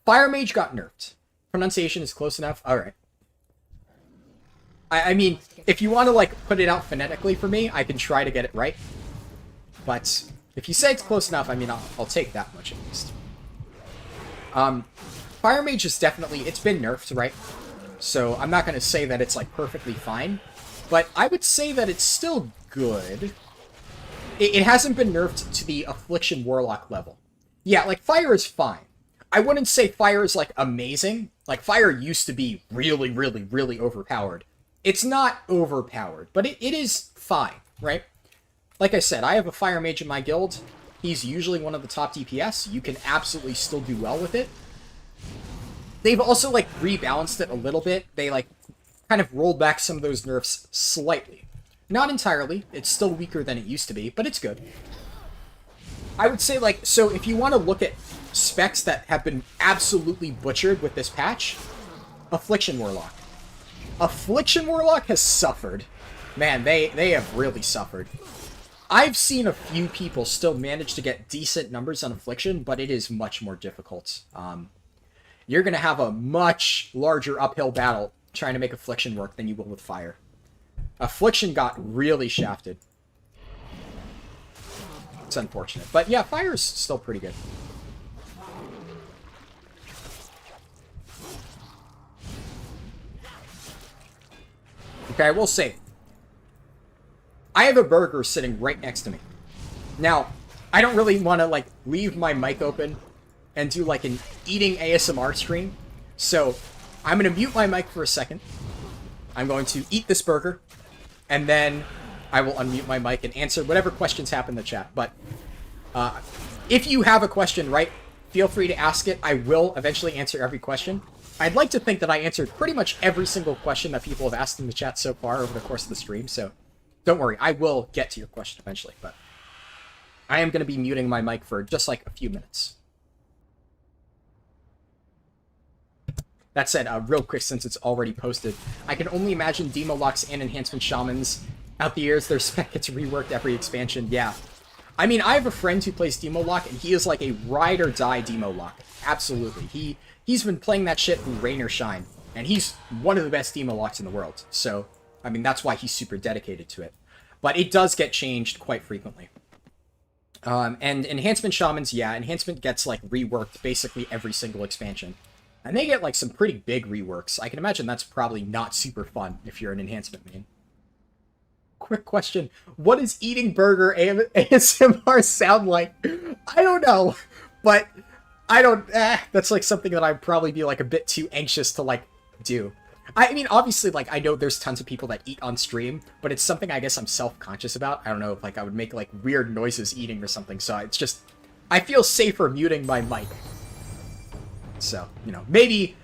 Fire Mage got nerfed. Pronunciation is close enough? Alright. I mean, if you want to, like, put it out phonetically for me, I can try to get it right. But if you say it's close enough, I mean, I'll take that much at least. Fire Mage is definitely, it's been nerfed, right? So I'm not going to say that it's, like, perfectly fine. But I would say that it's still good. It hasn't been nerfed to the Affliction Warlock level. Yeah, like, Fire is fine. I wouldn't say Fire is, like, amazing. Like, fire used to be really, really, really overpowered. It's not overpowered, but it is fine, right? Like I said, I have a fire mage in my guild. He's usually one of the top DPS. You can absolutely still do well with it. They've also, like, rebalanced it a little bit. They, like, kind of rolled back some of those nerfs slightly. Not entirely. It's still weaker than it used to be, but it's good. I would say, like, so if you want to look at specs that have been absolutely butchered with this patch, Affliction Warlock. Affliction Warlock has suffered. Man, they have really suffered. I've seen a few people still manage to get decent numbers on Affliction, but it is much more difficult. You're going to have a much larger uphill battle trying to make Affliction work than you will with Fire. Affliction got really shafted. It's unfortunate. But yeah, Fire's still pretty good. Okay, I will say, I have a burger sitting right next to me. Now, I don't really want to, like, leave my mic open and do, like, an eating ASMR stream. So, I'm going to mute my mic for a second. I'm going to eat this burger. And then I will unmute my mic and answer whatever questions happen in the chat. But if you have a question, right, feel free to ask it. I will eventually answer every question. I'd like to think that I answered pretty much every single question that people have asked in the chat so far over the course of the stream. So, don't worry. I will get to your question eventually. But I am going to be muting my mic for just like a few minutes. That said, real quick, since it's already posted, I can only imagine Demo Locks and Enhancement Shamans out the years their spec gets reworked every expansion. Yeah. I mean, I have a friend who plays Demo Lock, and he is like a ride-or-die Demo Lock. Absolutely. He's been playing that shit through rain or shine, and he's one of the best Demo Locks in the world. So, I mean, that's why he's super dedicated to it. But it does get changed quite frequently. And Enhancement Shamans, yeah, Enhancement gets, like, reworked basically every single expansion. And they get, like, some pretty big reworks. I can imagine that's probably not super fun if you're an Enhancement main. Quick question. What does eating burger ASMR sound like? I don't know. But I don't... that's, like, something that I'd probably be, like, a bit too anxious to, like, do. I mean, obviously, like, I know there's tons of people that eat on stream, but it's something I guess I'm self-conscious about. I don't know if, like, I would make, like, weird noises eating or something, so it's just... I feel safer muting my mic. So, you know, maybe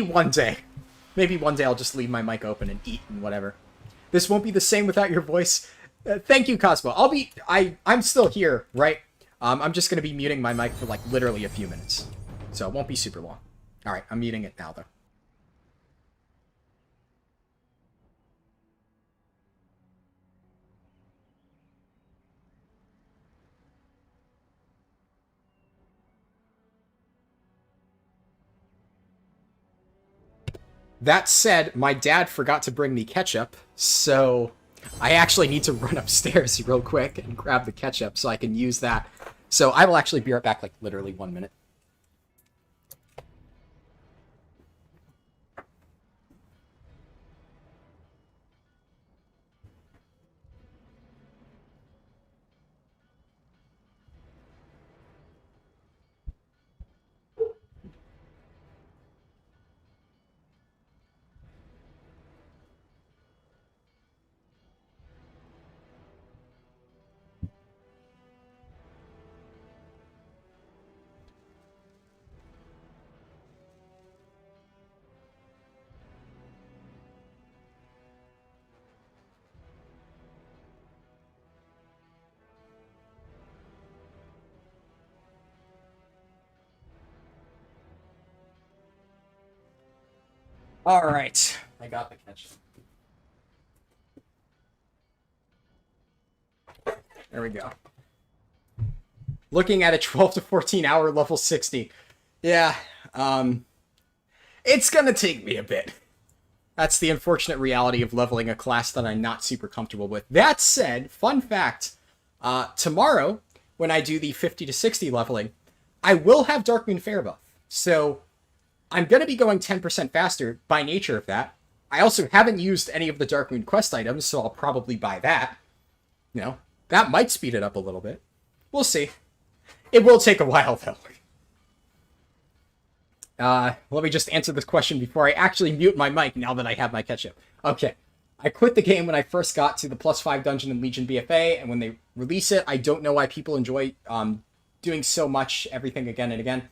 one day. Maybe one day I'll just leave my mic open and eat and whatever. This won't be the same without your voice. Thank you, Cosmo. I'm still here, right? I'm just going to be muting my mic for, like, literally a few minutes. So it won't be super long. All right, I'm muting it now, though. That said, my dad forgot to bring me ketchup, so I actually need to run upstairs real quick and grab the ketchup so I can use that. So I will actually be right back, like, literally 1 minute. All right, I got the ketchup. There we go. Looking at a 12 to 14 hour level 60. Yeah, it's gonna take me a bit. That's the unfortunate reality of leveling a class that I'm not super comfortable with. That said, fun fact, tomorrow, when I do the 50 to 60 leveling, I will have Darkmoon Fair buff. So I'm going to be going 10% faster by nature of that. I also haven't used any of the Darkmoon quest items, so I'll probably buy that. You know, that might speed it up a little bit. We'll see. It will take a while, though. Let me just answer this question before I actually mute my mic now that I have my ketchup. Okay. I quit the game when I first got to the +5 dungeon in Legion BFA, and when they release it, I don't know why people enjoy doing so much everything again and again.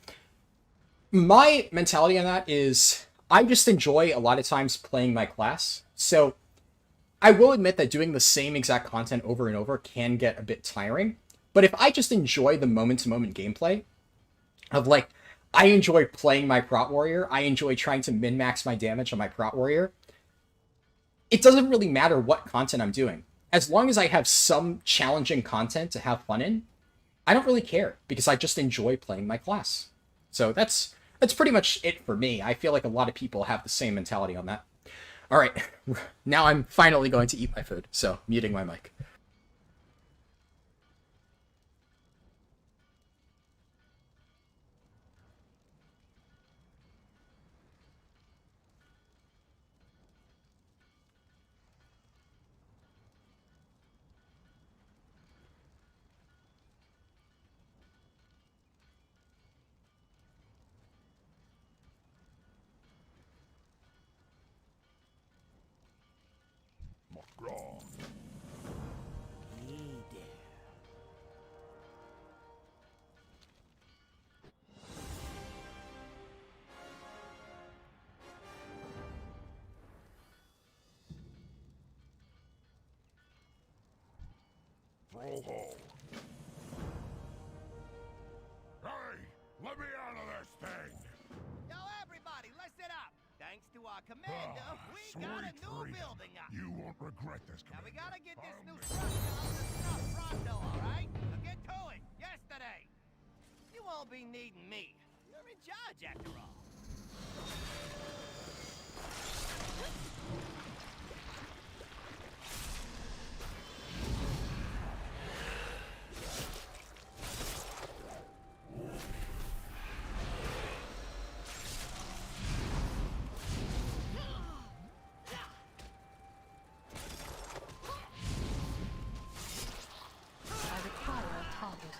My mentality on that is I just enjoy a lot of times playing my class. So I will admit that doing the same exact content over and over can get a bit tiring. But if I just enjoy the moment-to-moment gameplay of like, I enjoy playing my Prot Warrior, I enjoy trying to min-max my damage on my Prot Warrior, it doesn't really matter what content I'm doing. As long as I have some challenging content to have fun in, I don't really care because I just enjoy playing my class. So that's pretty much it for me. I feel like a lot of people have the same mentality on that. All right, now I'm finally going to eat my food, so muting my mic. Hey, let me out of this thing! Yo, everybody, listen up! Thanks to our commander, we got a new Sweet freedom. building up. You won't regret this, Now we Commander. gotta get this new Follow me. structure up to snuff pronto, alright? So get to it, yesterday! You won't be needing me. You're in charge, after all. I require a target.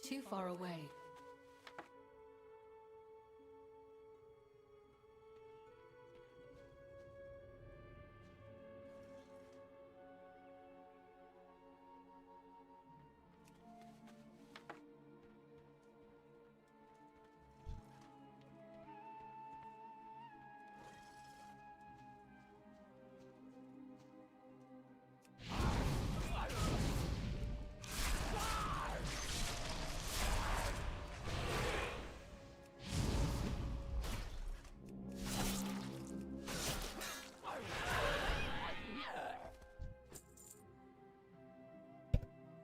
too far away.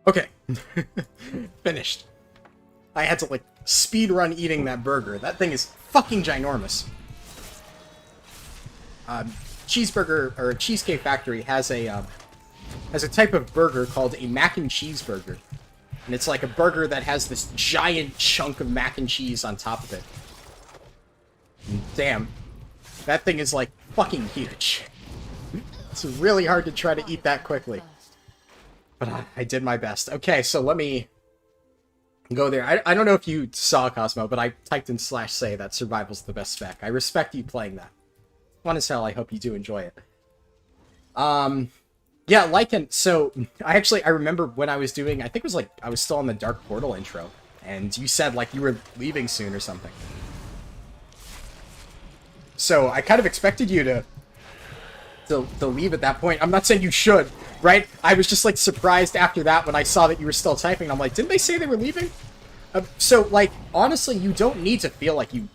Okay. Finished. I had to, like, speed run eating that burger. That thing is fucking ginormous. Cheeseburger, or Cheesecake Factory has a type of burger called a mac and cheese burger. And it's like a burger that has this giant chunk of mac and cheese on top of it. And damn. That thing is, like, fucking huge. It's really hard to try to eat that quickly. But I did my best. Okay, so let me go there. I don't know if you saw, Cosmo, but I typed in /say that survival's the best spec. I respect you playing that. Fun as hell. I hope you do enjoy it. Yeah, so I remember when I was doing, I think it was like, I was still on the Dark Portal intro, and you said like you were leaving soon or something. So I kind of expected you to leave at that point. I'm not saying you should, right? I was just like surprised after that when I saw that you were still typing. I'm like, didn't they say they were leaving? So like, honestly, you don't need to feel like you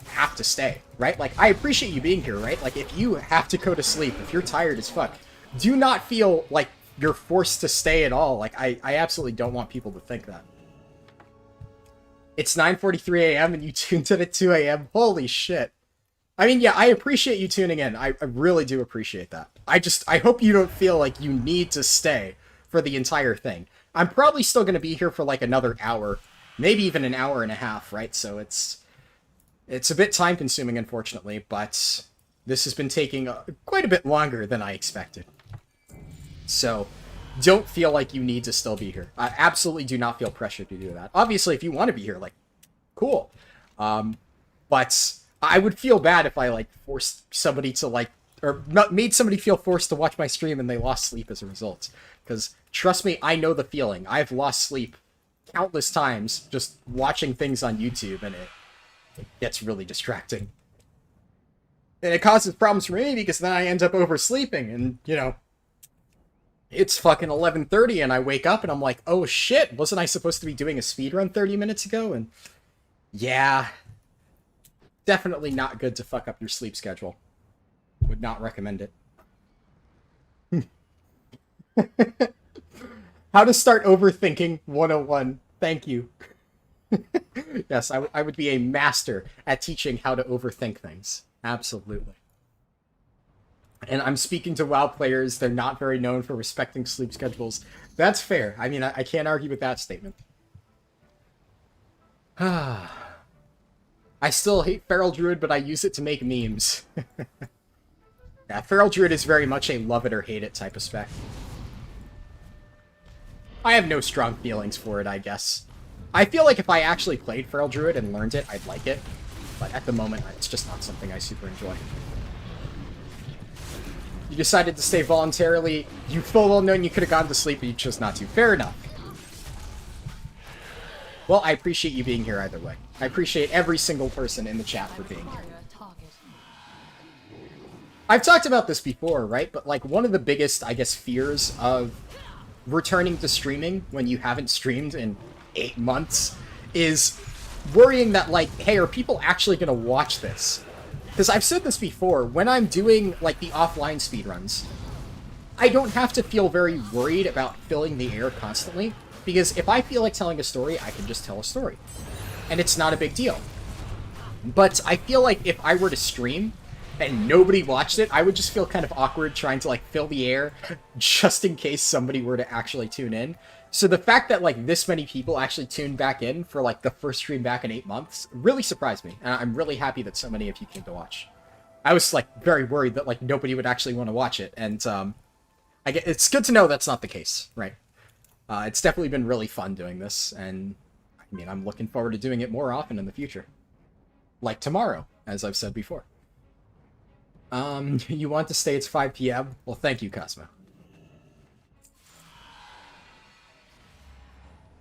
have to stay, right? Like, I appreciate you being here, right? Like, if you have to go to sleep, if you're tired as fuck, do not feel like you're forced to stay at all. Like, I absolutely don't want people to think that. It's 9:43 a.m. and you tuned in at 2 a.m. Holy shit. I mean, yeah, I appreciate you tuning in. I really do appreciate that. I hope you don't feel like you need to stay for the entire thing. I'm probably still going to be here for like another hour, maybe even an hour and a half, right? So it's a bit time consuming, unfortunately, but this has been taking quite a bit longer than I expected. So don't feel like you need to still be here. I absolutely do not feel pressured to do that. Obviously, if you want to be here, like, cool. But I would feel bad if I, like, forced somebody to, like, or made somebody feel forced to watch my stream and they lost sleep as a result. Because, trust me, I know the feeling. I've lost sleep countless times just watching things on YouTube, and it gets really distracting. And it causes problems for me because then I end up oversleeping, and, you know, it's fucking 11:30 and I wake up and I'm like, oh shit, wasn't I supposed to be doing a speedrun 30 minutes ago? And yeah, definitely not good to fuck up your sleep schedule. Would not recommend it. How to start overthinking 101. Thank you. Yes, I would be a master at teaching how to overthink things. Absolutely. And I'm speaking to WoW players. They're not very known for respecting sleep schedules. That's fair. I mean, I can't argue with that statement. I still hate Feral Druid, but I use it to make memes. Yeah, Feral Druid is very much a love it or hate it type of spec. I have no strong feelings for it, I guess. I feel like if I actually played Feral Druid and learned it, I'd like it. But at the moment, it's just not something I super enjoy. You decided to stay voluntarily. You full well known you could have gone to sleep, but you chose not to. Fair enough. Well, I appreciate you being here either way. I appreciate every single person in the chat for being here. I've talked about this before, right? But, like, one of the biggest, I guess, fears of returning to streaming when you haven't streamed in 8 months is worrying that, like, hey, are people actually going to watch this? Because I've said this before, when I'm doing, like, the offline speedruns, I don't have to feel very worried about filling the air constantly, because if I feel like telling a story, I can just tell a story. And it's not a big deal. But I feel like if I were to stream, and nobody watched it, I would just feel kind of awkward trying to, like, fill the air, just in case somebody were to actually tune in. So the fact that, like, this many people actually tuned back in for, like, the first stream back in 8 months really surprised me. And I'm really happy that so many of you came to watch. I was, like, very worried that, like, nobody would actually want to watch it. And, it's good to know that's not the case, right? It's definitely been really fun doing this. And I mean, I'm looking forward to doing it more often in the future. Like tomorrow, as I've said before. You want to stay? It's 5 p.m.? Well, thank you, Cosmo.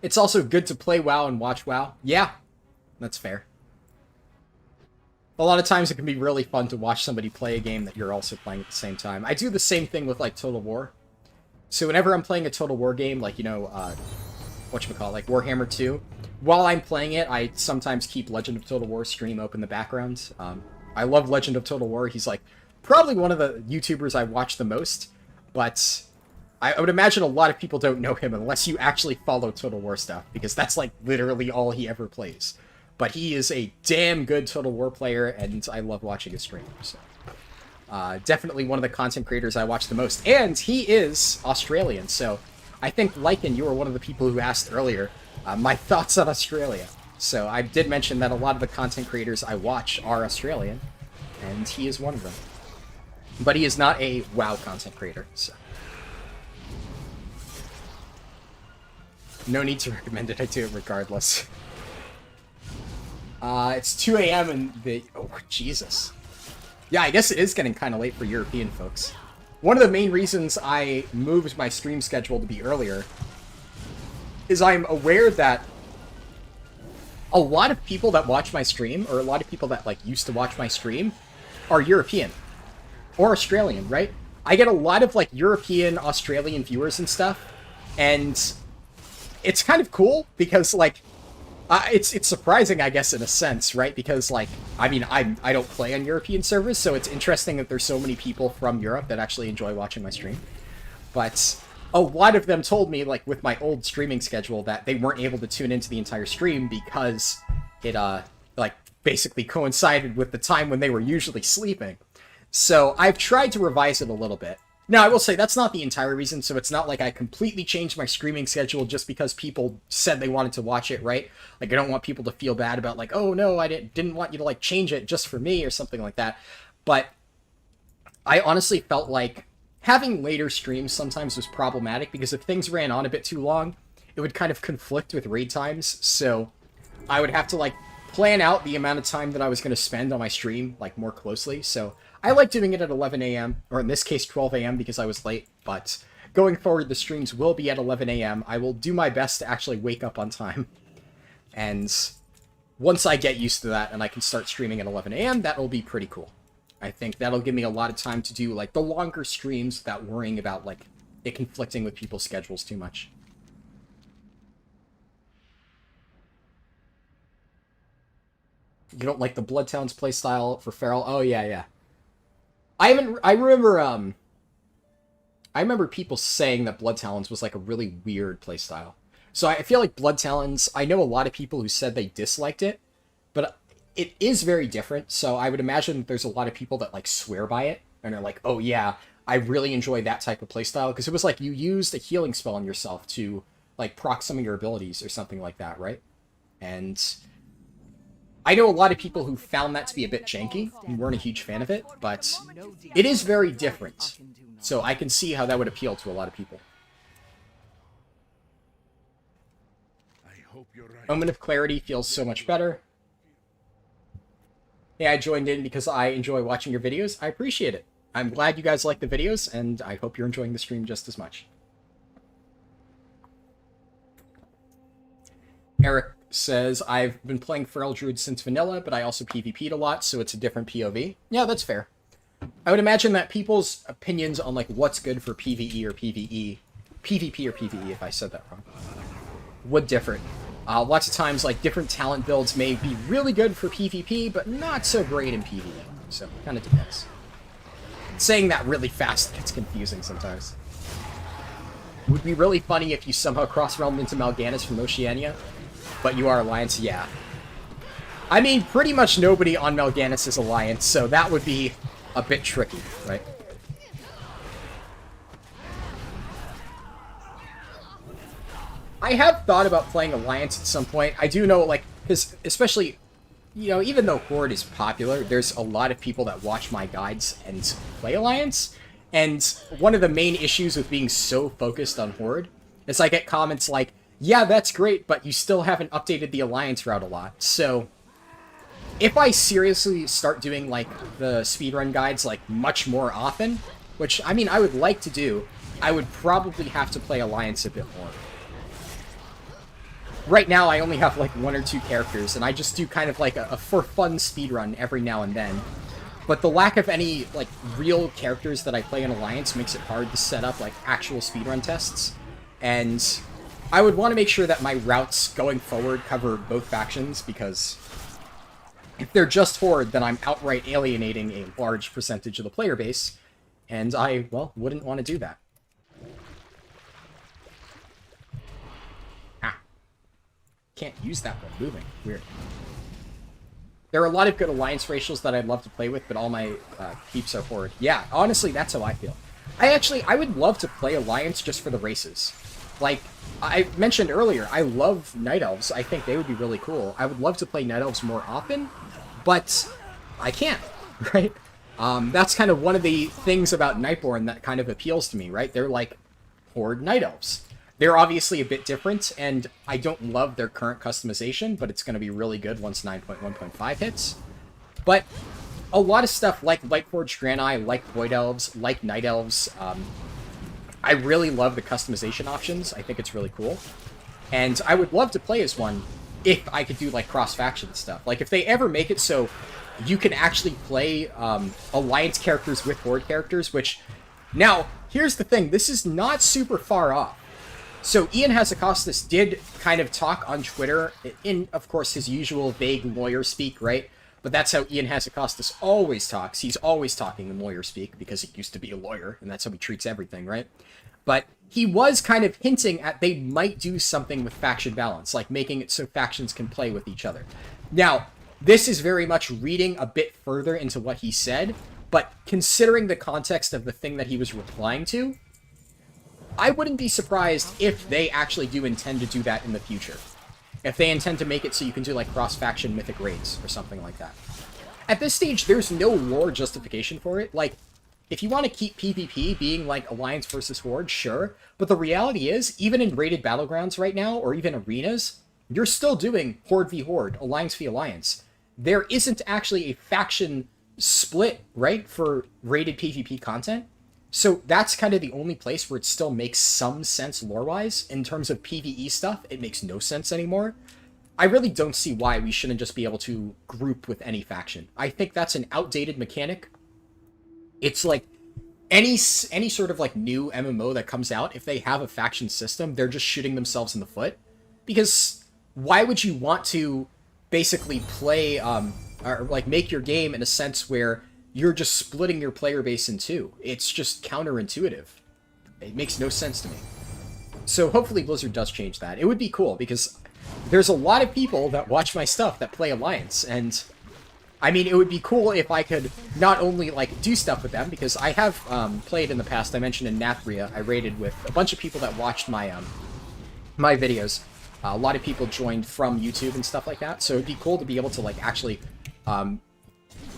It's also good to play WoW and watch WoW. Yeah, that's fair. A lot of times it can be really fun to watch somebody play a game that you're also playing at the same time. I do the same thing with, like, Total War. So whenever I'm playing a Total War game, like, you know, whatchamacallit, like Warhammer 2, while I'm playing it, I sometimes keep Legend of Total War stream open in the background. I love Legend of Total War. He's, like, probably one of the YouTubers I watch the most, but I would imagine a lot of people don't know him unless you actually follow Total War stuff, because that's, like, literally all he ever plays. But he is a damn good Total War player, and I love watching his stream, so. Definitely one of the content creators I watch the most. And he is Australian, so I think, Lycan, you were one of the people who asked earlier my thoughts on Australia. So I did mention that a lot of the content creators I watch are Australian, and he is one of them. But he is not a WoW content creator, so. No need to recommend it, I do it regardless. It's 2 a.m. and the... Oh, Jesus. Yeah, I guess it is getting kind of late for European folks. One of the main reasons I moved my stream schedule to be earlier is I'm aware that a lot of people that watch my stream, or a lot of people that, like, used to watch my stream, are European. Or Australian, right? I get a lot of, like, European, Australian viewers and stuff, and it's kind of cool because, like, it's surprising, I guess, in a sense, right? Because, like, I mean, I don't play on European servers, so it's interesting that there's so many people from Europe that actually enjoy watching my stream. But a lot of them told me, like, with my old streaming schedule, that they weren't able to tune into the entire stream because it, like, basically coincided with the time when they were usually sleeping. So I've tried to revise it a little bit. Now, I will say that's not the entire reason, so it's not like I completely changed my streaming schedule just because people said they wanted to watch it, right? Like, I don't want people to feel bad about, like, oh, no, I didn't want you to, like, change it just for me or something like that. But I honestly felt like having later streams sometimes was problematic because if things ran on a bit too long, it would kind of conflict with raid times, so I would have to, like, plan out the amount of time that I was going to spend on my stream, like, more closely, so I like doing it at 11 a.m., or in this case 12 a.m. because I was late, but going forward the streams will be at 11 a.m. I will do my best to actually wake up on time, and once I get used to that and I can start streaming at 11 a.m., that will be pretty cool. I think that'll give me a lot of time to do, like, the longer streams without worrying about, like, it conflicting with people's schedules too much. You don't like the Bloodtown's playstyle for Feral? Oh, yeah. I remember people saying that Blood Talons was, like, a really weird playstyle. So I feel like Blood Talons, I know a lot of people who said they disliked it, but it is very different, so I would imagine that there's a lot of people that, like, swear by it, and are like, oh yeah, I really enjoy that type of playstyle, because it was like you used a healing spell on yourself to, like, proc some of your abilities or something like that, right? And I know a lot of people who found that to be a bit janky, and weren't a huge fan of it, but it is very different. So I can see how that would appeal to a lot of people. Moment of Clarity feels so much better. Yeah, I joined in because I enjoy watching your videos. I appreciate it. I'm glad you guys like the videos, and I hope you're enjoying the stream just as much. Eric says, I've been playing Feral Druid since vanilla, but I also PvP'd a lot, so it's a different POV. Yeah, that's fair. I would imagine that people's opinions on, like, what's good for PvE or PvE, PvP or PvE, if I said that wrong, would differ. Lots of times, like, different talent builds may be really good for PvP, but not so great in PvE. So, kind of depends. Saying that really fast gets confusing sometimes. It would be really funny if you somehow cross-realmed into Mal'Ganis from Oceania, but you are Alliance, yeah. I mean, pretty much nobody on Mal'Ganis is Alliance, so that would be a bit tricky, right? I have thought about playing Alliance at some point. I do know, like, because especially, you know, even though Horde is popular, there's a lot of people that watch my guides and play Alliance, and one of the main issues with being so focused on Horde is I get comments like, yeah, that's great, but you still haven't updated the Alliance route a lot. So, if I seriously start doing, like, the speedrun guides, like, much more often, which, I mean, I would like to do, I would probably have to play Alliance a bit more. Right now, I only have, like, 1 or 2 characters, and I just do kind of, like, a for-fun speedrun every now and then. But the lack of any, like, real characters that I play in Alliance makes it hard to set up, like, actual speedrun tests. And I would want to make sure that my routes going forward cover both factions, because if they're just Horde, then I'm outright alienating a large percentage of the player base, and I, well, wouldn't want to do that. Ah. Can't use that while moving. Weird. There are a lot of good Alliance racials that I'd love to play with, but all my peeps are Horde. Yeah, honestly, that's how I feel. I would love to play Alliance just for the races. Like, I mentioned earlier, I love Night Elves. I think they would be really cool. I would love to play Night Elves more often, but I can't, right? That's kind of one of the things about Nightborne that kind of appeals to me, right? They're like Horde Night Elves. They're obviously a bit different, and I don't love their current customization, but it's going to be really good once 9.1.5 hits. But a lot of stuff like Lightforged Draenei, like Void Elves, like Night Elves, I really love the customization options. I think it's really cool. And I would love to play as one if I could do, like, cross-faction stuff. Like, if they ever make it so you can actually play Alliance characters with Horde characters, which... Now, here's the thing. This is not super far off. So Ian Hazzikostas did kind of talk on Twitter in, of course, his usual vague lawyer speak, right? But that's how Ian Hazzikostas always talks. He's always talking in lawyer speak because he used to be a lawyer, and that's how he treats everything, right? But he was kind of hinting at they might do something with faction balance, like making it so factions can play with each other. Now, this is very much reading a bit further into what he said, but considering the context of the thing that he was replying to, I wouldn't be surprised if they actually do intend to do that in the future. If they intend to make it so you can do, like, cross-faction mythic raids or something like that. At this stage, there's no lore justification for it. Like, if you want to keep PvP being, like, Alliance versus Horde, sure. But the reality is, even in rated battlegrounds right now, or even arenas, you're still doing Horde v Horde, Alliance v Alliance. There isn't actually a faction split, right, for rated PvP content. So that's kind of the only place where it still makes some sense lore-wise. In terms of PvE stuff, it makes no sense anymore. I really don't see why we shouldn't just be able to group with any faction. I think that's an outdated mechanic. It's like any sort of, like, new MMO that comes out, if they have a faction system, they're just shooting themselves in the foot. Because why would you want to basically play, or, like, make your game in a sense where you're just splitting your player base in two? It's just counterintuitive. It makes no sense to me. So hopefully Blizzard does change that. It would be cool, because there's a lot of people that watch my stuff that play Alliance, and I mean, it would be cool if I could not only, like, do stuff with them, because I have played in the past. I mentioned in Nathria, I raided with a bunch of people that watched my my videos. A lot of people joined from YouTube and stuff like that, so it'd be cool to be able to, like, actually... oh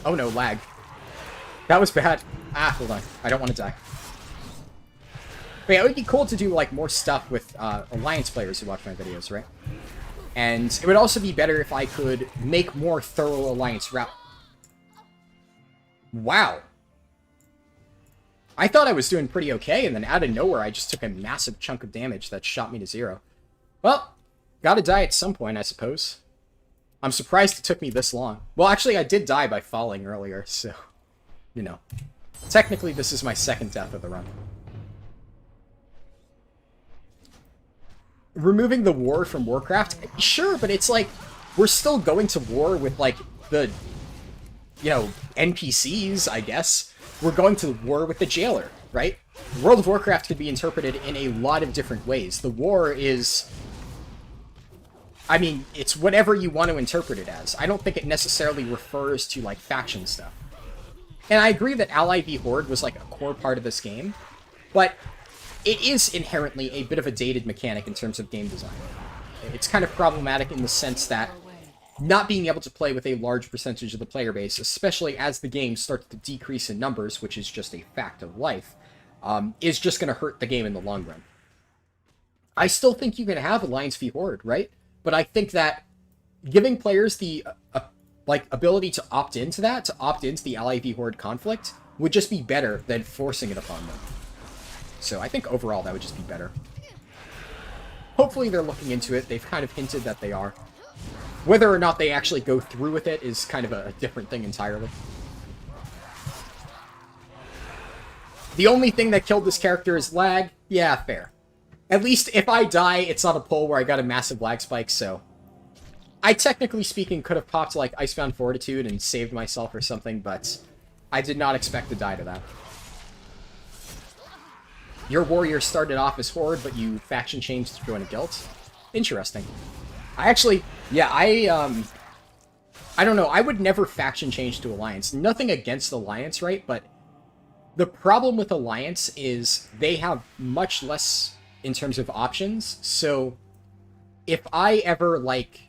no, lag. That was bad. Ah, hold on. I don't want to die. But yeah, it would be cool to do, like, more stuff with Alliance players who watch my videos, right? And it would also be better if I could make more thorough Alliance route. Wow. I thought I was doing pretty okay, and then out of nowhere I just took a massive chunk of damage that shot me to 0. Well, gotta die at some point, I suppose. I'm surprised it took me this long. Well, actually, I did die by falling earlier, so... You know, technically this is my second death of the run. Removing the war from Warcraft? Sure, but it's like, we're still going to war with, like, the, you know, NPCs, I guess. We're going to war with the jailer, right? World of Warcraft could be interpreted in a lot of different ways. The war is... I mean, it's whatever you want to interpret it as. I don't think it necessarily refers to, like, faction stuff. And I agree that Ally v Horde was, like, a core part of this game, but it is inherently a bit of a dated mechanic in terms of game design. It's kind of problematic in the sense that not being able to play with a large percentage of the player base, especially as the game starts to decrease in numbers, which is just a fact of life, is just going to hurt the game in the long run. I still think you can have Alliance v Horde, right? But I think that giving players the like ability to opt into that, to opt into the Ally v Horde conflict, would just be better than forcing it upon them. So I think overall that would just be better. Hopefully they're looking into it. They've kind of hinted that they are. Whether or not they actually go through with it is kind of a different thing entirely. The only thing that killed this character is lag. Yeah, fair. At least if I die, it's not a pull where I got a massive lag spike, so... I, technically speaking, could have popped, like, Icebound Fortitude and saved myself or something, but I did not expect to die to that. Your warrior started off as Horde, but you faction changed to join a guild. Interesting. I actually... Yeah, I don't know. I would never faction change to Alliance. Nothing against Alliance, right? But the problem with Alliance is they have much less in terms of options. So if I ever, like,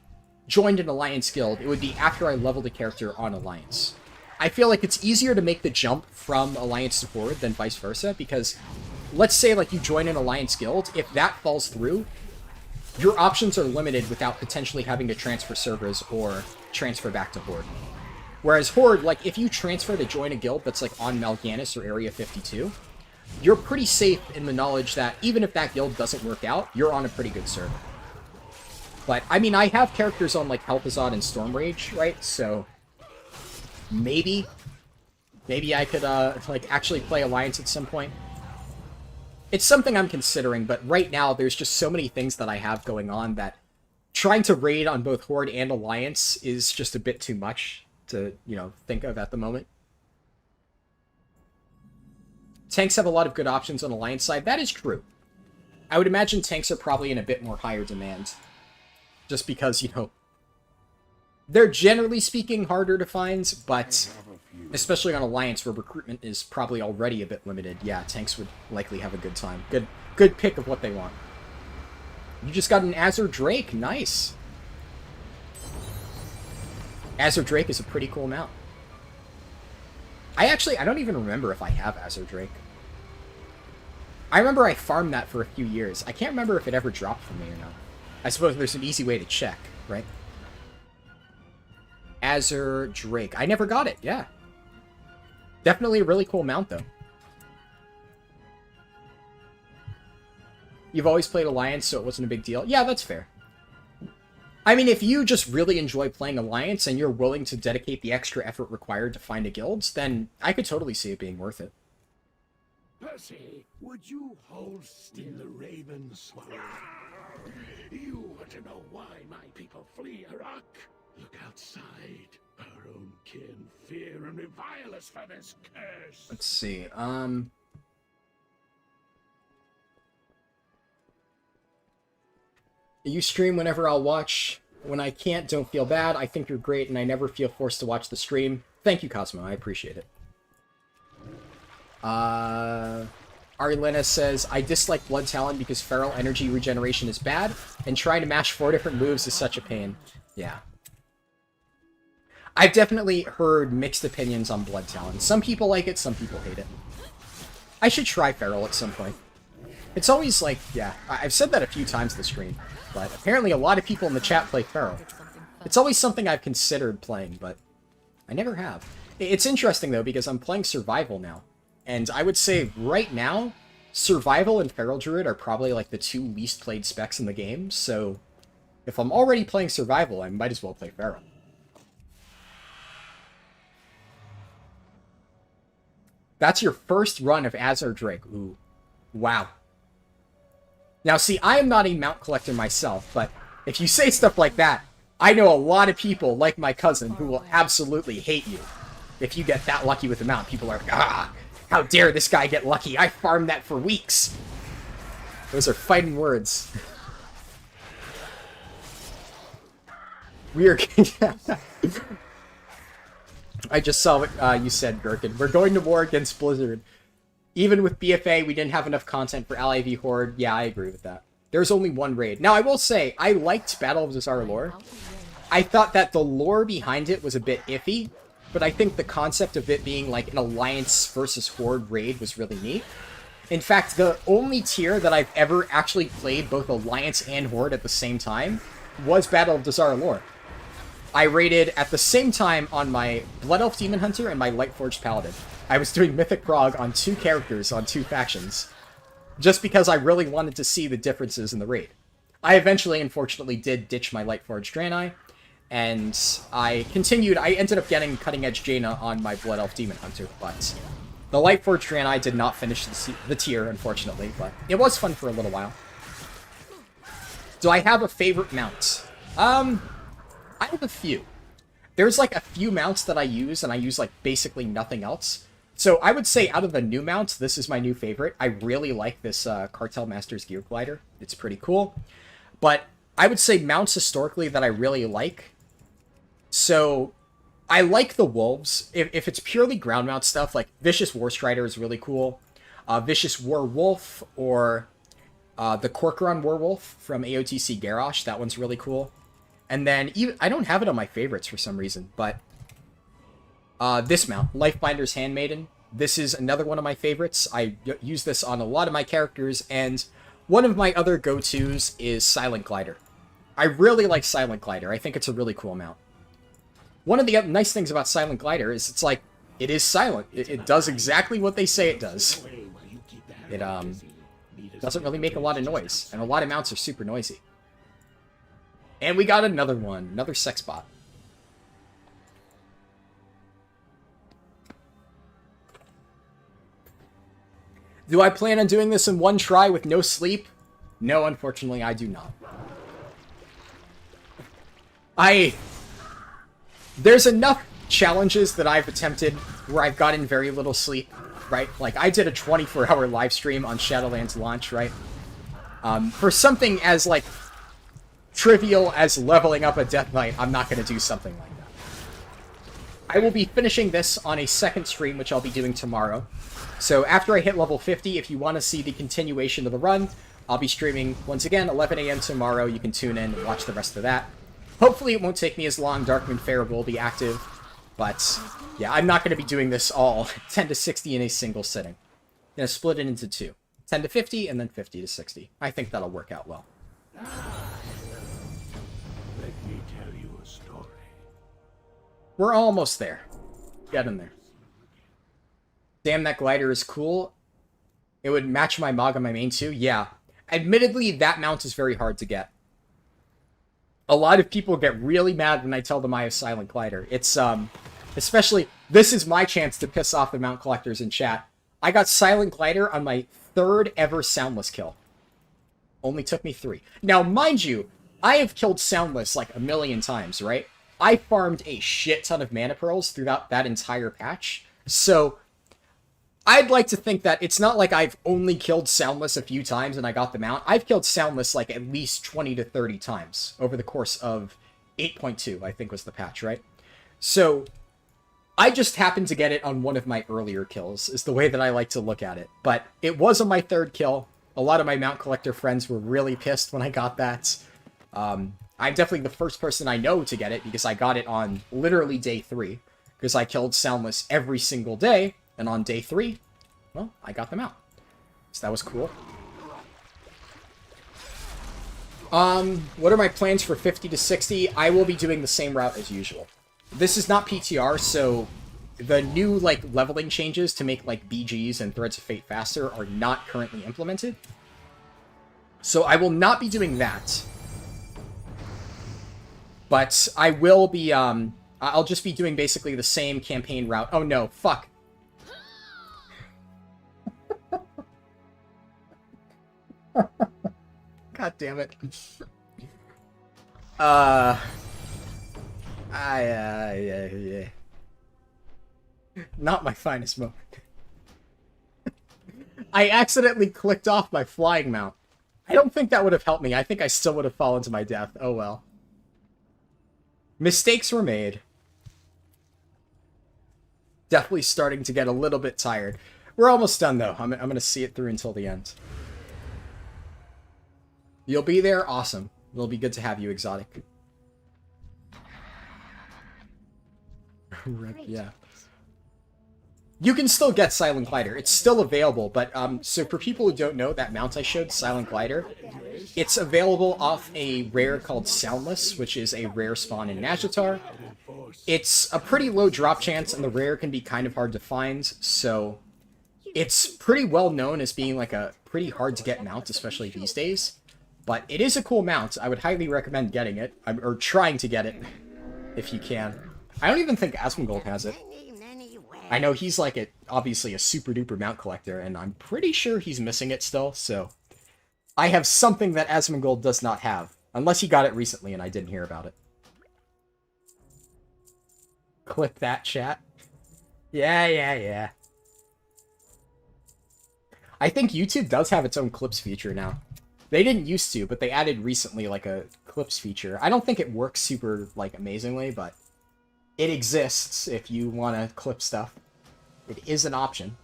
joined an Alliance guild, it would be after I leveled a character on Alliance. I feel like it's easier to make the jump from Alliance to Horde than vice versa, because let's say, like, you join an Alliance guild. If that falls through, your options are limited without potentially having to transfer servers or transfer back to Horde. Whereas Horde, like, if you transfer to join a guild that's, like, on Mal'Ganis or Area 52, you're pretty safe in the knowledge that even if that guild doesn't work out, you're on a pretty good server. But, I mean, I have characters on, like, Hel'Thazad and Stormrage, right? So, maybe I could, like, actually play Alliance at some point. It's something I'm considering, but right now there's just so many things that I have going on that trying to raid on both Horde and Alliance is just a bit too much to, you know, think of at the moment. Tanks have a lot of good options on Alliance side. That is true. I would imagine tanks are probably in a bit more higher demand. Just because, you know, they're generally speaking harder to find, but especially on Alliance where recruitment is probably already a bit limited, yeah, tanks would likely have a good time. Good pick of what they want. You just got an Azure Drake. Nice. Azure Drake is a pretty cool mount. I don't even remember if I have Azure Drake. I remember I farmed that for a few years. I can't remember if it ever dropped for me or not. I suppose there's an easy way to check, right? Azure Drake. I never got it, yeah. Definitely a really cool mount, though. You've always played Alliance, so it wasn't a big deal. Yeah, that's fair. I mean, if you just really enjoy playing Alliance and you're willing to dedicate the extra effort required to find a guild, then I could totally see it being worth it. Percy, would you hold still, Raven Swallow? You want to know why my people flee Iraq? Look outside. Our own kin fear and revile us for this curse. Let's see, You stream whenever I'll watch. When I can't, don't feel bad. I think you're great, and I never feel forced to watch the stream. Thank you, Cosmo. I appreciate it. Arilena says, I dislike Blood Talon because feral energy regeneration is bad, and trying to mash 4 different moves is such a pain. Yeah. I've definitely heard mixed opinions on Blood Talon. Some people like it, some people hate it. I should try feral at some point. It's always like, yeah, I've said that a few times this stream, but apparently a lot of people in the chat play feral. It's always something I've considered playing, but I never have. It's interesting, though, because I'm playing Survival now. And I would say, right now, Survival and Feral Druid are probably, like, the 2 least played specs in the game, so if I'm already playing Survival, I might as well play Feral. That's your first run of Azure Drake. Ooh. Wow. Now, see, I am not a mount collector myself, but if you say stuff like that, I know a lot of people, like my cousin, who will absolutely hate you if you get that lucky with a mount. People are like, ah, how dare this guy get lucky? I farmed that for weeks. Those are fighting words. We are... I just saw what you said, Gherkin. We're going to war against Blizzard. Even with BFA, we didn't have enough content for Ally v Horde. Yeah, I agree with that. There's only one raid. Now, I will say, I liked Battle of Zazar lore. I thought that the lore behind it was a bit iffy, but I think the concept of it being like an Alliance versus Horde raid was really neat. In fact, the only tier that I've ever actually played both Alliance and Horde at the same time was Battle of Dazara Lore. I raided at the same time on my Blood Elf Demon Hunter and my Lightforged Paladin. I was doing Mythic Prog on 2 characters on 2 factions, just because I really wanted to see the differences in the raid. I eventually, unfortunately, did ditch my Lightforged Draenei, and I ended up getting Cutting Edge Jaina on my Blood Elf Demon Hunter, but the Lightforged Draenei did not finish the tier, unfortunately, but it was fun for a little while. Do I have a favorite mount? I have a few. There's like a few mounts that I use, and I use like basically nothing else. So I would say out of the new mounts, this is my new favorite. I really like this Cartel Masters Gear Glider. It's pretty cool. But I would say mounts historically that I really like. So I like the Wolves. If it's purely ground mount stuff, like Vicious War Strider is really cool. Vicious War Wolf, or the Corcoran Werewolf from AOTC Garrosh, that one's really cool. And then, even I don't have it on my favorites for some reason, but this mount, Lifebinder's Handmaiden, this is another one of my favorites. I use this on a lot of my characters, and one of my other go-tos is Silent Glider. I really like Silent Glider. I think it's a really cool mount. One of the nice things about Silent Glider is it's like, it is silent. It does exactly what they say it does. It doesn't really make a lot of noise, and a lot of mounts are super noisy. And we got another one, another sex bot. Do I plan on doing this in one try with no sleep? No, unfortunately, I do not. There's enough challenges that I've attempted where I've gotten very little sleep, right? Like, I did a 24-hour live stream on Shadowlands launch, right? For something as, like, trivial as leveling up a Death Knight, I'm not going to do something like that. I will be finishing this on a second stream, which I'll be doing tomorrow. So after I hit level 50, if you want to see the continuation of the run, I'll be streaming, once again, 11 a.m. tomorrow. You can tune in and watch the rest of that. Hopefully it won't take me as long. Darkmoon Fair will be active. But, yeah, I'm not going to be doing this all 10 to 60 in a single sitting. I'm going to split it into 2. 10 to 50, and then 50 to 60. I think that'll work out well. Let me tell you a story. We're almost there. Get in there. Damn, that glider is cool. It would match my Mog on my main too. Yeah. Admittedly, that mount is very hard to get. A lot of people get really mad when I tell them I have Silent Glider. It's, especially, this is my chance to piss off the mount collectors in chat. I got Silent Glider on my 3rd ever Soundless kill. Only took me 3. Now, mind you, I have killed Soundless like a million times, right? I farmed a shit ton of mana pearls throughout that entire patch. So, I'd like to think that it's not like I've only killed Soundless a few times and I got the mount. I've killed Soundless like at least 20 to 30 times over the course of 8.2, I think was the patch, right? So, I just happened to get it on one of my earlier kills, is the way that I like to look at it. But it was on my 3rd kill. A lot of my mount collector friends were really pissed when I got that. I'm definitely the first person I know to get it, because I got it on literally day 3. Because I killed Soundless every single day, and on day 3, well, I got them out. So that was cool. What are my plans for 50 to 60? I will be doing the same route as usual. This is not PTR, so the new, like, leveling changes to make, like, BGs and Threads of Fate faster are not currently implemented. So I will not be doing that. But I will be, I'll just be doing basically the same campaign route. Oh no, fuck. God damn it. Yeah. Not my finest moment. I accidentally clicked off my flying mount. I don't think that would have helped me. I think I still would have fallen to my death. Oh well. Mistakes were made. Definitely starting to get a little bit tired. We're almost done, though. I'm going to see it through until the end. You'll be there? Awesome. It'll be good to have you, Exotic. Yeah. You can still get Silent Glider. It's still available, but so for people who don't know, that mount I showed, Silent Glider, it's available off a rare called Soundless, which is a rare spawn in Nazjatar. It's a pretty low drop chance, and the rare can be kind of hard to find, so it's pretty well known as being like a pretty hard to get mount, especially these days. But it is a cool mount. I would highly recommend getting it, or trying to get it, if you can. I don't even think Asmongold has it. I know he's like obviously a super duper mount collector, and I'm pretty sure he's missing it still, so I have something that Asmongold does not have. Unless he got it recently and I didn't hear about it. Clip that, chat. Yeah. I think YouTube does have its own clips feature now. They didn't used to, but they added recently like a clips feature. I don't think it works super like amazingly, but it exists if you want to clip stuff. It is an option.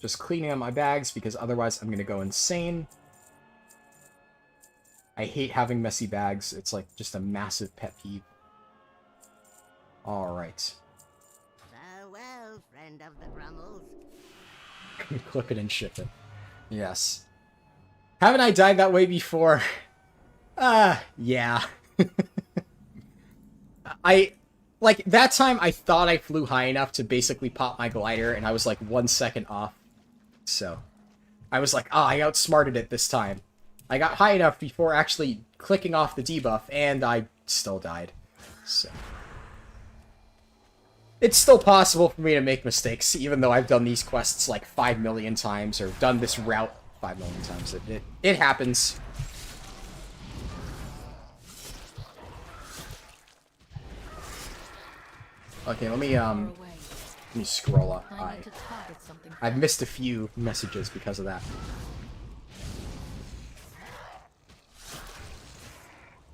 Just cleaning up my bags because otherwise I'm going to go insane. I hate having messy bags. It's like just a massive pet peeve. Alright. Farewell, friend of the Brummels. Clip it and ship it. Yes. Haven't I died that way before? Yeah. Like, that time I thought I flew high enough to basically pop my glider, and I was like 1 second off. So, I was like, I outsmarted it this time. I got high enough before actually clicking off the debuff, and I still died. So. It's still possible for me to make mistakes, even though I've done these quests like 5 million times, or done this route 5 million times. It happens. Okay, let me scroll up. I need to target something. I've missed a few messages because of that.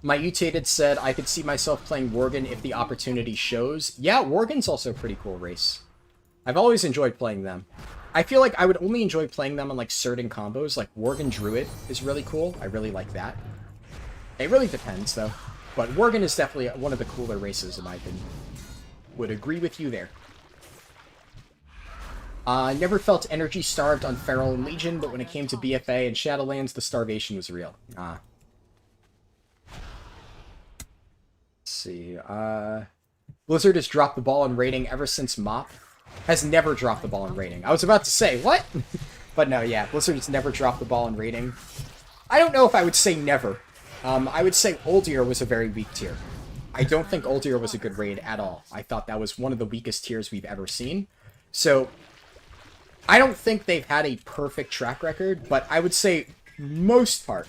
My Mutated said, I could see myself playing Worgen if the opportunity shows. Yeah, Worgen's also a pretty cool race. I've always enjoyed playing them. I feel like I would only enjoy playing them on like certain combos, like Worgen Druid is really cool. I really like that. It really depends though. But Worgen is definitely one of the cooler races in my opinion. Would agree with you there. Never felt energy starved on Feral and Legion, but when it came to BFA and Shadowlands, the starvation was real. Let's see. Blizzard has dropped the ball in rating ever since MOP. Has never dropped the ball in rating. I was about to say, what? But no, yeah, Blizzard has never dropped the ball in rating. I don't know if I would say never. I would say Uldir was a very weak tier. I don't think Uldir was a good raid at all. I thought that was one of the weakest tiers we've ever seen. So, I don't think they've had a perfect track record, but I would say, most part,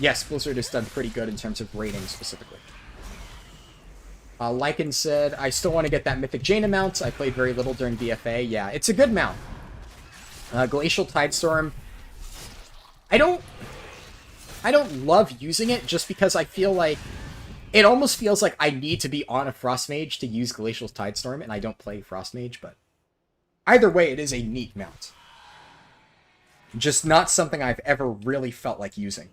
yes, Blizzard has done pretty good in terms of rating specifically. Lycan said, I still want to get that Mythic Jaina mount. I played very little during BFA. Yeah, it's a good mount. Glacial Tidestorm. I don't love using it just because I feel like it almost feels like I need to be on a Frost Mage to use Glacial Tidestorm, and I don't play Frost Mage, but either way, it is a neat mount. Just not something I've ever really felt like using.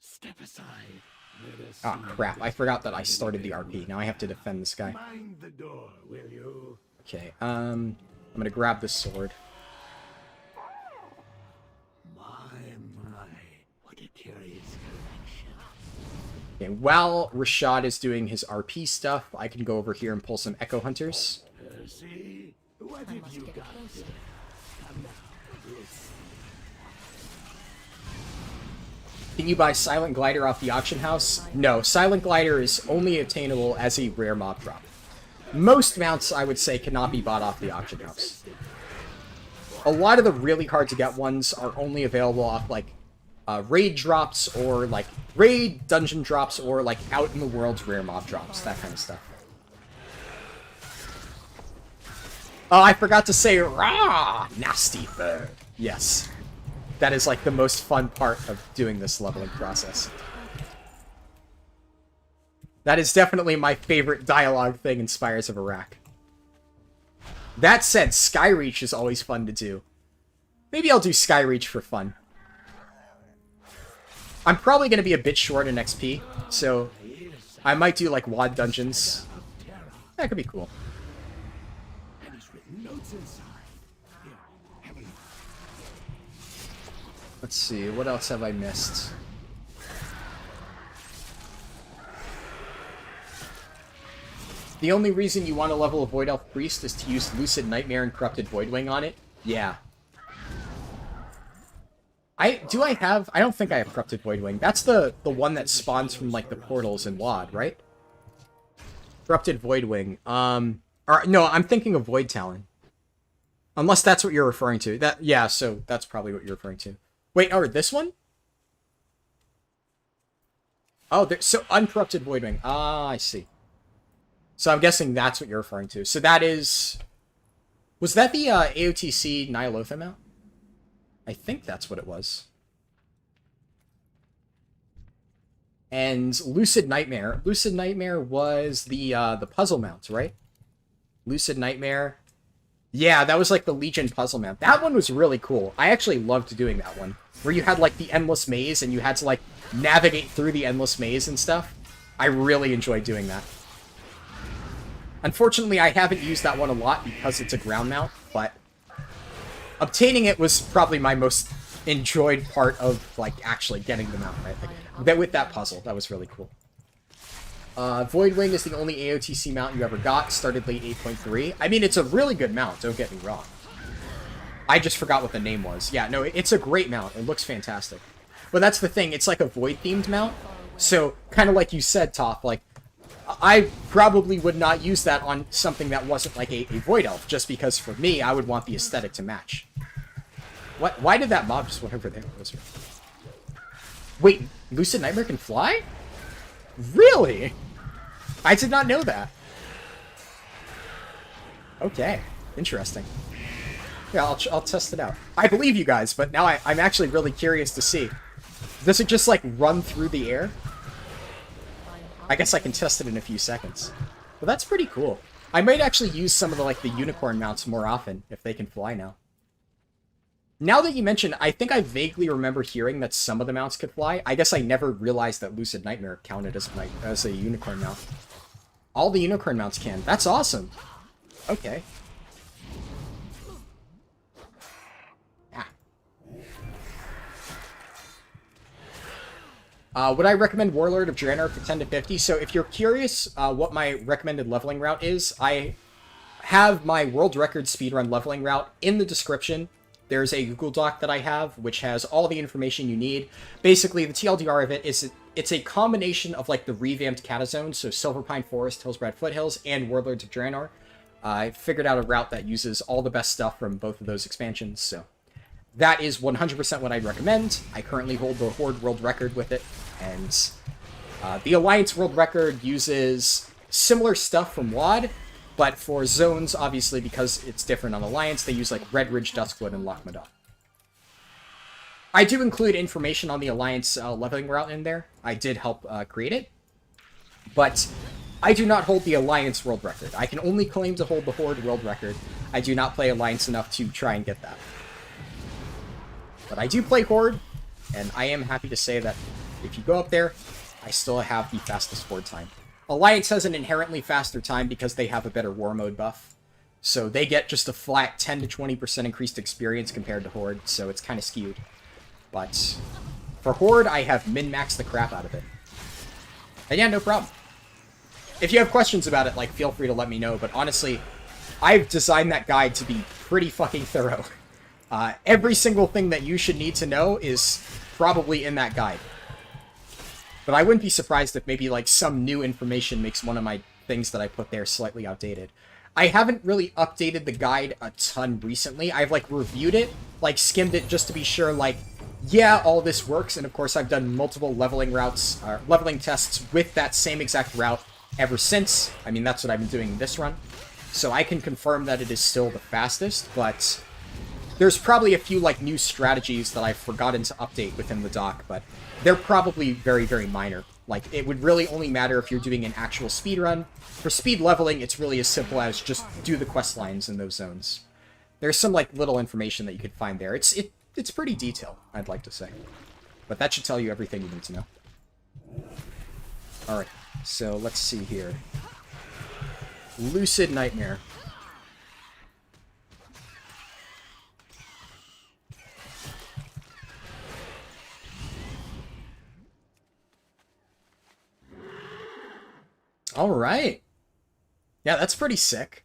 Step aside. Ah, crap. I forgot that I started the RP. Now I have to defend this guy. Mind the door, will you? Okay, I'm gonna grab this sword. My, what a curious collection. Okay, while Rashad is doing his RP stuff, I can go over here and pull some Echo Hunters. See, what I have must you get got? closer. Come now. Can you buy Silent Glider off the auction house? No, Silent Glider is only attainable as a rare mob drop. Most mounts, I would say, cannot be bought off the auction house. A lot of the really hard to get ones are only available off, like, raid drops, or, like, raid dungeon drops, or, like, out in the world's rare mob drops, that kind of stuff. Oh, I forgot to say, rah! Nasty bird. Yes. That is, like, the most fun part of doing this leveling process. That is definitely my favorite dialogue thing in Spires of Iraq. That said, Skyreach is always fun to do. Maybe I'll do Skyreach for fun. I'm probably going to be a bit short in XP, so I might do like WoD dungeons. That could be cool. And he's written notes inside. Here, have a look. Let's see, what else have I missed? The only reason you want to level a Void Elf Priest is to use Lucid Nightmare and Corrupted Voidwing on it? Yeah. I don't think I have Corrupted Voidwing. That's the one that spawns from, like, the portals in WoD, right? Corrupted Voidwing. No, I'm thinking of Void Talon. Unless that's what you're referring to. Yeah, so that's probably what you're referring to. Wait, this one? Oh, so Uncorrupted Voidwing. Ah, I see. So I'm guessing that's what you're referring to. So that is... Was that the AOTC Nyalotha mount? I think that's what it was. And Lucid Nightmare. Lucid Nightmare was the puzzle mount, right? Lucid Nightmare. Yeah, that was like the Legion puzzle mount. That one was really cool. I actually loved doing that one. Where you had like the endless maze and you had to like navigate through the endless maze and stuff. I really enjoyed doing that. Unfortunately, I haven't used that one a lot because it's a ground mount, but obtaining it was probably my most enjoyed part of, like, actually getting the mount, right? Like, with that puzzle, that was really cool. Voidwing is the only AOTC mount you ever got, started late 8.3. I mean, it's a really good mount, don't get me wrong. I just forgot what the name was. Yeah, no, it's a great mount. It looks fantastic. But that's the thing, it's like a Void-themed mount, so kind of like you said, Toph, like, I probably would not use that on something that wasn't like a Void Elf, just because for me, I would want the aesthetic to match. What? Why did that mob just went over there? Wait, Lucid Nightmare can fly? Really? I did not know that. Okay, interesting. Yeah, I'll test it out. I believe you guys, but now I'm actually really curious to see. Does it just like run through the air? I guess I can test it in a few seconds. Well, that's pretty cool. I might actually use some of the unicorn mounts more often, if they can fly now. Now that you mention, I think I vaguely remember hearing that some of the mounts could fly. I guess I never realized that Lucid Nightmare counted as a unicorn mount. All the unicorn mounts can. That's awesome. Okay. Would I recommend Warlord of Draenor for 10 to 50? So if you're curious what my recommended leveling route is, I have my world record speedrun leveling route in the description. There's a Google Doc that I have, which has all the information you need. Basically, the TLDR of it is it's a combination of like the revamped Catazones, so Silverpine Forest, Hillsbrad Foothills, and Warlords of Draenor. I figured out a route that uses all the best stuff from both of those expansions, so that is 100% what I'd recommend. I currently hold the Horde world record with it, and the Alliance world record uses similar stuff from WoD, but for zones, obviously, because it's different on Alliance, they use like Red Ridge, Duskwood, and Loch Modah. I do include information on the Alliance leveling route in there. I did help create it, but I do not hold the Alliance world record. I can only claim to hold the Horde world record. I do not play Alliance enough to try and get that. But I do play Horde, and I am happy to say that if you go up there, I still have the fastest Horde time. Alliance has an inherently faster time because they have a better war mode buff. So they get just a flat 10 to 20% increased experience compared to Horde, so it's kind of skewed. But for Horde, I have min-maxed the crap out of it. And yeah, no problem. If you have questions about it, like, feel free to let me know, but honestly, I've designed that guide to be pretty fucking thorough. Every single thing that you should need to know is probably in that guide. But I wouldn't be surprised if maybe, like, some new information makes one of my things that I put there slightly outdated. I haven't really updated the guide a ton recently. I've, like, reviewed it, like, skimmed it just to be sure, like, yeah, all this works. And, of course, I've done multiple leveling routes, leveling tests with that same exact route ever since. I mean, that's what I've been doing in this run. So I can confirm that it is still the fastest, but there's probably a few, like, new strategies that I've forgotten to update within the doc, but they're probably very, very minor. Like, it would really only matter if you're doing an actual speed run. For speed leveling, it's really as simple as just do the quest lines in those zones. There's some, like, little information that you could find there. It's pretty detailed, I'd like to say. But that should tell you everything you need to know. Alright, so let's see here. Lucid Nightmare. Alright. Yeah, that's pretty sick.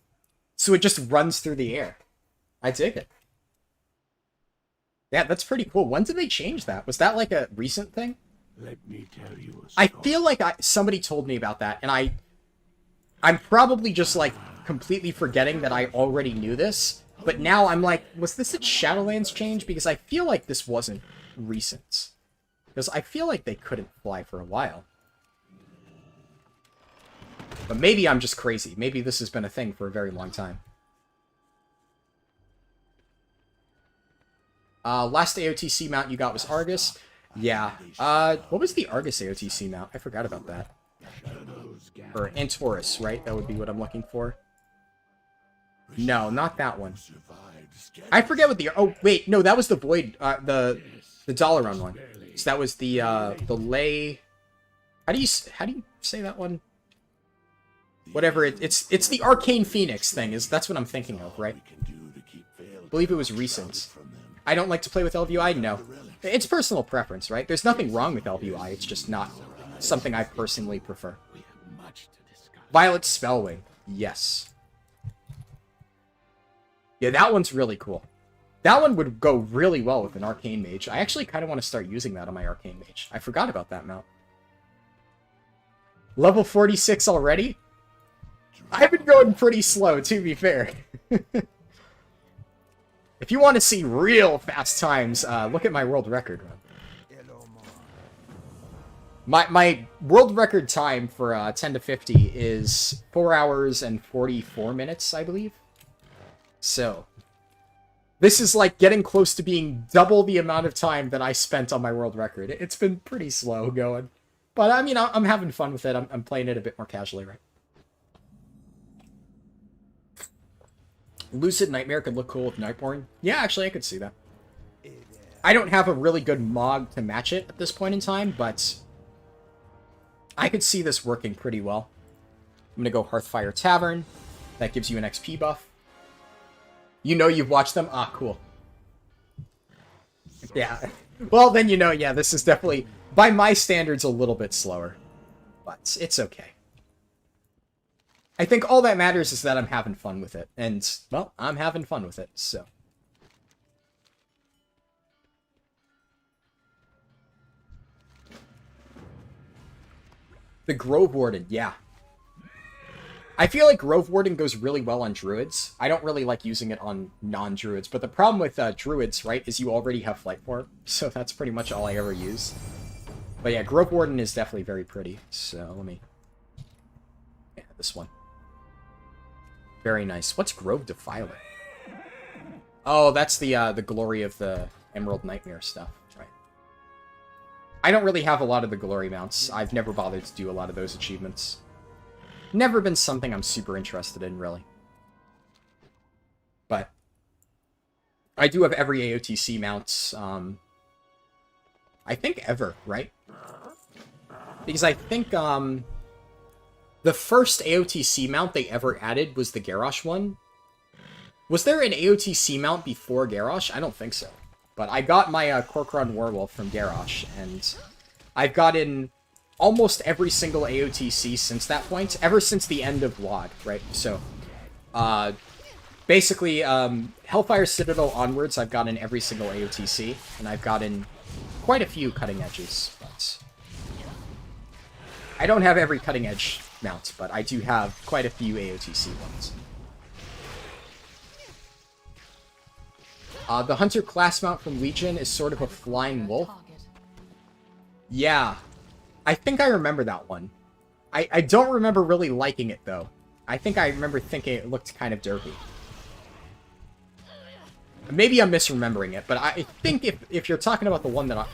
So it just runs through the air. I dig it. Yeah, that's pretty cool. When did they change that? Was that like a recent thing? Let me tell you a I story. feel like somebody told me about that, and I'm probably just like completely forgetting that I already knew this. But now I'm like, was this a Shadowlands change? Because I feel like this wasn't recent. Because I feel like they couldn't fly for a while. But maybe I'm just crazy. Maybe this has been a thing for a very long time. Last AOTC mount you got was Argus. Yeah. What was the Argus AOTC mount? I forgot about that. Or Antorus, right? That would be what I'm looking for. No, not that one. I forget what the... Oh, wait. No, that was the Void... the Dalaran one. So that was the Lay... How do you say that one? Whatever, it's the Arcane Phoenix thing. That's what I'm thinking of, right? I believe it was recent. I don't like to play with LVUI? No. It's personal preference, right? There's nothing wrong with LVUI, it's just not something I personally prefer. Violet Spellwing. Yes. Yeah, that one's really cool. That one would go really well with an Arcane Mage. I actually kind of want to start using that on my Arcane Mage. I forgot about that mount. Level 46 already? I've been going pretty slow, to be fair. If you want to see real fast times, look at my world record run. My world record time for 10 to 50 is 4 hours and 44 minutes, I believe. So, this is like getting close to being double the amount of time that I spent on my world record. It's been pretty slow going. But, I mean, I'm having fun with it. I'm playing it a bit more casually, right? Lucid Nightmare could look cool with Nightborn. Yeah, actually, I could see that. I don't have a really good Mog to match it at this point in time, but I could see this working pretty well. I'm going to go Hearthfire Tavern. That gives you an XP buff. You know you've watched them? Ah, cool. Yeah. Well, then you know, yeah, this is definitely, by my standards, a little bit slower. But it's okay. I think all that matters is that I'm having fun with it. And, well, I'm having fun with it, so. The Grove Warden, yeah. I feel like Grove Warden goes really well on Druids. I don't really like using it on non-Druids, but the problem with Druids, right, is you already have Flight Form, so that's pretty much all I ever use. But yeah, Grove Warden is definitely very pretty, so let me... Yeah, this one. Very nice. What's Grove Defiler? Oh, that's the glory of the Emerald Nightmare stuff, right? I don't really have a lot of the glory mounts. I've never bothered to do a lot of those achievements. Never been something I'm super interested in, really. But I do have every AOTC mount, I think ever, right? Because I think, the first AOTC mount they ever added was the Garrosh one. Was there an AOTC mount before Garrosh? I don't think so. But I got my Korkron Werewolf from Garrosh, and I've gotten almost every single AOTC since that point, ever since the end of WoD, right? So, basically, Hellfire Citadel onwards, I've gotten every single AOTC, and I've gotten quite a few cutting edges, but I don't have every cutting edge mount, but I do have quite a few AOTC ones. The Hunter class mount from Legion is sort of a flying wolf. Yeah, I think I remember that one. I don't remember really liking it, though. I think I remember thinking it looked kind of derpy. Maybe I'm misremembering it, but I think if you're talking about the one that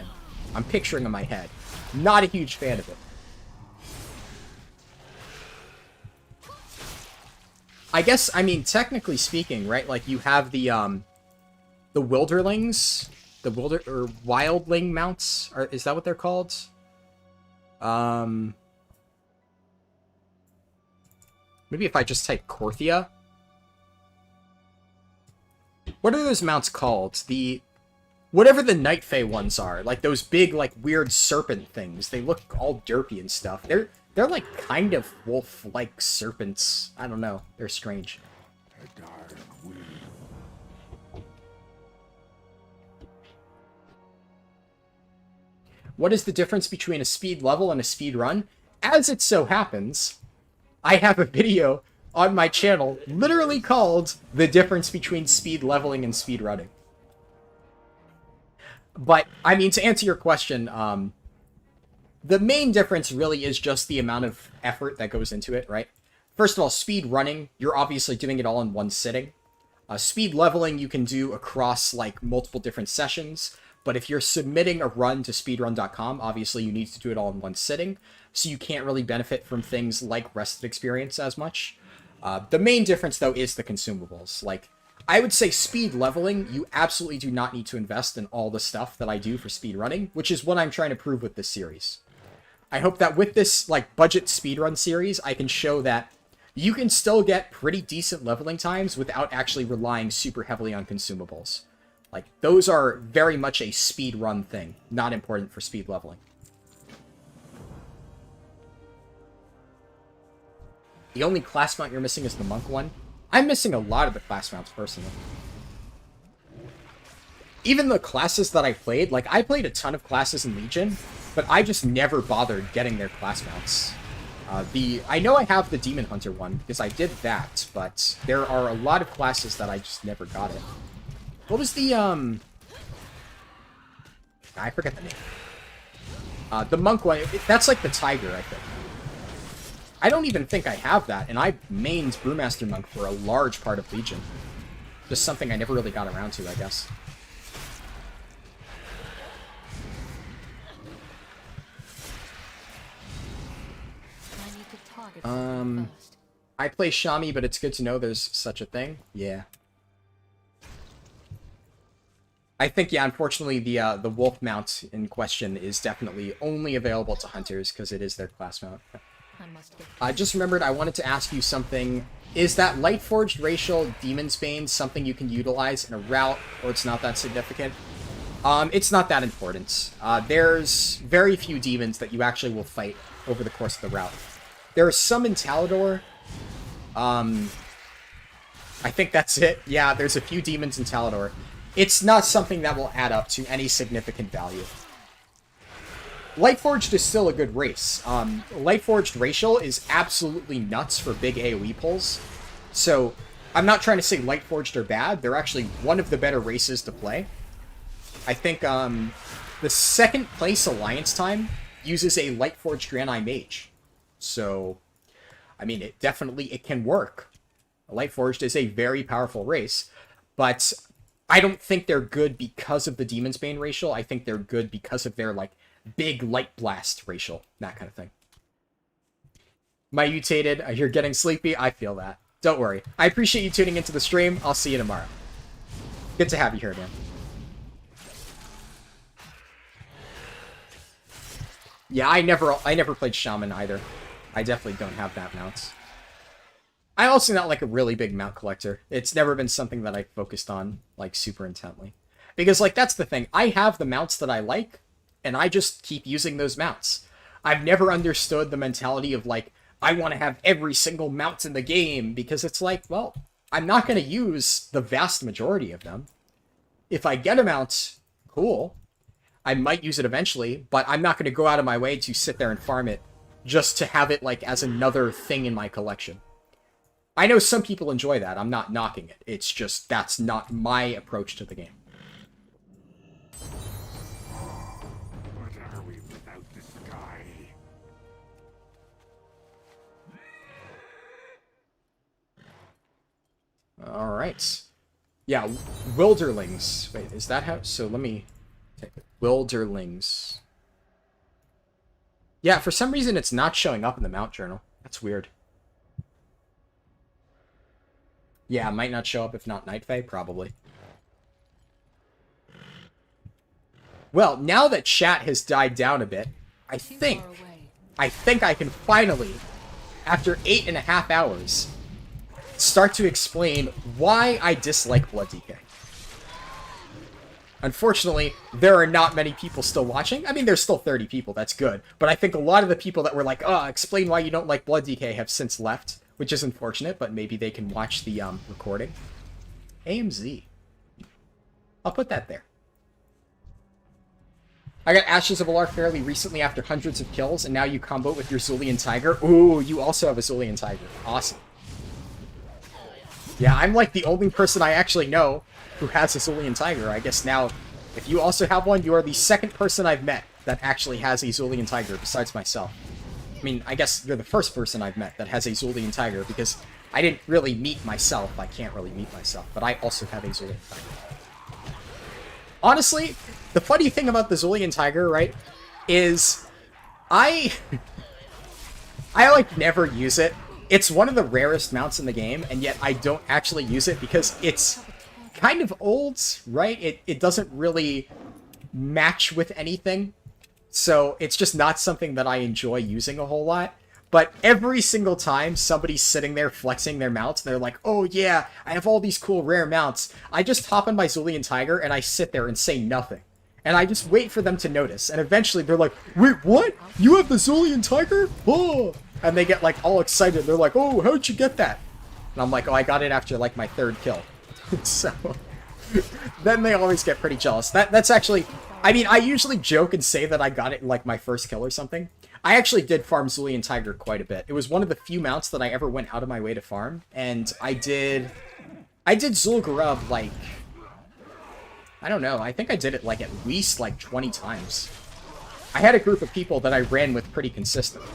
I'm picturing in my head, not a huge fan of it. I guess, I mean, technically speaking, right, like, you have the Wilderlings, the wildling mounts. Is that what they're called? Maybe if I just type Korthia. What are those mounts called? Whatever the Night Fae ones are, like those big, like weird serpent things. They look all derpy and stuff. They're like kind of wolf-like serpents. I don't know. They're strange. A dark wind. What is the difference between a speed level and a speed run? As it so happens, I have a video on my channel literally called The Difference Between Speed Leveling and Speed Running. But, I mean, to answer your question, the main difference really is just the amount of effort that goes into it, right? First of all, speed running, you're obviously doing it all in one sitting. Speed leveling you can do across, like, multiple different sessions. But if you're submitting a run to speedrun.com, obviously you need to do it all in one sitting. So you can't really benefit from things like rest of experience as much. The main difference, though, is the consumables. Like, I would say speed leveling, you absolutely do not need to invest in all the stuff that I do for speed running, which is what I'm trying to prove with this series. I hope that with this, like, budget speedrun series, I can show that you can still get pretty decent leveling times without actually relying super heavily on consumables. Like, those are very much a speed run thing, not important for speed leveling. The only class mount you're missing is the monk one. I'm missing a lot of the class mounts, personally. Even the classes that I played, like, I played a ton of classes in Legion, but I just never bothered getting their class mounts. I know I have the Demon Hunter one, because I did that, but there are a lot of classes that I just never got it. What was the, I forget the name. The monk one, that's like the tiger, I think. I don't even think I have that, and I mained Brewmaster Monk for a large part of Legion. Just something I never really got around to, I guess. I need to target someone first. I play Shami, but it's good to know there's such a thing. Yeah. I think, yeah, unfortunately, the wolf mount in question is definitely only available to hunters, because it is their class mount. I must get I just remembered I wanted to ask you something. Is that Lightforged Racial Demon's Bane something you can utilize in a route, or it's not that significant? It's not that important. There's very few demons that you actually will fight over the course of the route. There are some in Talador. I think that's it. Yeah, there's a few demons in Talador. It's not something that will add up to any significant value. Lightforged is still a good race. Lightforged Racial is absolutely nuts for big AoE pulls. So, I'm not trying to say Lightforged are bad. They're actually one of the better races to play. I think the second place Alliance time uses a Lightforged Draenei Mage. So, I mean, it can work. Lightforged is a very powerful race, but I don't think they're good because of the Demon's Bane Racial. I think they're good because of their, like, big Light Blast Racial, that kind of thing. My mutated, you're getting sleepy, I feel that. Don't worry. I appreciate you tuning into the stream. I'll see you tomorrow. Good to have you here, man. Yeah, I never played Shaman either. I definitely don't have that mount. I'm also not like a really big mount collector. It's never been something that I focused on like super intently. Because like that's the thing. I have the mounts that I like, and I just keep using those mounts. I've never understood the mentality of like, I want to have every single mount in the game, because it's like, well, I'm not going to use the vast majority of them. If I get a mount, cool. I might use it eventually, but I'm not going to go out of my way to sit there and farm it just to have it like as another thing in my collection. I know some people enjoy that. I'm not knocking it. It's just that's not my approach to the game. What are we without the sky? All right. Yeah, Wilderlings. Wait, is that how? So let me take it. Wilderlings. Yeah, for some reason it's not showing up in the mount journal. That's weird. Yeah, it might not show up if not Night Fae, probably. Well, now that chat has died down a bit, I Too think far away. I can finally, after 8.5 hours, start to explain why I dislike Blood DK. Unfortunately, there are not many people still watching. I mean, there's still 30 people, that's good. But I think a lot of the people that were like, oh, explain why you don't like Blood DK have since left, which is unfortunate, but maybe they can watch the recording. AMZ. I'll put that there. I got Ashes of Alar fairly recently after hundreds of kills, and now you combo with your Zulian Tiger. Ooh, you also have a Zulian Tiger. Awesome. Yeah, I'm like the only person I actually know who has a Zulian Tiger. I guess now, if you also have one, you are the second person I've met that actually has a Zulian Tiger besides myself. I mean, I guess you're the first person I've met that has a Zulian Tiger, because I didn't really meet myself. I can't really meet myself, but I also have a Zulian Tiger. Honestly, the funny thing about the Zulian Tiger, right, is I like never use it. It's one of the rarest mounts in the game, and yet I don't actually use it because it's kind of old, right? It doesn't really match with anything. So it's just not something that I enjoy using a whole lot. But every single time somebody's sitting there flexing their mounts, and they're like, oh yeah, I have all these cool rare mounts, I just hop on my Zulian Tiger and I sit there and say nothing. And I just wait for them to notice. And eventually they're like, wait, what? You have the Zulian Tiger? Oh! And they get like all excited. They're like, oh, how'd you get that? And I'm like, oh, I got it after like my 3rd kill. So then they always get pretty jealous. That's actually, I mean, I usually joke and say that I got it in like my 1st kill or something. I actually did farm Zulian Tiger quite a bit. It was one of the few mounts that I ever went out of my way to farm. And I did Zul'Gurub like, I don't know, I think I did it like at least like 20 times. I had a group of people that I ran with pretty consistently.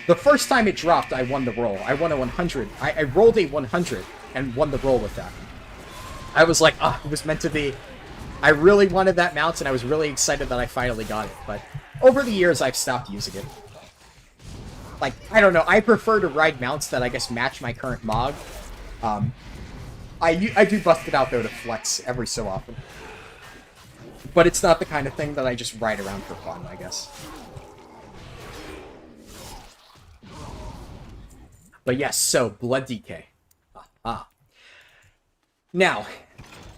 The first time it dropped, I won the roll. I won a 100. I rolled a 100 and won the roll with that. I was like, ah, it was meant to be. I really wanted that mount, and I was really excited that I finally got it. But over the years, I've stopped using it. Like, I don't know. I prefer to ride mounts that I guess match my current MOG. I do bust it out, though, to flex every so often. But it's not the kind of thing that I just ride around for fun, I guess. But yes, so, Blood DK. Now,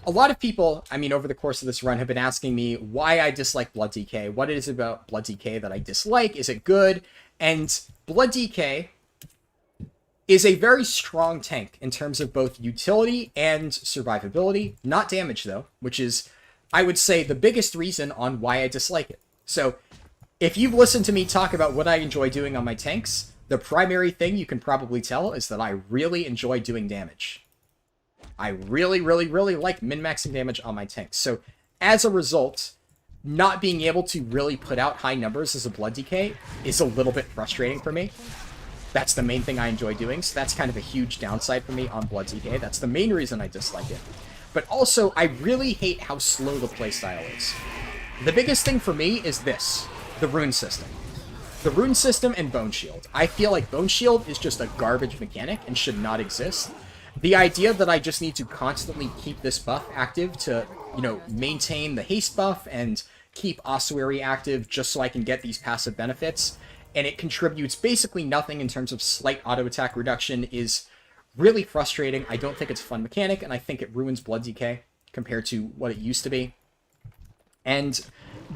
a lot of people, I mean, over the course of this run have been asking me why I dislike Blood DK, what it is about Blood DK that I dislike, is it good? And Blood DK is a very strong tank in terms of both utility and survivability, not damage though, which is, I would say, the biggest reason on why I dislike it. So, if you've listened to me talk about what I enjoy doing on my tanks, the primary thing you can probably tell is that I really enjoy doing damage. I really, really, really like min-maxing damage on my tanks. So, as a result, not being able to really put out high numbers as a Blood DK is a little bit frustrating for me. That's the main thing I enjoy doing, so that's kind of a huge downside for me on Blood DK. That's the main reason I dislike it. But also, I really hate how slow the playstyle is. The biggest thing for me is this, the rune system. The rune system and Bone Shield. I feel like Bone Shield is just a garbage mechanic and should not exist. The idea that I just need to constantly keep this buff active to, you know, maintain the haste buff and keep Ossuary active just so I can get these passive benefits, and it contributes basically nothing in terms of slight auto attack reduction, is really frustrating. I don't think it's a fun mechanic, and I think it ruins Blood DK compared to what it used to be. And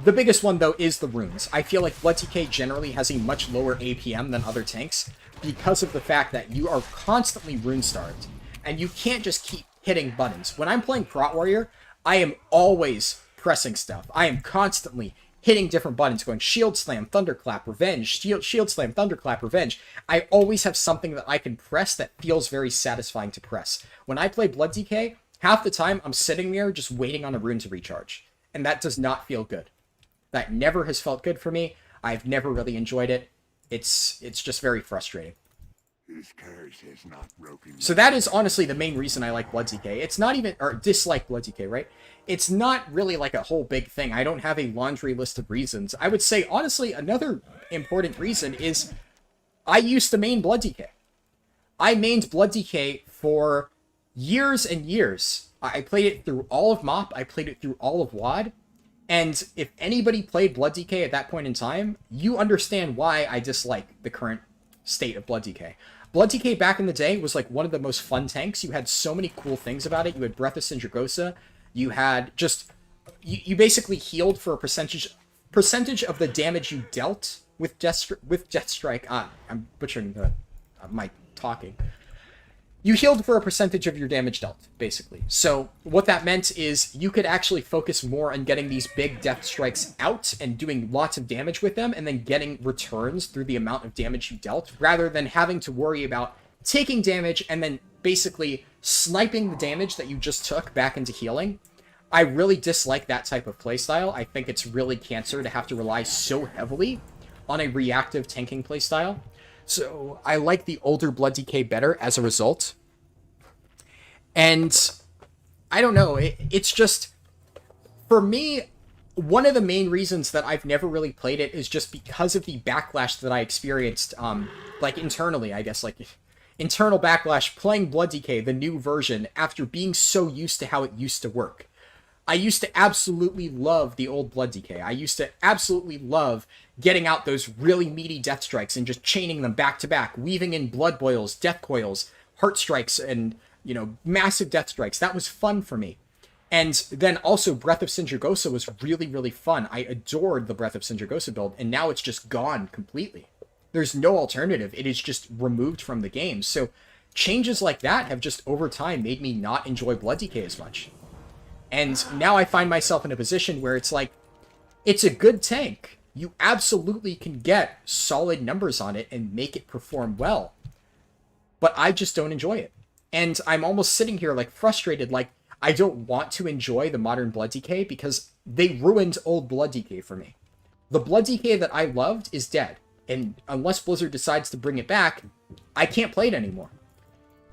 the biggest one, though, is the runes. I feel like Blood DK generally has a much lower APM than other tanks because of the fact that you are constantly rune-starved, and you can't just keep hitting buttons. When I'm playing Prot Warrior, I am always pressing stuff. I am constantly hitting different buttons, going Shield Slam, Thunderclap, Revenge, Shield Slam, Thunderclap, Revenge. I always have something that I can press that feels very satisfying to press. When I play Blood DK, half the time I'm sitting there just waiting on a rune to recharge. And that does not feel good. That never has felt good for me. I've never really enjoyed it. It's just very frustrating. His curse has not broken. So that is honestly the main reason I like Blood DK. It's not even, or dislike Blood DK, right? It's not really like a whole big thing. I don't have a laundry list of reasons. I would say, honestly, another important reason is I used to main Blood DK. I mained Blood DK for years and years. I played it through all of MOP. I played it through all of WoD. And if anybody played Blood DK at that point in time, you understand why I dislike the current state of Blood DK. Blood DK back in the day was like one of the most fun tanks. You had so many cool things about it. You had Breath of Sindragosa. You had just... You basically healed for a percentage of the damage you dealt with Death Strike. I'm butchering my talking. You healed for a percentage of your damage dealt, basically. So what that meant is you could actually focus more on getting these big Death Strikes out and doing lots of damage with them and then getting returns through the amount of damage you dealt, rather than having to worry about taking damage and then basically sniping the damage that you just took back into healing. I really dislike that type of playstyle. I think it's really cancer to have to rely so heavily on a reactive tanking playstyle. So I like the older Blood DK better as a result. And I don't know, it's just, for me, one of the main reasons that I've never really played it is just because of the backlash that I experienced, like internally, I guess, like internal backlash playing Blood DK, the new version, after being so used to how it used to work. I used to absolutely love the old Blood DK. I used to absolutely love getting out those really meaty Death Strikes and just chaining them back to back, weaving in Blood Boils, Death Coils, Heart Strikes, and, you know, massive Death Strikes. That was fun for me. And then also Breath of Sindragosa was really, really fun. I adored the Breath of Sindragosa build, and now it's just gone completely. There's no alternative. It is just removed from the game. So changes like that have just over time made me not enjoy Blood DK as much. And now I find myself in a position where it's like, it's a good tank. You absolutely can get solid numbers on it and make it perform well. But I just don't enjoy it. And I'm almost sitting here like frustrated, like I don't want to enjoy the modern Blood DK because they ruined old Blood DK for me. The Blood DK that I loved is dead. And unless Blizzard decides to bring it back, I can't play it anymore.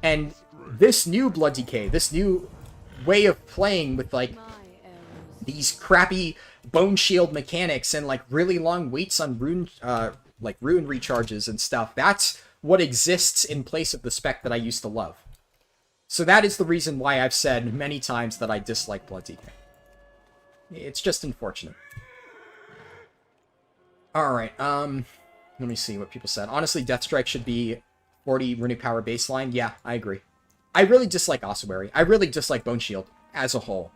And this new Blood DK, this new way of playing with like these crappy bone shield mechanics and like really long waits on rune recharges and stuff, that's what exists in place of the spec that I used to love. So that is the reason why I've said many times that I dislike Blood DK. It's just unfortunate. Alright, let me see what people said. Honestly, Death Strike should be 40 runic power baseline. Yeah, I agree. I really dislike Ossuary. I really dislike Bone Shield as a whole.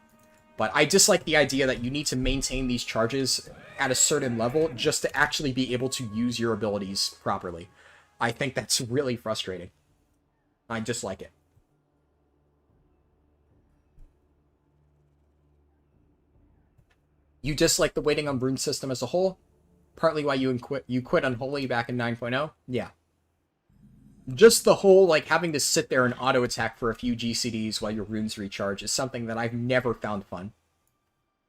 But I dislike the idea that you need to maintain these charges at a certain level just to actually be able to use your abilities properly. I think that's really frustrating. I dislike it. You dislike the waiting on rune system as a whole? Partly why you quit Unholy back in 9.0? Yeah. Just the whole, like, having to sit there and auto-attack for a few GCDs while your runes recharge is something that I've never found fun.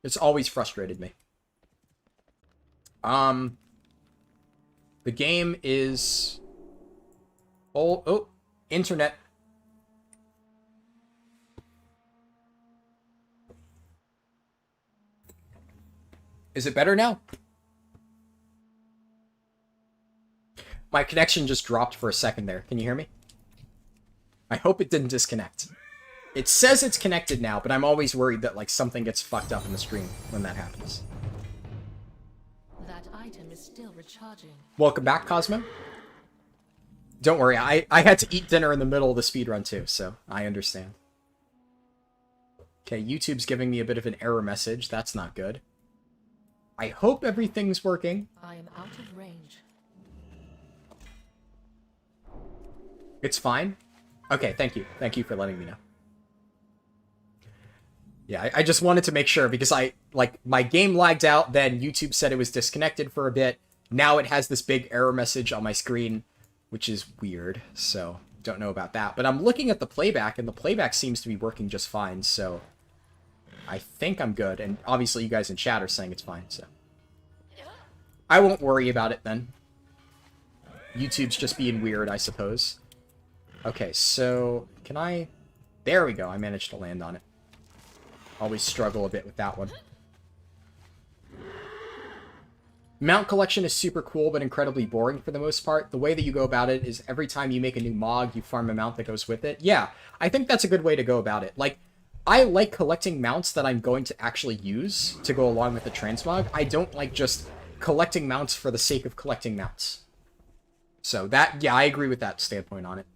It's always frustrated me. The game is... Oh, internet. Is it better now? My connection just dropped for a second there. Can you hear me? I hope it didn't disconnect. It says it's connected now, but I'm always worried that like something gets fucked up in the stream when that happens. That item is still recharging. Welcome back, Cosmo. Don't worry, I had to eat dinner in the middle of the speedrun too, so I understand. Okay, YouTube's giving me a bit of an error message. That's not good. I hope everything's working. I am out of range. It's fine? Okay, thank you. Thank you for letting me know. Yeah, I just wanted to make sure because my game lagged out, then YouTube said it was disconnected for a bit. Now it has this big error message on my screen, which is weird, so don't know about that. But I'm looking at the playback, and the playback seems to be working just fine, so I think I'm good. And obviously you guys in chat are saying it's fine, so I won't worry about it then. YouTube's just being weird, I suppose. Okay, so can I... There we go, I managed to land on it. Always struggle a bit with that one. Mount collection is super cool, but incredibly boring for the most part. The way that you go about it is every time you make a new Mog, you farm a mount that goes with it. Yeah, I think that's a good way to go about it. Like, I like collecting mounts that I'm going to actually use to go along with the transmog. I don't like just collecting mounts for the sake of collecting mounts. So that, yeah, I agree with that standpoint on it.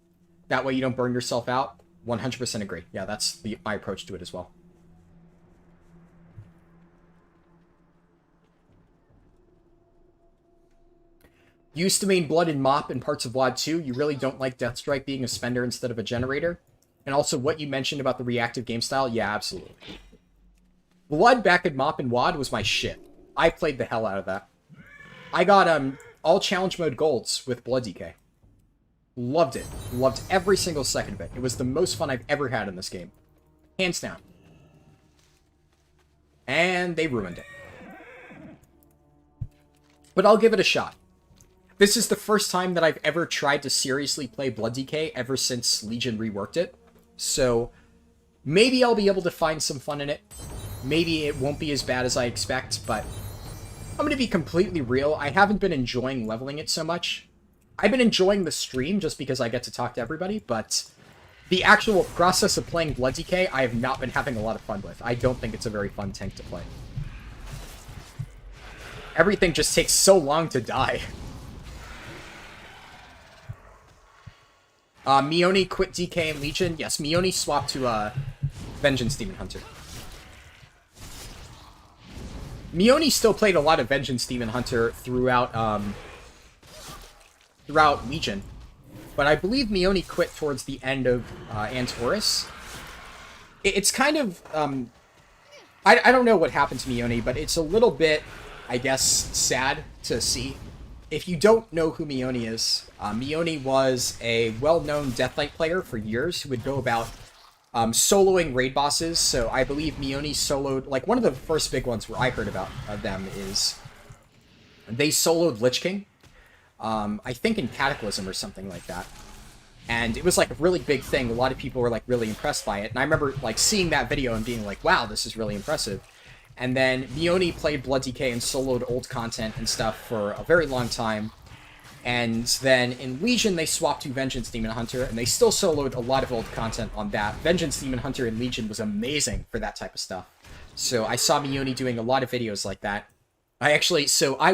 That way you don't burn yourself out. 100% agree. Yeah, that's my approach to it as well. Used to main Blood and Mop in parts of WoD 2. You really don't like Deathstrike being a spender instead of a generator. And also what you mentioned about the reactive game style. Yeah, absolutely. Blood back in Mop and WoD was my shit. I played the hell out of that. I got all challenge mode golds with Blood DK. Loved it. Loved every single second of it. It was the most fun I've ever had in this game. Hands down. And they ruined it. But I'll give it a shot. This is the first time that I've ever tried to seriously play Blood DK ever since Legion reworked it. So maybe I'll be able to find some fun in it. Maybe it won't be as bad as I expect, but I'm going to be completely real. I haven't been enjoying leveling it so much. I've been enjoying the stream just because I get to talk to everybody, but the actual process of playing Blood DK, I have not been having a lot of fun with. I don't think it's a very fun tank to play. Everything just takes so long to die. Mione quit DK and Legion. Yes, Mione swapped to Vengeance Demon Hunter. Mione still played a lot of Vengeance Demon Hunter throughout Legion, but I believe Mione quit towards the end of Antorus. It's kind of I don't know what happened to Mione, but it's a little bit, I guess, sad to see. If you don't know who Mione is, Mione was a well-known Death Knight player for years who would go about soloing raid bosses. So I believe Mione soloed, like, one of the first big ones where I heard about them is they soloed Lich King, I think in Cataclysm or something like that. And it was like a really big thing. A lot of people were like really impressed by it. And I remember like seeing that video and being like, wow, this is really impressive. And then Mione played Blood DK and soloed old content and stuff for a very long time. And then in Legion, they swapped to Vengeance Demon Hunter, and they still soloed a lot of old content on that. Vengeance Demon Hunter in Legion was amazing for that type of stuff. So I saw Mione doing a lot of videos like that. I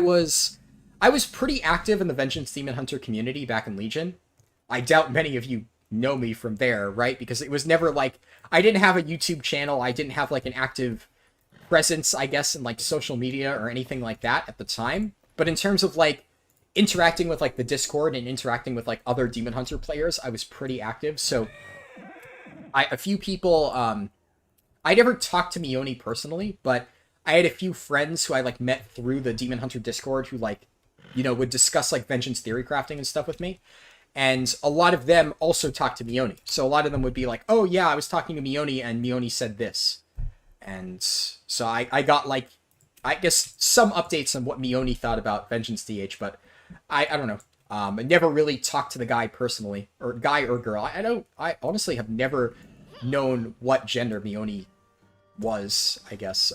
was pretty active in the Vengeance Demon Hunter community back in Legion. I doubt many of you know me from there, right? Because it was never like, I didn't have a YouTube channel, I didn't have like an active presence, I guess, in like social media or anything like that at the time. But in terms of like interacting with like the Discord and interacting with like other Demon Hunter players, I was pretty active. So a few people, I never talked to Mione personally, but I had a few friends who I like met through the Demon Hunter Discord who like, you know, would discuss like vengeance theory crafting and stuff with me. And a lot of them also talked to Mione. So a lot of them would be like, oh yeah, I was talking to Mione and Mione said this. And so I got like, I guess some updates on what Mione thought about Vengeance DH, but I don't know. I never really talked to the guy personally, or guy or girl. I honestly have never known what gender Mione was, I guess.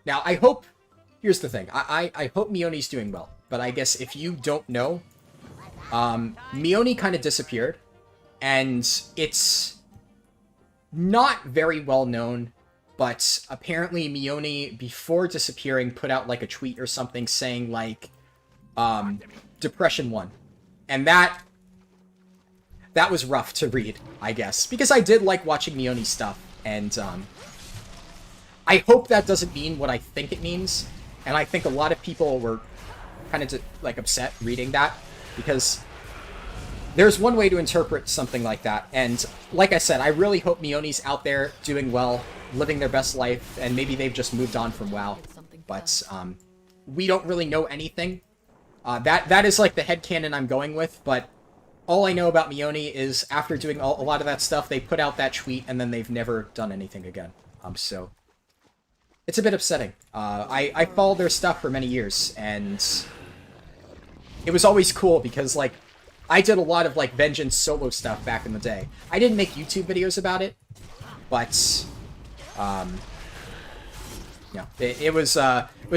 Now I hope, here's the thing. I hope Mione's doing well, but I guess if you don't know, Mione kind of disappeared, and it's not very well known, but apparently Mione, before disappearing, put out like a tweet or something saying like, Depression 1. And that was rough to read, I guess, because I did like watching Mione's stuff, and I hope that doesn't mean what I think it means, and I think a lot of people were kind of like upset reading that, because there's one way to interpret something like that, and like I said, I really hope Mione's out there doing well, living their best life, and maybe they've just moved on from WoW, but we don't really know anything. That is like the headcanon I'm going with, but all I know about Mione is after doing a lot of that stuff, they put out that tweet, and then they've never done anything again. So it's a bit upsetting. I followed their stuff for many years, and it was always cool because, like, I did a lot of, like, Vengeance solo stuff back in the day. I didn't make YouTube videos about it, but, yeah, it was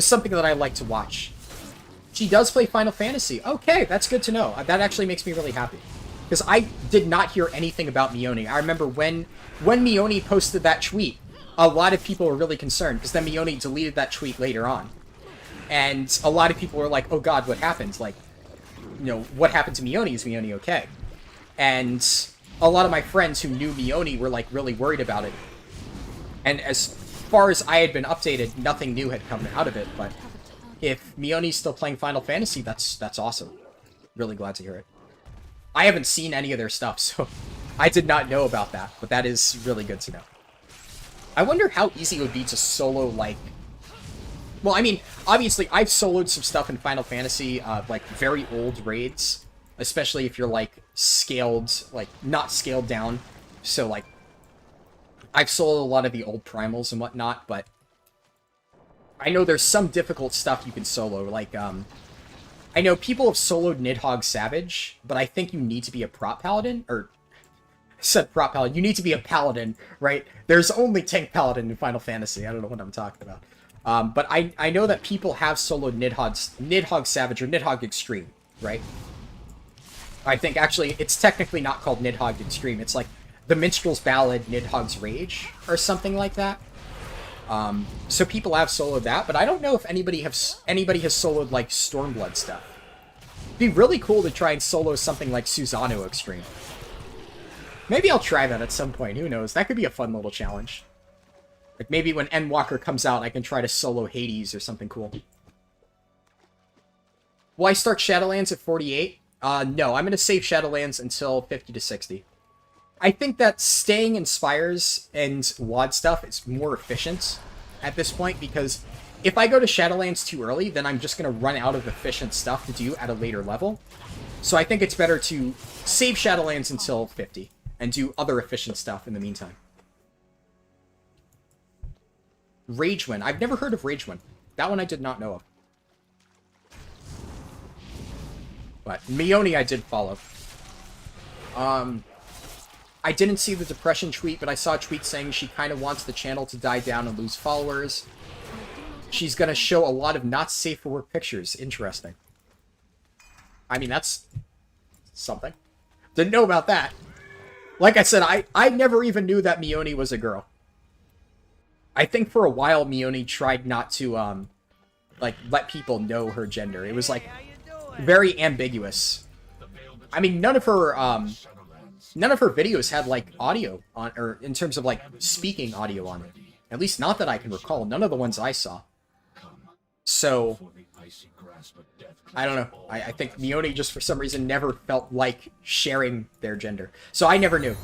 something that I liked to watch. She does play Final Fantasy. Okay, that's good to know. That actually makes me really happy. Because I did not hear anything about Mione. I remember when Mione posted that tweet, a lot of people were really concerned, because then Mione deleted that tweet later on. And a lot of people were like, oh god, what happened? Like, you know, what happened to Mione? Is Mione okay? And a lot of my friends who knew Mione were, like, really worried about it. And as far as I had been updated, nothing new had come out of it, but if Mione's still playing Final Fantasy, that's awesome. Really glad to hear it. I haven't seen any of their stuff, so I did not know about that, but that is really good to know. I wonder how easy it would be to solo, like... Well, I mean, obviously, I've soloed some stuff in Final Fantasy, like, very old raids, especially if you're, like, scaled, like, not scaled down, so, like, I've soloed a lot of the old primals and whatnot, but I know there's some difficult stuff you can solo, like, I know people have soloed Nidhogg Savage, but I think you need to be a prop paladin, or... said prop paladin, you need to be a paladin, right? There's only tank paladin in Final Fantasy, I don't know what I'm talking about. But I know that people have soloed Nidhogg Savage or Nidhogg Extreme, right? I think, actually, it's technically not called Nidhogg Extreme, it's like the Minstrel's Ballad, Nidhogg's Rage, or something like that. So people have soloed that, but I don't know if anybody has soloed, like, Stormblood stuff. It'd be really cool to try and solo something like Susanoo Extreme. Maybe I'll try that at some point, who knows? That could be a fun little challenge. Like, maybe when Endwalker comes out, I can try to solo Hades or something cool. Will I start Shadowlands at 48? No, I'm going to save Shadowlands until 50 to 60. I think that staying in Spires and WoD stuff is more efficient at this point, because if I go to Shadowlands too early, then I'm just going to run out of efficient stuff to do at a later level. So I think it's better to save Shadowlands until 50, and do other efficient stuff in the meantime. Ragewind. I've never heard of Ragewind. That one I did not know of. But Mione I did follow. I didn't see the depression tweet, but I saw a tweet saying she kind of wants the channel to die down and lose followers. She's gonna show a lot of not safe for work pictures. Interesting. I mean, that's something. Didn't know about that. Like I said, I never even knew that Mione was a girl. I think for a while Mione tried not to, like, let people know her gender. It was, like, very ambiguous. I mean, none of her videos had, like, audio on, or in terms of, like, speaking audio on it. At least not that I can recall. None of the ones I saw. So, I don't know. I think Mione just for some reason never felt like sharing their gender. So I never knew.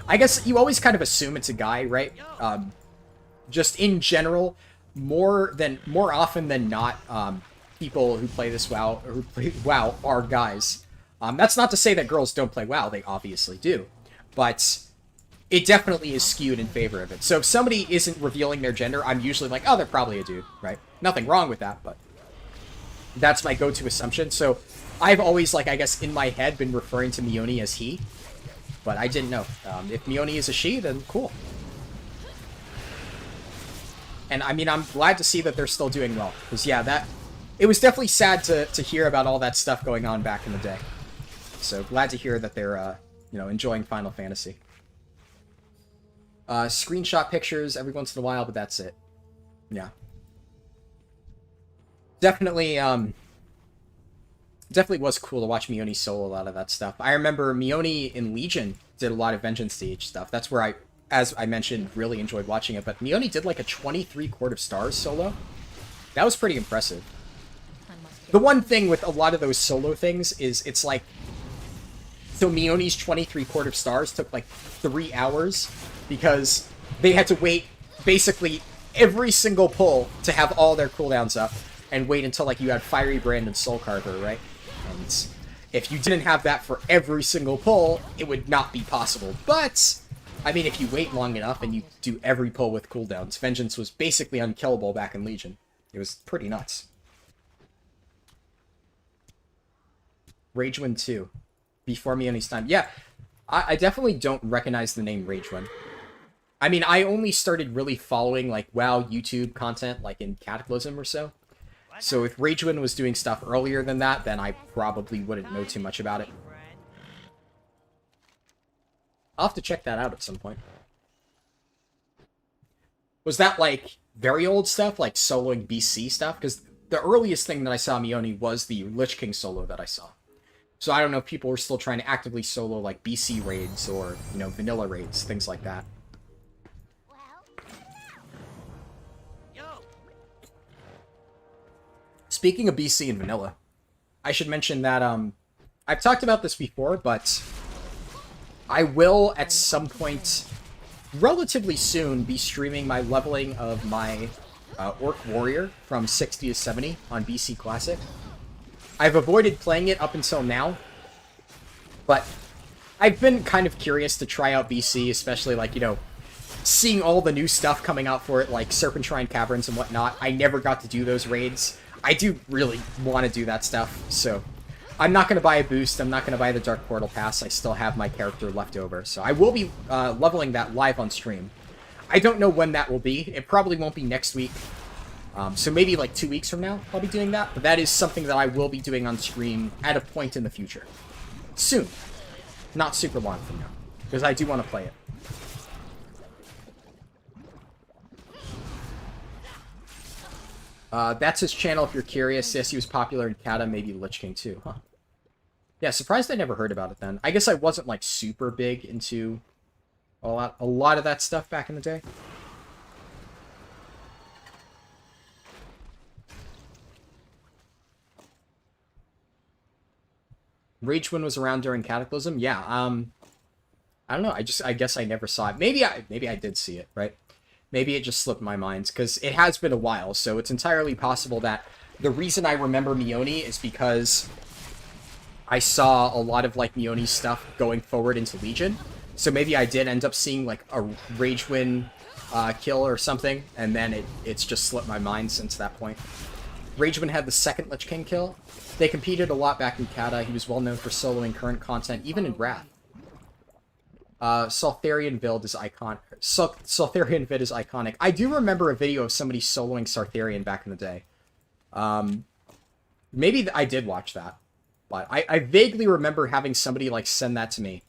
I guess you always kind of assume it's a guy, right? Just in general, more often than not, people who play this WoW, or who play WoW, are guys. That's not to say that girls don't play WoW, they obviously do. But it definitely is skewed in favor of it. So if somebody isn't revealing their gender, I'm usually like, oh, they're probably a dude, right? Nothing wrong with that, but that's my go-to assumption. So I've always, like, I guess in my head been referring to Mione as he, but I didn't know. If Mione is a she, then cool. And I mean, I'm glad to see that they're still doing well, because yeah, it was definitely sad to hear about all that stuff going on back in the day. So glad to hear that they're you know, enjoying Final Fantasy. Screenshot pictures every once in a while, but that's it. Yeah. Definitely, definitely was cool to watch Mione solo a lot of that stuff. I remember Mione in Legion did a lot of Vengeance Stage stuff. That's where I, as I mentioned, really enjoyed watching it. But Mione did like a 23 Court of Stars solo. That was pretty impressive. The one thing with a lot of those solo things is it's like... So Mione's 23 Court of Stars took like 3 hours because they had to wait basically every single pull to have all their cooldowns up and wait until like you had Fiery Brand and Soul Carver, right? And if you didn't have that for every single pull, it would not be possible. But, I mean, if you wait long enough and you do every pull with cooldowns, Vengeance was basically unkillable back in Legion. It was pretty nuts. Ragewind 2. Before Mione's time. Yeah, I definitely don't recognize the name Ragewind. I mean, I only started really following, like, WoW YouTube content, like, in Cataclysm or so. So if Ragewind was doing stuff earlier than that, then I probably wouldn't know too much about it. I'll have to check that out at some point. Was that, like, very old stuff? Like, soloing BC stuff? Because the earliest thing that I saw Mioni was the Lich King solo that I saw. So I don't know if people were still trying to actively solo, like, BC raids or, you know, vanilla raids, things like that. Yo, Speaking of BC and vanilla, I should mention that, I've talked about this before, but I will, at some point, relatively soon, be streaming my leveling of my Orc Warrior from 60 to 70 on BC Classic. I've avoided playing it up until now, but I've been kind of curious to try out BC, especially, like, you know, seeing all the new stuff coming out for it, like Serpentine Caverns and whatnot. I never got to do those raids. I do really want to do that stuff, so I'm not going to buy a boost. I'm not going to buy the Dark Portal Pass. I still have my character left over, so I will be leveling that live on stream. I don't know when that will be. It probably won't be next week. So maybe like 2 weeks from now I'll be doing that. But that is something that I will be doing on stream at a point in the future. Soon. Not super long from now. Because I do want to play it. That's his channel if you're curious. Yes, he was popular in Kata, maybe Lich King too. Huh. Yeah, surprised I never heard about it then. I guess I wasn't like super big into a lot of that stuff back in the day. Ragewind was around during Cataclysm. Yeah, I don't know. I guess I never saw it. Maybe I did see it, right? Maybe it just slipped my mind, because it has been a while, so it's entirely possible that the reason I remember Mioni is because I saw a lot of, like, Mioni stuff going forward into Legion. So maybe I did end up seeing, like, a Ragewind kill or something, and then it's just slipped my mind since that point. Ragewind had the second Lich King kill. They competed a lot back in Kata. He was well known for soloing current content, even in Wrath. Sartharian Vid is iconic. Sartharian Vid is iconic. I do remember a video of somebody soloing Sartharian back in the day. Maybe I did watch that, but I vaguely remember having somebody like send that to me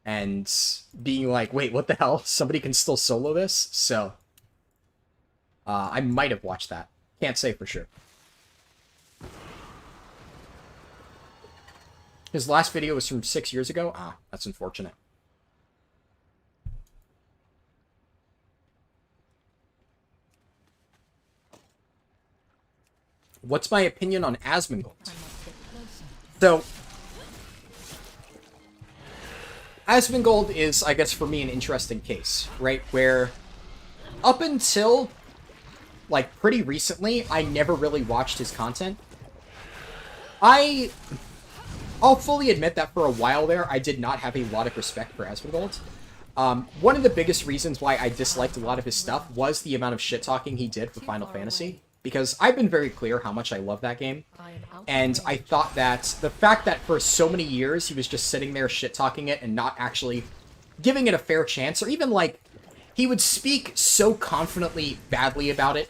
and being like, "Wait, what the hell? Somebody can still solo this?" So I might have watched that. Can't say for sure. His last video was from 6 years ago. Ah, that's unfortunate. What's my opinion on Asmongold? So, Asmongold is, I guess, for me, an interesting case, right? Where, up until, like, pretty recently, I never really watched his content. I'll fully admit that for a while there, I did not have a lot of respect for Asmongold. One of the biggest reasons why I disliked a lot of his stuff was the amount of shit-talking he did for Final Fantasy. Because I've been very clear how much I love that game. And I thought that the fact that for so many years he was just sitting there shit-talking it and not actually giving it a fair chance, or even, like, he would speak so confidently badly about it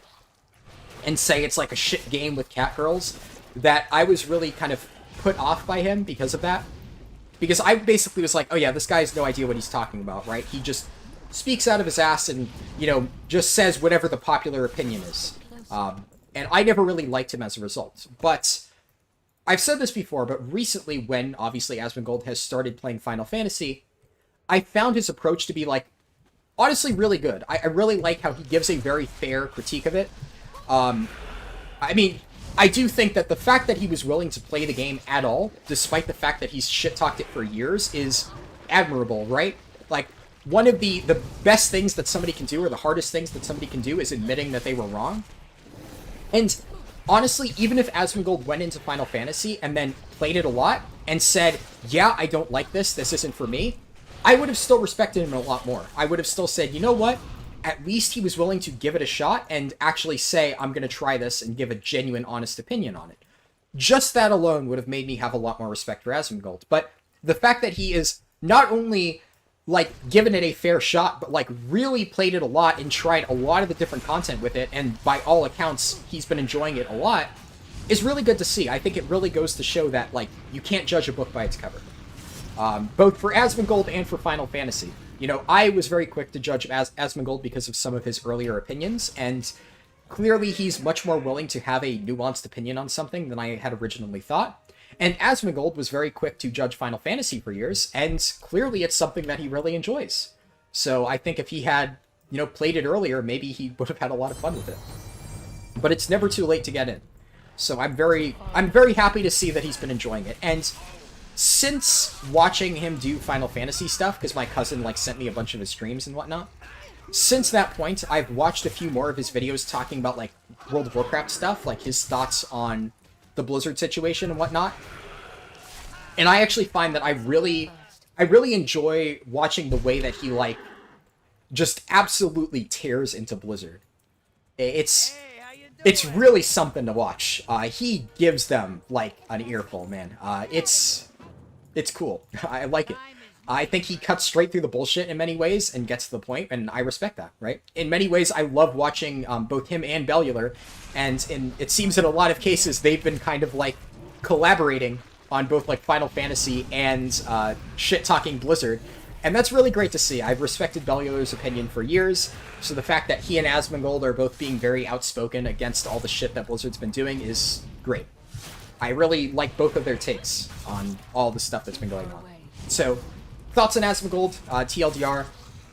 and say it's like a shit game with cat girls, that I was really kind of put off by him because of that. Because I basically was like, oh yeah, this guy has no idea what he's talking about, right? He just speaks out of his ass and, you know, just says whatever the popular opinion is. And I never really liked him as a result. But I've said this before, but recently when, obviously, Asmongold has started playing Final Fantasy, I found his approach to be, like, honestly really good. I really like how he gives a very fair critique of it. I mean, I do think that the fact that he was willing to play the game at all, despite the fact that he's shit-talked it for years, is admirable, right? Like, one of the best things that somebody can do, or the hardest things that somebody can do, is admitting that they were wrong. And honestly, even if Asmongold went into Final Fantasy and then played it a lot and said, yeah, I don't like this isn't for me, I would have still respected him a lot more. I would have still said, you know what? At least he was willing to give it a shot and actually say, I'm going to try this and give a genuine, honest opinion on it. Just that alone would have made me have a lot more respect for Asmongold. But the fact that he is not only, like, given it a fair shot, but, like, really played it a lot and tried a lot of the different content with it, and by all accounts, he's been enjoying it a lot, is really good to see. I think it really goes to show that, like, you can't judge a book by its cover. both for Asmongold and for Final Fantasy. You know, I was very quick to judge Asmongold because of some of his earlier opinions, and clearly he's much more willing to have a nuanced opinion on something than I had originally thought. And Asmongold was very quick to judge Final Fantasy for years, and clearly it's something that he really enjoys. So I think if he had, you know, played it earlier, maybe he would have had a lot of fun with it. But it's never too late to get in. So I'm very happy to see that he's been enjoying it. And since watching him do Final Fantasy stuff, because my cousin like sent me a bunch of his streams and whatnot, since that point, I've watched a few more of his videos talking about like World of Warcraft stuff, like his thoughts on the Blizzard situation and whatnot. And I actually find that I really enjoy watching the way that he like just absolutely tears into Blizzard. It's really something to watch. He gives them like an earful, man. It's cool. I like it. I think he cuts straight through the bullshit in many ways and gets to the point, and I respect that, right? In many ways, I love watching both him and Bellular, and it seems in a lot of cases they've been kind of like collaborating on both like Final Fantasy and shit-talking Blizzard, and that's really great to see. I've respected Bellular's opinion for years, so the fact that he and Asmongold are both being very outspoken against all the shit that Blizzard's been doing is great. I really like both of their takes on all the stuff that's been going on. So, thoughts on Asmongold, TLDR.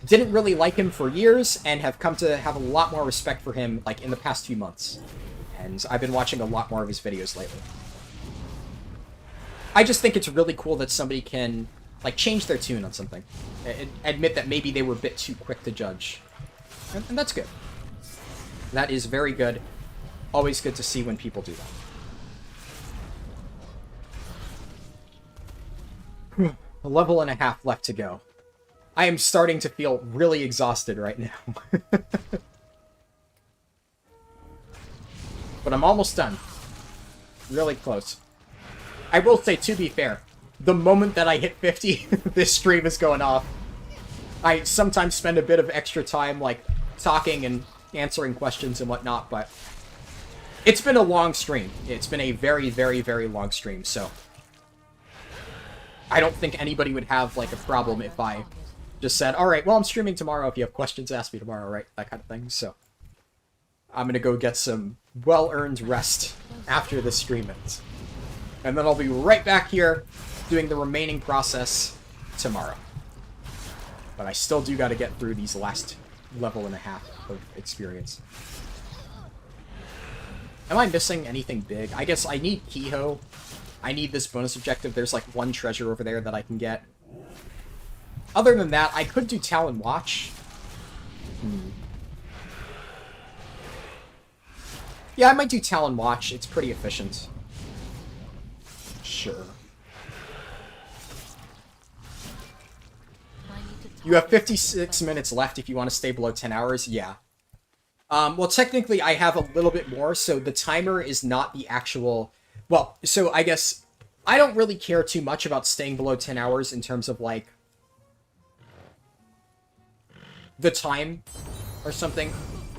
Didn't really like him for years, and have come to have a lot more respect for him, like, in the past few months. And I've been watching a lot more of his videos lately. I just think it's really cool that somebody can, like, change their tune on something. Admit that maybe they were a bit too quick to judge. And that's good. That is very good. Always good to see when people do that. A level and a half left to go. I am starting to feel really exhausted right now. But I'm almost done. Really close. I will say, to be fair, the moment that I hit 50, this stream is going off. I sometimes spend a bit of extra time, like, talking and answering questions and whatnot, but it's been a long stream. It's been a very, very, very long stream, so I don't think anybody would have, like, a problem if I just said, alright, well, I'm streaming tomorrow. If you have questions, ask me tomorrow, right? That kind of thing, so I'm gonna go get some well-earned rest after this stream ends. And then I'll be right back here doing the remaining process tomorrow. But I still do gotta get through these last level and a half of experience. Am I missing anything big? I guess I need Kehoe. I need this bonus objective. There's like one treasure over there that I can get. Other than that, I could do Talon Watch. Yeah, I might do Talon Watch. It's pretty efficient. Sure. You have 56 minutes left if you want to stay below 10 hours. Yeah. Well, technically, I have a little bit more, so the timer is not the actual... Well, so I guess I don't really care too much about staying below 10 hours in terms of, like, the time or something.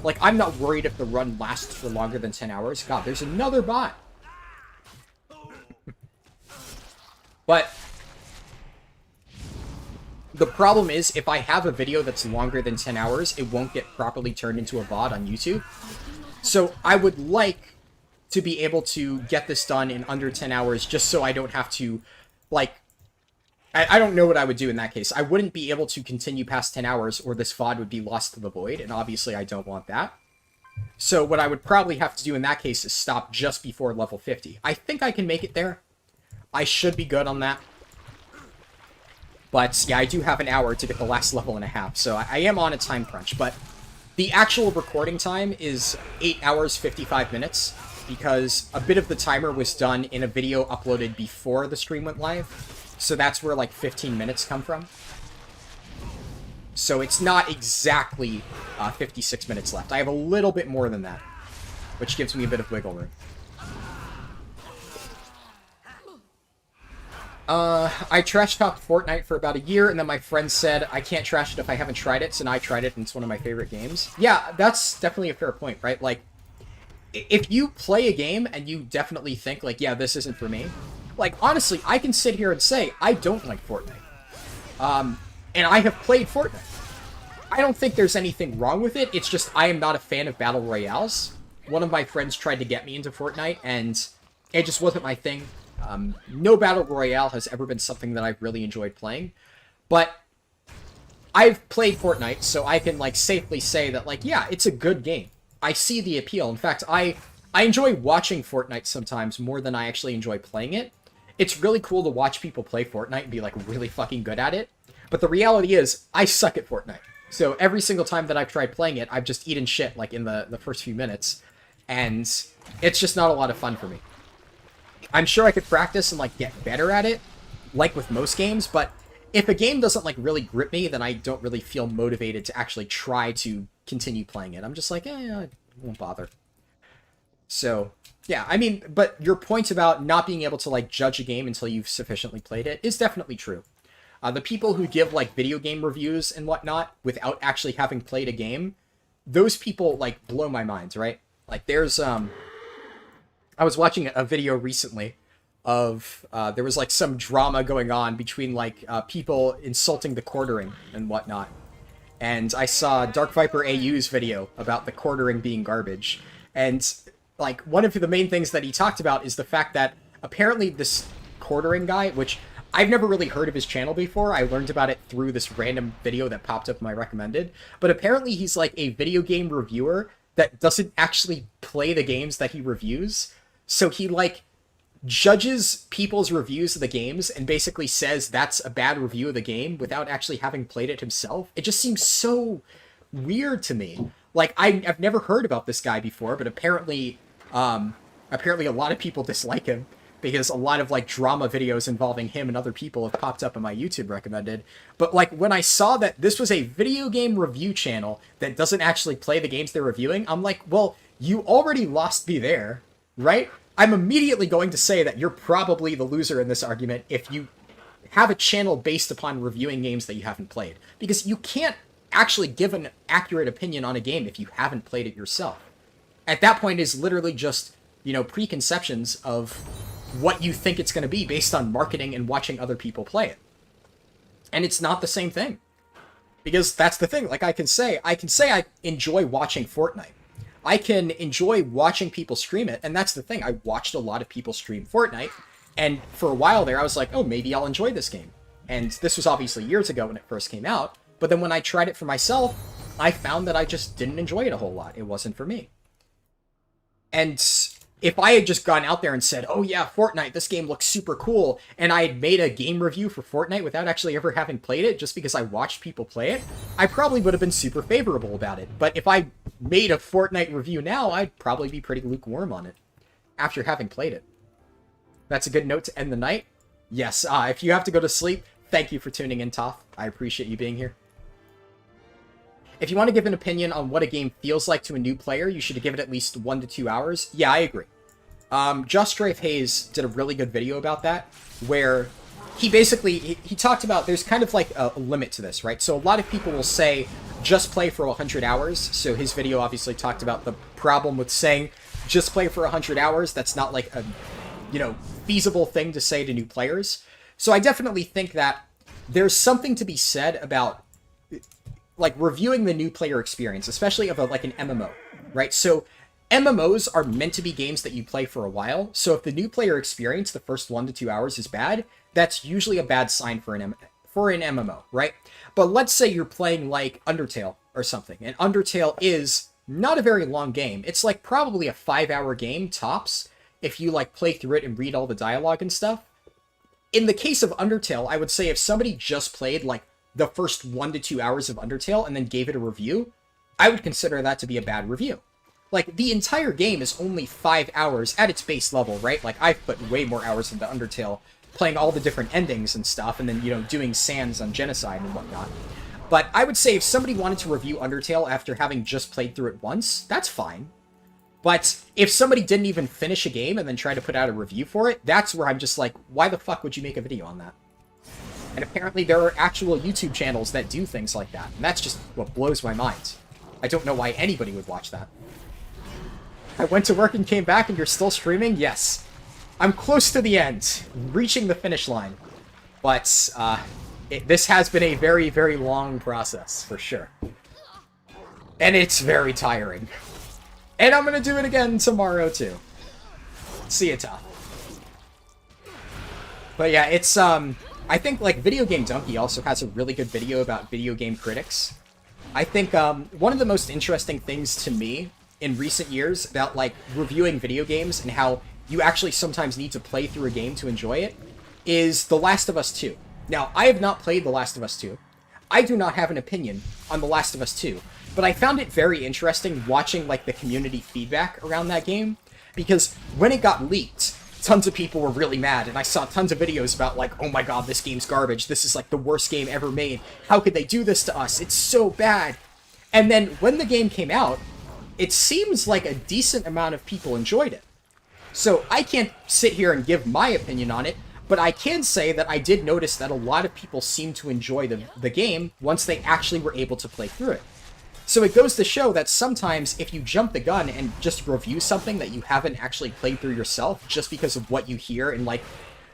Like, I'm not worried if the run lasts for longer than 10 hours. God, there's another bot. But the problem is, if I have a video that's longer than 10 hours, it won't get properly turned into a VOD on YouTube. So I would like to be able to get this done in under 10 hours, just so I don't have to, like... I don't know what I would do in that case. I wouldn't be able to continue past 10 hours, or this VOD would be lost to the void, and obviously I don't want that. So what I would probably have to do in that case is stop just before level 50. I think I can make it there. I should be good on that. But, yeah, I do have an hour to get the last level and a half, so I am on a time crunch. But the actual recording time is 8 hours, 55 minutes, because a bit of the timer was done in a video uploaded before the stream went live. So that's where, like, 15 minutes come from. So it's not exactly 56 minutes left. I have a little bit more than that, which gives me a bit of wiggle room. I trash-talked Fortnite for about a year, and then my friend said, I can't trash it if I haven't tried it, so now I tried it, and it's one of my favorite games. Yeah, that's definitely a fair point, right? Like, if you play a game and you definitely think, like, yeah, this isn't for me, like, honestly, I can sit here and say, I don't like Fortnite. And I have played Fortnite. I don't think there's anything wrong with it. It's just I am not a fan of Battle Royales. One of my friends tried to get me into Fortnite, and it just wasn't my thing. No Battle Royale has ever been something that I've really enjoyed playing. But I've played Fortnite, so I can, like, safely say that, like, yeah, it's a good game. I see the appeal. In fact, I enjoy watching Fortnite sometimes more than I actually enjoy playing it. It's really cool to watch people play Fortnite and be, like, really fucking good at it. But the reality is, I suck at Fortnite. So every single time that I've tried playing it, I've just eaten shit, like, in the first few minutes. And it's just not a lot of fun for me. I'm sure I could practice and, like, get better at it, like with most games, but if a game doesn't, like, really grip me, then I don't really feel motivated to actually try to continue playing it. I'm just like, I won't bother. So, yeah, I mean, but your point about not being able to, like, judge a game until you've sufficiently played it is definitely true. The people who give, like, video game reviews and whatnot without actually having played a game, those people, like, blow my mind, right? Like, there's, I was watching a video recently of, there was, like, some drama going on between, like, people insulting the quartering and whatnot. And I saw Dark Viper AU's video about the quartering being garbage. And, like, one of the main things that he talked about is the fact that apparently this quartering guy, which I've never really heard of his channel before. I learned about it through this random video that popped up in my recommended. But apparently he's, like, a video game reviewer that doesn't actually play the games that he reviews. So he, like, judges people's reviews of the games and basically says that's a bad review of the game without actually having played it himself. It just seems so weird to me. Like, I've never heard about this guy before, but apparently a lot of people dislike him because a lot of, like, drama videos involving him and other people have popped up in my YouTube recommended. But, like, when I saw that this was a video game review channel that doesn't actually play the games they're reviewing, I'm like, well, you already lost me there, right? I'm immediately going to say that you're probably the loser in this argument if you have a channel based upon reviewing games that you haven't played. Because you can't actually give an accurate opinion on a game if you haven't played it yourself. At that point, it's literally just, you know, preconceptions of what you think it's going to be based on marketing and watching other people play it. And it's not the same thing. Because that's the thing. Like, I can say I enjoy watching Fortnite. I can enjoy watching people stream it, and that's the thing. I watched a lot of people stream Fortnite, and for a while there, I was like, oh, maybe I'll enjoy this game. And this was obviously years ago when it first came out, but then when I tried it for myself, I found that I just didn't enjoy it a whole lot. It wasn't for me. And if I had just gone out there and said, oh yeah, Fortnite, this game looks super cool, and I had made a game review for Fortnite without actually ever having played it, just because I watched people play it, I probably would have been super favorable about it. But if I made a Fortnite review now, I'd probably be pretty lukewarm on it, after having played it. That's a good note to end the night. Yes, if you have to go to sleep, thank you for tuning in, Toth. I appreciate you being here. If you want to give an opinion on what a game feels like to a new player, you should give it at least 1 to 2 hours. Yeah, I agree. Just Strafe Hayes did a really good video about that, where he basically, he talked about, there's kind of like a limit to this, right? So a lot of people will say, just play for 100 hours. So his video obviously talked about the problem with saying, just play for 100 hours. That's not like a, you know, feasible thing to say to new players. So I definitely think that there's something to be said about, like, reviewing the new player experience, especially of like an MMO, right? So MMOs are meant to be games that you play for a while. So if the new player experience, the first 1 to 2 hours, is bad, that's usually a bad sign for an MMO, right? But let's say you're playing like Undertale or something, and Undertale is not a very long game. It's like probably a 5-hour game tops if you like play through it and read all the dialogue and stuff. In the case of Undertale, I would say if somebody just played like the first 1 to 2 hours of Undertale and then gave it a review, I would consider that to be a bad review. Like, the entire game is only 5 hours at its base level, right? Like, I've put way more hours into Undertale, playing all the different endings and stuff, and then, you know, doing sands on Genocide and whatnot. But I would say if somebody wanted to review Undertale after having just played through it once, that's fine. But if somebody didn't even finish a game and then try to put out a review for it, that's where I'm just like, why the fuck would you make a video on that? And apparently there are actual YouTube channels that do things like that, and that's just what blows my mind. I don't know why anybody would watch that. I went to work and came back and you're still streaming? Yes. I'm close to the end, reaching the finish line. But this has been a very, very long process, for sure. And it's very tiring. And I'm going to do it again tomorrow, too. See ya, Tom. But yeah, it's, I think, like, Video Game Donkey also has a really good video about video game critics. I think, one of the most interesting things to me in recent years about, like, reviewing video games and how you actually sometimes need to play through a game to enjoy it is The Last of Us 2. Now, I have not played The Last of Us 2. I do not have an opinion on The Last of Us 2, but I found it very interesting watching, like, the community feedback around that game, because when it got leaked, tons of people were really mad, and I saw tons of videos about, like, oh my god, this game's garbage, this is, like, the worst game ever made, how could they do this to us, it's so bad. And then, when the game came out, it seems like a decent amount of people enjoyed it. So, I can't sit here and give my opinion on it, but I can say that I did notice that a lot of people seemed to enjoy the game once they actually were able to play through it. So it goes to show that sometimes if you jump the gun and just review something that you haven't actually played through yourself just because of what you hear in, like,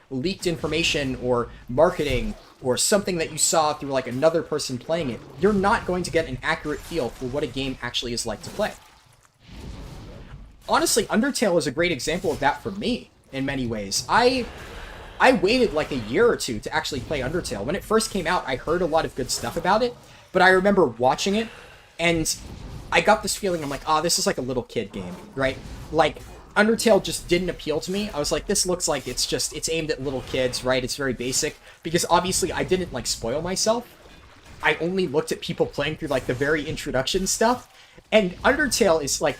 leaked information or marketing or something that you saw through, like, another person playing it, you're not going to get an accurate feel for what a game actually is like to play. Honestly, Undertale is a great example of that for me, in many ways. I waited like a year or two to actually play Undertale. When it first came out, I heard a lot of good stuff about it, but I remember watching it, and I got this feeling, I'm like, oh, this is like a little kid game, right? Like, Undertale just didn't appeal to me. I was like, this looks like it's aimed at little kids, right? It's very basic, because obviously I didn't, like, spoil myself. I only looked at people playing through, like, the very introduction stuff, and Undertale is, like,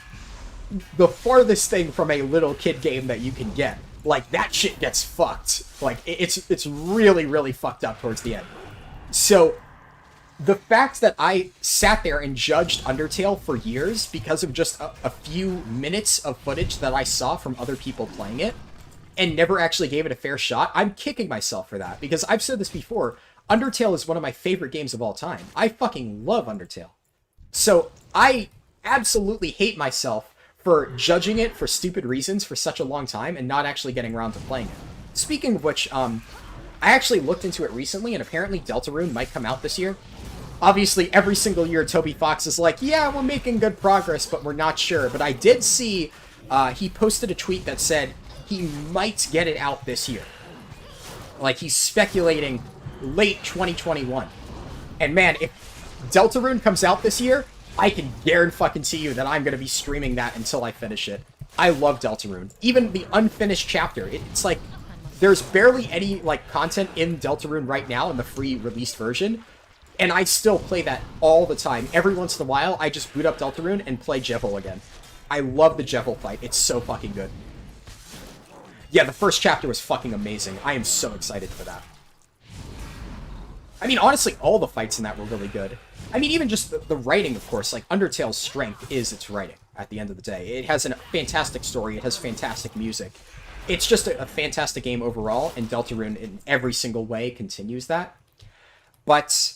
the farthest thing from a little kid game that you can get. Like, that shit gets fucked. Like, it's really, really fucked up towards the end. So, the fact that I sat there and judged Undertale for years because of just a few minutes of footage that I saw from other people playing it, and never actually gave it a fair shot, I'm kicking myself for that. Because I've said this before, Undertale is one of my favorite games of all time. I fucking love Undertale. So, I absolutely hate myself for judging it for stupid reasons for such a long time and not actually getting around to playing it. Speaking of which, I actually looked into it recently, and apparently Deltarune might come out this year. Obviously, every single year Toby Fox is like, yeah, we're making good progress, but we're not sure. But I did see he posted a tweet that said he might get it out this year. Like, he's speculating late 2021. And man, if Deltarune comes out this year, I can guarantee you that I'm going to be streaming that until I finish it. I love Deltarune. Even the unfinished chapter, it's like, there's barely any, like, content in Deltarune right now in the free released version, and I still play that all the time. Every once in a while, I just boot up Deltarune and play Jevil again. I love the Jevil fight. It's so fucking good. Yeah, the first chapter was fucking amazing. I am so excited for that. I mean, honestly, all the fights in that were really good. I mean, even just the writing, of course. Like, Undertale's strength is its writing, at the end of the day. It has a fantastic story. It has fantastic music. It's just a fantastic game overall, and Deltarune, in every single way, continues that. But,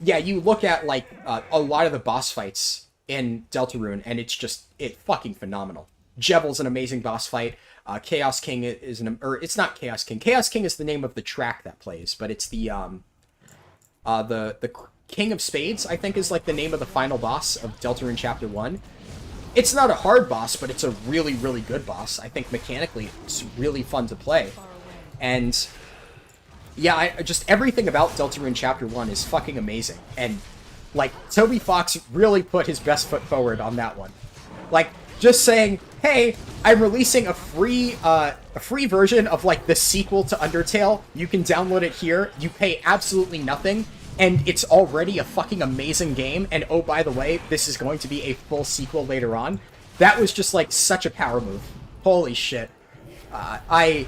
yeah, you look at, like, a lot of the boss fights in Deltarune, and it's fucking phenomenal. Jevil's an amazing boss fight. Chaos King is or it's not Chaos King. Chaos King is the name of the track that plays, but it's the King of Spades, I think, is, like, the name of the final boss of Deltarune Chapter 1. It's not a hard boss, but it's a really, really good boss. I think mechanically it's really fun to play. And, yeah, just everything about Deltarune Chapter 1 is fucking amazing. And, like, Toby Fox really put his best foot forward on that one. Like, just saying, hey, I'm releasing a free version of, like, the sequel to Undertale. You can download it here. You pay absolutely nothing. And it's already a fucking amazing game, and oh, by the way, this is going to be a full sequel later on. That was just, like, such a power move. Holy shit. I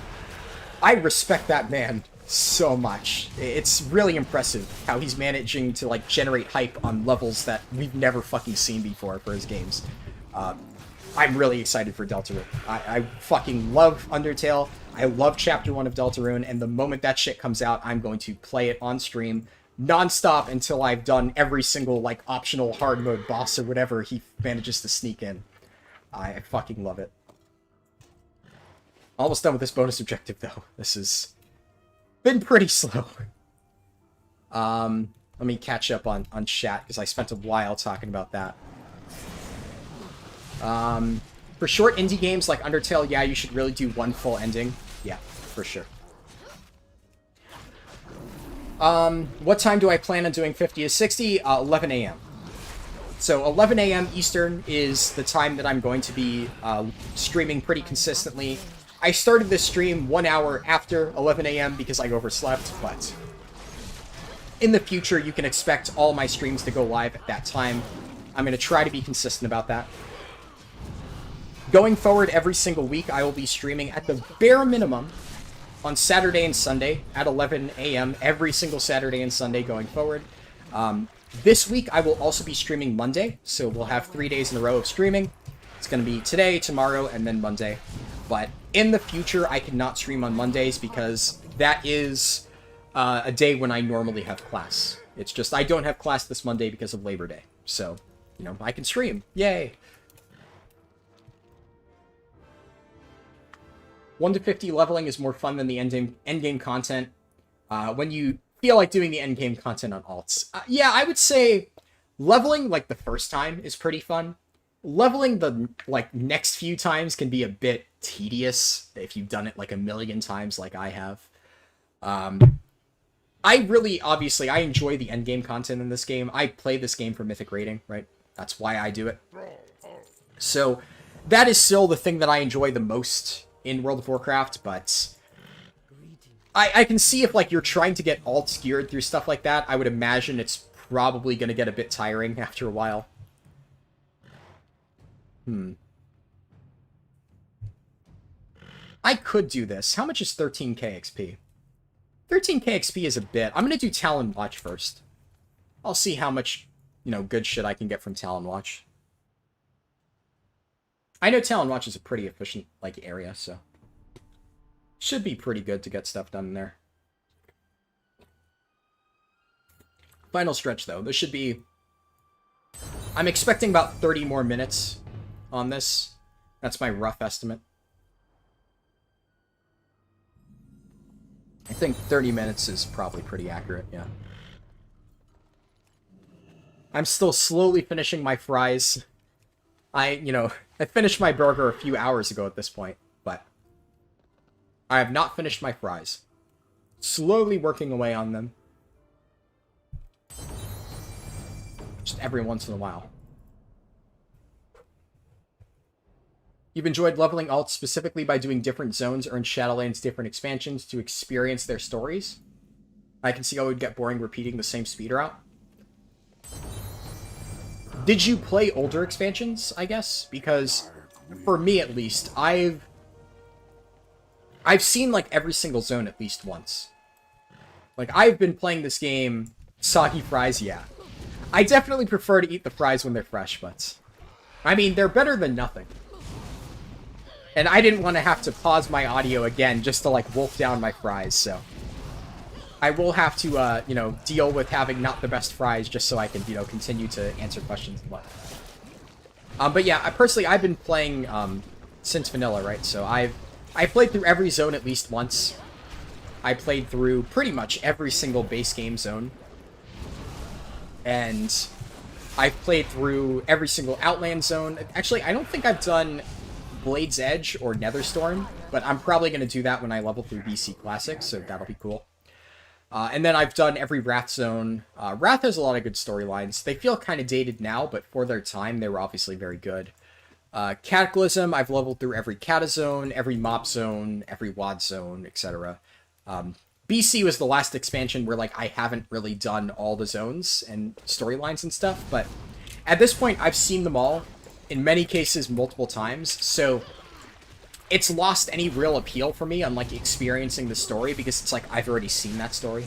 respect that man so much. It's really impressive how he's managing to, like, generate hype on levels that we've never fucking seen before for his games. I'm really excited for Deltarune. I fucking love Undertale. I love Chapter 1 of Deltarune, and the moment that shit comes out, I'm going to play it on stream non-stop until I've done every single, like, optional hard mode boss or whatever he manages to sneak in. I fucking love it. Almost done with this bonus objective, though. This has been pretty slow. Let me catch up on chat, because I spent a while talking about that. For short indie games like Undertale, yeah, you should really do one full ending. Yeah, for sure. What time do I plan on doing 50 to 60? 11 a.m. So 11 a.m. Eastern is the time that I'm going to be streaming pretty consistently. I started this stream 1 hour after 11 a.m. because I overslept, but in the future, you can expect all my streams to go live at that time. I'm going to try to be consistent about that. Going forward, every single week, I will be streaming at the bare minimum on Saturday and Sunday at 11 a.m. every single Saturday and Sunday going forward. This week, I will also be streaming Monday, so we'll have 3 days in a row of streaming. It's going to be today, tomorrow, and then Monday. But in the future, I cannot stream on Mondays because that is a day when I normally have class. It's just I don't have class this Monday because of Labor Day. So, you know, I can stream. Yay! 1 to 50 leveling is more fun than the endgame content. When you feel like doing the endgame content on alts. Yeah, I would say leveling, like, the first time is pretty fun. Leveling the, like, next few times can be a bit tedious if you've done it, like, a million times like I have. I really, obviously, I enjoy the endgame content in this game. I play this game for mythic rating, right? That's why I do it. So, that is still the thing that I enjoy the most in World of Warcraft, but I can see if, like, you're trying to get alts geared through stuff like that, I would imagine it's probably going to get a bit tiring after a while. I could do this. How much is 13k XP? 13k XP is a bit. I'm going to do Talon Watch first. I'll see how much, you know, good shit I can get from Talon Watch. I know Talon Watch is a pretty efficient, like, area, so should be pretty good to get stuff done in there. Final stretch, though. This should be... I'm expecting about 30 more minutes on this. That's my rough estimate. I think 30 minutes is probably pretty accurate, yeah. I'm still slowly finishing my fries. I finished my burger a few hours ago at this point, but I have not finished my fries. Slowly working away on them. Just every once in a while. You've enjoyed leveling alts specifically by doing different zones, earn Shadowlands different expansions to experience their stories. I can see how it would get boring repeating the same speed route. Did you play older expansions, I guess? Because, for me at least, I've seen, like, every single zone at least once. Like, I've been playing this game, soggy fries, yeah. I definitely prefer to eat the fries when they're fresh, but... I mean, they're better than nothing. And I didn't want to have to pause my audio again just to, like, wolf down my fries, so... I will have to, deal with having not the best fries just so I can, continue to answer questions and whatnot. But yeah, I've been playing, since vanilla, right? So I played through every zone at least once. I played through pretty much every single base game zone. And I've played through every single Outland zone. Actually, I don't think I've done Blade's Edge or Netherstorm, but I'm probably going to do that when I level through BC Classic, so that'll be cool. And then I've done every Wrath zone. Wrath has a lot of good storylines. They feel kind of dated now, but for their time, they were obviously very good. Cataclysm, I've leveled through every Cata zone, every Mop zone, every WAD zone, etc. BC was the last expansion where, like, I haven't really done all the zones and storylines and stuff, but at this point, I've seen them all, in many cases, multiple times, so it's lost any real appeal for me on, like, experiencing the story, because it's like, I've already seen that story.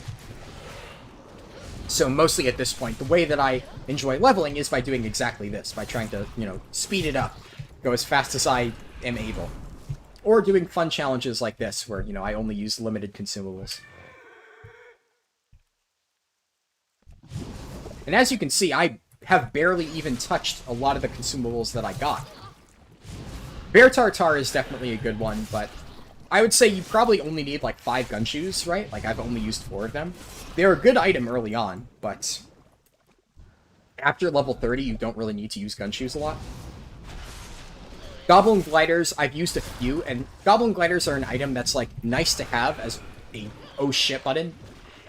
So mostly at this point, the way that I enjoy leveling is by doing exactly this, by trying to, speed it up, go as fast as I am able. Or doing fun challenges like this, where, I only use limited consumables. And as you can see, I have barely even touched a lot of the consumables that I got. Bear Tartar is definitely a good one, but I would say you probably only need like 5 gun shoes, right? Like, I've only used 4 of them. They're a good item early on, but after level 30, you don't really need to use gun shoes a lot. Goblin gliders, I've used a few, and goblin gliders are an item that's like nice to have as a oh shit button.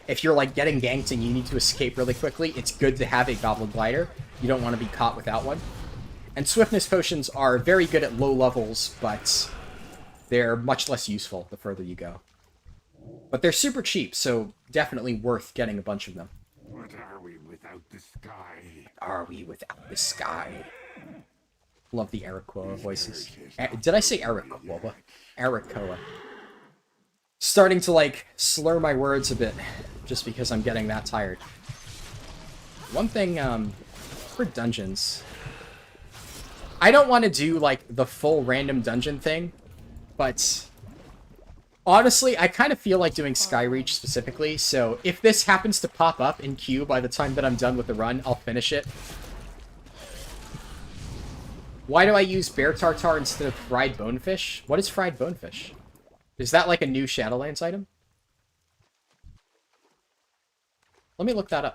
If you're like getting ganked and you need to escape really quickly, it's good to have a goblin glider. You don't want to be caught without one. And swiftness potions are very good at low levels, but they're much less useful the further you go. But they're super cheap, so definitely worth getting a bunch of them. What are we without the sky? Are we without the sky? Love the Arakoa voices. Did I say Arakoa? Arakoa. Starting to, like, slur my words a bit, just because I'm getting that tired. One thing, for dungeons, I don't want to do, like, the full random dungeon thing, but honestly, I kind of feel like doing Skyreach specifically, so if this happens to pop up in queue by the time that I'm done with the run, I'll finish it. Why do I use bear tartar instead of fried bonefish? What is fried bonefish? Is that like a new Shadowlands item? Let me look that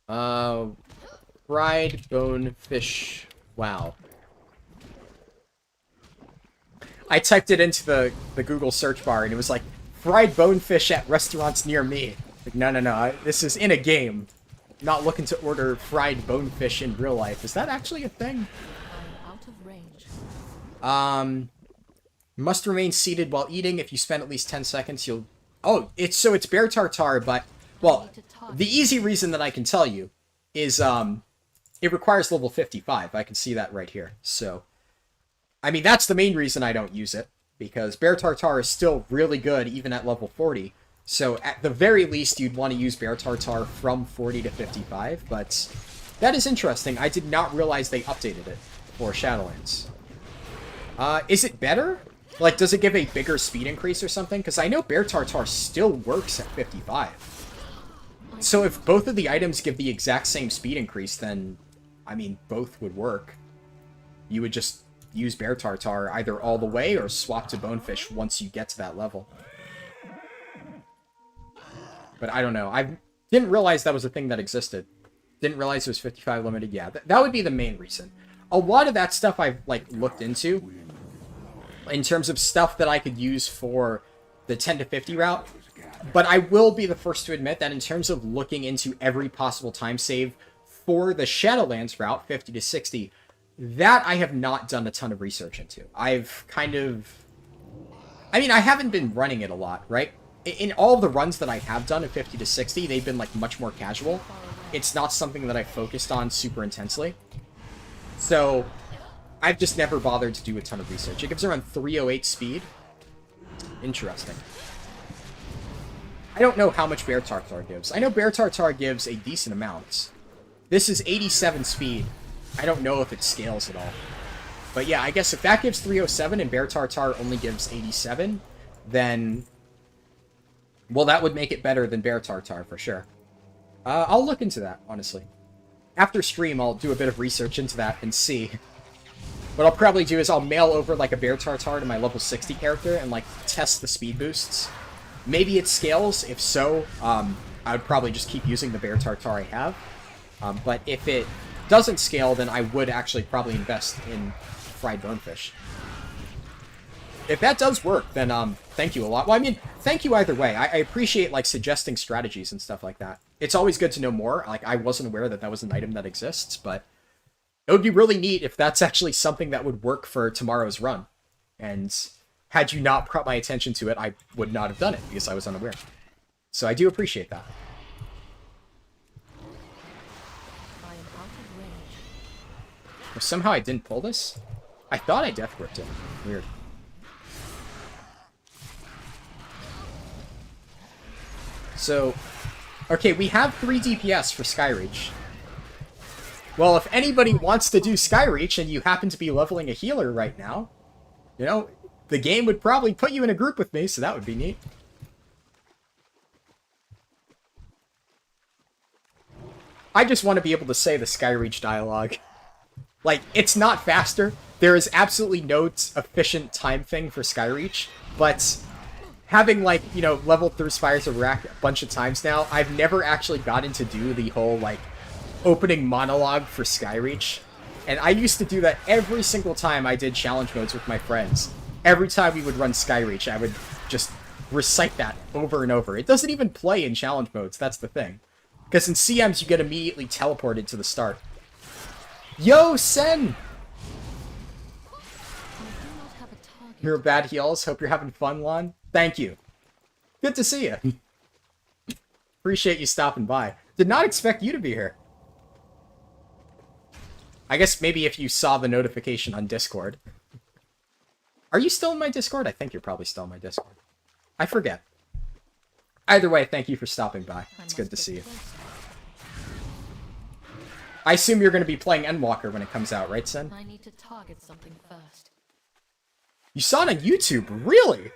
up. Fried bonefish. Wow. I typed it into the Google search bar and it was like, fried bonefish at restaurants near me. Like, no, this is in a game. Not looking to order fried bonefish in real life. Is that actually a thing? I'm out of range. Must remain seated while eating. If you spend at least 10 seconds, you'll... Oh, it's bear tartar, but... Well, the easy reason that I can tell you is, it requires level 55. I can see that right here. So, I mean, that's the main reason I don't use it. Because bear tartar is still really good, even at level 40. So, at the very least, you'd want to use bear tartar from 40 to 55. But that is interesting. I did not realize they updated it for Shadowlands. Is it better? Like, does it give a bigger speed increase or something? Because I know bear tartar still works at 55. So if both of the items give the exact same speed increase, then, I mean, both would work. You would just use bear tartar either all the way or swap to bonefish once you get to that level. But I don't know. I didn't realize that was a thing that existed. Didn't realize it was 55 limited. Yeah, that would be the main reason. A lot of that stuff I've, like, looked into in terms of stuff that I could use for the 10 to 50 route. But I will be the first to admit that in terms of looking into every possible time save for the Shadowlands route, 50 to 60, that I have not done a ton of research into. I've kind of... I mean, I haven't been running it a lot, right? In all of the runs that I have done at 50 to 60, they've been, like, much more casual. It's not something that I focused on super intensely. So, I've just never bothered to do a ton of research. It gives around 308 speed. Interesting. I don't know how much bear tartar gives. I know bear tartar gives a decent amount. This is 87 speed. I don't know if it scales at all. But yeah, I guess if that gives 307 and bear tartar only gives 87, then... well, that would make it better than bear tartar for sure. I'll look into that, honestly. After stream, I'll do a bit of research into that and see. What I'll probably do is I'll mail over, like, a bear tartar to my level 60 character and, like, test the speed boosts. Maybe it scales. If so, I would probably just keep using the bear tartar I have. But if it doesn't scale, then I would actually probably invest in fried bonefish. If that does work, then thank you a lot. Well, I mean, thank you either way. I appreciate, like, suggesting strategies and stuff like that. It's always good to know more. Like, I wasn't aware that that was an item that exists, but it would be really neat if that's actually something that would work for tomorrow's run. And had you not brought my attention to it, I would not have done it because I was unaware. So I do appreciate that. I am out of range. Well, somehow I didn't pull this? I thought I death gripped it. Weird. So, okay, we have 3 DPS for Skyreach. Well, if anybody wants to do Skyreach and you happen to be leveling a healer right now, you know, the game would probably put you in a group with me, so that would be neat. I just want to be able to say the Skyreach dialogue. Like, it's not faster, there is absolutely no efficient time thing for Skyreach, but having, like, you know, leveled through Spires of Wrath a bunch of times now, I've never actually gotten to do the whole, like, opening monologue for Skyreach. And I used to do that every single time I did challenge modes with my friends. Every time we would run Skyreach, I would just recite that over and over. It doesn't even play in challenge modes, that's the thing. Because in CMs, you get immediately teleported to the start. Yo, Sen! You're bad heals. Hope you're having fun, Lon. Thank you. Good to see you. Appreciate you stopping by. Did not expect you to be here. I guess maybe if you saw the notification on Discord. Are you still in my Discord? I think you're probably still in my Discord. I forget. Either way, thank you for stopping by. It's good to see you. I assume you're going to be playing Endwalker when it comes out, right, Sen? I need to target something first. You saw it on YouTube? Really?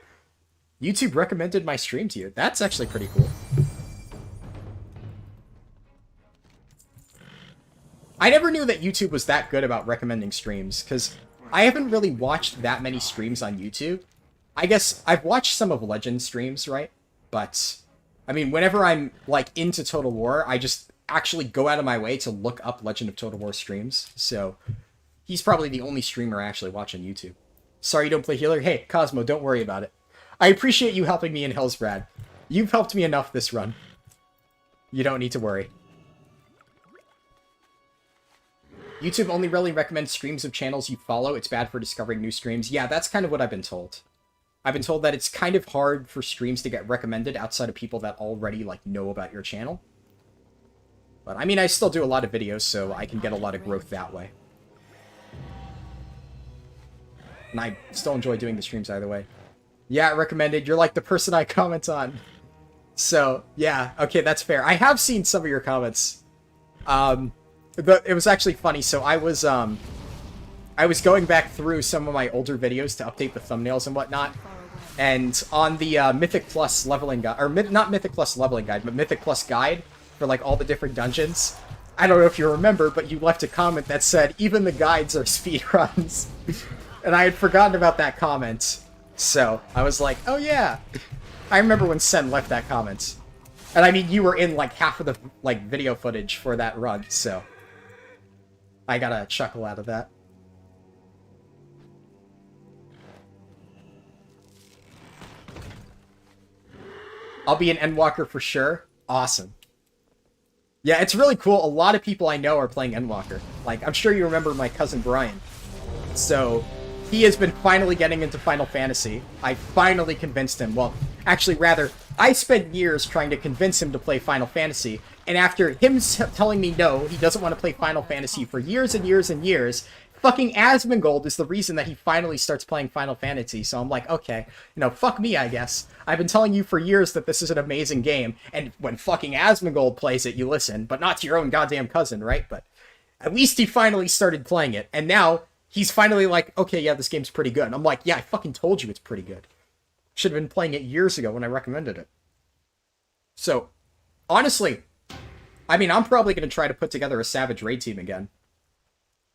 YouTube recommended my stream to you. That's actually pretty cool. I never knew that YouTube was that good about recommending streams, because I haven't really watched that many streams on YouTube. I guess I've watched some of Legend's streams, right? But, I mean, whenever I'm, like, into Total War, I just actually go out of my way to look up Legend of Total War streams. So, he's probably the only streamer I actually watch on YouTube. Sorry you don't play healer? Hey, Cosmo, don't worry about it. I appreciate you helping me in Hillsbrad. You've helped me enough this run. You don't need to worry. YouTube only really recommends streams of channels you follow. It's bad for discovering new streams. Yeah, that's kind of what I've been told. I've been told that it's kind of hard for streams to get recommended outside of people that already, like, know about your channel. But, I mean, I still do a lot of videos, so I can get a lot of growth that way. And I still enjoy doing the streams either way. Yeah, recommended. You're like the person I comment on. So, yeah. Okay, that's fair. I have seen some of your comments. It was actually funny. So I was going back through some of my older videos to update the thumbnails and whatnot. And on the Mythic Plus leveling guide, or not Mythic Plus leveling guide, but Mythic Plus guide for like all the different dungeons. I don't know if you remember, but you left a comment that said, even the guides are speedruns. And I had forgotten about that comment. So I was like, oh yeah. I remember when Sen left that comment. And I mean, you were in like half of the like video footage for that run, so I got a chuckle out of that. I'll be an Endwalker for sure. Awesome. Yeah, it's really cool. A lot of people I know are playing Endwalker. Like, I'm sure you remember my cousin Brian. So, he has been finally getting into Final Fantasy. I finally convinced him. Well, actually, rather, I spent years trying to convince him to play Final Fantasy. And after him telling me no, he doesn't want to play Final Fantasy for years and years and years, fucking Asmongold is the reason that he finally starts playing Final Fantasy. So I'm like, okay, you know, fuck me, I guess. I've been telling you for years that this is an amazing game, and when fucking Asmongold plays it, you listen, but not to your own goddamn cousin, right? But at least he finally started playing it, and now he's finally like, okay, yeah, this game's pretty good. And I'm like, yeah, I fucking told you it's pretty good. Should have been playing it years ago when I recommended it. So, honestly, I mean, I'm probably going to try to put together a Savage Raid team again.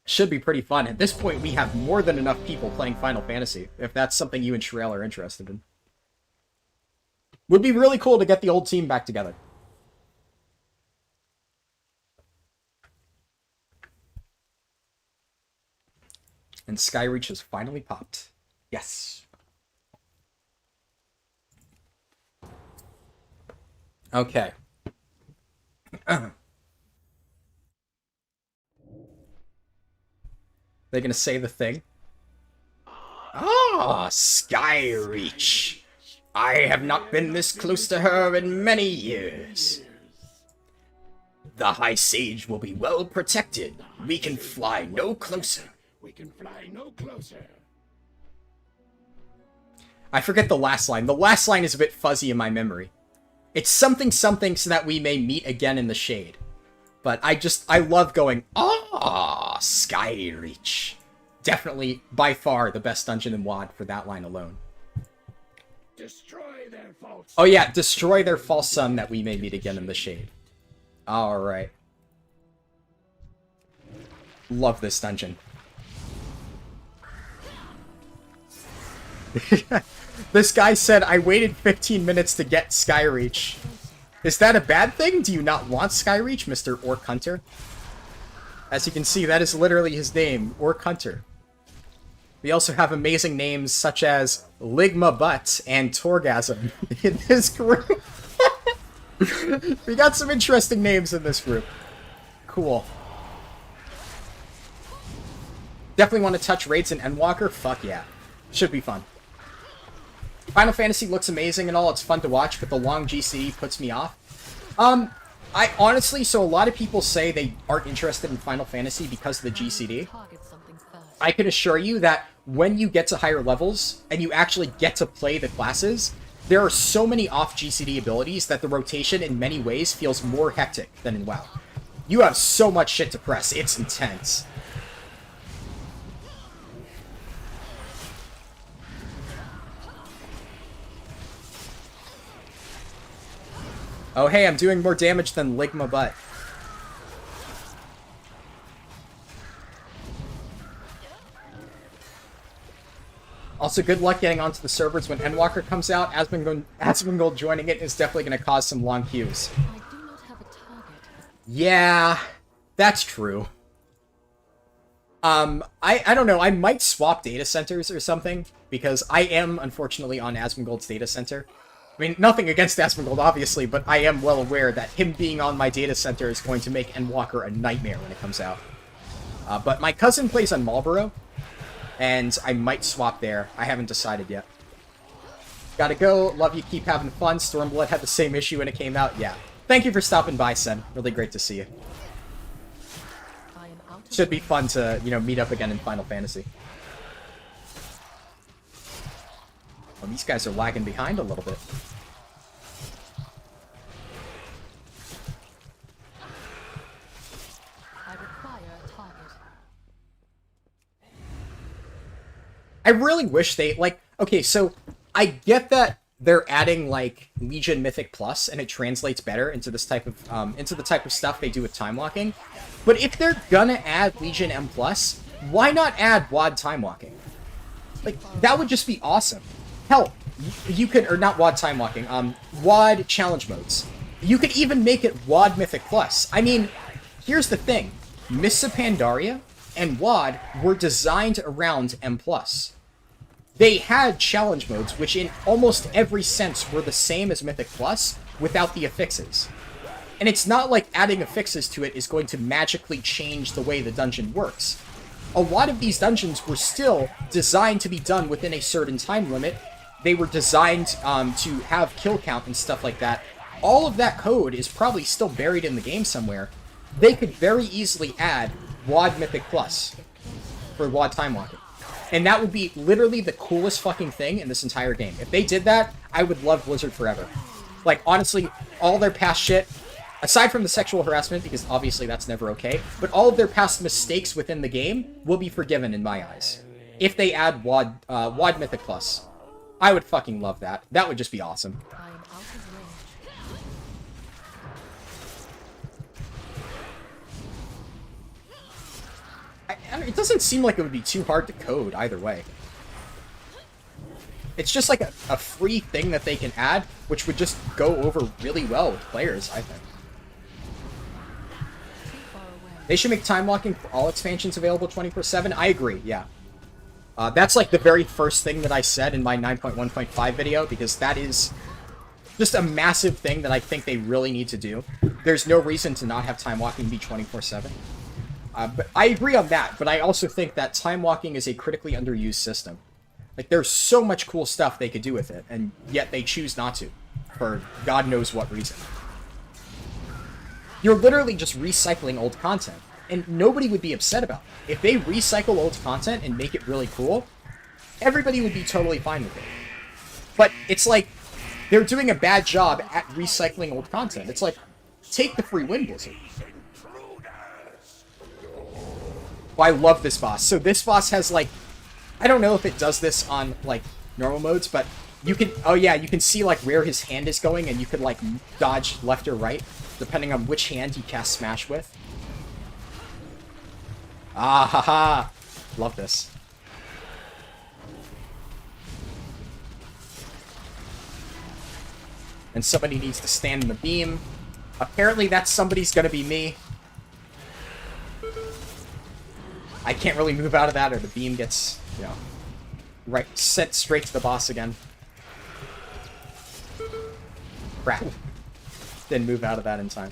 Should be pretty fun. At this point, we have more than enough people playing Final Fantasy, if that's something you and Shreel are interested in. Would be really cool to get the old team back together. And Skyreach has finally popped. Yes. Okay. They're gonna say the thing. Ah, Skyreach. I have not been this close to her in many years. The High Sage will be well protected. We can fly no closer. We can fly no closer. I forget the last line. The last line is a bit fuzzy in my memory. It's something something so that we may meet again in the shade. But I love going, ah, Skyreach. Definitely, by far, the best dungeon in WoD for that line alone. Destroy their false. Oh yeah, destroy their false sun that we may meet again in the shade. Alright. Love this dungeon. This guy said, I waited 15 minutes to get Skyreach. Is that a bad thing? Do you not want Skyreach, Mr. Orc Hunter? As you can see, that is literally his name, Orc Hunter. We also have amazing names such as Ligma Butt and Torgasm in this group. We got some interesting names in this group. Cool. Definitely want to touch raids in Endwalker? Fuck yeah. Should be fun. Final Fantasy looks amazing and all, it's fun to watch, but the long GCE puts me off. I honestly, so a lot of people say they aren't interested in Final Fantasy because of the GCD. Target something first. I can assure you that when you get to higher levels, and you actually get to play the classes, there are so many off GCD abilities that the rotation in many ways feels more hectic than in WoW. You have so much shit to press, it's intense. Oh hey, I'm doing more damage than Ligma Butt. Also, good luck getting onto the servers when Endwalker comes out. Asmongold joining it is definitely going to cause some long queues. I do not have a target. Yeah, that's true. I don't know, I might swap data centers or something, because I am, unfortunately, on Asmongold's data center. I mean, nothing against Asmongold, obviously, but I am well aware that him being on my data center is going to make Endwalker a nightmare when it comes out. But my cousin plays on Marlboro, and I might swap there. I haven't decided yet. Gotta go. Love you. Keep having fun. Stormblood had the same issue when it came out. Yeah. Thank you for stopping by, Sen. Really great to see you. I am out of Should be fun to, you know, meet up again in Final Fantasy. Oh, these guys are lagging behind a little bit. I require a target. I really wish they, like, okay, so I get that they're adding, like, Legion Mythic Plus, and it translates better into this type of, into the type of stuff they do with time walking. But if they're gonna add Legion M Plus, why not add WoD time walking? Like, that would just be awesome. Hell, you could, or not WoD time walking, WoD challenge modes. You could even make it WoD Mythic Plus. I mean, here's the thing. Mists of Pandaria and WoD were designed around M+. They had challenge modes, which in almost every sense were the same as Mythic Plus, without the affixes. And it's not like adding affixes to it is going to magically change the way the dungeon works. A lot of these dungeons were still designed to be done within a certain time limit. They were designed to have kill count and stuff like that. All of that code is probably still buried in the game somewhere. They could very easily add WoD Mythic Plus for WoD time walking. And that would be literally the coolest fucking thing in this entire game. If they did that, I would love Blizzard forever. Like, honestly, all their past shit, aside from the sexual harassment, because obviously that's never okay, but all of their past mistakes within the game will be forgiven in my eyes. If they add WoD Mythic Plus. I would fucking love that. That would just be awesome. I am out of range. It doesn't seem like it would be too hard to code either way. It's just like a free thing that they can add, which would just go over really well with players, I think. Too far away. They should make time locking for all expansions available 24/7. I agree, yeah. That's like the very first thing that I said in my 9.1.5 video, because that is just a massive thing that I think they really need to do. There's no reason to not have time walking be 24/7. But I agree on that, but I also think that time walking is a critically underused system. Like, there's so much cool stuff they could do with it, and yet they choose not to, for God knows what reason. You're literally just recycling old content, and nobody would be upset about it. If they recycle old content and make it really cool, everybody would be totally fine with it. But it's like, they're doing a bad job at recycling old content. It's like, take the free win, Blizzard. Oh, I love this boss. So this boss has, like, I don't know if it does this on, like, normal modes, but you can, oh yeah, you can see, like, where his hand is going, and you can, like, dodge left or right, depending on which hand you cast Smash with. Ah, haha. Love this. and somebody needs to stand in the beam. Apparently that somebody's gonna be me. I can't really move out of that, or the beam gets, you know, right, sent straight to the boss again. Crap. Didn't move out of that in time.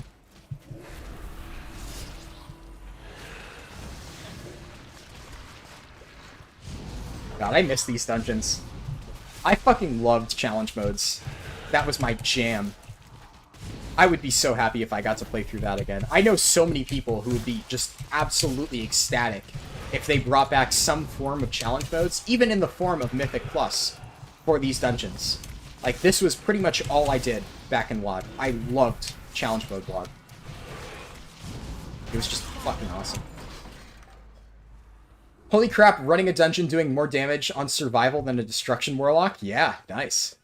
God, I miss these dungeons. I fucking loved challenge modes. That was my jam. I would be so happy if I got to play through that again. I know so many people who would be just absolutely ecstatic if they brought back some form of challenge modes, even in the form of Mythic Plus, for these dungeons. Like, this was pretty much all I did back in WoD. I loved challenge mode WoD. It was just fucking awesome. Holy crap, running a dungeon doing more damage on survival than a destruction warlock? Yeah, nice.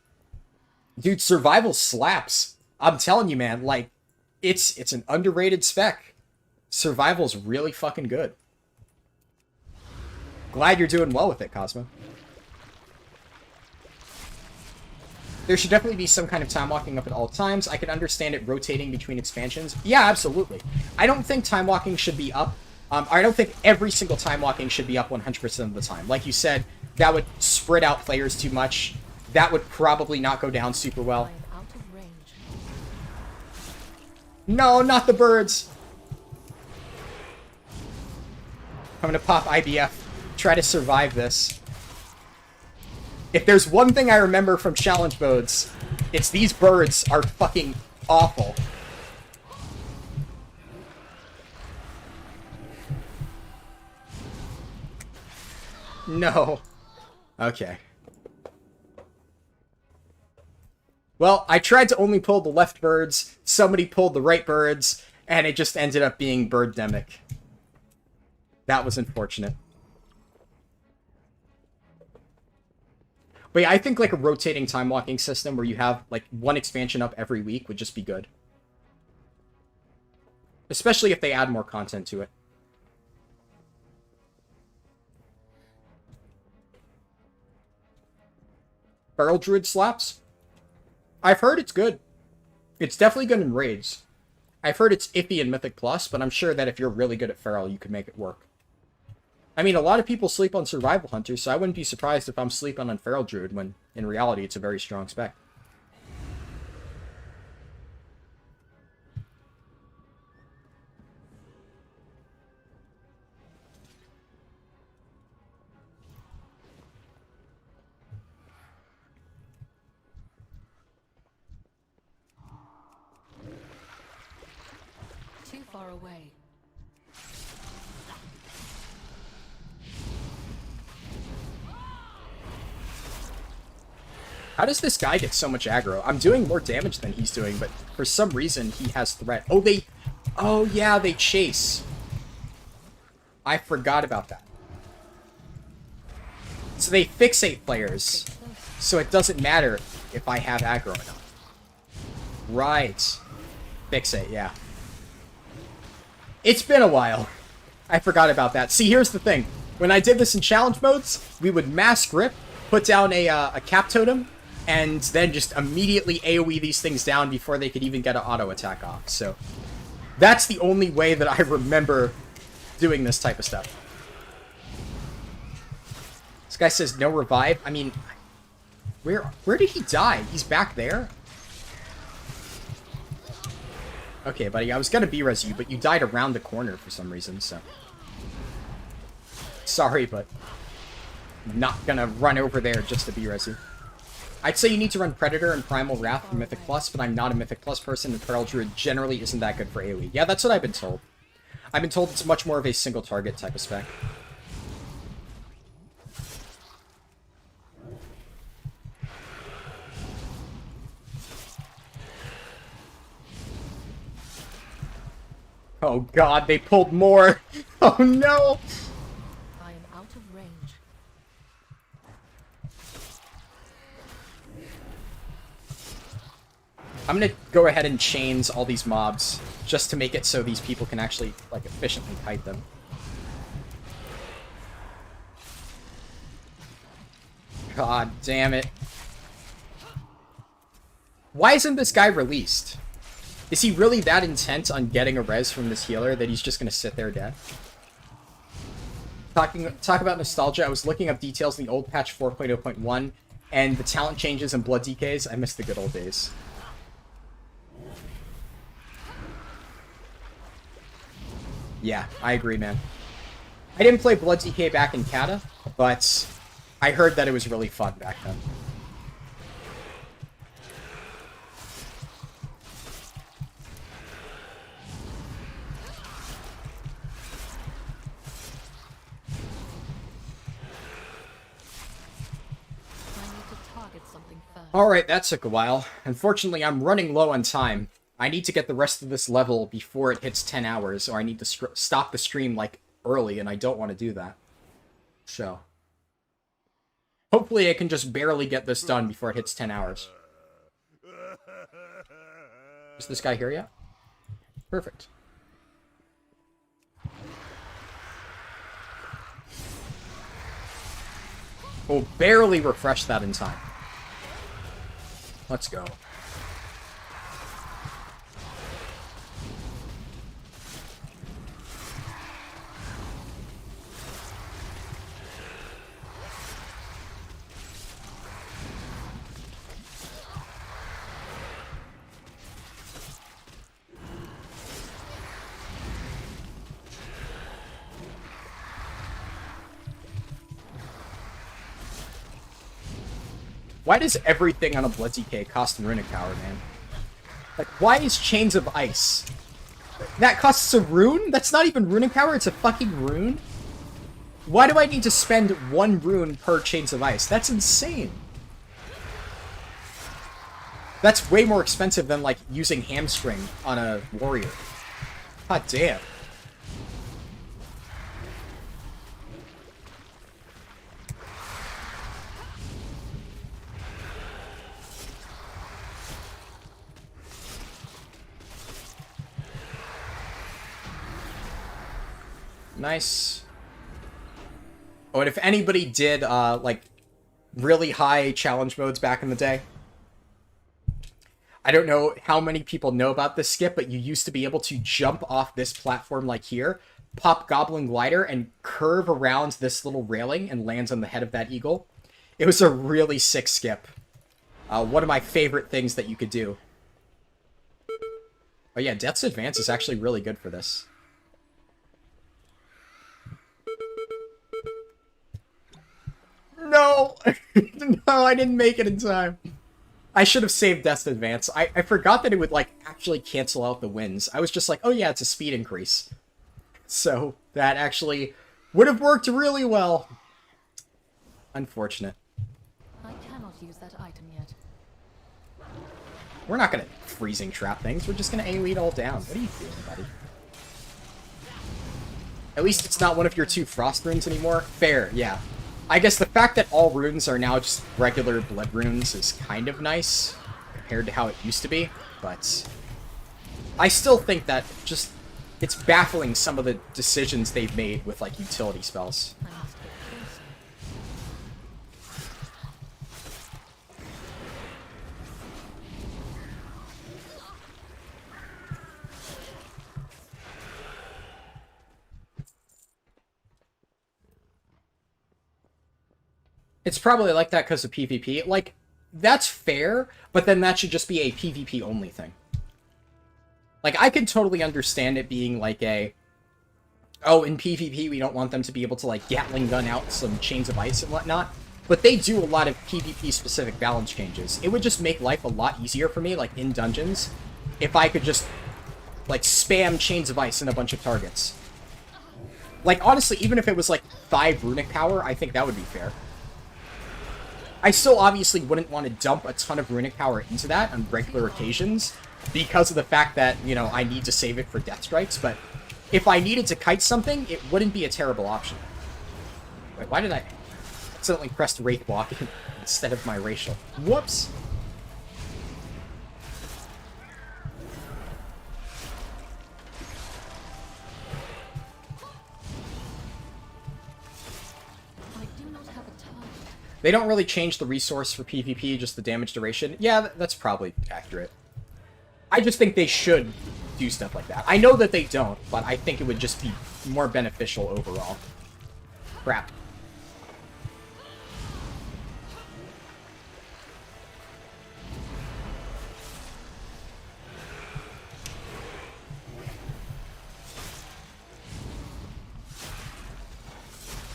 Dude, survival slaps. I'm telling you, man, like, it's an underrated spec. Survival's really fucking good. Glad you're doing well with it, Cosmo. There should definitely be some kind of time walking up at all times. I can understand it rotating between expansions. Yeah, absolutely. I don't think time walking should be up. I don't think every single time walking should be up 100% of the time. Like you said, that would spread out players too much. That would probably not go down super well. I am out of range. No, not the birds. I'm gonna pop IBF. Try to survive this. If there's one thing I remember from challenge modes, it's these birds are fucking awful. No. Okay. Well, I tried to only pull the left birds, somebody pulled the right birds, and it just ended up being bird-demic. That was unfortunate. But yeah, I think like a rotating time walking system where you have like one expansion up every week would just be good. Especially if they add more content to it. Feral Druid slaps? I've heard it's good. It's definitely good in raids. I've heard it's iffy in Mythic Plus, but I'm sure that if you're really good at Feral, you could make it work. I mean, a lot of people sleep on Survival Hunters, so I wouldn't be surprised if I'm sleeping on Feral Druid, when in reality it's a very strong spec. Too far away. How does this guy get so much aggro? I'm doing more damage than he's doing, but for some reason he has threat. Oh yeah, they chase. I forgot about that. So they fixate players, so it doesn't matter if I have aggro or not. Right. Fixate, yeah. It's been a while. I forgot about that. See, here's the thing. When I did this in challenge modes, we would mass grip, put down a cap totem, and then just immediately AoE these things down before they could even get an auto attack off. So that's the only way that I remember doing this type of stuff. This guy says no revive. I mean, where did he die? He's back there? Okay, buddy, I was gonna B-res you, but you died around the corner for some reason, so... Sorry, but... I'm not gonna run over there just to B-res you. I'd say you need to run Predator and Primal Wrath for Mythic Plus, but I'm not a Mythic Plus person, and Feral Druid generally isn't that good for AoE. Yeah, that's what I've been told. I've been told it's much more of a single target type of spec. Oh god, they pulled more! Oh no! I am out of range. I'm gonna go ahead and chains all these mobs, just to make it so these people can actually, like, efficiently kite them. God damn it. Why isn't this guy released? Is he really that intent on getting a res from this healer that he's just gonna sit there dead? Talk about nostalgia. I was looking up details in the old patch 4.0.1 and the talent changes and Blood DKs. I miss the good old days. Yeah, I agree, man. I didn't play Blood DK back in Kata, but I heard that it was really fun back then. I need to target something first. Alright, that took a while. Unfortunately, I'm running low on time. I need to get the rest of this level before it hits 10 hours, or I need to stop the stream, like, early, and I don't want to do that. So. Hopefully I can just barely get this done before it hits 10 hours. Is this guy here yet? Perfect. We'll barely refresh that in time. Let's go. Why does everything on a Blood DK cost Runic Power, man? Like, why is Chains of Ice? That costs a rune? That's not even Runic Power, it's a fucking rune? Why do I need to spend 1 rune per Chains of Ice? That's insane. That's way more expensive than, like, using Hamstring on a warrior. God damn. Nice. Oh, and if anybody did, like, really high challenge modes back in the day, I don't know how many people know about this skip, but you used to be able to jump off this platform like here, pop Goblin Glider, and curve around this little railing and lands on the head of that eagle. It was a really sick skip. One of my favorite things that you could do. Oh yeah, Death's Advance is actually really good for this. No! No, I didn't make it in time. I should have saved Death's Advance. I forgot that it would, like, actually cancel out the wins. I was just like, oh yeah, it's a speed increase. So, that actually would have worked really well. Unfortunate. I cannot use that item yet. We're not gonna freezing trap things. We're just gonna AoE it all down. What are you doing, buddy? At least it's not one of your 2 frost runes anymore. Fair, yeah. I guess the fact that all runes are now just regular blood runes is kind of nice compared to how it used to be, but I still think that just it's baffling some of the decisions they've made with, like, utility spells. I must get closer. It's probably like that because of PvP. Like, that's fair, but then that should just be a PvP only thing. Like, I can totally understand it being like a, oh, in PvP we don't want them to be able to, like, Gatling gun out some Chains of Ice and whatnot, but they do a lot of PvP specific balance changes. It would just make life a lot easier for me, like, in dungeons, if I could just, like, spam Chains of Ice in a bunch of targets. Like, honestly, even if it was, like, 5 Runic Power, I think that would be fair. I still obviously wouldn't want to dump a ton of Runic Power into that on regular occasions because of the fact that, you know, I need to save it for Death Strikes, but if I needed to kite something, it wouldn't be a terrible option. Wait, why did I accidentally press Wraith Walk instead of my Racial? Whoops! I do not have a target. They don't really change the resource for PvP, just the damage duration. Yeah, that's probably accurate. I just think they should do stuff like that. I know that they don't, but I think it would just be more beneficial overall. Crap.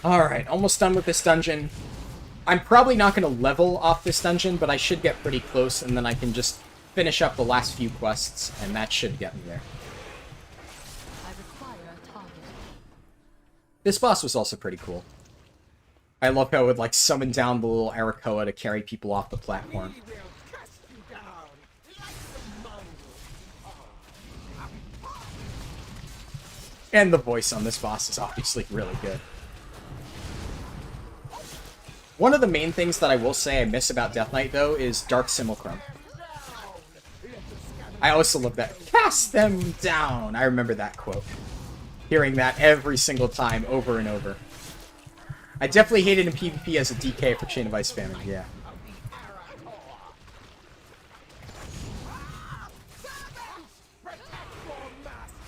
Alright, almost done with this dungeon. I'm probably not going to level off this dungeon, but I should get pretty close, and then I can just finish up the last few quests, and that should get me there. I require a target. This boss was also pretty cool. I love how it would, like, summon down the little Arakoa to carry people off the platform. We will cast you down like the mongols. And the voice on this boss is obviously really good. One of the main things that I will say I miss about Death Knight, though, is Dark Simulacrum. I also love that. Cast them down! I remember that quote. Hearing that every single time, over and over. I definitely hate it in PvP as a DK for Chain of Ice spamming, yeah.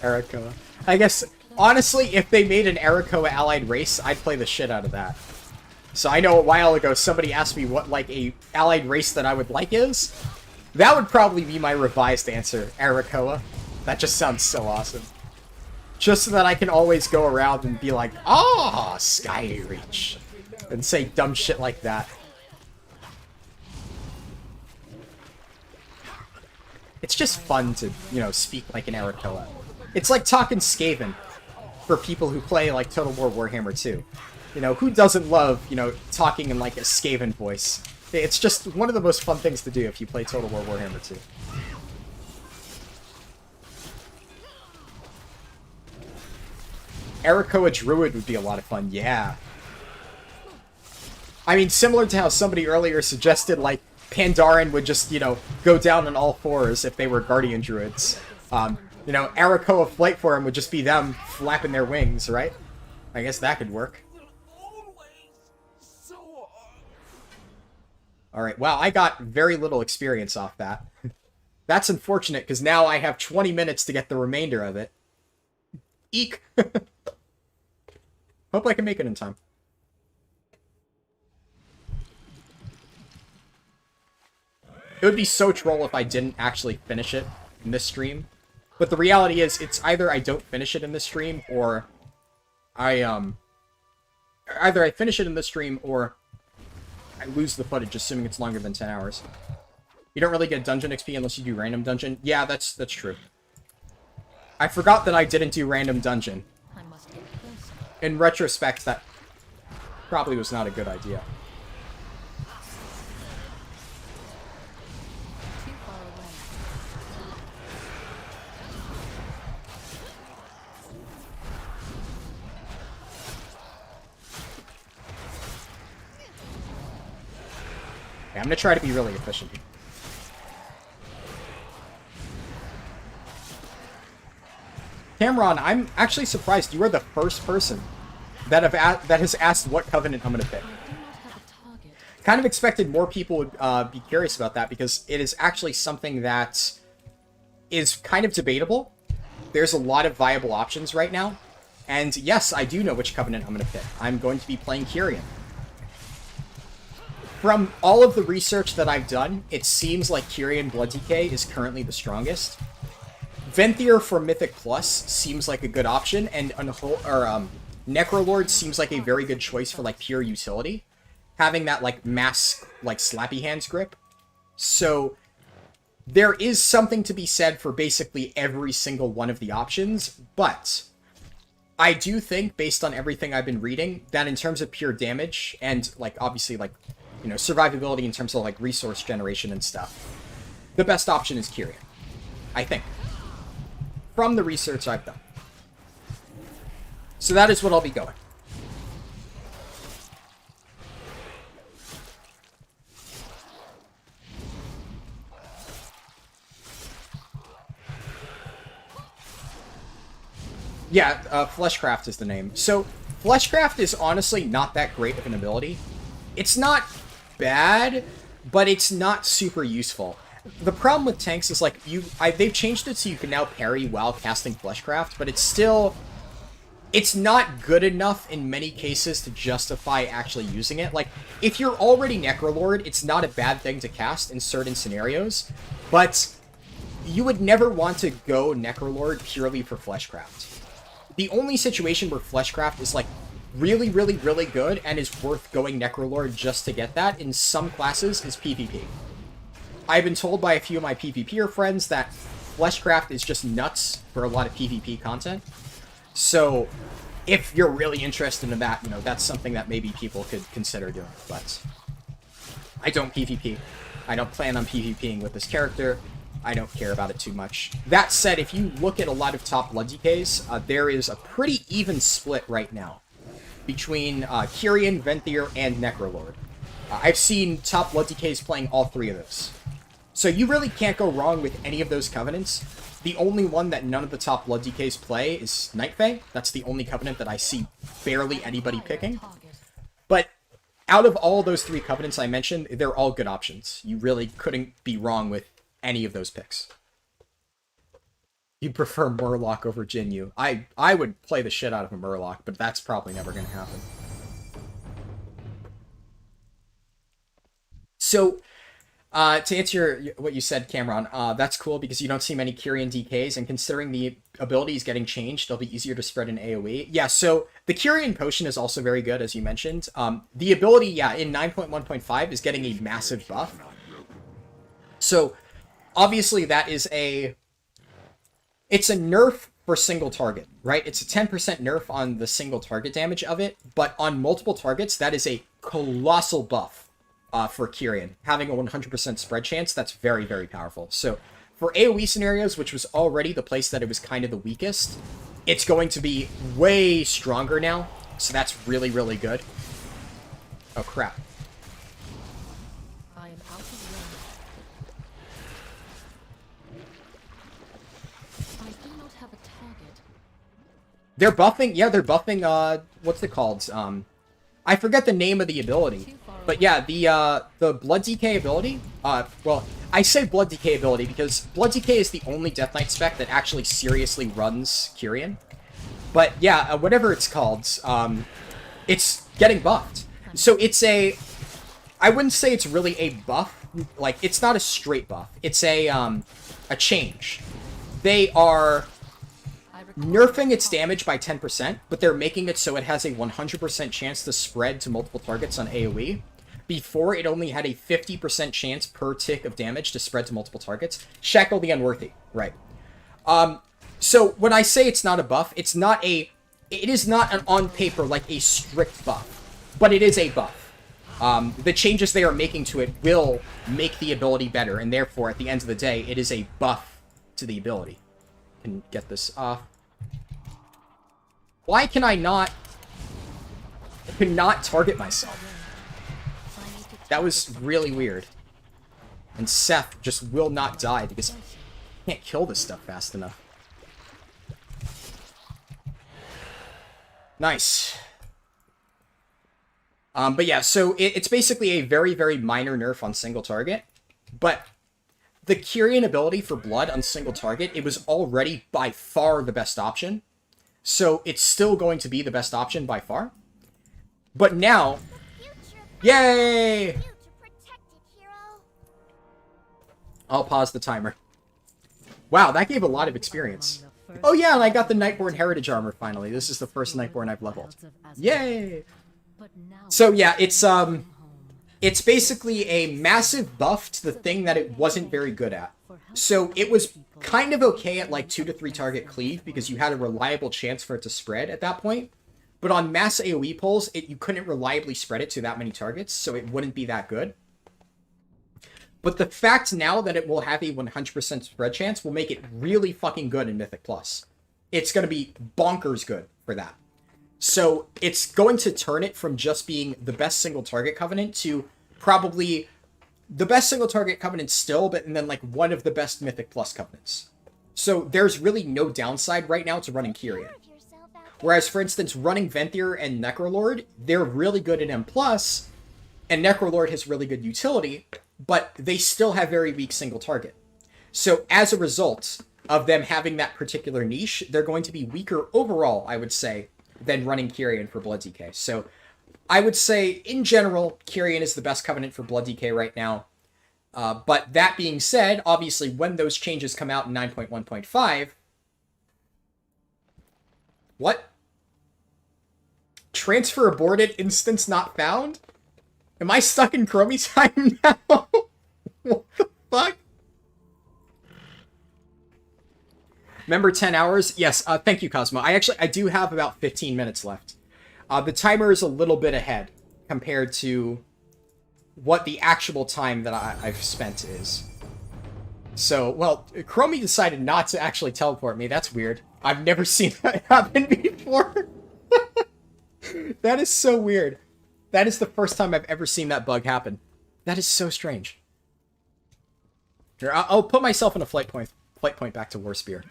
Arakoa. I guess, honestly, if they made an Arakoa allied race, I'd play the shit out of that. So I know a while ago somebody asked me what, like, a allied race that I would like is. That would probably be my revised answer, Arakoa. That just sounds so awesome. Just so that I can always go around and be like, ah, Skyreach. And say dumb shit like that. It's just fun to, you know, speak like an Arakoa. It's like talking Skaven for people who play, like, Total War Warhammer 2. You know, who doesn't love, you know, talking in, like, a Skaven voice? It's just one of the most fun things to do if you play Total War Warhammer 2. Arakoa Druid would be a lot of fun, yeah. I mean, similar to how somebody earlier suggested, like, Pandaren would just, you know, go down on all fours if they were Guardian Druids. You know, Arakoa Flight Form would just be them flapping their wings, right? I guess that could work. Alright, wow, I got very little experience off that. That's unfortunate, because now I have 20 minutes to get the remainder of it. Eek! Hope I can make it in time. It would be so troll if I didn't actually finish it in this stream. But the reality is, it's either I don't finish it in this stream, or either I finish it in this stream, or I lose the footage, assuming it's longer than 10 hours. You don't really get dungeon XP unless you do random dungeon. Yeah, that's true. I forgot that I didn't do random dungeon. I must get closer. In retrospect, that probably was not a good idea. Too far away. Okay, I'm gonna try to be really efficient. Cameron, I'm actually surprised you are the first person that has asked what covenant I'm gonna pick. I do not have a target. Kind of expected more people would be curious about that, because it is actually something that is kind of debatable. There's a lot of viable options right now. And yes, I do know which covenant I'm going to pick. I'm going to be playing Kyrian. From all of the research that I've done, it seems like Kyrian Blood DK is currently the strongest. Venthyr for Mythic Plus seems like a good option, and Necrolord seems like a very good choice for, like, pure utility. Having that, like, mass, like, slappy hands grip. So, there is something to be said for basically every single one of the options, but I do think, based on everything I've been reading, that in terms of pure damage, and, like, obviously, like, you know, survivability in terms of, like, resource generation and stuff, the best option is Kyrian. I think. From the research I've done. So that is what I'll be going. Yeah, Fleshcraft is the name. So, Fleshcraft is honestly not that great of an ability. It's not bad, but it's not super useful. The problem with tanks is, like, they've changed it so you can now parry while casting Fleshcraft, but it's not good enough in many cases to justify actually using it. Like, if you're already Necrolord, it's not a bad thing to cast in certain scenarios, but you would never want to go Necrolord purely for Fleshcraft. The only situation where Fleshcraft is, like, really, really, really good and is worth going Necrolord just to get that in some classes is PvP. I've been told by a few of my PvPer friends that Fleshcraft is just nuts for a lot of PvP content. So, if you're really interested in that, you know, that's something that maybe people could consider doing. But I don't PvP. I don't plan on PvPing with this character. I don't care about it too much. That said, if you look at a lot of top Blood DKs, there is a pretty even split right now between Kyrian, Venthyr, and Necrolord. I've seen top Blood DKs playing all three of those. So you really can't go wrong with any of those covenants. The only one that none of the top Blood DKs play is Nightfang. That's the only covenant that I see barely anybody picking. But out of all those three covenants I mentioned, they're all good options. You really couldn't be wrong with any of those picks. You prefer Murloc over Jinyu. I would play the shit out of a Murloc, but that's probably never going to happen. So, to answer what you said, Cameron, that's cool because you don't see many Kyrian DKs, and considering the abilities getting changed, they'll be easier to spread in AoE. Yeah, so the Kyrian Potion is also very good, as you mentioned. The ability, yeah, in 9.1.5 is getting a massive buff. So, obviously that is it's a nerf for single target, right? It's a 10% nerf on the single target damage of it, but on multiple targets, that is a colossal buff. For Kyrian. Having a 100% spread chance, that's very, very powerful. So, for AoE scenarios, which was already the place that it was kind of the weakest, it's going to be way stronger now. So that's really, really good. Oh, crap. I am out of range. I do not have a target. They're buffing, yeah, they're buffing, what's it called? I forget the name of the ability. But yeah, the Blood DK ability, well, I say Blood DK ability because Blood DK is the only Death Knight spec that actually seriously runs Kyrian. But yeah, whatever it's called, it's getting buffed. So it's I wouldn't say it's really a buff, like, it's not a straight buff. It's a change. They are nerfing its damage by 10%, but they're making it so it has a 100% chance to spread to multiple targets on AoE. Before, it only had a 50% chance per tick of damage to spread to multiple targets. Shackle the Unworthy, right. So when I say it's not a buff, it is not an on paper, like, a strict buff, but it is a buff. The changes they are making to it will make the ability better, and therefore, at the end of the day, it is a buff to the ability. Can get this off. Why can I not target myself? That was really weird. And Seth just will not die because I can't kill this stuff fast enough. Nice. But yeah, so it's basically a very, very minor nerf on single target. But the Kyrian ability for Blood on single target, it was already by far the best option. So it's still going to be the best option by far. But now, yay! I'll pause the timer. Wow, that gave a lot of experience. Oh yeah, and I got the Nightborn Heritage Armor finally. This is the first Nightborn I've leveled. Yay! So yeah, it's basically a massive buff to the thing that it wasn't very good at. So it was kind of okay at like 2 to 3 target cleave because you had a reliable chance for it to spread at that point. But on mass AoE pulls, you couldn't reliably spread it to that many targets, so it wouldn't be that good. But the fact now that it will have a 100% spread chance will make it really fucking good in Mythic Plus. It's going to be bonkers good for that. So it's going to turn it from just being the best single target covenant to probably the best single target covenant still, but and then like one of the best Mythic Plus covenants. So there's really no downside right now to running Kyrian. Whereas, for instance, running Venthyr and Necrolord, they're really good at M+, And Necrolord has really good utility, but they still have very weak single target. So as a result of them having that particular niche, they're going to be weaker overall, I would say, than running Kyrian for Blood DK. So I would say, in general, Kyrian is the best Covenant for Blood DK right now. But that being said, obviously, when those changes come out in 9.1.5... What? Transfer aborted, instance not found? Am I stuck in Chromie time now? What the fuck? Remember 10 hours? Yes, thank you, Cosmo. I do have about 15 minutes left. The timer is a little bit ahead compared to what the actual time that I've spent is. So, well, Chromie decided not to actually teleport me. That's weird. I've never seen that happen before. That is so weird. That is the first time I've ever seen that bug happen. That is so strange. Here, I'll put myself in a flight point back to Warspear.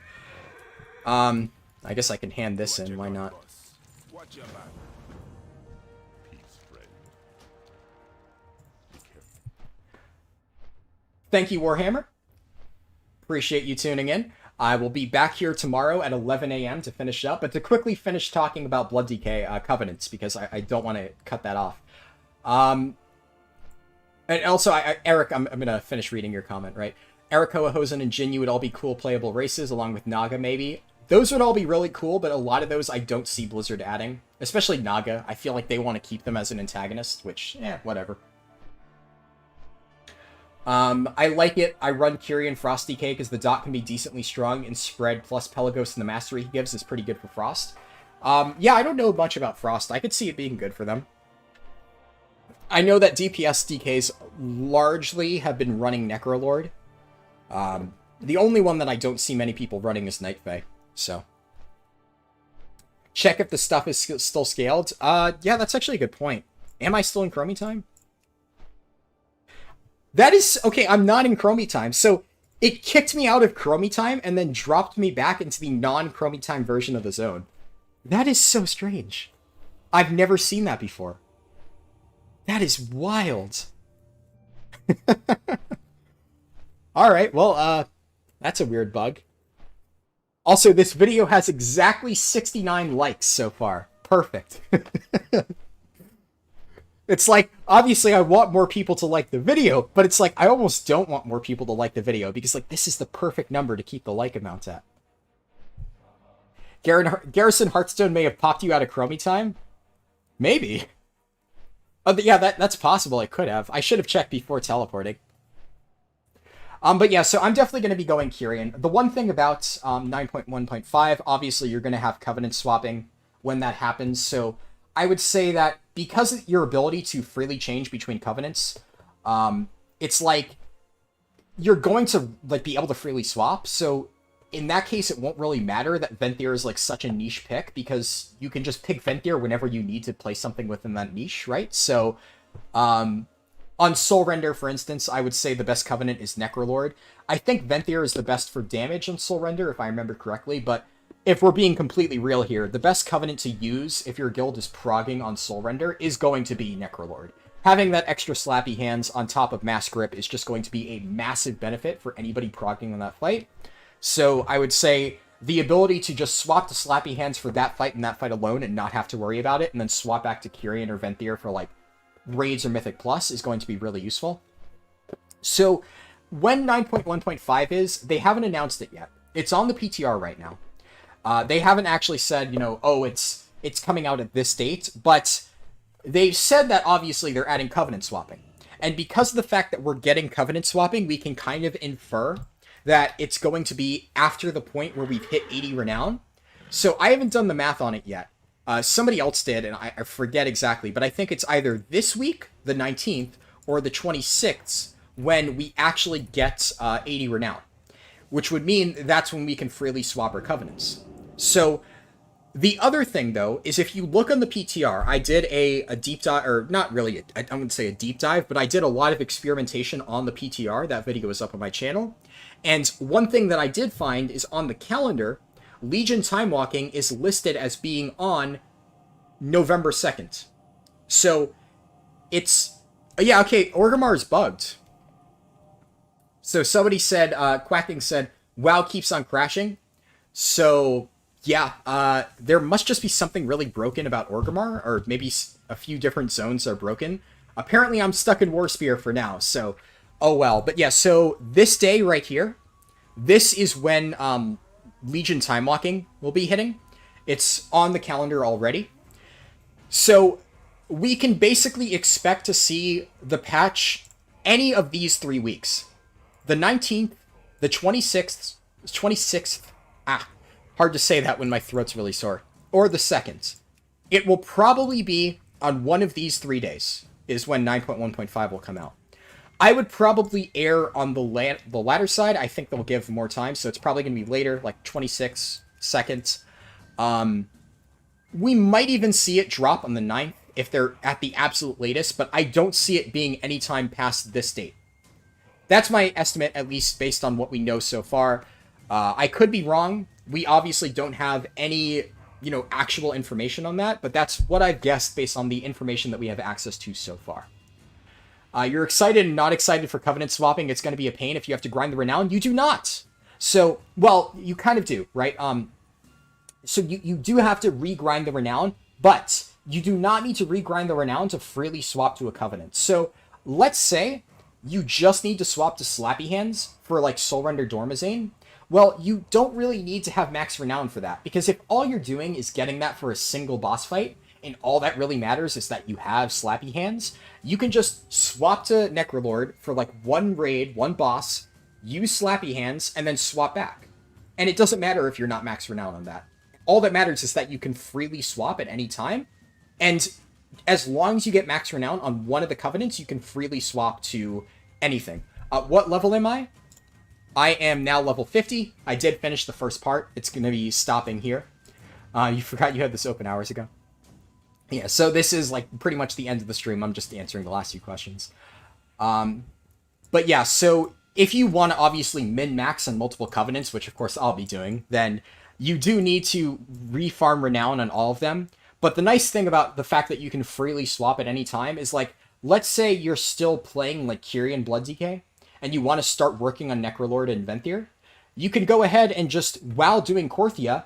I guess I can hand this in. Why not? Watch your back. Peace, friend. Be careful. Thank you, Warhammer. Appreciate you tuning in. I will be back here tomorrow at 11 a.m. to finish up, but to quickly finish talking about Blood DK Covenants, because I don't want to cut that off. And also, Eric, I'm going to finish reading your comment, right? Eric, Hoahosen, and Jinyu would all be cool playable races, along with Naga, maybe. Those would all be really cool, but a lot of those I don't see Blizzard adding. Especially Naga. I feel like they want to keep them as an antagonist, which, whatever. I like it. I run Kyrian Frost DK because the dot can be decently strong, and spread plus Pelagos and the mastery he gives is pretty good for Frost. Yeah, I don't know much about Frost. I could see it being good for them. I know that DPS DKs largely have been running Necrolord. The only one that I don't see many people running is Night Fae, so. Check if the stuff is still scaled. Yeah, that's actually a good point. Am I still in Chromie time? That is... Okay, I'm not in Chromie time. So, it kicked me out of Chromie time and then dropped me back into the non-Chromie time version of the zone. That is so strange. I've never seen that before. That is wild. Alright, well, that's a weird bug. Also, this video has exactly 69 likes so far. Perfect. It's like, obviously I want more people to like the video, but it's like, I almost don't want more people to like the video, because like, this is the perfect number to keep the like amount at. Garrison Hearthstone may have popped you out of Chromie time? Maybe. Yeah, that's possible, it could have. I should have checked before teleporting. But yeah, so I'm definitely going to be going Kyrian. The one thing about 9.1.5, obviously you're going to have Covenant swapping when that happens, so I would say that because of your ability to freely change between Covenants, it's like you're going to like be able to freely swap, so in that case it won't really matter that Venthyr is like such a niche pick, because you can just pick Venthyr whenever you need to play something within that niche, right? So, on Soul Render, for instance, I would say the best Covenant is Necrolord. I think Venthyr is the best for damage on Soul Render, if I remember correctly, but if we're being completely real here, the best Covenant to use if your guild is progging on Soul Render is going to be Necrolord. Having that extra slappy hands on top of Mass Grip is just going to be a massive benefit for anybody progging on that fight. So I would say the ability to just swap to slappy hands for that fight and that fight alone and not have to worry about it, and then swap back to Kyrian or Venthyr for like Raids or Mythic Plus is going to be really useful. So when 9.1.5 is, they haven't announced it yet. It's on the PTR right now. They haven't actually said, you know, oh, it's coming out at this date, but they've said that obviously they're adding Covenant swapping. And because of the fact that we're getting Covenant swapping, we can kind of infer that it's going to be after the point where we've hit 80 Renown. So I haven't done the math on it yet. Somebody else did, and I forget exactly, but I think it's either this week, the 19th, or the 26th, when we actually get 80 Renown. Which would mean that's when we can freely swap our Covenants. So, the other thing, though, is if you look on the PTR, I did a deep dive, or not really, I wouldn't say a deep dive, but I did a lot of experimentation on the PTR. That video is up on my channel. And one thing that I did find is on the calendar, Legion Time Walking is listed as being on November 2nd. So, it's Yeah, okay, Orgrimmar is bugged. So somebody said, Quacking said, WoW keeps on crashing. So, yeah, there must just be something really broken about Orgrimmar, or maybe a few different zones are broken. Apparently I'm stuck in Warspear for now, so, oh well. But yeah, so this day right here, this is when Legion time locking will be hitting. It's on the calendar already. So we can basically expect to see the patch any of these 3 weeks. The 19th, the 26th, hard to say that when my throat's really sore, or the 2nd. It will probably be on one of these 3 days, is when 9.1.5 will come out. I would probably err on the latter side. I think they'll give more time, so it's probably going to be later, like 26 seconds. We might even see it drop on the 9th if they're at the absolute latest, but I don't see it being any time past this date. That's my estimate, at least based on what we know so far. I could be wrong. We obviously don't have any, actual information on that, but that's what I've guessed based on the information that we have access to so far. You're excited and not excited for Covenant swapping. It's going to be a pain if you have to grind the Renown. You do not. So, well, you kind of do, right? So you do have to regrind the Renown, but you do not need to regrind the Renown to freely swap to a Covenant. So, let's say you just need to swap to Slappy Hands for, like, Soul Render Dormazane. Well, you don't really need to have max Renown for that, because if all you're doing is getting that for a single boss fight, and all that really matters is that you have Slappy Hands, you can just swap to Necrolord for, like, one raid, one boss, use Slappy Hands, and then swap back. And it doesn't matter if you're not max Renown on that. All that matters is that you can freely swap at any time, and as long as you get max Renown on one of the Covenants, you can freely swap to anything. What level am I? I am now level 50. I did finish the first part. It's going to be stopping here. You forgot you had this open hours ago. Yeah, so this is like pretty much the end of the stream. I'm just answering the last few questions. But yeah, so if you want to obviously min-max on multiple Covenants, which of course I'll be doing, then you do need to refarm Renown on all of them. But the nice thing about the fact that you can freely swap at any time is, like, let's say you're still playing like Kyrian Blood DK, and you want to start working on Necrolord and Venthyr, you can go ahead and just, while doing Korthia,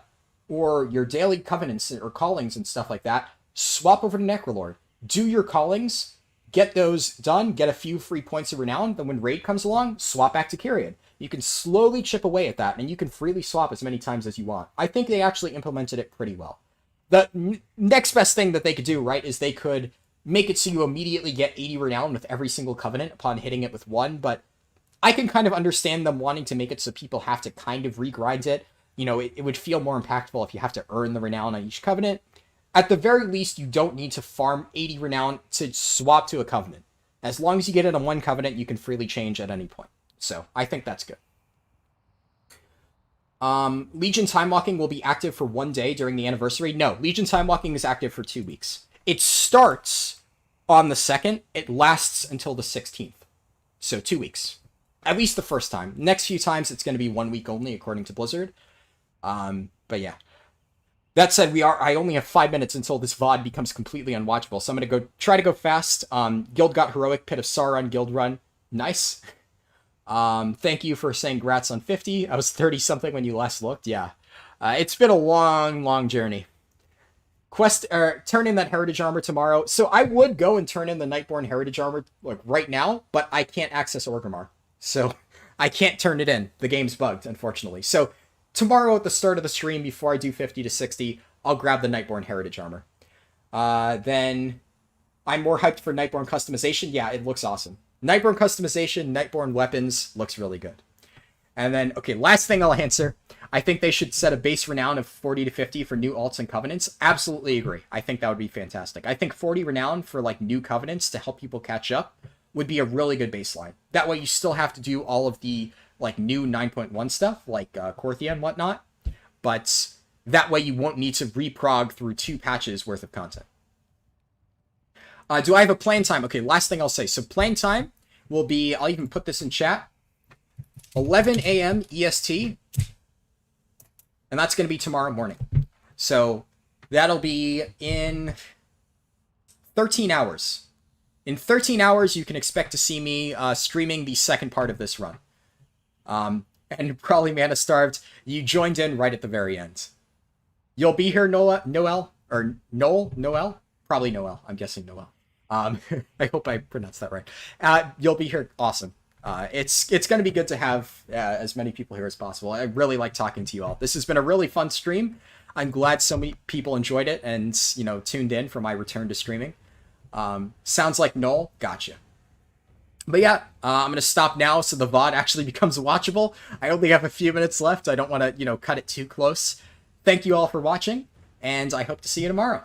or your daily Covenants or callings and stuff like that, swap over to Necrolord. Do your callings, get those done, get a few free points of Renown, then when Raid comes along, swap back to Kyrian. You can slowly chip away at that, and you can freely swap as many times as you want. I think they actually implemented it pretty well. The next best thing that they could do, right, is they could make it so you immediately get 80 Renown with every single Covenant upon hitting it with one, but I can kind of understand them wanting to make it so people have to kind of regrind it. It would feel more impactful if you have to earn the Renown on each Covenant. At the very least, you don't need to farm 80 Renown to swap to a Covenant. As long as you get it on one Covenant, you can freely change at any point. So, I think that's good. Legion time locking will be active for 1 day during the anniversary. No, Legion time locking is active for 2 weeks. It starts on the 2nd. It lasts until the 16th. So 2 weeks. At least the first time. Next few times, it's going to be 1 week only, according to Blizzard. But yeah. That said, I only have 5 minutes until this VOD becomes completely unwatchable, so I'm going to try to go fast. Guild got heroic, Pit of Sauron, Guild Run. Nice. Thank you for saying grats on 50. I was 30-something when you last looked. Yeah. It's been a long, long journey. Turn in that Heritage Armor tomorrow. So I would go and turn in the Nightborn Heritage Armor like right now, but I can't access Orgrimmar. So I can't turn it in. The game's bugged, unfortunately. So tomorrow at the start of the stream, before I do 50 to 60, I'll grab the Nightborn Heritage Armor. Then I'm more hyped for Nightborn customization. Yeah, it looks awesome. Nightborn customization, Nightborn weapons, looks really good. And then, okay, last thing I'll answer. I think they should set a base Renown of 40 to 50 for new alts and Covenants. Absolutely agree. I think that would be fantastic. I think 40 Renown for, like, new Covenants to help people catch up would be a really good baseline. That way you still have to do all of the, like, new 9.1 stuff, like Korthia and whatnot. But that way you won't need to reprog through 2 patches worth of content. Do I have a playing time? Okay, last thing I'll say. So playing time will be, I'll even put this in chat, 11 a.m. EST, and that's going to be tomorrow morning. So that'll be in 13 hours. in 13 hours, you can expect to see me streaming the second part of this run. And probably Mana Starved, you joined in right at the very end. You'll be here, Noel? Or Noel? Probably Noel. I'm guessing Noel. I hope I pronounced that right. You'll be here. Awesome. It's going to be good to have as many people here as possible. I really like talking to you all. This has been a really fun stream. I'm glad so many people enjoyed it and, you know, tuned in for my return to streaming. Sounds like Noel. Gotcha. But yeah, I'm going to stop now so the VOD actually becomes watchable. I only have a few minutes left. I don't want to, you know, cut it too close. Thank you all for watching, and I hope to see you tomorrow.